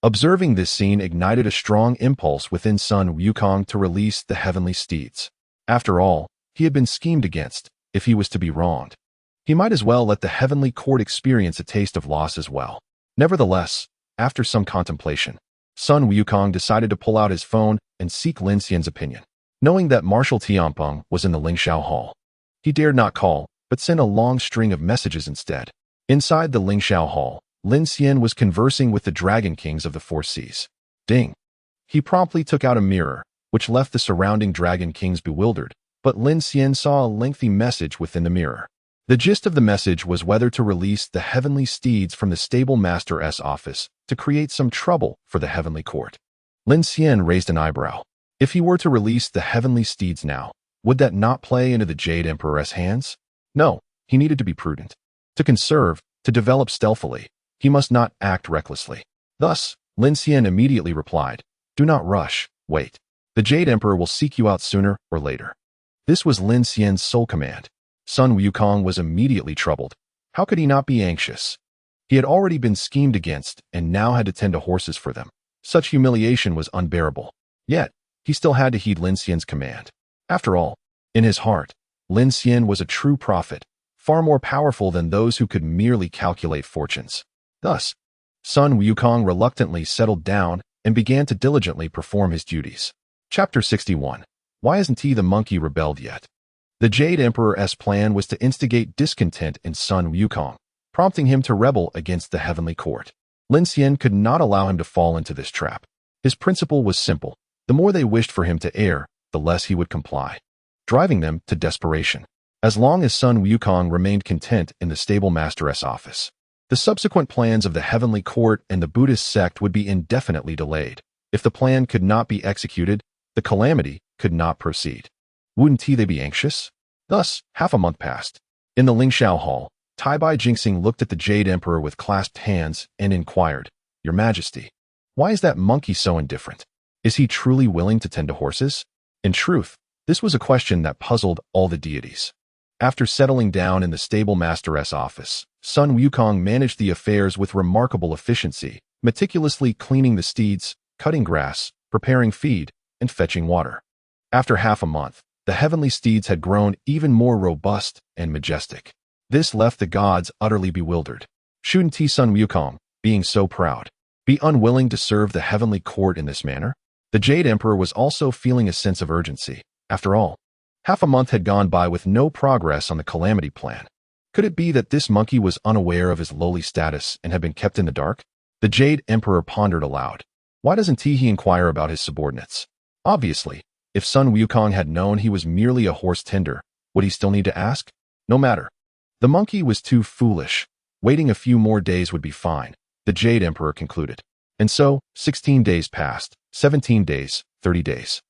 Observing this scene ignited a strong impulse within Sun Wukong to release the heavenly steeds. After all, he had been schemed against. If he was to be wronged, he might as well let the heavenly court experience a taste of loss as well. Nevertheless, after some contemplation, Sun Wukong decided to pull out his phone and seek Lin Xian's opinion. Knowing that Marshal Tianpeng was in the Lingxiao Hall, he dared not call, but sent a long string of messages instead. Inside the Lingxiao Hall, Lin Xian was conversing with the Dragon Kings of the Four Seas. Ding! He promptly took out a mirror, which left the surrounding Dragon Kings bewildered, but Lin Xian saw a lengthy message within the mirror. The gist of the message was whether to release the heavenly steeds from the stable master's office to create some trouble for the heavenly court. Lin Xian raised an eyebrow. If he were to release the heavenly steeds now, would that not play into the Jade Emperor's hands? No, he needed to be prudent. To conserve, to develop stealthily, he must not act recklessly. Thus, Lin Xian immediately replied, "Do not rush, wait. The Jade Emperor will seek you out sooner or later." This was Lin Xian's sole command. Sun Wukong was immediately troubled. How could he not be anxious? He had already been schemed against and now had to tend to horses for them. Such humiliation was unbearable. Yet, he still had to heed Lin Xian's command. After all, in his heart, Lin Xian was a true prophet, far more powerful than those who could merely calculate fortunes. Thus, Sun Wukong reluctantly settled down and began to diligently perform his duties. Chapter 61. Why hasn't he the monkey rebelled yet? The Jade Emperor's plan was to instigate discontent in Sun Wukong, prompting him to rebel against the heavenly court. Lin Xian could not allow him to fall into this trap. His principle was simple. The more they wished for him to err, the less he would comply, driving them to desperation. As long as Sun Wukong remained content in the stable master's office, the subsequent plans of the heavenly court and the Buddhist sect would be indefinitely delayed. If the plan could not be executed, the calamity could not proceed. Wouldn't they be anxious? Thus, half a month passed. In the Lingxiao Hall, Tai-Bai Jingxing looked at the Jade Emperor with clasped hands and inquired, "Your Majesty, why is that monkey so indifferent? Is he truly willing to tend to horses?" In truth, this was a question that puzzled all the deities. After settling down in the stable master's office, Sun Wukong managed the affairs with remarkable efficiency, meticulously cleaning the steeds, cutting grass, preparing feed, and fetching water. After half a month, the heavenly steeds had grown even more robust and majestic. This left the gods utterly bewildered. Shouldn't Sun Wukong, being so proud, be unwilling to serve the heavenly court in this manner? The Jade Emperor was also feeling a sense of urgency. After all, half a month had gone by with no progress on the calamity plan. Could it be that this monkey was unaware of his lowly status and had been kept in the dark? The Jade Emperor pondered aloud. Why doesn't he inquire about his subordinates? Obviously, if Sun Wukong had known he was merely a horse tender, would he still need to ask? No matter. The monkey was too foolish. Waiting a few more days would be fine, the Jade Emperor concluded. And so, 16 days passed, 17 days, 30 days.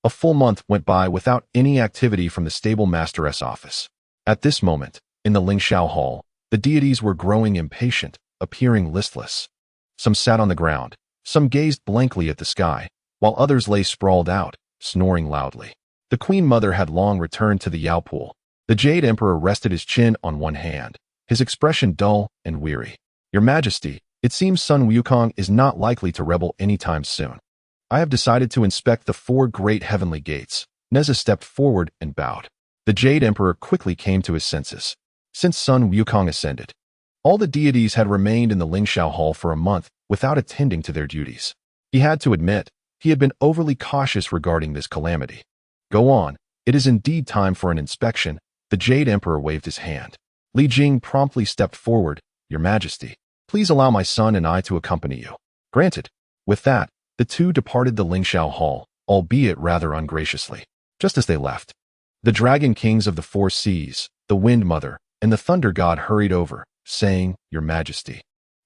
A full month went by without any activity from the stable master's office. At this moment, in the Lingxiao Hall, the deities were growing impatient, appearing listless. Some sat on the ground, some gazed blankly at the sky, while others lay sprawled out, snoring loudly. The Queen Mother had long returned to the Yao pool. The Jade Emperor rested his chin on one hand, his expression dull and weary. "Your Majesty, it seems Sun Wukong is not likely to rebel anytime soon. I have decided to inspect the 4 great heavenly gates." Neza stepped forward and bowed. The Jade Emperor quickly came to his senses. Since Sun Wukong ascended, all the deities had remained in the Lingxiao Hall for a month without attending to their duties. He had to admit, he had been overly cautious regarding this calamity. "Go on, it is indeed time for an inspection." The Jade Emperor waved his hand. Li Jing promptly stepped forward. "Your Majesty, please allow my son and I to accompany you." Granted. With that, the two departed the Lingxiao Hall, albeit rather ungraciously. Just as they left, the Dragon Kings of the 4 seas, the Wind Mother, and the Thunder God hurried over, saying, "Your Majesty,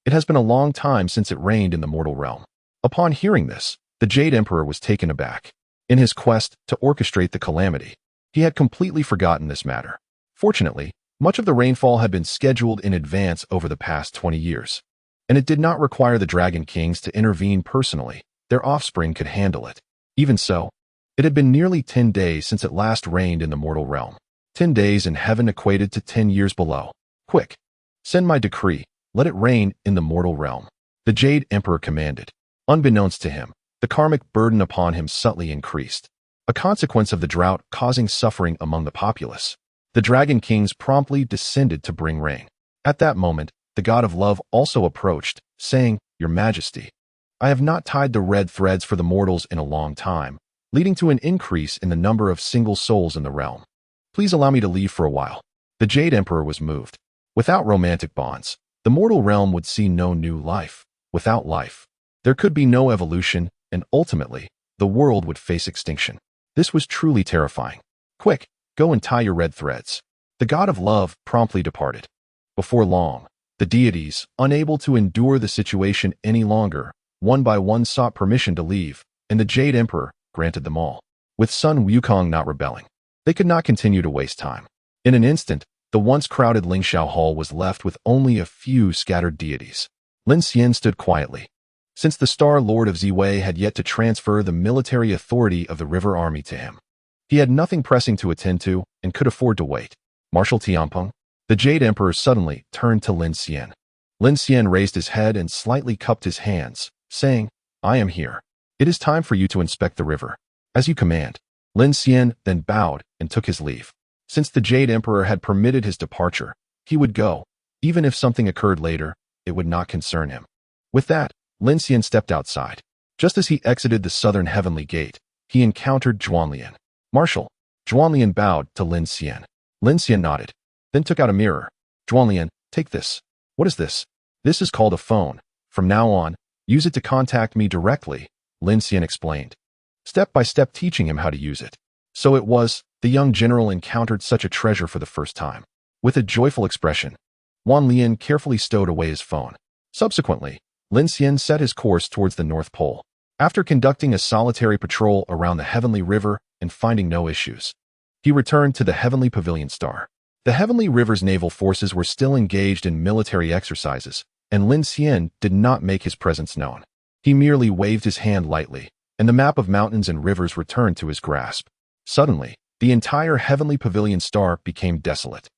it has been a long time since it rained in the mortal realm." Upon hearing this, the Jade Emperor was taken aback. In his quest to orchestrate the calamity, he had completely forgotten this matter. Fortunately, much of the rainfall had been scheduled in advance over the past 20 years, and it did not require the Dragon Kings to intervene personally. Their offspring could handle it. Even so, it had been nearly 10 days since it last rained in the mortal realm. 10 days in heaven equated to 10 years below. "Quick, send my decree, let it rain in the mortal realm," the Jade Emperor commanded. Unbeknownst to him, the karmic burden upon him subtly increased, a consequence of the drought causing suffering among the populace. The Dragon Kings promptly descended to bring rain. At that moment, the God of Love also approached, saying, "Your Majesty, I have not tied the red threads for the mortals in a long time, leading to an increase in the number of single souls in the realm. Please allow me to leave for a while." The Jade Emperor was moved. Without romantic bonds, the mortal realm would see no new life. Without life, there could be no evolution, and ultimately, the world would face extinction. This was truly terrifying. "Quick, go and tie your red threads." The God of Love promptly departed. Before long, the deities, unable to endure the situation any longer, one by one sought permission to leave, and the Jade Emperor granted them all. With Sun Wukong not rebelling, they could not continue to waste time. In an instant, the once crowded Lingxiao Hall was left with only a few scattered deities. Lin Xian stood quietly. Since the Star Lord of Ziwei had yet to transfer the military authority of the river army to him, he had nothing pressing to attend to and could afford to wait. "Marshal Tianpeng?" The Jade Emperor suddenly turned to Lin Xian. Lin Xian raised his head and slightly cupped his hands, saying, "I am here. It is time for you to inspect the river." "As you command." Lin Xian then bowed and took his leave. Since the Jade Emperor had permitted his departure, he would go. Even if something occurred later, it would not concern him. With that, Lin Xian stepped outside. Just as he exited the southern heavenly gate, he encountered Zhuanglian. Marshal. Zhuanglian bowed to Lin Xian. Lin Xian nodded, then took out a mirror. Zhuanglian, take this. What is this? This is called a phone. From now on, use it to contact me directly, Lin Xian explained, step by step teaching him how to use it. So it was, the young general encountered such a treasure for the first time. With a joyful expression, Zhuanglian carefully stowed away his phone. Subsequently, Lin Xian set his course towards the North Pole. After conducting a solitary patrol around the Heavenly River and finding no issues, he returned to the Heavenly Pavilion Star. The Heavenly River's naval forces were still engaged in military exercises, and Lin Xian did not make his presence known. He merely waved his hand lightly, and the map of mountains and rivers returned to his grasp. Suddenly, the entire Heavenly Pavilion Star became desolate.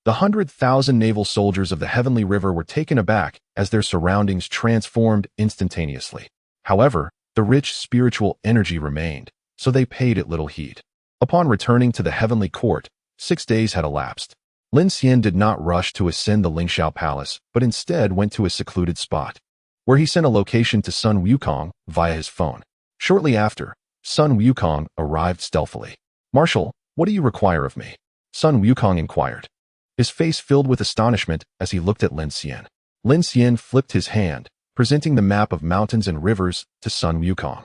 The 100,000 naval soldiers of the Heavenly River were taken aback as their surroundings transformed instantaneously. However, the rich spiritual energy remained, so they paid it little heed. Upon returning to the Heavenly Court, 6 days had elapsed. Lin Xian did not rush to ascend the Lingxiao Palace, but instead went to a secluded spot, where he sent a location to Sun Wukong via his phone. Shortly after, Sun Wukong arrived stealthily. Marshal, what do you require of me? Sun Wukong inquired. His face filled with astonishment as he looked at Lin Xian. Lin Xian flipped his hand, presenting the map of mountains and rivers to Sun Wukong.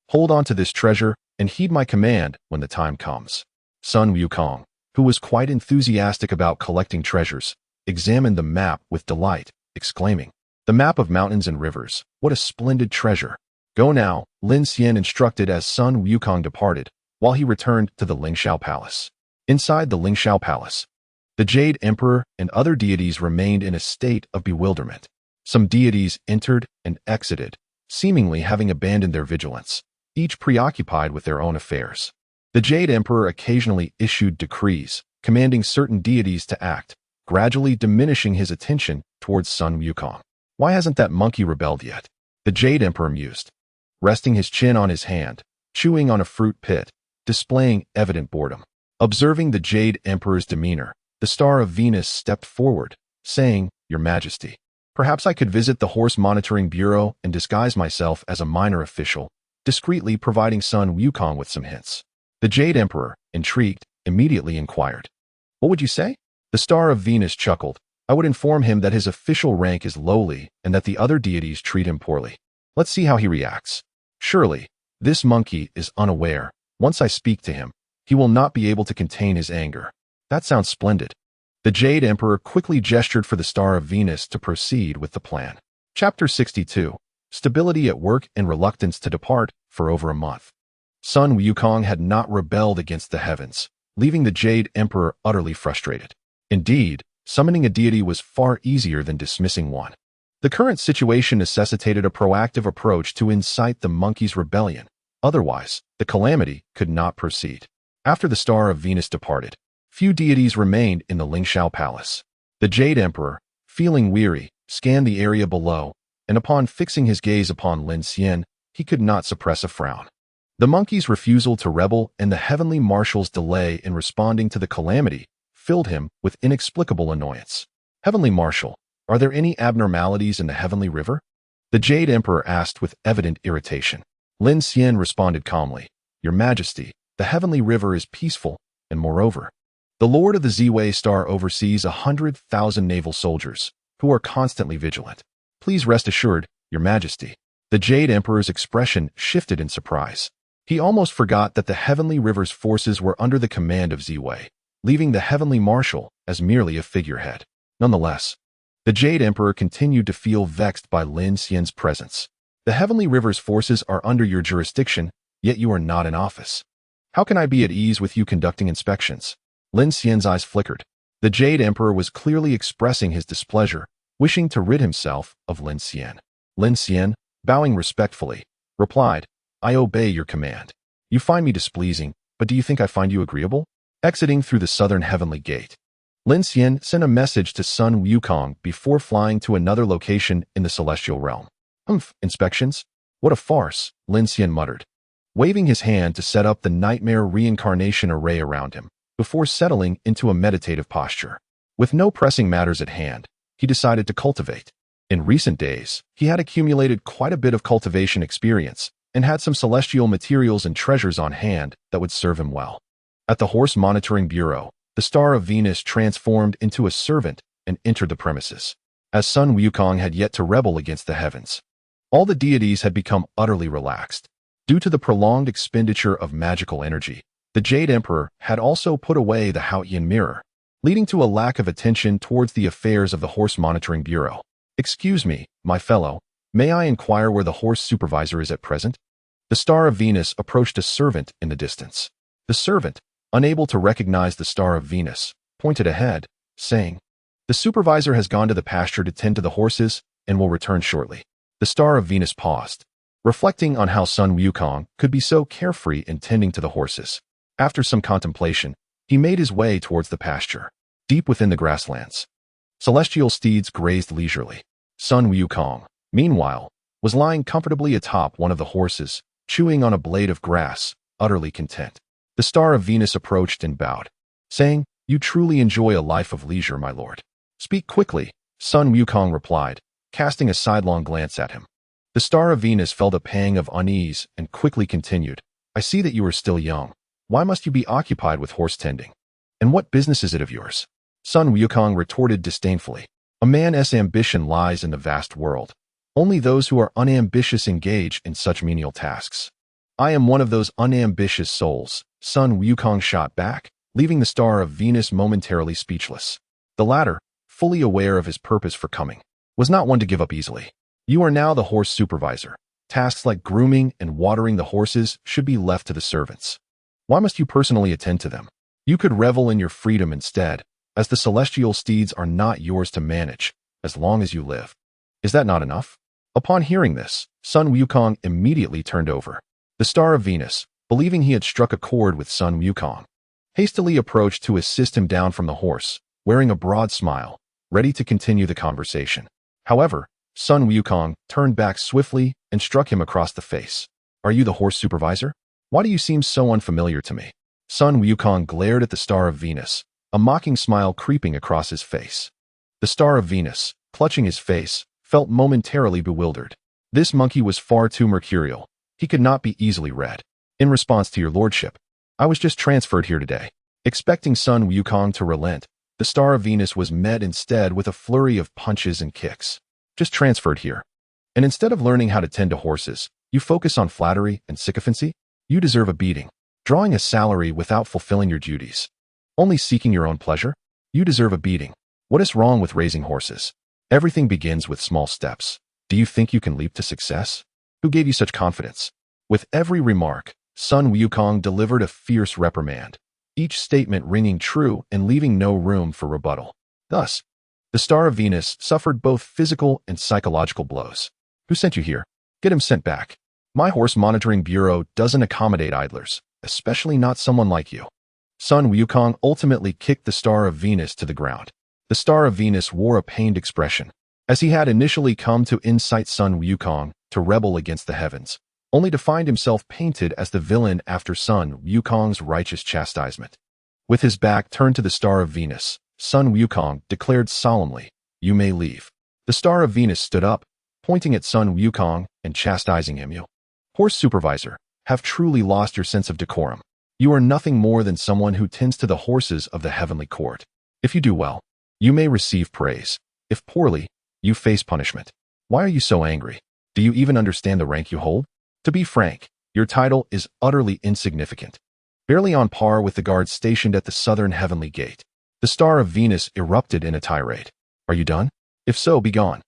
Hold on to this treasure and heed my command when the time comes. Sun Wukong, who was quite enthusiastic about collecting treasures, examined the map with delight, exclaiming, "The map of mountains and rivers, what a splendid treasure! Go now," Lin Xian instructed as Sun Wukong departed, while he returned to the Lingxiao Palace. Inside the Lingxiao Palace, the Jade Emperor and other deities remained in a state of bewilderment. Some deities entered and exited, seemingly having abandoned their vigilance, each preoccupied with their own affairs. The Jade Emperor occasionally issued decrees, commanding certain deities to act, gradually diminishing his attention towards Sun Wukong. Why hasn't that monkey rebelled yet? The Jade Emperor mused, resting his chin on his hand, chewing on a fruit pit, displaying evident boredom. Observing the Jade Emperor's demeanor, the Star of Venus stepped forward, saying, "Your Majesty, perhaps I could visit the Horse Monitoring Bureau and disguise myself as a minor official," discreetly providing Sun Wukong with some hints. The Jade Emperor, intrigued, immediately inquired, "What would you say?" The Star of Venus chuckled. "I would inform him that his official rank is lowly and that the other deities treat him poorly. Let's see how he reacts. Surely, this monkey is unaware. Once I speak to him, he will not be able to contain his anger." That sounds splendid. The Jade Emperor quickly gestured for the Star of Venus to proceed with the plan. Chapter 62. Stability at work and reluctance to depart for over a month. Sun Wukong had not rebelled against the heavens, leaving the Jade Emperor utterly frustrated. Indeed, summoning a deity was far easier than dismissing one. The current situation necessitated a proactive approach to incite the monkey's rebellion. Otherwise, the calamity could not proceed. After the Star of Venus departed, few deities remained in the Lingxiao Palace. The Jade Emperor, feeling weary, scanned the area below, and upon fixing his gaze upon Lin Xian, he could not suppress a frown. The monkey's refusal to rebel and the Heavenly Marshal's delay in responding to the calamity filled him with inexplicable annoyance. "Heavenly Marshal, are there any abnormalities in the Heavenly River?" the Jade Emperor asked with evident irritation. Lin Xian responded calmly, "Your Majesty, the Heavenly River is peaceful, and moreover, the Lord of the Ziwei Star oversees 100,000 naval soldiers, who are constantly vigilant. Please rest assured, Your Majesty." The Jade Emperor's expression shifted in surprise. He almost forgot that the Heavenly River's forces were under the command of Ziwei, leaving the Heavenly Marshal as merely a figurehead. Nonetheless, the Jade Emperor continued to feel vexed by Lin Xian's presence. "The Heavenly River's forces are under your jurisdiction, yet you are not in office. How can I be at ease with you conducting inspections?" Lin Xian's eyes flickered. The Jade Emperor was clearly expressing his displeasure, wishing to rid himself of Lin Xian. Lin Xian, bowing respectfully, replied, "I obey your command. You find me displeasing, but do you think I find you agreeable?" Exiting through the southern heavenly gate, Lin Xian sent a message to Sun Wukong before flying to another location in the celestial realm. Inspections? What a farce," Lin Xian muttered, waving his hand to set up the nightmare reincarnation array around him. before settling into a meditative posture. With no pressing matters at hand, he decided to cultivate. In recent days, he had accumulated quite a bit of cultivation experience and had some celestial materials and treasures on hand that would serve him well. At the Horse Monitoring Bureau, the Star of Venus transformed into a servant and entered the premises. As Sun Wukong had yet to rebel against the heavens, all the deities had become utterly relaxed. Due to the prolonged expenditure of magical energy, the Jade Emperor had also put away the Haotian mirror, leading to a lack of attention towards the affairs of the Horse Monitoring Bureau. "Excuse me, my fellow, may I inquire where the horse supervisor is at present?" The Star of Venus approached a servant in the distance. The servant, unable to recognize the Star of Venus, pointed ahead, saying, "The supervisor has gone to the pasture to tend to the horses and will return shortly." The Star of Venus paused, reflecting on how Sun Wukong could be so carefree in tending to the horses. After some contemplation, he made his way towards the pasture, deep within the grasslands. Celestial steeds grazed leisurely. Sun Wukong, meanwhile, was lying comfortably atop one of the horses, chewing on a blade of grass, utterly content. The Star of Venus approached and bowed, saying, "You truly enjoy a life of leisure, my lord." "Speak quickly," Sun Wukong replied, casting a sidelong glance at him. The Star of Venus felt a pang of unease and quickly continued, "I see that you are still young. Why must you be occupied with horse tending? And what business is it of yours?" Sun Wukong retorted disdainfully, "A man's ambition lies in the vast world. Only those who are unambitious engage in such menial tasks. I am one of those unambitious souls," Sun Wukong shot back, leaving the Star of Venus momentarily speechless. The latter, fully aware of his purpose for coming, was not one to give up easily. "You are now the horse supervisor. Tasks like grooming and watering the horses should be left to the servants. Why must you personally attend to them? You could revel in your freedom instead, as the celestial steeds are not yours to manage, as long as you live. Is that not enough?" Upon hearing this, Sun Wukong immediately turned over. The Star of Venus, believing he had struck a chord with Sun Wukong, hastily approached to assist him down from the horse, wearing a broad smile, ready to continue the conversation. However, Sun Wukong turned back swiftly and struck him across the face. "Are you the horse supervisor? Why do you seem so unfamiliar to me?" Sun Wukong glared at the Star of Venus, a mocking smile creeping across his face. The Star of Venus, clutching his face, felt momentarily bewildered. This monkey was far too mercurial. He could not be easily read. "In response to your lordship, I was just transferred here today." Expecting Sun Wukong to relent, the Star of Venus was met instead with a flurry of punches and kicks. "Just transferred here. And instead of learning how to tend to horses, you focus on flattery and sycophancy? You deserve a beating. Drawing a salary without fulfilling your duties. Only seeking your own pleasure? You deserve a beating. What is wrong with raising horses? Everything begins with small steps. Do you think you can leap to success? Who gave you such confidence?" With every remark, Sun Wukong delivered a fierce reprimand, each statement ringing true and leaving no room for rebuttal. Thus, the Star of Venus suffered both physical and psychological blows. "Who sent you here? Get him sent back. My Horse Monitoring Bureau doesn't accommodate idlers, especially not someone like you." Sun Wukong ultimately kicked the Star of Venus to the ground. The Star of Venus wore a pained expression, as he had initially come to incite Sun Wukong to rebel against the heavens, only to find himself painted as the villain after Sun Wukong's righteous chastisement. With his back turned to the Star of Venus, Sun Wukong declared solemnly, "You may leave." The Star of Venus stood up, pointing at Sun Wukong and chastising him. "You, horse supervisor, have truly lost your sense of decorum. You are nothing more than someone who tends to the horses of the heavenly court. If you do well, you may receive praise. If poorly, you face punishment. Why are you so angry? Do you even understand the rank you hold? To be frank, your title is utterly insignificant, barely on par with the guards stationed at the southern heavenly gate." The Star of Venus erupted in a tirade. "Are you done? If so, be gone."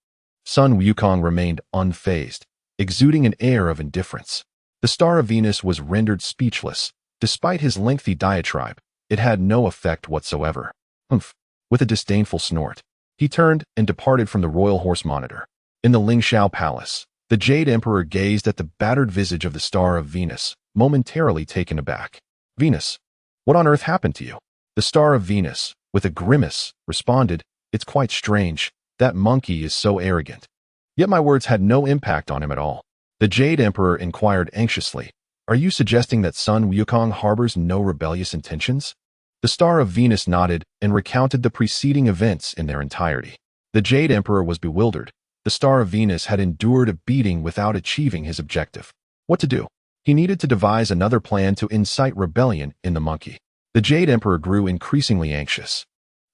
Sun Wukong remained unfazed, exuding an air of indifference. The Star of Venus was rendered speechless. Despite his lengthy diatribe, it had no effect whatsoever. "Humph." With a disdainful snort, he turned and departed from the royal horse monitor. In the Lin Xian palace, the Jade Emperor gazed at the battered visage of the Star of Venus, momentarily taken aback. "Venus, what on earth happened to you?" The Star of Venus, with a grimace, responded, "It's quite strange. That monkey is so arrogant." Yet my words had no impact on him at all. The Jade Emperor inquired anxiously, "Are you suggesting that Sun Wukong harbors no rebellious intentions?" The Star of Venus nodded and recounted the preceding events in their entirety. The Jade Emperor was bewildered. The Star of Venus had endured a beating without achieving his objective. What to do? He needed to devise another plan to incite rebellion in the monkey. The Jade Emperor grew increasingly anxious.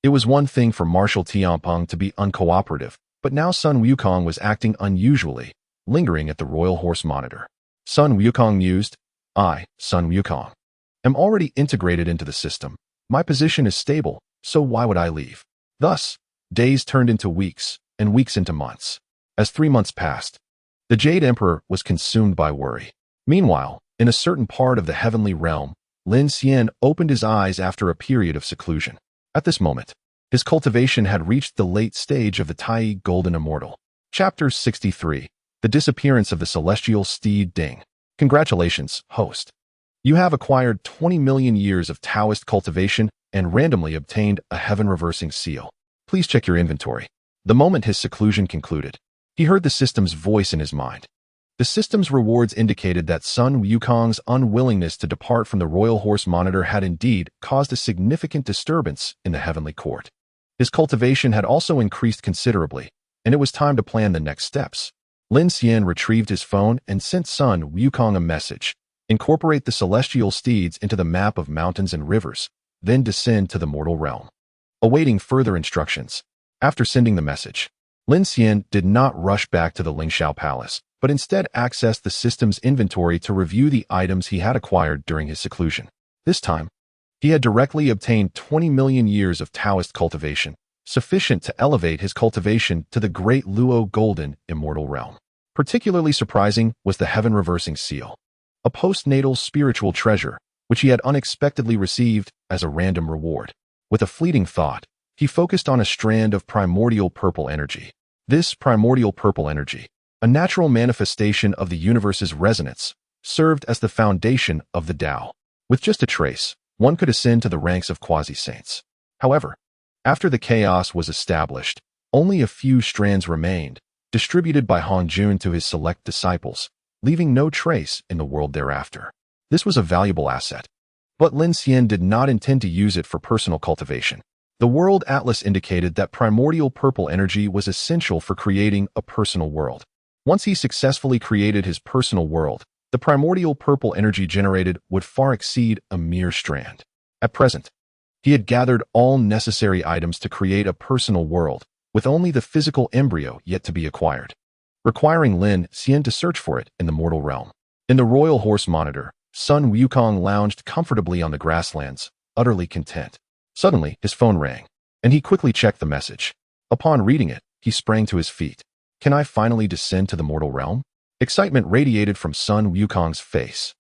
It was one thing for Marshal Tianpeng to be uncooperative, but now Sun Wukong was acting unusually, lingering at the Royal Horse Monitor. Sun Wukong mused, I, Sun Wukong, am already integrated into the system. My position is stable, so why would I leave? Thus, days turned into weeks, and weeks into months. As 3 months passed, the Jade Emperor was consumed by worry. Meanwhile, in a certain part of the heavenly realm, Lin Xian opened his eyes after a period of seclusion. At this moment, his cultivation had reached the late stage of the Tai Golden Immortal. Chapter 63. The Disappearance of the Celestial Steed Ding. Congratulations, host. You have acquired 20 million years of Taoist cultivation and randomly obtained a heaven-reversing seal. Please check your inventory. The moment his seclusion concluded, he heard the system's voice in his mind. The system's rewards indicated that Sun Wukong's unwillingness to depart from the Royal Horse Monitor had indeed caused a significant disturbance in the heavenly court. His cultivation had also increased considerably, and it was time to plan the next steps. Lin Xian retrieved his phone and sent Sun Wukong a message. Incorporate the celestial steeds into the map of mountains and rivers, then descend to the mortal realm. Awaiting further instructions. After sending the message, Lin Xian did not rush back to the Lingxiao Palace, but instead accessed the system's inventory to review the items he had acquired during his seclusion. This time, he had directly obtained 20 million years of Taoist cultivation, sufficient to elevate his cultivation to the great Luo Golden Immortal Realm. Particularly surprising was the heaven-reversing seal, a postnatal spiritual treasure, which he had unexpectedly received as a random reward. With a fleeting thought, he focused on a strand of primordial purple energy. This primordial purple energy, a natural manifestation of the universe's resonance, served as the foundation of the Tao. With just a trace, one could ascend to the ranks of quasi-saints. However, after the chaos was established, only a few strands remained, distributed by Han Jun to his select disciples, leaving no trace in the world thereafter. This was a valuable asset, but Lin Xian did not intend to use it for personal cultivation. The World Atlas indicated that primordial purple energy was essential for creating a personal world. Once he successfully created his personal world, the primordial purple energy generated would far exceed a mere strand. At present, he had gathered all necessary items to create a personal world, with only the physical embryo yet to be acquired, requiring Lin Xian to search for it in the mortal realm. In the Royal Horse Monitor, Sun Wukong lounged comfortably on the grasslands, utterly content. Suddenly, his phone rang, and he quickly checked the message. Upon reading it, he sprang to his feet. Can I finally descend to the mortal realm? Excitement radiated from Sun Wukong's face.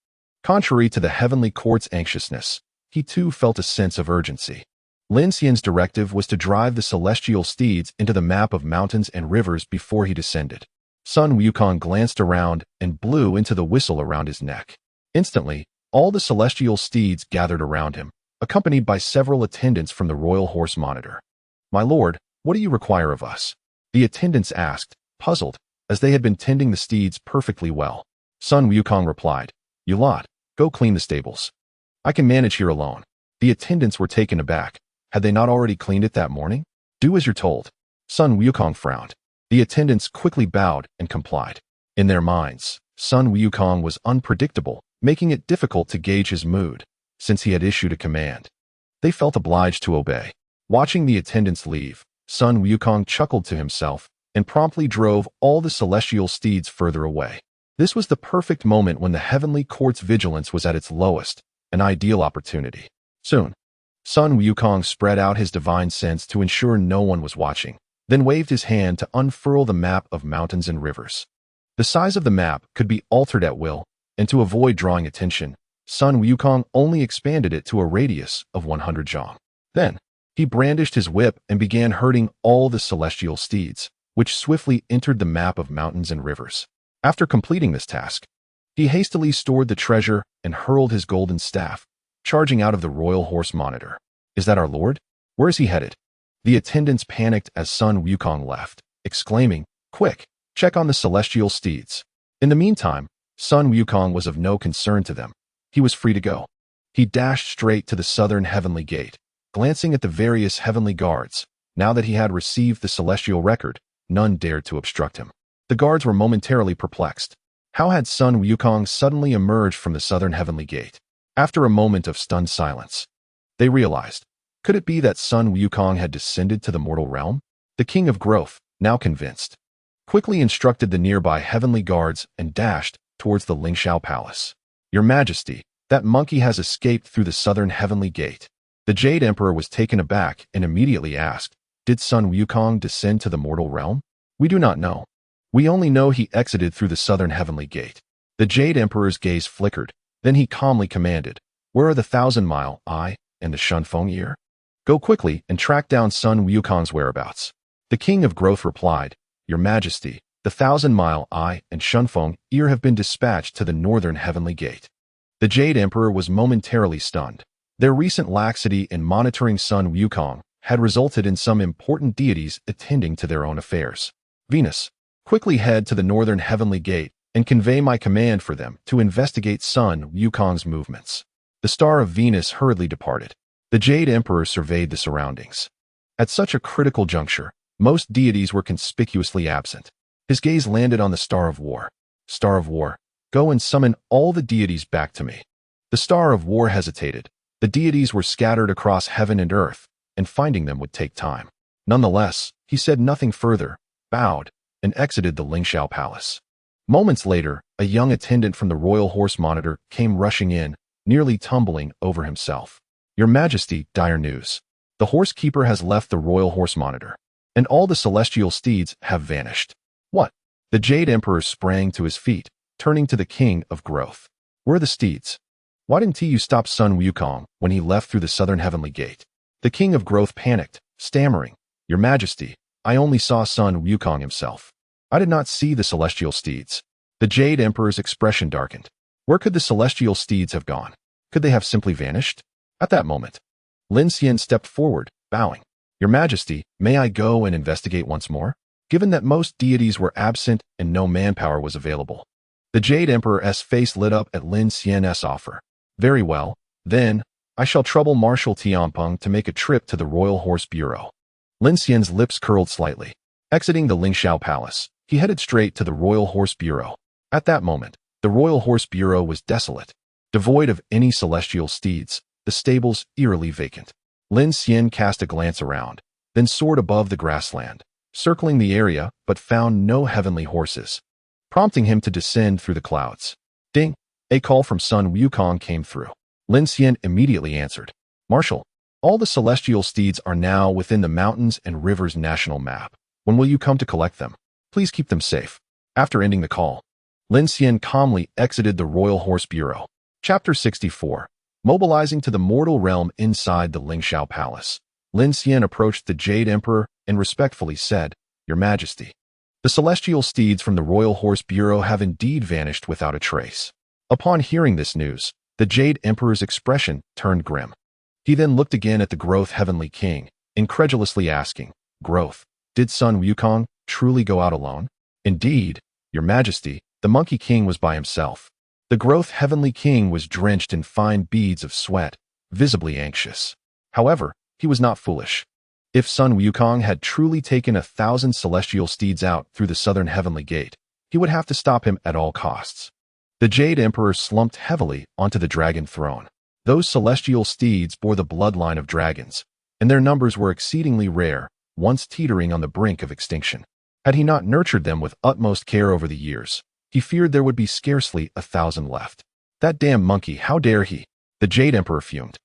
Contrary to the heavenly court's anxiousness, he too felt a sense of urgency. Lin Xian's directive was to drive the celestial steeds into the map of mountains and rivers before he descended. Sun Wukong glanced around and blew into the whistle around his neck. Instantly, all the celestial steeds gathered around him, accompanied by several attendants from the Royal Horse Monitor. My lord, what do you require of us? The attendants asked, puzzled, as they had been tending the steeds perfectly well. Sun Wukong replied, You lot, go clean the stables. I can manage here alone. The attendants were taken aback. Had they not already cleaned it that morning? Do as you're told. Sun Wukong frowned. The attendants quickly bowed and complied. In their minds, Sun Wukong was unpredictable, making it difficult to gauge his mood, since he had issued a command. They felt obliged to obey. Watching the attendants leave, Sun Wukong chuckled to himself and promptly drove all the celestial steeds further away. This was the perfect moment when the heavenly court's vigilance was at its lowest, an ideal opportunity. Soon, Sun Wukong spread out his divine sense to ensure no one was watching, then waved his hand to unfurl the map of mountains and rivers. The size of the map could be altered at will, and to avoid drawing attention, Sun Wukong only expanded it to a radius of 100 zhang. Then, he brandished his whip and began herding all the celestial steeds, which swiftly entered the map of mountains and rivers. After completing this task, he hastily stored the treasure and hurled his golden staff, charging out of the Royal Horse Monitor. Is that our lord? Where is he headed? The attendants panicked as Sun Wukong left, exclaiming, Quick, check on the celestial steeds. In the meantime, Sun Wukong was of no concern to them. He was free to go. He dashed straight to the southern heavenly gate, glancing at the various heavenly guards. Now that he had received the celestial record, none dared to obstruct him. The guards were momentarily perplexed. How had Sun Wukong suddenly emerged from the southern heavenly gate? After a moment of stunned silence, they realized, could it be that Sun Wukong had descended to the mortal realm? The king of growth, now convinced, quickly instructed the nearby heavenly guards and dashed towards the Lin Xian palace. Your Majesty, that monkey has escaped through the southern heavenly gate. The Jade Emperor was taken aback and immediately asked, did Sun Wukong descend to the mortal realm? We do not know. We only know he exited through the southern heavenly gate. The Jade Emperor's gaze flickered. Then he calmly commanded, where are the 1,000-mile eye and the Shunfeng ear? Go quickly and track down Sun Wukong's whereabouts. The king of growth replied, Your Majesty, the 1,000-mile eye and Shunfeng ear have been dispatched to the northern heavenly gate. The Jade Emperor was momentarily stunned. Their recent laxity in monitoring Sun Wukong had resulted in some important deities attending to their own affairs. Venus, quickly head to the northern heavenly gate and convey my command for them to investigate Sun Wukong's movements. The star of Venus hurriedly departed. The Jade Emperor surveyed the surroundings. At such a critical juncture, most deities were conspicuously absent. His gaze landed on the Star of War. Star of War, go and summon all the deities back to me. The Star of War hesitated. The deities were scattered across heaven and earth, and finding them would take time. Nonetheless, he said nothing further, bowed, and exited the Lin Xian palace. Moments later, a young attendant from the royal horse monitor came rushing in, nearly tumbling over himself. Your Majesty, dire news. The horsekeeper has left the royal horse monitor, and all the celestial steeds have vanished. What? The Jade Emperor sprang to his feet, turning to the king of growth. Where are the steeds? Why didn't you stop Sun Wukong when he left through the southern heavenly gate? The king of growth panicked, stammering, Your Majesty, I only saw Sun Wukong himself. I did not see the celestial steeds. The Jade Emperor's expression darkened. Where could the celestial steeds have gone? Could they have simply vanished? At that moment, Lin Xian stepped forward, bowing. Your Majesty, may I go and investigate once more? Given that most deities were absent and no manpower was available. The Jade Emperor's face lit up at Lin Xian's offer. Very well, then, I shall trouble Marshal Tianpeng to make a trip to the Royal Horse Bureau. Lin Xian's lips curled slightly. Exiting the Lin Xian palace, he headed straight to the Royal Horse Bureau. At that moment, the Royal Horse Bureau was desolate, devoid of any celestial steeds, the stables eerily vacant. Lin Xian cast a glance around, then soared above the grassland, circling the area but found no heavenly horses, prompting him to descend through the clouds. Ding! A call from Sun Wukong came through. Lin Xian immediately answered, Marshal, all the celestial steeds are now within the mountains and rivers national map. When will you come to collect them? Please keep them safe. After ending the call, Lin Xian calmly exited the Royal Horse Bureau. Chapter 64. Mobilizing to the mortal realm inside the Lin Xian Palace, Lin Xian approached the Jade Emperor and respectfully said, Your Majesty, the celestial steeds from the Royal Horse Bureau have indeed vanished without a trace. Upon hearing this news, the Jade Emperor's expression turned grim. He then looked again at the Growth Heavenly King, incredulously asking, Growth, did Sun Wukong truly go out alone? Indeed, Your Majesty, the Monkey King was by himself. The Growth Heavenly King was drenched in fine beads of sweat, visibly anxious. However, he was not foolish. If Sun Wukong had truly taken 1,000 celestial steeds out through the southern heavenly gate, he would have to stop him at all costs. The Jade Emperor slumped heavily onto the dragon throne. Those celestial steeds bore the bloodline of dragons, and their numbers were exceedingly rare, once teetering on the brink of extinction. Had he not nurtured them with utmost care over the years, he feared there would be scarcely 1,000 left. That damn monkey, how dare he? The Jade Emperor fumed,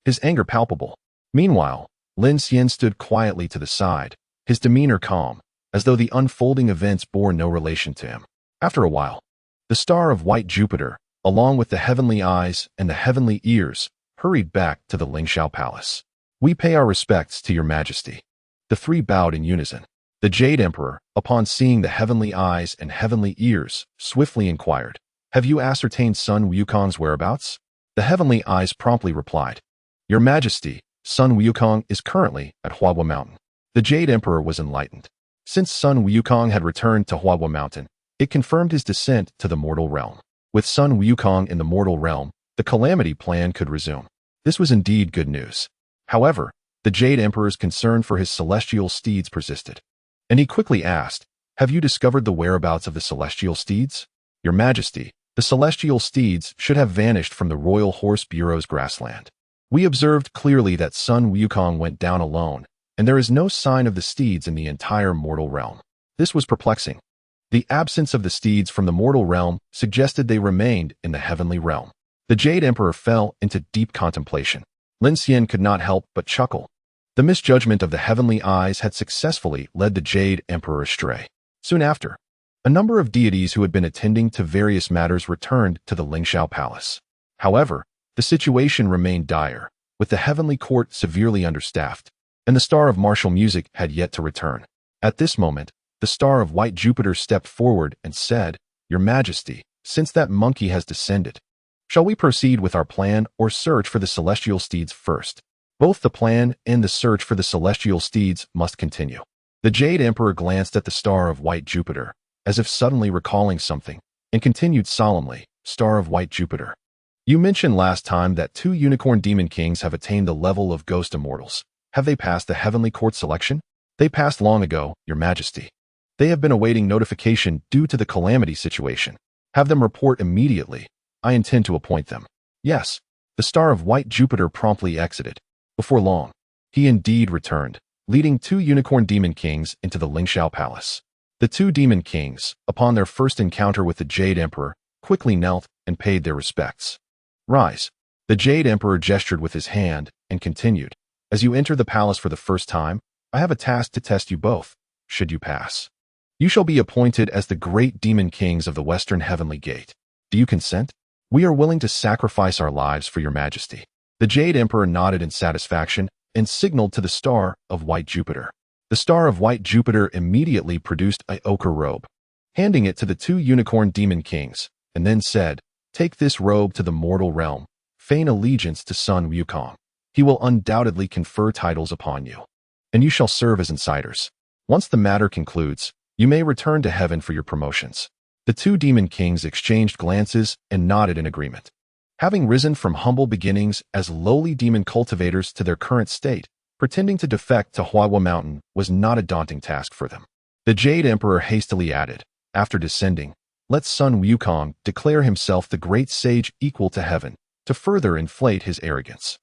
his anger palpable. Meanwhile, Lin Xian stood quietly to the side, his demeanor calm, as though the unfolding events bore no relation to him. After a while, the star of white Jupiter, along with the heavenly eyes and the heavenly ears, hurried back to the Lin Xian Palace. We pay our respects to Your Majesty. The three bowed in unison. The Jade Emperor, upon seeing the heavenly eyes and heavenly ears, swiftly inquired, Have you ascertained Sun Wukong's whereabouts? The heavenly eyes promptly replied, Your Majesty, Sun Wukong is currently at Huahua Mountain. The Jade Emperor was enlightened. Since Sun Wukong had returned to Huahua Mountain, it confirmed his descent to the mortal realm. With Sun Wukong in the mortal realm, the the calamity plan could resume. This was indeed good news. However, the Jade Emperor's concern for his celestial steeds persisted, and he quickly asked, "Have you discovered the whereabouts of the celestial steeds? Your Majesty, the celestial steeds should have vanished from the Royal Horse Bureau's grassland. We observed clearly that son Wukong went down alone, and there is no sign of the steeds in the entire mortal realm." This was perplexing. The absence of the steeds from the mortal realm suggested they remained in the heavenly realm. The Jade Emperor fell into deep contemplation. Lin Xian could not help but chuckle. The misjudgment of the heavenly eyes had successfully led the Jade Emperor astray. Soon after, a number of deities who had been attending to various matters returned to the Lingxiao Palace. However, the situation remained dire, with the heavenly court severely understaffed, and the star of martial music had yet to return. At this moment, the star of white Jupiter stepped forward and said, "Your Majesty, since that monkey has descended, shall we proceed with our plan or search for the celestial steeds first?" Both the plan and the search for the celestial steeds must continue. The Jade Emperor glanced at the star of white Jupiter, as if suddenly recalling something, and continued solemnly, "Star of white Jupiter, you mentioned last time that 2 unicorn demon kings have attained the level of ghost immortals. Have they passed the heavenly court selection?" "They passed long ago, Your Majesty. They have been awaiting notification due to the calamity situation. Have them report immediately. I intend to appoint them." "Yes." The star of white Jupiter promptly exited. Before long, he indeed returned, leading 2 unicorn demon kings into the Lingxiao Palace. The 2 demon kings, upon their first encounter with the Jade Emperor, quickly knelt and paid their respects. "Rise." The Jade Emperor gestured with his hand and continued, "As you enter the palace for the first time, I have a task to test you both. Should you pass, you shall be appointed as the great demon kings of the Western Heavenly Gate. Do you consent? We are willing to sacrifice our lives for Your Majesty." The Jade Emperor nodded in satisfaction and signaled to the star of white Jupiter. The star of white Jupiter immediately produced an ochre robe, handing it to the 2 unicorn demon kings, and then said, "Take this robe to the mortal realm. Feign allegiance to son Wukong. He will undoubtedly confer titles upon you, and you shall serve as insiders. Once the matter concludes, you may return to heaven for your promotions." The 2 demon kings exchanged glances and nodded in agreement. Having risen from humble beginnings as lowly demon cultivators to their current state, pretending to defect to Huaihua Mountain was not a daunting task for them. The Jade Emperor hastily added, after descending, "Let son Wukong declare himself the great sage equal to heaven, to further inflate his arrogance."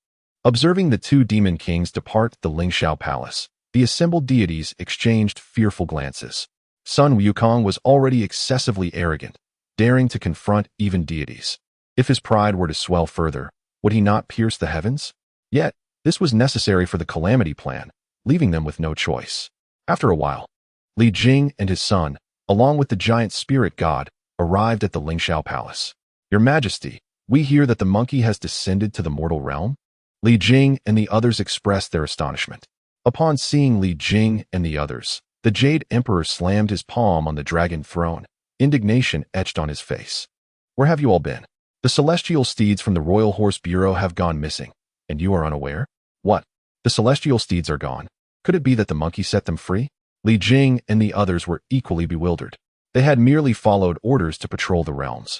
Observing the 2 demon kings depart the Lingxiao Palace, the assembled deities exchanged fearful glances. Son Wukong was already excessively arrogant, daring to confront even deities. If his pride were to swell further, would he not pierce the heavens? Yet, this was necessary for the calamity plan, leaving them with no choice. After a while, Li Jing and his son, along with the giant spirit god, arrived at the Lingxiao Palace. "Your Majesty, we hear that the monkey has descended to the mortal realm." Li Jing and the others expressed their astonishment. Upon seeing Li Jing and the others, the Jade Emperor slammed his palm on the dragon throne, indignation etched on his face. "Where have you all been? The celestial steeds from the Royal Horse Bureau have gone missing, and you are unaware? What? The celestial steeds are gone? Could it be that the monkey set them free?" Li Jing and the others were equally bewildered. They had merely followed orders to patrol the realms.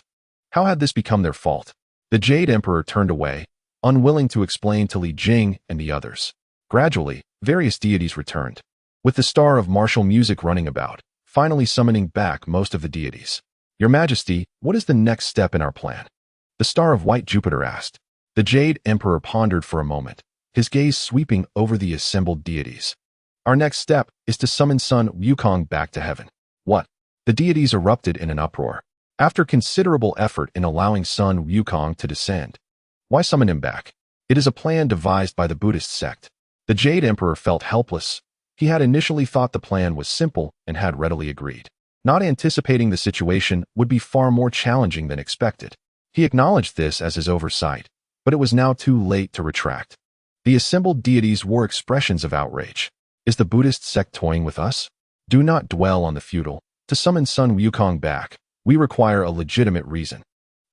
How had this become their fault? The Jade Emperor turned away, unwilling to explain to Li Jing and the others. Gradually, various deities returned, with the star of martial music running about, finally summoning back most of the deities. "Your Majesty, what is the next step in our plan?" the star of white Jupiter asked. The Jade Emperor pondered for a moment, his gaze sweeping over the assembled deities. "Our next step is to summon son Wukong back to heaven." "What?" The deities erupted in an uproar. After considerable effort in allowing son Wukong to descend, why summon him back? It is a plan devised by the Buddhist sect. The Jade Emperor felt helpless. He had initially thought the plan was simple and had readily agreed, not anticipating the situation would be far more challenging than expected. He acknowledged this as his oversight, but it was now too late to retract. The assembled deities wore expressions of outrage. "Is the Buddhist sect toying with us? Do not dwell on the futile. To summon son Wukong back, we require a legitimate reason."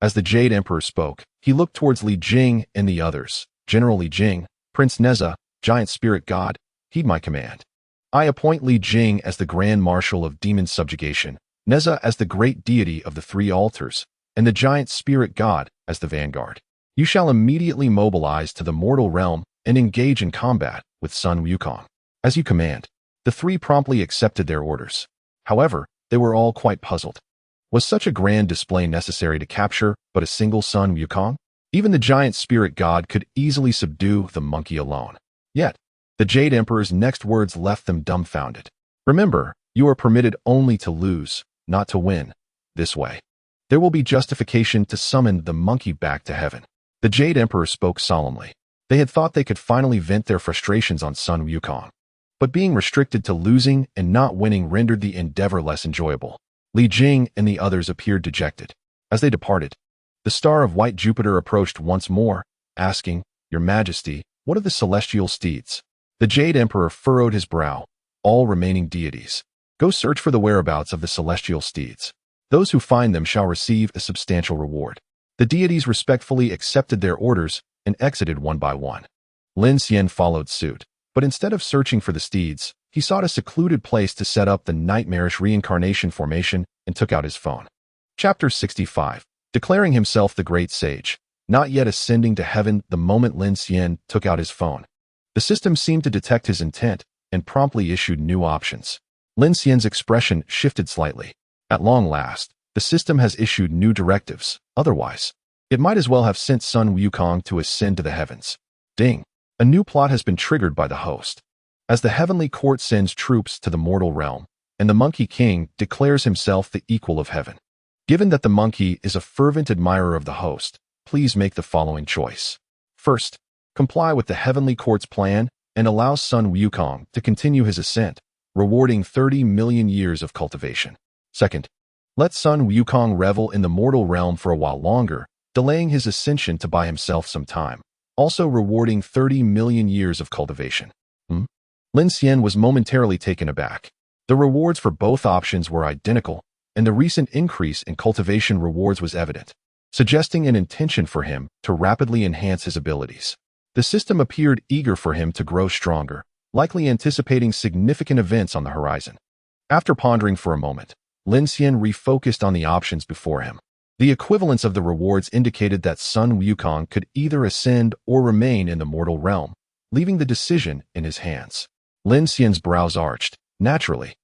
As the Jade Emperor spoke, he looked towards Li Jing and the others. "General Li Jing, Prince Neza, giant spirit god, heed my command. I appoint Li Jing as the Grand Marshal of Demon Subjugation, Neza as the great deity of the 3 altars, and the giant spirit god as the vanguard. You shall immediately mobilize to the mortal realm and engage in combat with Sun Wukong. As you command. The three promptly accepted their orders. However, they were all quite puzzled. Was such a grand display necessary to capture but a single Sun Wukong? Even the giant spirit god could easily subdue the monkey alone. Yet, the Jade Emperor's next words left them dumbfounded. Remember, you are permitted only to lose, not to win. This way, there will be justification to summon the monkey back to heaven. The Jade Emperor spoke solemnly. They had thought they could finally vent their frustrations on Sun Wukong. But being restricted to losing and not winning rendered the endeavor less enjoyable. Li Jing and the others appeared dejected. As they departed, the star of white Jupiter approached once more, asking, "Your Majesty, what of the celestial steeds?" The Jade Emperor furrowed his brow. "All remaining deities. Go search for the whereabouts of the celestial steeds. Those who find them shall receive a substantial reward." The deities respectfully accepted their orders and exited one by one. Lin Xian followed suit, but instead of searching for the steeds, he sought a secluded place to set up the nightmarish reincarnation formation and took out his phone. Chapter 65. Declaring himself the great sage. Not yet ascending to heaven the moment Lin Xian took out his phone. The system seemed to detect his intent and promptly issued new options. Lin Xian's expression shifted slightly. At long last, the system has issued new directives. Otherwise, it might as well have sent Sun Wukong to ascend to the heavens. Ding. A new plot has been triggered by the host. As the heavenly court sends troops to the mortal realm, and the Monkey King declares himself the equal of heaven. Given that the monkey is a fervent admirer of the host, please make the following choice. First, comply with the heavenly court's plan and allow Sun Wukong to continue his ascent, rewarding 30 million years of cultivation. Second, let Sun Wukong revel in the mortal realm for a while longer, delaying his ascension to buy himself some time, also rewarding 30 million years of cultivation. Lin Xian was momentarily taken aback. The rewards for both options were identical, and the recent increase in cultivation rewards was evident, suggesting an intention for him to rapidly enhance his abilities. The system appeared eager for him to grow stronger, likely anticipating significant events on the horizon. After pondering for a moment, Lin Xian refocused on the options before him. The equivalence of the rewards indicated that Sun Wukong could either ascend or remain in the mortal realm, leaving the decision in his hands. Lin Xian's brows arched. Naturally,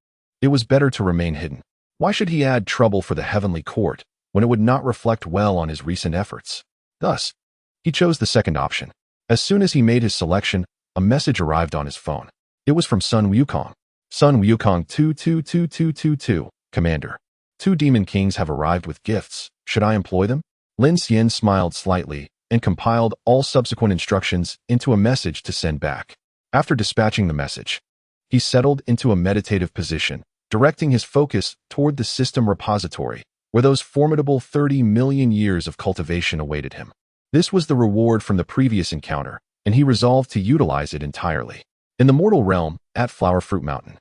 it was better to remain hidden. Why should he add trouble for the heavenly court when it would not reflect well on his recent efforts? Thus, he chose the second option. As soon as he made his selection, a message arrived on his phone. It was from Sun Wukong. Sun Wukong 222222, Commander. 2 demon kings have arrived with gifts. Should I employ them? Lin Xian smiled slightly and compiled all subsequent instructions into a message to send back. After dispatching the message, he settled into a meditative position, directing his focus toward the system repository, where those formidable 30 million years of cultivation awaited him. This was the reward from the previous encounter, and he resolved to utilize it entirely. In the mortal realm, at Flower Fruit Mountain,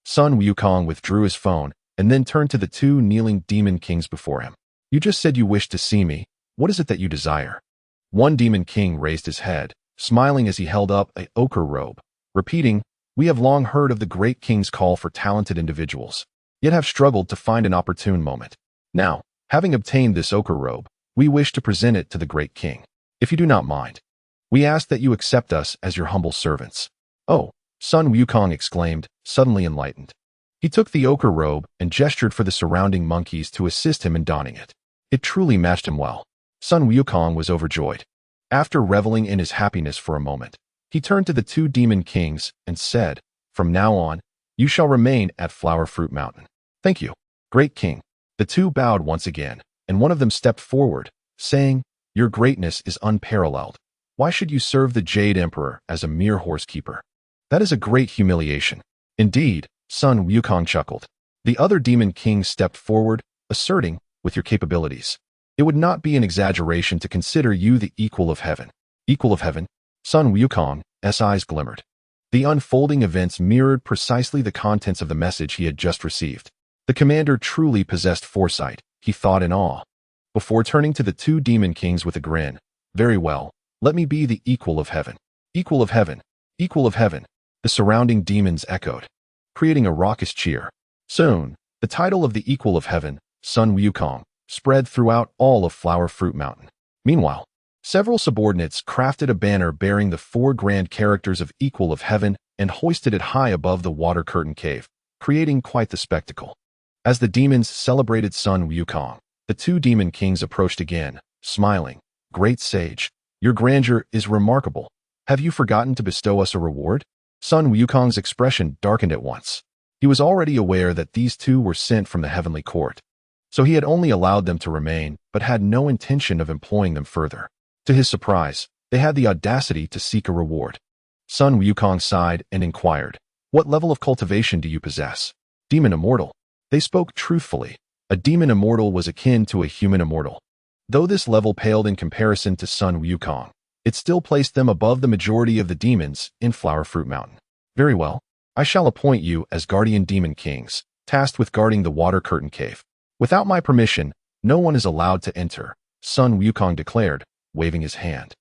Sun Wukong withdrew his phone and then turned to the 2 kneeling demon kings before him. "You just said you wished to see me. What is it that you desire?" One demon king raised his head, smiling as he held up an ochre robe, repeating, "We have long heard of the great king's call for talented individuals, yet have struggled to find an opportune moment. Now, having obtained this ochre robe, we wish to present it to the great king. If you do not mind, we ask that you accept us as your humble servants." "Oh," Sun Wukong exclaimed, suddenly enlightened. He took the ochre robe and gestured for the surrounding monkeys to assist him in donning it. It truly matched him well. Sun Wukong was overjoyed. After reveling in his happiness for a moment, he turned to the 2 demon kings and said, "From now on, you shall remain at Flower Fruit Mountain." "Thank you, great king." The 2 bowed once again, and one of them stepped forward, saying, "Your greatness is unparalleled. Why should you serve the Jade Emperor as a mere horsekeeper? That is a great humiliation." "Indeed," Sun Wukong chuckled. The other demon king stepped forward, asserting, "With your capabilities, it would not be an exaggeration to consider you the equal of heaven." "Equal of heaven?" Sun Wukong's eyes glimmered. The unfolding events mirrored precisely the contents of the message he had just received. The commander truly possessed foresight, he thought in awe. Before turning to the 2 demon kings with a grin, "Very well, let me be the equal of heaven." "Equal of heaven, equal of heaven," the surrounding demons echoed, creating a raucous cheer. Soon, the title of the equal of heaven, Sun Wukong, spread throughout all of Flower Fruit Mountain. Meanwhile, Several subordinates crafted a banner bearing the 4 grand characters of Equal of Heaven and hoisted it high above the water curtain cave, creating quite the spectacle. As the demons celebrated Sun Wukong, the 2 demon kings approached again, smiling. "Great sage, your grandeur is remarkable. Have you forgotten to bestow us a reward?" Sun Wukong's expression darkened at once. He was already aware that these 2 were sent from the heavenly court, so he had only allowed them to remain but had no intention of employing them further. To his surprise, they had the audacity to seek a reward. Sun Wukong sighed and inquired, "What level of cultivation do you possess?" "Demon immortal." They spoke truthfully. A demon immortal was akin to a human immortal. Though this level paled in comparison to Sun Wukong, it still placed them above the majority of the demons in Flower Fruit Mountain. "Very well. I shall appoint you as guardian demon kings, tasked with guarding the water curtain cave. Without my permission, no one is allowed to enter," Sun Wukong declared, waving his hand.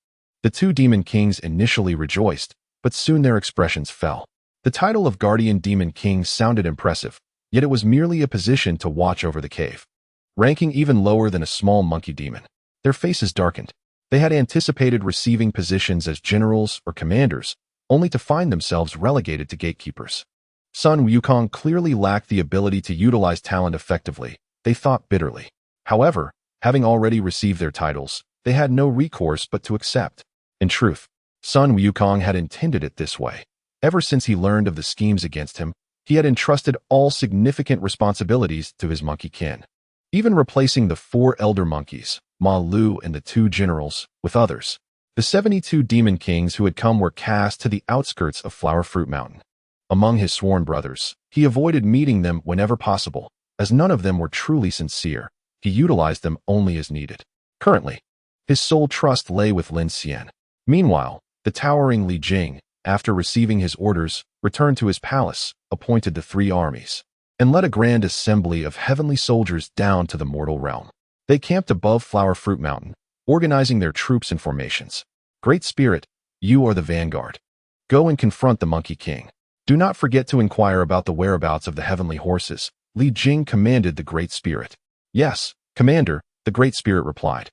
The 2 demon kings initially rejoiced, but soon their expressions fell. The title of guardian demon king sounded impressive, yet it was merely a position to watch over the cave, ranking even lower than a small monkey demon. Their faces darkened. They had anticipated receiving positions as generals or commanders, only to find themselves relegated to gatekeepers. Sun Wukong clearly lacked the ability to utilize talent effectively, they thought bitterly. However, having already received their titles, they had no recourse but to accept. In truth, Sun Wukong had intended it this way. Ever since he learned of the schemes against him, he had entrusted all significant responsibilities to his monkey kin. Even replacing the 4 elder monkeys, Ma Lu and the 2 generals, with others. The 72 demon kings who had come were cast to the outskirts of Flower Fruit Mountain. Among his sworn brothers, he avoided meeting them whenever possible, as none of them were truly sincere. He utilized them only as needed. Currently, his sole trust lay with Lin Xian. Meanwhile, the towering Li Jing, after receiving his orders, returned to his palace, appointed the 3 armies, and led a grand assembly of heavenly soldiers down to the mortal realm. They camped above Flower Fruit Mountain, organizing their troops and formations. "Great Spirit, you are the vanguard. Go and confront the Monkey King. Do not forget to inquire about the whereabouts of the heavenly horses," Li Jing commanded the Great Spirit. "Yes, Commander," the Great Spirit replied,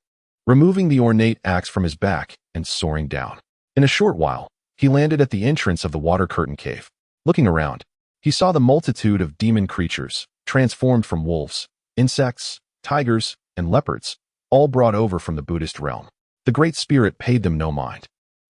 removing the ornate axe from his back and soaring down. In a short while, he landed at the entrance of the water curtain cave. Looking around, he saw the multitude of demon creatures, transformed from wolves, insects, tigers, and leopards, all brought over from the Buddhist realm. The Great Spirit paid them no mind.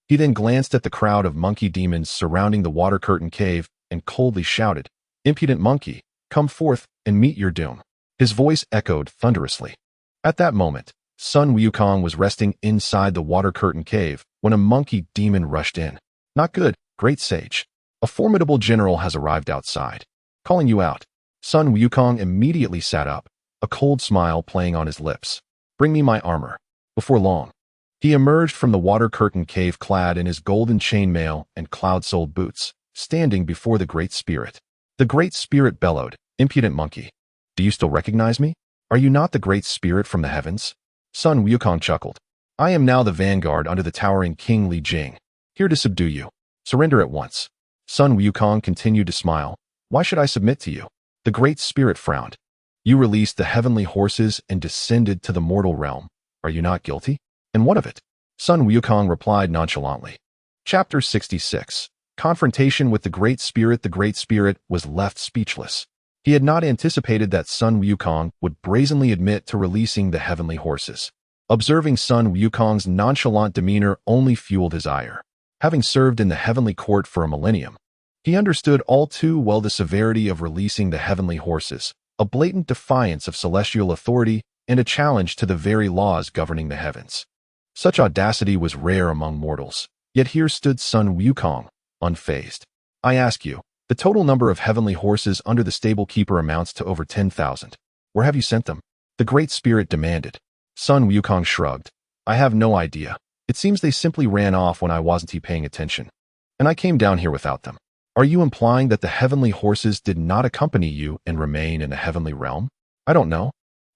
He then glanced at the crowd of monkey demons surrounding the water curtain cave and coldly shouted, "Impudent monkey, come forth and meet your doom." His voice echoed thunderously. At that moment, Sun Wukong was resting inside the water curtain cave when a monkey demon rushed in. "Not good, great sage. A formidable general has arrived outside, calling you out." Sun Wukong immediately sat up, a cold smile playing on his lips. "Bring me my armor." Before long, he emerged from the water curtain cave clad in his golden chainmail and cloud-soled boots, standing before the Great Spirit. The Great Spirit bellowed, "Impudent monkey. Do you still recognize me? Are you not the Great Spirit from the heavens?" Sun Wukong chuckled. "I am now the vanguard under the towering King Li Jing, here to subdue you. Surrender at once." Sun Wukong continued to smile. "Why should I submit to you?" The Great Spirit frowned. "You released the heavenly horses and descended to the mortal realm. Are you not guilty? And what of it?" Sun Wukong replied nonchalantly. Chapter 66. Confrontation with the Great Spirit. The Great Spirit was left speechless. He had not anticipated that Sun Wukong would brazenly admit to releasing the heavenly horses. Observing Sun Wukong's nonchalant demeanor only fueled his ire. Having served in the heavenly court for a millennium, he understood all too well the severity of releasing the heavenly horses, a blatant defiance of celestial authority and a challenge to the very laws governing the heavens. Such audacity was rare among mortals, yet here stood Sun Wukong, unfazed. "I ask you, the total number of heavenly horses under the stable keeper amounts to over 10,000. Where have you sent them?" the Great Spirit demanded. Sun Wukong shrugged. "I have no idea. It seems they simply ran off when I wasn't paying attention, and I came down here without them." "Are you implying that the heavenly horses did not accompany you and remain in the heavenly realm?" "I don't know.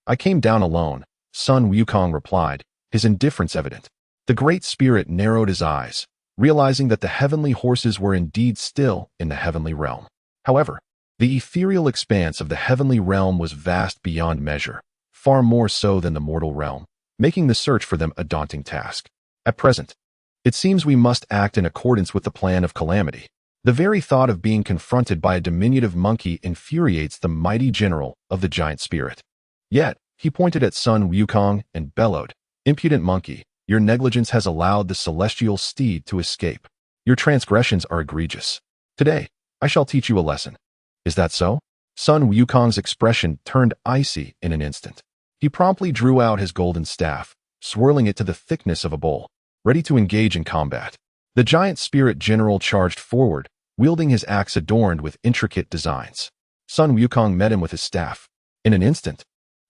I came down alone," Sun Wukong replied, his indifference evident. The Great Spirit narrowed his eyes, realizing that the heavenly horses were indeed still in the heavenly realm. However, the ethereal expanse of the heavenly realm was vast beyond measure, far more so than the mortal realm, making the search for them a daunting task. At present, it seems we must act in accordance with the plan of calamity. The very thought of being confronted by a diminutive monkey infuriates the mighty general of the giant spirit. Yet, he pointed at son Wukong and bellowed, "Impudent monkey, your negligence has allowed the celestial steed to escape. Your transgressions are egregious. Today, I shall teach you a lesson." "Is that so?" Son Wukong's expression turned icy in an instant. He promptly drew out his golden staff, swirling it to the thickness of a bowl, ready to engage in combat. The giant spirit general charged forward, wielding his axe adorned with intricate designs. Son Wukong met him with his staff. In an instant,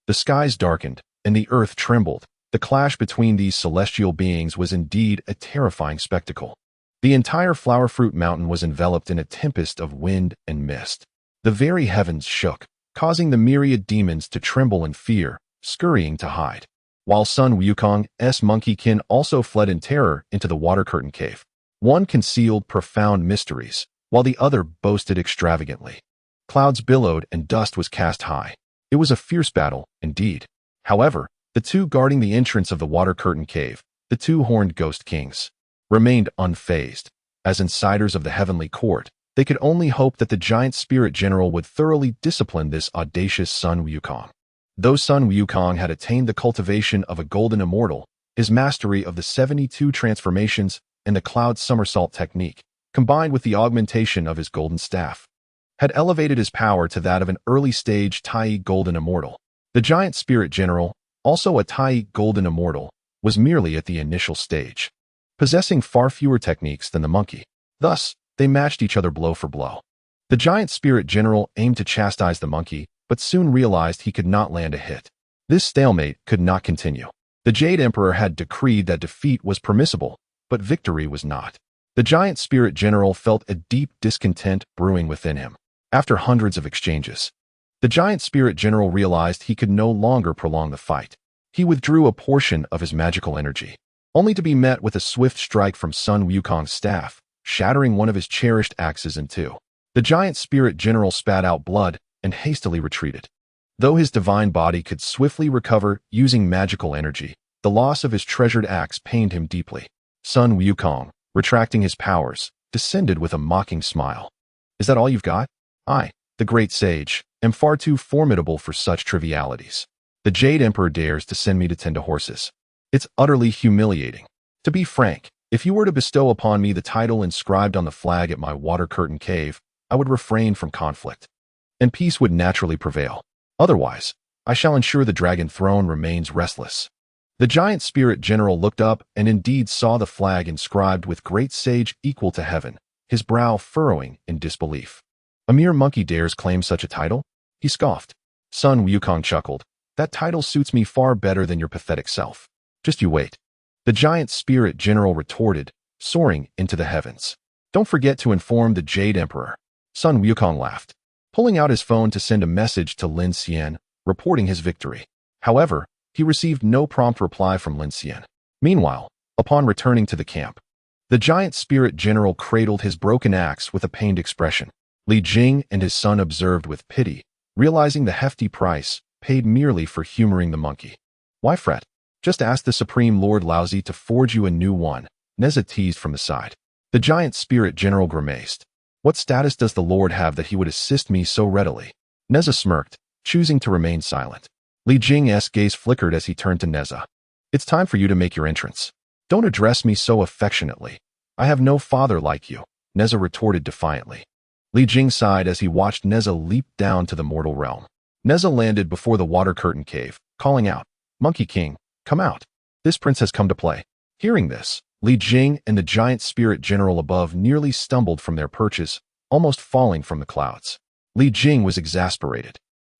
the skies darkened, and the earth trembled. The clash between these celestial beings was indeed a terrifying spectacle. The entire flower fruit mountain was enveloped in a tempest of wind and mist. The very heavens shook, causing the myriad demons to tremble in fear, scurrying to hide. While son Wukong's monkeykin also fled in terror into the water curtain cave. One concealed profound mysteries, while the other boasted extravagantly. Clouds billowed and dust was cast high. It was a fierce battle, indeed. However, the two guarding the entrance of the water curtain cave, the two horned ghost kings, remained unfazed. As insiders of the heavenly court, they could only hope that the giant spirit general would thoroughly discipline this audacious son Wukong. Though son Wukong had attained the cultivation of a golden immortal, his mastery of the 72 transformations and the cloud somersault technique, combined with the augmentation of his golden staff, had elevated his power to that of an early-stage Tai golden immortal. The giant spirit general, also a Tai golden immortal, was merely at the initial stage, possessing far fewer techniques than the monkey. Thus, they matched each other blow for blow. The giant spirit general aimed to chastise the monkey, but soon realized he could not land a hit. This stalemate could not continue. The Jade Emperor had decreed that defeat was permissible, but victory was not. The giant spirit general felt a deep discontent brewing within him. After hundreds of exchanges, the giant spirit general realized he could no longer prolong the fight. He withdrew a portion of his magical energy, only to be met with a swift strike from son Wukong's staff, shattering one of his cherished axes in two. The giant spirit general spat out blood and hastily retreated. Though his divine body could swiftly recover using magical energy, the loss of his treasured axe pained him deeply. Son Wukong, retracting his powers, descended with a mocking smile. "Is that all you've got? I, the great sage, am far too formidable for such trivialities. The Jade Emperor dares to send me to tend to horses. It's utterly humiliating. To be frank, if you were to bestow upon me the title inscribed on the flag at my water curtain cave, I would refrain from conflict, and peace would naturally prevail. Otherwise, I shall ensure the dragon throne remains restless." The giant spirit general looked up and indeed saw the flag inscribed with great sage equal to heaven, his brow furrowing in disbelief. "A mere monkey dares claim such a title?" he scoffed. Son Wukong chuckled. "That title suits me far better than your pathetic self. Just you wait." The giant spirit general retorted, soaring into the heavens. "Don't forget to inform the Jade Emperor." Son Wukong laughed, pulling out his phone to send a message to Lin Xian, reporting his victory. However, he received no prompt reply from Lin Xian. Meanwhile, upon returning to the camp, the giant spirit general cradled his broken axe with a pained expression. Li Jing and his son observed with pity, realizing the hefty price paid merely for humoring the monkey. "Why fret? Just ask the Supreme Lord Laozi to forge you a new one," Neza teased from the side. The giant spirit general grimaced. "What status does the Lord have that he would assist me so readily?" Neza smirked, choosing to remain silent. Li Jing's gaze flickered as he turned to Neza. "It's time for you to make your entrance. Don't address me so affectionately. I have no father like you," Neza retorted defiantly. Li Jing sighed as he watched Neza leap down to the mortal realm. Neza landed before the water curtain cave, calling out, "Monkey King, come out. This prince has come to play." Hearing this, Li Jing and the giant spirit general above nearly stumbled from their perches, almost falling from the clouds. Li Jing was exasperated.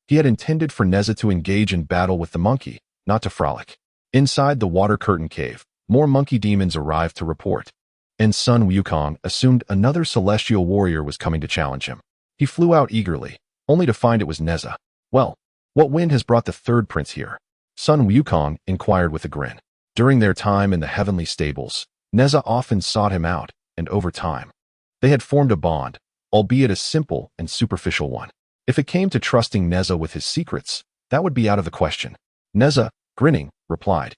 He had intended for Neza to engage in battle with the monkey, not to frolic. Inside the water curtain cave, more monkey demons arrived to report, and son Wukong assumed another celestial warrior was coming to challenge him. He flew out eagerly, only to find it was Neza. "Well, what wind has brought the third prince here?" Son Wukong inquired with a grin. During their time in the heavenly stables, Neza often sought him out, and over time, they had formed a bond, albeit a simple and superficial one. If it came to trusting Neza with his secrets, that would be out of the question. Neza, grinning, replied,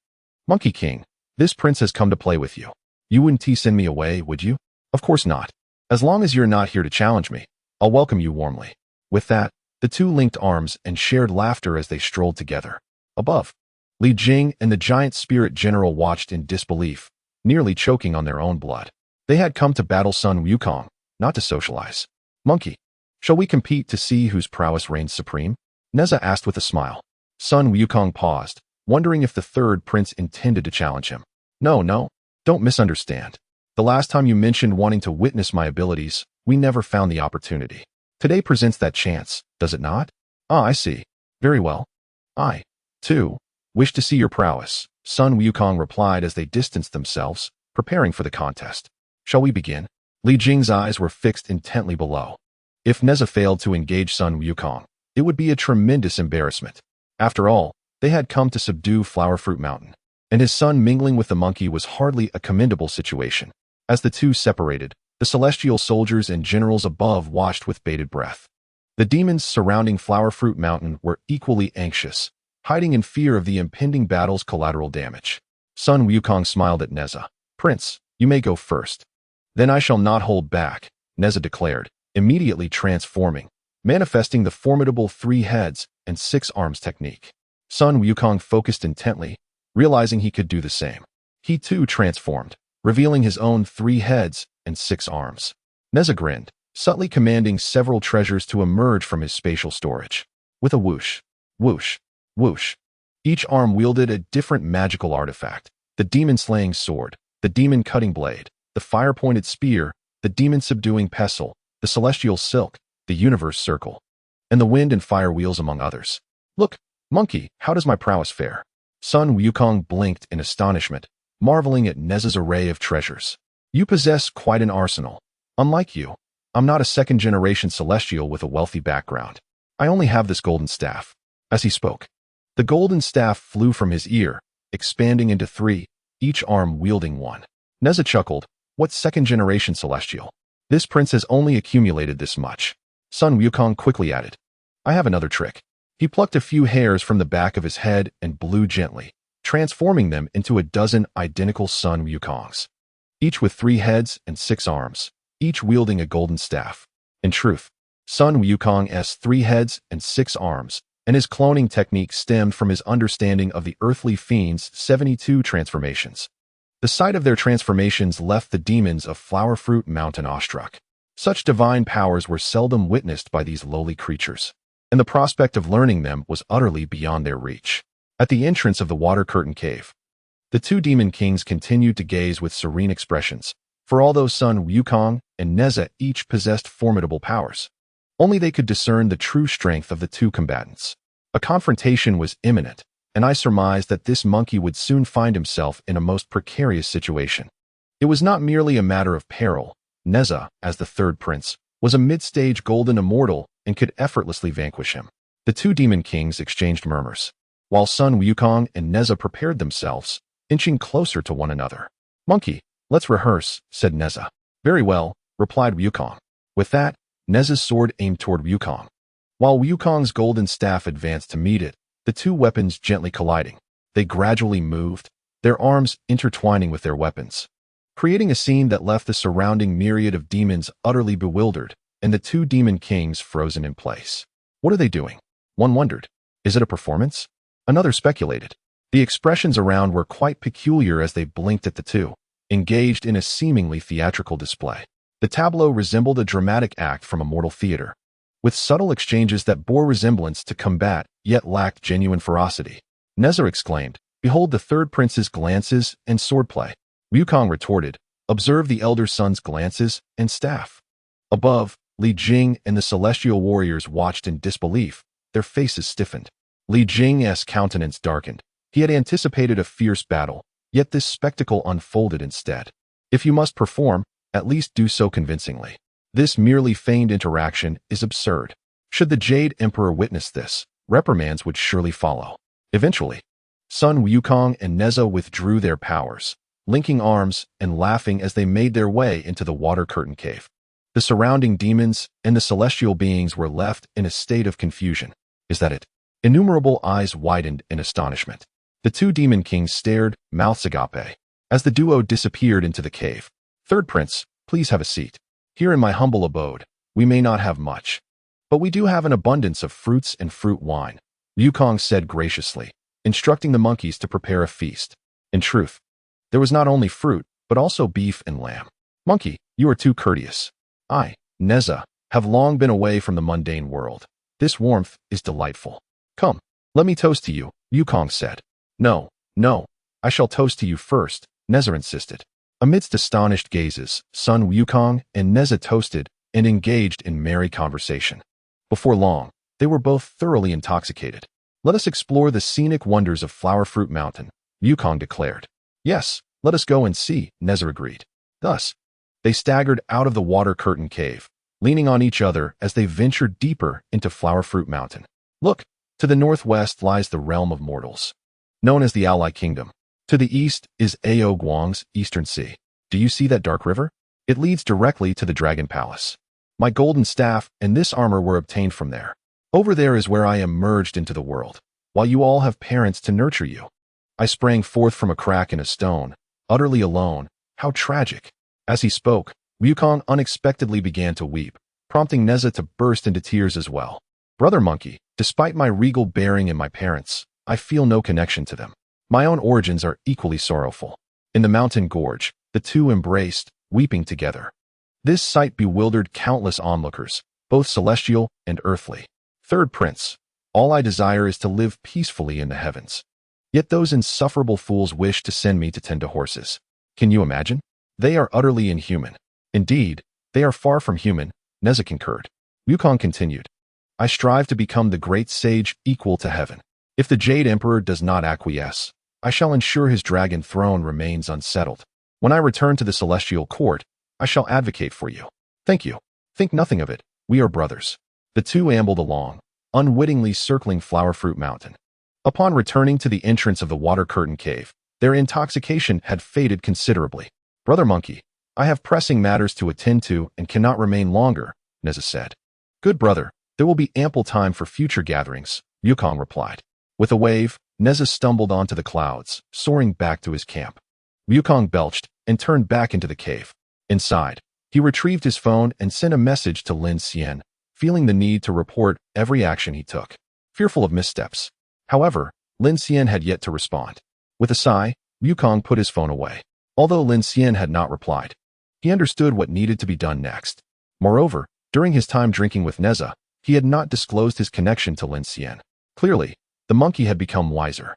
"Monkey King, This prince has come to play with you. You wouldn't send me away, would you? Of course not. As long as you're not here to challenge me, I'll welcome you warmly. With that, the two linked arms and shared laughter as they strolled together. Above, Li Jing and the giant spirit general watched in disbelief, nearly choking on their own blood. They had come to battle Sun Wukong, not to socialize. Monkey, shall we compete to see whose prowess reigns supreme? Neza asked with a smile. Sun Wukong paused, wondering if the third prince intended to challenge him. No, don't misunderstand. The last time you mentioned wanting to witness my abilities, we never found the opportunity. Today presents that chance, does it not? Ah, I see. Very well. I, too, wish to see your prowess, Sun Wukong replied as they distanced themselves, preparing for the contest. Shall we begin? Li Jing's eyes were fixed intently below. If Neza failed to engage Sun Wukong, it would be a tremendous embarrassment. After all, they had come to subdue Flowerfruit Mountain, and his son mingling with the monkey was hardly a commendable situation. As the two separated, the celestial soldiers and generals above watched with bated breath. The demons surrounding Flowerfruit Mountain were equally anxious, hiding in fear of the impending battle's collateral damage. Sun Wukong smiled at Neza. Prince, you may go first. Then I shall not hold back, Neza declared, immediately transforming, manifesting the formidable 3 heads and 6 arms technique. Sun Wukong focused intently, realizing he could do the same. He too transformed, revealing his own 3 heads and 6 arms. Neza grinned, subtly commanding several treasures to emerge from his spatial storage. With a whoosh, whoosh, whoosh, each arm wielded a different magical artifact: the demon-slaying sword, the demon-cutting blade, the fire-pointed spear, the demon-subduing pestle, the celestial silk, the universe circle, and the wind and fire wheels among others. Look, monkey, how does my prowess fare? Sun Wukong blinked in astonishment, marveling at Neza's array of treasures. You possess quite an arsenal. Unlike you, I'm not a second-generation celestial with a wealthy background. I only have this golden staff. As he spoke, the golden staff flew from his ear, expanding into 3, each arm wielding 1. Neza chuckled. What second-generation celestial? This prince has only accumulated this much. Sun Wukong quickly added, I have another trick. He plucked a few hairs from the back of his head and blew gently, transforming them into a dozen identical Sun Wukongs, each with 3 heads and 6 arms, each wielding a golden staff. In truth, Sun Wukong's 3 heads and 6 arms, and his cloning technique stemmed from his understanding of the earthly fiend's 72 transformations. The sight of their transformations left the demons of Flowerfruit Mountain awestruck. Such divine powers were seldom witnessed by these lowly creatures, and the prospect of learning them was utterly beyond their reach. At the entrance of the water curtain cave, the 2 demon kings continued to gaze with serene expressions, for although Sun Wukong and Neza each possessed formidable powers, only they could discern the true strength of the 2 combatants. A confrontation was imminent, and I surmised that this monkey would soon find himself in a most precarious situation. It was not merely a matter of peril. Neza, as the third prince, was a mid-stage golden immortal and could effortlessly vanquish him. The 2 demon kings exchanged murmurs, while Sun Wukong and Neza prepared themselves, inching closer to one another. Monkey, let's rehearse, said Neza. Very well, replied Wukong. With that, Neza's sword aimed toward Wukong, while Wukong's golden staff advanced to meet it, the 2 weapons gently colliding. They gradually moved, their arms intertwining with their weapons, creating a scene that left the surrounding myriad of demons utterly bewildered and the 2 demon kings frozen in place. What are they doing? One wondered. Is it a performance? Another speculated. The expressions around were quite peculiar as they blinked at the 2, engaged in a seemingly theatrical display. The tableau resembled a dramatic act from a mortal theater, with subtle exchanges that bore resemblance to combat, yet lacked genuine ferocity. Neza exclaimed, Behold the third prince's glances and swordplay. Wukong retorted, Observe the elder son's glances and staff. Above, Li Jing and the celestial warriors watched in disbelief, their faces stiffened. Li Jing's countenance darkened. He had anticipated a fierce battle, yet this spectacle unfolded instead. If you must perform, at least do so convincingly. This merely feigned interaction is absurd. Should the Jade Emperor witness this, reprimands would surely follow. Eventually, Sun Wukong and Neza withdrew their powers, linking arms and laughing as they made their way into the water curtain cave. The surrounding demons and the celestial beings were left in a state of confusion. Is that it? Innumerable eyes widened in astonishment. The 2 demon kings stared, mouths agape. as the duo disappeared into the cave. "Third prince, please have a seat. Here in my humble abode, we may not have much, but we do have an abundance of fruits and fruit wine," Wukong said graciously, instructing the monkeys to prepare a feast. In truth, there was not only fruit, but also beef and lamb. "Monkey, you are too courteous. I, Neza, have long been away from the mundane world. This warmth is delightful. Come, let me toast to you," Wukong said. No, I shall toast to you first," Neza insisted. Amidst astonished gazes, son Wukong and Neza toasted and engaged in merry conversation. Before long, they were both thoroughly intoxicated. "Let us explore the scenic wonders of Flower Fruit Mountain," Wukong declared. "Yes, let us go and see," Neza agreed. Thus, they staggered out of the water curtain cave, leaning on each other as they ventured deeper into Flower Fruit Mountain. "Look, to the northwest lies the realm of mortals, known as the Ally Kingdom. To the east is Ao Guang's Eastern Sea. Do you see that dark river? It leads directly to the Dragon Palace. My golden staff and this armor were obtained from there. Over there is where I am merged into the world, while you all have parents to nurture you. I sprang forth from a crack in a stone, utterly alone. How tragic." As he spoke, Wukong unexpectedly began to weep, prompting Neza to burst into tears as well. "Brother Monkey, despite my regal bearing and my parents, I feel no connection to them. My own origins are equally sorrowful." In the mountain gorge, the two embraced, weeping together. This sight bewildered countless onlookers, both celestial and earthly. "Third prince, all I desire is to live peacefully in the heavens. Yet those insufferable fools wish to send me to tend to horses. Can you imagine? They are utterly inhuman." "Indeed, they are far from human," Neza concurred. Wukong continued. "I strive to become the great sage equal to heaven. If the Jade Emperor does not acquiesce, I shall ensure his dragon throne remains unsettled. When I return to the celestial court, I shall advocate for you." "Thank you. Think nothing of it. We are brothers." The two ambled along, unwittingly circling Flower Fruit Mountain. Upon returning to the entrance of the water curtain cave, their intoxication had faded considerably. "Brother Monkey, I have pressing matters to attend to and cannot remain longer," Neza said. "Good brother, there will be ample time for future gatherings," Wukong replied. With a wave, Neza stumbled onto the clouds, soaring back to his camp. Wukong belched and turned back into the cave. Inside, he retrieved his phone and sent a message to Lin Xian, feeling the need to report every action he took, fearful of missteps. However, Lin Xian had yet to respond. With a sigh, Wukong put his phone away. Although Lin Xian had not replied, he understood what needed to be done next. Moreover, during his time drinking with Neza, he had not disclosed his connection to Lin Xian. Clearly, the monkey had become wiser.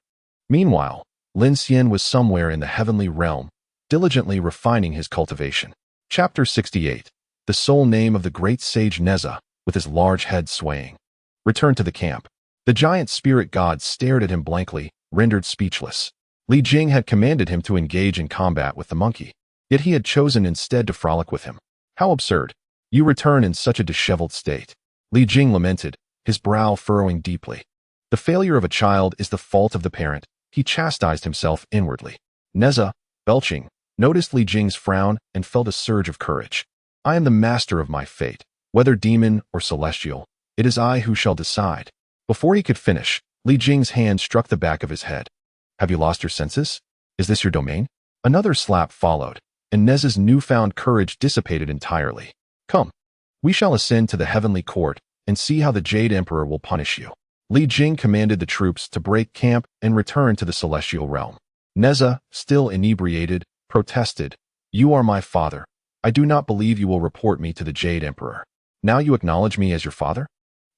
Meanwhile, Lin Xian was somewhere in the heavenly realm, diligently refining his cultivation. Chapter 68. The sole name of the great sage Neza, with his large head swaying. Returned to the camp. The giant spirit god stared at him blankly, rendered speechless. Li Jing had commanded him to engage in combat with the monkey, yet he had chosen instead to frolic with him. "How absurd. You return in such a disheveled state." Li Jing lamented, his brow furrowing deeply. The failure of a child is the fault of the parent, he chastised himself inwardly. Neza, belching, noticed Li Jing's frown and felt a surge of courage. "I am the master of my fate. Whether demon or celestial, it is I who shall decide." Before he could finish, Li Jing's hand struck the back of his head. "Have you lost your senses? Is this your domain?" Another slap followed, and Neza's newfound courage dissipated entirely. "Come, we shall ascend to the heavenly court and see how the Jade Emperor will punish you." Li Jing commanded the troops to break camp and return to the celestial realm. Neza, still inebriated, protested, "You are my father. I do not believe you will report me to the Jade Emperor. Now you acknowledge me as your father?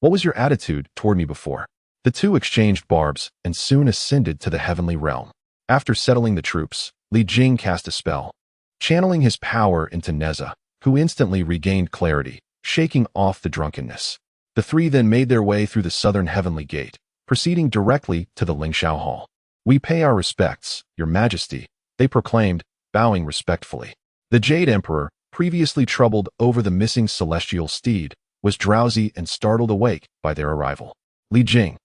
What was your attitude toward me before?" The two exchanged barbs and soon ascended to the heavenly realm. After settling the troops, Li Jing cast a spell, channeling his power into Neza, who instantly regained clarity, shaking off the drunkenness. The three then made their way through the southern heavenly gate, proceeding directly to the Lingxiao Hall. "We pay our respects, Your Majesty," they proclaimed, bowing respectfully. The Jade Emperor, previously troubled over the missing celestial steed, was drowsy and startled awake by their arrival. "Li Jing,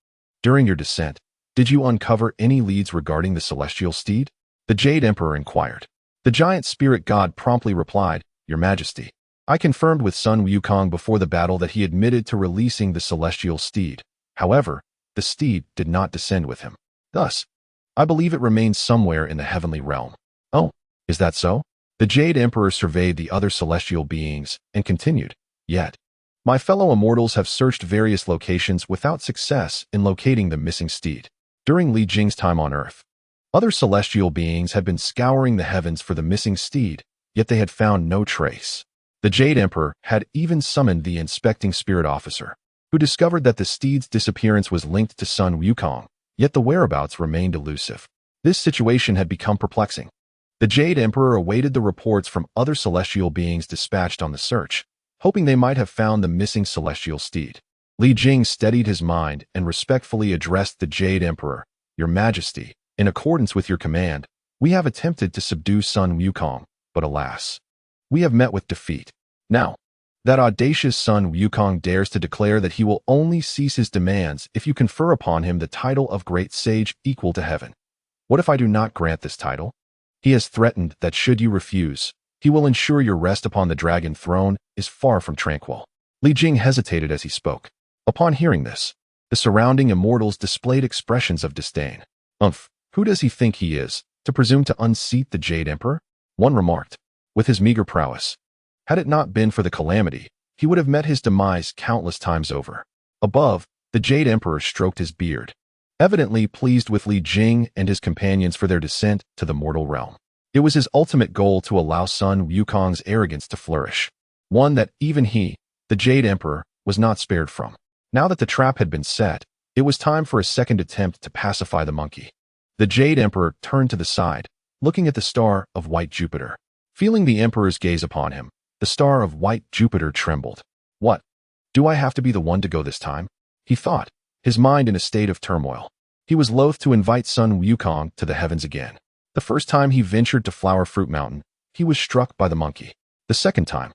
during your descent, did you uncover any leads regarding the celestial steed?" the Jade Emperor inquired. The giant spirit god promptly replied, "Your Majesty, I confirmed with Sun Wukong before the battle that he admitted to releasing the celestial steed. However, the steed did not descend with him. Thus, I believe it remains somewhere in the heavenly realm." "Oh, Is that so? The Jade Emperor surveyed the other celestial beings and continued, Yet, my fellow immortals have searched various locations without success in locating the missing steed. During Li Jing's time on Earth, other celestial beings had been scouring the heavens for the missing steed, yet they had found no trace. The Jade Emperor had even summoned the inspecting spirit officer, who discovered that the steed's disappearance was linked to Sun Wukong, yet the whereabouts remained elusive. This situation had become perplexing. The Jade Emperor awaited the reports from other celestial beings dispatched on the search, hoping they might have found the missing celestial steed. Li Jing steadied his mind and respectfully addressed the Jade Emperor, Your Majesty, in accordance with your command, we have attempted to subdue Sun Wukong, but alas, we have met with defeat. Now, that audacious Sun Wukong dares to declare that he will only cease his demands if you confer upon him the title of Great Sage equal to heaven. What if I do not grant this title? He has threatened that should you refuse, he will ensure your rest upon the dragon throne is far from tranquil. Li Jing hesitated as he spoke. Upon hearing this, the surrounding immortals displayed expressions of disdain. Who does he think he is, to presume to unseat the Jade Emperor? One remarked. With his meager prowess, had it not been for the calamity, he would have met his demise countless times over. Above, the Jade Emperor stroked his beard, evidently pleased with Li Jing and his companions for their descent to the mortal realm. It was his ultimate goal to allow Sun Wukong's arrogance to flourish, one that even he, the Jade Emperor, was not spared from. Now that the trap had been set, it was time for a second attempt to pacify the monkey. The Jade Emperor turned to the side, looking at the star of white Jupiter. Feeling the Emperor's gaze upon him, the star of white Jupiter trembled. What? Do I have to be the one to go this time? He thought, his mind in a state of turmoil. He was loath to invite Sun Wukong to the heavens again. The first time he ventured to Flower Fruit Mountain, he was struck by the monkey. The second time,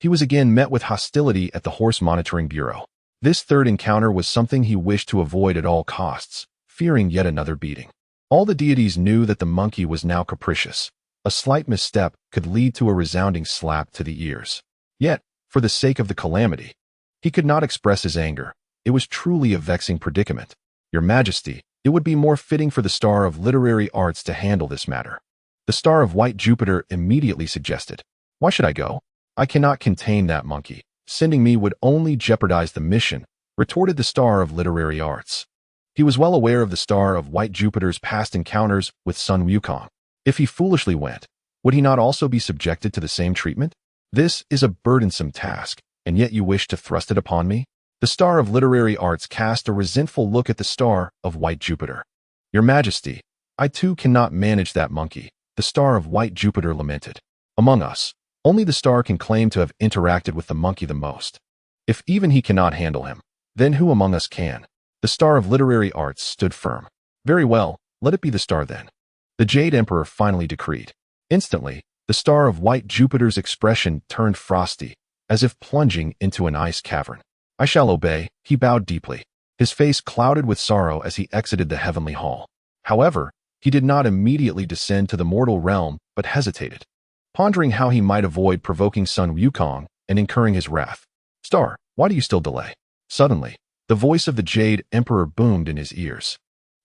he was again met with hostility at the Horse Monitoring Bureau. This third encounter was something he wished to avoid at all costs, fearing yet another beating. All the deities knew that the monkey was now capricious. A slight misstep could lead to a resounding slap to the ears. Yet, for the sake of the calamity, he could not express his anger. It was truly a vexing predicament. Your Majesty, it would be more fitting for the Star of Literary Arts to handle this matter. The Star of White Jupiter immediately suggested. Why should I go? I cannot contain that monkey. Sending me would only jeopardize the mission, retorted the Star of Literary Arts. He was well aware of the Star of White Jupiter's past encounters with Sun Wukong. If he foolishly went, would he not also be subjected to the same treatment? This is a burdensome task, and yet you wish to thrust it upon me? The Star of Literary Arts cast a resentful look at the Star of White Jupiter. Your Majesty, I too cannot manage that monkey, the Star of White Jupiter lamented. Among us, only the star can claim to have interacted with the monkey the most. If even he cannot handle him, then who among us can? The Star of Literary Arts stood firm. Very well, let it be the star then. The Jade Emperor finally decreed. Instantly, the Star of White Jupiter's expression turned frosty, as if plunging into an ice cavern. I shall obey, he bowed deeply, his face clouded with sorrow as he exited the heavenly hall. However, he did not immediately descend to the mortal realm, but hesitated, pondering how he might avoid provoking Sun Wukong and incurring his wrath. Star, why do you still delay? Suddenly, the voice of the Jade Emperor boomed in his ears,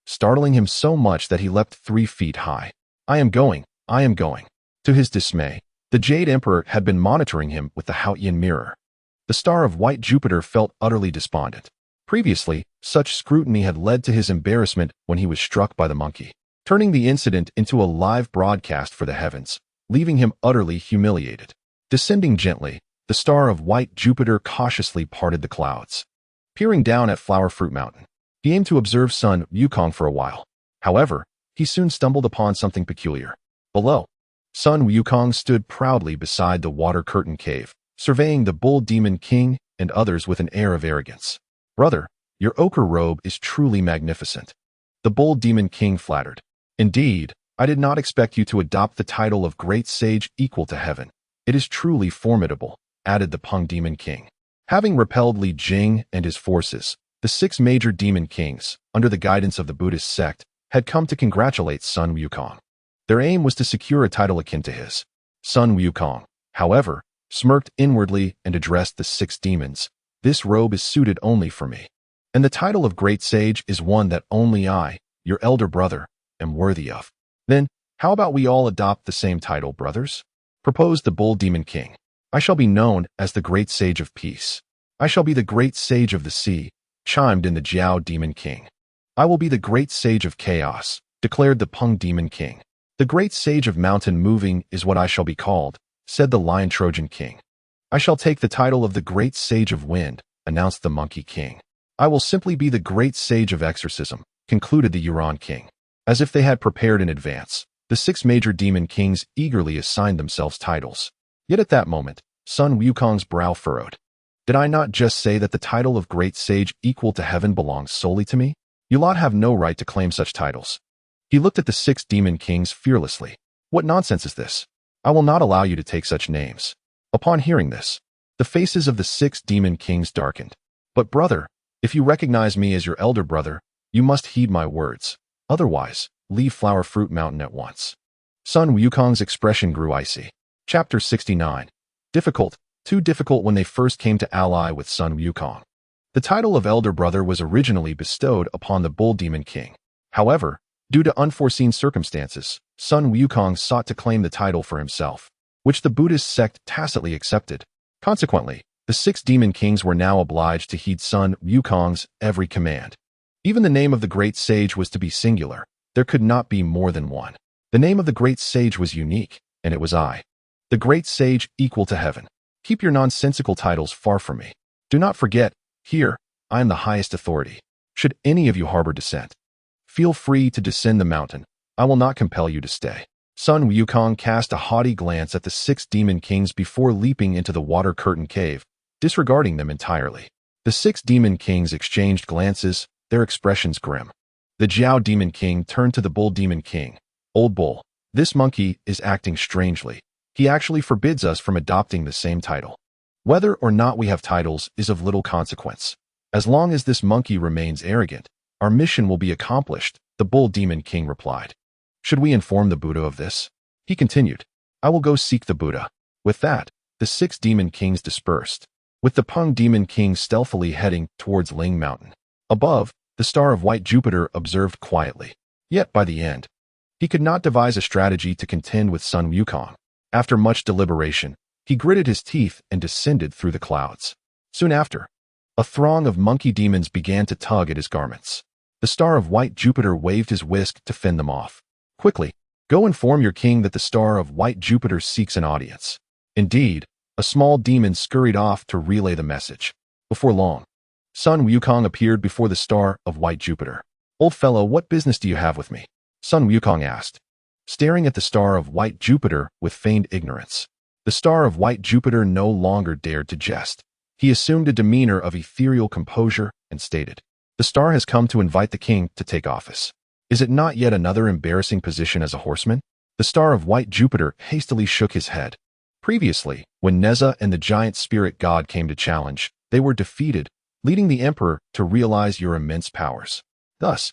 startling him so much that he leapt 3 feet high. I am going. To his dismay, the Jade Emperor had been monitoring him with the Haotian mirror. The Star of White Jupiter felt utterly despondent. Previously, such scrutiny had led to his embarrassment when he was struck by the monkey, turning the incident into a live broadcast for the heavens, leaving him utterly humiliated. Descending gently, the Star of White Jupiter cautiously parted the clouds. Peering down at Flower Fruit Mountain, he aimed to observe Sun Wukong for a while. However, he soon stumbled upon something peculiar. Below, Sun Wukong stood proudly beside the water curtain cave, surveying the Bull Demon King and others with an air of arrogance. Brother, your ochre robe is truly magnificent. The Bull Demon King flattered. Indeed, I did not expect you to adopt the title of Great Sage equal to heaven. It is truly formidable, added the Pung Demon King. Having repelled Li Jing and his forces, the 6 major demon kings, under the guidance of the Buddhist sect, had come to congratulate Sun Wukong. Their aim was to secure a title akin to his. Sun Wukong, however, smirked inwardly and addressed the 6 demons. This robe is suited only for me, and the title of Great Sage is one that only I, your elder brother, am worthy of. Then, How about we all adopt the same title, brothers? Proposed the Bull Demon King. I shall be known as the Great Sage of Peace. I shall be the Great Sage of the Sea, chimed in the Jiao Demon King. I will be the Great Sage of Chaos, declared the Peng Demon King. The Great Sage of Mountain Moving is what I shall be called, said the Lion Trojan King. I shall take the title of the Great Sage of Wind, announced the Monkey King. I will simply be the Great Sage of Exorcism, concluded the Euron King. As if they had prepared in advance, the 6 major demon kings eagerly assigned themselves titles. Yet at that moment, Sun Wukong's brow furrowed. Did I not just say that the title of Great Sage equal to heaven belongs solely to me? You lot have no right to claim such titles. He looked at the 6 demon kings fearlessly. What nonsense is this? I will not allow you to take such names. Upon hearing this, the faces of the 6 demon kings darkened. But brother, if you recognize me as your elder brother, you must heed my words. Otherwise, leave Flower Fruit Mountain at once. Sun Wukong's expression grew icy. Chapter 69. Difficult. Too difficult when they first came to ally with Sun Wukong. The title of elder brother was originally bestowed upon the Bull Demon King. However, due to unforeseen circumstances, Sun Wukong sought to claim the title for himself, which the Buddhist sect tacitly accepted. Consequently, the 6 demon kings were now obliged to heed Sun Wukong's every command. Even the name of the great sage was to be singular. There could not be more than one. The name of the great sage was unique, and it was I. The great sage equal to heaven. Keep your nonsensical titles far from me. Do not forget, here, I am the highest authority. Should any of you harbor dissent, feel free to descend the mountain. I will not compel you to stay. Sun Wukong cast a haughty glance at the 6 demon kings before leaping into the water curtain cave, disregarding them entirely. The 6 demon kings exchanged glances, their expressions grim. The Jiao Demon King turned to the Bull Demon King. Old Bull, this monkey is acting strangely. He actually forbids us from adopting the same title. Whether or not we have titles is of little consequence. As long as this monkey remains arrogant, our mission will be accomplished, the Bull Demon King replied. Should we inform the Buddha of this? He continued. I will go seek the Buddha. With that, the 6 demon kings dispersed, with the Peng Demon King stealthily heading towards Ling Mountain. Above, the star of white Jupiter observed quietly. Yet by the end, he could not devise a strategy to contend with Sun Wukong. After much deliberation, he gritted his teeth and descended through the clouds. Soon after, a throng of monkey demons began to tug at his garments. The star of white Jupiter waved his whisk to fend them off. Quickly, go inform your king that the star of white Jupiter seeks an audience. Indeed, a small demon scurried off to relay the message. Before long, Sun Wukong appeared before the star of white Jupiter. Old fellow, what business do you have with me? Sun Wukong asked, staring at the star of white Jupiter with feigned ignorance. The star of white Jupiter no longer dared to jest. He assumed a demeanor of ethereal composure and stated, the star has come to invite the king to take office. Is it not yet another embarrassing position as a horseman? The star of white Jupiter hastily shook his head. Previously, when Neza and the giant spirit god came to challenge, they were defeated, leading the emperor to realize your immense powers. Thus,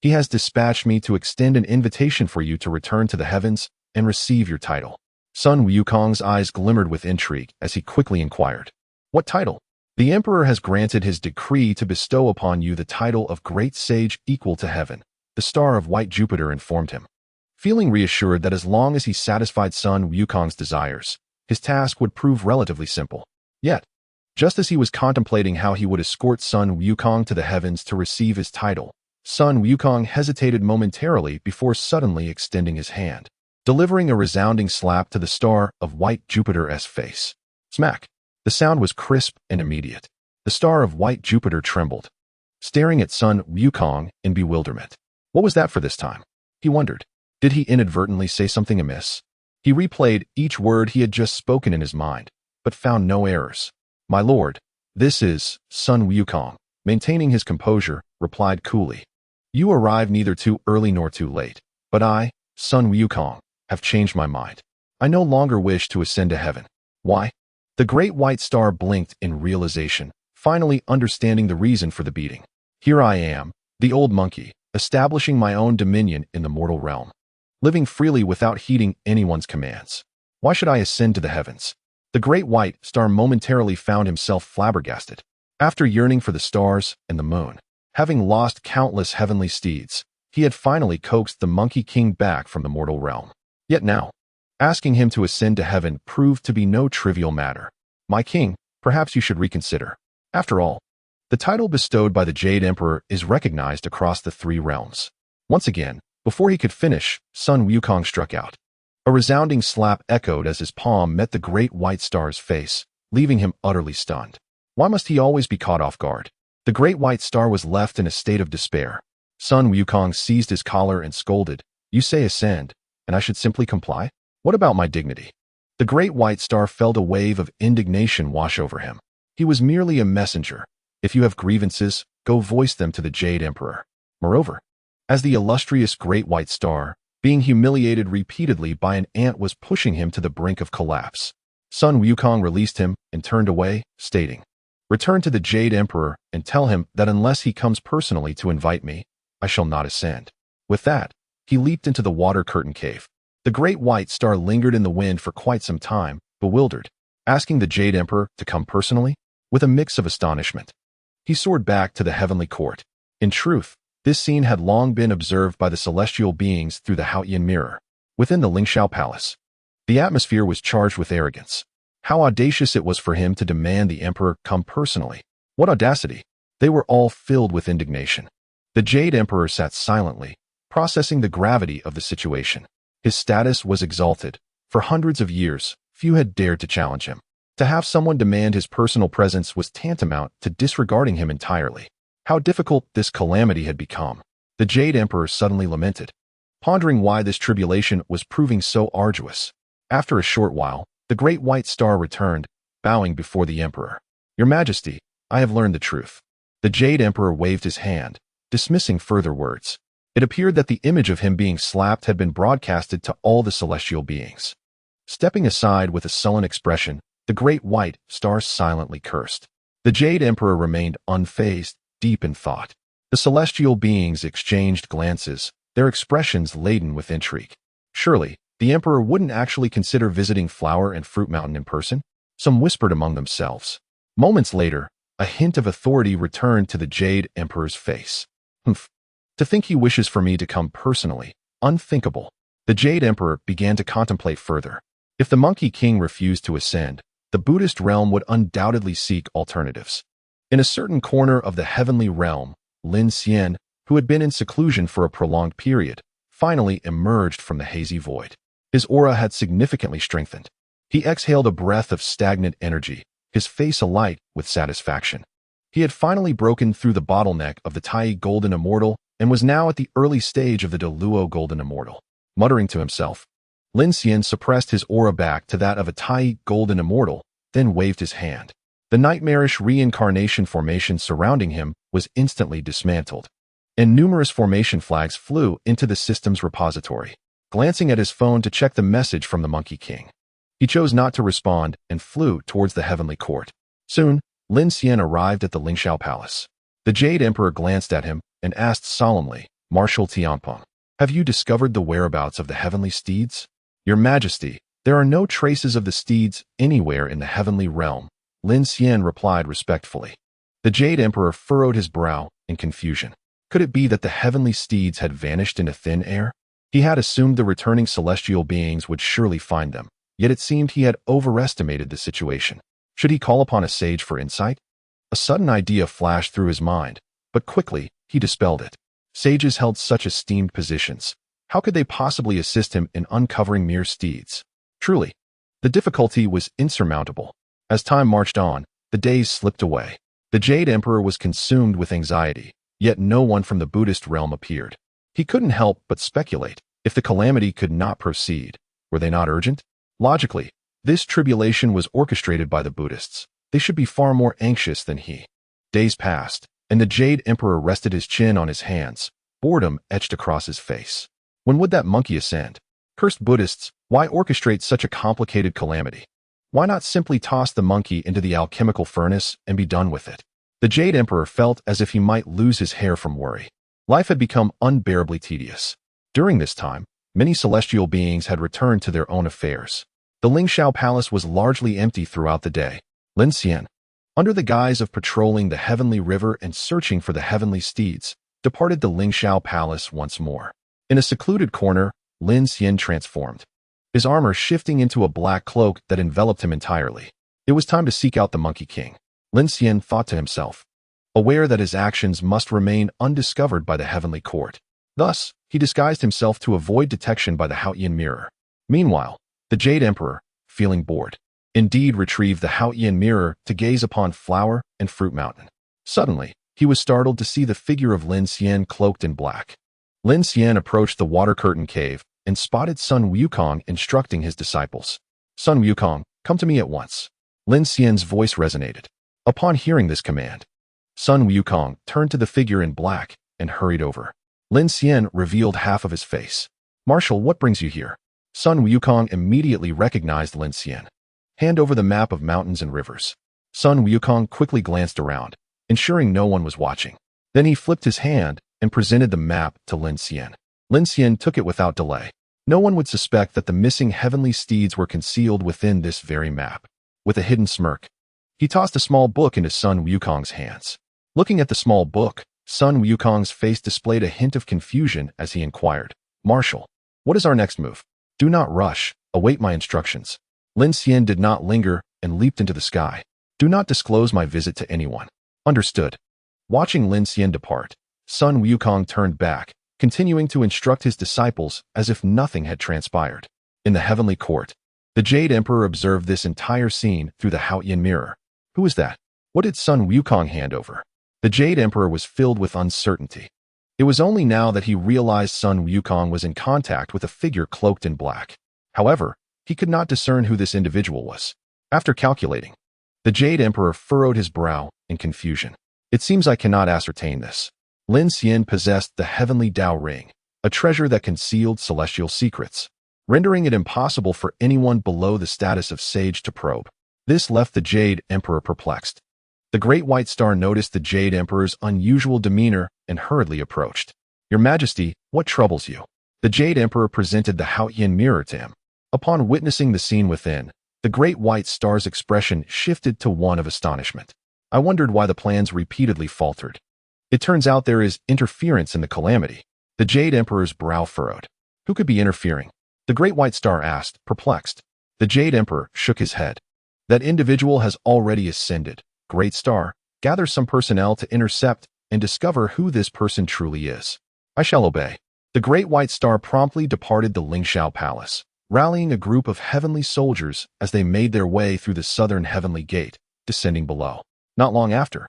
he has dispatched me to extend an invitation for you to return to the heavens and receive your title. Sun Wukong's eyes glimmered with intrigue as he quickly inquired, what title? The emperor has granted his decree to bestow upon you the title of Great Sage equal to heaven, the star of white Jupiter informed him. Feeling reassured that as long as he satisfied Sun Wukong's desires, his task would prove relatively simple. Yet, just as he was contemplating how he would escort Sun Wukong to the heavens to receive his title, Sun Wukong hesitated momentarily before suddenly extending his hand, delivering a resounding slap to the star of white Jupiter's face. Smack! The sound was crisp and immediate. The star of white Jupiter trembled, staring at Sun Wukong in bewilderment. What was that for this time? He wondered. Did he inadvertently say something amiss? He replayed each word he had just spoken in his mind, but found no errors. My lord, this is Sun Wukong, maintaining his composure, replied coolly. You arrive neither too early nor too late, but I, Sun Wukong, have changed my mind. I no longer wish to ascend to heaven. Why? The great white star blinked in realization, finally understanding the reason for the beating. Here I am, the old monkey, establishing my own dominion in the mortal realm, living freely without heeding anyone's commands. Why should I ascend to the heavens? The great white star momentarily found himself flabbergasted. After yearning for the stars and the moon, having lost countless heavenly steeds, he had finally coaxed the Monkey King back from the mortal realm. Yet now, asking him to ascend to heaven proved to be no trivial matter. "My king, perhaps you should reconsider. After all, the title bestowed by the Jade Emperor is recognized across the 3 realms." Once again, before he could finish, Sun Wukong struck out. A resounding slap echoed as his palm met the great white star's face, leaving him utterly stunned. Why must he always be caught off guard? The great white star was left in a state of despair. Sun Wukong seized his collar and scolded, "You say ascend, and I should simply comply? What about my dignity?" The great white star felt a wave of indignation wash over him. He was merely a messenger. If you have grievances, go voice them to the Jade Emperor. Moreover, as the illustrious great white star, being humiliated repeatedly by an ant was pushing him to the brink of collapse, Sun Wukong released him and turned away, stating, "Return to the Jade Emperor and tell him that unless he comes personally to invite me, I shall not ascend." With that, he leaped into the water curtain cave. The great white star lingered in the wind for quite some time, bewildered, asking the Jade Emperor to come personally, with a mix of astonishment. He soared back to the heavenly court. In truth, this scene had long been observed by the celestial beings through the Haotian mirror. Within the Lin Xian palace, the atmosphere was charged with arrogance. How audacious it was for him to demand the emperor come personally. What audacity! They were all filled with indignation. The Jade Emperor sat silently, processing the gravity of the situation. His status was exalted. For hundreds of years, few had dared to challenge him. To have someone demand his personal presence was tantamount to disregarding him entirely. How difficult this calamity had become. The Jade Emperor suddenly lamented, pondering why this tribulation was proving so arduous. After a short while, the great white star returned, bowing before the emperor. "Your Majesty, I have learned the truth." The Jade Emperor waved his hand, dismissing further words. It appeared that the image of him being slapped had been broadcasted to all the celestial beings. Stepping aside with a sullen expression, the great white star silently cursed. The Jade Emperor remained unfazed, deep in thought. The celestial beings exchanged glances, their expressions laden with intrigue. Surely, the emperor wouldn't actually consider visiting Flower and Fruit Mountain in person? Some whispered among themselves. Moments later, a hint of authority returned to the Jade Emperor's face. "Humph. To think he wishes for me to come personally. Unthinkable." The Jade Emperor began to contemplate further. If the Monkey King refused to ascend, the Buddhist realm would undoubtedly seek alternatives. In a certain corner of the heavenly realm, Lin Xian, who had been in seclusion for a prolonged period, finally emerged from the hazy void. His aura had significantly strengthened. He exhaled a breath of stagnant energy, his face alight with satisfaction. He had finally broken through the bottleneck of the Tai Golden Immortal and was now at the early stage of the Deluo Golden Immortal. Muttering to himself, Lin Xian suppressed his aura back to that of a Tai Golden Immortal, then waved his hand. The nightmarish reincarnation formation surrounding him was instantly dismantled, and numerous formation flags flew into the system's repository. Glancing at his phone to check the message from the Monkey King, he chose not to respond and flew towards the heavenly court. Soon, Lin Xian arrived at the Lin Xian palace. The Jade Emperor glanced at him and asked solemnly, "Marshal Tianpeng, have you discovered the whereabouts of the heavenly steeds?" "Your Majesty, there are no traces of the steeds anywhere in the heavenly realm," Lin Xian replied respectfully. The Jade Emperor furrowed his brow in confusion. Could it be that the heavenly steeds had vanished into thin air? He had assumed the returning celestial beings would surely find them, yet it seemed he had overestimated the situation. Should he call upon a sage for insight? A sudden idea flashed through his mind, but quickly he dispelled it. Sages held such esteemed positions. How could they possibly assist him in uncovering mere steeds? Truly, the difficulty was insurmountable. As time marched on, the days slipped away. The Jade Emperor was consumed with anxiety, yet no one from the Buddhist realm appeared. He couldn't help but speculate. If the calamity could not proceed, were they not urgent? Logically, this tribulation was orchestrated by the Buddhists. They should be far more anxious than he. Days passed, and the Jade Emperor rested his chin on his hands, boredom etched across his face. When would that monkey ascend? Cursed Buddhists, why orchestrate such a complicated calamity? Why not simply toss the monkey into the alchemical furnace and be done with it? The Jade Emperor felt as if he might lose his hair from worry. Life had become unbearably tedious. During this time, many celestial beings had returned to their own affairs. The Lin Xian palace was largely empty throughout the day. Lin Xian, under the guise of patrolling the heavenly river and searching for the heavenly steeds, departed the Lingxiao Palace once more. In a secluded corner, Lin Xian transformed, his armor shifting into a black cloak that enveloped him entirely. It was time to seek out the Monkey King, Lin Xian thought to himself, aware that his actions must remain undiscovered by the heavenly court. Thus, he disguised himself to avoid detection by the Haotian mirror. Meanwhile, the Jade Emperor, feeling bored, indeed retrieved the Haotian mirror to gaze upon Flower and Fruit Mountain. Suddenly, he was startled to see the figure of Lin Xian cloaked in black. Lin Xian approached the water curtain cave and spotted Sun Wukong instructing his disciples. Sun Wukong, come to me at once. Lin Xian's voice resonated. Upon hearing this command, Sun Wukong turned to the figure in black and hurried over. Lin Xian revealed half of his face. Marshal, what brings you here? Sun Wukong immediately recognized Lin Xian. Hand over the map of mountains and rivers. Sun Wukong quickly glanced around, ensuring no one was watching. Then he flipped his hand and presented the map to Lin Xian. Lin Xian took it without delay. No one would suspect that the missing heavenly steeds were concealed within this very map. With a hidden smirk, he tossed a small book into Sun Wukong's hands. Looking at the small book, Sun Wukong's face displayed a hint of confusion as he inquired, Marshal, what is our next move? Do not rush, await my instructions. Lin Xian did not linger and leaped into the sky. Do not disclose my visit to anyone. Understood. Watching Lin Xian depart, Sun Wukong turned back, continuing to instruct his disciples as if nothing had transpired. In the heavenly court, the Jade Emperor observed this entire scene through the Haotian mirror. Who is that? What did Sun Wukong hand over? The Jade Emperor was filled with uncertainty. It was only now that he realized Sun Wukong was in contact with a figure cloaked in black. However, he could not discern who this individual was. After calculating, the Jade Emperor furrowed his brow in confusion. It seems I cannot ascertain this. Lin Xian possessed the heavenly Dao Ring, a treasure that concealed celestial secrets, rendering it impossible for anyone below the status of sage to probe. This left the Jade Emperor perplexed. The Great White Star noticed the Jade Emperor's unusual demeanor and hurriedly approached. Your Majesty, what troubles you? The Jade Emperor presented the Haotian mirror to him. Upon witnessing the scene within, the Great White Star's expression shifted to one of astonishment. I wondered why the plans repeatedly faltered. It turns out there is interference in the calamity. The Jade Emperor's brow furrowed. Who could be interfering? The Great White Star asked, perplexed. The Jade Emperor shook his head. That individual has already ascended. Great Star, gather some personnel to intercept and discover who this person truly is. I shall obey. The Great White Star promptly departed the Lingxiao Palace, rallying a group of heavenly soldiers as they made their way through the southern heavenly gate, descending below. Not long after,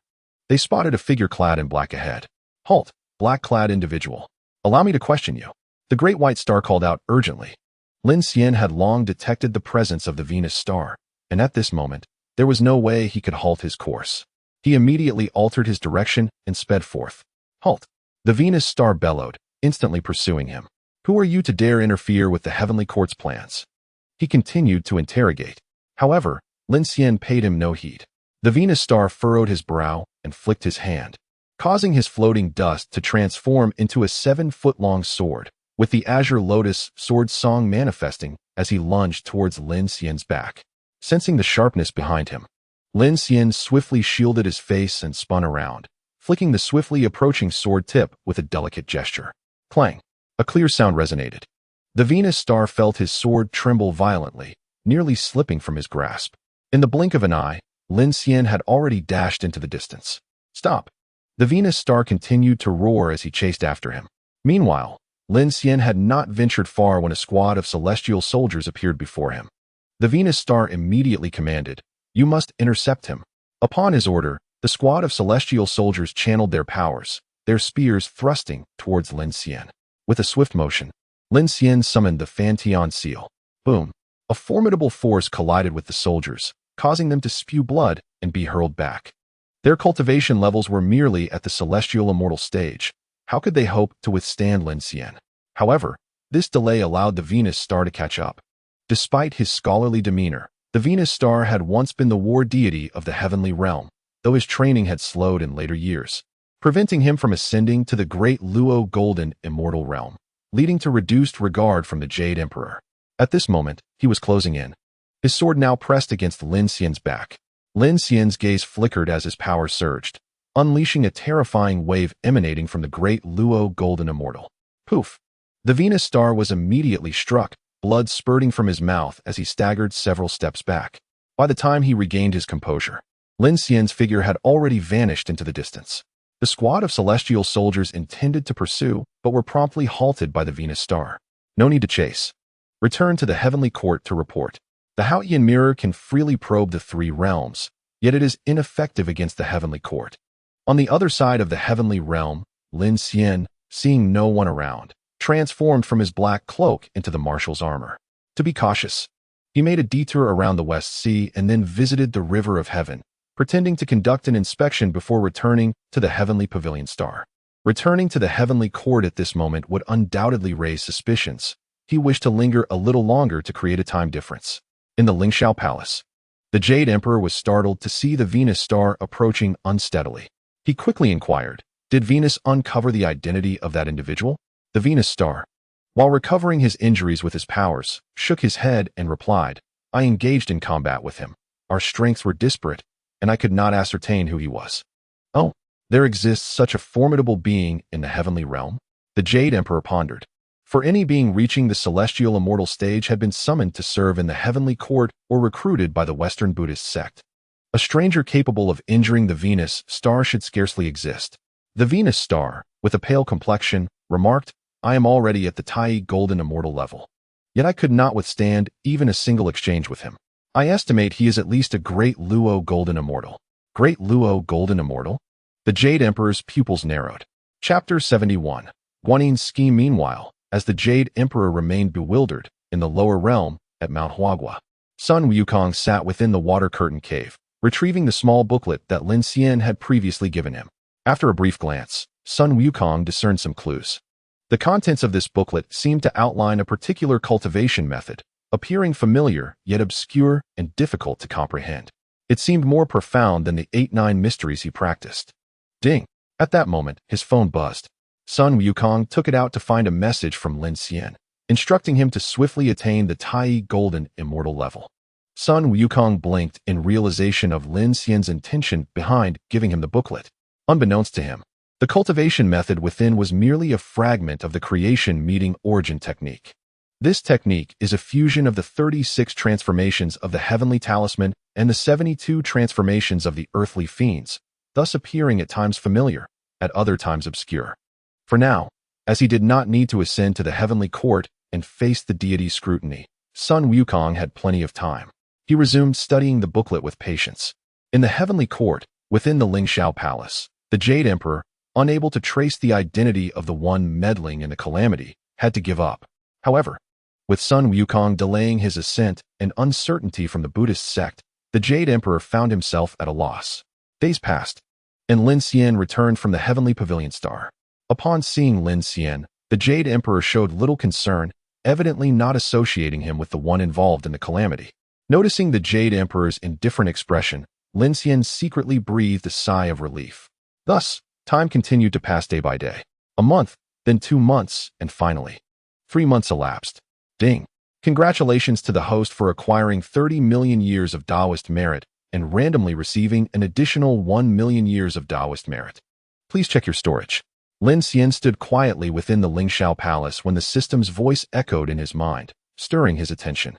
they spotted a figure clad in black ahead. Halt, black-clad individual. Allow me to question you. The Great White Star called out urgently. Lin Xian had long detected the presence of the Venus Star, and at this moment, there was no way he could halt his course. He immediately altered his direction and sped forth. Halt! The Venus Star bellowed, instantly pursuing him. Who are you to dare interfere with the heavenly court's plans? He continued to interrogate. However, Lin Xian paid him no heed. The Venus Star furrowed his brow and flicked his hand, causing his floating dust to transform into a 7-foot-long sword, with the Azure Lotus sword song manifesting as he lunged towards Lin Xian's back. Sensing the sharpness behind him, Lin Xian swiftly shielded his face and spun around, flicking the swiftly approaching sword tip with a delicate gesture. Clang! A clear sound resonated. The Venus Star felt his sword tremble violently, nearly slipping from his grasp. In the blink of an eye, Lin Xian had already dashed into the distance. Stop! The Venus Star continued to roar as he chased after him. Meanwhile, Lin Xian had not ventured far when a squad of celestial soldiers appeared before him. The Venus Star immediately commanded, "You must intercept him." Upon his order, the squad of celestial soldiers channeled their powers, their spears thrusting towards Lin Xian. With a swift motion, Lin Xian summoned the Fantian Seal. Boom! A formidable force collided with the soldiers, causing them to spew blood and be hurled back. Their cultivation levels were merely at the celestial immortal stage. How could they hope to withstand Lin Xian? However, this delay allowed the Venus Star to catch up. Despite his scholarly demeanor, the Venus Star had once been the war deity of the heavenly realm, though his training had slowed in later years, preventing him from ascending to the great Luo Golden immortal realm, leading to reduced regard from the Jade Emperor. At this moment, he was closing in, his sword now pressed against Lin Xian's back. Lin Xian's gaze flickered as his power surged, unleashing a terrifying wave emanating from the great Luo Golden Immortal. Poof! The Venus star was immediately struck, blood spurting from his mouth as he staggered several steps back. By the time he regained his composure, Lin Xian's figure had already vanished into the distance. The squad of celestial soldiers intended to pursue, but were promptly halted by the Venus star. No need to chase. Return to the heavenly court to report. The Haotian mirror can freely probe the three realms, yet it is ineffective against the heavenly court. On the other side of the heavenly realm, Lin Xian, seeing no one around, transformed from his black cloak into the marshal's armor. To be cautious, he made a detour around the West Sea and then visited the River of Heaven, pretending to conduct an inspection before returning to the heavenly pavilion star. Returning to the heavenly court at this moment would undoubtedly raise suspicions. He wished to linger a little longer to create a time difference. In the Lin Xian Palace, the Jade Emperor was startled to see the Venus star approaching unsteadily. He quickly inquired, did Venus uncover the identity of that individual? The Venus star, while recovering his injuries with his powers, shook his head and replied, I engaged in combat with him. Our strengths were disparate, and I could not ascertain who he was. Oh, there exists such a formidable being in the heavenly realm? The Jade Emperor pondered. For any being reaching the celestial immortal stage had been summoned to serve in the heavenly court or recruited by the Western Buddhist sect. A stranger capable of injuring the Venus star should scarcely exist. The Venus star, with a pale complexion, remarked, I am already at the Tai Golden Immortal level. Yet I could not withstand even a single exchange with him. I estimate he is at least a Great Luo Golden Immortal. Great Luo Golden Immortal? The Jade Emperor's pupils narrowed. Chapter 71. Guanin's scheme. Meanwhile, as the Jade Emperor remained bewildered, in the lower realm, at Mount Huagua, Sun Wukong sat within the water curtain cave, retrieving the small booklet that Lin Xian had previously given him. After a brief glance, Sun Wukong discerned some clues. The contents of this booklet seemed to outline a particular cultivation method, appearing familiar yet obscure and difficult to comprehend. It seemed more profound than the 8-9 mysteries he practiced. Ding! At that moment, his phone buzzed. Sun Wukong took it out to find a message from Lin Xian, instructing him to swiftly attain the Tai Golden Immortal level. Sun Wukong blinked in realization of Lin Xian's intention behind giving him the booklet. Unbeknownst to him, the cultivation method within was merely a fragment of the creation meeting origin technique. This technique is a fusion of the 36 transformations of the heavenly talisman and the 72 transformations of the earthly fiends, thus appearing at times familiar, at other times obscure. For now, as he did not need to ascend to the heavenly court and face the deity's scrutiny, Sun Wukong had plenty of time. He resumed studying the booklet with patience. In the heavenly court, within the Lin Xian Palace, the Jade Emperor, unable to trace the identity of the one meddling in the calamity, had to give up. However, with Sun Wukong delaying his ascent and uncertainty from the Buddhist sect, the Jade Emperor found himself at a loss. Days passed, and Lin Xian returned from the heavenly pavilion star. Upon seeing Lin Xian, the Jade Emperor showed little concern, evidently not associating him with the one involved in the calamity. Noticing the Jade Emperor's indifferent expression, Lin Xian secretly breathed a sigh of relief. Thus, time continued to pass day by day. A month, then 2 months, and finally, 3 months elapsed. Ding! Congratulations to the host for acquiring 30 million years of Taoist merit and randomly receiving an additional 1 million years of Taoist merit. Please check your storage. Lin Xian stood quietly within the Lin Xian Palace when the system's voice echoed in his mind, stirring his attention.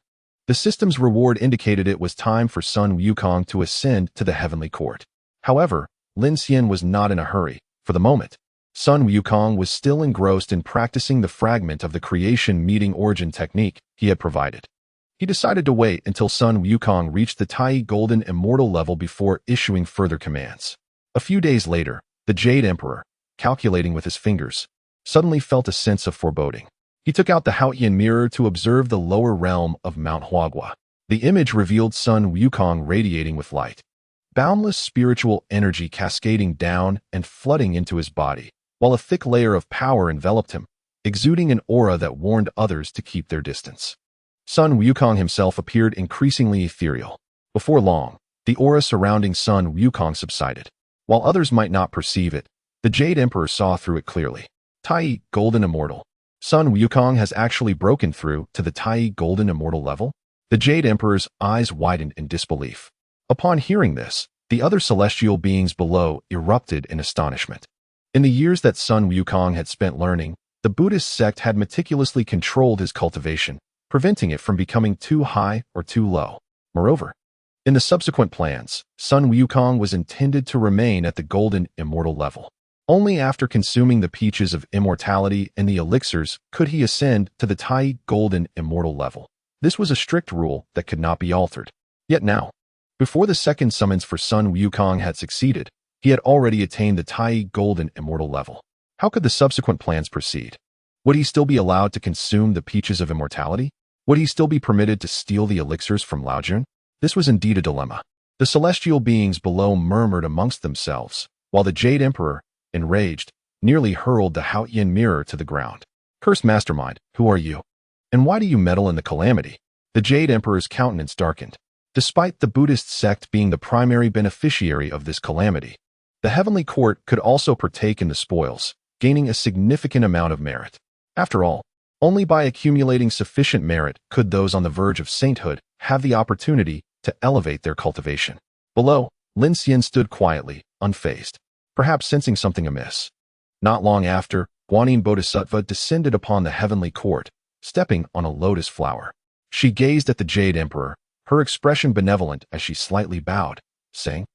The system's reward indicated it was time for Sun Wukong to ascend to the heavenly court. However, Lin Xian was not in a hurry. For the moment, Sun Wukong was still engrossed in practicing the fragment of the creation meeting origin technique he had provided. He decided to wait until Sun Wukong reached the Tai Golden Immortal level before issuing further commands. A few days later, the Jade Emperor, calculating with his fingers, suddenly felt a sense of foreboding. He took out the Haotian mirror to observe the lower realm of Mount Huagua. The image revealed Sun Wukong radiating with light, boundless spiritual energy cascading down and flooding into his body, while a thick layer of power enveloped him, exuding an aura that warned others to keep their distance. Sun Wukong himself appeared increasingly ethereal. Before long, the aura surrounding Sun Wukong subsided. While others might not perceive it, the Jade Emperor saw through it clearly. Tai Golden Immortal. Sun Wukong has actually broken through to the Tai Golden Immortal level? The Jade Emperor's eyes widened in disbelief. Upon hearing this, The other celestial beings below erupted in astonishment. In the years that Sun Wukong had spent learning, the Buddhist sect had meticulously controlled his cultivation, preventing it from becoming too high or too low. Moreover, in the subsequent plans, Sun Wukong was intended to remain at the golden immortal level. Only after consuming the peaches of immortality and the elixirs could he ascend to the Tai golden immortal level. This was a strict rule that could not be altered. Yet now, before the second summons for Sun Wukong had succeeded, he had already attained the Tai golden immortal level. How could the subsequent plans proceed? Would he still be allowed to consume the peaches of immortality? Would he still be permitted to steal the elixirs from Laojun? This was indeed a dilemma. The celestial beings below murmured amongst themselves, while the Jade Emperor, enraged, nearly hurled the Haotian mirror to the ground. Cursed mastermind, who are you? And why do you meddle in the calamity? The Jade Emperor's countenance darkened. Despite the Buddhist sect being the primary beneficiary of this calamity, the heavenly court could also partake in the spoils, gaining a significant amount of merit. After all, only by accumulating sufficient merit could those on the verge of sainthood have the opportunity to elevate their cultivation. Below, Lin Xian stood quietly, unfazed, perhaps sensing something amiss. Not long after, Guanyin Bodhisattva descended upon the heavenly court, stepping on a lotus flower. She gazed at the Jade Emperor, her expression benevolent as she slightly bowed, saying,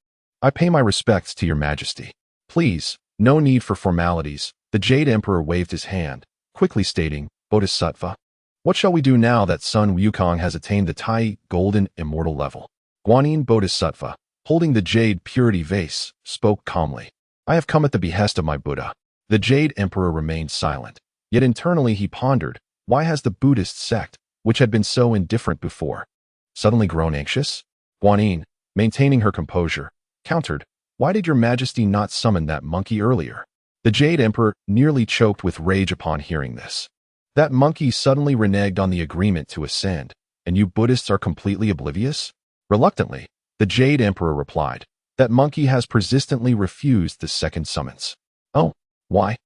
"I pay my respects to your majesty. Please, no need for formalities." The Jade Emperor waved his hand, quickly stating, "Bodhisattva, what shall we do now that Sun Wukong has attained the Tai golden immortal level?" Guanyin Bodhisattva, holding the jade purity vase, spoke calmly. "I have come at the behest of my Buddha." The Jade Emperor remained silent, yet internally he pondered, why has the Buddhist sect, which had been so indifferent before, suddenly grown anxious? Guanyin, maintaining her composure, countered, "Why did your majesty not summon that monkey earlier?" The Jade Emperor nearly choked with rage upon hearing this. That monkey suddenly reneged on the agreement to ascend, and you Buddhists are completely oblivious? Reluctantly, the Jade Emperor replied, "That monkey has persistently refused the second summons." "Oh, why?"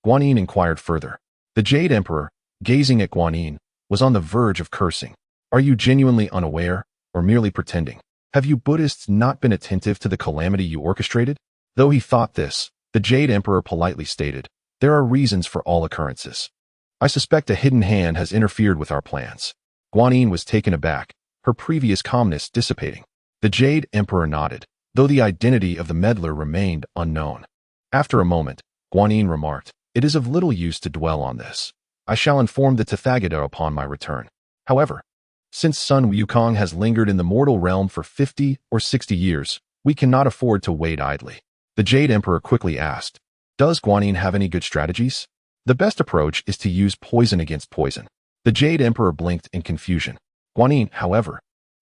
Guanyin inquired further. The Jade Emperor, gazing at Guanyin, was on the verge of cursing. "Are you genuinely unaware, or merely pretending? Have you Buddhists not been attentive to the calamity you orchestrated?" Though he thought this, the Jade Emperor politely stated, "There are reasons for all occurrences. I suspect a hidden hand has interfered with our plans." Guanyin was taken aback, her previous calmness dissipating. The Jade Emperor nodded, though the identity of the meddler remained unknown. After a moment, Guanyin remarked, "It is of little use to dwell on this. I shall inform the Tathagata upon my return. However, since Sun Wukong has lingered in the mortal realm for 50 or 60 years, we cannot afford to wait idly." The Jade Emperor quickly asked, "Does Guanyin have any good strategies?" "The best approach is to use poison against poison." The Jade Emperor blinked in confusion. Guanyin, however,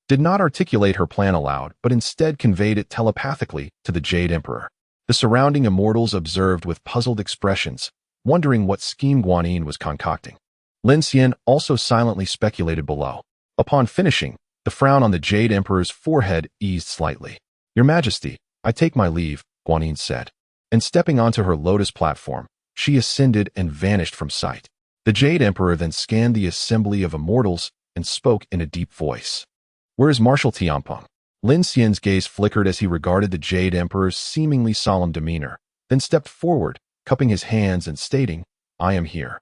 did not articulate her plan aloud, but instead conveyed it telepathically to the Jade Emperor. The surrounding immortals observed with puzzled expressions, wondering what scheme Guanyin was concocting. Lin Xian also silently speculated below. Upon finishing, the frown on the Jade Emperor's forehead eased slightly. "Your Majesty, I take my leave," Guanyin said. And stepping onto her lotus platform, she ascended and vanished from sight. The Jade Emperor then scanned the assembly of immortals and spoke in a deep voice. "Where is Marshal Tianpeng?" Lin Xian's gaze flickered as he regarded the Jade Emperor's seemingly solemn demeanor, then stepped forward, cupping his hands and stating, "I am here.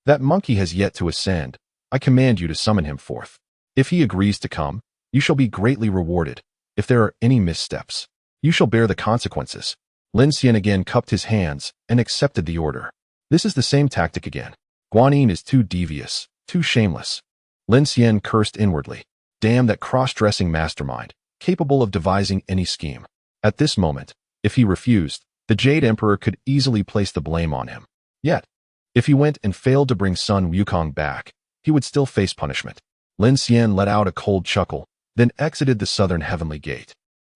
That monkey has yet to ascend. I command you to summon him forth. If he agrees to come, you shall be greatly rewarded. If there are any missteps, you shall bear the consequences." Lin Xian again cupped his hands and accepted the order. This is the same tactic again. Guanyin is too devious, too shameless. Lin Xian cursed inwardly. Damn that cross-dressing mastermind, capable of devising any scheme. At this moment, if he refused, the Jade Emperor could easily place the blame on him. Yet, if he went and failed to bring Sun Wukong back, he would still face punishment. Lin Xian let out a cold chuckle, then exited the southern heavenly gate,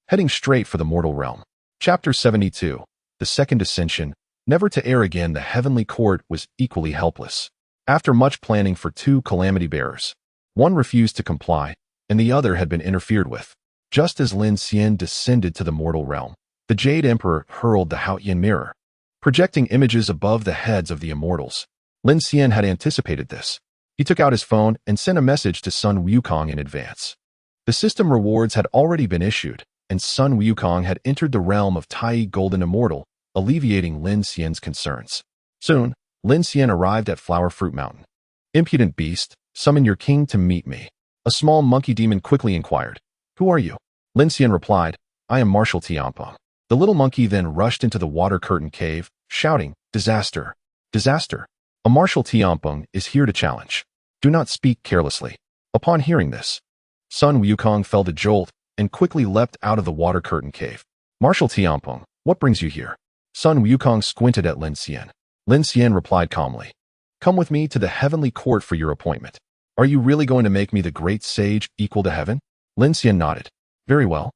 heading straight for the mortal realm. Chapter 72. The Second Ascension. Never to err again. The heavenly court was equally helpless. After much planning for two calamity bearers, one refused to comply, and the other had been interfered with. Just as Lin Xian descended to the mortal realm, the Jade Emperor hurled the Haotian mirror, projecting images above the heads of the immortals. Lin Xian had anticipated this. He took out his phone and sent a message to Sun Wukong in advance. The system rewards had already been issued, and Sun Wukong had entered the realm of Tai Golden Immortal, alleviating Lin Xian's concerns. Soon, Lin Xian arrived at Flower Fruit Mountain. "Impudent beast, summon your king to meet me." A small monkey demon quickly inquired, "Who are you?" Lin Xian replied, "I am Marshal Tianpeng." The little monkey then rushed into the water curtain cave, shouting, "Disaster! Disaster! A Marshal Tianpeng is here to challenge. Do not speak carelessly." Upon hearing this, Sun Wukong felt a jolt and quickly leapt out of the water curtain cave. "Marshal Tianpeng, what brings you here?" Sun Wukong squinted at Lin Xian. Lin Xian replied calmly, "Come with me to the heavenly court for your appointment." "Are you really going to make me the great sage equal to heaven?" Lin Xian nodded. "Very well.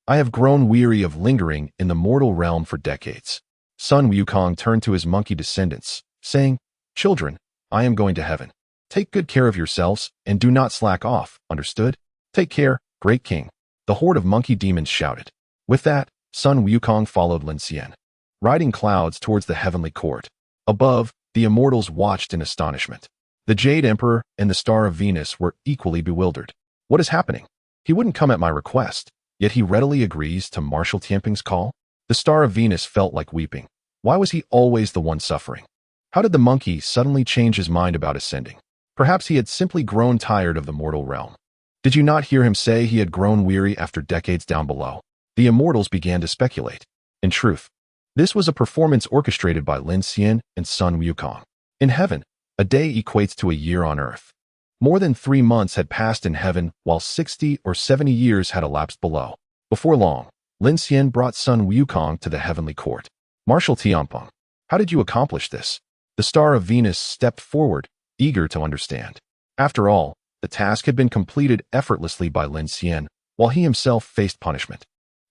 I have grown weary of lingering in the mortal realm for decades." Sun Wukong turned to his monkey descendants, saying, "Children, I am going to heaven. Take good care of yourselves and do not slack off, understood? Take care, great king." The horde of monkey demons shouted. With that, Sun Wukong followed Lin Xian, riding clouds towards the heavenly court. Above, the immortals watched in astonishment. The Jade Emperor and the Star of Venus were equally bewildered. What is happening? He wouldn't come at my request, yet he readily agrees to Marshal Tianpeng's call. The Star of Venus felt like weeping. Why was he always the one suffering? How did the monkey suddenly change his mind about ascending? Perhaps he had simply grown tired of the mortal realm. Did you not hear him say he had grown weary after decades down below? The immortals began to speculate. In truth, this was a performance orchestrated by Lin Xian and Sun Wukong. In heaven, a day equates to a year on earth. More than 3 months had passed in heaven, while 60 or 70 years had elapsed below. Before long, Lin Xian brought Sun Wukong to the heavenly court. "Marshal Tianpeng, how did you accomplish this?" The Star of Venus stepped forward, eager to understand. After all, the task had been completed effortlessly by Lin Xian, while he himself faced punishment.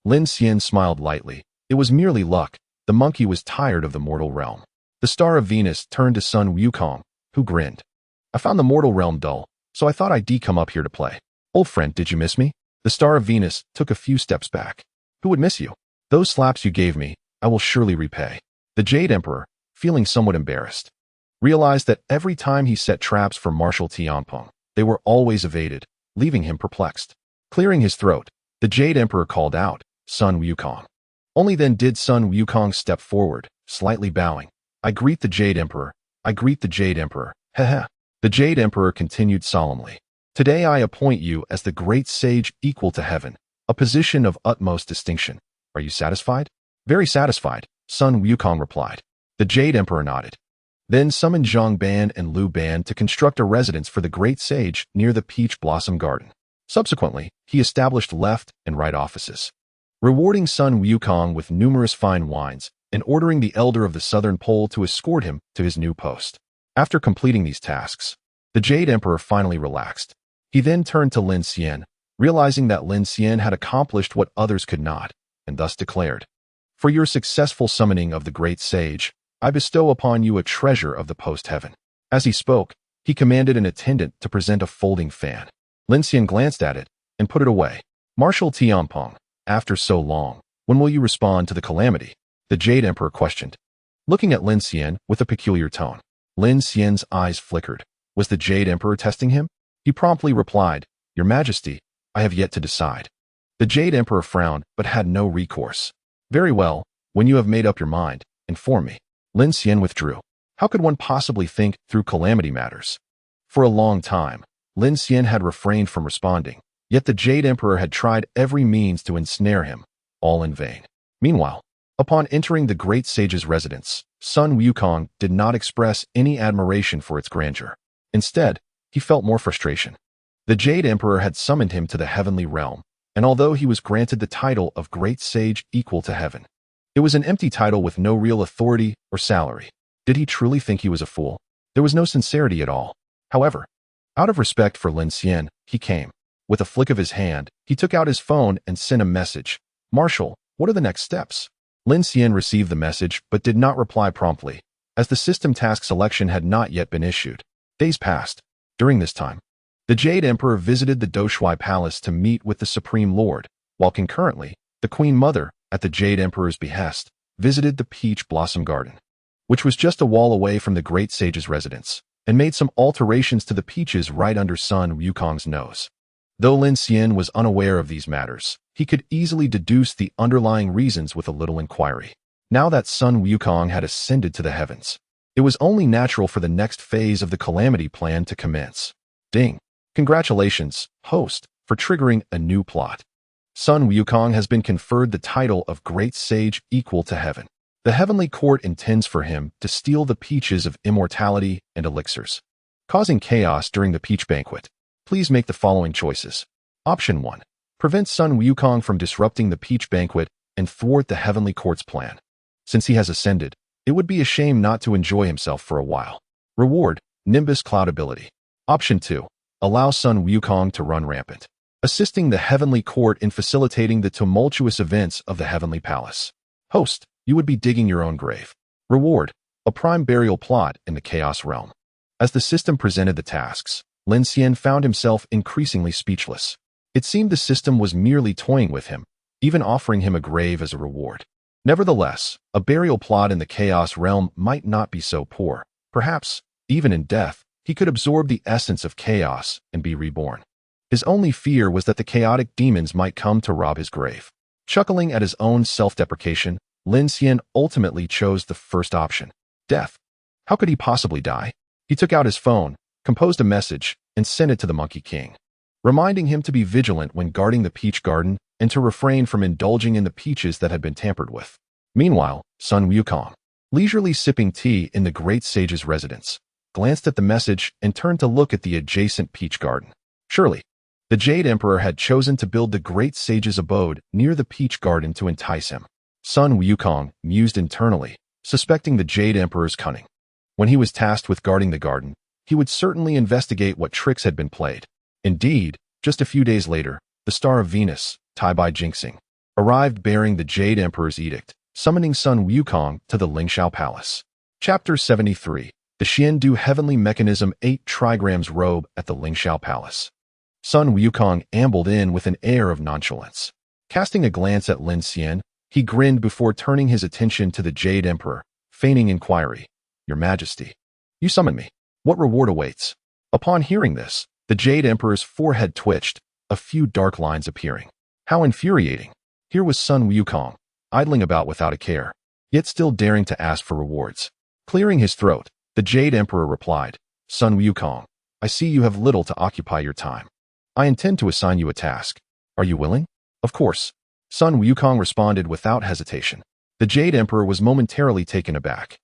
Lin Xian smiled lightly. It was merely luck. The monkey was tired of the mortal realm. The Star of Venus turned to Sun Wukong, who grinned. "I found the mortal realm dull, so I thought I'd come up here to play." "Old friend, did you miss me?" The Star of Venus took a few steps back. "Who would miss you? Those slaps you gave me, I will surely repay." The Jade Emperor, feeling somewhat embarrassed, realized that every time he set traps for Marshal Tianpeng, they were always evaded, leaving him perplexed. Clearing his throat, the Jade Emperor called out, "Sun Wukong." Only then did Sun Wukong step forward, slightly bowing. "I greet the Jade Emperor. I greet the Jade Emperor. Heh." The Jade Emperor continued solemnly. "Today I appoint you as the great sage equal to heaven, a position of utmost distinction. Are you satisfied?" "Very satisfied," Sun Wukong replied. The Jade Emperor nodded. Then summoned Zhang Ban and Liu Ban to construct a residence for the great sage near the Peach Blossom Garden. Subsequently, he established left and right offices, rewarding Sun Wukong with numerous fine wines and ordering the Elder of the Southern Pole to escort him to his new post. After completing these tasks, the Jade Emperor finally relaxed. He then turned to Lin Xian, realizing that Lin Xian had accomplished what others could not, and thus declared, "For your successful summoning of the great sage, I bestow upon you a treasure of the post-heaven." As he spoke, he commanded an attendant to present a folding fan. Lin Xian glanced at it and put it away. "Marshal Tianpeng, after so long, when will you respond to the calamity?" the Jade Emperor questioned, looking at Lin Xian with a peculiar tone. Lin Xian's eyes flickered. Was the Jade Emperor testing him? He promptly replied, "Your Majesty, I have yet to decide." The Jade Emperor frowned but had no recourse. "Very well, when you have made up your mind, inform me." Lin Xian withdrew. How could one possibly think through calamity matters? For a long time, Lin Xian had refrained from responding, yet the Jade Emperor had tried every means to ensnare him, all in vain. Meanwhile, upon entering the great sage's residence, Sun Wukong did not express any admiration for its grandeur. Instead, he felt more frustration. The Jade Emperor had summoned him to the heavenly realm, and although he was granted the title of Great Sage equal to heaven, it was an empty title with no real authority or salary. Did he truly think he was a fool? There was no sincerity at all. However, out of respect for Lin Xian, he came. With a flick of his hand, he took out his phone and sent a message. "Marshal, what are the next steps?" Lin Xian received the message but did not reply promptly, as the system task selection had not yet been issued. Days passed. During this time, the Jade Emperor visited the Doshui Palace to meet with the Supreme Lord, while concurrently, the Queen Mother, at the Jade Emperor's behest, visited the Peach Blossom Garden, which was just a wall away from the Great Sage's residence, and made some alterations to the peaches right under Sun Wukong's nose. Though Lin Xian was unaware of these matters, he could easily deduce the underlying reasons with a little inquiry. Now that Sun Wukong had ascended to the heavens, it was only natural for the next phase of the calamity plan to commence. Ding! Congratulations, host, for triggering a new plot. Sun Wukong has been conferred the title of Great Sage equal to heaven. The heavenly court intends for him to steal the peaches of immortality and elixirs, causing chaos during the peach banquet. Please make the following choices. Option 1. Prevent Sun Wukong from disrupting the peach banquet and thwart the heavenly court's plan. Since he has ascended, it would be a shame not to enjoy himself for a while. Reward, Nimbus Cloud ability. Option 2. Allow Sun Wukong to run rampant, assisting the heavenly court in facilitating the tumultuous events of the heavenly palace. Host, you would be digging your own grave. Reward, a prime burial plot in the chaos realm. As the system presented the tasks, Lin Xian found himself increasingly speechless. It seemed the system was merely toying with him, even offering him a grave as a reward. Nevertheless, a burial plot in the chaos realm might not be so poor. Perhaps, even in death, he could absorb the essence of chaos and be reborn. His only fear was that the chaotic demons might come to rob his grave. Chuckling at his own self-deprecation, Lin Xian ultimately chose the first option, death. How could he possibly die? He took out his phone, composed a message, and sent it to the Monkey King, reminding him to be vigilant when guarding the peach garden and to refrain from indulging in the peaches that had been tampered with. Meanwhile, Sun Wukong, leisurely sipping tea in the great sage's residence, glanced at the message and turned to look at the adjacent peach garden. Surely, the Jade Emperor had chosen to build the great sage's abode near the peach garden to entice him. Sun Wukong mused internally, suspecting the Jade Emperor's cunning. When he was tasked with guarding the garden, he would certainly investigate what tricks had been played. Indeed, just a few days later, the Star of Venus, Tai Bai Jinxing, arrived bearing the Jade Emperor's edict, summoning Sun Wukong to the Lingxiao Palace. Chapter 73. The Xiandu Heavenly Mechanism 8 Trigrams Robe at the Lingxiao Palace. Sun Wukong ambled in with an air of nonchalance. Casting a glance at Lin Xian, he grinned before turning his attention to the Jade Emperor, feigning inquiry. Your Majesty, you summoned me. What reward awaits? Upon hearing this, the Jade Emperor's forehead twitched, a few dark lines appearing. How infuriating. Here was Sun Wukong, idling about without a care, yet still daring to ask for rewards. Clearing his throat, the Jade Emperor replied, Sun Wukong, I see you have little to occupy your time. I intend to assign you a task. Are you willing? Of course. Sun Wukong responded without hesitation. The Jade Emperor was momentarily taken aback.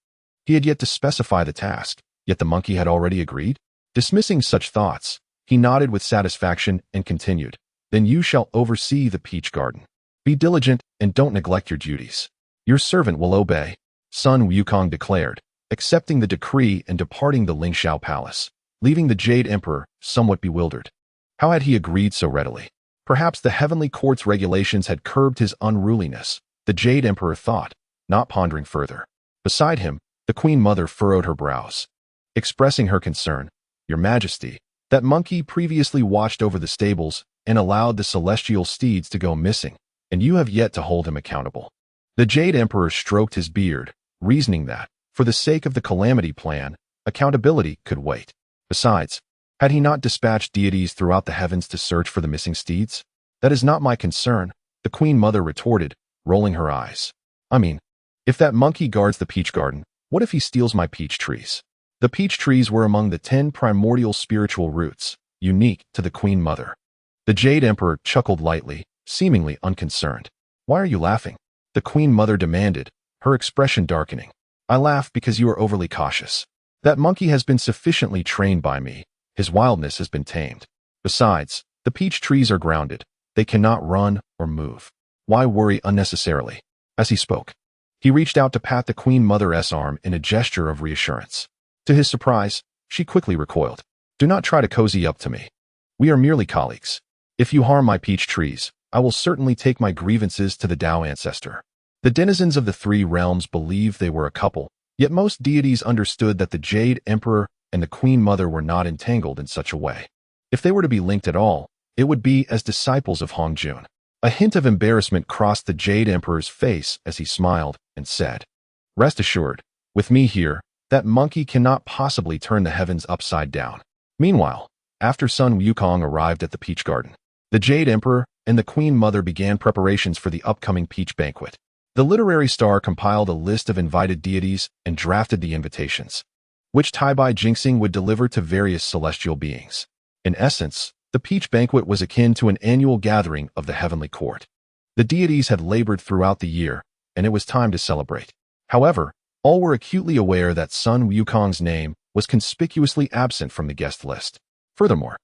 He had yet to specify the task, yet the monkey had already agreed. Dismissing such thoughts, he nodded with satisfaction and continued, Then you shall oversee the peach garden. Be diligent and don't neglect your duties. Your servant will obey, Sun Wukong declared, accepting the decree and departing the Lingxiao Palace, leaving the Jade Emperor somewhat bewildered. How had he agreed so readily? Perhaps the heavenly court's regulations had curbed his unruliness, the Jade Emperor thought, not pondering further. Beside him, the Queen Mother furrowed her brows, expressing her concern. Your Majesty, that monkey previously watched over the stables and allowed the celestial steeds to go missing, and you have yet to hold him accountable. The Jade Emperor stroked his beard, reasoning that, for the sake of the calamity plan, accountability could wait. Besides, had he not dispatched deities throughout the heavens to search for the missing steeds? That is not my concern, the Queen Mother retorted, rolling her eyes. I mean, if that monkey guards the peach garden, what if he steals my peach trees? The peach trees were among the 10 primordial spiritual roots, unique to the Queen Mother. The Jade Emperor chuckled lightly, seemingly unconcerned. Why are you laughing? The Queen Mother demanded, her expression darkening. I laugh because you are overly cautious. That monkey has been sufficiently trained by me. His wildness has been tamed. Besides, the peach trees are grounded. They cannot run or move. Why worry unnecessarily? As he spoke, he reached out to pat the Queen Mother's arm in a gesture of reassurance. To his surprise, she quickly recoiled. Do not try to cozy up to me. We are merely colleagues. If you harm my peach trees, I will certainly take my grievances to the Tao ancestor. The denizens of the 3 realms believed they were a couple, yet most deities understood that the Jade Emperor and the Queen Mother were not entangled in such a way. If they were to be linked at all, it would be as disciples of Hongjun. A hint of embarrassment crossed the Jade Emperor's face as he smiled and said, Rest assured, with me here, that monkey cannot possibly turn the heavens upside down. Meanwhile, after Sun Wukong arrived at the peach garden, The Jade Emperor and the Queen Mother began preparations for the upcoming peach banquet. The literary star compiled a list of invited deities and drafted the invitations, which Taibai Jinxing would deliver to various celestial beings. In essence, the peach banquet was akin to an annual gathering of the heavenly court. The deities had labored throughout the year, and it was time to celebrate. However, all were acutely aware that Sun Wukong's name was conspicuously absent from the guest list. Furthermore,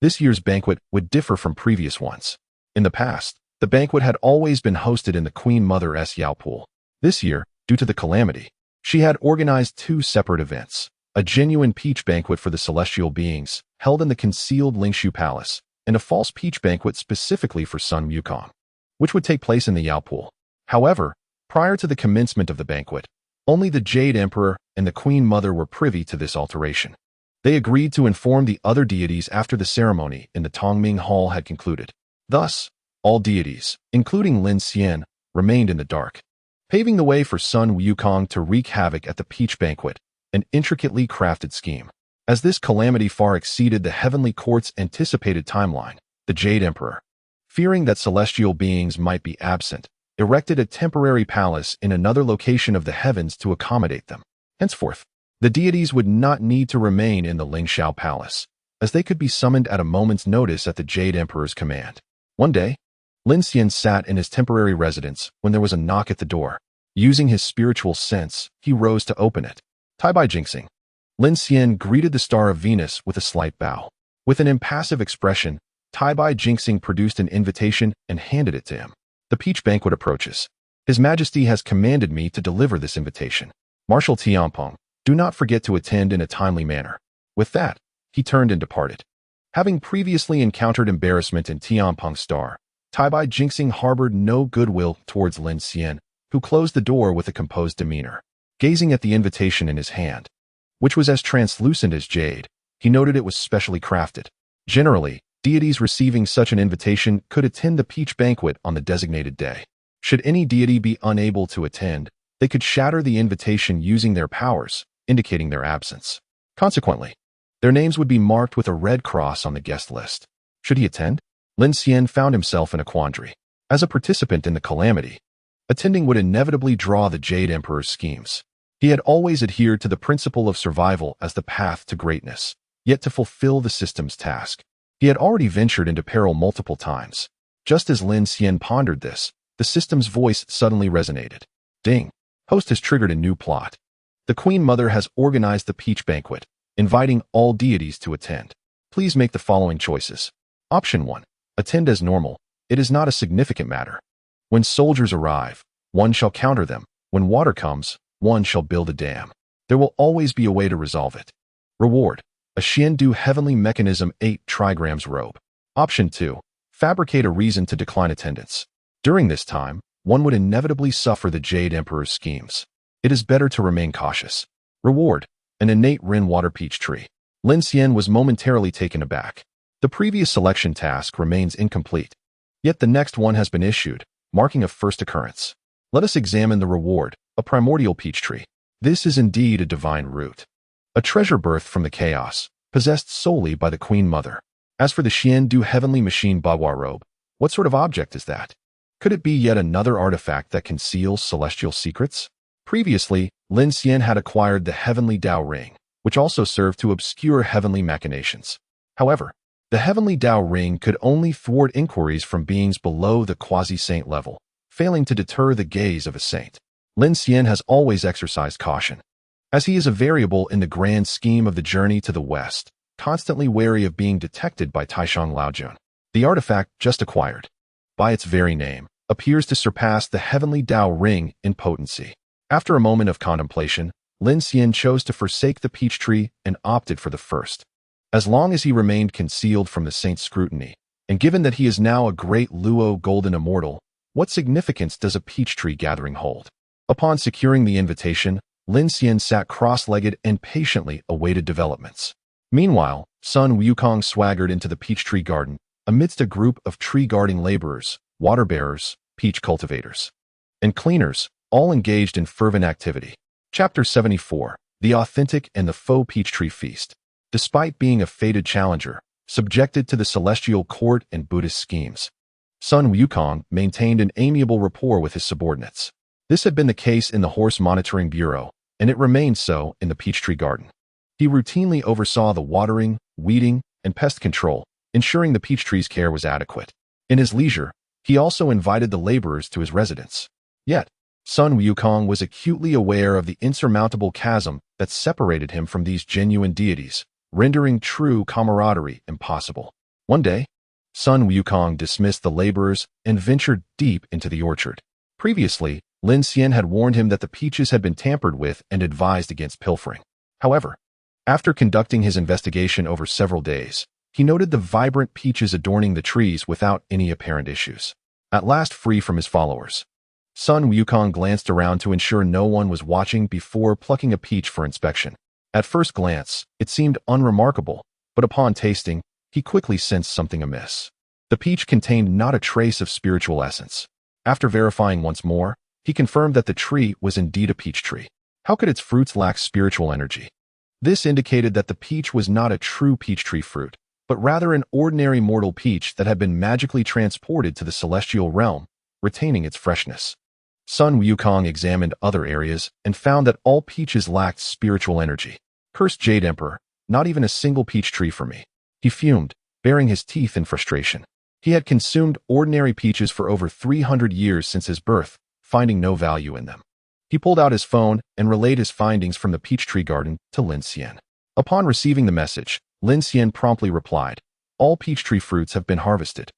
this year's banquet would differ from previous ones. In the past, the banquet had always been hosted in the Queen Mother's Yao Pool. This year, due to the calamity, she had organized two separate events: a genuine peach banquet for the celestial beings, held in the concealed Lin Xian Palace, and a false peach banquet specifically for Sun Wukong, which would take place in the Yao Pool. However, prior to the commencement of the banquet, only the Jade Emperor and the Queen Mother were privy to this alteration. They agreed to inform the other deities after the ceremony in the Tongming Hall had concluded. Thus, all deities, including Lin Xian, remained in the dark, paving the way for Sun Wukong to wreak havoc at the peach banquet, an intricately crafted scheme. As this calamity far exceeded the heavenly court's anticipated timeline, the Jade Emperor, fearing that celestial beings might be absent, erected a temporary palace in another location of the heavens to accommodate them. Henceforth, the deities would not need to remain in the Ling Xiao Palace, as they could be summoned at a moment's notice at the Jade Emperor's command. One day, Lin Xian sat in his temporary residence when there was a knock at the door. Using his spiritual sense, he rose to open it. Taibai Jinxing. Lin Xian greeted the Star of Venus with a slight bow. With an impassive expression, Taibai Jinxing produced an invitation and handed it to him. The peach banquet approaches. His Majesty has commanded me to deliver this invitation. Marshal Tianpeng, do not forget to attend in a timely manner. With that, he turned and departed. Having previously encountered embarrassment in Tianpeng's star, Taibai Jinxing harbored no goodwill towards Lin Xian, who closed the door with a composed demeanor. Gazing at the invitation in his hand, which was as translucent as jade, he noted it was specially crafted. Generally, deities receiving such an invitation could attend the peach banquet on the designated day. Should any deity be unable to attend, they could shatter the invitation using their powers, indicating their absence. Consequently, their names would be marked with a red cross on the guest list. Should he attend? Lin Xian found himself in a quandary. As a participant in the calamity, attending would inevitably draw the Jade Emperor's schemes. He had always adhered to the principle of survival as the path to greatness, yet to fulfill the system's task, he had already ventured into peril multiple times. Just as Lin Xian pondered this, the system's voice suddenly resonated. Ding! Host has triggered a new plot. The Queen Mother has organized the peach banquet, inviting all deities to attend. Please make the following choices. Option 1. Attend as normal. It is not a significant matter. When soldiers arrive, one shall counter them. When water comes, one shall build a dam. There will always be a way to resolve it. Reward. A Xiandu heavenly mechanism 8 trigrams robe. Option 2. Fabricate a reason to decline attendance. During this time, one would inevitably suffer the Jade Emperor's schemes. It is better to remain cautious. Reward. An innate Rin water peach tree. Lin Xian was momentarily taken aback. The previous selection task remains incomplete. Yet the next one has been issued, marking a first occurrence. Let us examine the reward, a primordial peach tree. This is indeed a divine root. A treasure birthed from the chaos, possessed solely by the Queen Mother. As for the Xiandu heavenly machine Bagua robe, what sort of object is that? Could it be yet another artifact that conceals celestial secrets? Previously, Lin Xian had acquired the heavenly Dao ring, which also served to obscure heavenly machinations. However, the heavenly Dao ring could only thwart inquiries from beings below the quasi-saint level, failing to deter the gaze of a saint. Lin Xian has always exercised caution, as he is a variable in the grand scheme of the journey to the west, constantly wary of being detected by Taishang Laojun. The artifact just acquired, by its very name, appears to surpass the heavenly Dao ring in potency. After a moment of contemplation, Lin Xian chose to forsake the peach tree and opted for the first. As long as he remained concealed from the saint's scrutiny, and given that he is now a great Luo golden immortal, what significance does a peach tree gathering hold? Upon securing the invitation, Lin Xian sat cross-legged and patiently awaited developments. Meanwhile, Sun Wukong swaggered into the peach tree garden, amidst a group of tree-guarding laborers, water-bearers, peach cultivators, and cleaners, all engaged in fervent activity. Chapter 74. The Authentic and the Faux Peach Tree Feast. Despite being a fated challenger, subjected to the celestial court and Buddhist schemes. Sun Wukong maintained an amiable rapport with his subordinates. This had been the case in the Horse Monitoring Bureau, and it remained so in the Peachtree Garden. He routinely oversaw the watering, weeding, and pest control, ensuring the peach tree's care was adequate. In his leisure, he also invited the laborers to his residence. Yet, Sun Wukong was acutely aware of the insurmountable chasm that separated him from these genuine deities, rendering true camaraderie impossible. One day, Sun Wukong dismissed the laborers and ventured deep into the orchard. Previously, Lin Xian had warned him that the peaches had been tampered with and advised against pilfering. However, after conducting his investigation over several days, he noted the vibrant peaches adorning the trees without any apparent issues. At last free from his followers, Sun Wukong glanced around to ensure no one was watching before plucking a peach for inspection. At first glance, it seemed unremarkable, but upon tasting, he quickly sensed something amiss. The peach contained not a trace of spiritual essence. After verifying once more, he confirmed that the tree was indeed a peach tree. How could its fruits lack spiritual energy? This indicated that the peach was not a true peach tree fruit, but rather an ordinary mortal peach that had been magically transported to the celestial realm, retaining its freshness. Sun Wukong examined other areas and found that all peaches lacked spiritual energy. Cursed Jade Emperor, not even a single peach tree for me. He fumed, baring his teeth in frustration. He had consumed ordinary peaches for over 300 years since his birth, finding no value in them. He pulled out his phone and relayed his findings from the Peachtree Garden to Lin Xian. Upon receiving the message, Lin Xian promptly replied, "All peachtree fruits have been harvested.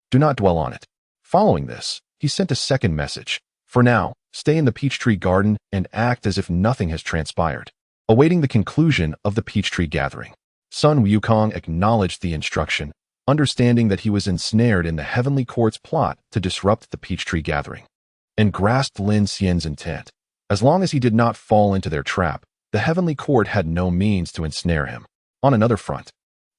Do not dwell on it." Following this, he sent a second message. For now, stay in the Peachtree Garden and act as if nothing has transpired. Awaiting the conclusion of the Peachtree Gathering, Sun Wukong acknowledged the instruction, understanding that he was ensnared in the Heavenly Court's plot to disrupt the Peachtree Gathering, and grasped Lin Xian's intent. As long as he did not fall into their trap, the Heavenly Court had no means to ensnare him. On another front,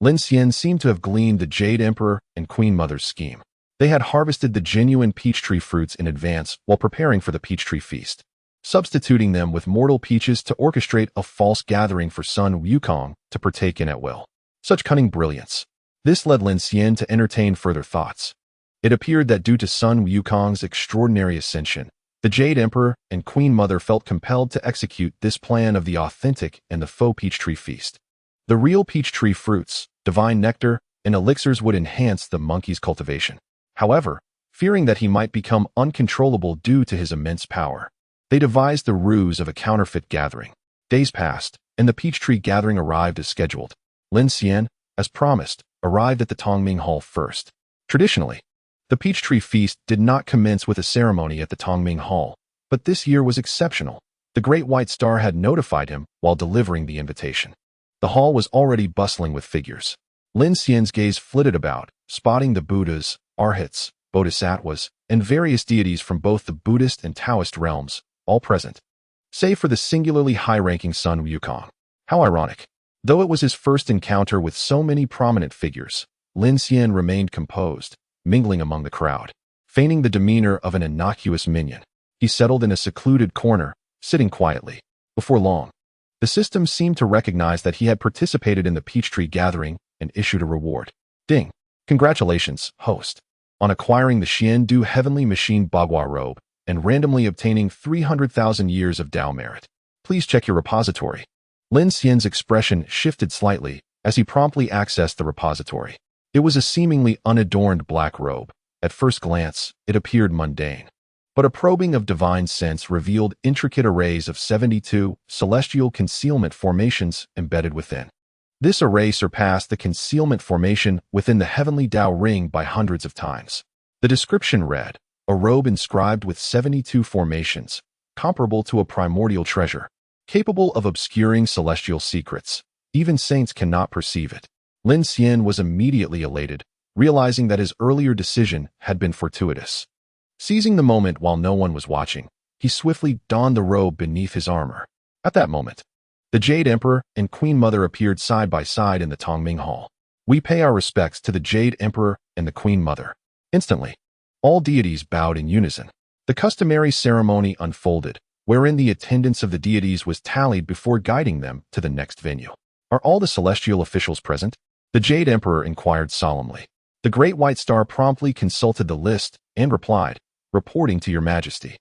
Lin Xian seemed to have gleaned the Jade Emperor and Queen Mother's scheme. They had harvested the genuine peachtree fruits in advance while preparing for the Peachtree Feast, substituting them with mortal peaches to orchestrate a false gathering for Sun Wukong to partake in at will. Such cunning brilliance. This led Lin Xian to entertain further thoughts. It appeared that due to Sun Wukong's extraordinary ascension, the Jade Emperor and Queen Mother felt compelled to execute this plan of the authentic and the faux Peachtree Feast. The real peachtree fruits, divine nectar, and elixirs would enhance the monkey's cultivation. However, fearing that he might become uncontrollable due to his immense power, they devised the ruse of a counterfeit gathering. Days passed, and the Peachtree Gathering arrived as scheduled. Lin Xian, as promised, arrived at the Tongming Hall first. Traditionally, the Peachtree Feast did not commence with a ceremony at the Tongming Hall, but this year was exceptional. The Great White Star had notified him while delivering the invitation. The hall was already bustling with figures. Lin Xian's gaze flitted about, spotting the Buddhas, Arhats, Bodhisattvas, and various deities from both the Buddhist and Taoist realms, all present, save for the singularly high-ranking Sun Wukong. How ironic. Though it was his first encounter with so many prominent figures, Lin Xian remained composed, mingling among the crowd. Feigning the demeanor of an innocuous minion, he settled in a secluded corner, sitting quietly. Before long, the system seemed to recognize that he had participated in the Peachtree Gathering and issued a reward. Ding! Congratulations, host, on acquiring the Xiandu Heavenly Machine Bagua robe and randomly obtaining 300,000 years of Dao merit. Please check your repository. Lin Xian's expression shifted slightly as he promptly accessed the repository. It was a seemingly unadorned black robe. At first glance, it appeared mundane, but a probing of divine sense revealed intricate arrays of 72 celestial concealment formations embedded within. This array surpassed the concealment formation within the heavenly Dao ring by hundreds of times. The description read, "A robe inscribed with 72 formations, comparable to a primordial treasure, capable of obscuring celestial secrets. Even saints cannot perceive it." Lin Xian was immediately elated, realizing that his earlier decision had been fortuitous. Seizing the moment while no one was watching, he swiftly donned the robe beneath his armor. At that moment, the Jade Emperor and Queen Mother appeared side by side in the Tongming Hall. "We pay our respects to the Jade Emperor and the Queen Mother." Instantly, all deities bowed in unison. The customary ceremony unfolded, wherein the attendance of the deities was tallied before guiding them to the next venue. "Are all the celestial officials present?" The Jade Emperor inquired solemnly. The Great White Star promptly consulted the list and replied, "Reporting to your majesty.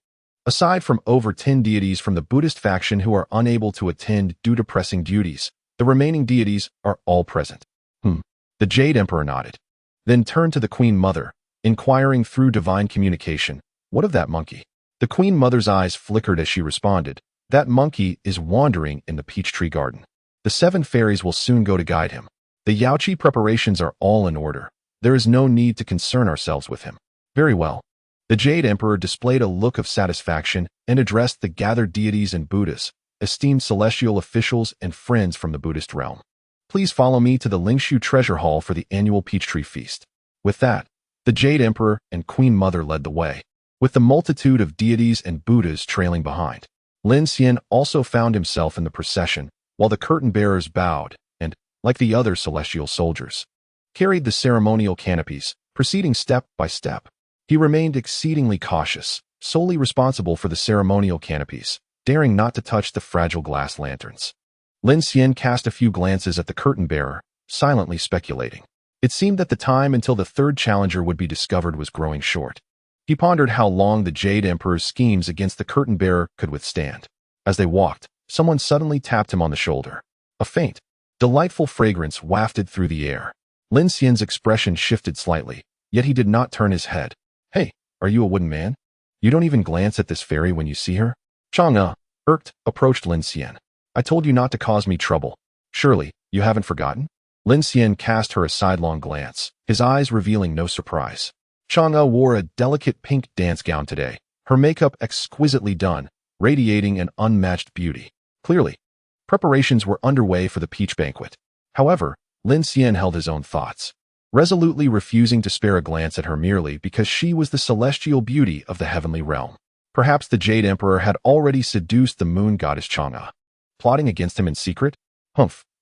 Aside from over 10 deities from the Buddhist faction who are unable to attend due to pressing duties, the remaining deities are all present." The Jade Emperor nodded, then turned to the Queen Mother, inquiring through divine communication, "What of that monkey?" The Queen Mother's eyes flickered as she responded, "That monkey is wandering in the peach tree garden. The 7 fairies will soon go to guide him. The Yaoqi preparations are all in order. There is no need to concern ourselves with him." "Very well." The Jade Emperor displayed a look of satisfaction and addressed the gathered deities and Buddhas, esteemed celestial officials and friends from the Buddhist realm. "Please follow me to the Lin Xian treasure hall for the annual peach tree feast." With that, the Jade Emperor and Queen Mother led the way, with the multitude of deities and Buddhas trailing behind. Lin Xian also found himself in the procession, while the curtain bearers bowed and, like the other celestial soldiers, carried the ceremonial canopies, proceeding step by step. He remained exceedingly cautious, solely responsible for the ceremonial canopies, daring not to touch the fragile glass lanterns. Lin Xian cast a few glances at the curtain bearer, silently speculating. It seemed that the time until the third challenger would be discovered was growing short. He pondered how long the Jade Emperor's schemes against the curtain bearer could withstand. As they walked, someone suddenly tapped him on the shoulder. A faint, delightful fragrance wafted through the air. Lin Xian's expression shifted slightly, yet he did not turn his head. "Hey, are you a wooden man? You don't even glance at this fairy when you see her?" Chang'e, irked, approached Lin Xian. "I told you not to cause me trouble. Surely, you haven't forgotten?" Lin Xian cast her a sidelong glance, his eyes revealing no surprise. Chang'e wore a delicate pink dance gown today, her makeup exquisitely done, radiating an unmatched beauty. Clearly, preparations were underway for the peach banquet. However, Lin Xian held his own thoughts, resolutely refusing to spare a glance at her merely because she was the celestial beauty of the heavenly realm. Perhaps the Jade Emperor had already seduced the moon goddess Chang'e, plotting against him in secret?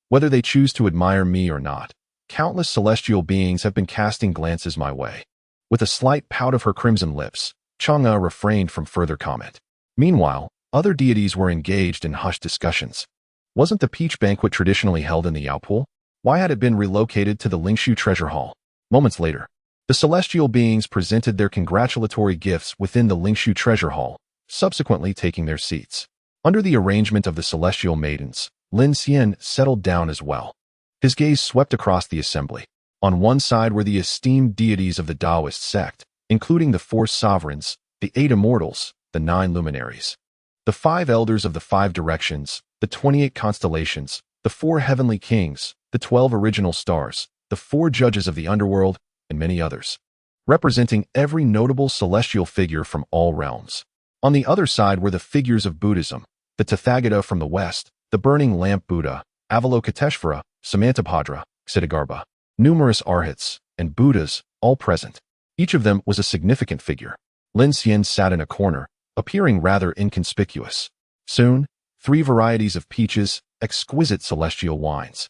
Whether they choose to admire me or not, countless celestial beings have been casting glances my way. With a slight pout of her crimson lips, Chang'e refrained from further comment. Meanwhile, other deities were engaged in hushed discussions. Wasn't the peach banquet traditionally held in the Yao Pool? Why had it been relocated to the Lin Xian treasure hall? Moments later, the celestial beings presented their congratulatory gifts within the Lin Xian treasure hall, subsequently taking their seats. Under the arrangement of the celestial maidens, Lin Xian settled down as well. His gaze swept across the assembly. On one side were the esteemed deities of the Taoist sect, including the 4 sovereigns, the 8 immortals, the 9 luminaries, the 5 elders of the 5 directions, the 28 constellations, the 4 heavenly kings, the 12 original stars, the 4 judges of the underworld, and many others, representing every notable celestial figure from all realms. On the other side were the figures of Buddhism, the Tathagata from the west, the burning lamp Buddha, Avalokiteshvara, Samantabhadra, Ksitigarbha, numerous arhats, and Buddhas, all present. Each of them was a significant figure. Lin Xian sat in a corner, appearing rather inconspicuous. Soon, 3 varieties of peaches, exquisite celestial wines,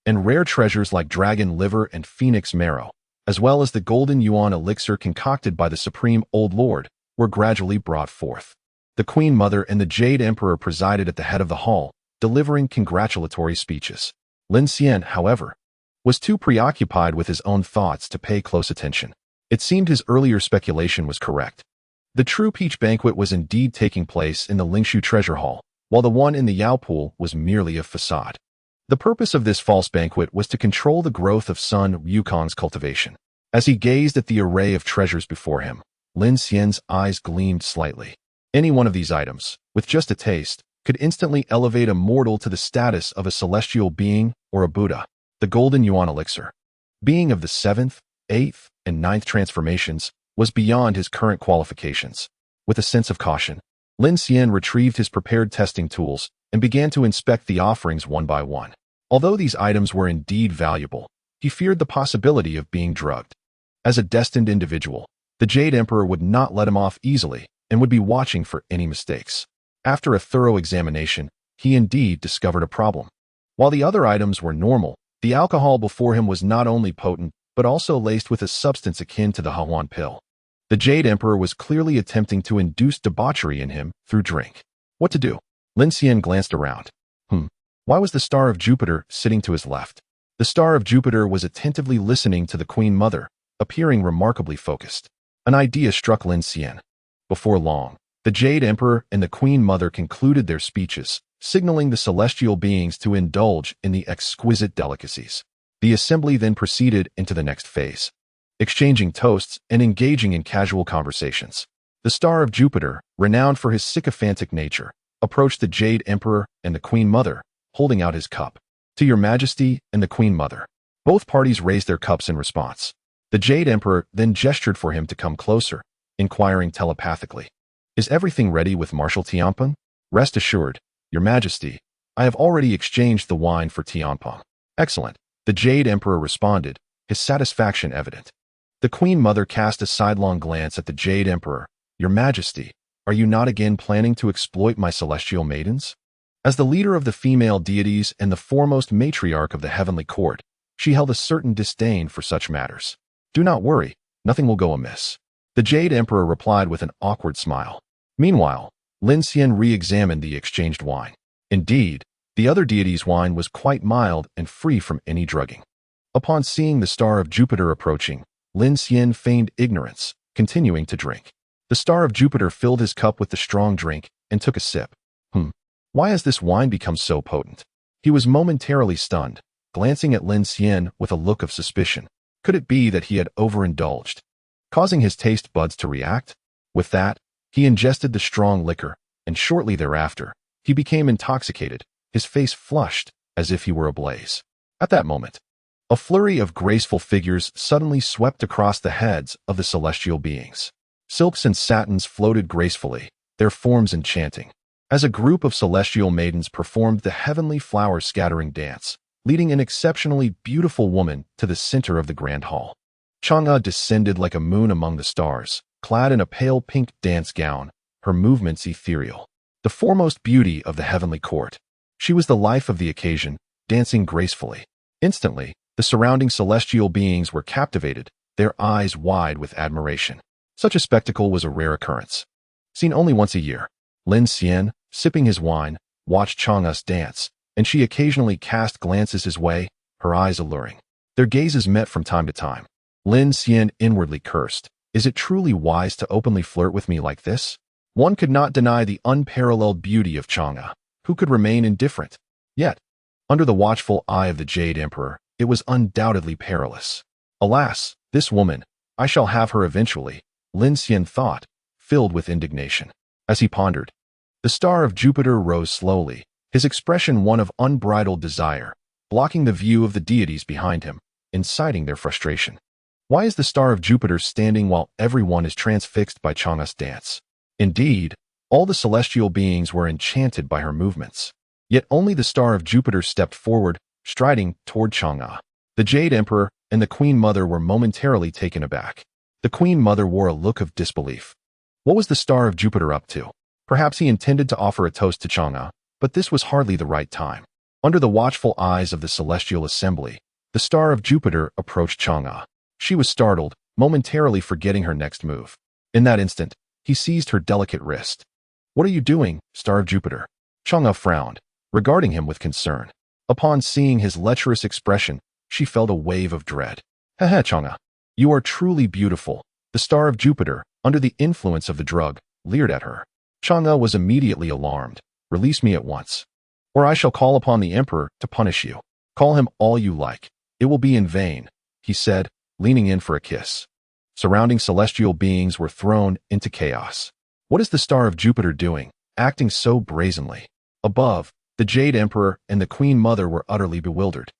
and rare treasures like dragon liver and phoenix marrow, as well as the golden yuan elixir concocted by the supreme Old Lord, were gradually brought forth. The Queen Mother and the Jade Emperor presided at the head of the hall, delivering congratulatory speeches. Lin Xian, however, was too preoccupied with his own thoughts to pay close attention. It seemed his earlier speculation was correct. The true peach banquet was indeed taking place in the Lin Xian treasure hall, while the one in the Yao Pool was merely a facade. The purpose of this false banquet was to control the growth of son Wukong's cultivation. As he gazed at the array of treasures before him, Lin Xian's eyes gleamed slightly. Any one of these items, with just a taste, could instantly elevate a mortal to the status of a celestial being or a Buddha. The golden yuan elixir, being of the 7th, 8th, and 9th transformations, was beyond his current qualifications. With a sense of caution, Lin Xian retrieved his prepared testing tools and began to inspect the offerings one by one. Although these items were indeed valuable, he feared the possibility of being drugged. As a destined individual, the Jade Emperor would not let him off easily and would be watching for any mistakes. After a thorough examination, he indeed discovered a problem. While the other items were normal, the alcohol before him was not only potent, but also laced with a substance akin to the Hahuan pill. The Jade Emperor was clearly attempting to induce debauchery in him through drink. What to do? Lin Xian glanced around. Why was the star of Jupiter sitting to his left? The star of Jupiter was attentively listening to the Queen Mother, appearing remarkably focused. An idea struck Lin Xian. Before long, the Jade Emperor and the Queen Mother concluded their speeches, signaling the celestial beings to indulge in the exquisite delicacies. The assembly then proceeded into the next phase, exchanging toasts and engaging in casual conversations. The star of Jupiter, renowned for his sycophantic nature, approached the Jade Emperor and the Queen Mother, holding out his cup. To your Majesty and the Queen Mother. Both parties raised their cups in response. The Jade Emperor then gestured for him to come closer, inquiring telepathically. Is everything ready with Marshal Tianpeng? Rest assured, Your Majesty, I have already exchanged the wine for Tianpeng. Excellent, the Jade Emperor responded, his satisfaction evident. The Queen Mother cast a sidelong glance at the Jade Emperor. Your Majesty, are you not again planning to exploit my celestial maidens? As the leader of the female deities and the foremost matriarch of the heavenly court, she held a certain disdain for such matters. Do not worry, nothing will go amiss. The Jade Emperor replied with an awkward smile. Meanwhile, Lin Xian re-examined the exchanged wine. Indeed, the other deity's wine was quite mild and free from any drugging. Upon seeing the star of Jupiter approaching, Lin Xian feigned ignorance, continuing to drink. The star of Jupiter filled his cup with the strong drink and took a sip. Why has this wine become so potent? He was momentarily stunned, glancing at Lin Xian with a look of suspicion. Could it be that he had overindulged, causing his taste buds to react? With that, he ingested the strong liquor, and shortly thereafter, he became intoxicated, his face flushed, as if he were ablaze. At that moment, a flurry of graceful figures suddenly swept across the heads of the celestial beings. Silks and satins floated gracefully, their forms enchanting. As a group of celestial maidens performed the heavenly flower-scattering dance, leading an exceptionally beautiful woman to the center of the grand hall. Chang'e descended like a moon among the stars, clad in a pale pink dance gown, her movements ethereal. The foremost beauty of the heavenly court. She was the life of the occasion, dancing gracefully. Instantly, the surrounding celestial beings were captivated, their eyes wide with admiration. Such a spectacle was a rare occurrence. Seen only once a year. Lin Xian, sipping his wine, watched Chang'e dance, and she occasionally cast glances his way, her eyes alluring. Their gazes met from time to time. Lin Xian inwardly cursed. Is it truly wise to openly flirt with me like this? One could not deny the unparalleled beauty of Chang'e. Who could remain indifferent? Yet, under the watchful eye of the Jade Emperor, it was undoubtedly perilous. Alas, this woman, I shall have her eventually, Lin Xian thought, filled with indignation. As he pondered, the star of Jupiter rose slowly, his expression one of unbridled desire, blocking the view of the deities behind him, inciting their frustration. Why is the star of Jupiter standing while everyone is transfixed by Chang'e's dance? Indeed, all the celestial beings were enchanted by her movements. Yet only the star of Jupiter stepped forward, striding toward Chang'e. The Jade Emperor and the Queen Mother were momentarily taken aback. The Queen Mother wore a look of disbelief. What was the star of Jupiter up to? Perhaps he intended to offer a toast to Chang'e, but this was hardly the right time. Under the watchful eyes of the celestial assembly, the star of Jupiter approached Chang'e. She was startled, momentarily forgetting her next move. In that instant, he seized her delicate wrist. What are you doing, star of Jupiter? Chang'e frowned, regarding him with concern. Upon seeing his lecherous expression, she felt a wave of dread. Hehe, Chang'e. You are truly beautiful. The star of Jupiter, under the influence of the drug, leered at her. Chang'e was immediately alarmed. Release me at once, or I shall call upon the emperor to punish you. Call him all you like. It will be in vain, he said, leaning in for a kiss. Surrounding celestial beings were thrown into chaos. What is the star of Jupiter doing, acting so brazenly? Above, the Jade Emperor and the Queen Mother were utterly bewildered.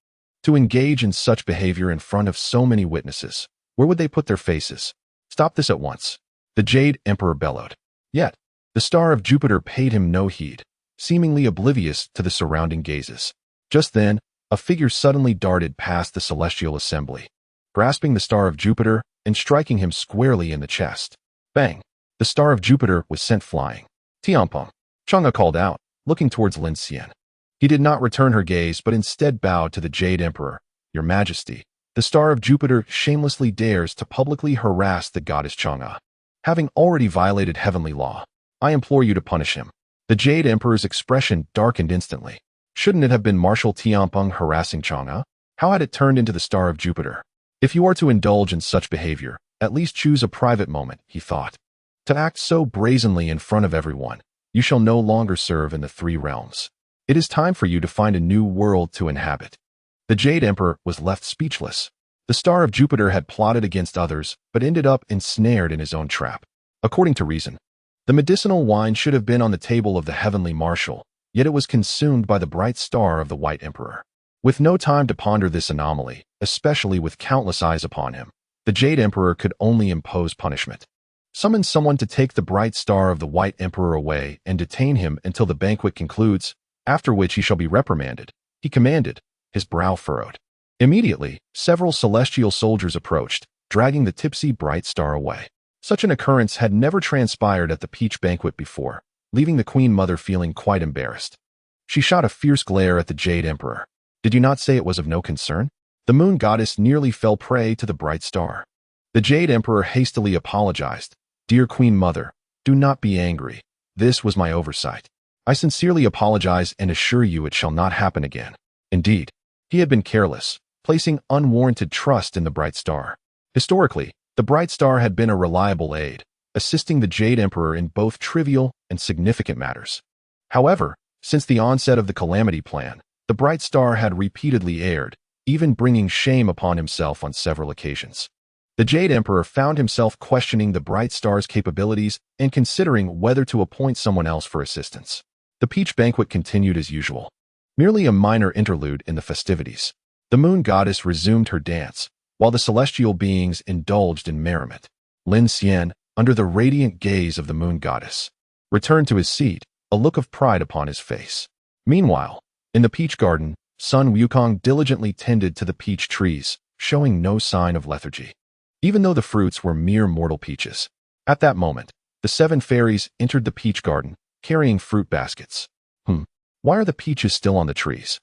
To engage in such behavior in front of so many witnesses, where would they put their faces? Stop this at once, the Jade Emperor bellowed. Yet, the star of Jupiter paid him no heed, seemingly oblivious to the surrounding gazes. Just then, a figure suddenly darted past the celestial assembly, grasping the star of Jupiter and striking him squarely in the chest. Bang! The star of Jupiter was sent flying. Tianpeng, Chang'e called out, looking towards Lin Xian. He did not return her gaze but instead bowed to the Jade Emperor. Your Majesty, the star of Jupiter shamelessly dares to publicly harass the goddess Chang'e. Having already violated heavenly law, I implore you to punish him. The Jade Emperor's expression darkened instantly. Shouldn't it have been Marshal Tianpeng harassing Chang'e? How had it turned into the Star of Jupiter? If you are to indulge in such behavior, at least choose a private moment, he thought. To act so brazenly in front of everyone, you shall no longer serve in the three realms. It is time for you to find a new world to inhabit. The Jade Emperor was left speechless. The Star of Jupiter had plotted against others, but ended up ensnared in his own trap. According to reason, the medicinal wine should have been on the table of the heavenly marshal, yet it was consumed by the bright star of the White Emperor. With no time to ponder this anomaly, especially with countless eyes upon him, the Jade Emperor could only impose punishment. Summon someone to take the bright star of the White Emperor away and detain him until the banquet concludes, after which he shall be reprimanded, he commanded, his brow furrowed. Immediately, several celestial soldiers approached, dragging the tipsy bright star away. Such an occurrence had never transpired at the peach banquet before, leaving the Queen Mother feeling quite embarrassed. She shot a fierce glare at the Jade Emperor. Did you not say it was of no concern? The moon goddess nearly fell prey to the bright star. The Jade Emperor hastily apologized. Dear Queen Mother, do not be angry. This was my oversight. I sincerely apologize and assure you it shall not happen again. Indeed, he had been careless, placing unwarranted trust in the bright star. Historically, the bright star had been a reliable aid, assisting the Jade Emperor in both trivial and significant matters. However, since the onset of the Calamity Plan, the bright star had repeatedly erred, even bringing shame upon himself on several occasions. The Jade Emperor found himself questioning the bright star's capabilities and considering whether to appoint someone else for assistance. The peach banquet continued as usual, merely a minor interlude in the festivities. The moon goddess resumed her dance, while the celestial beings indulged in merriment. Lin Xian, under the radiant gaze of the moon goddess, returned to his seat, a look of pride upon his face. Meanwhile, in the peach garden, Sun Wukong diligently tended to the peach trees, showing no sign of lethargy. Even though the fruits were mere mortal peaches. At that moment, the 7 fairies entered the peach garden, carrying fruit baskets. Why are the peaches still on the trees?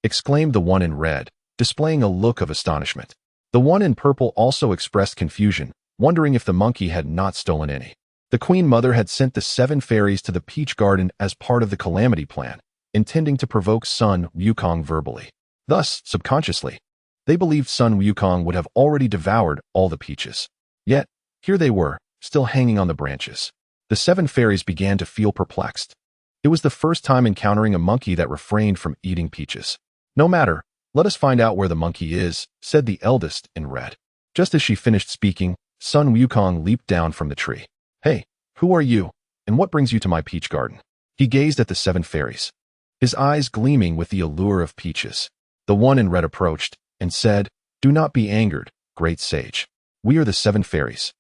Exclaimed the one in red, displaying a look of astonishment. The one in purple also expressed confusion, wondering if the monkey had not stolen any. The Queen Mother had sent the 7 fairies to the peach garden as part of the Calamity Plan, intending to provoke Sun Wukong verbally. Thus, subconsciously, they believed Sun Wukong would have already devoured all the peaches. Yet, here they were, still hanging on the branches. The 7 fairies began to feel perplexed. It was the first time encountering a monkey that refrained from eating peaches. No matter, let us find out where the monkey is, said the eldest in red. Just as she finished speaking, Sun Wukong leaped down from the tree. Hey, who are you, and what brings you to my peach garden? He gazed at the 7 fairies, his eyes gleaming with the allure of peaches. The one in red approached and said, Do not be angered, great sage. We are the 7 fairies,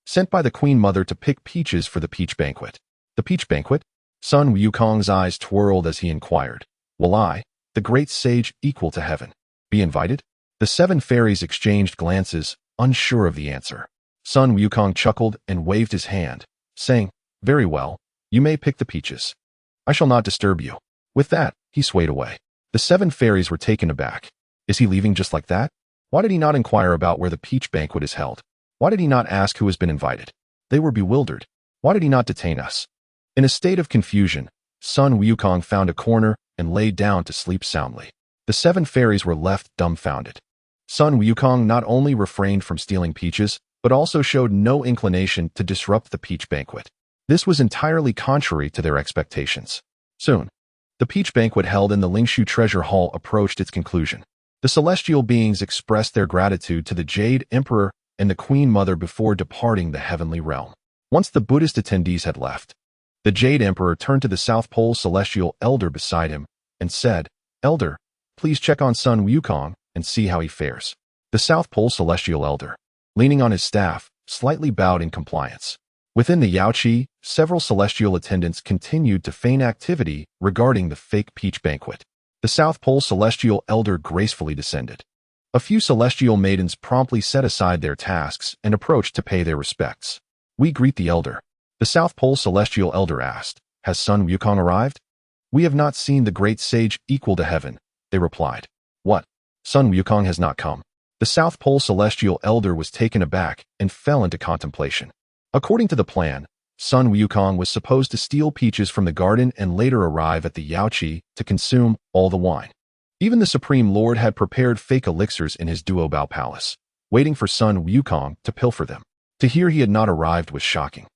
sent by the Queen Mother to pick peaches for the peach banquet. The peach banquet? Sun Wukong's eyes twirled as he inquired. Will I, the great sage equal to heaven, be invited? The 7 fairies exchanged glances, unsure of the answer. Sun Wukong chuckled and waved his hand, saying, Very well, you may pick the peaches. I shall not disturb you. With that, he swayed away. The 7 fairies were taken aback. Is he leaving just like that? Why did he not inquire about where the peach banquet is held? Why did he not ask who has been invited? They were bewildered. Why did he not detain us? In a state of confusion, Sun Wukong found a corner and lay down to sleep soundly. The 7 fairies were left dumbfounded. Sun Wukong not only refrained from stealing peaches, but also showed no inclination to disrupt the peach banquet. This was entirely contrary to their expectations. Soon, the peach banquet held in the Lin Xian treasure hall approached its conclusion. The celestial beings expressed their gratitude to the Jade Emperor and the Queen Mother before departing the heavenly realm. Once the Buddhist attendees had left, the Jade Emperor turned to the South Pole celestial elder beside him and said, Elder, please check on Sun Wukong and see how he fares. The South Pole celestial elder, leaning on his staff, slightly bowed in compliance. Within the Yaoqi, several celestial attendants continued to feign activity regarding the fake peach banquet. The South Pole celestial elder gracefully descended. A few celestial maidens promptly set aside their tasks and approached to pay their respects. We greet the elder. The South Pole celestial elder asked, Has Sun Wukong arrived? We have not seen the great sage equal to heaven, they replied. What? Sun Wukong has not come. The South Pole celestial elder was taken aback and fell into contemplation. According to the plan, Sun Wukong was supposed to steal peaches from the garden and later arrive at the Yaoqi to consume all the wine. Even the Supreme Lord had prepared fake elixirs in his Duobao palace, waiting for son Wukong to pilfer them. To hear he had not arrived was shocking.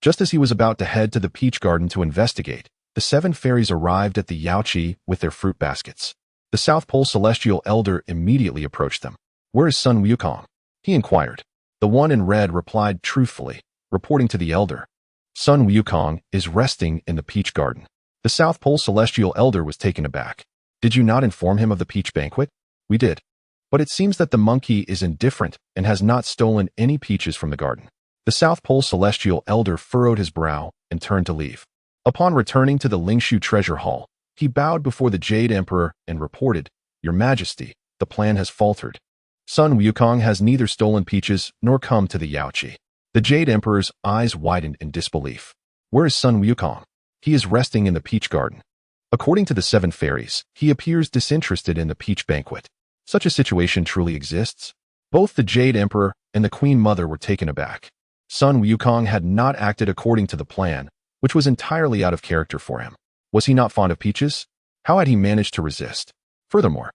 Just as he was about to head to the peach garden to investigate, the 7 fairies arrived at the Yaoqi with their fruit baskets. The South Pole Celestial Elder immediately approached them. "Where is son Wukong?" he inquired. The one in red replied truthfully, reporting to the elder. "Son Wukong is resting in the peach garden." The South Pole Celestial Elder was taken aback. "Did you not inform him of the peach banquet?" "We did. But it seems that the monkey is indifferent and has not stolen any peaches from the garden." The South Pole Celestial Elder furrowed his brow and turned to leave. Upon returning to the Lingshu treasure hall, he bowed before the Jade Emperor and reported, "Your Majesty, the plan has faltered. Son Wukong has neither stolen peaches nor come to the Yaoqi." The Jade Emperor's eyes widened in disbelief. "Where is son Wukong?" "He is resting in the peach garden. According to the 7 fairies, he appears disinterested in the peach banquet." Such a situation truly exists? Both the Jade Emperor and the Queen Mother were taken aback. Son Wukong had not acted according to the plan, which was entirely out of character for him. Was he not fond of peaches? How had he managed to resist? Furthermore,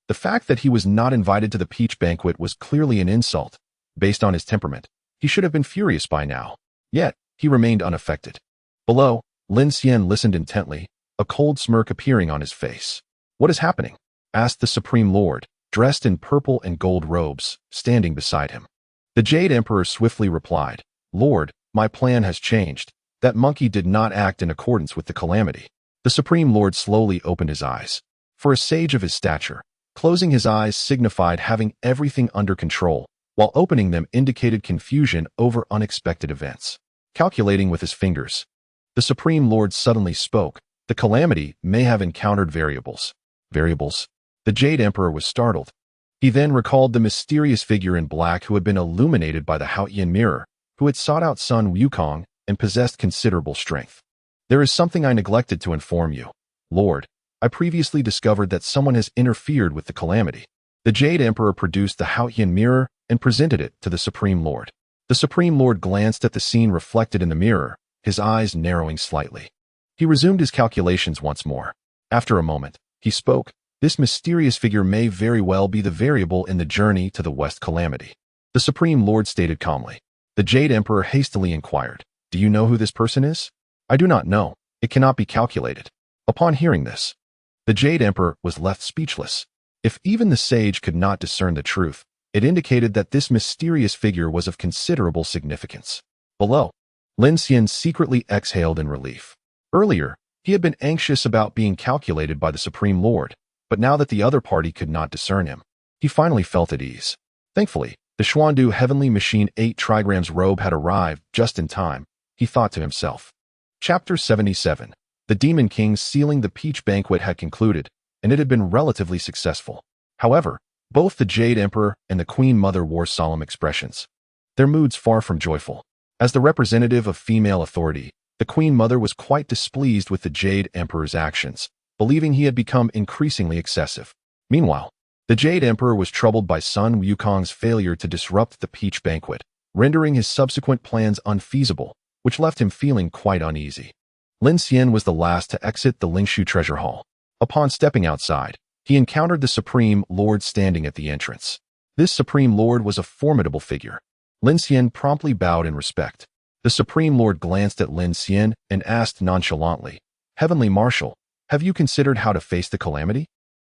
the fact that he was not invited to the peach banquet was clearly an insult. Based on his temperament, he should have been furious by now. Yet, he remained unaffected. Below, Lin Xian listened intently, a cold smirk appearing on his face. "What is happening?" asked the Supreme Lord, dressed in purple and gold robes, standing beside him. The Jade Emperor swiftly replied, "Lord, my plan has changed. That monkey did not act in accordance with the calamity." The Supreme Lord slowly opened his eyes. For a sage of his stature, closing his eyes signified having everything under control, while opening them indicated confusion over unexpected events. Calculating with his fingers, the Supreme Lord suddenly spoke. "The calamity may have encountered variables." "Variables?" The Jade Emperor was startled. He then recalled the mysterious figure in black who had been illuminated by the Haotian mirror, who had sought out son Wukong and possessed considerable strength. "There is something I neglected to inform you, Lord. I previously discovered that someone has interfered with the calamity." The Jade Emperor produced the Haotian mirror and presented it to the Supreme Lord. The Supreme Lord glanced at the scene reflected in the mirror, his eyes narrowing slightly. He resumed his calculations once more. After a moment, he spoke. "This mysterious figure may very well be the variable in the journey to the West Calamity." The Supreme Lord stated calmly. The Jade Emperor hastily inquired, "Do you know who this person is?" "I do not know. It cannot be calculated." Upon hearing this, the Jade Emperor was left speechless. If even the sage could not discern the truth, it indicated that this mysterious figure was of considerable significance. Below, Lin Xian secretly exhaled in relief. Earlier, he had been anxious about being calculated by the Supreme Lord, but now that the other party could not discern him, he finally felt at ease. Thankfully, the Xuandu Heavenly Machine 8 trigrams robe had arrived just in time, he thought to himself. Chapter 77. The Demon King's sealing the peach banquet had concluded, and it had been relatively successful. However, both the Jade Emperor and the Queen Mother wore solemn expressions, their moods far from joyful. As the representative of female authority, the Queen Mother was quite displeased with the Jade Emperor's actions, believing he had become increasingly excessive. Meanwhile, the Jade Emperor was troubled by son Wukong's failure to disrupt the peach banquet, rendering his subsequent plans unfeasible, which left him feeling quite uneasy. Lin Xian was the last to exit the Lingshu treasure hall. Upon stepping outside, he encountered the Supreme Lord standing at the entrance. This Supreme Lord was a formidable figure. Lin Xian promptly bowed in respect. The Supreme Lord glanced at Lin Xian and asked nonchalantly, "Heavenly Marshal, have you considered how to face the calamity?"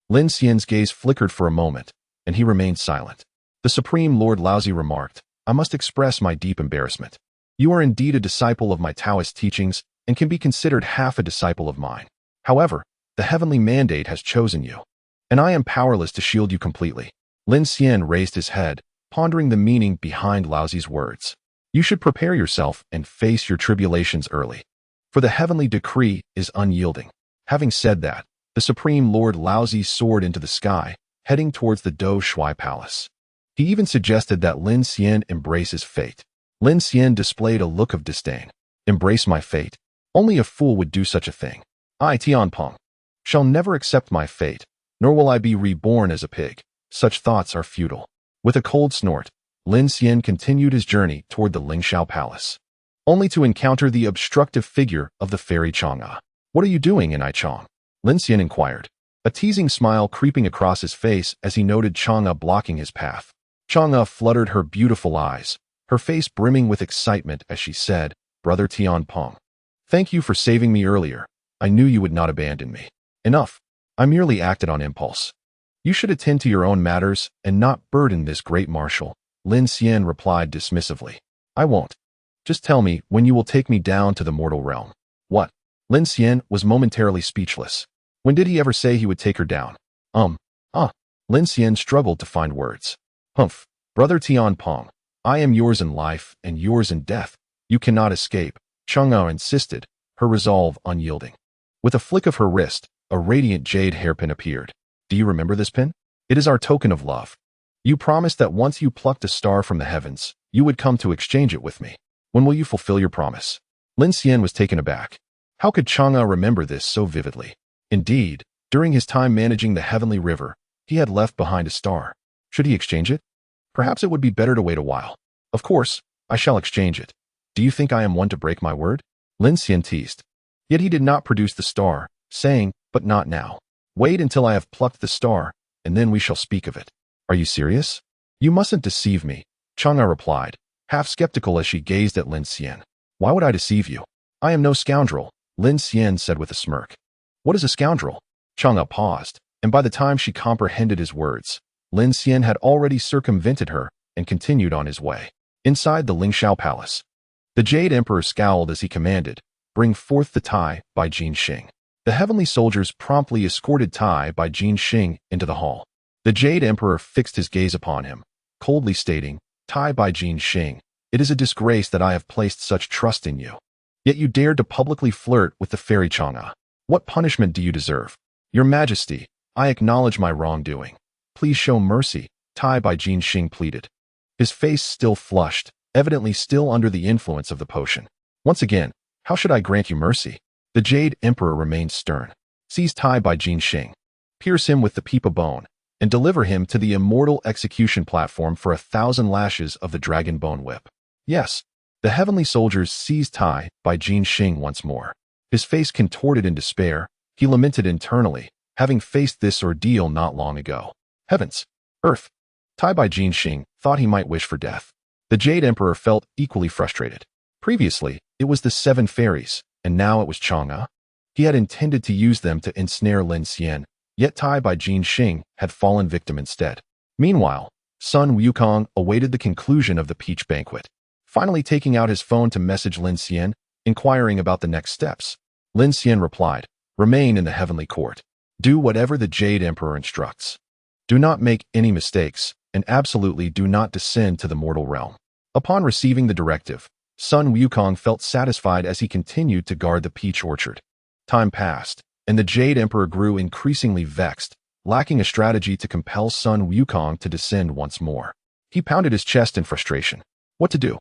Lin Xian's gaze flickered for a moment, and he remained silent. The Supreme Lord Laozi remarked, "I must express my deep embarrassment. You are indeed a disciple of my Taoist teachings and can be considered half a disciple of mine. However, the heavenly mandate has chosen you, and I am powerless to shield you completely." Lin Xian raised his head, pondering the meaning behind Laozi's words. "You should prepare yourself and face your tribulations early, for the heavenly decree is unyielding." Having said that, the Supreme Lord Laozi soared into the sky, heading towards the Do Shui Palace. He even suggested that Lin Xian embrace his fate. Lin Xian displayed a look of disdain. "Embrace my fate? Only a fool would do such a thing. I, Tianpeng, shall never accept my fate, nor will I be reborn as a pig. Such thoughts are futile." With a cold snort, Lin Xian continued his journey toward the Lingxiao Palace, only to encounter the obstructive figure of the fairy Chang'e. "What are you doing in Ichang?" Lin Xian inquired. a teasing smile creeping across his face as he noted Chang'e blocking his path. Chang'e fluttered her beautiful eyes, her face brimming with excitement as she said, "Brother Tianpeng, thank you for saving me earlier. I knew you would not abandon me." "Enough. I merely acted on impulse. You should attend to your own matters and not burden this great marshal," Lin Xian replied dismissively. "I won't. Just tell me when you will take me down to the mortal realm." "What?" Lin Xian was momentarily speechless. When did he ever say he would take her down? Lin Xian struggled to find words. "Humph, Brother Tianpeng, I am yours in life and yours in death. You cannot escape," Chang'e insisted, her resolve unyielding. With a flick of her wrist, a radiant jade hairpin appeared. "Do you remember this pin? It is our token of love. You promised that once you plucked a star from the heavens, you would come to exchange it with me. When will you fulfill your promise?" Lin Xian was taken aback. How could Chang'e remember this so vividly? Indeed, during his time managing the heavenly river, he had left behind a star. Should he exchange it? Perhaps it would be better to wait a while. "Of course, I shall exchange it. Do you think I am one to break my word?" Lin Xian teased. Yet he did not produce the star, saying, "But not now. Wait until I have plucked the star, and then we shall speak of it." "Are you serious?" "You mustn't deceive me," Chang'e replied, half skeptical as she gazed at Lin Xian. "Why would I deceive you? I am no scoundrel," Lin Xian said with a smirk. "What is a scoundrel?" Chang'e paused, and by the time she comprehended his words, Lin Xian had already circumvented her and continued on his way. Inside the Lingxiao Palace, the Jade Emperor scowled as he commanded, "Bring forth the Tai by Jin Xing." The heavenly soldiers promptly escorted Tai by Jin Xing into the hall. The Jade Emperor fixed his gaze upon him, coldly stating, "Tai by Jin Xing, it is a disgrace that I have placed such trust in you. Yet you dared to publicly flirt with the fairy Chang'e. What punishment do you deserve?" "Your Majesty, I acknowledge my wrongdoing. Please show mercy," Tai by Jin Xing pleaded. His face still flushed, evidently still under the influence of the potion. "Once again, how should I grant you mercy?" The Jade Emperor remained stern. "Seize Tai by Jin Xing, pierce him with the peepa bone, and deliver him to the immortal execution platform for 1,000 lashes of the dragon bone whip." "Yes." The heavenly soldiers seized Tai by Jin Xing once more. His face contorted in despair, he lamented internally, having faced this ordeal not long ago. Heavens! Earth! Tai by Jin Xing thought he might wish for death. The Jade Emperor felt equally frustrated. Previously, it was the 7 fairies, and now it was Chang'e. He had intended to use them to ensnare Lin Xian, yet Tai by Jin Xing had fallen victim instead. Meanwhile, Sun Wukong awaited the conclusion of the peach banquet, finally taking out his phone to message Lin Xian, inquiring about the next steps. Lin Xian replied, "Remain in the heavenly court. Do whatever the Jade Emperor instructs. Do not make any mistakes, and absolutely do not descend to the mortal realm." Upon receiving the directive, Sun Wukong felt satisfied as he continued to guard the peach orchard. Time passed, and the Jade Emperor grew increasingly vexed, lacking a strategy to compel Sun Wukong to descend once more. He pounded his chest in frustration. What to do?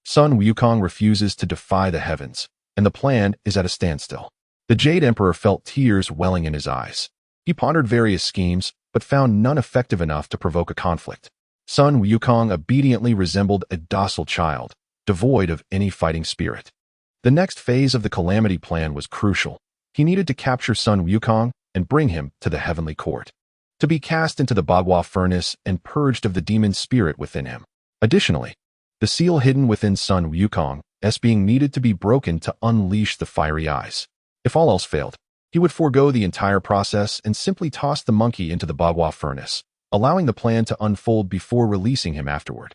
Sun Wukong refuses to defy the heavens, and the plan is at a standstill. The Jade Emperor felt tears welling in his eyes. He pondered various schemes, but found none effective enough to provoke a conflict. Sun Wukong obediently resembled a docile child, devoid of any fighting spirit. The next phase of the Calamity Plan was crucial. He needed to capture Sun Wukong and bring him to the heavenly court, to be cast into the Bagua furnace and purged of the demon spirit within him. Additionally, the seal hidden within Sun Wukong as being needed to be broken to unleash the fiery eyes. If all else failed, he would forego the entire process and simply toss the monkey into the Bagua furnace, allowing the plan to unfold before releasing him afterward.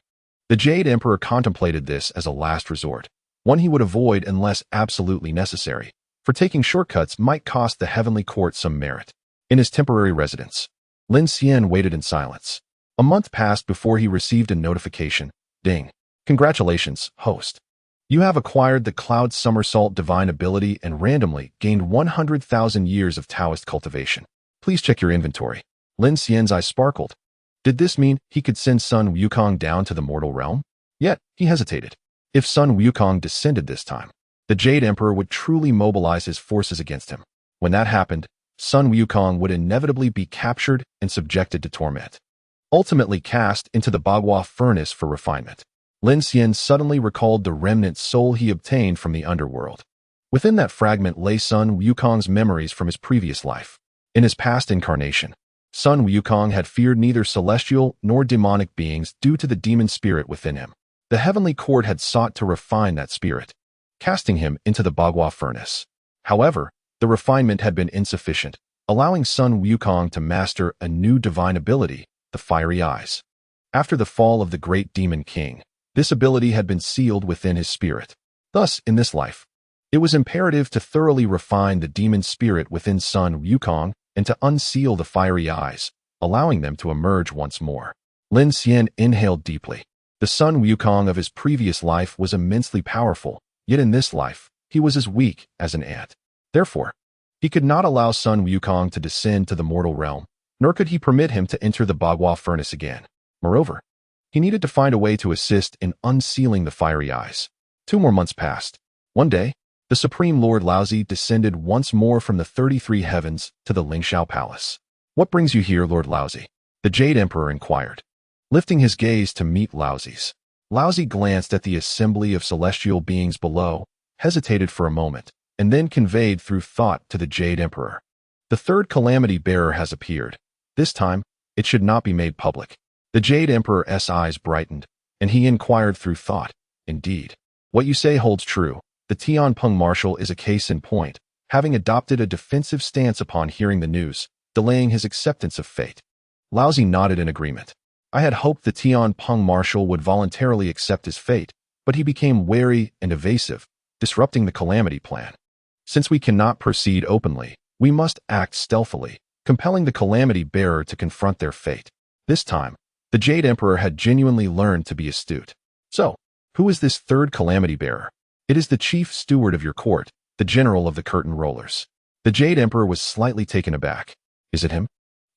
The Jade Emperor contemplated this as a last resort, one he would avoid unless absolutely necessary, for taking shortcuts might cost the heavenly court some merit. In his temporary residence, Lin Xian waited in silence. A month passed before he received a notification. Ding. Congratulations, host. You have acquired the Cloud Somersault divine ability and randomly gained 100,000 years of Taoist cultivation. Please check your inventory. Lin Xian's eyes sparkled. Did this mean he could send Sun Wukong down to the mortal realm? Yet, he hesitated. If Sun Wukong descended this time, the Jade Emperor would truly mobilize his forces against him. When that happened, Sun Wukong would inevitably be captured and subjected to torment, ultimately cast into the Bagua furnace for refinement. Lin Xian suddenly recalled the remnant soul he obtained from the underworld. Within that fragment lay Sun Wukong's memories from his previous life. In his past incarnation, Sun Wukong had feared neither celestial nor demonic beings due to the demon spirit within him. The heavenly court had sought to refine that spirit, casting him into the Bagua furnace. However, the refinement had been insufficient, allowing Sun Wukong to master a new divine ability, the Fiery Eyes. After the fall of the great demon king, this ability had been sealed within his spirit. Thus, in this life, it was imperative to thoroughly refine the demon spirit within Sun Wukong and to unseal the Fiery Eyes, allowing them to emerge once more. Lin Xian inhaled deeply. The Sun Wukong of his previous life was immensely powerful, yet in this life, he was as weak as an ant. Therefore, he could not allow Sun Wukong to descend to the mortal realm, nor could he permit him to enter the Bagua furnace again. Moreover, he needed to find a way to assist in unsealing the Fiery Eyes. 2 more months passed. One day, the Supreme Lord Laozi descended once more from the 33 heavens to the Lingxiao Palace. "What brings you here, Lord Laozi?" the Jade Emperor inquired. Lifting his gaze to meet Laozi's, Laozi glanced at the assembly of celestial beings below, hesitated for a moment, and then conveyed through thought to the Jade Emperor. "The third calamity bearer has appeared. This time, it should not be made public." The Jade Emperor's eyes brightened, and he inquired through thought, "Indeed, what you say holds true. The Tianpeng Marshal is a case in point, having adopted a defensive stance upon hearing the news, delaying his acceptance of fate." Laozi nodded in agreement. "I had hoped the Tianpeng Marshal would voluntarily accept his fate, but he became wary and evasive, disrupting the calamity plan. Since we cannot proceed openly, we must act stealthily, compelling the calamity bearer to confront their fate." This time, the Jade Emperor had genuinely learned to be astute. "So, who is this third calamity bearer?" "It is the chief steward of your court, the general of the curtain rollers." The Jade Emperor was slightly taken aback. "Is it him?"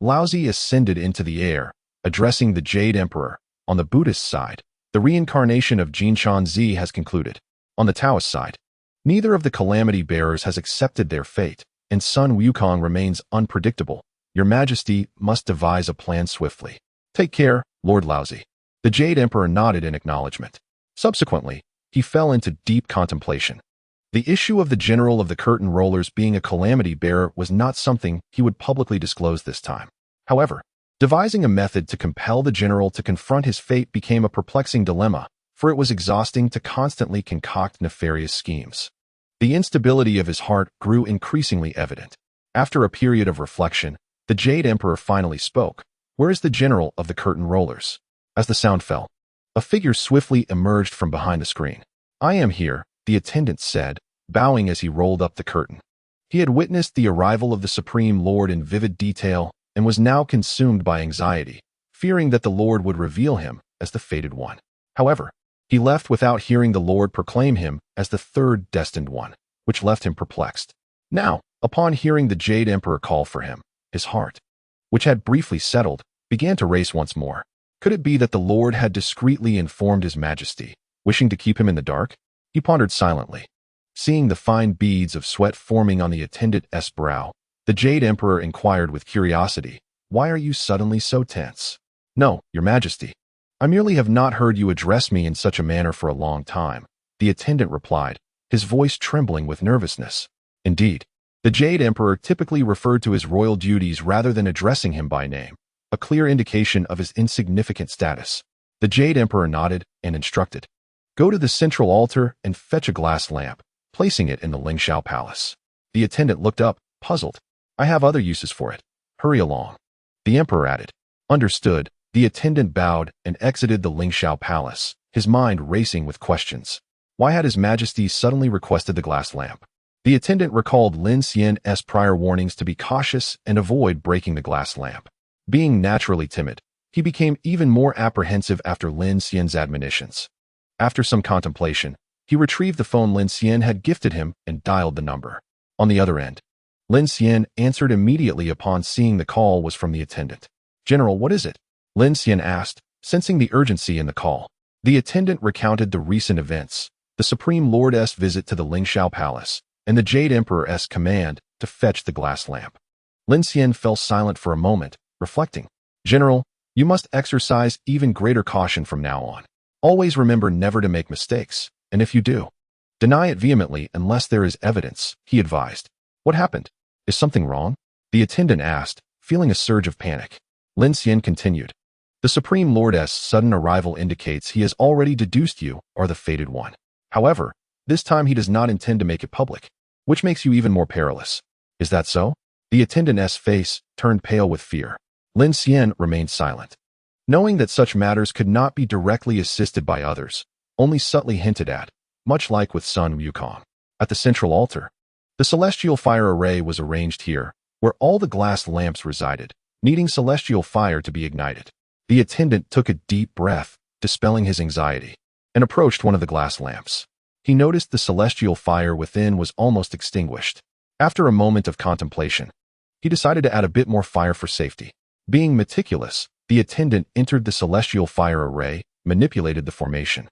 Laozi ascended into the air, addressing the Jade Emperor. "On the Buddhist side, the reincarnation of Jinshanzi has concluded. On the Taoist side, neither of the calamity bearers has accepted their fate, and Sun Wukong remains unpredictable. Your Majesty must devise a plan swiftly." "Take care, Lord Laozi." The Jade Emperor nodded in acknowledgement. Subsequently, he fell into deep contemplation. The issue of the general of the curtain rollers being a calamity bearer was not something he would publicly disclose this time. However, devising a method to compel the general to confront his fate became a perplexing dilemma, for it was exhausting to constantly concoct nefarious schemes. The instability of his heart grew increasingly evident. After a period of reflection, the Jade Emperor finally spoke. "Where is the general of the curtain rollers?" As the sound fell, a figure swiftly emerged from behind the screen. "I am here," the attendant said, bowing as he rolled up the curtain. He had witnessed the arrival of the Supreme Lord in vivid detail and was now consumed by anxiety, fearing that the Lord would reveal him as the fated one. However, he left without hearing the Lord proclaim him as the third destined one, which left him perplexed. Now, upon hearing the Jade Emperor call for him, his heart, which had briefly settled, began to race once more. Could it be that the Lord had discreetly informed his Majesty, wishing to keep him in the dark? He pondered silently. Seeing the fine beads of sweat forming on the attendant's brow, the Jade Emperor inquired with curiosity, "Why are you suddenly so tense?" "No, Your Majesty. I merely have not heard you address me in such a manner for a long time," the attendant replied, his voice trembling with nervousness. Indeed, the Jade Emperor typically referred to his royal duties rather than addressing him by name, a clear indication of his insignificant status. The Jade Emperor nodded and instructed, "Go to the central altar and fetch a glass lamp," placing it in the Lingxiao Palace. The attendant looked up, puzzled. "I have other uses for it. Hurry along." The Emperor added. "Understood." The attendant bowed and exited the Lingxiao Palace, his mind racing with questions. Why had His Majesty suddenly requested the glass lamp? The attendant recalled Lin Xian's prior warnings to be cautious and avoid breaking the glass lamp. Being naturally timid, he became even more apprehensive after Lin Xian's admonitions. After some contemplation, he retrieved the phone Lin Xian had gifted him and dialed the number. On the other end, Lin Xian answered immediately upon seeing the call was from the attendant. "General, what is it?" Lin Xian asked, sensing the urgency in the call. The attendant recounted the recent events, the Supreme Lord's visit to the Lingxiao Palace, and the Jade Emperor's command to fetch the glass lamp. Lin Xian fell silent for a moment, reflecting. "General, you must exercise even greater caution from now on. Always remember never to make mistakes, and if you do, deny it vehemently unless there is evidence," he advised. "What happened? Is something wrong?" The attendant asked, feeling a surge of panic. Lin Xian continued. The Supreme Lord's sudden arrival indicates he has already deduced you are the fated one. However, this time he does not intend to make it public, which makes you even more perilous. Is that so? The attendant's face turned pale with fear. Lin Xian remained silent. Knowing that such matters could not be directly assisted by others, only subtly hinted at, much like with Sun Wukong. At the central altar, the celestial fire array was arranged here, where all the glass lamps resided, needing celestial fire to be ignited. The attendant took a deep breath, dispelling his anxiety, and approached one of the glass lamps. He noticed the celestial fire within was almost extinguished. After a moment of contemplation, he decided to add a bit more fire for safety. Being meticulous, the attendant entered the celestial fire array, manipulated the formation,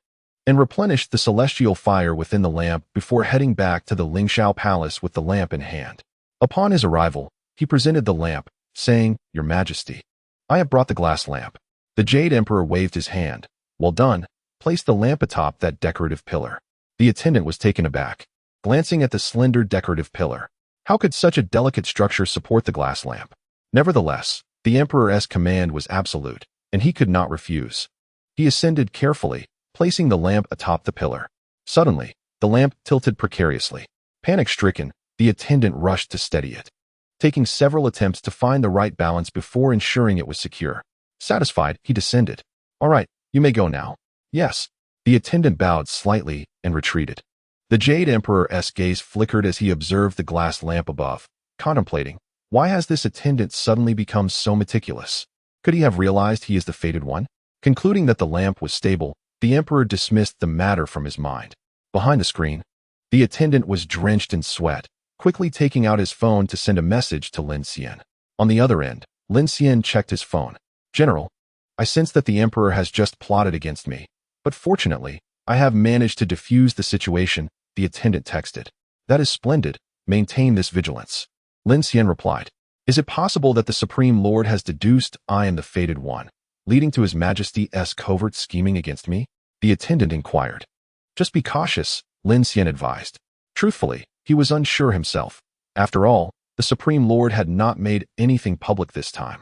and replenished the celestial fire within the lamp before heading back to the Ling Xian Palace with the lamp in hand. Upon his arrival, he presented the lamp, saying, "Your Majesty, I have brought the glass lamp." The Jade Emperor waved his hand. "Well done," placed the lamp atop that decorative pillar. The attendant was taken aback, glancing at the slender decorative pillar. How could such a delicate structure support the glass lamp? Nevertheless, the Emperor's command was absolute, and he could not refuse. He ascended carefully, placing the lamp atop the pillar. Suddenly, the lamp tilted precariously. Panic-stricken, the attendant rushed to steady it, taking several attempts to find the right balance before ensuring it was secure. Satisfied, he descended. "All right, you may go now." "Yes." The attendant bowed slightly and retreated. The Jade Emperor's gaze flickered as he observed the glass lamp above, contemplating, why has this attendant suddenly become so meticulous? Could he have realized he is the fated one? Concluding that the lamp was stable, the Emperor dismissed the matter from his mind. Behind the screen, the attendant was drenched in sweat, quickly taking out his phone to send a message to Lin Xian. On the other end, Lin Xian checked his phone. "General, I sense that the Emperor has just plotted against me, but fortunately, I have managed to defuse the situation," the attendant texted. "That is splendid. Maintain this vigilance." Lin Xian replied. "Is it possible that the Supreme Lord has deduced I am the fated one, leading to His Majesty's covert scheming against me?" the attendant inquired. "Just be cautious," Lin Xian advised. Truthfully, he was unsure himself. After all, the Supreme Lord had not made anything public this time,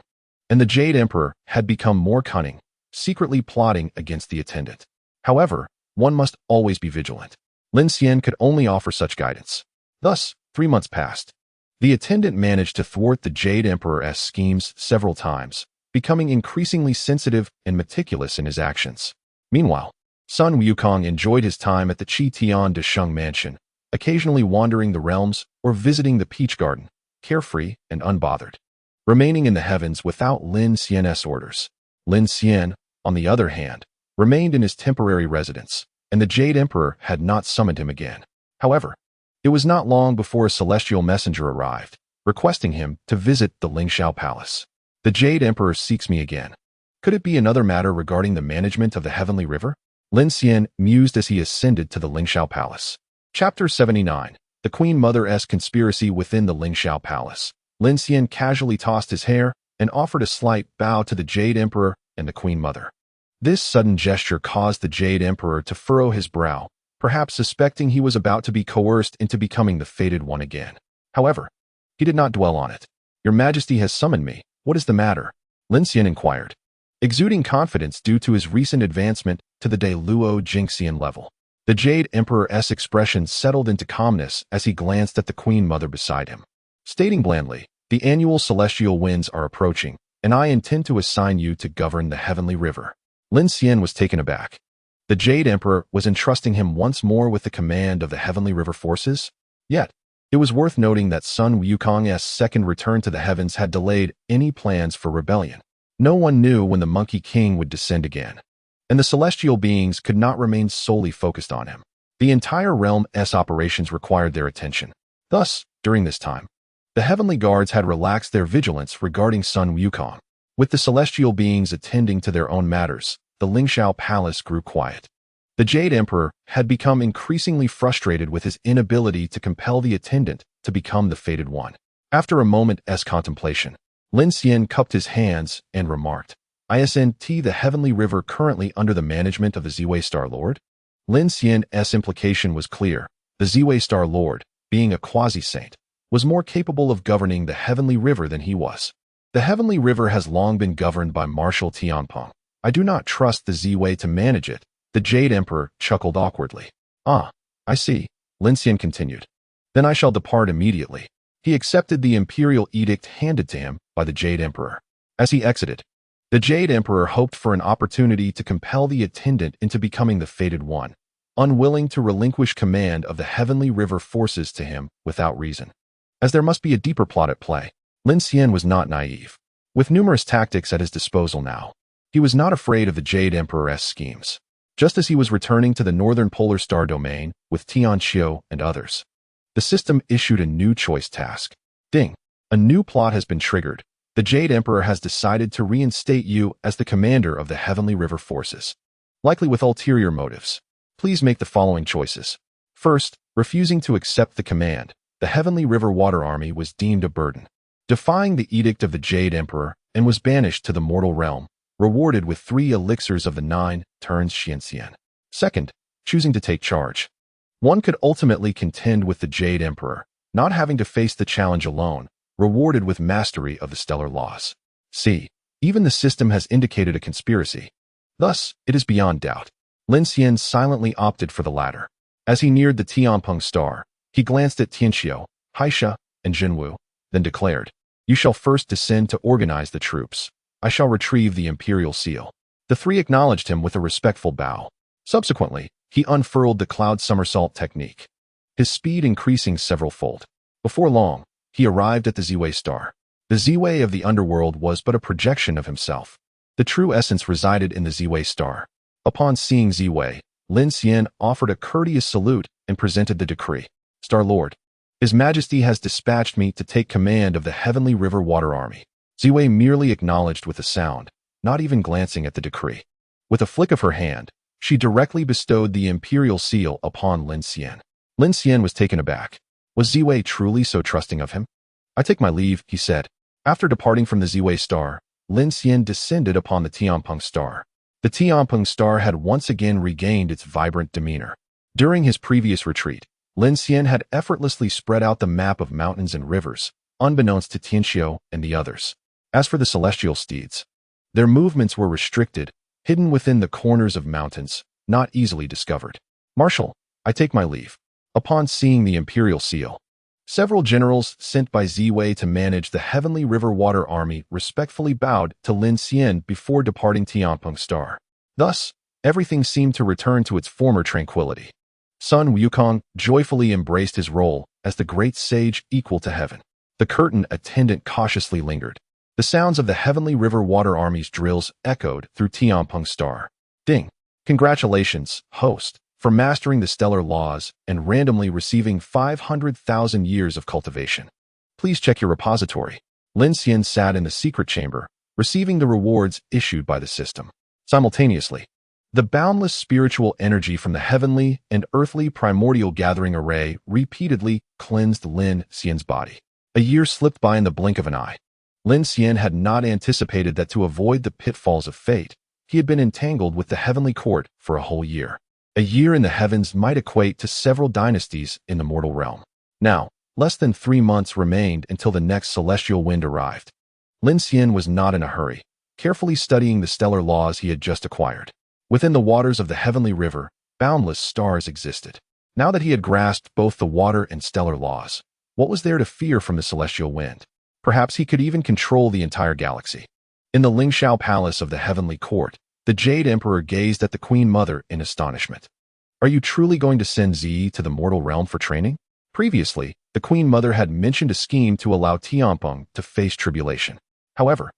and the Jade Emperor had become more cunning, secretly plotting against the attendant. However, one must always be vigilant. Lin Xian could only offer such guidance. Thus, 3 months passed. The attendant managed to thwart the Jade Emperor's schemes several times, becoming increasingly sensitive and meticulous in his actions. Meanwhile, Sun Wukong enjoyed his time at the Tian de Sheng mansion, occasionally wandering the realms or visiting the Peach Garden, carefree and unbothered, remaining in the heavens without Lin Xian's orders. Lin Xian, on the other hand, remained in his temporary residence, and the Jade Emperor had not summoned him again. However, it was not long before a celestial messenger arrived, requesting him to visit the Ling Xian Palace. "The Jade Emperor seeks me again. Could it be another matter regarding the management of the Heavenly River?" Lin Xian mused as he ascended to the Ling Xian Palace. Chapter 79. The Queen Mother's Conspiracy Within the Ling Xian Palace. Lin Xian casually tossed his hair and offered a slight bow to the Jade Emperor and the Queen Mother. This sudden gesture caused the Jade Emperor to furrow his brow, perhaps suspecting he was about to be coerced into becoming the fated one again. However, he did not dwell on it. "Your Majesty has summoned me. What is the matter?" Lin Xian inquired, exuding confidence due to his recent advancement to the De Luo Jingxian level. The Jade Emperor's expression settled into calmness as he glanced at the Queen Mother beside him, stating blandly, "The annual celestial winds are approaching, and I intend to assign you to govern the Heavenly River." Lin Xian was taken aback. The Jade Emperor was entrusting him once more with the command of the Heavenly River forces? Yet, it was worth noting that Sun Wukong's second return to the heavens had delayed any plans for rebellion. No one knew when the Monkey King would descend again, and the celestial beings could not remain solely focused on him. The entire realm's operations required their attention. Thus, during this time, the Heavenly Guards had relaxed their vigilance regarding Sun Wukong. With the celestial beings attending to their own matters, the Ling Xian Palace grew quiet. The Jade Emperor had become increasingly frustrated with his inability to compel the attendant to become the fated one. After a moment's contemplation, Lin Xian cupped his hands and remarked, "Isn't the Heavenly River currently under the management of the Ziwei Star Lord?" Lin Xian's implication was clear. The Ziwei Star Lord, being a quasi-saint, was more capable of governing the Heavenly River than he was. The Heavenly River has long been governed by Marshal Tianpeng. I do not trust the Ziwei to manage it. The Jade Emperor chuckled awkwardly. Ah, I see, Lin Xian continued. Then I shall depart immediately. He accepted the imperial edict handed to him by the Jade Emperor. As he exited, the Jade Emperor hoped for an opportunity to compel the attendant into becoming the fated one, unwilling to relinquish command of the Heavenly River forces to him without reason. As there must be a deeper plot at play, Lin Xian was not naive. With numerous tactics at his disposal now, he was not afraid of the Jade Emperor's schemes. Just as he was returning to the northern polar star domain with Tianqiu and others, the system issued a new choice task. Ding! A new plot has been triggered. The Jade Emperor has decided to reinstate you as the commander of the Heavenly River forces. Likely with ulterior motives. Please make the following choices. First, refusing to accept the command, the Heavenly River Water Army was deemed a burden, defying the edict of the Jade Emperor, and was banished to the mortal realm, rewarded with 3 elixirs of the 9 turns Xian. Second, choosing to take charge. One could ultimately contend with the Jade Emperor, not having to face the challenge alone, rewarded with mastery of the stellar laws. See, even the system has indicated a conspiracy. Thus, it is beyond doubt. Lin Xian silently opted for the latter. As he neared the Tianpeng star, he glanced at Tianqiu, Haisha, and Jinwu, then declared, "You shall first descend to organize the troops. I shall retrieve the imperial seal." The 3 acknowledged him with a respectful bow. Subsequently, he unfurled the cloud somersault technique, his speed increasing several-fold. Before long, he arrived at the Ziwei star. The Ziwei of the underworld was but a projection of himself. The true essence resided in the Ziwei star. Upon seeing Ziwei, Lin Xian offered a courteous salute and presented the decree. "Star Lord, His Majesty has dispatched me to take command of the Heavenly River Water Army." Ziwei merely acknowledged with a sound, not even glancing at the decree. With a flick of her hand, she directly bestowed the imperial seal upon Lin Xian. Lin Xian was taken aback. Was Ziwei truly so trusting of him? "I take my leave," he said. After departing from the Ziwei star, Lin Xian descended upon the Tianpeng star. The Tianpeng star had once again regained its vibrant demeanor. During his previous retreat, Lin Xian had effortlessly spread out the map of mountains and rivers, unbeknownst to Tianqiu and the others. As for the celestial steeds, their movements were restricted, hidden within the corners of mountains, not easily discovered. "Marshal, I take my leave." Upon seeing the imperial seal, several generals sent by Ziwei to manage the Heavenly River Water Army respectfully bowed to Lin Xian before departing Tianpeng star. Thus, everything seemed to return to its former tranquility. Sun Wukong joyfully embraced his role as the great sage equal to heaven. The curtain attendant cautiously lingered. The sounds of the Heavenly River Water Army's drills echoed through Tianpeng star. "Ding! Congratulations, host, for mastering the stellar laws and randomly receiving 500,000 years of cultivation. Please check your repository." Lin Xian sat in the secret chamber, receiving the rewards issued by the system. Simultaneously, the boundless spiritual energy from the heavenly and earthly primordial gathering array repeatedly cleansed Lin Xian's body. A year slipped by in the blink of an eye. Lin Xian had not anticipated that to avoid the pitfalls of fate, he had been entangled with the heavenly court for a whole year. A year in the heavens might equate to several dynasties in the mortal realm. Now, less than 3 months remained until the next celestial wind arrived. Lin Xian was not in a hurry, carefully studying the stellar laws he had just acquired. Within the waters of the Heavenly River, boundless stars existed. Now that he had grasped both the water and stellar laws, what was there to fear from the celestial wind? Perhaps he could even control the entire galaxy. In the Lingxiao Palace of the Heavenly Court, the Jade Emperor gazed at the Queen Mother in astonishment. "Are you truly going to send Zi to the mortal realm for training?" Previously, the Queen Mother had mentioned a scheme to allow Tianpeng to face tribulation. However,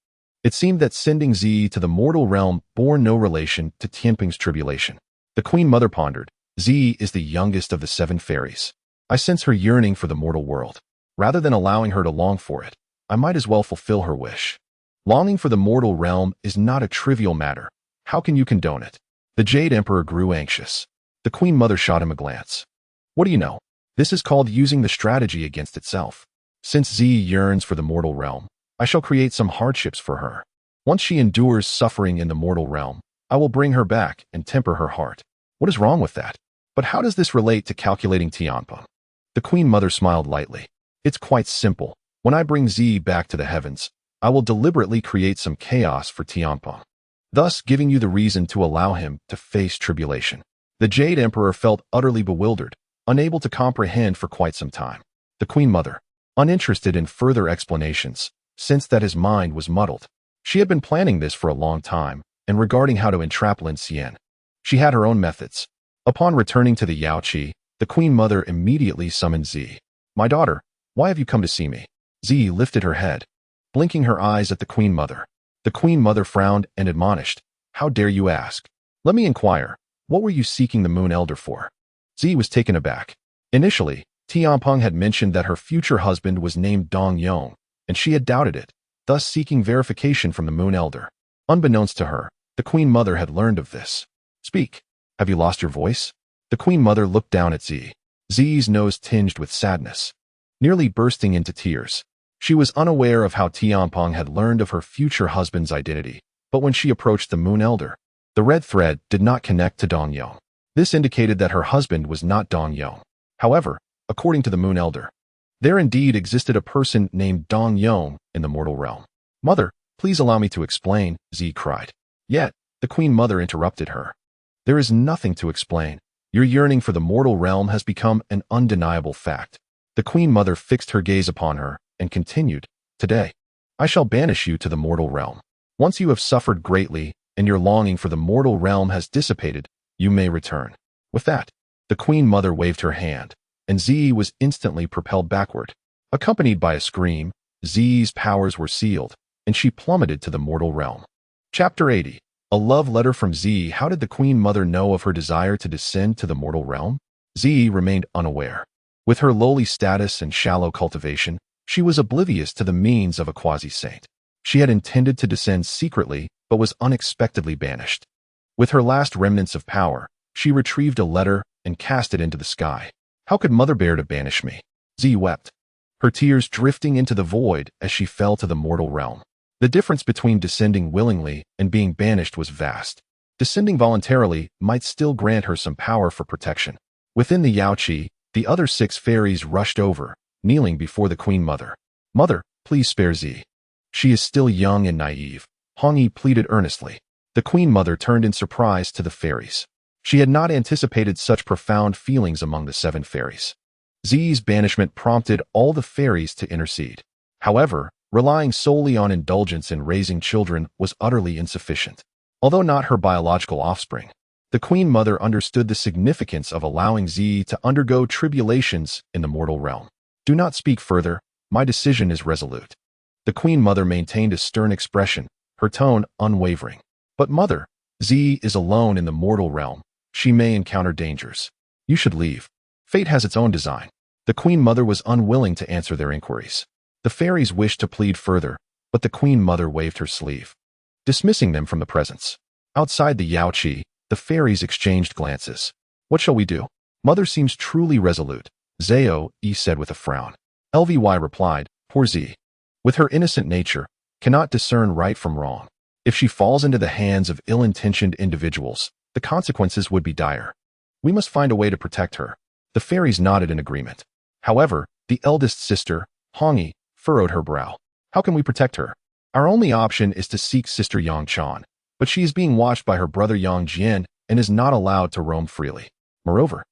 it seemed that sending Zi to the mortal realm bore no relation to Tianpeng's tribulation. The Queen Mother pondered, "Zi is the youngest of the 7 fairies. I sense her yearning for the mortal world. Rather than allowing her to long for it, I might as well fulfill her wish. Longing for the mortal realm is not a trivial matter. How can you condone it?" The Jade Emperor grew anxious. The Queen Mother shot him a glance. "What do you know? This is called using the strategy against itself. Since Zi yearns for the mortal realm, I shall create some hardships for her. Once she endures suffering in the mortal realm, I will bring her back and temper her heart." What is wrong with that? But how does this relate to calculating Tianpeng? The Queen Mother smiled lightly. It's quite simple. When I bring Z back to the heavens, I will deliberately create some chaos for Tianpeng, thus giving you the reason to allow him to face tribulation. The Jade Emperor felt utterly bewildered, unable to comprehend for quite some time. The Queen Mother, uninterested in further explanations, sensed that his mind was muddled. She had been planning this for a long time, and regarding how to entrap Lin Xian, she had her own methods. Upon returning to the Yaoqi, the Queen Mother immediately summoned Z. "My daughter, why have you come to see me?" Z lifted her head, blinking her eyes at the Queen Mother. The Queen Mother frowned and admonished, "How dare you ask? Let me inquire, what were you seeking the Moon Elder for?" Z was taken aback. Initially, Tianpeng had mentioned that her future husband was named Dong Yong, and she had doubted it, thus seeking verification from the Moon Elder. Unbeknownst to her, the Queen Mother had learned of this. "Speak. Have you lost your voice?" The Queen Mother looked down at Z. Z's nose tinged with sadness, nearly bursting into tears. She was unaware of how Tianpeng had learned of her future husband's identity, but when she approached the Moon Elder, the red thread did not connect to Dong Yong. This indicated that her husband was not Dong Yong. However, according to the Moon Elder, there indeed existed a person named Dong Yong in the mortal realm. "Mother, please allow me to explain," Z cried. Yet, the Queen Mother interrupted her. "There is nothing to explain. Your yearning for the mortal realm has become an undeniable fact." The Queen Mother fixed her gaze upon her and continued, "Today, I shall banish you to the mortal realm. Once you have suffered greatly and your longing for the mortal realm has dissipated, you may return." With that, the Queen Mother waved her hand, and Z was instantly propelled backward. Accompanied by a scream, Z's powers were sealed, and she plummeted to the mortal realm. Chapter 80. A love letter from Z. How did the Queen Mother know of her desire to descend to the mortal realm? Z remained unaware. With her lowly status and shallow cultivation, she was oblivious to the means of a quasi-saint. She had intended to descend secretly, but was unexpectedly banished. With her last remnants of power, she retrieved a letter and cast it into the sky. "How could Mother bear to banish me?" Z wept, her tears drifting into the void as she fell to the mortal realm. The difference between descending willingly and being banished was vast. Descending voluntarily might still grant her some power for protection. Within the Yaoqi, the other 6 fairies rushed over, kneeling before the Queen Mother. "Mother, please spare Z. She is still young and naive," Chang'e pleaded earnestly. The Queen Mother turned in surprise to the fairies. She had not anticipated such profound feelings among the 7 fairies. Z's banishment prompted all the fairies to intercede. However, relying solely on indulgence in raising children was utterly insufficient. Although not her biological offspring, the Queen Mother understood the significance of allowing Z to undergo tribulations in the mortal realm. "Do not speak further. My decision is resolute." The Queen Mother maintained a stern expression, her tone unwavering. "But Mother, Z is alone in the mortal realm. She may encounter dangers. You should leave. Fate has its own design." The Queen Mother was unwilling to answer their inquiries. The fairies wished to plead further, but the Queen Mother waved her sleeve, dismissing them from the presence. Outside the Yaoqi, the fairies exchanged glances. "What shall we do?" "Mother seems truly resolute," Zhao Yi said with a frown. Lvy replied, "Poor Z, with her innocent nature, cannot discern right from wrong. If she falls into the hands of ill-intentioned individuals, the consequences would be dire. We must find a way to protect her." The fairies nodded in agreement. However, the eldest sister, Chang'e, furrowed her brow. "How can we protect her? Our only option is to seek Sister Yang Chan, but she is being watched by her brother Yang Jian and is not allowed to roam freely. Moreover,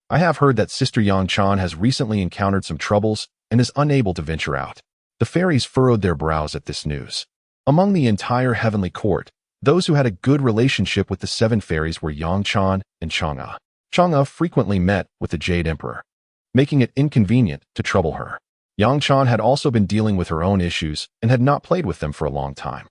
I have heard that Sister Yang Chan has recently encountered some troubles and is unable to venture out." The fairies furrowed their brows at this news. Among the entire heavenly court, those who had a good relationship with the 7 fairies were Yang Chan and Chang'e. Chang'e frequently met with the Jade Emperor, making it inconvenient to trouble her. Yang Chan had also been dealing with her own issues and had not played with them for a long time.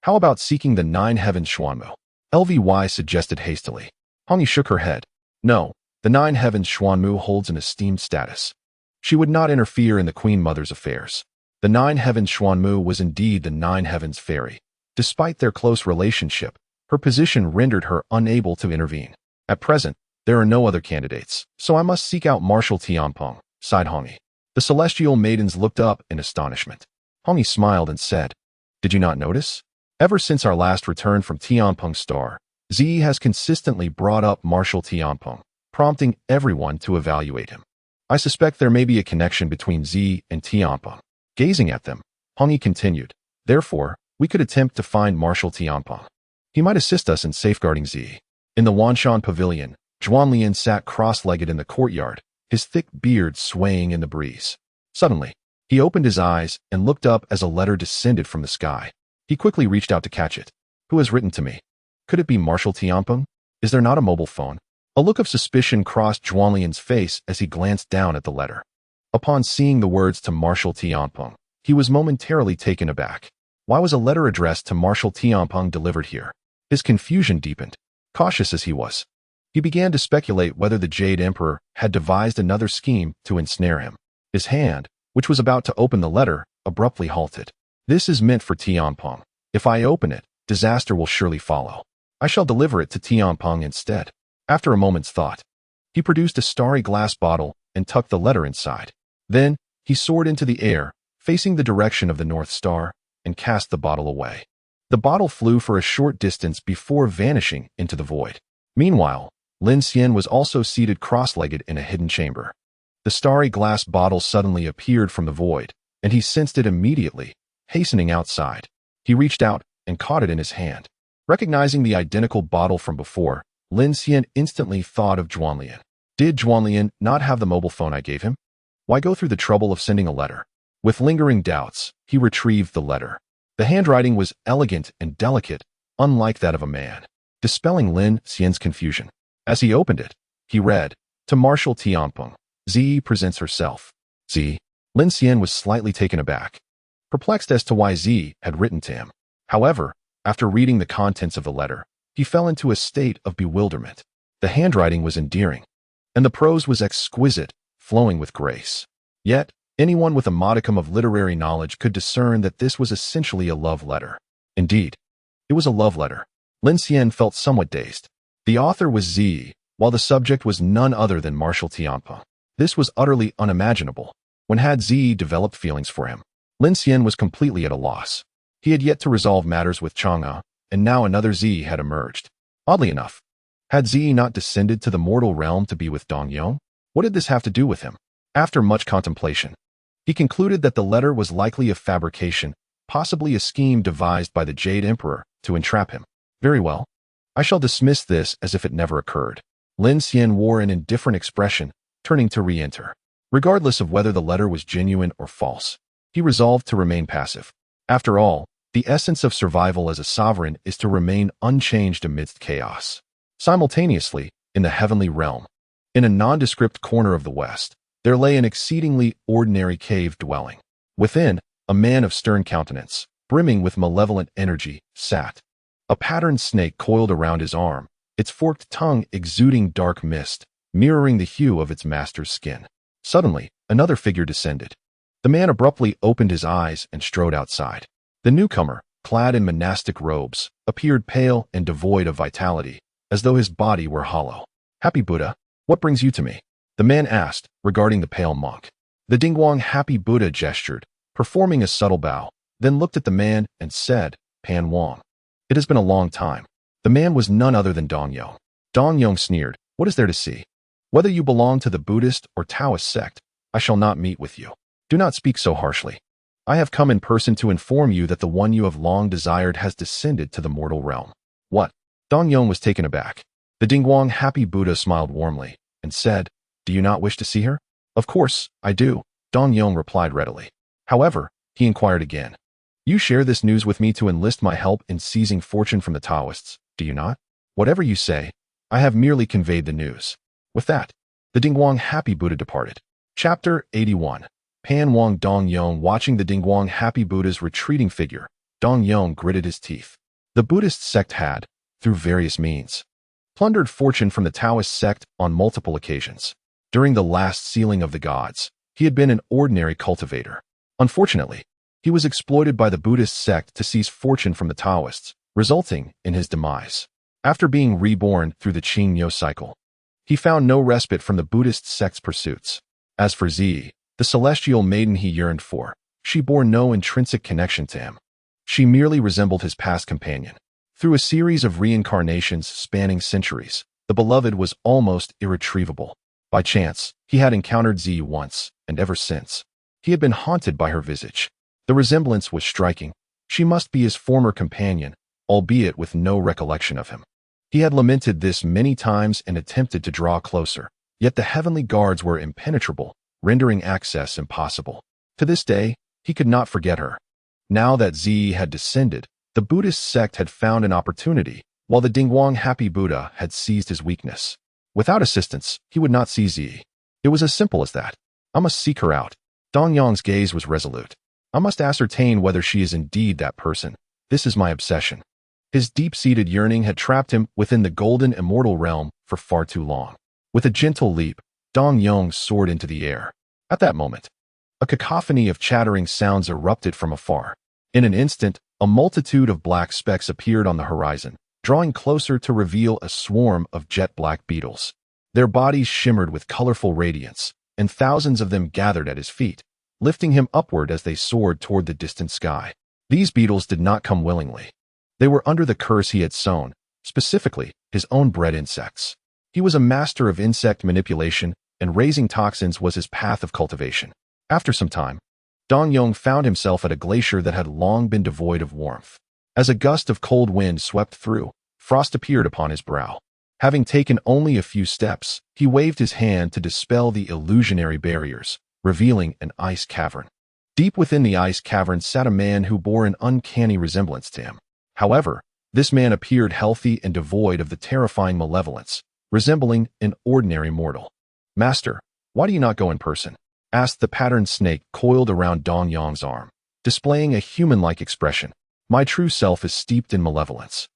"How about seeking the 9 heavens Xuanmu?" Lvy suggested hastily. Chang'e shook her head. "No, the 9 heavens Xuanmu holds an esteemed status. She would not interfere in the Queen Mother's affairs." The 9 heavens Xuanmu was indeed the 9 heavens fairy. Despite their close relationship, her position rendered her unable to intervene. "At present, there are no other candidates, so I must seek out Marshal Tianpeng," sighed Chang'e. The celestial maidens looked up in astonishment. Chang'e smiled and said, "Did you not notice? Ever since our last return from Tianpeng's star, Z has consistently brought up Marshal Tianpeng, prompting everyone to evaluate him. I suspect there may be a connection between Z and Tianpeng. Gazing at them, Hong Yi continued, therefore, we could attempt to find Marshal Tianpeng. He might assist us in safeguarding Z. In the Wanshan Pavilion, Zhuan Lian sat cross-legged in the courtyard, his thick beard swaying in the breeze. Suddenly, he opened his eyes and looked up as a letter descended from the sky. He quickly reached out to catch it. Who has written to me? Could it be Marshal Tianpeng? Is there not a mobile phone? A look of suspicion crossed Zhuan Lian's face as he glanced down at the letter. Upon seeing the words to Marshal Tianpeng, he was momentarily taken aback. Why was a letter addressed to Marshal Tianpeng delivered here? His confusion deepened. Cautious as he was, he began to speculate whether the Jade Emperor had devised another scheme to ensnare him. His hand, which was about to open the letter, abruptly halted. This is meant for Tianpeng. If I open it, disaster will surely follow. I shall deliver it to Tianpeng instead. After a moment's thought, he produced a starry glass bottle and tucked the letter inside. Then, he soared into the air, facing the direction of the North Star, and cast the bottle away. The bottle flew for a short distance before vanishing into the void. Meanwhile, Lin Xian was also seated cross-legged in a hidden chamber. The starry glass bottle suddenly appeared from the void, and he sensed it immediately, hastening outside. He reached out and caught it in his hand. Recognizing the identical bottle from before, Lin Xian instantly thought of Zhuan Lian. Did Zhuan Lian not have the mobile phone I gave him? Why go through the trouble of sending a letter? With lingering doubts, he retrieved the letter. The handwriting was elegant and delicate, unlike that of a man, dispelling Lin Xian's confusion. As he opened it, he read, to Marshal Tianpeng, Z presents herself. Z. Lin Xian was slightly taken aback, perplexed as to why Z had written to him. However, after reading the contents of the letter, he fell into a state of bewilderment. The handwriting was endearing, and the prose was exquisite, flowing with grace. Yet, anyone with a modicum of literary knowledge could discern that this was essentially a love letter. Indeed, it was a love letter. Lin Xian felt somewhat dazed. The author was Z, while the subject was none other than Marshal Tianpeng. This was utterly unimaginable. When had Z developed feelings for him? Lin Xian was completely at a loss. He had yet to resolve matters with Chang'e, and now another Z had emerged. Oddly enough, had Z not descended to the mortal realm to be with Dongyong? What did this have to do with him? After much contemplation, he concluded that the letter was likely a fabrication, possibly a scheme devised by the Jade Emperor to entrap him. Very well. I shall dismiss this as if it never occurred. Lin Xian wore an indifferent expression, turning to re-enter. Regardless of whether the letter was genuine or false, he resolved to remain passive. After all, the essence of survival as a sovereign is to remain unchanged amidst chaos. Simultaneously, in the heavenly realm, in a nondescript corner of the west, there lay an exceedingly ordinary cave dwelling. Within, a man of stern countenance, brimming with malevolent energy, sat. A patterned snake coiled around his arm, its forked tongue exuding dark mist, mirroring the hue of its master's skin. Suddenly, another figure descended. The man abruptly opened his eyes and strode outside. The newcomer, clad in monastic robes, appeared pale and devoid of vitality, as though his body were hollow. Happy Buddha, what brings you to me? The man asked, regarding the pale monk. The Dingguang Happy Buddha gestured, performing a subtle bow, then looked at the man and said, Pan Wang. It has been a long time. The man was none other than Dongyong. Dongyong sneered, what is there to see? Whether you belong to the Buddhist or Taoist sect, I shall not meet with you. Do not speak so harshly. I have come in person to inform you that the one you have long desired has descended to the mortal realm. What? Dongyong was taken aback. The Dingguang Happy Buddha smiled warmly and said, do you not wish to see her? Of course, I do, Dongyong replied readily. However, he inquired again. You share this news with me to enlist my help in seizing fortune from the Taoists, do you not? Whatever you say, I have merely conveyed the news. With that, the Dingguang Happy Buddha departed. Chapter 81. Pan Wang Dongyong watching the Dingguang Happy Buddha's retreating figure, Dongyong gritted his teeth. The Buddhist sect had, through various means, plundered fortune from the Taoist sect on multiple occasions. During the last sealing of the gods, he had been an ordinary cultivator. Unfortunately, he was exploited by the Buddhist sect to seize fortune from the Taoists, resulting in his demise. After being reborn through the Chang'e cycle, he found no respite from the Buddhist sect's pursuits. As for Z, the celestial maiden he yearned for, she bore no intrinsic connection to him. She merely resembled his past companion. Through a series of reincarnations spanning centuries, the beloved was almost irretrievable. By chance, he had encountered Zi once, and ever since, he had been haunted by her visage. The resemblance was striking. She must be his former companion, albeit with no recollection of him. He had lamented this many times and attempted to draw closer, yet the heavenly guards were impenetrable, rendering access impossible. To this day, he could not forget her. Now that Zi had descended, the Buddhist sect had found an opportunity, while the Dingguang Happy Buddha had seized his weakness. Without assistance, he would not see Zi. It was as simple as that. I must seek her out. Dong Yang's gaze was resolute. I must ascertain whether she is indeed that person. This is my obsession. His deep-seated yearning had trapped him within the golden immortal realm for far too long. With a gentle leap, Dong Yang soared into the air. At that moment, a cacophony of chattering sounds erupted from afar. In an instant, a multitude of black specks appeared on the horizon, drawing closer to reveal a swarm of jet-black beetles. Their bodies shimmered with colorful radiance, and thousands of them gathered at his feet, lifting him upward as they soared toward the distant sky. These beetles did not come willingly. They were under the curse he had sown, specifically his own bred insects. He was a master of insect manipulation, and raising toxins was his path of cultivation. After some time, Dong Yang found himself at a glacier that had long been devoid of warmth. As a gust of cold wind swept through, frost appeared upon his brow. Having taken only a few steps, he waved his hand to dispel the illusionary barriers, revealing an ice cavern. Deep within the ice cavern sat a man who bore an uncanny resemblance to him. However, this man appeared healthy and devoid of the terrifying malevolence, resembling an ordinary mortal. "Master, why do you not go in person?" asked the patterned snake coiled around Dong Yang's arm, displaying a human-like expression. "My true self is steeped in malevolence.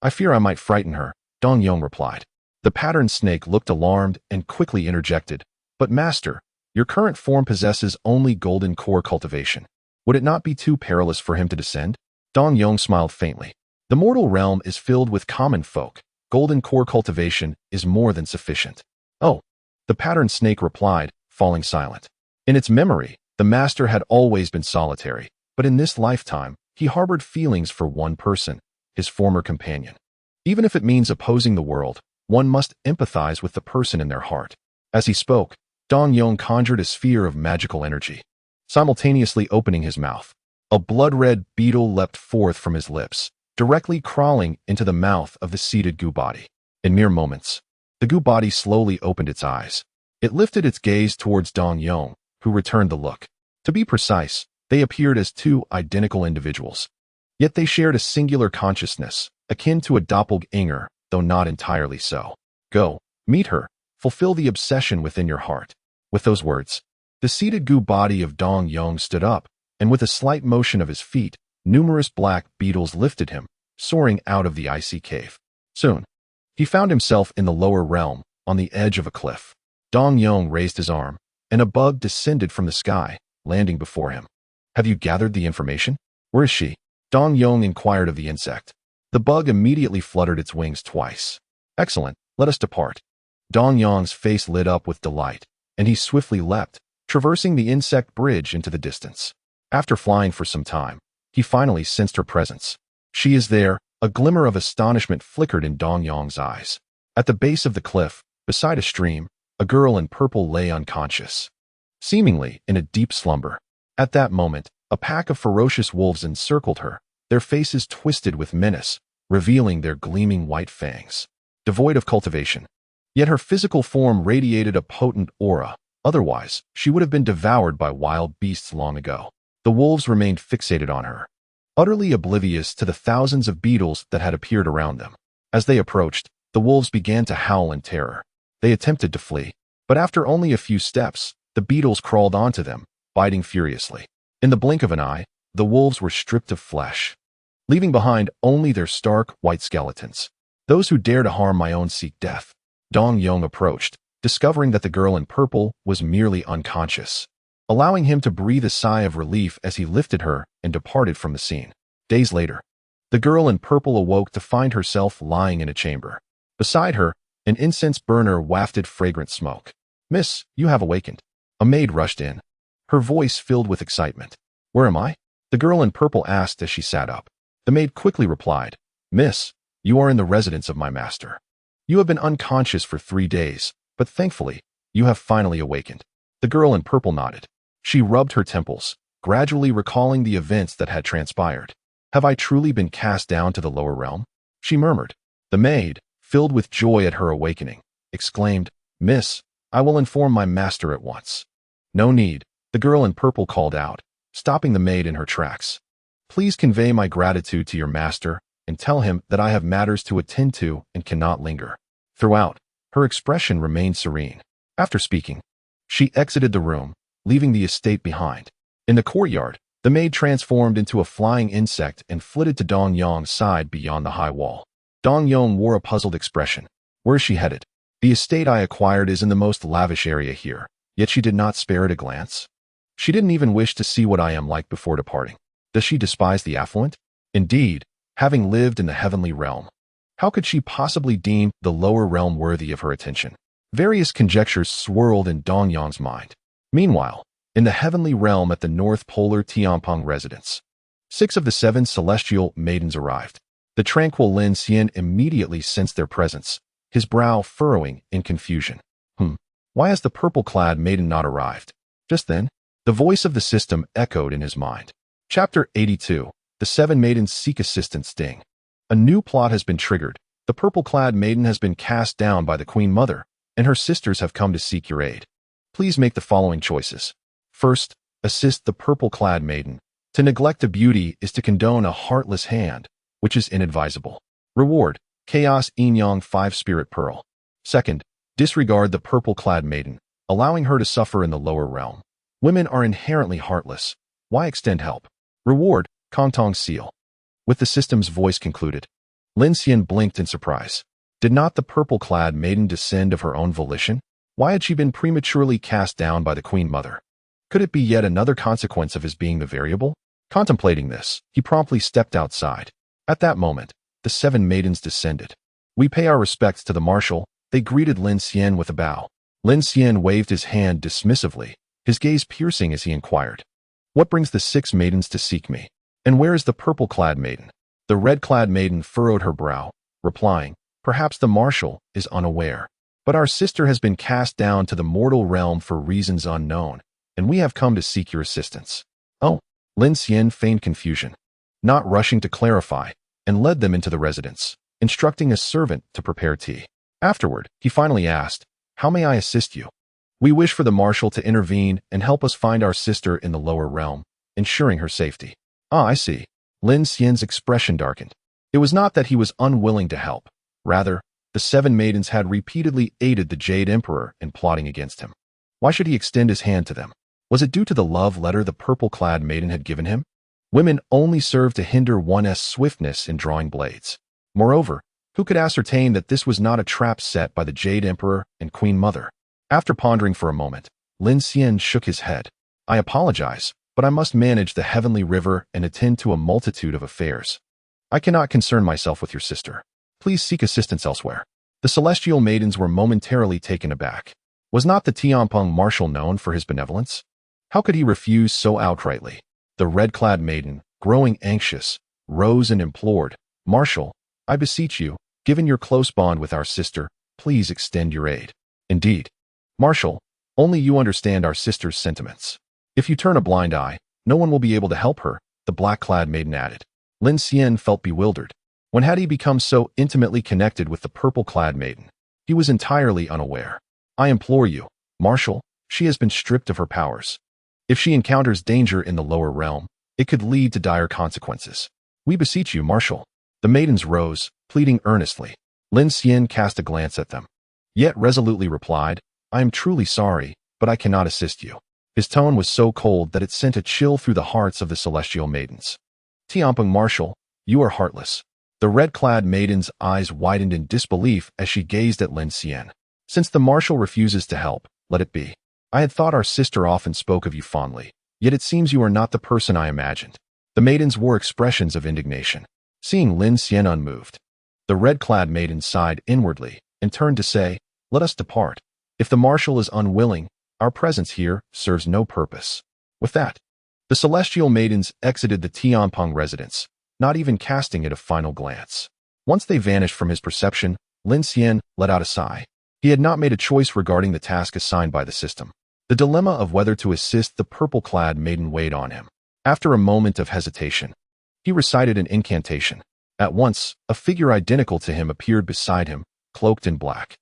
I fear I might frighten her," Dong Yang replied. The patterned snake looked alarmed and quickly interjected, "But master, your current form possesses only golden core cultivation. Would it not be too perilous for him to descend?" Dong Yang smiled faintly. "The mortal realm is filled with common folk. Golden core cultivation is more than sufficient." "Oh," the patterned snake replied, falling silent. In its memory, the master had always been solitary, but in this lifetime, he harbored feelings for one person, his former companion. Even if it means opposing the world, one must empathize with the person in their heart. As he spoke, Dong Yang conjured a sphere of magical energy. Simultaneously opening his mouth, a blood-red beetle leapt forth from his lips, directly crawling into the mouth of the seated goo body. In mere moments, the goo body slowly opened its eyes. It lifted its gaze towards Dong Yang, who returned the look. To be precise, they appeared as two identical individuals. Yet they shared a singular consciousness, akin to a doppelganger, though not entirely so. "Go, meet her, fulfill the obsession within your heart." With those words, the seated goo body of Dong Yang stood up, and with a slight motion of his feet, numerous black beetles lifted him, soaring out of the icy cave. Soon, he found himself in the lower realm, on the edge of a cliff. Dong Yang raised his arm, and a bug descended from the sky, landing before him. "Have you gathered the information? Where is she?" Dong Yang inquired of the insect. The bug immediately fluttered its wings twice. "Excellent, let us depart." Dong Yang's face lit up with delight, and he swiftly leapt, traversing the insect bridge into the distance. After flying for some time, he finally sensed her presence. "She is there." A glimmer of astonishment flickered in Dong Yang's eyes. At the base of the cliff, beside a stream, a girl in purple lay unconscious, seemingly in a deep slumber. At that moment, a pack of ferocious wolves encircled her, their faces twisted with menace, revealing their gleaming white fangs. Devoid of cultivation, yet her physical form radiated a potent aura. Otherwise, she would have been devoured by wild beasts long ago. The wolves remained fixated on her, utterly oblivious to the thousands of beetles that had appeared around them. As they approached, the wolves began to howl in terror. They attempted to flee, but after only a few steps, the beetles crawled onto them, biting furiously. In the blink of an eye, the wolves were stripped of flesh, leaving behind only their stark, white skeletons. "Those who dare to harm my own seek death." Dong Yang approached, discovering that the girl in purple was merely unconscious, allowing him to breathe a sigh of relief as he lifted her and departed from the scene. Days later, the girl in purple awoke to find herself lying in a chamber. Beside her, an incense burner wafted fragrant smoke. "Miss, you have awakened." A maid rushed in, her voice filled with excitement. "Where am I?" the girl in purple asked as she sat up. The maid quickly replied, "Miss, you are in the residence of my master. You have been unconscious for 3 days, but thankfully, you have finally awakened. The girl in purple nodded. She rubbed her temples, gradually recalling the events that had transpired. Have I truly been cast down to the lower realm? She murmured. The maid, filled with joy at her awakening, exclaimed, Miss, I will inform my master at once. No need, the girl in purple called out, stopping the maid in her tracks. Please convey my gratitude to your master and tell him that I have matters to attend to and cannot linger. Throughout, her expression remained serene. After speaking, she exited the room, leaving the estate behind. In the courtyard, the maid transformed into a flying insect and flitted to Dong Yong's side beyond the high wall. Dong Yong wore a puzzled expression. Where is she headed? The estate I acquired is in the most lavish area here, yet she did not spare it a glance. She didn't even wish to see what I am like before departing. Does she despise the affluent? Indeed, having lived in the heavenly realm, how could she possibly deem the lower realm worthy of her attention? Various conjectures swirled in Dong Yong's mind. Meanwhile, in the heavenly realm at the North Polar Tianpeng residence, 6 of the 7 celestial maidens arrived. The tranquil Lin Xian immediately sensed their presence, his brow furrowing in confusion. Why has the purple-clad maiden not arrived? Just then, the voice of the system echoed in his mind. Chapter 82. The 7 maidens seek assistance. Sting. A new plot has been triggered. The purple-clad maiden has been cast down by the Queen Mother, and her sisters have come to seek your aid. Please make the following choices. First, assist the purple-clad maiden. To neglect a beauty is to condone a heartless hand, which is inadvisable. Reward, Chaos Yin-Yang 5 Spirit Pearl. Second, disregard the purple-clad maiden, allowing her to suffer in the lower realm. Women are inherently heartless. Why extend help? Reward, Kongtong Seal. With the system's voice concluded, Lin Xian blinked in surprise. Did not the purple-clad maiden descend of her own volition? Why had she been prematurely cast down by the Queen Mother? Could it be yet another consequence of his being the variable? Contemplating this, he promptly stepped outside. At that moment, the 7 maidens descended. We pay our respects to the Marshal. They greeted Lin Xian with a bow. Lin Xian waved his hand dismissively, his gaze piercing as he inquired, What brings the 6 maidens to seek me? And where is the purple-clad maiden? The red-clad maiden furrowed her brow, replying, Perhaps the Marshal is unaware, but our sister has been cast down to the mortal realm for reasons unknown, and we have come to seek your assistance. Oh, Lin Xian feigned confusion, not rushing to clarify, and led them into the residence, instructing a servant to prepare tea. Afterward, he finally asked, How may I assist you? We wish for the Marshal to intervene and help us find our sister in the lower realm, ensuring her safety. Ah, I see. Lin Xian's expression darkened. It was not that he was unwilling to help. Rather, the 7 maidens had repeatedly aided the Jade Emperor in plotting against him. Why should he extend his hand to them? Was it due to the love letter the purple-clad maiden had given him? Women only serve to hinder one's swiftness in drawing blades. Moreover, who could ascertain that this was not a trap set by the Jade Emperor and Queen Mother? After pondering for a moment, Lin Xian shook his head. I apologize, but I must manage the heavenly river and attend to a multitude of affairs. I cannot concern myself with your sister. Please seek assistance elsewhere. The celestial maidens were momentarily taken aback. Was not the Tianpeng Marshal known for his benevolence? How could he refuse so outrightly? The red-clad maiden, growing anxious, rose and implored, Marshal, I beseech you, given your close bond with our sister, please extend your aid. Indeed, Marshal, only you understand our sister's sentiments. If you turn a blind eye, no one will be able to help her, the black-clad maiden added. Lin Xian felt bewildered. When had he become so intimately connected with the purple-clad maiden? He was entirely unaware. I implore you, Marshal, she has been stripped of her powers. If she encounters danger in the lower realm, it could lead to dire consequences. We beseech you, Marshal. The maidens rose, pleading earnestly. Lin Xian cast a glance at them, yet resolutely replied, I am truly sorry, but I cannot assist you. His tone was so cold that it sent a chill through the hearts of the celestial maidens. Tianpeng Marshal, you are heartless. The red-clad maiden's eyes widened in disbelief as she gazed at Lin Xian. Since the Marshal refuses to help, let it be. I had thought our sister often spoke of you fondly, yet it seems you are not the person I imagined. The maidens wore expressions of indignation. Seeing Lin Xian unmoved, the red-clad maiden sighed inwardly and turned to say, Let us depart. If the Marshal is unwilling, our presence here serves no purpose. With that, the celestial maidens exited the Tianpeng residence, not even casting it a final glance. Once they vanished from his perception, Lin Xian let out a sigh. He had not made a choice regarding the task assigned by the system. The dilemma of whether to assist the purple-clad maiden weighed on him. After a moment of hesitation, he recited an incantation. At once, a figure identical to him appeared beside him, cloaked in black.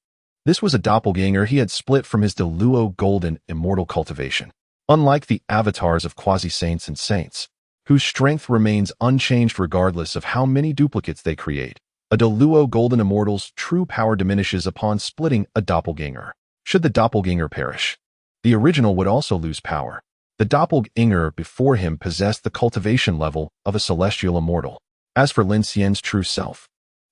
This was a doppelganger he had split from his Deluo golden immortal cultivation. Unlike the avatars of quasi-saints and saints, whose strength remains unchanged regardless of how many duplicates they create, a Deluo golden immortal's true power diminishes upon splitting a doppelganger. Should the doppelganger perish, the original would also lose power. The doppelganger before him possessed the cultivation level of a celestial immortal. As for Lin Xian's true self,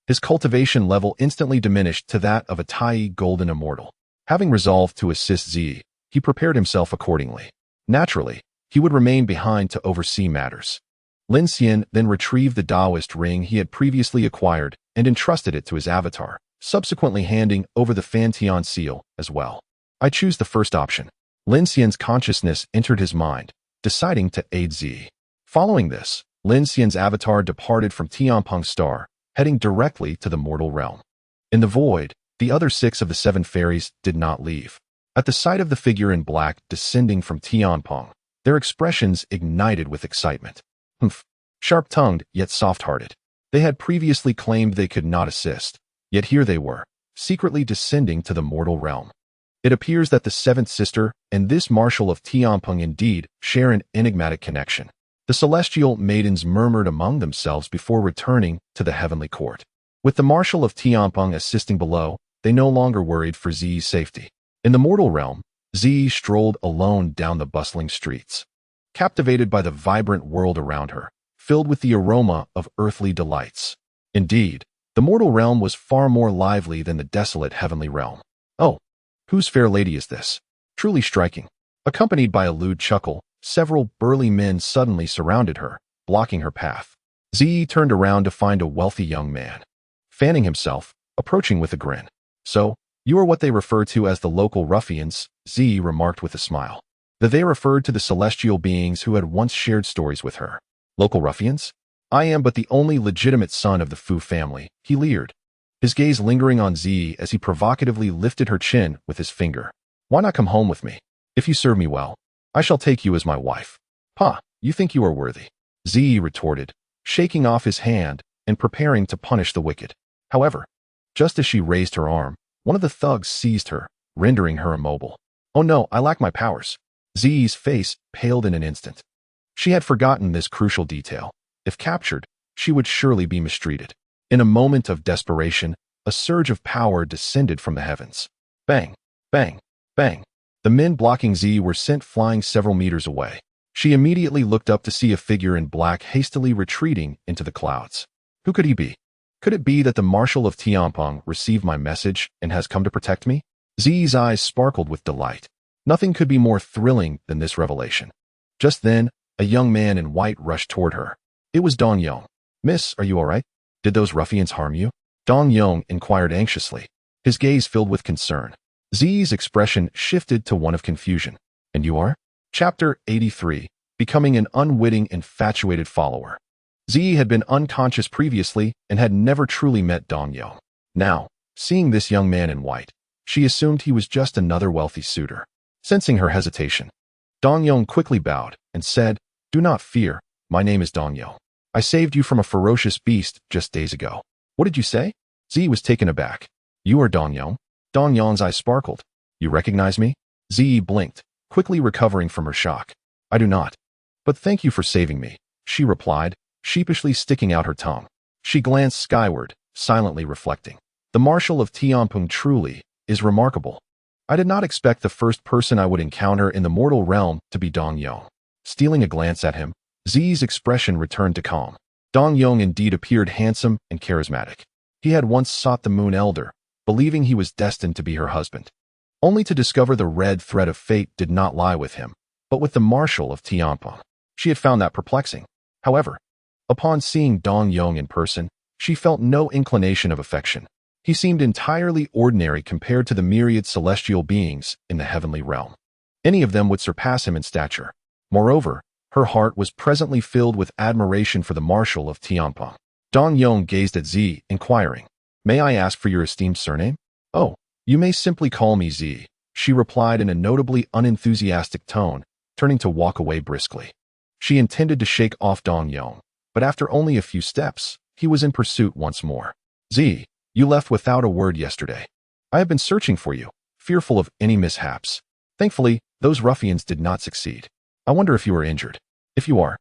his cultivation level instantly diminished to that of a Tai golden immortal. Having resolved to assist Zi, he prepared himself accordingly. Naturally, he would remain behind to oversee matters. Lin Xian then retrieved the Taoist ring he had previously acquired and entrusted it to his avatar, subsequently handing over the Fantian seal as well. I choose the first option. Lin Xian's consciousness entered his mind, deciding to aid Zi. Following this, Lin Xian's avatar departed from Tianpeng's star, heading directly to the mortal realm. In the void, the other 6 of the 7 fairies did not leave. At the sight of the figure in black descending from Tianpeng, their expressions ignited with excitement. Sharp-tongued, yet soft-hearted. They had previously claimed they could not assist, yet here they were, secretly descending to the mortal realm. It appears that the 7th sister and this Marshal of Tianpeng indeed share an enigmatic connection. The celestial maidens murmured among themselves before returning to the heavenly court. With the Marshal of Tianpeng assisting below, they no longer worried for Zi's safety. In the mortal realm, Zi strolled alone down the bustling streets, captivated by the vibrant world around her, filled with the aroma of earthly delights. Indeed, the mortal realm was far more lively than the desolate heavenly realm. Oh, whose fair lady is this? Truly striking. Accompanied by a lewd chuckle, several burly men suddenly surrounded her, blocking her path. Zi turned around to find a wealthy young man, fanning himself, approaching with a grin. So, you are what they refer to as the local ruffians, Zi remarked with a smile. They referred to the celestial beings who had once shared stories with her. Local ruffians? I am but the only legitimate son of the Fu family, he leered, his gaze lingering on Zi as he provocatively lifted her chin with his finger. Why not come home with me? If you serve me well, I shall take you as my wife. Pa, you think you are worthy? Zi retorted, shaking off his hand and preparing to punish the wicked. However, just as she raised her arm, one of the thugs seized her, rendering her immobile. Oh no, I lack my powers. Zi's face paled in an instant. She had forgotten this crucial detail. If captured, she would surely be mistreated. In a moment of desperation, a surge of power descended from the heavens. Bang, bang, bang. The men blocking Zi were sent flying several meters away. She immediately looked up to see a figure in black hastily retreating into the clouds. Who could he be? Could it be that the Marshal of Tianpeng received my message and has come to protect me? Zi's eyes sparkled with delight. Nothing could be more thrilling than this revelation. Just then, a young man in white rushed toward her. It was Dong Yong. Miss, are you all right? Did those ruffians harm you? Dong Yong inquired anxiously, his gaze filled with concern. Zi's expression shifted to one of confusion. And you are? Chapter 83, Becoming an Unwitting Infatuated Follower. Zi had been unconscious previously and had never truly met Dong Yong. Now, seeing this young man in white, she assumed he was just another wealthy suitor. Sensing her hesitation, Dong Yong quickly bowed and said, Do not fear, my name is Dong Yong. I saved you from a ferocious beast just days ago. What did you say? Zi was taken aback. You are Dong Yong? Dong Yong's eyes sparkled. You recognize me? Zi blinked, quickly recovering from her shock. I do not. But thank you for saving me, she replied, sheepishly sticking out her tongue. She glanced skyward, silently reflecting. The Marshal of Tianpeng truly is remarkable. I did not expect the first person I would encounter in the mortal realm to be Dong Yong. Stealing a glance at him, Zi's expression returned to calm. Dong Yong indeed appeared handsome and charismatic. He had once sought the Moon Elder, believing he was destined to be her husband, only to discover the red thread of fate did not lie with him, but with the Marshal of Tianpeng. She had found that perplexing. However, upon seeing Dong Yong in person, she felt no inclination of affection. He seemed entirely ordinary compared to the myriad celestial beings in the heavenly realm. Any of them would surpass him in stature. Moreover, her heart was presently filled with admiration for the Marshal of Tianpeng. Dong Yong gazed at Zi, inquiring, May I ask for your esteemed surname? Oh, You may simply call me Z, she replied in a notably unenthusiastic tone, turning to walk away briskly. She intended to shake off Dong Yong, but after only a few steps, he was in pursuit once more. Z, you left without a word yesterday. I have been searching for you, fearful of any mishaps. Thankfully, those ruffians did not succeed. I wonder if you are injured. If you are,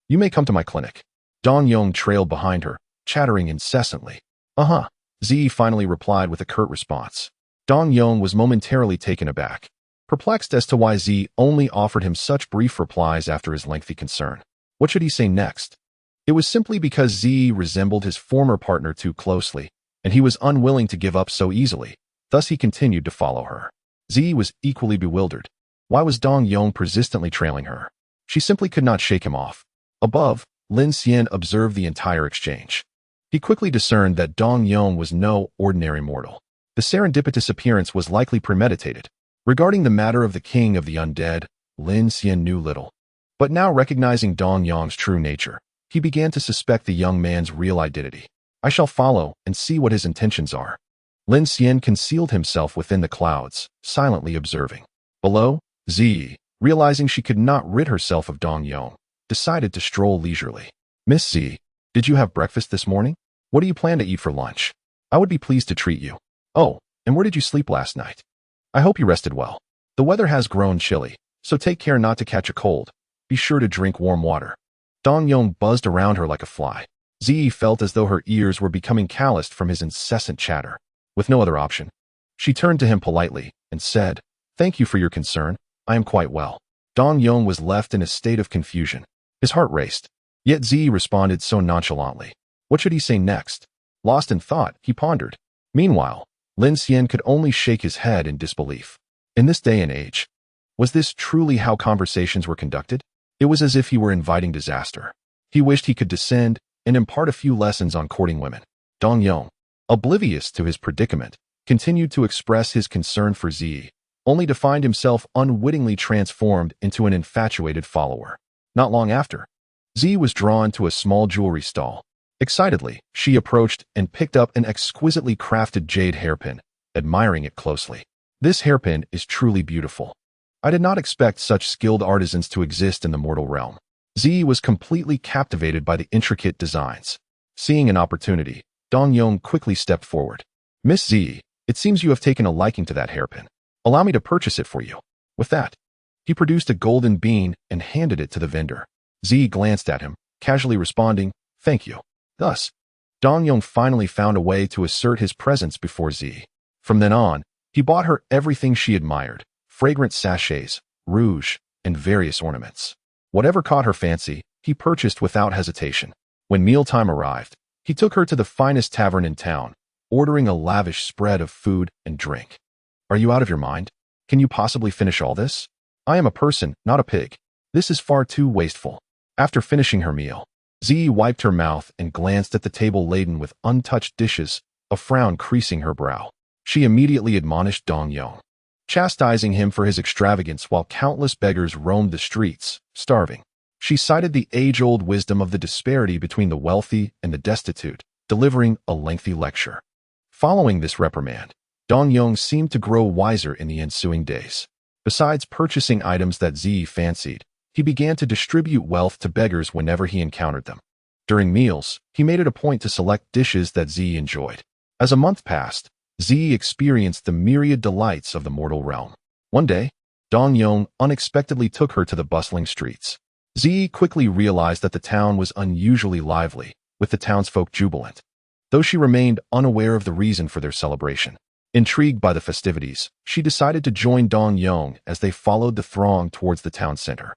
you may come to my clinic. Dong Yong trailed behind her, chattering incessantly. Uh-huh, Z finally replied with a curt response. Dong Yong was momentarily taken aback, perplexed as to why Z only offered him such brief replies after his lengthy concern. What should he say next? It was simply because Z resembled his former partner too closely, and he was unwilling to give up so easily. Thus he continued to follow her. Z was equally bewildered. Why was Dong Yong persistently trailing her? She simply could not shake him off. Above, Lin Xian observed the entire exchange. He quickly discerned that Dong Yong was no ordinary mortal. The serendipitous appearance was likely premeditated. Regarding the matter of the king of the undead, Lin Xian knew little. But now recognizing Dong Yong's true nature, he began to suspect the young man's real identity. I shall follow and see what his intentions are. Lin Xian concealed himself within the clouds, silently observing. Below, Z, realizing she could not rid herself of Dong Yong, decided to stroll leisurely. Miss Z, did you have breakfast this morning? What do you plan to eat for lunch? I would be pleased to treat you. Oh, and where did you sleep last night? I hope you rested well. The weather has grown chilly, so take care not to catch a cold. Be sure to drink warm water. Dong Yong buzzed around her like a fly. Z felt as though her ears were becoming calloused from his incessant chatter. With no other option, she turned to him politely and said, Thank you for your concern. I am quite well. Dong Yong was left in a state of confusion. His heart raced. Yet Z responded so nonchalantly. What should he say next? Lost in thought, he pondered. Meanwhile, Lin Xian could only shake his head in disbelief. In this day and age, was this truly how conversations were conducted? It was as if he were inviting disaster. He wished he could descend and impart a few lessons on courting women. Dong Yong, oblivious to his predicament, continued to express his concern for Z, only to find himself unwittingly transformed into an infatuated follower. Not long after, Z was drawn to a small jewelry stall. Excitedly, she approached and picked up an exquisitely crafted jade hairpin, admiring it closely. This hairpin is truly beautiful. I did not expect such skilled artisans to exist in the mortal realm. Z was completely captivated by the intricate designs. Seeing an opportunity, Dong Yong quickly stepped forward. Miss Z, it seems you have taken a liking to that hairpin. Allow me to purchase it for you. With that, he produced a golden bean and handed it to the vendor. Z glanced at him, casually responding, Thank you. Thus, Dong Yong finally found a way to assert his presence before Z. From then on, he bought her everything she admired, fragrant sachets, rouge, and various ornaments. Whatever caught her fancy, he purchased without hesitation. When mealtime arrived, he took her to the finest tavern in town, ordering a lavish spread of food and drink. Are you out of your mind? Can you possibly finish all this? I am a person, not a pig. This is far too wasteful. After finishing her meal, Z wiped her mouth and glanced at the table laden with untouched dishes, a frown creasing her brow. She immediately admonished Dong Yong, chastising him for his extravagance while countless beggars roamed the streets, starving. She cited the age-old wisdom of the disparity between the wealthy and the destitute, delivering a lengthy lecture. Following this reprimand, Dong Yong seemed to grow wiser in the ensuing days. Besides purchasing items that Z fancied, he began to distribute wealth to beggars whenever he encountered them. During meals, he made it a point to select dishes that Z enjoyed. As a month passed, Z experienced the myriad delights of the mortal realm. One day, Dong Yong unexpectedly took her to the bustling streets. Z quickly realized that the town was unusually lively, with the townsfolk jubilant, though she remained unaware of the reason for their celebration. Intrigued by the festivities, she decided to join Dong Yong as they followed the throng towards the town center.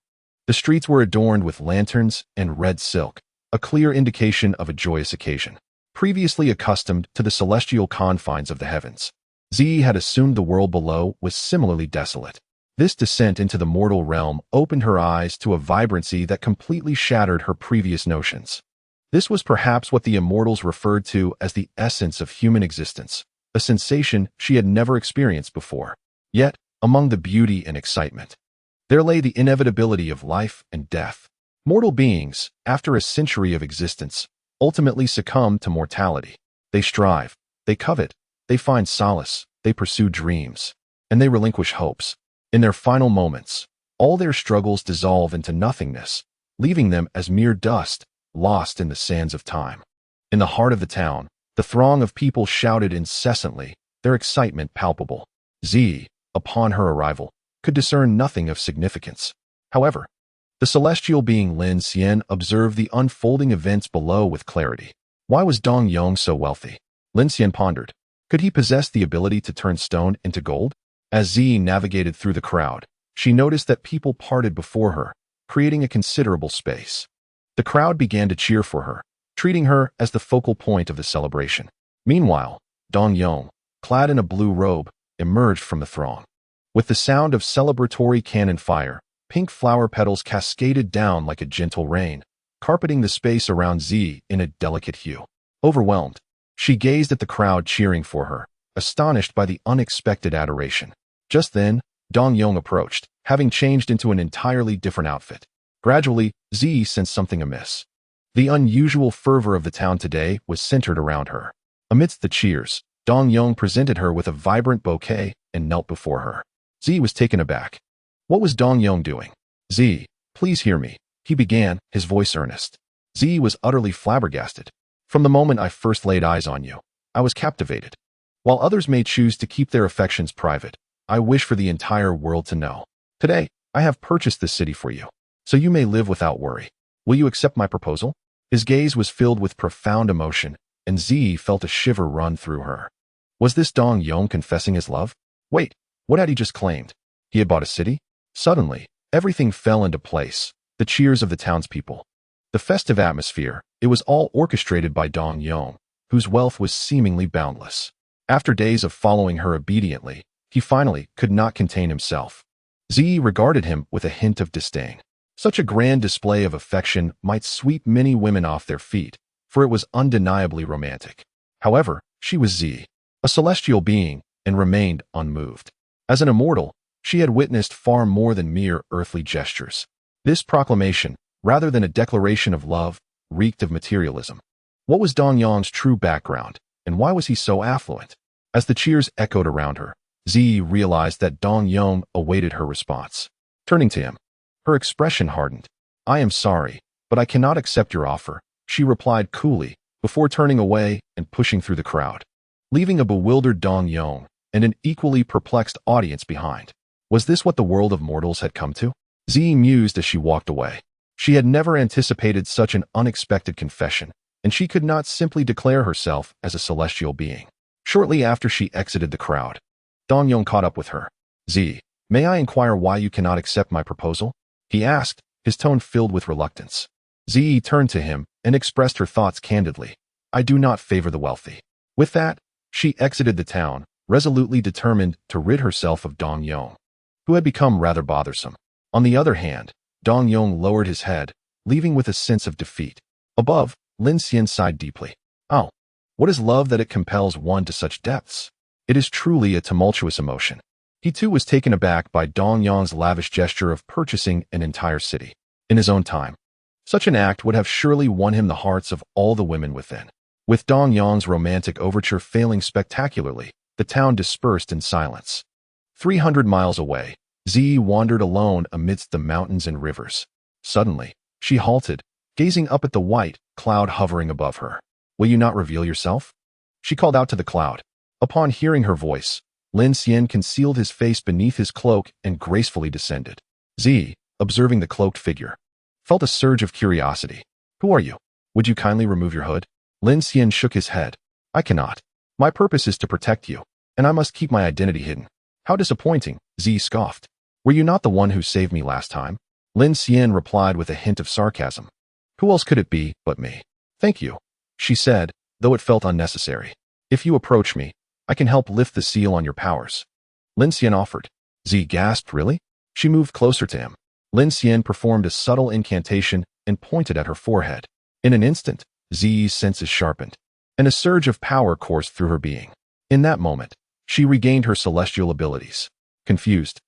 The streets were adorned with lanterns and red silk, a clear indication of a joyous occasion. Previously accustomed to the celestial confines of the heavens, Z had assumed the world below was similarly desolate. This descent into the mortal realm opened her eyes to a vibrancy that completely shattered her previous notions. This was perhaps what the immortals referred to as the essence of human existence, a sensation she had never experienced before. Yet, among the beauty and excitement, there lay the inevitability of life and death. Mortal beings, after a century of existence, ultimately succumb to mortality. They strive, they covet, they find solace, they they pursue dreams, and they relinquish hopes. In their final moments, all their struggles dissolve into nothingness, leaving them as mere dust, lost in the sands of time. In the heart of the town, the throng of people shouted incessantly, their excitement palpable. Z, upon her arrival, could discern nothing of significance. However, the celestial being Lin Xian observed the unfolding events below with clarity. Why was Dong Yong so wealthy? Lin Xian pondered. Could he possess the ability to turn stone into gold? As Z navigated through the crowd, she noticed that people parted before her, creating a considerable space. The crowd began to cheer for her, treating her as the focal point of the celebration. Meanwhile, Dong Yong, clad in a blue robe, emerged from the throng. With the sound of celebratory cannon fire, pink flower petals cascaded down like a gentle rain, carpeting the space around Z in a delicate hue. Overwhelmed, she gazed at the crowd cheering for her, astonished by the unexpected adoration. Just then, Dong Yong approached, having changed into an entirely different outfit. Gradually, Z sensed something amiss. The unusual fervor of the town today was centered around her. Amidst the cheers, Dong Yong presented her with a vibrant bouquet and knelt before her. Z was taken aback. What was Dong Yong doing? Z, please hear me, he began, his voice earnest. Z was utterly flabbergasted. From the moment I first laid eyes on you, I was captivated. While others may choose to keep their affections private, I wish for the entire world to know. Today, I have purchased this city for you, so you may live without worry. Will you accept my proposal? His gaze was filled with profound emotion, and Z felt a shiver run through her. Was this Dong Yong confessing his love? Wait, what had he just claimed? He had bought a city? Suddenly, everything fell into place, the cheers of the townspeople. The festive atmosphere, it was all orchestrated by Dong Yong, whose wealth was seemingly boundless. After days of following her obediently, he finally could not contain himself. Z regarded him with a hint of disdain. Such a grand display of affection might sweep many women off their feet, for it was undeniably romantic. However, she was Z, a celestial being, and remained unmoved. As an immortal, she had witnessed far more than mere earthly gestures. This proclamation, rather than a declaration of love, reeked of materialism. What was Dong Yong's true background, and why was he so affluent? As the cheers echoed around her, Z realized that Dong Yong awaited her response. Turning to him, her expression hardened. I am sorry, but I cannot accept your offer, she replied coolly, before turning away and pushing through the crowd, leaving a bewildered Dong Yong and an equally perplexed audience behind. Was this what the world of mortals had come to? Z mused as she walked away. She had never anticipated such an unexpected confession, and she could not simply declare herself as a celestial being. Shortly after she exited the crowd, Dong Yong caught up with her. Z, may I inquire why you cannot accept my proposal? He asked, his tone filled with reluctance. Z turned to him and expressed her thoughts candidly. I do not favor the wealthy. With that, she exited the town, resolutely determined to rid herself of Dong Yong, who had become rather bothersome. On the other hand, Dong Yong lowered his head, leaving with a sense of defeat. Above, Lin Xian sighed deeply. Oh, what is love that it compels one to such depths? It is truly a tumultuous emotion. He too was taken aback by Dong Yong's lavish gesture of purchasing an entire city. In his own time, such an act would have surely won him the hearts of all the women within. With Dong Yong's romantic overture failing spectacularly, the town dispersed in silence. 300 miles away, Z wandered alone amidst the mountains and rivers. Suddenly, she halted, gazing up at the white cloud hovering above her. Will you not reveal yourself? She called out to the cloud. Upon hearing her voice, Lin Xian concealed his face beneath his cloak and gracefully descended. Z, observing the cloaked figure, felt a surge of curiosity. Who are you? Would you kindly remove your hood? Lin Xian shook his head. I cannot. My purpose is to protect you, and I must keep my identity hidden. How disappointing, Z scoffed. Were you not the one who saved me last time? Lin Xian replied with a hint of sarcasm. Who else could it be but me? Thank you, she said, though it felt unnecessary. If you approach me, I can help lift the seal on your powers. Lin Xian offered. Z gasped, really? She moved closer to him. Lin Xian performed a subtle incantation and pointed at her forehead. In an instant, Z's senses sharpened, and a surge of power coursed through her being. In that moment, she regained her celestial abilities. Confused,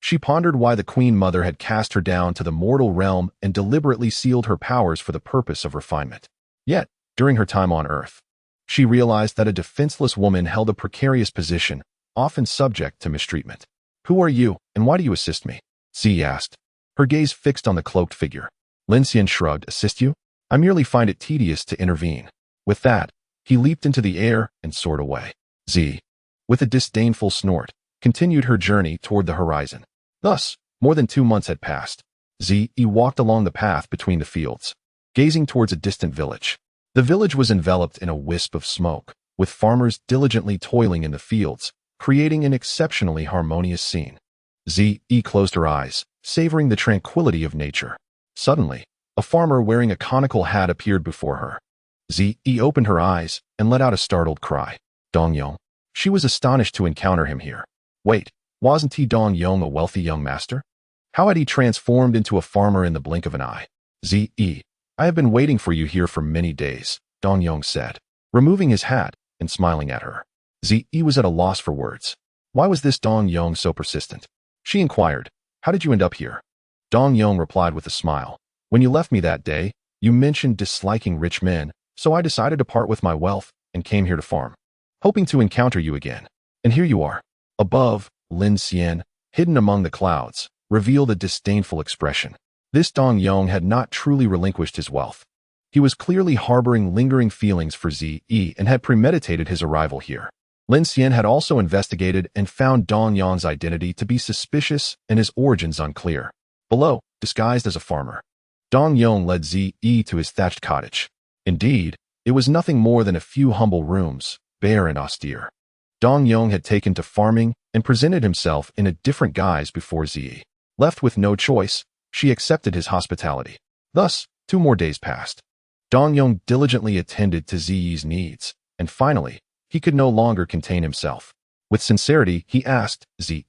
she pondered why the Queen Mother had cast her down to the mortal realm and deliberately sealed her powers for the purpose of refinement. Yet, during her time on Earth, she realized that a defenseless woman held a precarious position, often subject to mistreatment. "Who are you, and why do you assist me?" Zi asked, her gaze fixed on the cloaked figure. Lin Xian shrugged. "Assist you? I merely find it tedious to intervene." With that, he leaped into the air and soared away. Zi, with a disdainful snort, continued her journey toward the horizon. Thus, more than 2 months had passed. Zi walked along the path between the fields, gazing towards a distant village. The village was enveloped in a wisp of smoke, with farmers diligently toiling in the fields, creating an exceptionally harmonious scene. Zi closed her eyes, savoring the tranquility of nature. Suddenly, a farmer wearing a conical hat appeared before her. Zi opened her eyes and let out a startled cry. Dong Yong. She was astonished to encounter him here. Wait, wasn't he Dong Yong, a wealthy young master? How had he transformed into a farmer in the blink of an eye? Zi, I have been waiting for you here for many days, Dong Yong said, removing his hat and smiling at her. Zi was at a loss for words. Why was this Dong Yong so persistent? She inquired, how did you end up here? Dong Yong replied with a smile. When you left me that day, you mentioned disliking rich men, so I decided to part with my wealth and came here to farm, hoping to encounter you again. And here you are. Above, Lin Xian, hidden among the clouds, revealed a disdainful expression. This Dong Yong had not truly relinquished his wealth. He was clearly harboring lingering feelings for Zi and had premeditated his arrival here. Lin Xian had also investigated and found Dong Yong's identity to be suspicious and his origins unclear. Below, disguised as a farmer, Dong Yong led Zi to his thatched cottage. Indeed, it was nothing more than a few humble rooms, bare and austere. Dong Yong had taken to farming and presented himself in a different guise before Zi. Left with no choice, she accepted his hospitality. Thus, 2 more days passed. Dong Yong diligently attended to Zi's needs, and finally, he could no longer contain himself. With sincerity, he asked Zi,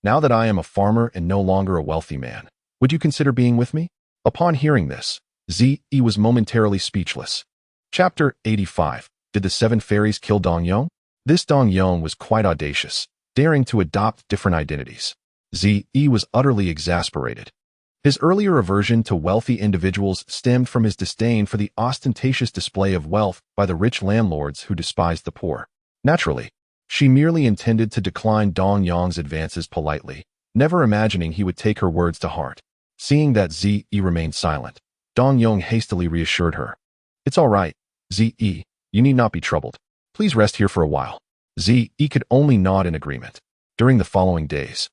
now that I am a farmer and no longer a wealthy man, would you consider being with me? Upon hearing this, Zi was momentarily speechless. Chapter 85. Did the 7 fairies kill Dong Yong? This Dong Yong was quite audacious, daring to adopt different identities. Zi was utterly exasperated. His earlier aversion to wealthy individuals stemmed from his disdain for the ostentatious display of wealth by the rich landlords who despised the poor. Naturally, she merely intended to decline Dong Yong's advances politely, never imagining he would take her words to heart. Seeing that Zi remained silent, Dong Yong hastily reassured her. It's all right, Zi, you need not be troubled. Please rest here for a while. Zi could only nod in agreement. During the following days,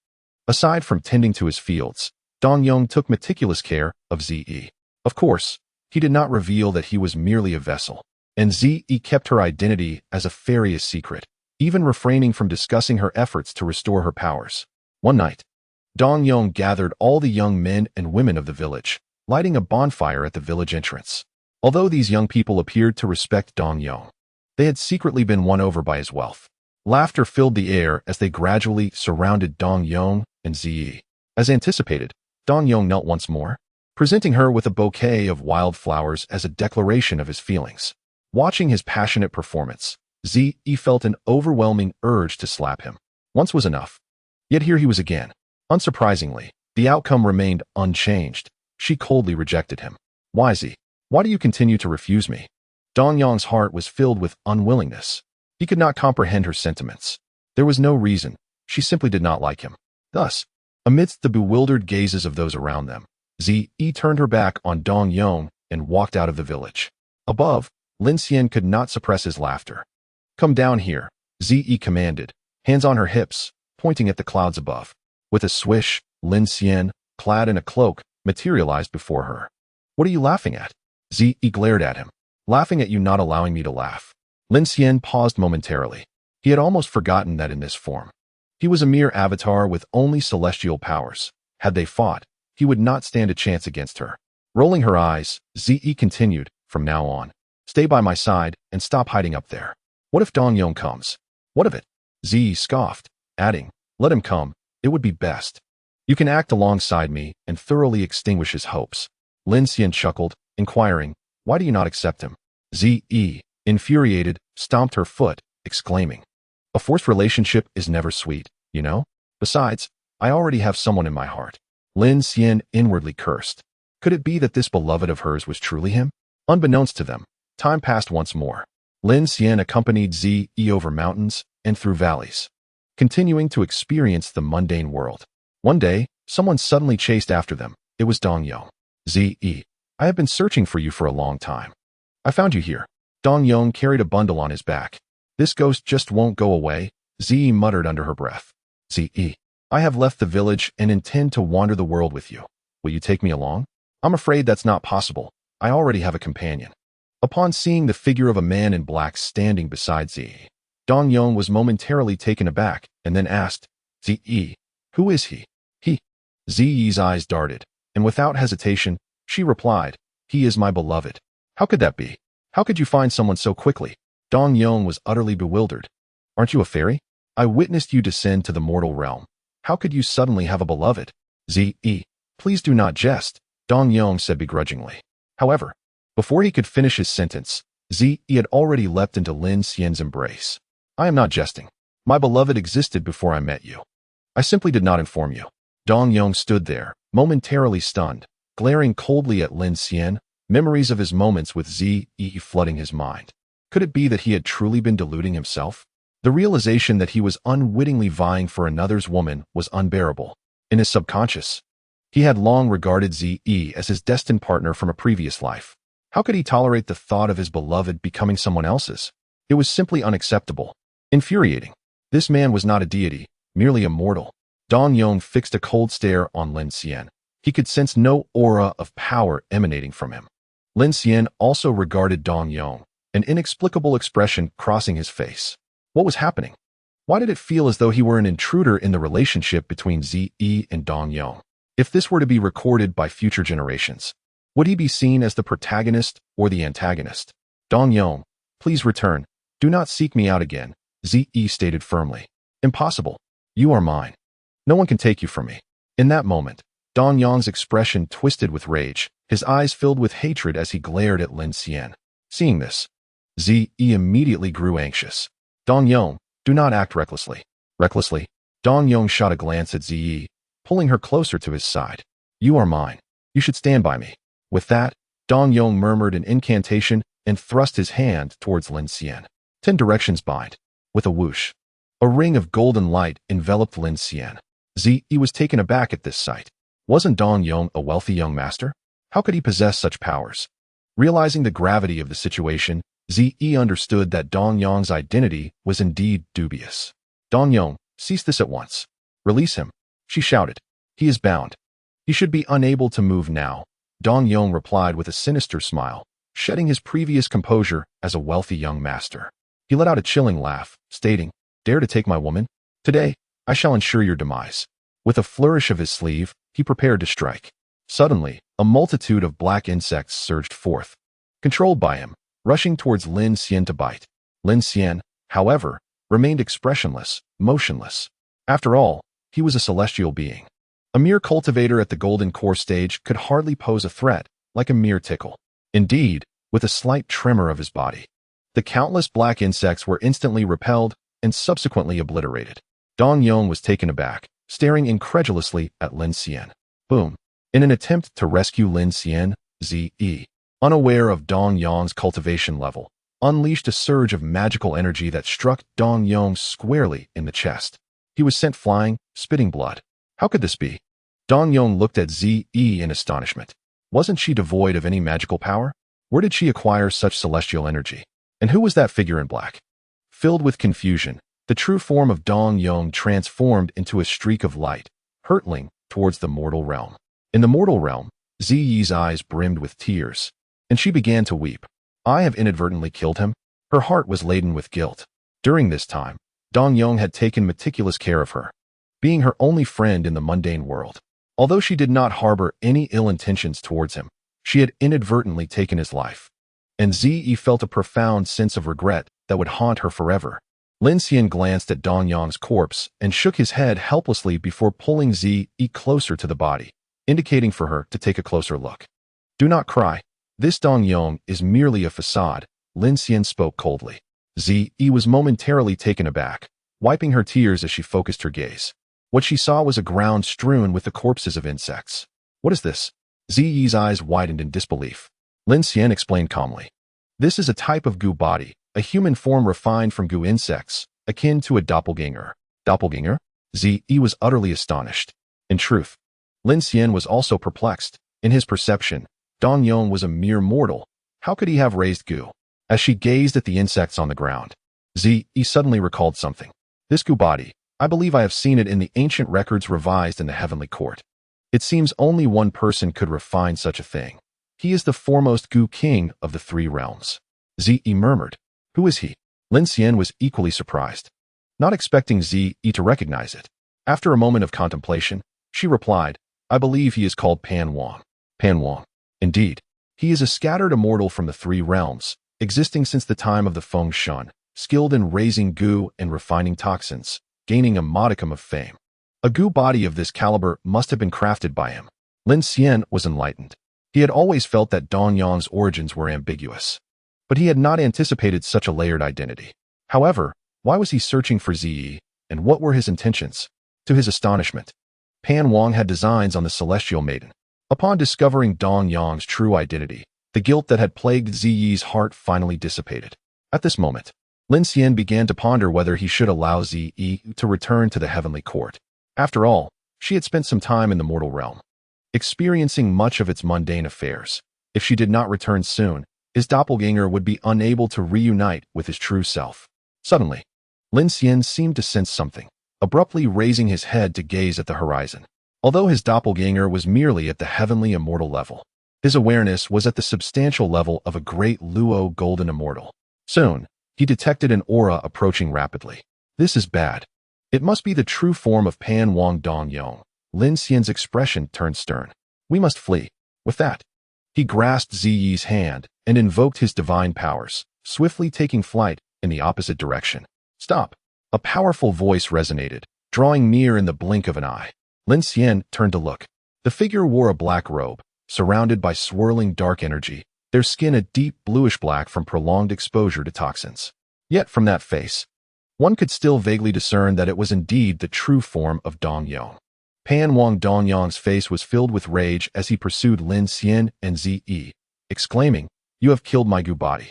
aside from tending to his fields, Dong Yong took meticulous care of Zi. Of course, he did not reveal that he was merely a vessel, and Zi kept her identity as a fairy a secret, even refraining from discussing her efforts to restore her powers. One night, Dong Yong gathered all the young men and women of the village, lighting a bonfire at the village entrance. Although these young people appeared to respect Dong Yong, they had secretly been won over by his wealth. Laughter filled the air as they gradually surrounded Dong Yong and Zi. As anticipated, Dong Yong knelt once more, presenting her with a bouquet of wild flowers as a declaration of his feelings. Watching his passionate performance, Zi felt an overwhelming urge to slap him. Once was enough. Yet here he was again. Unsurprisingly, the outcome remained unchanged. She coldly rejected him. Why, Zi? Why do you continue to refuse me? Dong Yong's heart was filled with unwillingness. He could not comprehend her sentiments. There was no reason. She simply did not like him. Thus, amidst the bewildered gazes of those around them, Zi turned her back on Dong Yong and walked out of the village. Above, Lin Xian could not suppress his laughter. Come down here, Zi commanded, hands on her hips, pointing at the clouds above. With a swish, Lin Xian, clad in a cloak, materialized before her. What are you laughing at? Zi glared at him. Laughing at you not allowing me to laugh. Lin Xian paused momentarily. He had almost forgotten that in this form, he was a mere avatar with only celestial powers. Had they fought, he would not stand a chance against her. Rolling her eyes, Zi continued, from now on, stay by my side and stop hiding up there. What if Dong Yong comes? What of it? Zi scoffed, adding, let him come, it would be best. You can act alongside me and thoroughly extinguish his hopes. Lin Xian chuckled, inquiring, why do you not accept him? Zi, infuriated, stomped her foot, exclaiming, a forced relationship is never sweet, you know? Besides, I already have someone in my heart. Lin Xian inwardly cursed. Could it be that this beloved of hers was truly him? Unbeknownst to them, time passed once more. Lin Xian accompanied Zi over mountains and through valleys. continuing to experience the mundane world. One day, someone suddenly chased after them. It was Dong Yong. "Ze, I have been searching for you for a long time. I found you here." Dong Yong carried a bundle on his back. "This ghost just won't go away," Ze muttered under her breath. "Ze, I have left the village and intend to wander the world with you. Will you take me along?" "I'm afraid that's not possible. I already have a companion." Upon seeing the figure of a man in black standing beside Ze, Dong Yong was momentarily taken aback and then asked, "Ze, who is he?" "He." Ze's eyes darted, and without hesitation, she replied, "He is my beloved." "How could that be? How could you find someone so quickly?" Dong Yong was utterly bewildered. "Aren't you a fairy? I witnessed you descend to the mortal realm. How could you suddenly have a beloved?" "Ze, please do not jest," Dong Yong said begrudgingly. However, before he could finish his sentence, Ze had already leapt into Lin Xian's embrace. "I am not jesting. My beloved existed before I met you. I simply did not inform you." Dong Yong stood there, momentarily stunned, glaring coldly at Lin Xian, memories of his moments with Ze flooding his mind. Could it be that he had truly been deluding himself? The realization that he was unwittingly vying for another's woman was unbearable. In his subconscious, he had long regarded Ze as his destined partner from a previous life. How could he tolerate the thought of his beloved becoming someone else's? It was simply unacceptable. Infuriating. This man was not a deity, merely a mortal. Dong Yong fixed a cold stare on Lin Xian. He could sense no aura of power emanating from him. Lin Xian also regarded Dong Yong, an inexplicable expression crossing his face. What was happening? Why did it feel as though he were an intruder in the relationship between Ze and Dong Yong? If this were to be recorded by future generations, would he be seen as the protagonist or the antagonist? "Dong Yong, please return. Do not seek me out again," Ze stated firmly. "Impossible. You are mine. No one can take you from me." In that moment, Dong Yong's expression twisted with rage, his eyes filled with hatred as he glared at Lin Xian. Seeing this, Ze immediately grew anxious. "Dong Yong, do not act recklessly." Recklessly? Dong Yong shot a glance at Ze, pulling her closer to his side. "You are mine. You should stand by me." With that, Dong Yong murmured an incantation and thrust his hand towards Lin Xian. 10 directions bind. With a whoosh, a ring of golden light enveloped Lin Xian. Ze was taken aback at this sight. Wasn't Dong Yong a wealthy young master? How could he possess such powers? Realizing the gravity of the situation, Ze understood that Dong Yong's identity was indeed dubious. "Dong Yong, cease this at once. Release him," she shouted. "He is bound. He should be unable to move now." Dong Yong replied with a sinister smile, shedding his previous composure as a wealthy young master. He let out a chilling laugh, stating, "Dare to take my woman? Today, I shall ensure your demise." With a flourish of his sleeve, he prepared to strike. Suddenly, a multitude of black insects surged forth, controlled by him, rushing towards Lin Xian to bite. Lin Xian, however, remained expressionless, motionless. After all, he was a celestial being. A mere cultivator at the Golden Core stage could hardly pose a threat, like a mere tickle. Indeed, with a slight tremor of his body, the countless black insects were instantly repelled and subsequently obliterated. Dong Yong was taken aback, staring incredulously at Lin Xian. Boom. In an attempt to rescue Lin Xian, Ze, unaware of Dong Yong's cultivation level, unleashed a surge of magical energy that struck Dong Yong squarely in the chest. He was sent flying, spitting blood. How could this be? Dong Yong looked at Ze in astonishment. Wasn't she devoid of any magical power? Where did she acquire such celestial energy? And who was that figure in black? Filled with confusion, the true form of Dong Yong transformed into a streak of light, hurtling towards the mortal realm. In the mortal realm, Ze's eyes brimmed with tears, and she began to weep. I have inadvertently killed him. Her heart was laden with guilt. During this time, Dong Yong had taken meticulous care of her, being her only friend in the mundane world. Although she did not harbor any ill intentions towards him, she had inadvertently taken his life. And Ze felt a profound sense of regret that would haunt her forever. Lin Xian glanced at Dong Yong's corpse and shook his head helplessly before pulling Ze closer to the body, indicating for her to take a closer look. Do not cry. This Dong Yong is merely a facade, Lin Xian spoke coldly. Ze was momentarily taken aback, wiping her tears as she focused her gaze. What she saw was a ground strewn with the corpses of insects. What is this? Ze's eyes widened in disbelief. Lin Xian explained calmly. This is a type of goo body, a human form refined from goo insects, akin to a doppelganger. Doppelganger? Zi was utterly astonished. In truth, Lin Xian was also perplexed. In his perception, Dong Yong was a mere mortal. How could he have raised goo? As she gazed at the insects on the ground, Zi suddenly recalled something. This goo body, I believe I have seen it in the ancient records revised in the heavenly court. It seems only one person could refine such a thing. He is the foremost goo king of the three realms. Zi murmured. Who is he? Lin Xian was equally surprised, not expecting Zi to recognize it. After a moment of contemplation, she replied, I believe he is called Pan Wang. Pan Wang. Indeed. He is a scattered immortal from the three realms, existing since the time of the Feng Shan, skilled in raising goo and refining toxins, gaining a modicum of fame. A goo body of this caliber must have been crafted by him. Lin Xian was enlightened. He had always felt that Dong Yong's origins were ambiguous, but he had not anticipated such a layered identity. However, why was he searching for Zi, and what were his intentions? To his astonishment, Pan Wang had designs on the celestial maiden. Upon discovering Dong Yong's true identity, the guilt that had plagued Zi's heart finally dissipated. At this moment, Lin Xian began to ponder whether he should allow Zi to return to the heavenly court. After all, she had spent some time in the mortal realm, experiencing much of its mundane affairs. If she did not return soon, his doppelganger would be unable to reunite with his true self. Suddenly, Lin Xian seemed to sense something, abruptly raising his head to gaze at the horizon. Although his doppelganger was merely at the heavenly immortal level, his awareness was at the substantial level of a great Luo golden immortal. Soon, he detected an aura approaching rapidly. This is bad. It must be the true form of Pan Wang Dong Yong. Lin Xian's expression turned stern. We must flee. With that, he grasped Ziyi's hand and invoked his divine powers, swiftly taking flight in the opposite direction. Stop! A powerful voice resonated, drawing near in the blink of an eye. Lin Xian turned to look. The figure wore a black robe, surrounded by swirling dark energy, their skin a deep bluish-black from prolonged exposure to toxins. Yet from that face, one could still vaguely discern that it was indeed the true form of Dong Yong. Pan Wang Dong Yong's face was filled with rage as he pursued Lin Xian and Zi, exclaiming, You have killed my goo body.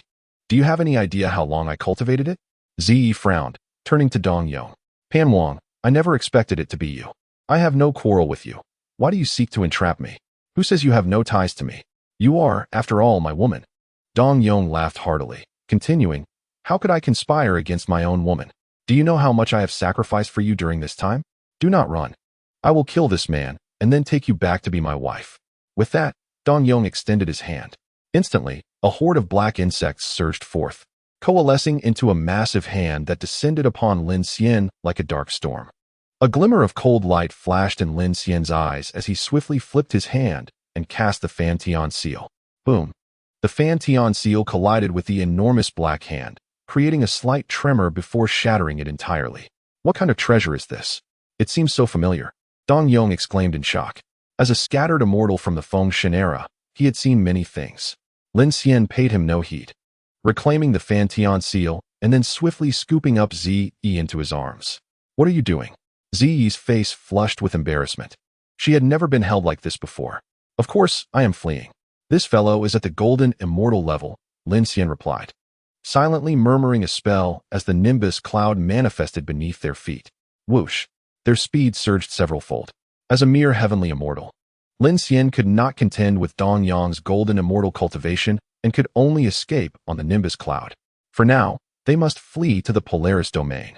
Do you have any idea how long I cultivated it? Zi frowned, turning to Dong Yong. Pan Wang, I never expected it to be you. I have no quarrel with you. Why do you seek to entrap me? Who says you have no ties to me? You are, after all, my woman. Dong Yong laughed heartily, continuing, How could I conspire against my own woman? Do you know how much I have sacrificed for you during this time? Do not run. I will kill this man, and then take you back to be my wife. With that, Dong Yong extended his hand. Instantly, a horde of black insects surged forth, coalescing into a massive hand that descended upon Lin Xian like a dark storm. A glimmer of cold light flashed in Lin Xian's eyes as he swiftly flipped his hand and cast the Fan Tian seal. Boom! The Fan Tian seal collided with the enormous black hand, creating a slight tremor before shattering it entirely. What kind of treasure is this? It seems so familiar. Dong Yong exclaimed in shock. As a scattered immortal from the Feng Shan era, he had seen many things. Lin Xian paid him no heed, reclaiming the Fan Tian seal and then swiftly scooping up Zi into his arms. What are you doing? Ziyi's face flushed with embarrassment. She had never been held like this before. Of course, I am fleeing. This fellow is at the golden immortal level, Lin Xian replied, silently murmuring a spell as the nimbus cloud manifested beneath their feet. Whoosh! Their speed surged several-fold. As a mere heavenly immortal, Lin Xian could not contend with Dong Yong's golden immortal cultivation and could only escape on the nimbus cloud. For now, they must flee to the Polaris domain,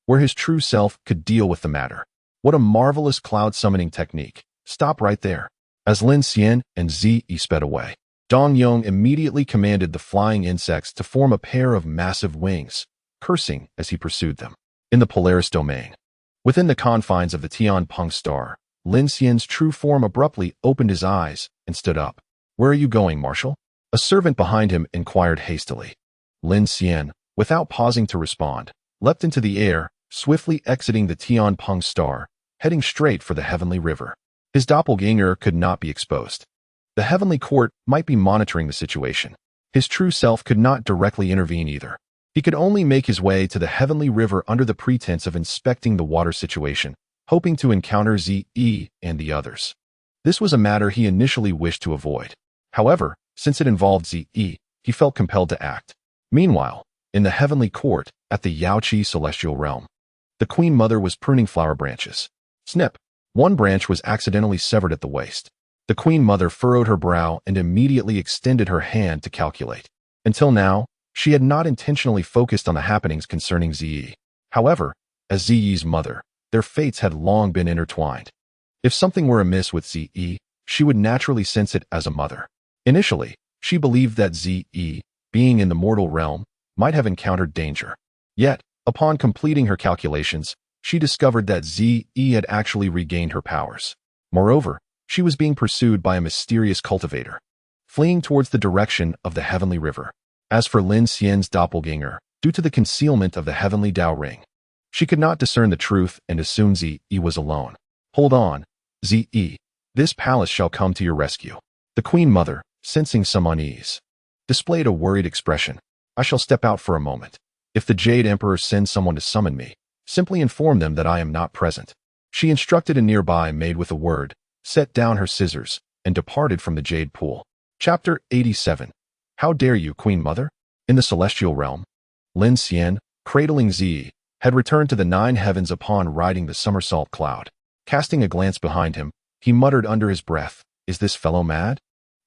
where his true self could deal with the matter. What a marvelous cloud summoning technique. Stop right there. As Lin Xian and Zi sped away, Dong Yong immediately commanded the flying insects to form a pair of massive wings, cursing as he pursued them. In the Polaris domain, within the confines of the Tianpeng star, Lin Xian's true form abruptly opened his eyes and stood up. Where are you going, Marshal? A servant behind him inquired hastily. Lin Xian, without pausing to respond, leapt into the air, swiftly exiting the Tianpeng star, heading straight for the heavenly river. His doppelganger could not be exposed. The heavenly court might be monitoring the situation. His true self could not directly intervene either. He could only make his way to the heavenly river under the pretense of inspecting the water situation, hoping to encounter Zi and the others. This was a matter he initially wished to avoid. However, since it involved Zi, he felt compelled to act. Meanwhile, in the heavenly court, at the Yaoqi celestial realm, The Queen Mother was pruning flower branches. Snip! One branch was accidentally severed at the waist. The Queen Mother furrowed her brow and immediately extended her hand to calculate. Until now, she had not intentionally focused on the happenings concerning Ziyi. However, as Ziyi's mother, their fates had long been intertwined. If something were amiss with Ziyi, she would naturally sense it as a mother. Initially, she believed that Ziyi, being in the mortal realm, might have encountered danger. Yet, upon completing her calculations, she discovered that Ziyi had actually regained her powers. Moreover, she was being pursued by a mysterious cultivator, fleeing towards the direction of the heavenly river. As for Lin Xian's doppelganger, due to the concealment of the heavenly Dao ring, she could not discern the truth and assumed Ziyi was alone. Hold on, Ziyi. This palace shall come to your rescue. The Queen Mother, sensing some unease, displayed a worried expression. I shall step out for a moment. If the Jade Emperor sends someone to summon me, simply inform them that I am not present. She instructed a nearby maid with a word, set down her scissors, and departed from the Jade Pool. Chapter 87. How dare you, Queen Mother? In the celestial realm, Lin Xian, cradling Ziyi, had returned to the 9 heavens upon riding the somersault cloud. Casting a glance behind him, he muttered under his breath, "Is this fellow mad?"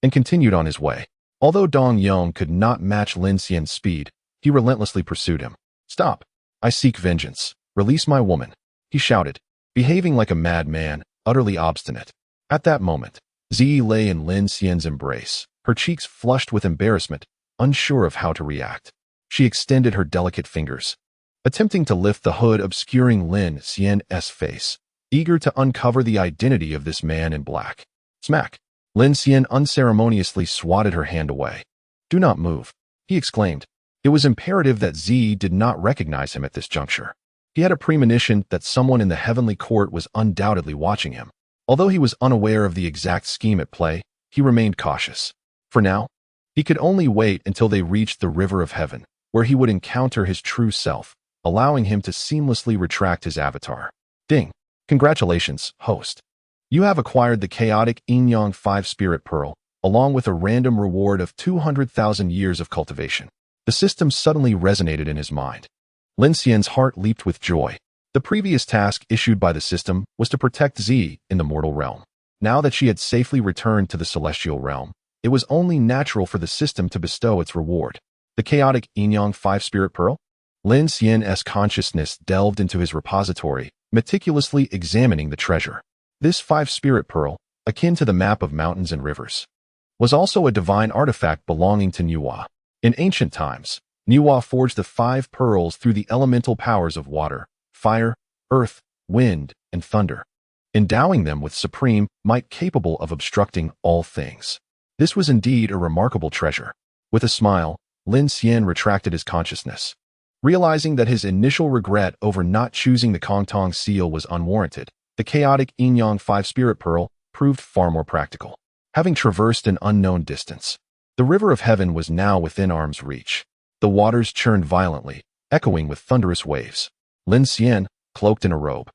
and continued on his way. Although Dong Yong could not match Lin Xian's speed, he relentlessly pursued him. "Stop! I seek vengeance. Release my woman," he shouted, behaving like a madman, utterly obstinate. At that moment, Ziyi lay in Lin Xian's embrace, her cheeks flushed with embarrassment, unsure of how to react. She extended her delicate fingers, attempting to lift the hood obscuring Lin Xian's face, eager to uncover the identity of this man in black. Smack! Lin Xian unceremoniously swatted her hand away. "Do not move," he exclaimed. It was imperative that Ziyi did not recognize him at this juncture. He had a premonition that someone in the heavenly court was undoubtedly watching him. Although he was unaware of the exact scheme at play, he remained cautious. For now, he could only wait until they reached the river of heaven, where he would encounter his true self, allowing him to seamlessly retract his avatar. Ding! Congratulations, host. You have acquired the chaotic Yin-Yang 5 Spirit Pearl, along with a random reward of 200,000 years of cultivation. The system suddenly resonated in his mind. Lin Xian's heart leaped with joy. The previous task issued by the system was to protect Ziyi in the mortal realm. Now that she had safely returned to the celestial realm, it was only natural for the system to bestow its reward. The chaotic Yin-Yang 5 Spirit Pearl? Lin Xian's consciousness delved into his repository, meticulously examining the treasure. This 5 Spirit Pearl, akin to the map of mountains and rivers, was also a divine artifact belonging to Nuwa. In ancient times, Nuwa forged the 5 pearls through the elemental powers of water, fire, earth, wind, and thunder, endowing them with supreme might capable of obstructing all things. This was indeed a remarkable treasure. With a smile, Lin Xian retracted his consciousness. Realizing that his initial regret over not choosing the Kongtong seal was unwarranted, the chaotic Yin-Yang 5 Spirit Pearl proved far more practical. Having traversed an unknown distance, the river of heaven was now within arm's reach. The waters churned violently, echoing with thunderous waves. Lin Xian, cloaked in a robe,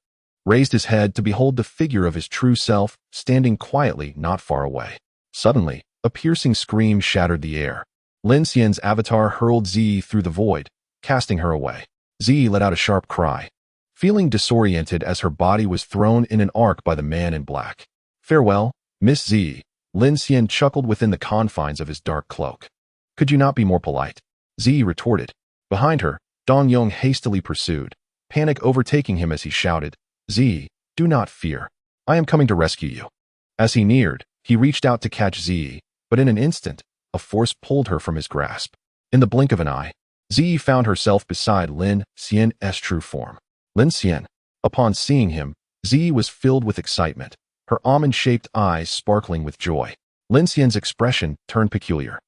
raised his head to behold the figure of his true self standing quietly not far away. Suddenly, a piercing scream shattered the air. Lin Xian's avatar hurled Ziyi through the void, casting her away. Ziyi let out a sharp cry, feeling disoriented as her body was thrown in an arc by the man in black. "Farewell, Miss Ziyi," Lin Xian chuckled within the confines of his dark cloak. "Could you not be more polite?" Ziyi retorted. Behind her, Dong Yong hastily pursued, panic overtaking him as he shouted, "Ziyi, do not fear. I am coming to rescue you." As he neared, he reached out to catch Ziyi, but in an instant, a force pulled her from his grasp. In the blink of an eye, Ziyi found herself beside Lin Xian's true form. Lin Xian. Upon seeing him, Ziyi was filled with excitement, her almond-shaped eyes sparkling with joy. Lin Xian's expression turned peculiar.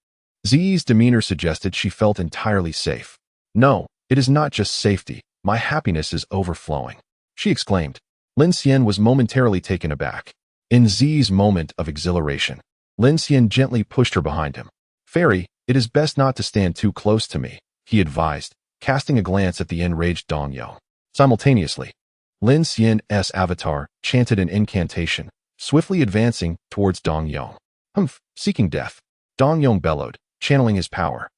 Ziyi's demeanor suggested she felt entirely safe. "No, it is not just safety. My happiness is overflowing," she exclaimed. Lin Xian was momentarily taken aback. In Ziyi's moment of exhilaration, Lin Xian gently pushed her behind him. "Fairy, it is best not to stand too close to me," he advised, casting a glance at the enraged Dong Yong. Simultaneously, Lin Xian's avatar chanted an incantation, swiftly advancing towards Dong Yong. "Humph, seeking death," Dong Yong bellowed, channeling his power.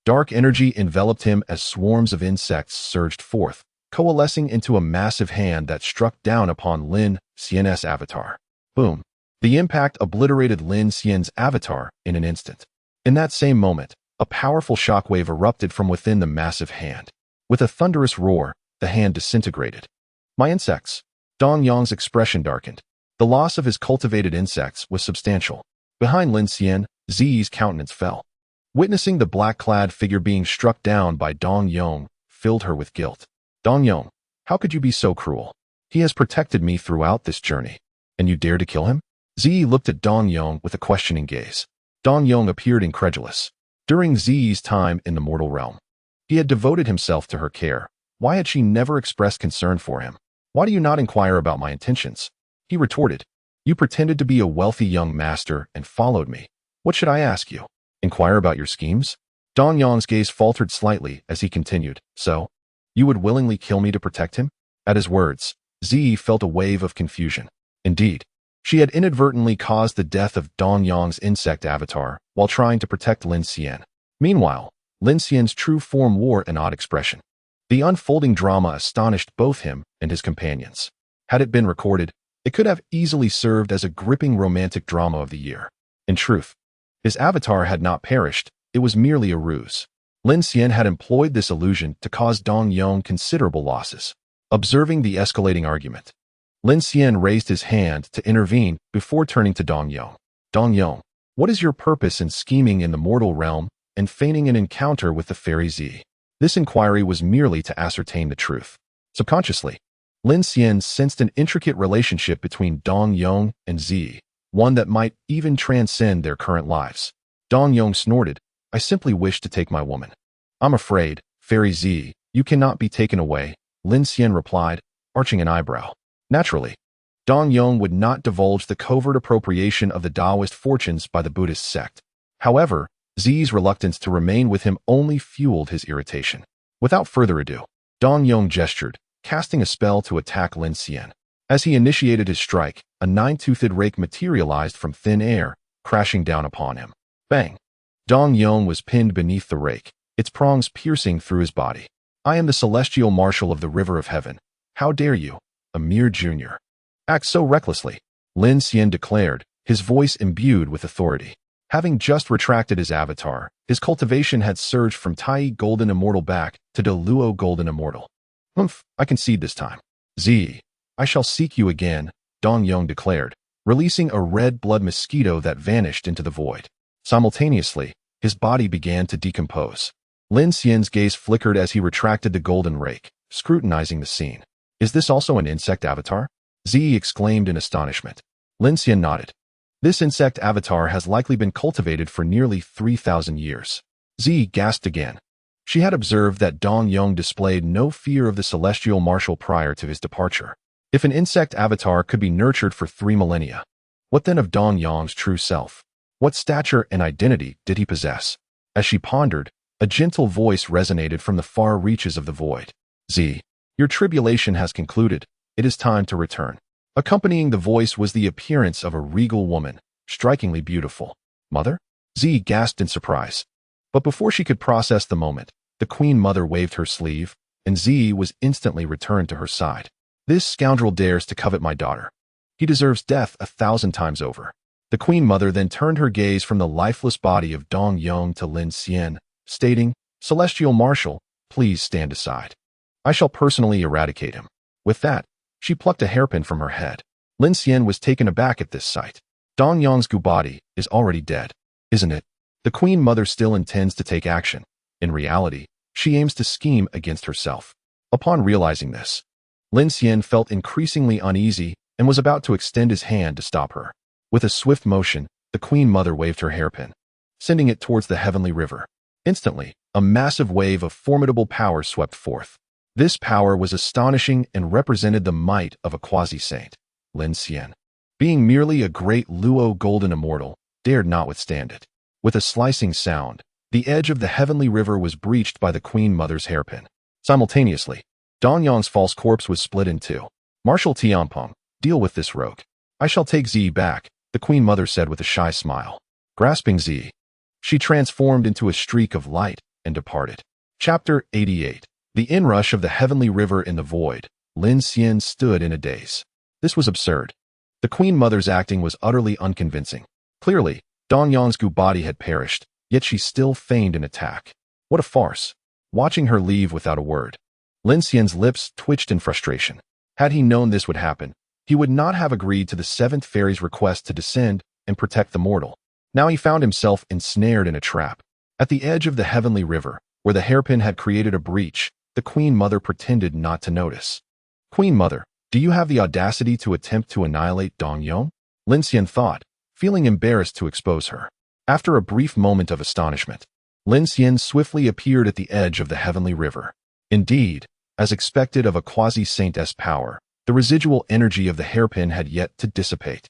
Dark energy enveloped him as swarms of insects surged forth, coalescing into a massive hand that struck down upon Lin Xian's avatar. Boom. The impact obliterated Lin Xian's avatar in an instant. In that same moment, a powerful shockwave erupted from within the massive hand. With a thunderous roar, the hand disintegrated. My insects. Dong Yang's expression darkened. The loss of his cultivated insects was substantial. Behind Lin Xian, Ziyi's countenance fell. Witnessing the black-clad figure being struck down by Dong Yang filled her with guilt. Dong Yang, how could you be so cruel? He has protected me throughout this journey. And you dare to kill him? Ziyi looked at Dong Yang with a questioning gaze. Dong Yang appeared incredulous. During Ziyi's time in the mortal realm, he had devoted himself to her care. Why had she never expressed concern for him? Why do you not inquire about my intentions? He retorted. You pretended to be a wealthy young master and followed me. What should I ask you? Inquire about your schemes? Dong Yang's gaze faltered slightly as he continued. So, you would willingly kill me to protect him? At his words, Ziyi felt a wave of confusion. Indeed, she had inadvertently caused the death of Dong Yang's insect avatar while trying to protect Lin Xian. Meanwhile, Lin Xian's true form wore an odd expression. The unfolding drama astonished both him and his companions. Had it been recorded, it could have easily served as a gripping romantic drama of the year. In truth, his avatar had not perished, it was merely a ruse. Lin Xian had employed this illusion to cause Dong Yang considerable losses. Observing the escalating argument, Lin Xian raised his hand to intervene before turning to Dong Yang. Dong Yang, what is your purpose in scheming in the mortal realm and feigning an encounter with the fairy Z? This inquiry was merely to ascertain the truth. Subconsciously, Lin Xian sensed an intricate relationship between Dong Yang and Z, one that might even transcend their current lives. Dong Yang snorted, I simply wish to take my woman. I'm afraid, Fairy Z, you cannot be taken away, Lin Xian replied, arching an eyebrow. Naturally, Dong Yang would not divulge the covert appropriation of the Taoist fortunes by the Buddhist sect. However, Zi's reluctance to remain with him only fueled his irritation. Without further ado, Dong Yang gestured, casting a spell to attack Lin Xian. As he initiated his strike, a nine-toothed rake materialized from thin air, crashing down upon him. Bang! Dong Yang was pinned beneath the rake, its prongs piercing through his body. I am the celestial marshal of the river of heaven. How dare you, a mere junior, act so recklessly? Lin Xian declared, his voice imbued with authority. Having just retracted his avatar, his cultivation had surged from Tai Golden Immortal back to De Luo Golden Immortal. Humph, I concede this time. Z, I shall seek you again, Dong Yang declared, releasing a red blood mosquito that vanished into the void. Simultaneously, his body began to decompose. Lin Xian's gaze flickered as he retracted the golden rake, scrutinizing the scene. Is this also an insect avatar? Z exclaimed in astonishment. Lin Xian nodded. This insect avatar has likely been cultivated for nearly 3,000 years. Z gasped again. She had observed that Dong Yang displayed no fear of the celestial marshal prior to his departure. If an insect avatar could be nurtured for 3 millennia, what then of Dong Yang's true self? What stature and identity did he possess? As she pondered, a gentle voice resonated from the far reaches of the void. Z, your tribulation has concluded. It is time to return. Accompanying the voice was the appearance of a regal woman, strikingly beautiful. Mother? Z gasped in surprise. But before she could process the moment, the Queen Mother waved her sleeve, and Z was instantly returned to her side. This scoundrel dares to covet my daughter. He deserves death 1,000 times over. The Queen Mother then turned her gaze from the lifeless body of Dong Yang to Lin Xian, stating, Celestial Marshal, please stand aside. I shall personally eradicate him. With that, she plucked a hairpin from her head. Lin Xian was taken aback at this sight. Dong Yang's body is already dead, isn't it? The Queen Mother still intends to take action. In reality, she aims to scheme against herself. Upon realizing this, Lin Xian felt increasingly uneasy and was about to extend his hand to stop her. With a swift motion, the Queen Mother waved her hairpin, sending it towards the heavenly river. Instantly, a massive wave of formidable power swept forth. This power was astonishing and represented the might of a quasi-saint. Lin Xian, being merely a great Luo Golden Immortal, dared not withstand it. With a slicing sound, the edge of the heavenly river was breached by the Queen Mother's hairpin. Simultaneously, Dong Yang's false corpse was split in two. Marshal Tianpeng, deal with this rogue. I shall take Z back, the Queen Mother said with a shy smile. Grasping Z, she transformed into a streak of light and departed. Chapter 88. The inrush of the heavenly river in the void, Lin Xian stood in a daze. This was absurd. The Queen Mother's acting was utterly unconvincing. Clearly, Dong Yang's body had perished, yet she still feigned an attack. What a farce. Watching her leave without a word, Lin Xian's lips twitched in frustration. Had he known this would happen, he would not have agreed to the seventh fairy's request to descend and protect the mortal. Now he found himself ensnared in a trap. At the edge of the heavenly river, where the hairpin had created a breach, the Queen Mother pretended not to notice. Queen Mother, do you have the audacity to attempt to annihilate Dong Yang? Lin Xian thought, feeling embarrassed to expose her. After a brief moment of astonishment, Lin Xian swiftly appeared at the edge of the heavenly river. Indeed, as expected of a quasi-saint's power, the residual energy of the hairpin had yet to dissipate,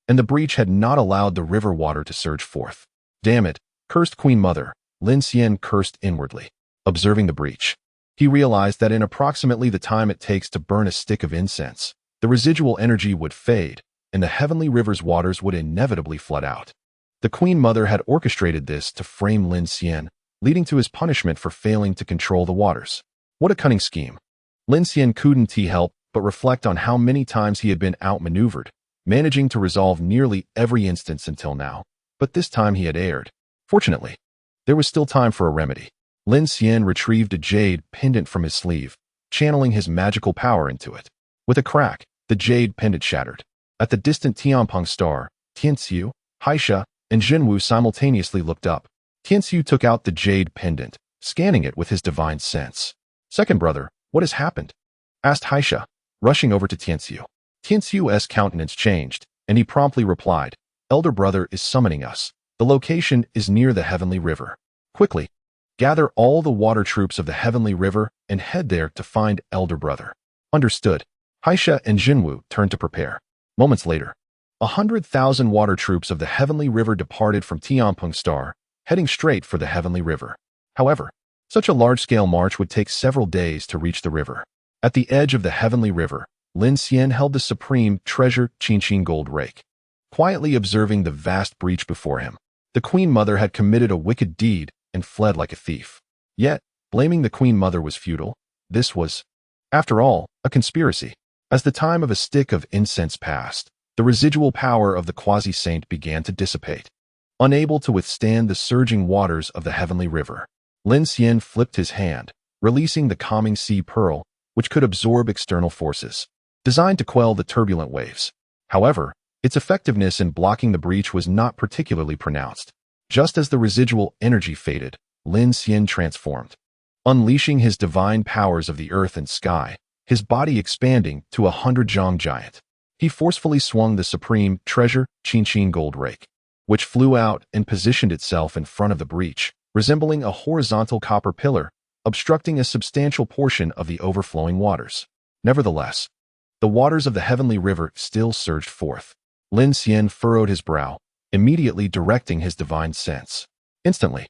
and the breach had not allowed the river water to surge forth. Damn it, cursed Queen Mother, Lin Xian cursed inwardly. Observing the breach, he realized that in approximately the time it takes to burn a stick of incense, the residual energy would fade, and the heavenly river's waters would inevitably flood out. The Queen Mother had orchestrated this to frame Lin Xian, leading to his punishment for failing to control the waters. What a cunning scheme. Lin Xian couldn't help but reflect on how many times he had been outmaneuvered, managing to resolve nearly every instance until now, but this time he had erred. Fortunately, there was still time for a remedy. Lin Xian retrieved a jade pendant from his sleeve, channeling his magical power into it. With a crack, the jade pendant shattered. At the distant Tianpeng star, Tianxiu, Haisha, and Jinwu simultaneously looked up. Tianxiu took out the jade pendant, scanning it with his divine sense. "Second brother, what has happened?" asked Haisha, rushing over to Tianxiu. Tianxiu's countenance changed, and he promptly replied, "Elder brother is summoning us. The location is near the heavenly river. Quickly, gather all the water troops of the heavenly river and head there to find elder brother." Understood. Haisha and Jinwu turned to prepare. Moments later, 100,000 water troops of the heavenly river departed from Tianpeng Star, heading straight for the heavenly river. However, such a large-scale march would take several days to reach the river. At the edge of the heavenly river, Lin Xian held the supreme treasure Chang'e gold rake. Quietly observing the vast breach before him, the Queen Mother had committed a wicked deed and fled like a thief. Yet, blaming the Queen Mother was futile. This was, after all, a conspiracy. As the time of a stick of incense passed, the residual power of the quasi-saint began to dissipate. Unable to withstand the surging waters of the heavenly river, Lin Xian flipped his hand, releasing the calming sea pearl, which could absorb external forces, designed to quell the turbulent waves. However, its effectiveness in blocking the breach was not particularly pronounced. Just as the residual energy faded, Lin Xian transformed. Unleashing his divine powers of the earth and sky, his body expanding to a 100-jong giant, he forcefully swung the supreme treasure Chang'e gold rake, which flew out and positioned itself in front of the breach, resembling a horizontal copper pillar, obstructing a substantial portion of the overflowing waters. Nevertheless, the waters of the heavenly river still surged forth. Lin Xian furrowed his brow, immediately directing his divine sense. Instantly,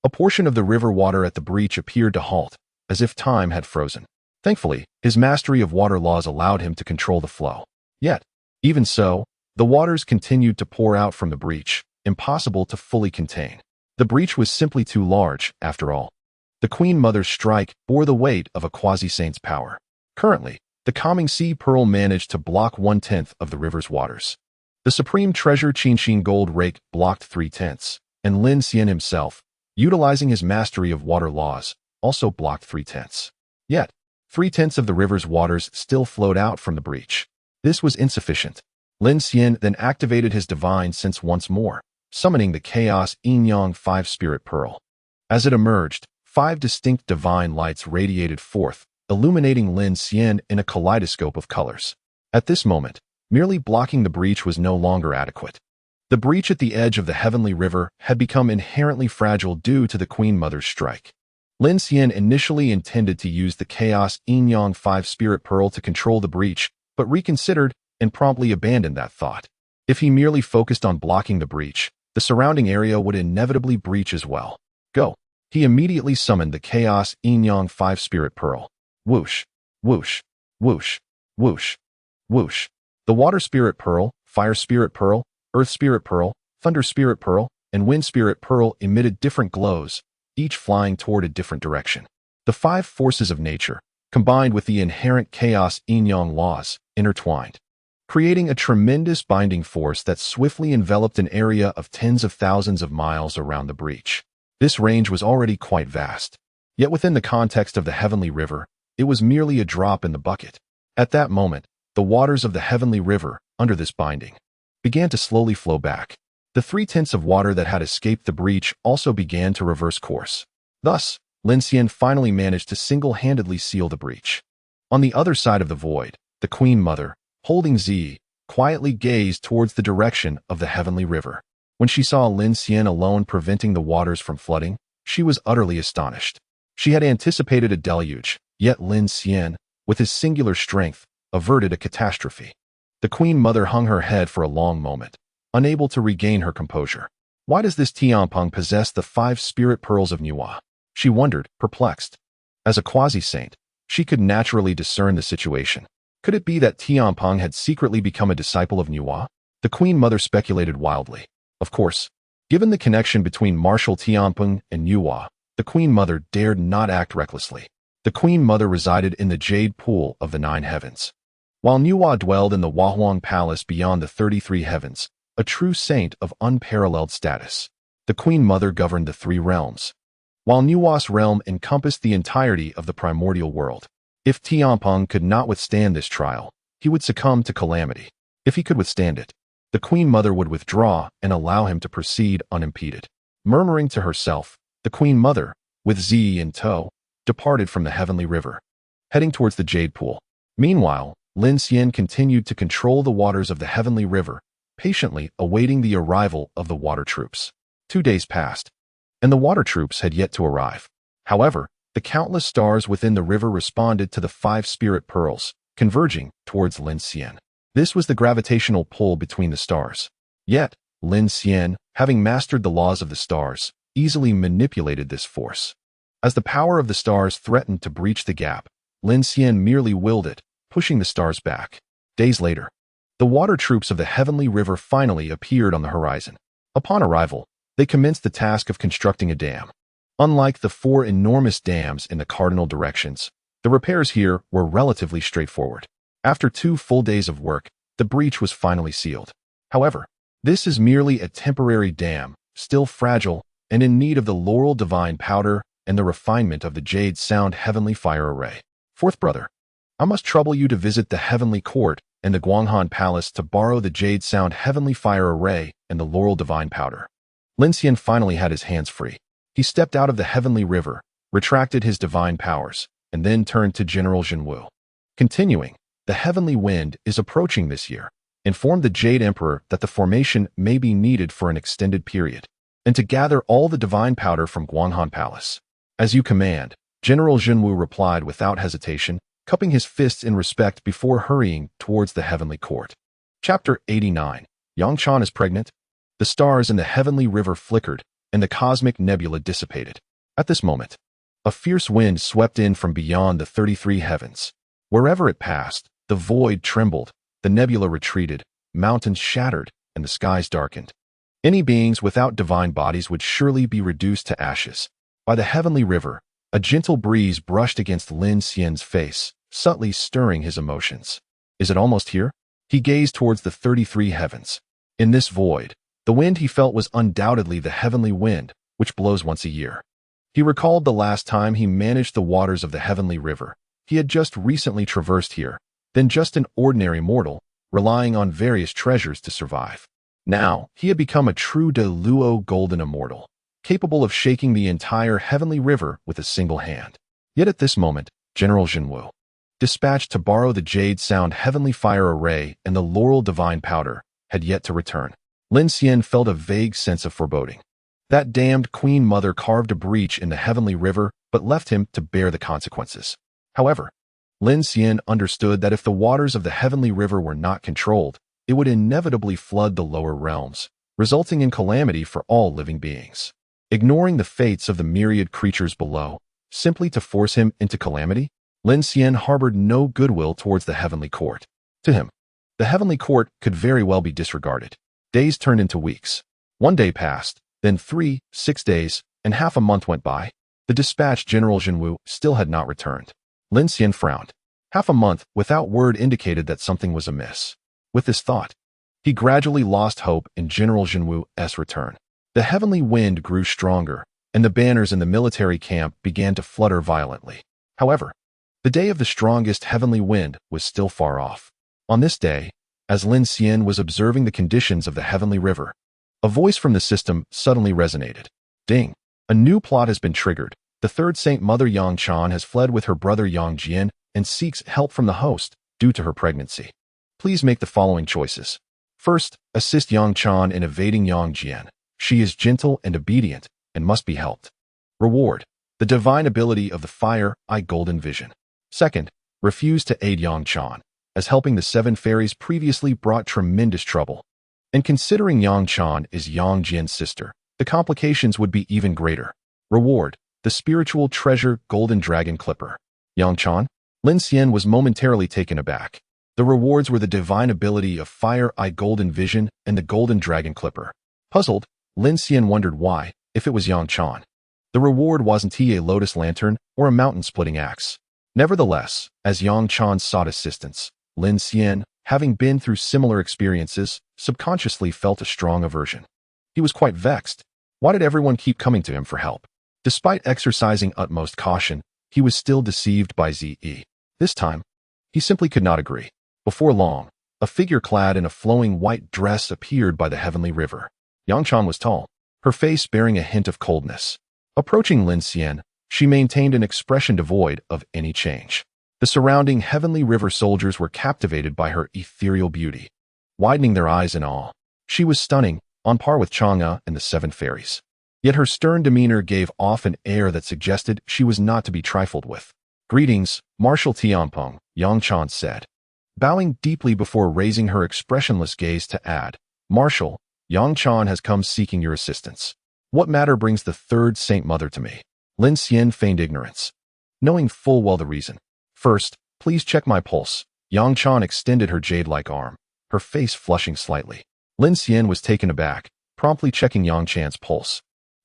a portion of the river water at the breach appeared to halt, as if time had frozen. Thankfully, his mastery of water laws allowed him to control the flow. Yet, even so, the waters continued to pour out from the breach, impossible to fully contain. The breach was simply too large, after all. The Queen Mother's strike bore the weight of a quasi-saint's power. Currently, the calming sea pearl managed to block 1/10 of the river's waters. The supreme treasure Chang'e gold rake blocked 3/10, and Lin Xian himself, utilizing his mastery of water laws, also blocked 3/10. Yet, 3/10 of the river's waters still flowed out from the breach. This was insufficient. Lin Xian then activated his divine sense once more, summoning the Chaos Yin-Yang 5 Spirit Pearl. As it emerged, 5 distinct divine lights radiated forth, illuminating Lin Xian in a kaleidoscope of colors. At this moment, merely blocking the breach was no longer adequate. The breach at the edge of the heavenly river had become inherently fragile due to the Queen Mother's strike. Lin Xian initially intended to use the Chaos Yin-Yang 5 Spirit Pearl to control the breach, but reconsidered and promptly abandoned that thought. If he merely focused on blocking the breach, the surrounding area would inevitably breach as well. Go. He immediately summoned the Chaos Yin-Yang 5 Spirit Pearl. Whoosh, whoosh, whoosh, whoosh, whoosh. The Water Spirit Pearl, Fire Spirit Pearl, Earth Spirit Pearl, Thunder Spirit Pearl, and Wind Spirit Pearl emitted different glows, each flying toward a different direction. The five forces of nature, combined with the inherent chaos yin-yang laws, intertwined, creating a tremendous binding force that swiftly enveloped an area of tens of thousands of miles around the breach. This range was already quite vast, yet within the context of the Heavenly River, it was merely a drop in the bucket. At that moment, the waters of the Heavenly River, under this binding, began to slowly flow back. The 3/10 of water that had escaped the breach also began to reverse course. Thus, Lin Xian finally managed to single-handedly seal the breach. On the other side of the void, the Queen Mother, holding Zi, quietly gazed towards the direction of the Heavenly River. When she saw Lin Xian alone preventing the waters from flooding, she was utterly astonished. She had anticipated a deluge, yet Lin Xian, with his singular strength, averted a catastrophe. The Queen Mother hung her head for a long moment, unable to regain her composure. Why does this Tianpeng possess the 5 spirit pearls of Nuwa? She wondered, perplexed. As a quasi-saint, she could naturally discern the situation. Could it be that Tianpeng had secretly become a disciple of Nuwa? The Queen Mother speculated wildly. Of course, given the connection between Marshal Tianpeng and Nuwa, the Queen Mother dared not act recklessly. The Queen Mother resided in the Jade Pool of the 9 heavens, while Nuwa dwelled in the Wukong Palace beyond the 33 heavens, a true saint of unparalleled status. The Queen Mother governed the 3 realms, while Nuwa's realm encompassed the entirety of the primordial world. If Tianpeng could not withstand this trial, he would succumb to calamity. If he could withstand it, the Queen Mother would withdraw and allow him to proceed unimpeded. Murmuring to herself, the Queen Mother, with Zi in tow, departed from the Heavenly River, heading towards the Jade Pool. Meanwhile, Lin Xian continued to control the waters of the Heavenly River, patiently awaiting the arrival of the water troops. 2 days passed, and the water troops had yet to arrive. However, the countless stars within the river responded to the 5 spirit pearls, converging towards Lin Xian. This was the gravitational pull between the stars. Yet, Lin Xian, having mastered the laws of the stars, easily manipulated this force. As the power of the stars threatened to breach the gap, Lin Xian merely willed it, pushing the stars back. Days later, the water troops of the Heavenly River finally appeared on the horizon. Upon arrival, they commenced the task of constructing a dam. Unlike the 4 enormous dams in the cardinal directions, the repairs here were relatively straightforward. After 2 full days of work, the breach was finally sealed. However, this is merely a temporary dam, still fragile and in need of the laurel divine powder and the refinement of the jade sound heavenly fire array. 4th brother, I must trouble you to visit the heavenly court and the Guanghan Palace to borrow the jade sound heavenly fire array and the laurel divine powder. Lin Xian finally had his hands free. He stepped out of the Heavenly River, retracted his divine powers, and then turned to General Jinwu. Continuing, the Heavenly Wind is approaching this year. Inform the Jade Emperor that the formation may be needed for an extended period, and to gather all the divine powder from Guanghan Palace. As you command, General Jinwu replied without hesitation, cupping his fists in respect before hurrying towards the Heavenly Court. Chapter 89. Yangchan is pregnant. The stars in the Heavenly River flickered, and the cosmic nebula dissipated. At this moment, a fierce wind swept in from beyond the 33 heavens. Wherever it passed, the void trembled, the nebula retreated, mountains shattered, and the skies darkened. Any beings without divine bodies would surely be reduced to ashes. By the Heavenly River, a gentle breeze brushed against Lin Xian's face, subtly stirring his emotions. Is it almost here? He gazed towards the 33 heavens. In this void, the wind he felt was undoubtedly the heavenly wind, which blows once a year. He recalled the last time he managed the waters of the Heavenly River. He had just recently traversed here, then just an ordinary mortal, relying on various treasures to survive. Now, he had become a true de luo golden immortal, capable of shaking the entire Heavenly River with a single hand. Yet at this moment, General Jinwu, dispatched to borrow the Jade Sound Heavenly Fire Array and the Laurel Divine Powder, had yet to return. Lin Xian felt a vague sense of foreboding. That damned Queen Mother carved a breach in the Heavenly River, but left him to bear the consequences. However, Lin Xian understood that if the waters of the Heavenly River were not controlled, it would inevitably flood the lower realms, resulting in calamity for all living beings. Ignoring the fates of the myriad creatures below, simply to force him into calamity, Lin Xian harbored no goodwill towards the Heavenly Court. To him, the Heavenly Court could very well be disregarded. Days turned into weeks. 1 day passed, then 3, 6 days, and half a month went by. The dispatched General Jinwu still had not returned. Lin Xian frowned. Half a month without word indicated that something was amiss. With this thought, he gradually lost hope in General Jinwu's return. The heavenly wind grew stronger, and the banners in the military camp began to flutter violently. However, the day of the strongest heavenly wind was still far off. On this day, as Lin Xian was observing the conditions of the heavenly river, a voice from the system suddenly resonated. Ding! A new plot has been triggered. The third Saint Mother Yang Chan has fled with her brother Yang Jian and seeks help from the host due to her pregnancy. Please make the following choices. First, assist Yang Chan in evading Yang Jian. She is gentle and obedient and must be helped. Reward: the divine ability of the Fire Eye Golden Vision. Second, refuse to aid Yang Chan, as helping the 7 fairies previously brought tremendous trouble. And considering Yang Chan is Yang Jian's sister, the complications would be even greater. Reward: the spiritual treasure Golden Dragon Clipper. Yang Chan? Lin Xian was momentarily taken aback. The rewards were the divine ability of Fire Eye Golden Vision and the Golden Dragon Clipper. Puzzled, Lin Xian wondered why, if it was Yang Chan, the reward wasn't a lotus lantern or a mountain-splitting axe. Nevertheless, as Yang Chan sought assistance, Lin Xian, having been through similar experiences, subconsciously felt a strong aversion. He was quite vexed. Why did everyone keep coming to him for help? Despite exercising utmost caution, he was still deceived by Ze. This time, he simply could not agree. Before long, a figure clad in a flowing white dress appeared by the heavenly river. Yang Chan was tall, her face bearing a hint of coldness. Approaching Lin Xian, she maintained an expression devoid of any change. The surrounding heavenly river soldiers were captivated by her ethereal beauty, widening their eyes in awe. She was stunning, on par with Chang'e and the 7 fairies. Yet her stern demeanor gave off an air that suggested she was not to be trifled with. Greetings, Marshal Tianpeng, Yang Chan said, bowing deeply before raising her expressionless gaze to add, Marshal, Yang Chan has come seeking your assistance. What matter brings the third Saint Mother to me? Lin Xian feigned ignorance, knowing full well the reason. First, please check my pulse. Yang Chan extended her jade-like arm, her face flushing slightly. Lin Xian was taken aback, promptly checking Yang Chan's pulse,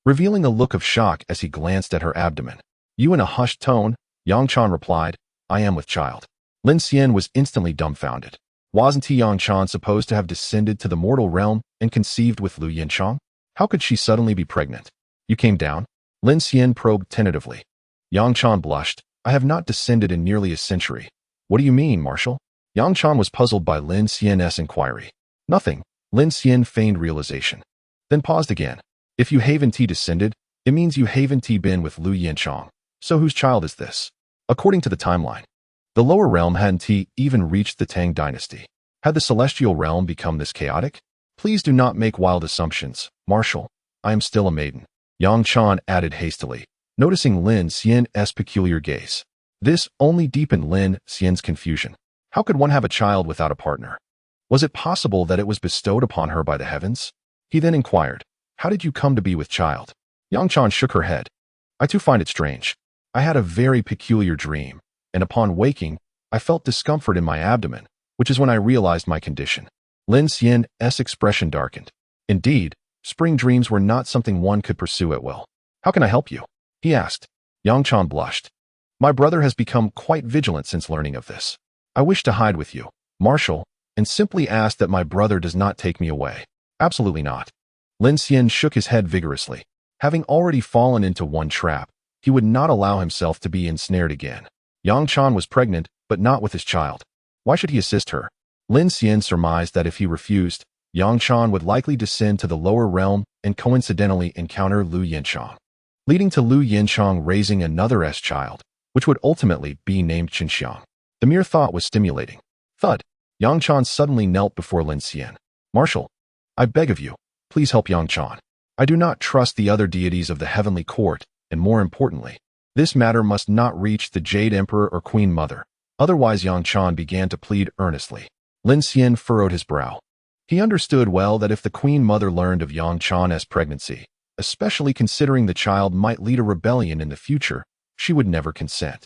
revealing a look of shock as he glanced at her abdomen. You in a hushed tone, Yang Chan replied, I am with child. Lin Xian was instantly dumbfounded. Wasn't Yang Chan supposed to have descended to the mortal realm and conceived with Lu Yinchang? How could she suddenly be pregnant? You came down? Lin Xian probed tentatively. Yang Chan blushed. I have not descended in nearly a century. What do you mean, Marshal? Yang Chan was puzzled by Lin Xian's inquiry. Nothing. Lin Xian feigned realization, then paused again. If you haven't descended, it means you haven't been with Lu Yinchang. So whose child is this? According to the timeline, the lower realm hadn't even reached the Tang dynasty. Had the celestial realm become this chaotic? Please do not make wild assumptions, Marshal. I am still a maiden. Yang Chan added hastily, noticing Lin Xian's peculiar gaze. This only deepened Lin Xian's confusion. How could one have a child without a partner? Was it possible that it was bestowed upon her by the heavens? He then inquired, how did you come to be with child? Yang Chan shook her head. I too find it strange. I had a very peculiar dream, and upon waking, I felt discomfort in my abdomen, which is when I realized my condition. Lin Xian's expression darkened. Indeed, spring dreams were not something one could pursue at will. How can I help you? He asked. Yang Chan blushed. My brother has become quite vigilant since learning of this. I wish to hide with you, Marshal, and simply ask that my brother does not take me away. Absolutely not. Lin Xian shook his head vigorously. Having already fallen into one trap, he would not allow himself to be ensnared again. Yang Chan was pregnant, but not with his child. Why should he assist her? Lin Xian surmised that if he refused, Yang Chan would likely descend to the lower realm and coincidentally encounter Lu Yinchang, leading to Lu Yinchang raising another child, which would ultimately be named Qinxiang. The mere thought was stimulating. Thud. Yang Chan suddenly knelt before Lin Xian. Marshal, I beg of you, please help Yang Chan. I do not trust the other deities of the heavenly court, and more importantly, this matter must not reach the Jade Emperor or Queen Mother. Otherwise, Yang Chan began to plead earnestly. Lin Xian furrowed his brow. He understood well that if the Queen Mother learned of Yang Chan's pregnancy, especially considering the child might lead a rebellion in the future, she would never consent.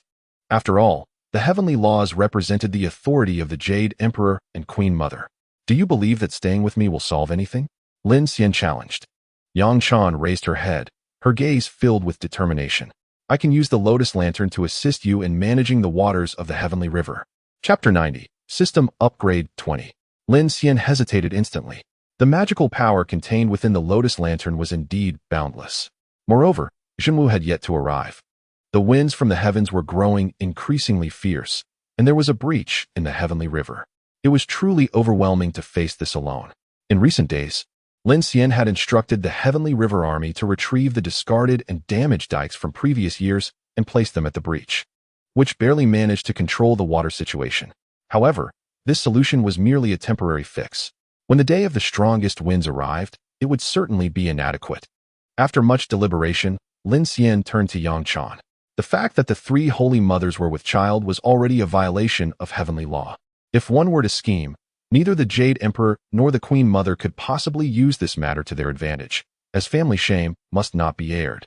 After all, the heavenly laws represented the authority of the Jade Emperor and Queen Mother. Do you believe that staying with me will solve anything? Lin Xian challenged. Yang Chan raised her head, her gaze filled with determination. I can use the Lotus Lantern to assist you in managing the waters of the Heavenly River. Chapter 90. System Upgrade 20. Lin Xian hesitated instantly. The magical power contained within the Lotus Lantern was indeed boundless. Moreover, Jinwu had yet to arrive. The winds from the heavens were growing increasingly fierce, and there was a breach in the Heavenly River. It was truly overwhelming to face this alone. In recent days, Lin Xian had instructed the Heavenly River Army to retrieve the discarded and damaged dikes from previous years and place them at the breach, which barely managed to control the water situation. However, this solution was merely a temporary fix. When the day of the strongest winds arrived, it would certainly be inadequate. After much deliberation, Lin Xian turned to Yang Chan. The fact that the three holy mothers were with child was already a violation of heavenly law. If one were to scheme, neither the Jade Emperor nor the Queen Mother could possibly use this matter to their advantage, as family shame must not be aired.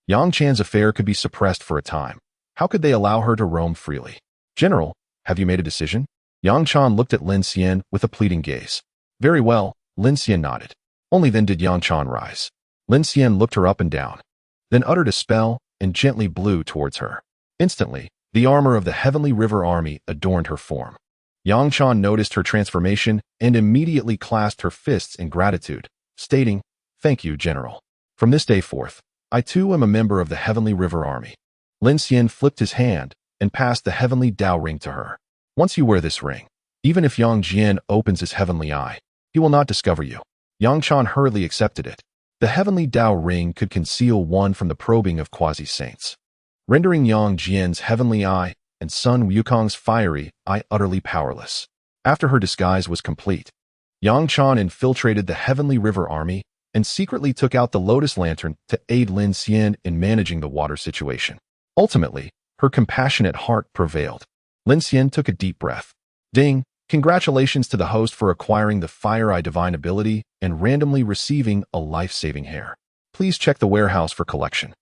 Yang Chan's affair could be suppressed for a time. How could they allow her to roam freely? General, have you made a decision? Yang Chan looked at Lin Xian with a pleading gaze. Very well, Lin Xian nodded. Only then did Yang Chan rise. Lin Xian looked her up and down, then uttered a spell and gently blew towards her. Instantly, the armor of the Heavenly River Army adorned her form. Yang Chan noticed her transformation and immediately clasped her fists in gratitude, stating, "Thank you, General. From this day forth, I too am a member of the Heavenly River Army." Lin Xian flipped his hand and passed the Heavenly Dao ring to her. "Once you wear this ring, even if Yang Jian opens his heavenly eye, he will not discover you." Yang Chan hurriedly accepted it. The Heavenly Dao ring could conceal one from the probing of quasi-saints, rendering Yang Jian's heavenly eye and son Wukong's fiery eye utterly powerless. After her disguise was complete, Yang Chan infiltrated the Heavenly River Army and secretly took out the Lotus Lantern to aid Lin Xian in managing the water situation. Ultimately, her compassionate heart prevailed. Lin Xian took a deep breath. Ding! Congratulations to the host for acquiring the Fire Eye Divine ability and randomly receiving a life-saving hair. Please check the warehouse for collection.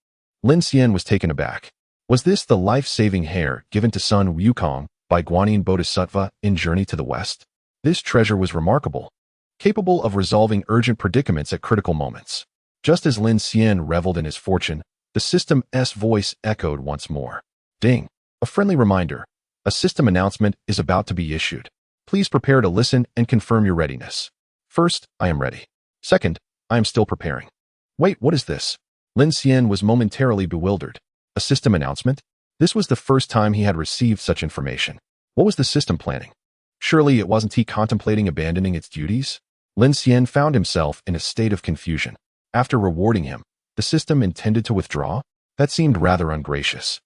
Lin Xian was taken aback. Was this the life-saving hair given to son Wukong by Guanyin Bodhisattva in Journey to the West? This treasure was remarkable, capable of resolving urgent predicaments at critical moments. Just as Lin Xian reveled in his fortune, the system's voice echoed once more. Ding! A friendly reminder. A system announcement is about to be issued. Please prepare to listen and confirm your readiness. First, I am ready. Second, I am still preparing. Wait, what is this? Lin Xian was momentarily bewildered. A system announcement? This was the first time he had received such information. What was the system planning? Surely it wasn't he contemplating abandoning its duties? Lin Xian found himself in a state of confusion. After rewarding him, the system intended to withdraw? That seemed rather ungracious.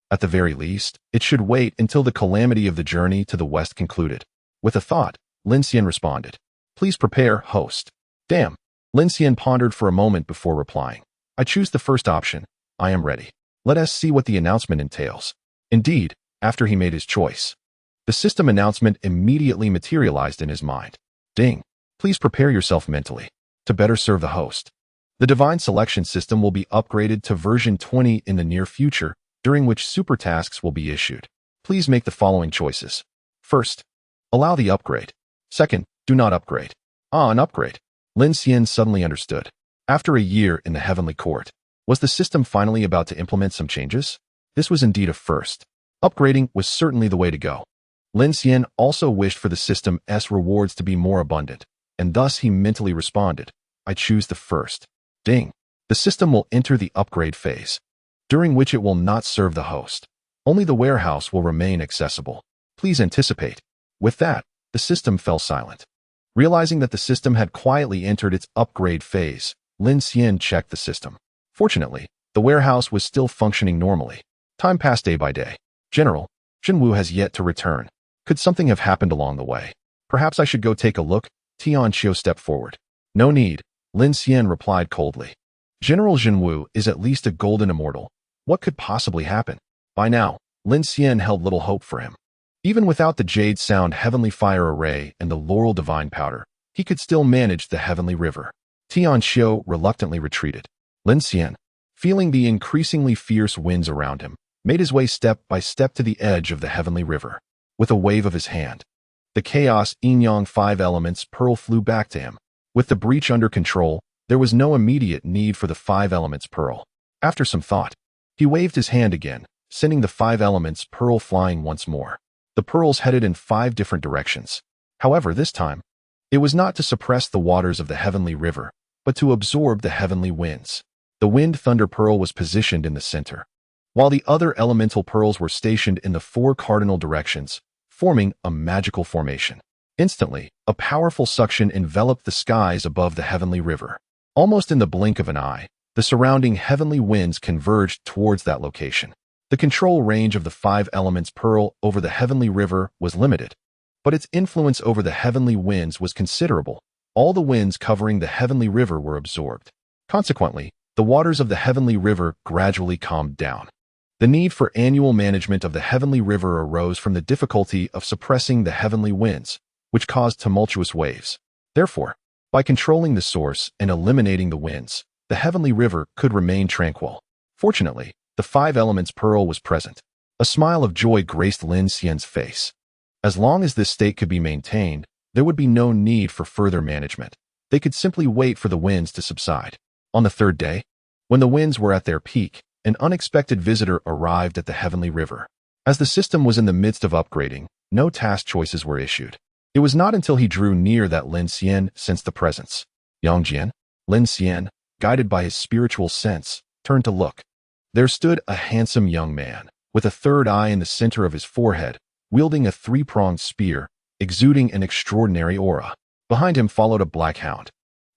At the very least, it should wait until the calamity of the journey to the west concluded. With a thought, Lin Xian responded. Please prepare, host. Damn. Lin Xian pondered for a moment before replying. I choose the first option. I am ready. Let us see what the announcement entails. Indeed, after he made his choice, the system announcement immediately materialized in his mind. Ding. Please prepare yourself mentally to better serve the host. The divine selection system will be upgraded to version 20 in the near future, during which super tasks will be issued. Please make the following choices. First, allow the upgrade. Second, do not upgrade. An upgrade. Lin Xian suddenly understood. After a year in the Heavenly Court, was the system finally about to implement some changes? This was indeed a first. Upgrading was certainly the way to go. Lin Xian also wished for the system's rewards to be more abundant, and thus he mentally responded, I choose the first. Ding. The system will enter the upgrade phase, during which it will not serve the host. Only the warehouse will remain accessible. Please anticipate. With that, the system fell silent. Realizing that the system had quietly entered its upgrade phase, Lin Xian checked the system. Fortunately, the warehouse was still functioning normally. Time passed day by day. General, Jinwu has yet to return. Could something have happened along the way? Perhaps I should go take a look. Tian Xiu stepped forward. No need, Lin Xian replied coldly. General Jinwu is at least a golden immortal. What could possibly happen? By now, Lin Xian held little hope for him. Even without the Jade Sound Heavenly Fire Array and the Laurel Divine Powder, he could still manage the Heavenly River. Tian Xiu reluctantly retreated. Lin Xian, feeling the increasingly fierce winds around him, made his way step by step to the edge of the Heavenly River. With a wave of his hand, the Chaos Yin-Yang 5 Elements Pearl flew back to him. With the breach under control, there was no immediate need for the 5 Elements Pearl. After some thought, He waved his hand again, sending the 5 elements pearl flying once more. The pearls headed in 5 different directions. However, this time, it was not to suppress the waters of the heavenly river, but to absorb the heavenly winds. The wind thunder pearl was positioned in the center, while the other elemental pearls were stationed in the 4 cardinal directions, forming a magical formation. Instantly, a powerful suction enveloped the skies above the heavenly river. Almost in the blink of an eye, the surrounding heavenly winds converged towards that location. The control range of the 5 elements pearl over the heavenly river was limited, but its influence over the heavenly winds was considerable. All the winds covering the heavenly river were absorbed. Consequently, the waters of the heavenly river gradually calmed down. The need for annual management of the heavenly river arose from the difficulty of suppressing the heavenly winds, which caused tumultuous waves. Therefore, by controlling the source and eliminating the winds, the heavenly river could remain tranquil. Fortunately, the 5 elements pearl was present. A smile of joy graced Lin Xian's face. As long as this state could be maintained, there would be no need for further management. They could simply wait for the winds to subside. On the 3rd day, when the winds were at their peak, an unexpected visitor arrived at the heavenly river. As the system was in the midst of upgrading, no task choices were issued. It was not until he drew near that Lin Xian sensed the presence. Yangjian, Lin Xian, guided by his spiritual sense, turned to look. There stood a handsome young man, with a 3rd eye in the center of his forehead, wielding a 3-pronged spear, exuding an extraordinary aura. Behind him followed a black hound.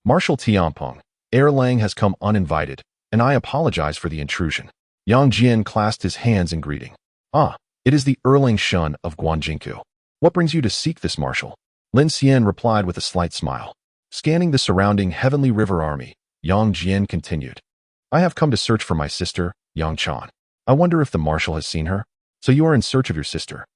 Marshal Tianpeng, Erlang has come uninvited, and I apologize for the intrusion. Yang Jian clasped his hands in greeting. Ah, it is the Lin Xian of Guanjinku. What brings you to seek this marshal? Lin Xian replied with a slight smile. Scanning the surrounding heavenly river army, Yang Jian continued. I have come to search for my sister, Yang Chan. I wonder if the marshal has seen her. So you are in search of your sister.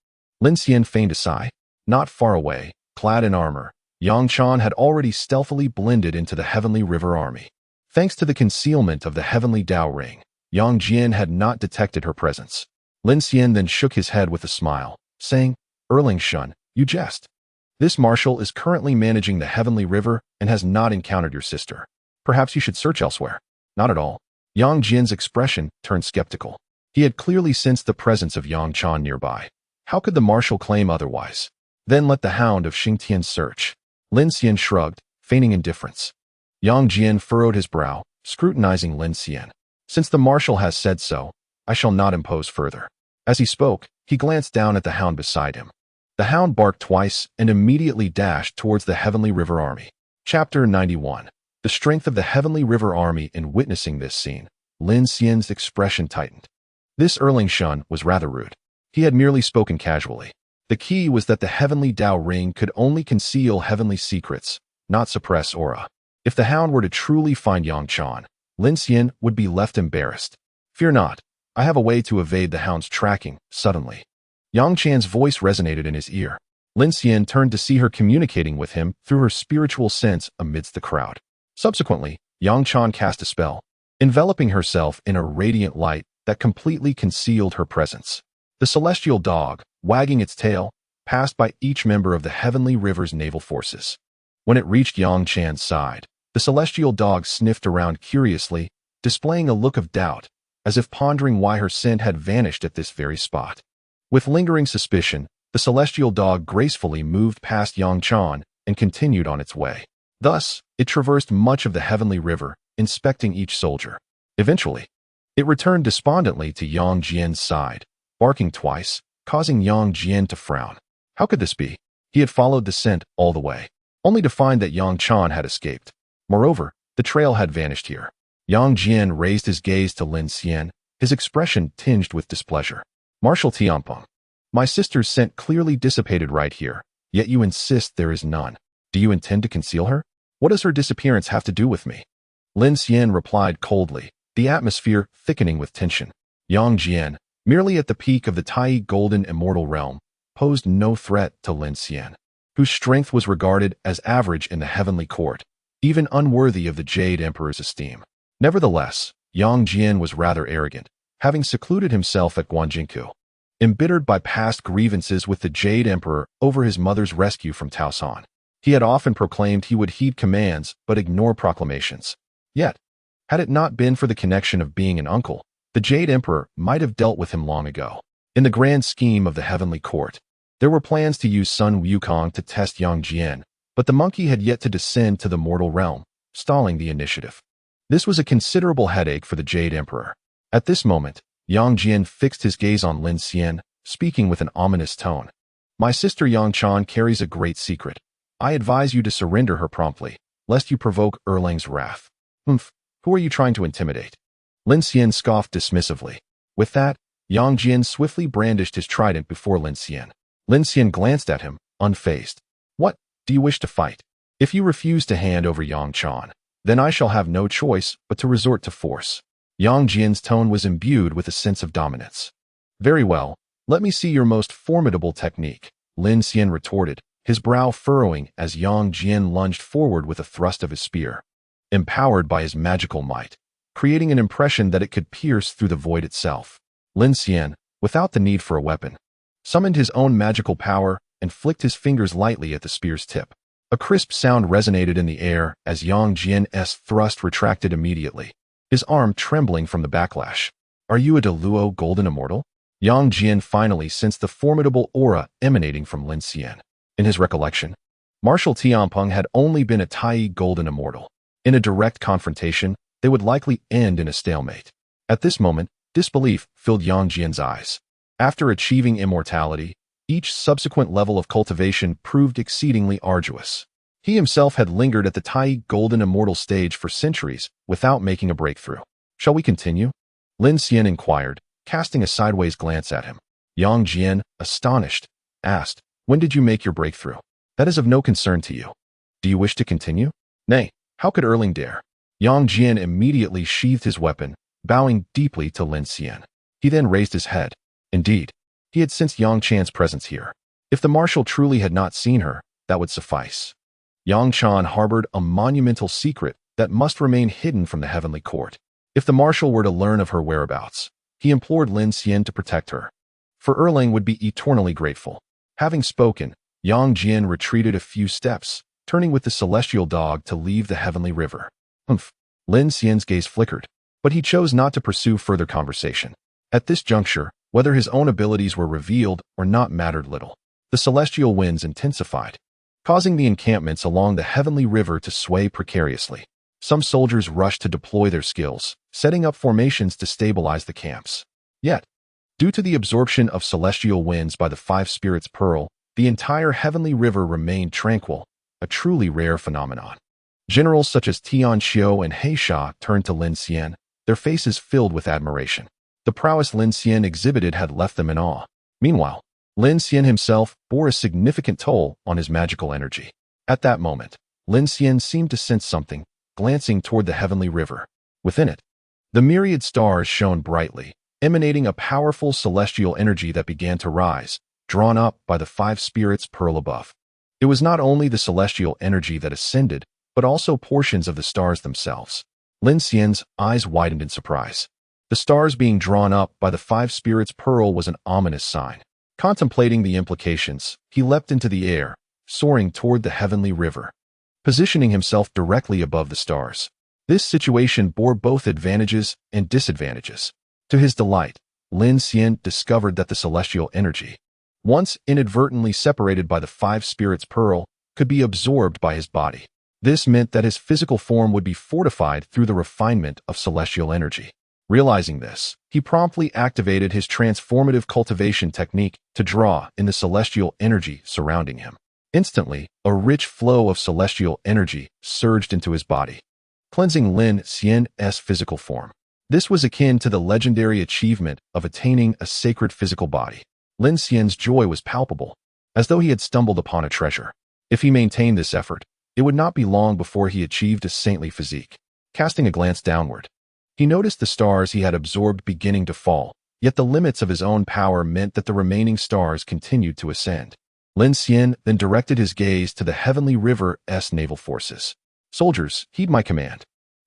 Lin Xian feigned a sigh. Not far away, clad in armor, Yang Chan had already stealthily blended into the heavenly river army. Thanks to the concealment of the heavenly Dao ring, Yang Jian had not detected her presence. Lin Xian then shook his head with a smile, saying, Lin Xian, you jest. This marshal is currently managing the heavenly river and has not encountered your sister. Perhaps you should search elsewhere. Not at all. Yang Jian's expression turned skeptical. He had clearly sensed the presence of Yang Chan nearby. How could the marshal claim otherwise? Then let the hound of Xingtian search. Lin Xian shrugged, feigning indifference. Yang Jian furrowed his brow, scrutinizing Lin Xian. Since the marshal has said so, I shall not impose further. As he spoke, he glanced down at the hound beside him. The hound barked twice and immediately dashed towards the heavenly river army. Chapter 91. The strength of the heavenly river army. In witnessing this scene, Lin Xian's expression tightened. This Lin Xian was rather rude. He had merely spoken casually. The key was that the heavenly Dao ring could only conceal heavenly secrets, not suppress aura. If the hound were to truly find Yang Chan, Lin Xian would be left embarrassed. Fear not, I have a way to evade the hound's tracking. Suddenly, Yang Chan's voice resonated in his ear. Lin Xian turned to see her communicating with him through her spiritual sense amidst the crowd. Subsequently, Yang Chan cast a spell, enveloping herself in a radiant light that completely concealed her presence. The celestial dog, wagging its tail, passed by each member of the heavenly river's naval forces. When it reached Yang Chan's side, the celestial dog sniffed around curiously, displaying a look of doubt, as if pondering why her scent had vanished at this very spot. With lingering suspicion, the celestial dog gracefully moved past Yang Chan and continued on its way. Thus, it traversed much of the heavenly river, inspecting each soldier. Eventually, it returned despondently to Yang Jian's side, barking twice, causing Yang Jian to frown. How could this be? He had followed the scent all the way, only to find that Yang Chan had escaped. Moreover, the trail had vanished here. Yang Jian raised his gaze to Lin Xian, his expression tinged with displeasure. Marshal Tianpeng, my sister's scent clearly dissipated right here, yet you insist there is none. Do you intend to conceal her? What does her disappearance have to do with me? Lin Xian replied coldly, the atmosphere thickening with tension. Yang Jian, merely at the peak of the Tai Golden Immortal Realm, posed no threat to Lin Xian, whose strength was regarded as average in the heavenly court, even unworthy of the Jade Emperor's esteem. Nevertheless, Yang Jian was rather arrogant, having secluded himself at Guanjinku. Embittered by past grievances with the Jade Emperor over his mother's rescue from Taosan, he had often proclaimed he would heed commands but ignore proclamations. Yet, had it not been for the connection of being an uncle, The Jade Emperor might have dealt with him long ago. In the grand scheme of the heavenly court, there were plans to use son Wukong to test Yang Jian, but the monkey had yet to descend to the mortal realm, stalling the initiative. This was a considerable headache for the Jade Emperor. At this moment, Yang Jian fixed his gaze on Lin Xian, speaking with an ominous tone. My sister Yang Chan carries a great secret. I advise you to surrender her promptly, lest you provoke Erlang's wrath. Who are you trying to intimidate? Lin Xian scoffed dismissively. With that, Yang Jian swiftly brandished his trident before Lin Xian. Lin Xian glanced at him, unfazed. What, do you wish to fight? If you refuse to hand over Yang Chan, then I shall have no choice but to resort to force. Yang Jian's tone was imbued with a sense of dominance. Very well, let me see your most formidable technique, Lin Xian retorted, his brow furrowing as Yang Jian lunged forward with a thrust of his spear, empowered by his magical might, creating an impression that it could pierce through the void itself. Lin Xian, without the need for a weapon, summoned his own magical power and flicked his fingers lightly at the spear's tip. A crisp sound resonated in the air as Yang Jian's thrust retracted immediately, his arm trembling from the backlash. Are you a Deluo golden immortal? Yang Jian finally sensed the formidable aura emanating from Lin Xian. In his recollection, Marshal Tianpeng had only been a Tai golden immortal. In a direct confrontation, they would likely end in a stalemate. At this moment, disbelief filled Yang Jian's eyes. After achieving immortality, each subsequent level of cultivation proved exceedingly arduous. He himself had lingered at the Tai golden immortal stage for centuries without making a breakthrough. Shall we continue? Lin Xian inquired, casting a sideways glance at him. Yang Jian, astonished, asked, when did you make your breakthrough? That is of no concern to you. Do you wish to continue? Nay, how could Erlang dare? Yang Jian immediately sheathed his weapon, bowing deeply to Lin Xian. He then raised his head. Indeed, he had sensed Yang Chan's presence here. If the marshal truly had not seen her, that would suffice. Yang Chan harbored a monumental secret that must remain hidden from the heavenly court. If the marshal were to learn of her whereabouts, he implored Lin Xian to protect her. For Erlang would be eternally grateful. Having spoken, Yang Jian retreated a few steps, turning with the celestial dog to leave the heavenly river. Lin Xian's gaze flickered, but he chose not to pursue further conversation. At this juncture, whether his own abilities were revealed or not mattered little. The celestial winds intensified, causing the encampments along the heavenly river to sway precariously. Some soldiers rushed to deploy their skills, setting up formations to stabilize the camps. Yet, due to the absorption of celestial winds by the five spirits pearl, the entire heavenly river remained tranquil, a truly rare phenomenon. Generals such as Tian Xiu and He Sha turned to Lin Xian, their faces filled with admiration. The prowess Lin Xian exhibited had left them in awe. Meanwhile, Lin Xian himself bore a significant toll on his magical energy. At that moment, Lin Xian seemed to sense something, glancing toward the heavenly river. Within it, the myriad stars shone brightly, emanating a powerful celestial energy that began to rise, drawn up by the five spirits pearl above. It was not only the celestial energy that ascended, but also portions of the stars themselves. Lin Xian's eyes widened in surprise. The stars being drawn up by the five spirits pearl was an ominous sign. Contemplating the implications, he leapt into the air, soaring toward the heavenly river, positioning himself directly above the stars. This situation bore both advantages and disadvantages. To his delight, Lin Xian discovered that the celestial energy, once inadvertently separated by the five spirits pearl, could be absorbed by his body. This meant that his physical form would be fortified through the refinement of celestial energy. Realizing this, he promptly activated his transformative cultivation technique to draw in the celestial energy surrounding him. Instantly, a rich flow of celestial energy surged into his body, cleansing Lin Xian's physical form. This was akin to the legendary achievement of attaining a sacred physical body. Lin Xian's joy was palpable, as though he had stumbled upon a treasure. If he maintained this effort, it would not be long before he achieved a saintly physique. Casting a glance downward, he noticed the stars he had absorbed beginning to fall, yet the limits of his own power meant that the remaining stars continued to ascend. Lin Xian then directed his gaze to the heavenly river's naval forces. Soldiers, heed my command.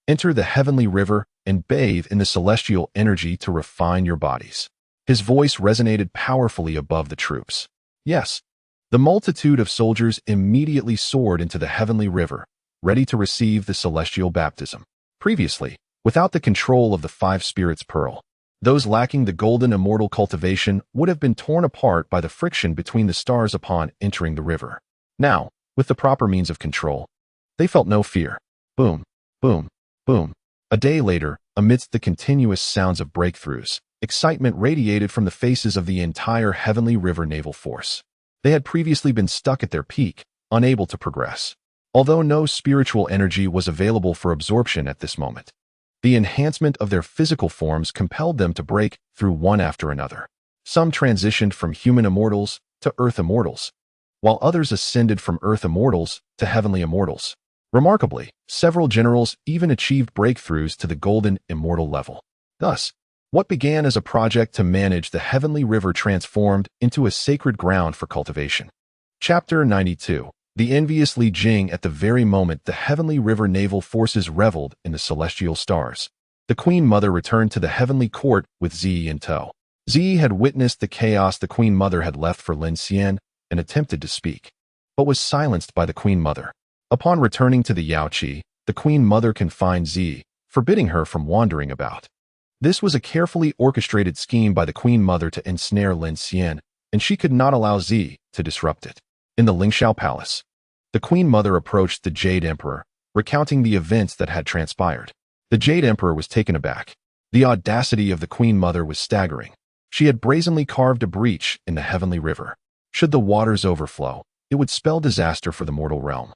Enter the heavenly river and bathe in the celestial energy to refine your bodies. His voice resonated powerfully above the troops. Yes, the multitude of soldiers immediately soared into the heavenly river, ready to receive the celestial baptism. Previously, without the control of the five spirits pearl, Those lacking the golden immortal cultivation would have been torn apart by the friction between the stars upon entering the river. Now, with the proper means of control, they felt no fear. Boom, boom, boom. A day later, amidst the continuous sounds of breakthroughs, excitement radiated from the faces of the entire Heavenly River naval force. They had previously been stuck at their peak, unable to progress. Although no spiritual energy was available for absorption at this moment, the enhancement of their physical forms compelled them to break through one after another. Some transitioned from human immortals to earth immortals, while others ascended from earth immortals to heavenly immortals. Remarkably, several generals even achieved breakthroughs to the golden immortal level. Thus, what began as a project to manage the heavenly river transformed into a sacred ground for cultivation. Chapter 92. The envious Li Jing. At the very moment the heavenly river naval forces reveled in the celestial stars, the Queen Mother returned to the heavenly court with Zi in tow. Zi had witnessed the chaos the Queen Mother had left for Lin Xian and attempted to speak, but was silenced by the Queen Mother. Upon returning to the Yaoqi, the Queen Mother confined Zi, forbidding her from wandering about. This was a carefully orchestrated scheme by the Queen Mother to ensnare Lin Xian, and she could not allow Zi to disrupt it. In the Lingxiao Palace, the Queen Mother approached the Jade Emperor, recounting the events that had transpired. The Jade Emperor was taken aback. The audacity of the Queen Mother was staggering. She had brazenly carved a breach in the heavenly river. Should the waters overflow, it would spell disaster for the mortal realm,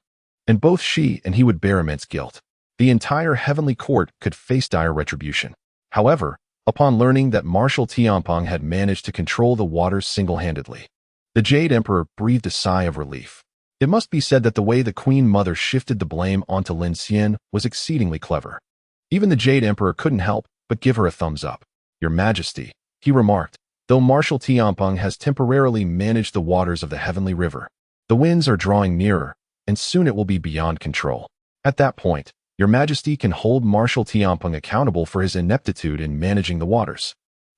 and both she and he would bear immense guilt. The entire heavenly court could face dire retribution. However, upon learning that Marshal Tianpeng had managed to control the waters single-handedly, the Jade Emperor breathed a sigh of relief. It must be said that the way the Queen Mother shifted the blame onto Lin Xian was exceedingly clever. Even the Jade Emperor couldn't help but give her a thumbs up. "Your Majesty," he remarked, "though Marshal Tianpeng has temporarily managed the waters of the heavenly river, the winds are drawing nearer, and soon it will be beyond control. At that point, Your Majesty can hold Marshal Tianpeng accountable for his ineptitude in managing the waters."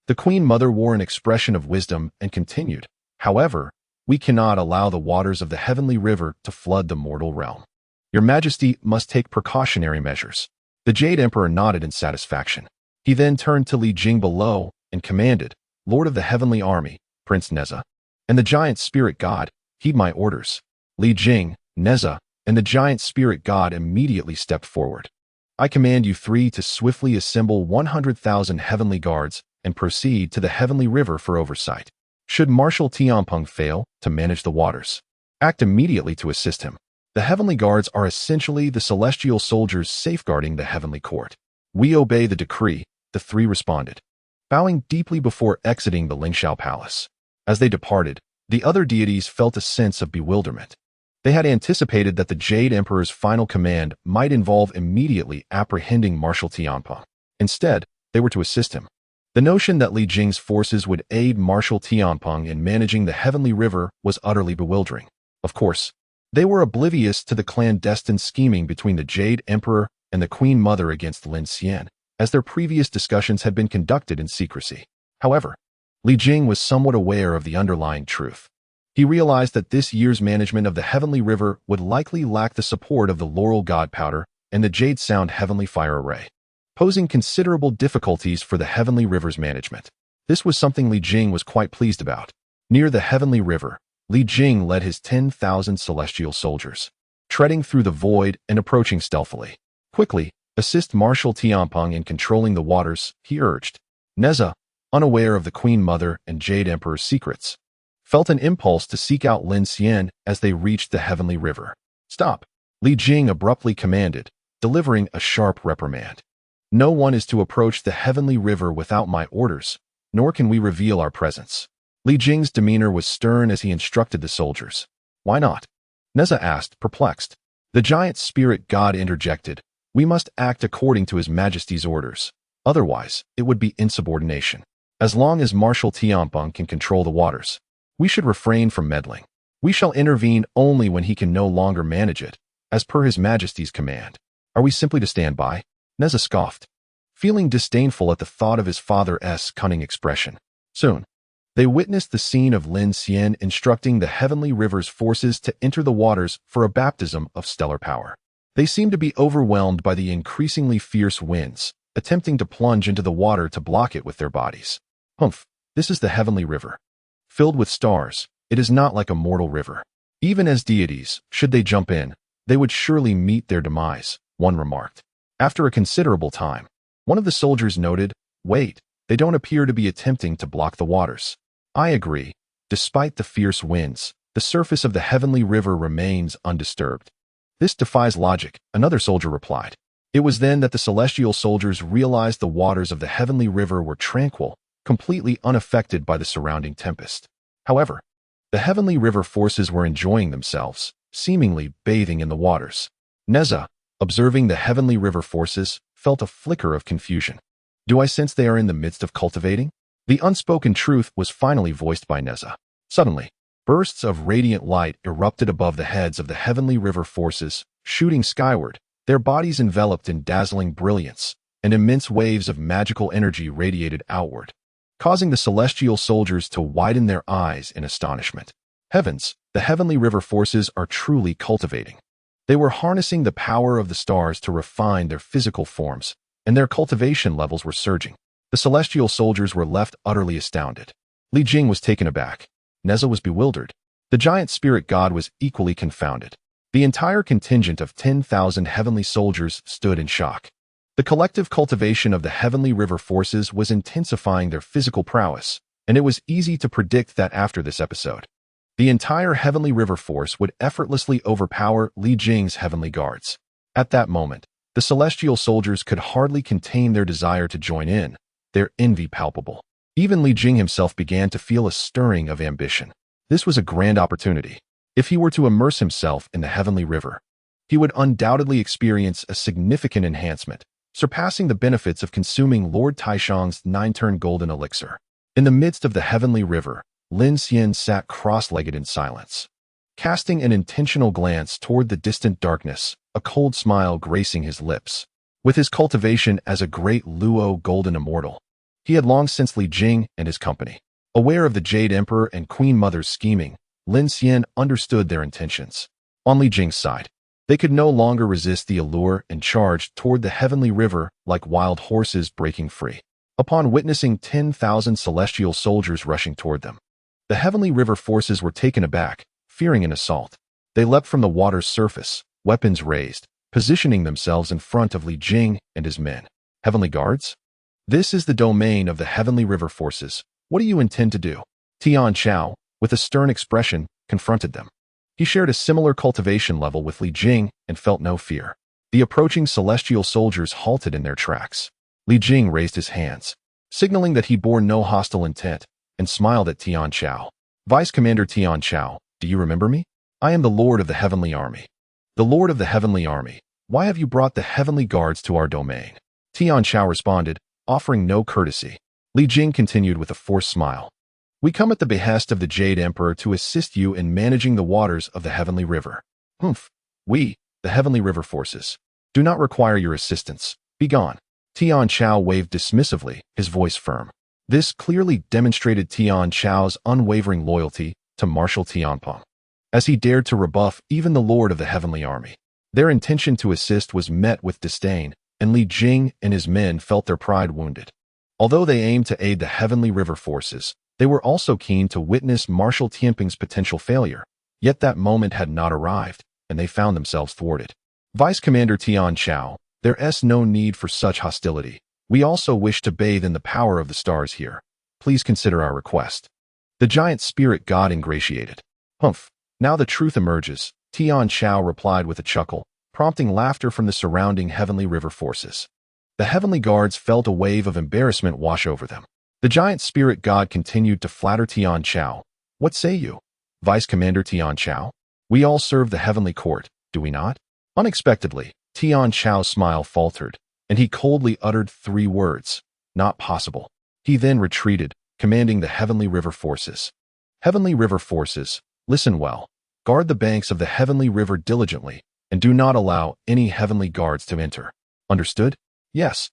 The Queen Mother wore an expression of wisdom and continued, "However, we cannot allow the waters of the heavenly river to flood the mortal realm. Your Majesty must take precautionary measures." The Jade Emperor nodded in satisfaction. He then turned to Li Jing below and commanded, "Lord of the Heavenly Army, Prince Neza, and the giant spirit god, heed my orders." Li Jing, Neza, and the giant spirit god immediately stepped forward. "I command you three to swiftly assemble 100,000 heavenly guards and proceed to the heavenly river for oversight. Should Marshal Tianpeng fail to manage the waters, act immediately to assist him. The heavenly guards are essentially the celestial soldiers safeguarding the heavenly court." "We obey the decree," the three responded, bowing deeply before exiting the Lingxiao Palace. As they departed, the other deities felt a sense of bewilderment. They had anticipated that the Jade Emperor's final command might involve immediately apprehending Marshal Tianpeng. Instead, they were to assist him. The notion that Li Jing's forces would aid Marshal Tianpeng in managing the heavenly river was utterly bewildering. Of course, they were oblivious to the clandestine scheming between the Jade Emperor and the Queen Mother against Lin Xian, as their previous discussions had been conducted in secrecy. However, Li Jing was somewhat aware of the underlying truth. He realized that this year's management of the heavenly river would likely lack the support of the Laurel God Powder and the Jade Sound Heavenly Fire Array, posing considerable difficulties for the heavenly river's management. This was something Li Jing was quite pleased about. Near the heavenly river, Li Jing led his 10,000 celestial soldiers, treading through the void and approaching stealthily. "Quickly, assist Marshal Tianpeng in controlling the waters," he urged. Neza, unaware of the Queen Mother and Jade Emperor's secrets, felt an impulse to seek out Lin Xian as they reached the heavenly river. "Stop," Li Jing abruptly commanded, delivering a sharp reprimand. "No one is to approach the heavenly river without my orders, nor can we reveal our presence." Li Jing's demeanor was stern as he instructed the soldiers. "Why not?" Neza asked, perplexed. The giant spirit god interjected, "We must act according to His Majesty's orders. Otherwise, it would be insubordination. As long as Marshal Tianpeng can control the waters, we should refrain from meddling. We shall intervene only when he can no longer manage it, as per His Majesty's command. Are we simply to stand by?" Neza scoffed, feeling disdainful at the thought of his father's cunning expression. Soon, they witnessed the scene of Lin Xian instructing the heavenly river's forces to enter the waters for a baptism of stellar power. They seemed to be overwhelmed by the increasingly fierce winds, attempting to plunge into the water to block it with their bodies. Humph, this is the heavenly river. Filled with stars, it is not like a mortal river. Even as deities, should they jump in, they would surely meet their demise, one remarked. After a considerable time, one of the soldiers noted, wait, they don't appear to be attempting to block the waters. I agree. Despite the fierce winds, the surface of the heavenly river remains undisturbed. This defies logic, another soldier replied. It was then that the celestial soldiers realized the waters of the heavenly river were tranquil, completely unaffected by the surrounding tempest. However, the heavenly river forces were enjoying themselves, seemingly bathing in the waters. Neza, observing the heavenly river forces, felt a flicker of confusion. Do I sense they are in the midst of cultivating? The unspoken truth was finally voiced by Neza. Suddenly, bursts of radiant light erupted above the heads of the heavenly river forces, shooting skyward, their bodies enveloped in dazzling brilliance, and immense waves of magical energy radiated outward, causing the celestial soldiers to widen their eyes in astonishment. Heavens, the heavenly river forces are truly cultivating. They were harnessing the power of the stars to refine their physical forms, and their cultivation levels were surging. The celestial soldiers were left utterly astounded. Li Jing was taken aback. Neza was bewildered. The giant spirit god was equally confounded. The entire contingent of 10,000 heavenly soldiers stood in shock. The collective cultivation of the heavenly river forces was intensifying their physical prowess, and it was easy to predict that after this episode, the entire heavenly river force would effortlessly overpower Li Jing's heavenly guards. At that moment, the celestial soldiers could hardly contain their desire to join in, their envy palpable. Even Li Jing himself began to feel a stirring of ambition. This was a grand opportunity. If he were to immerse himself in the heavenly river, he would undoubtedly experience a significant enhancement, surpassing the benefits of consuming Lord Taishang's 9-turn golden elixir. In the midst of the heavenly river, Lin Xian sat cross-legged in silence. Casting an intentional glance toward the distant darkness, a cold smile gracing his lips. With his cultivation as a great Luo golden immortal, he had long since Li Jing and his company. Aware of the Jade Emperor and Queen Mother's scheming, Lin Xian understood their intentions. On Li Jing's side, they could no longer resist the allure and charged toward the heavenly river like wild horses breaking free. Upon witnessing 10,000 celestial soldiers rushing toward them, the heavenly river forces were taken aback, fearing an assault. They leapt from the water's surface, weapons raised, positioning themselves in front of Li Jing and his men. Heavenly guards? This is the domain of the heavenly river forces. What do you intend to do? Tian Chao, with a stern expression, confronted them. He shared a similar cultivation level with Li Jing and felt no fear. The approaching celestial soldiers halted in their tracks. Li Jing raised his hands, signaling that he bore no hostile intent, and smiled at Tian Chao. Vice Commander Tian Chao, do you remember me? I am the Lord of the Heavenly Army. The Lord of the Heavenly Army, why have you brought the heavenly guards to our domain? Tian Chao responded, offering no courtesy. Li Jing continued with a forced smile. We come at the behest of the Jade Emperor to assist you in managing the waters of the heavenly river. Humph. We, the heavenly river forces, do not require your assistance. Be gone. Tian Chao waved dismissively, his voice firm. This clearly demonstrated Tian Chao's unwavering loyalty to Marshal Tianpeng, as he dared to rebuff even the Lord of the Heavenly Army. Their intention to assist was met with disdain, and Li Jing and his men felt their pride wounded. Although they aimed to aid the heavenly river forces, they were also keen to witness Marshal Tianpeng's potential failure. Yet that moment had not arrived, and they found themselves thwarted. Vice Commander Tian Chao, there's no need for such hostility. We also wish to bathe in the power of the stars here. Please consider our request. The giant spirit god ingratiated. Humph. Now the truth emerges, Tian Chao replied with a chuckle, prompting laughter from the surrounding heavenly river forces. The heavenly guards felt a wave of embarrassment wash over them. The giant spirit god continued to flatter Tian Chao. What say you, Vice Commander Tian Chao? We all serve the heavenly court, do we not? Unexpectedly, Tian Chao's smile faltered, and he coldly uttered 3 words. Not possible. He then retreated, commanding the heavenly river forces. Heavenly river forces, listen well. Guard the banks of the heavenly river diligently, and do not allow any heavenly guards to enter. Understood? Yes.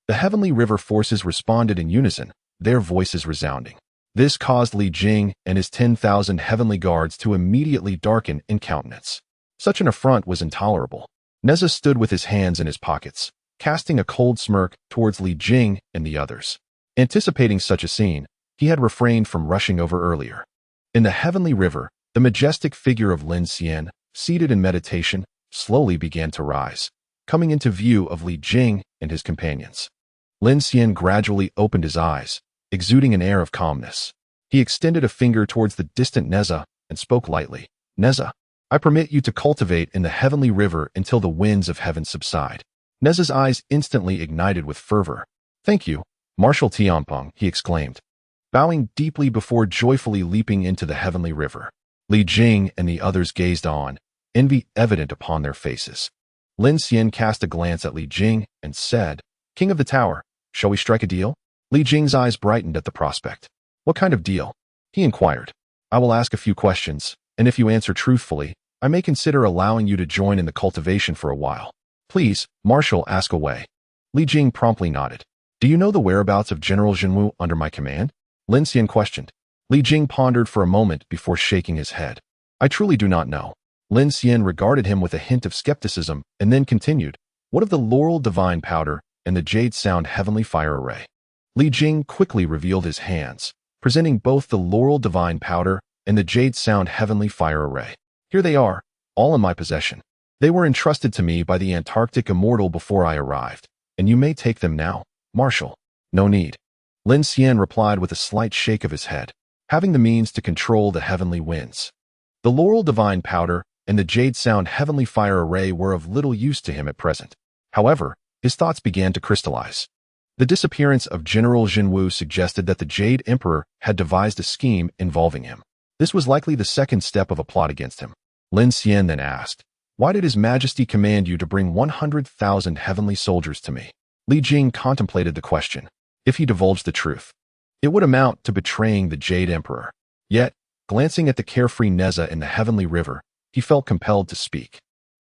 The heavenly river forces responded in unison, their voices resounding. This caused Li Jing and his 10,000 heavenly guards to immediately darken in countenance. Such an affront was intolerable. Neza stood with his hands in his pockets, casting a cold smirk towards Li Jing and the others. Anticipating such a scene, he had refrained from rushing over earlier. In the heavenly river, the majestic figure of Lin Xian, seated in meditation, slowly began to rise, coming into view of Li Jing and his companions. Lin Xian gradually opened his eyes, exuding an air of calmness. He extended a finger towards the distant Neza and spoke lightly. Neza, I permit you to cultivate in the heavenly river until the winds of heaven subside. Neza's eyes instantly ignited with fervor. Thank you, Marshal Tianpeng, he exclaimed, bowing deeply before joyfully leaping into the heavenly river. Li Jing and the others gazed on, envy evident upon their faces. Lin Xian cast a glance at Li Jing and said, King of the Tower, shall we strike a deal? Li Jing's eyes brightened at the prospect. What kind of deal? He inquired. I will ask a few questions, and if you answer truthfully, I may consider allowing you to join in the cultivation for a while. Please, Marshal, ask away. Li Jing promptly nodded. Do you know the whereabouts of General Jinwu under my command? Lin Xian questioned. Li Jing pondered for a moment before shaking his head. I truly do not know. Lin Xian regarded him with a hint of skepticism and then continued. What of the Laurel Divine Powder and the Jade Sound Heavenly Fire Array? Li Jing quickly revealed his hands, presenting both the Laurel Divine Powder and the Jade Sound Heavenly Fire Array. Here they are, all in my possession. They were entrusted to me by the Antarctic Immortal before I arrived, and you may take them now, Marshal. No need. Lin Xian replied with a slight shake of his head, having the means to control the heavenly winds. The Laurel Divine Powder and the Jade Sound Heavenly Fire Array were of little use to him at present. However, his thoughts began to crystallize. The disappearance of General Jinwu suggested that the Jade Emperor had devised a scheme involving him. This was likely the second step of a plot against him. Lin Xian then asked, Why did His Majesty command you to bring 100,000 heavenly soldiers to me? Li Jing contemplated the question. If he divulged the truth, it would amount to betraying the Jade Emperor. Yet, glancing at the carefree Neza in the heavenly river, he felt compelled to speak.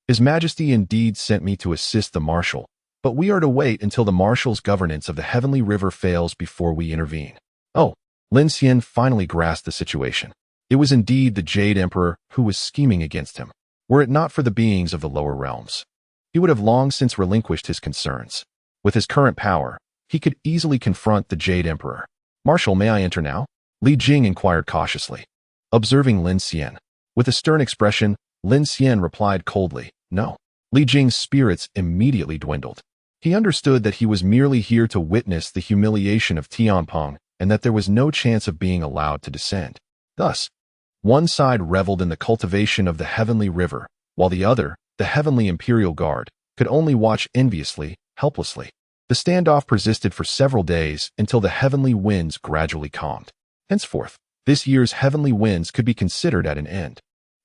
His Majesty indeed sent me to assist the Marshal, but we are to wait until the Marshal's governance of the heavenly river fails before we intervene. Oh, Lin Xian finally grasped the situation. It was indeed the Jade Emperor who was scheming against him. Were it not for the beings of the lower realms, he would have long since relinquished his concerns. With his current power, he could easily confront the Jade Emperor. Marshal, may I enter now? Li Jing inquired cautiously. Observing Lin Xian, with a stern expression, Lin Xian replied coldly, No. Li Jing's spirits immediately dwindled. He understood that he was merely here to witness the humiliation of Tianpeng and that there was no chance of being allowed to descend. Thus, one side reveled in the cultivation of the heavenly river, while the other, the heavenly Imperial Guard, could only watch enviously, helplessly. The standoff persisted for several days until the heavenly winds gradually calmed. Henceforth, this year's heavenly winds could be considered at an end.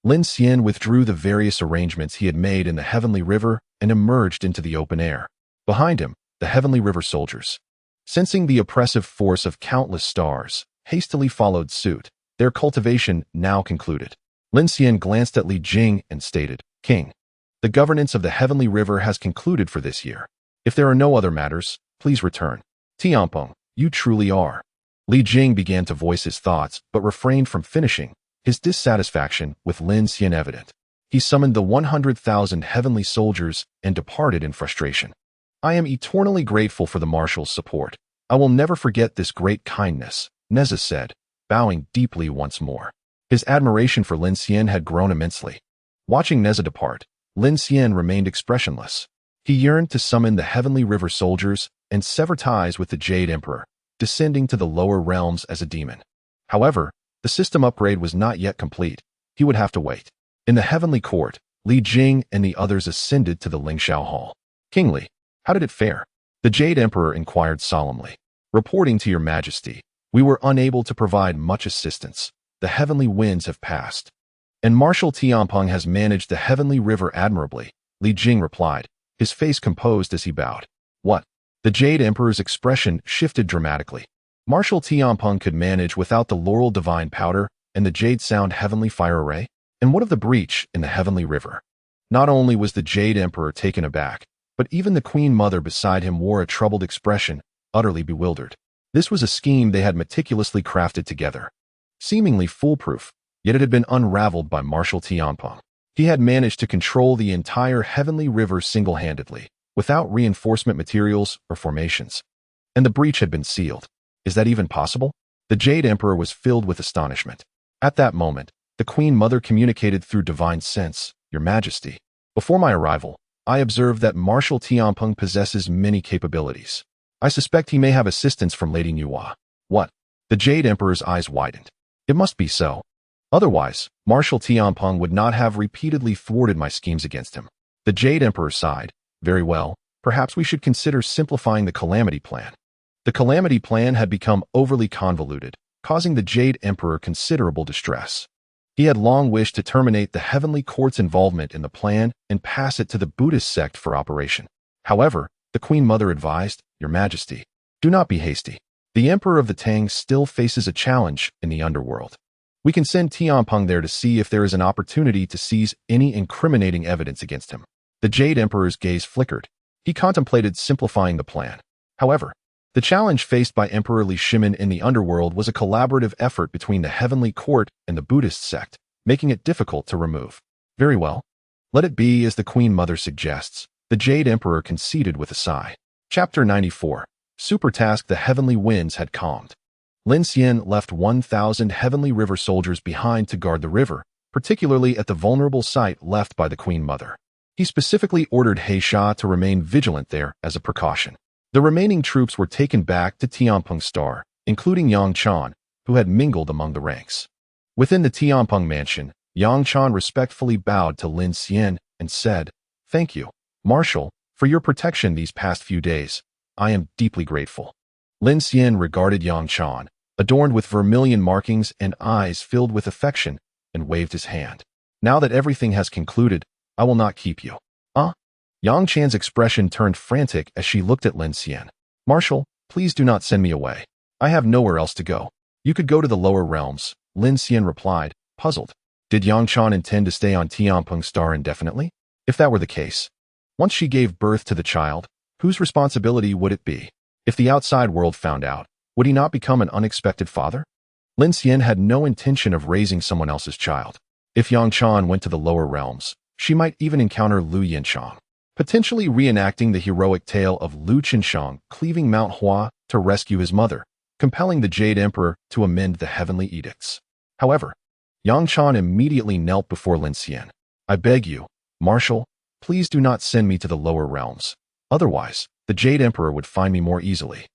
Lin Xian withdrew the various arrangements he had made in the heavenly river and emerged into the open air. Behind him, the heavenly river soldiers, sensing the oppressive force of countless stars, hastily followed suit, their cultivation now concluded. Lin Xian glanced at Li Jing and stated, King, the governance of the heavenly river has concluded for this year. If there are no other matters, please return. Tianpeng, you truly are. Li Jing began to voice his thoughts, but refrained from finishing, his dissatisfaction with Lin Xian evident. He summoned the 100,000 heavenly soldiers and departed in frustration. I am eternally grateful for the Marshal's support. I will never forget this great kindness, Neza said, bowing deeply once more. His admiration for Lin Xian had grown immensely. Watching Neza depart, Lin Xian remained expressionless. He yearned to summon the heavenly river soldiers and sever ties with the Jade Emperor, descending to the lower realms as a demon. However, the system upgrade was not yet complete. He would have to wait. In the heavenly court, Li Jing and the others ascended to the Lingxiao Hall. King Li, how did it fare? The Jade Emperor inquired solemnly. Reporting to your Majesty, we were unable to provide much assistance. The heavenly winds have passed, and Marshal Tianpeng has managed the heavenly river admirably, Li Jing replied, his face composed as he bowed. What? The Jade Emperor's expression shifted dramatically. Marshal Tianpeng could manage without the Laurel Divine Powder and the Jade Sound Heavenly Fire Array? And what of the breach in the heavenly river? Not only was the Jade Emperor taken aback, but even the Queen Mother beside him wore a troubled expression, utterly bewildered. This was a scheme they had meticulously crafted together. Seemingly foolproof, yet it had been unraveled by Marshal Tianpeng. He had managed to control the entire heavenly river single-handedly, without reinforcement materials or formations. And the breach had been sealed. Is that even possible? The Jade Emperor was filled with astonishment. At that moment, the Queen Mother communicated through divine sense, "Your Majesty, before my arrival, I observed that Marshal Tianpeng possesses many capabilities. I suspect he may have assistance from Lady Nuwa." What? The Jade Emperor's eyes widened. It must be so. Otherwise, Marshal Tianpeng would not have repeatedly thwarted my schemes against him. The Jade Emperor sighed. "Very well, perhaps we should consider simplifying the Calamity Plan." The Calamity Plan had become overly convoluted, causing the Jade Emperor considerable distress. He had long wished to terminate the Heavenly Court's involvement in the plan and pass it to the Buddhist sect for operation. However, the Queen Mother advised, "Your Majesty, do not be hasty. The Emperor of the Tang still faces a challenge in the underworld. We can send Tianpeng there to see if there is an opportunity to seize any incriminating evidence against him." The Jade Emperor's gaze flickered. He contemplated simplifying the plan. However, the challenge faced by Emperor Lin Xian in the underworld was a collaborative effort between the Heavenly Court and the Buddhist sect, making it difficult to remove. "Very well. Let it be as the Queen Mother suggests." The Jade Emperor conceded with a sigh. Chapter 94. Super task. The heavenly winds had calmed. Lin Xian left 1,000 Heavenly River soldiers behind to guard the river, particularly at the vulnerable site left by the Queen Mother. He specifically ordered He Sha to remain vigilant there as a precaution. The remaining troops were taken back to Tianpeng's star, including Yang Chan, who had mingled among the ranks. Within the Tianpeng mansion, Yang Chan respectfully bowed to Lin Xian and said, "Thank you, Marshal, for your protection these past few days. I am deeply grateful." Lin Xian regarded Yang Chan, adorned with vermilion markings and eyes filled with affection, and waved his hand. "Now that everything has concluded, I will not keep you." Yang Chan's expression turned frantic as she looked at Lin Xian. "Marshal, please do not send me away. I have nowhere else to go." "You could go to the lower realms," Lin Xian replied, puzzled. Did Yang Chan intend to stay on Tianpeng's star indefinitely? If that were the case, once she gave birth to the child, whose responsibility would it be? If the outside world found out, would he not become an unexpected father? Lin Xian had no intention of raising someone else's child. If Yang Chan went to the lower realms, she might even encounter Lu Yinshang, potentially reenacting the heroic tale of Lu Qinshang cleaving Mount Hua to rescue his mother, compelling the Jade Emperor to amend the heavenly edicts. However, Yang Chan immediately knelt before Lin Xian. "I beg you, Marshal, please do not send me to the lower realms. Otherwise, the Jade Emperor would find me more easily."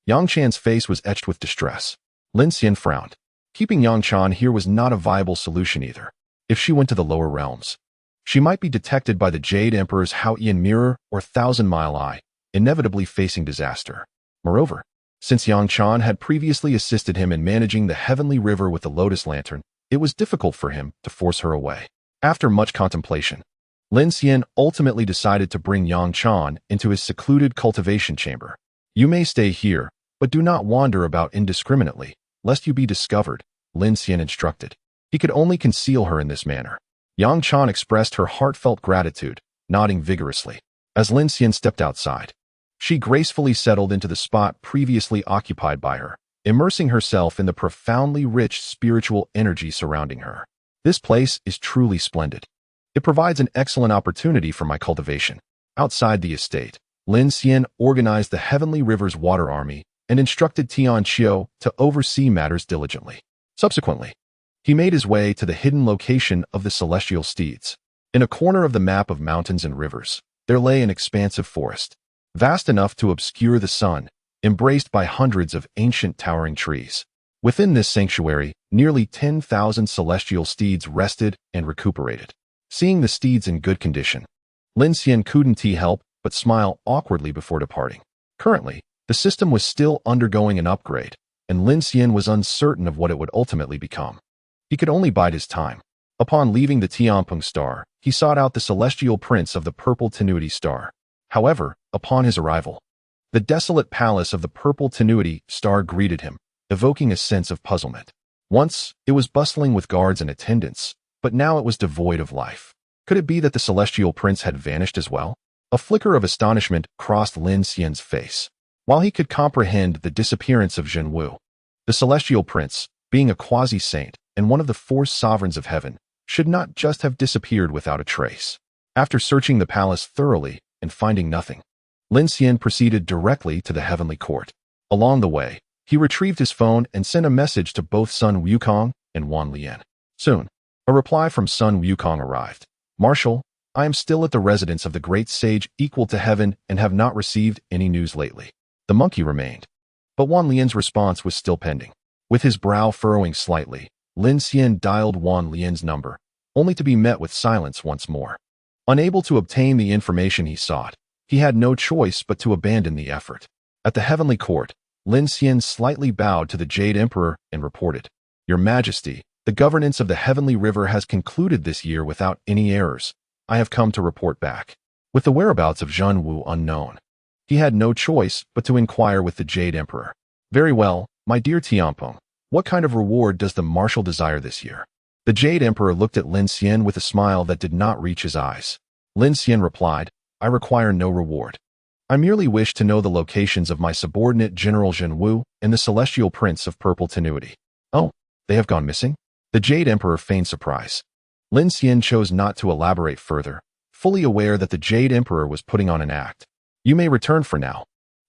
Yang Chan's face was etched with distress. Lin Xian frowned. Keeping Yang Chan here was not a viable solution either. If she went to the lower realms, she might be detected by the Jade Emperor's Haotian Mirror or Thousand-Mile Eye, inevitably facing disaster. Moreover, since Yang Chan had previously assisted him in managing the Heavenly River with the Lotus Lantern, it was difficult for him to force her away. After much contemplation, Lin Xian ultimately decided to bring Yang Chan into his secluded cultivation chamber. "You may stay here, but do not wander about indiscriminately, lest you be discovered," Lin Xian instructed. He could only conceal her in this manner. Yang Chan expressed her heartfelt gratitude, nodding vigorously. As Lin Xian stepped outside, she gracefully settled into the spot previously occupied by her, immersing herself in the profoundly rich spiritual energy surrounding her. "This place is truly splendid. It provides an excellent opportunity for my cultivation." Outside the estate, Lin Xian organized the Heavenly River's water army and instructed Tian Qiu to oversee matters diligently. Subsequently, he made his way to the hidden location of the celestial steeds. In a corner of the map of mountains and rivers, there lay an expansive forest, vast enough to obscure the sun, embraced by hundreds of ancient towering trees. Within this sanctuary, nearly 10,000 celestial steeds rested and recuperated. Seeing the steeds in good condition, Lin Xian couldn't help but smile awkwardly before departing. Currently, the system was still undergoing an upgrade, and Lin Xian was uncertain of what it would ultimately become. He could only bide his time. Upon leaving the Tianpeng star, he sought out the celestial prince of the Purple Tenuity star. However, upon his arrival, the desolate palace of the Purple Tenuity star greeted him, evoking a sense of puzzlement. Once, it was bustling with guards and attendants, but now it was devoid of life. Could it be that the celestial prince had vanished as well? A flicker of astonishment crossed Lin Xian's face. While he could comprehend the disappearance of Zhen Wu, the celestial prince, being a quasi-saint and one of the 4 sovereigns of heaven, should not just have disappeared without a trace. After searching the palace thoroughly and finding nothing, Lin Xian proceeded directly to the heavenly court. Along the way, he retrieved his phone and sent a message to both son Wukong and Lin. Soon, a reply from son Wukong arrived. Marshal, I am still at the residence of the great sage equal to heaven and have not received any news lately. The monkey remained. But Lin's response was still pending. With his brow furrowing slightly, Lin Xian dialed Lin's number, only to be met with silence once more. Unable to obtain the information he sought, he had no choice but to abandon the effort. At the heavenly court, Lin Xian slightly bowed to the Jade Emperor and reported, Your Majesty, the governance of the heavenly river has concluded this year without any errors. I have come to report back. With the whereabouts of Zhen Wu unknown, he had no choice but to inquire with the Jade Emperor. Very well, my dear Tianpeng, what kind of reward does the Marshal desire this year? The Jade Emperor looked at Lin Xian with a smile that did not reach his eyes. Lin Xian replied, I require no reward. I merely wish to know the locations of my subordinate General Zhen Wu and the Celestial Prince of Purple Tenuity. Oh, they have gone missing? The Jade Emperor feigned surprise. Lin Xian chose not to elaborate further, fully aware that the Jade Emperor was putting on an act. You may return for now.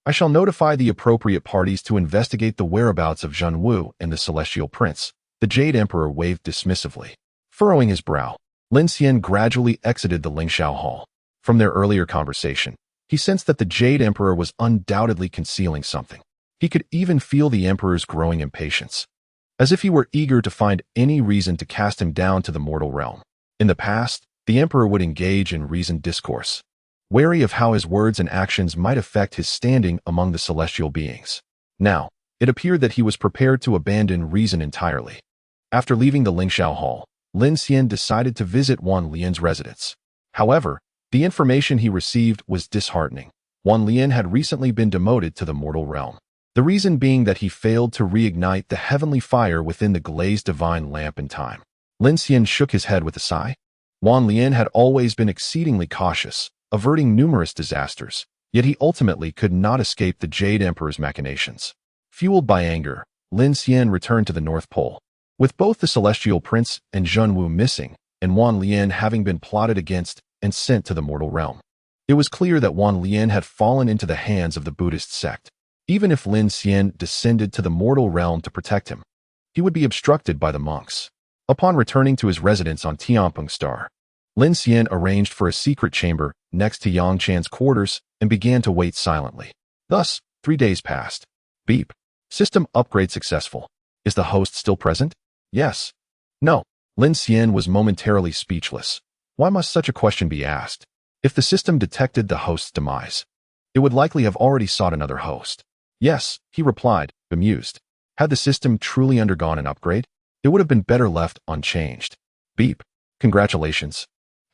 I shall notify the appropriate parties to investigate the whereabouts of Zhen Wu and the Celestial Prince. The Jade Emperor waved dismissively. Furrowing his brow, Lin Xian gradually exited the Lingxiao Hall. From their earlier conversation, he sensed that the Jade Emperor was undoubtedly concealing something. He could even feel the Emperor's growing impatience, as if he were eager to find any reason to cast him down to the mortal realm. In the past, the Emperor would engage in reasoned discourse, wary of how his words and actions might affect his standing among the celestial beings. Now, it appeared that he was prepared to abandon reason entirely. After leaving the Lingxiao Hall, Lin Xian decided to visit Lin's residence. However, the information he received was disheartening. Lin had recently been demoted to the mortal realm. The reason being that he failed to reignite the heavenly fire within the glazed divine lamp in time. Lin Xian shook his head with a sigh. Lin had always been exceedingly cautious, averting numerous disasters, yet he ultimately could not escape the Jade Emperor's machinations. Fueled by anger, Lin Xian returned to the North Pole. With both the Celestial Prince and Zhen Wu missing, and Lin having been plotted against and sent to the mortal realm, it was clear that Lin had fallen into the hands of the Buddhist sect. Even if Lin Xian descended to the mortal realm to protect him, he would be obstructed by the monks. Upon returning to his residence on Tianpeng Star, Lin Xian arranged for a secret chamber next to Yang Chan's quarters and began to wait silently. Thus, 3 days passed. Beep. System upgrade successful. Is the host still present? Yes. No. Lin Xian was momentarily speechless. Why must such a question be asked? If the system detected the host's demise, it would likely have already sought another host. Yes, he replied, bemused. Had the system truly undergone an upgrade, it would have been better left unchanged. Beep. Congratulations.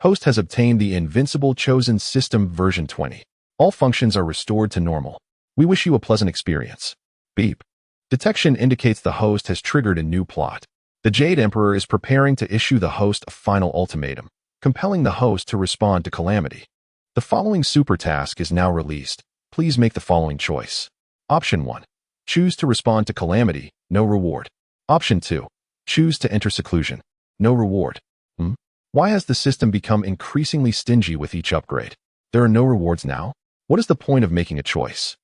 Host has obtained the Invincible Chosen System version 20. All functions are restored to normal. We wish you a pleasant experience. Beep. Detection indicates the host has triggered a new plot. The Jade Emperor is preparing to issue the host a final ultimatum, compelling the host to respond to calamity. The following super task is now released. Please make the following choice. Option 1. Choose to respond to calamity, no reward. Option 2. Choose to enter seclusion, no reward. Why has the system become increasingly stingy with each upgrade? There are no rewards now? What is the point of making a choice?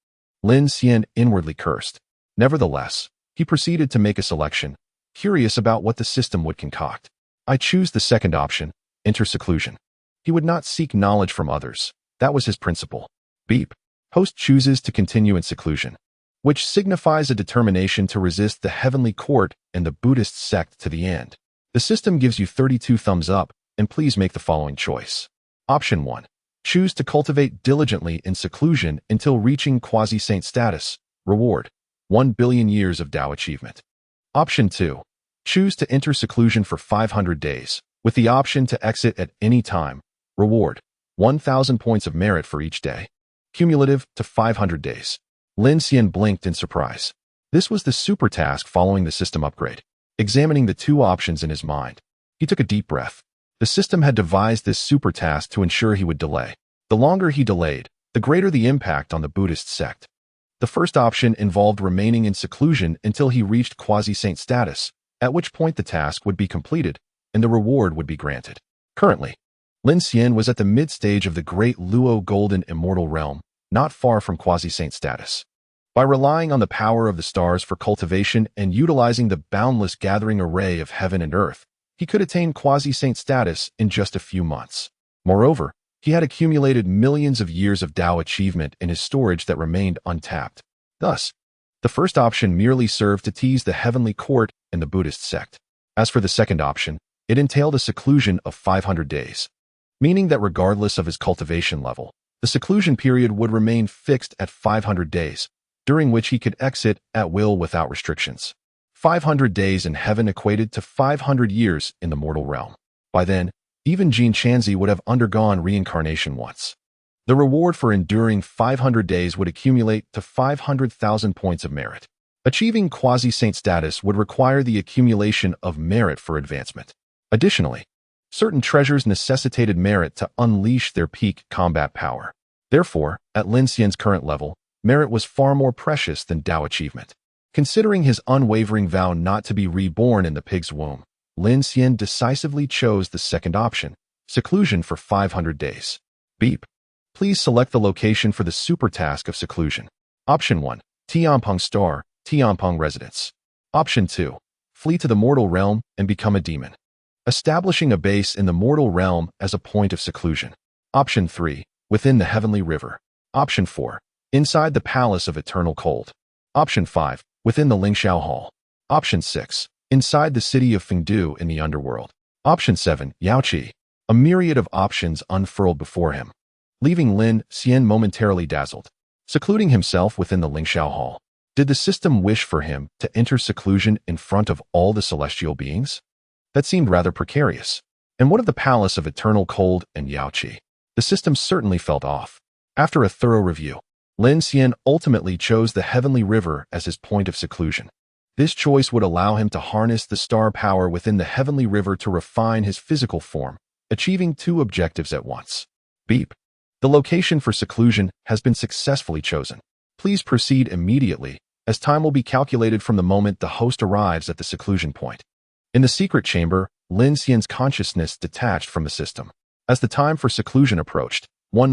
Lin Xian inwardly cursed. Nevertheless, he proceeded to make a selection, curious about what the system would concoct. I choose the second option, enter seclusion. He would not seek knowledge from others. That was his principle. Beep. Host chooses to continue in seclusion, which signifies a determination to resist the heavenly court and the Buddhist sect to the end. The system gives you 32 thumbs up, and please make the following choice. Option 1. Choose to cultivate diligently in seclusion until reaching quasi-saint status. Reward. 1 billion years of Tao achievement. Option 2. Choose to enter seclusion for 500 days, with the option to exit at any time. Reward. 1,000 points of merit for each day. Cumulative to 500 days. Lin Xian blinked in surprise. This was the super task following the system upgrade. Examining the two options in his mind, he took a deep breath. The system had devised this super task to ensure he would delay. The longer he delayed, the greater the impact on the Buddhist sect. The first option involved remaining in seclusion until he reached quasi-saint status, at which point the task would be completed and the reward would be granted. Currently, Lin Xian was at the mid-stage of the Great Luo Golden Immortal Realm, not far from quasi-saint status. By relying on the power of the stars for cultivation and utilizing the boundless gathering array of heaven and earth, he could attain quasi-saint status in just a few months. Moreover, he had accumulated millions of years of Tao achievement in his storage that remained untapped. Thus, the first option merely served to tease the heavenly court and the Buddhist sect. As for the second option, it entailed a seclusion of 500 days, meaning that regardless of his cultivation level, the seclusion period would remain fixed at 500 days, during which he could exit at will without restrictions. 500 days in heaven equated to 500 years in the mortal realm. By then, even Jin Chanzi would have undergone reincarnation once. The reward for enduring 500 days would accumulate to 500,000 points of merit. Achieving quasi-saint status would require the accumulation of merit for advancement. Additionally, certain treasures necessitated merit to unleash their peak combat power. Therefore, at Lin Xian's current level, merit was far more precious than Tao achievement. Considering his unwavering vow not to be reborn in the pig's womb, Lin Xian decisively chose the second option, seclusion for 500 days. Beep. Please select the location for the super task of seclusion. Option 1. Tianpeng Star, Tianpeng Residence. Option 2. Flee to the mortal realm and become a demon, establishing a base in the mortal realm as a point of seclusion. Option 3. Within the heavenly river. Option 4. Inside the palace of eternal cold. Option 5. Within the Lingxiao Hall. Option 6. Inside the city of Fengdu in the underworld. Option 7. Yaoqi. A myriad of options unfurled before him, leaving Lin Xian momentarily dazzled. Secluding himself within the Lingxiao Hall. Did the system wish for him to enter seclusion in front of all the celestial beings? That seemed rather precarious. And what of the palace of eternal cold and Yaoqi? The system certainly felt off. After a thorough review, Lin Xian ultimately chose the heavenly river as his point of seclusion. This choice would allow him to harness the star power within the heavenly river to refine his physical form, achieving two objectives at once. Beep. The location for seclusion has been successfully chosen. Please proceed immediately, as time will be calculated from the moment the host arrives at the seclusion point. In the secret chamber, Lin Xian's consciousness detached from the system. As the time for seclusion approached,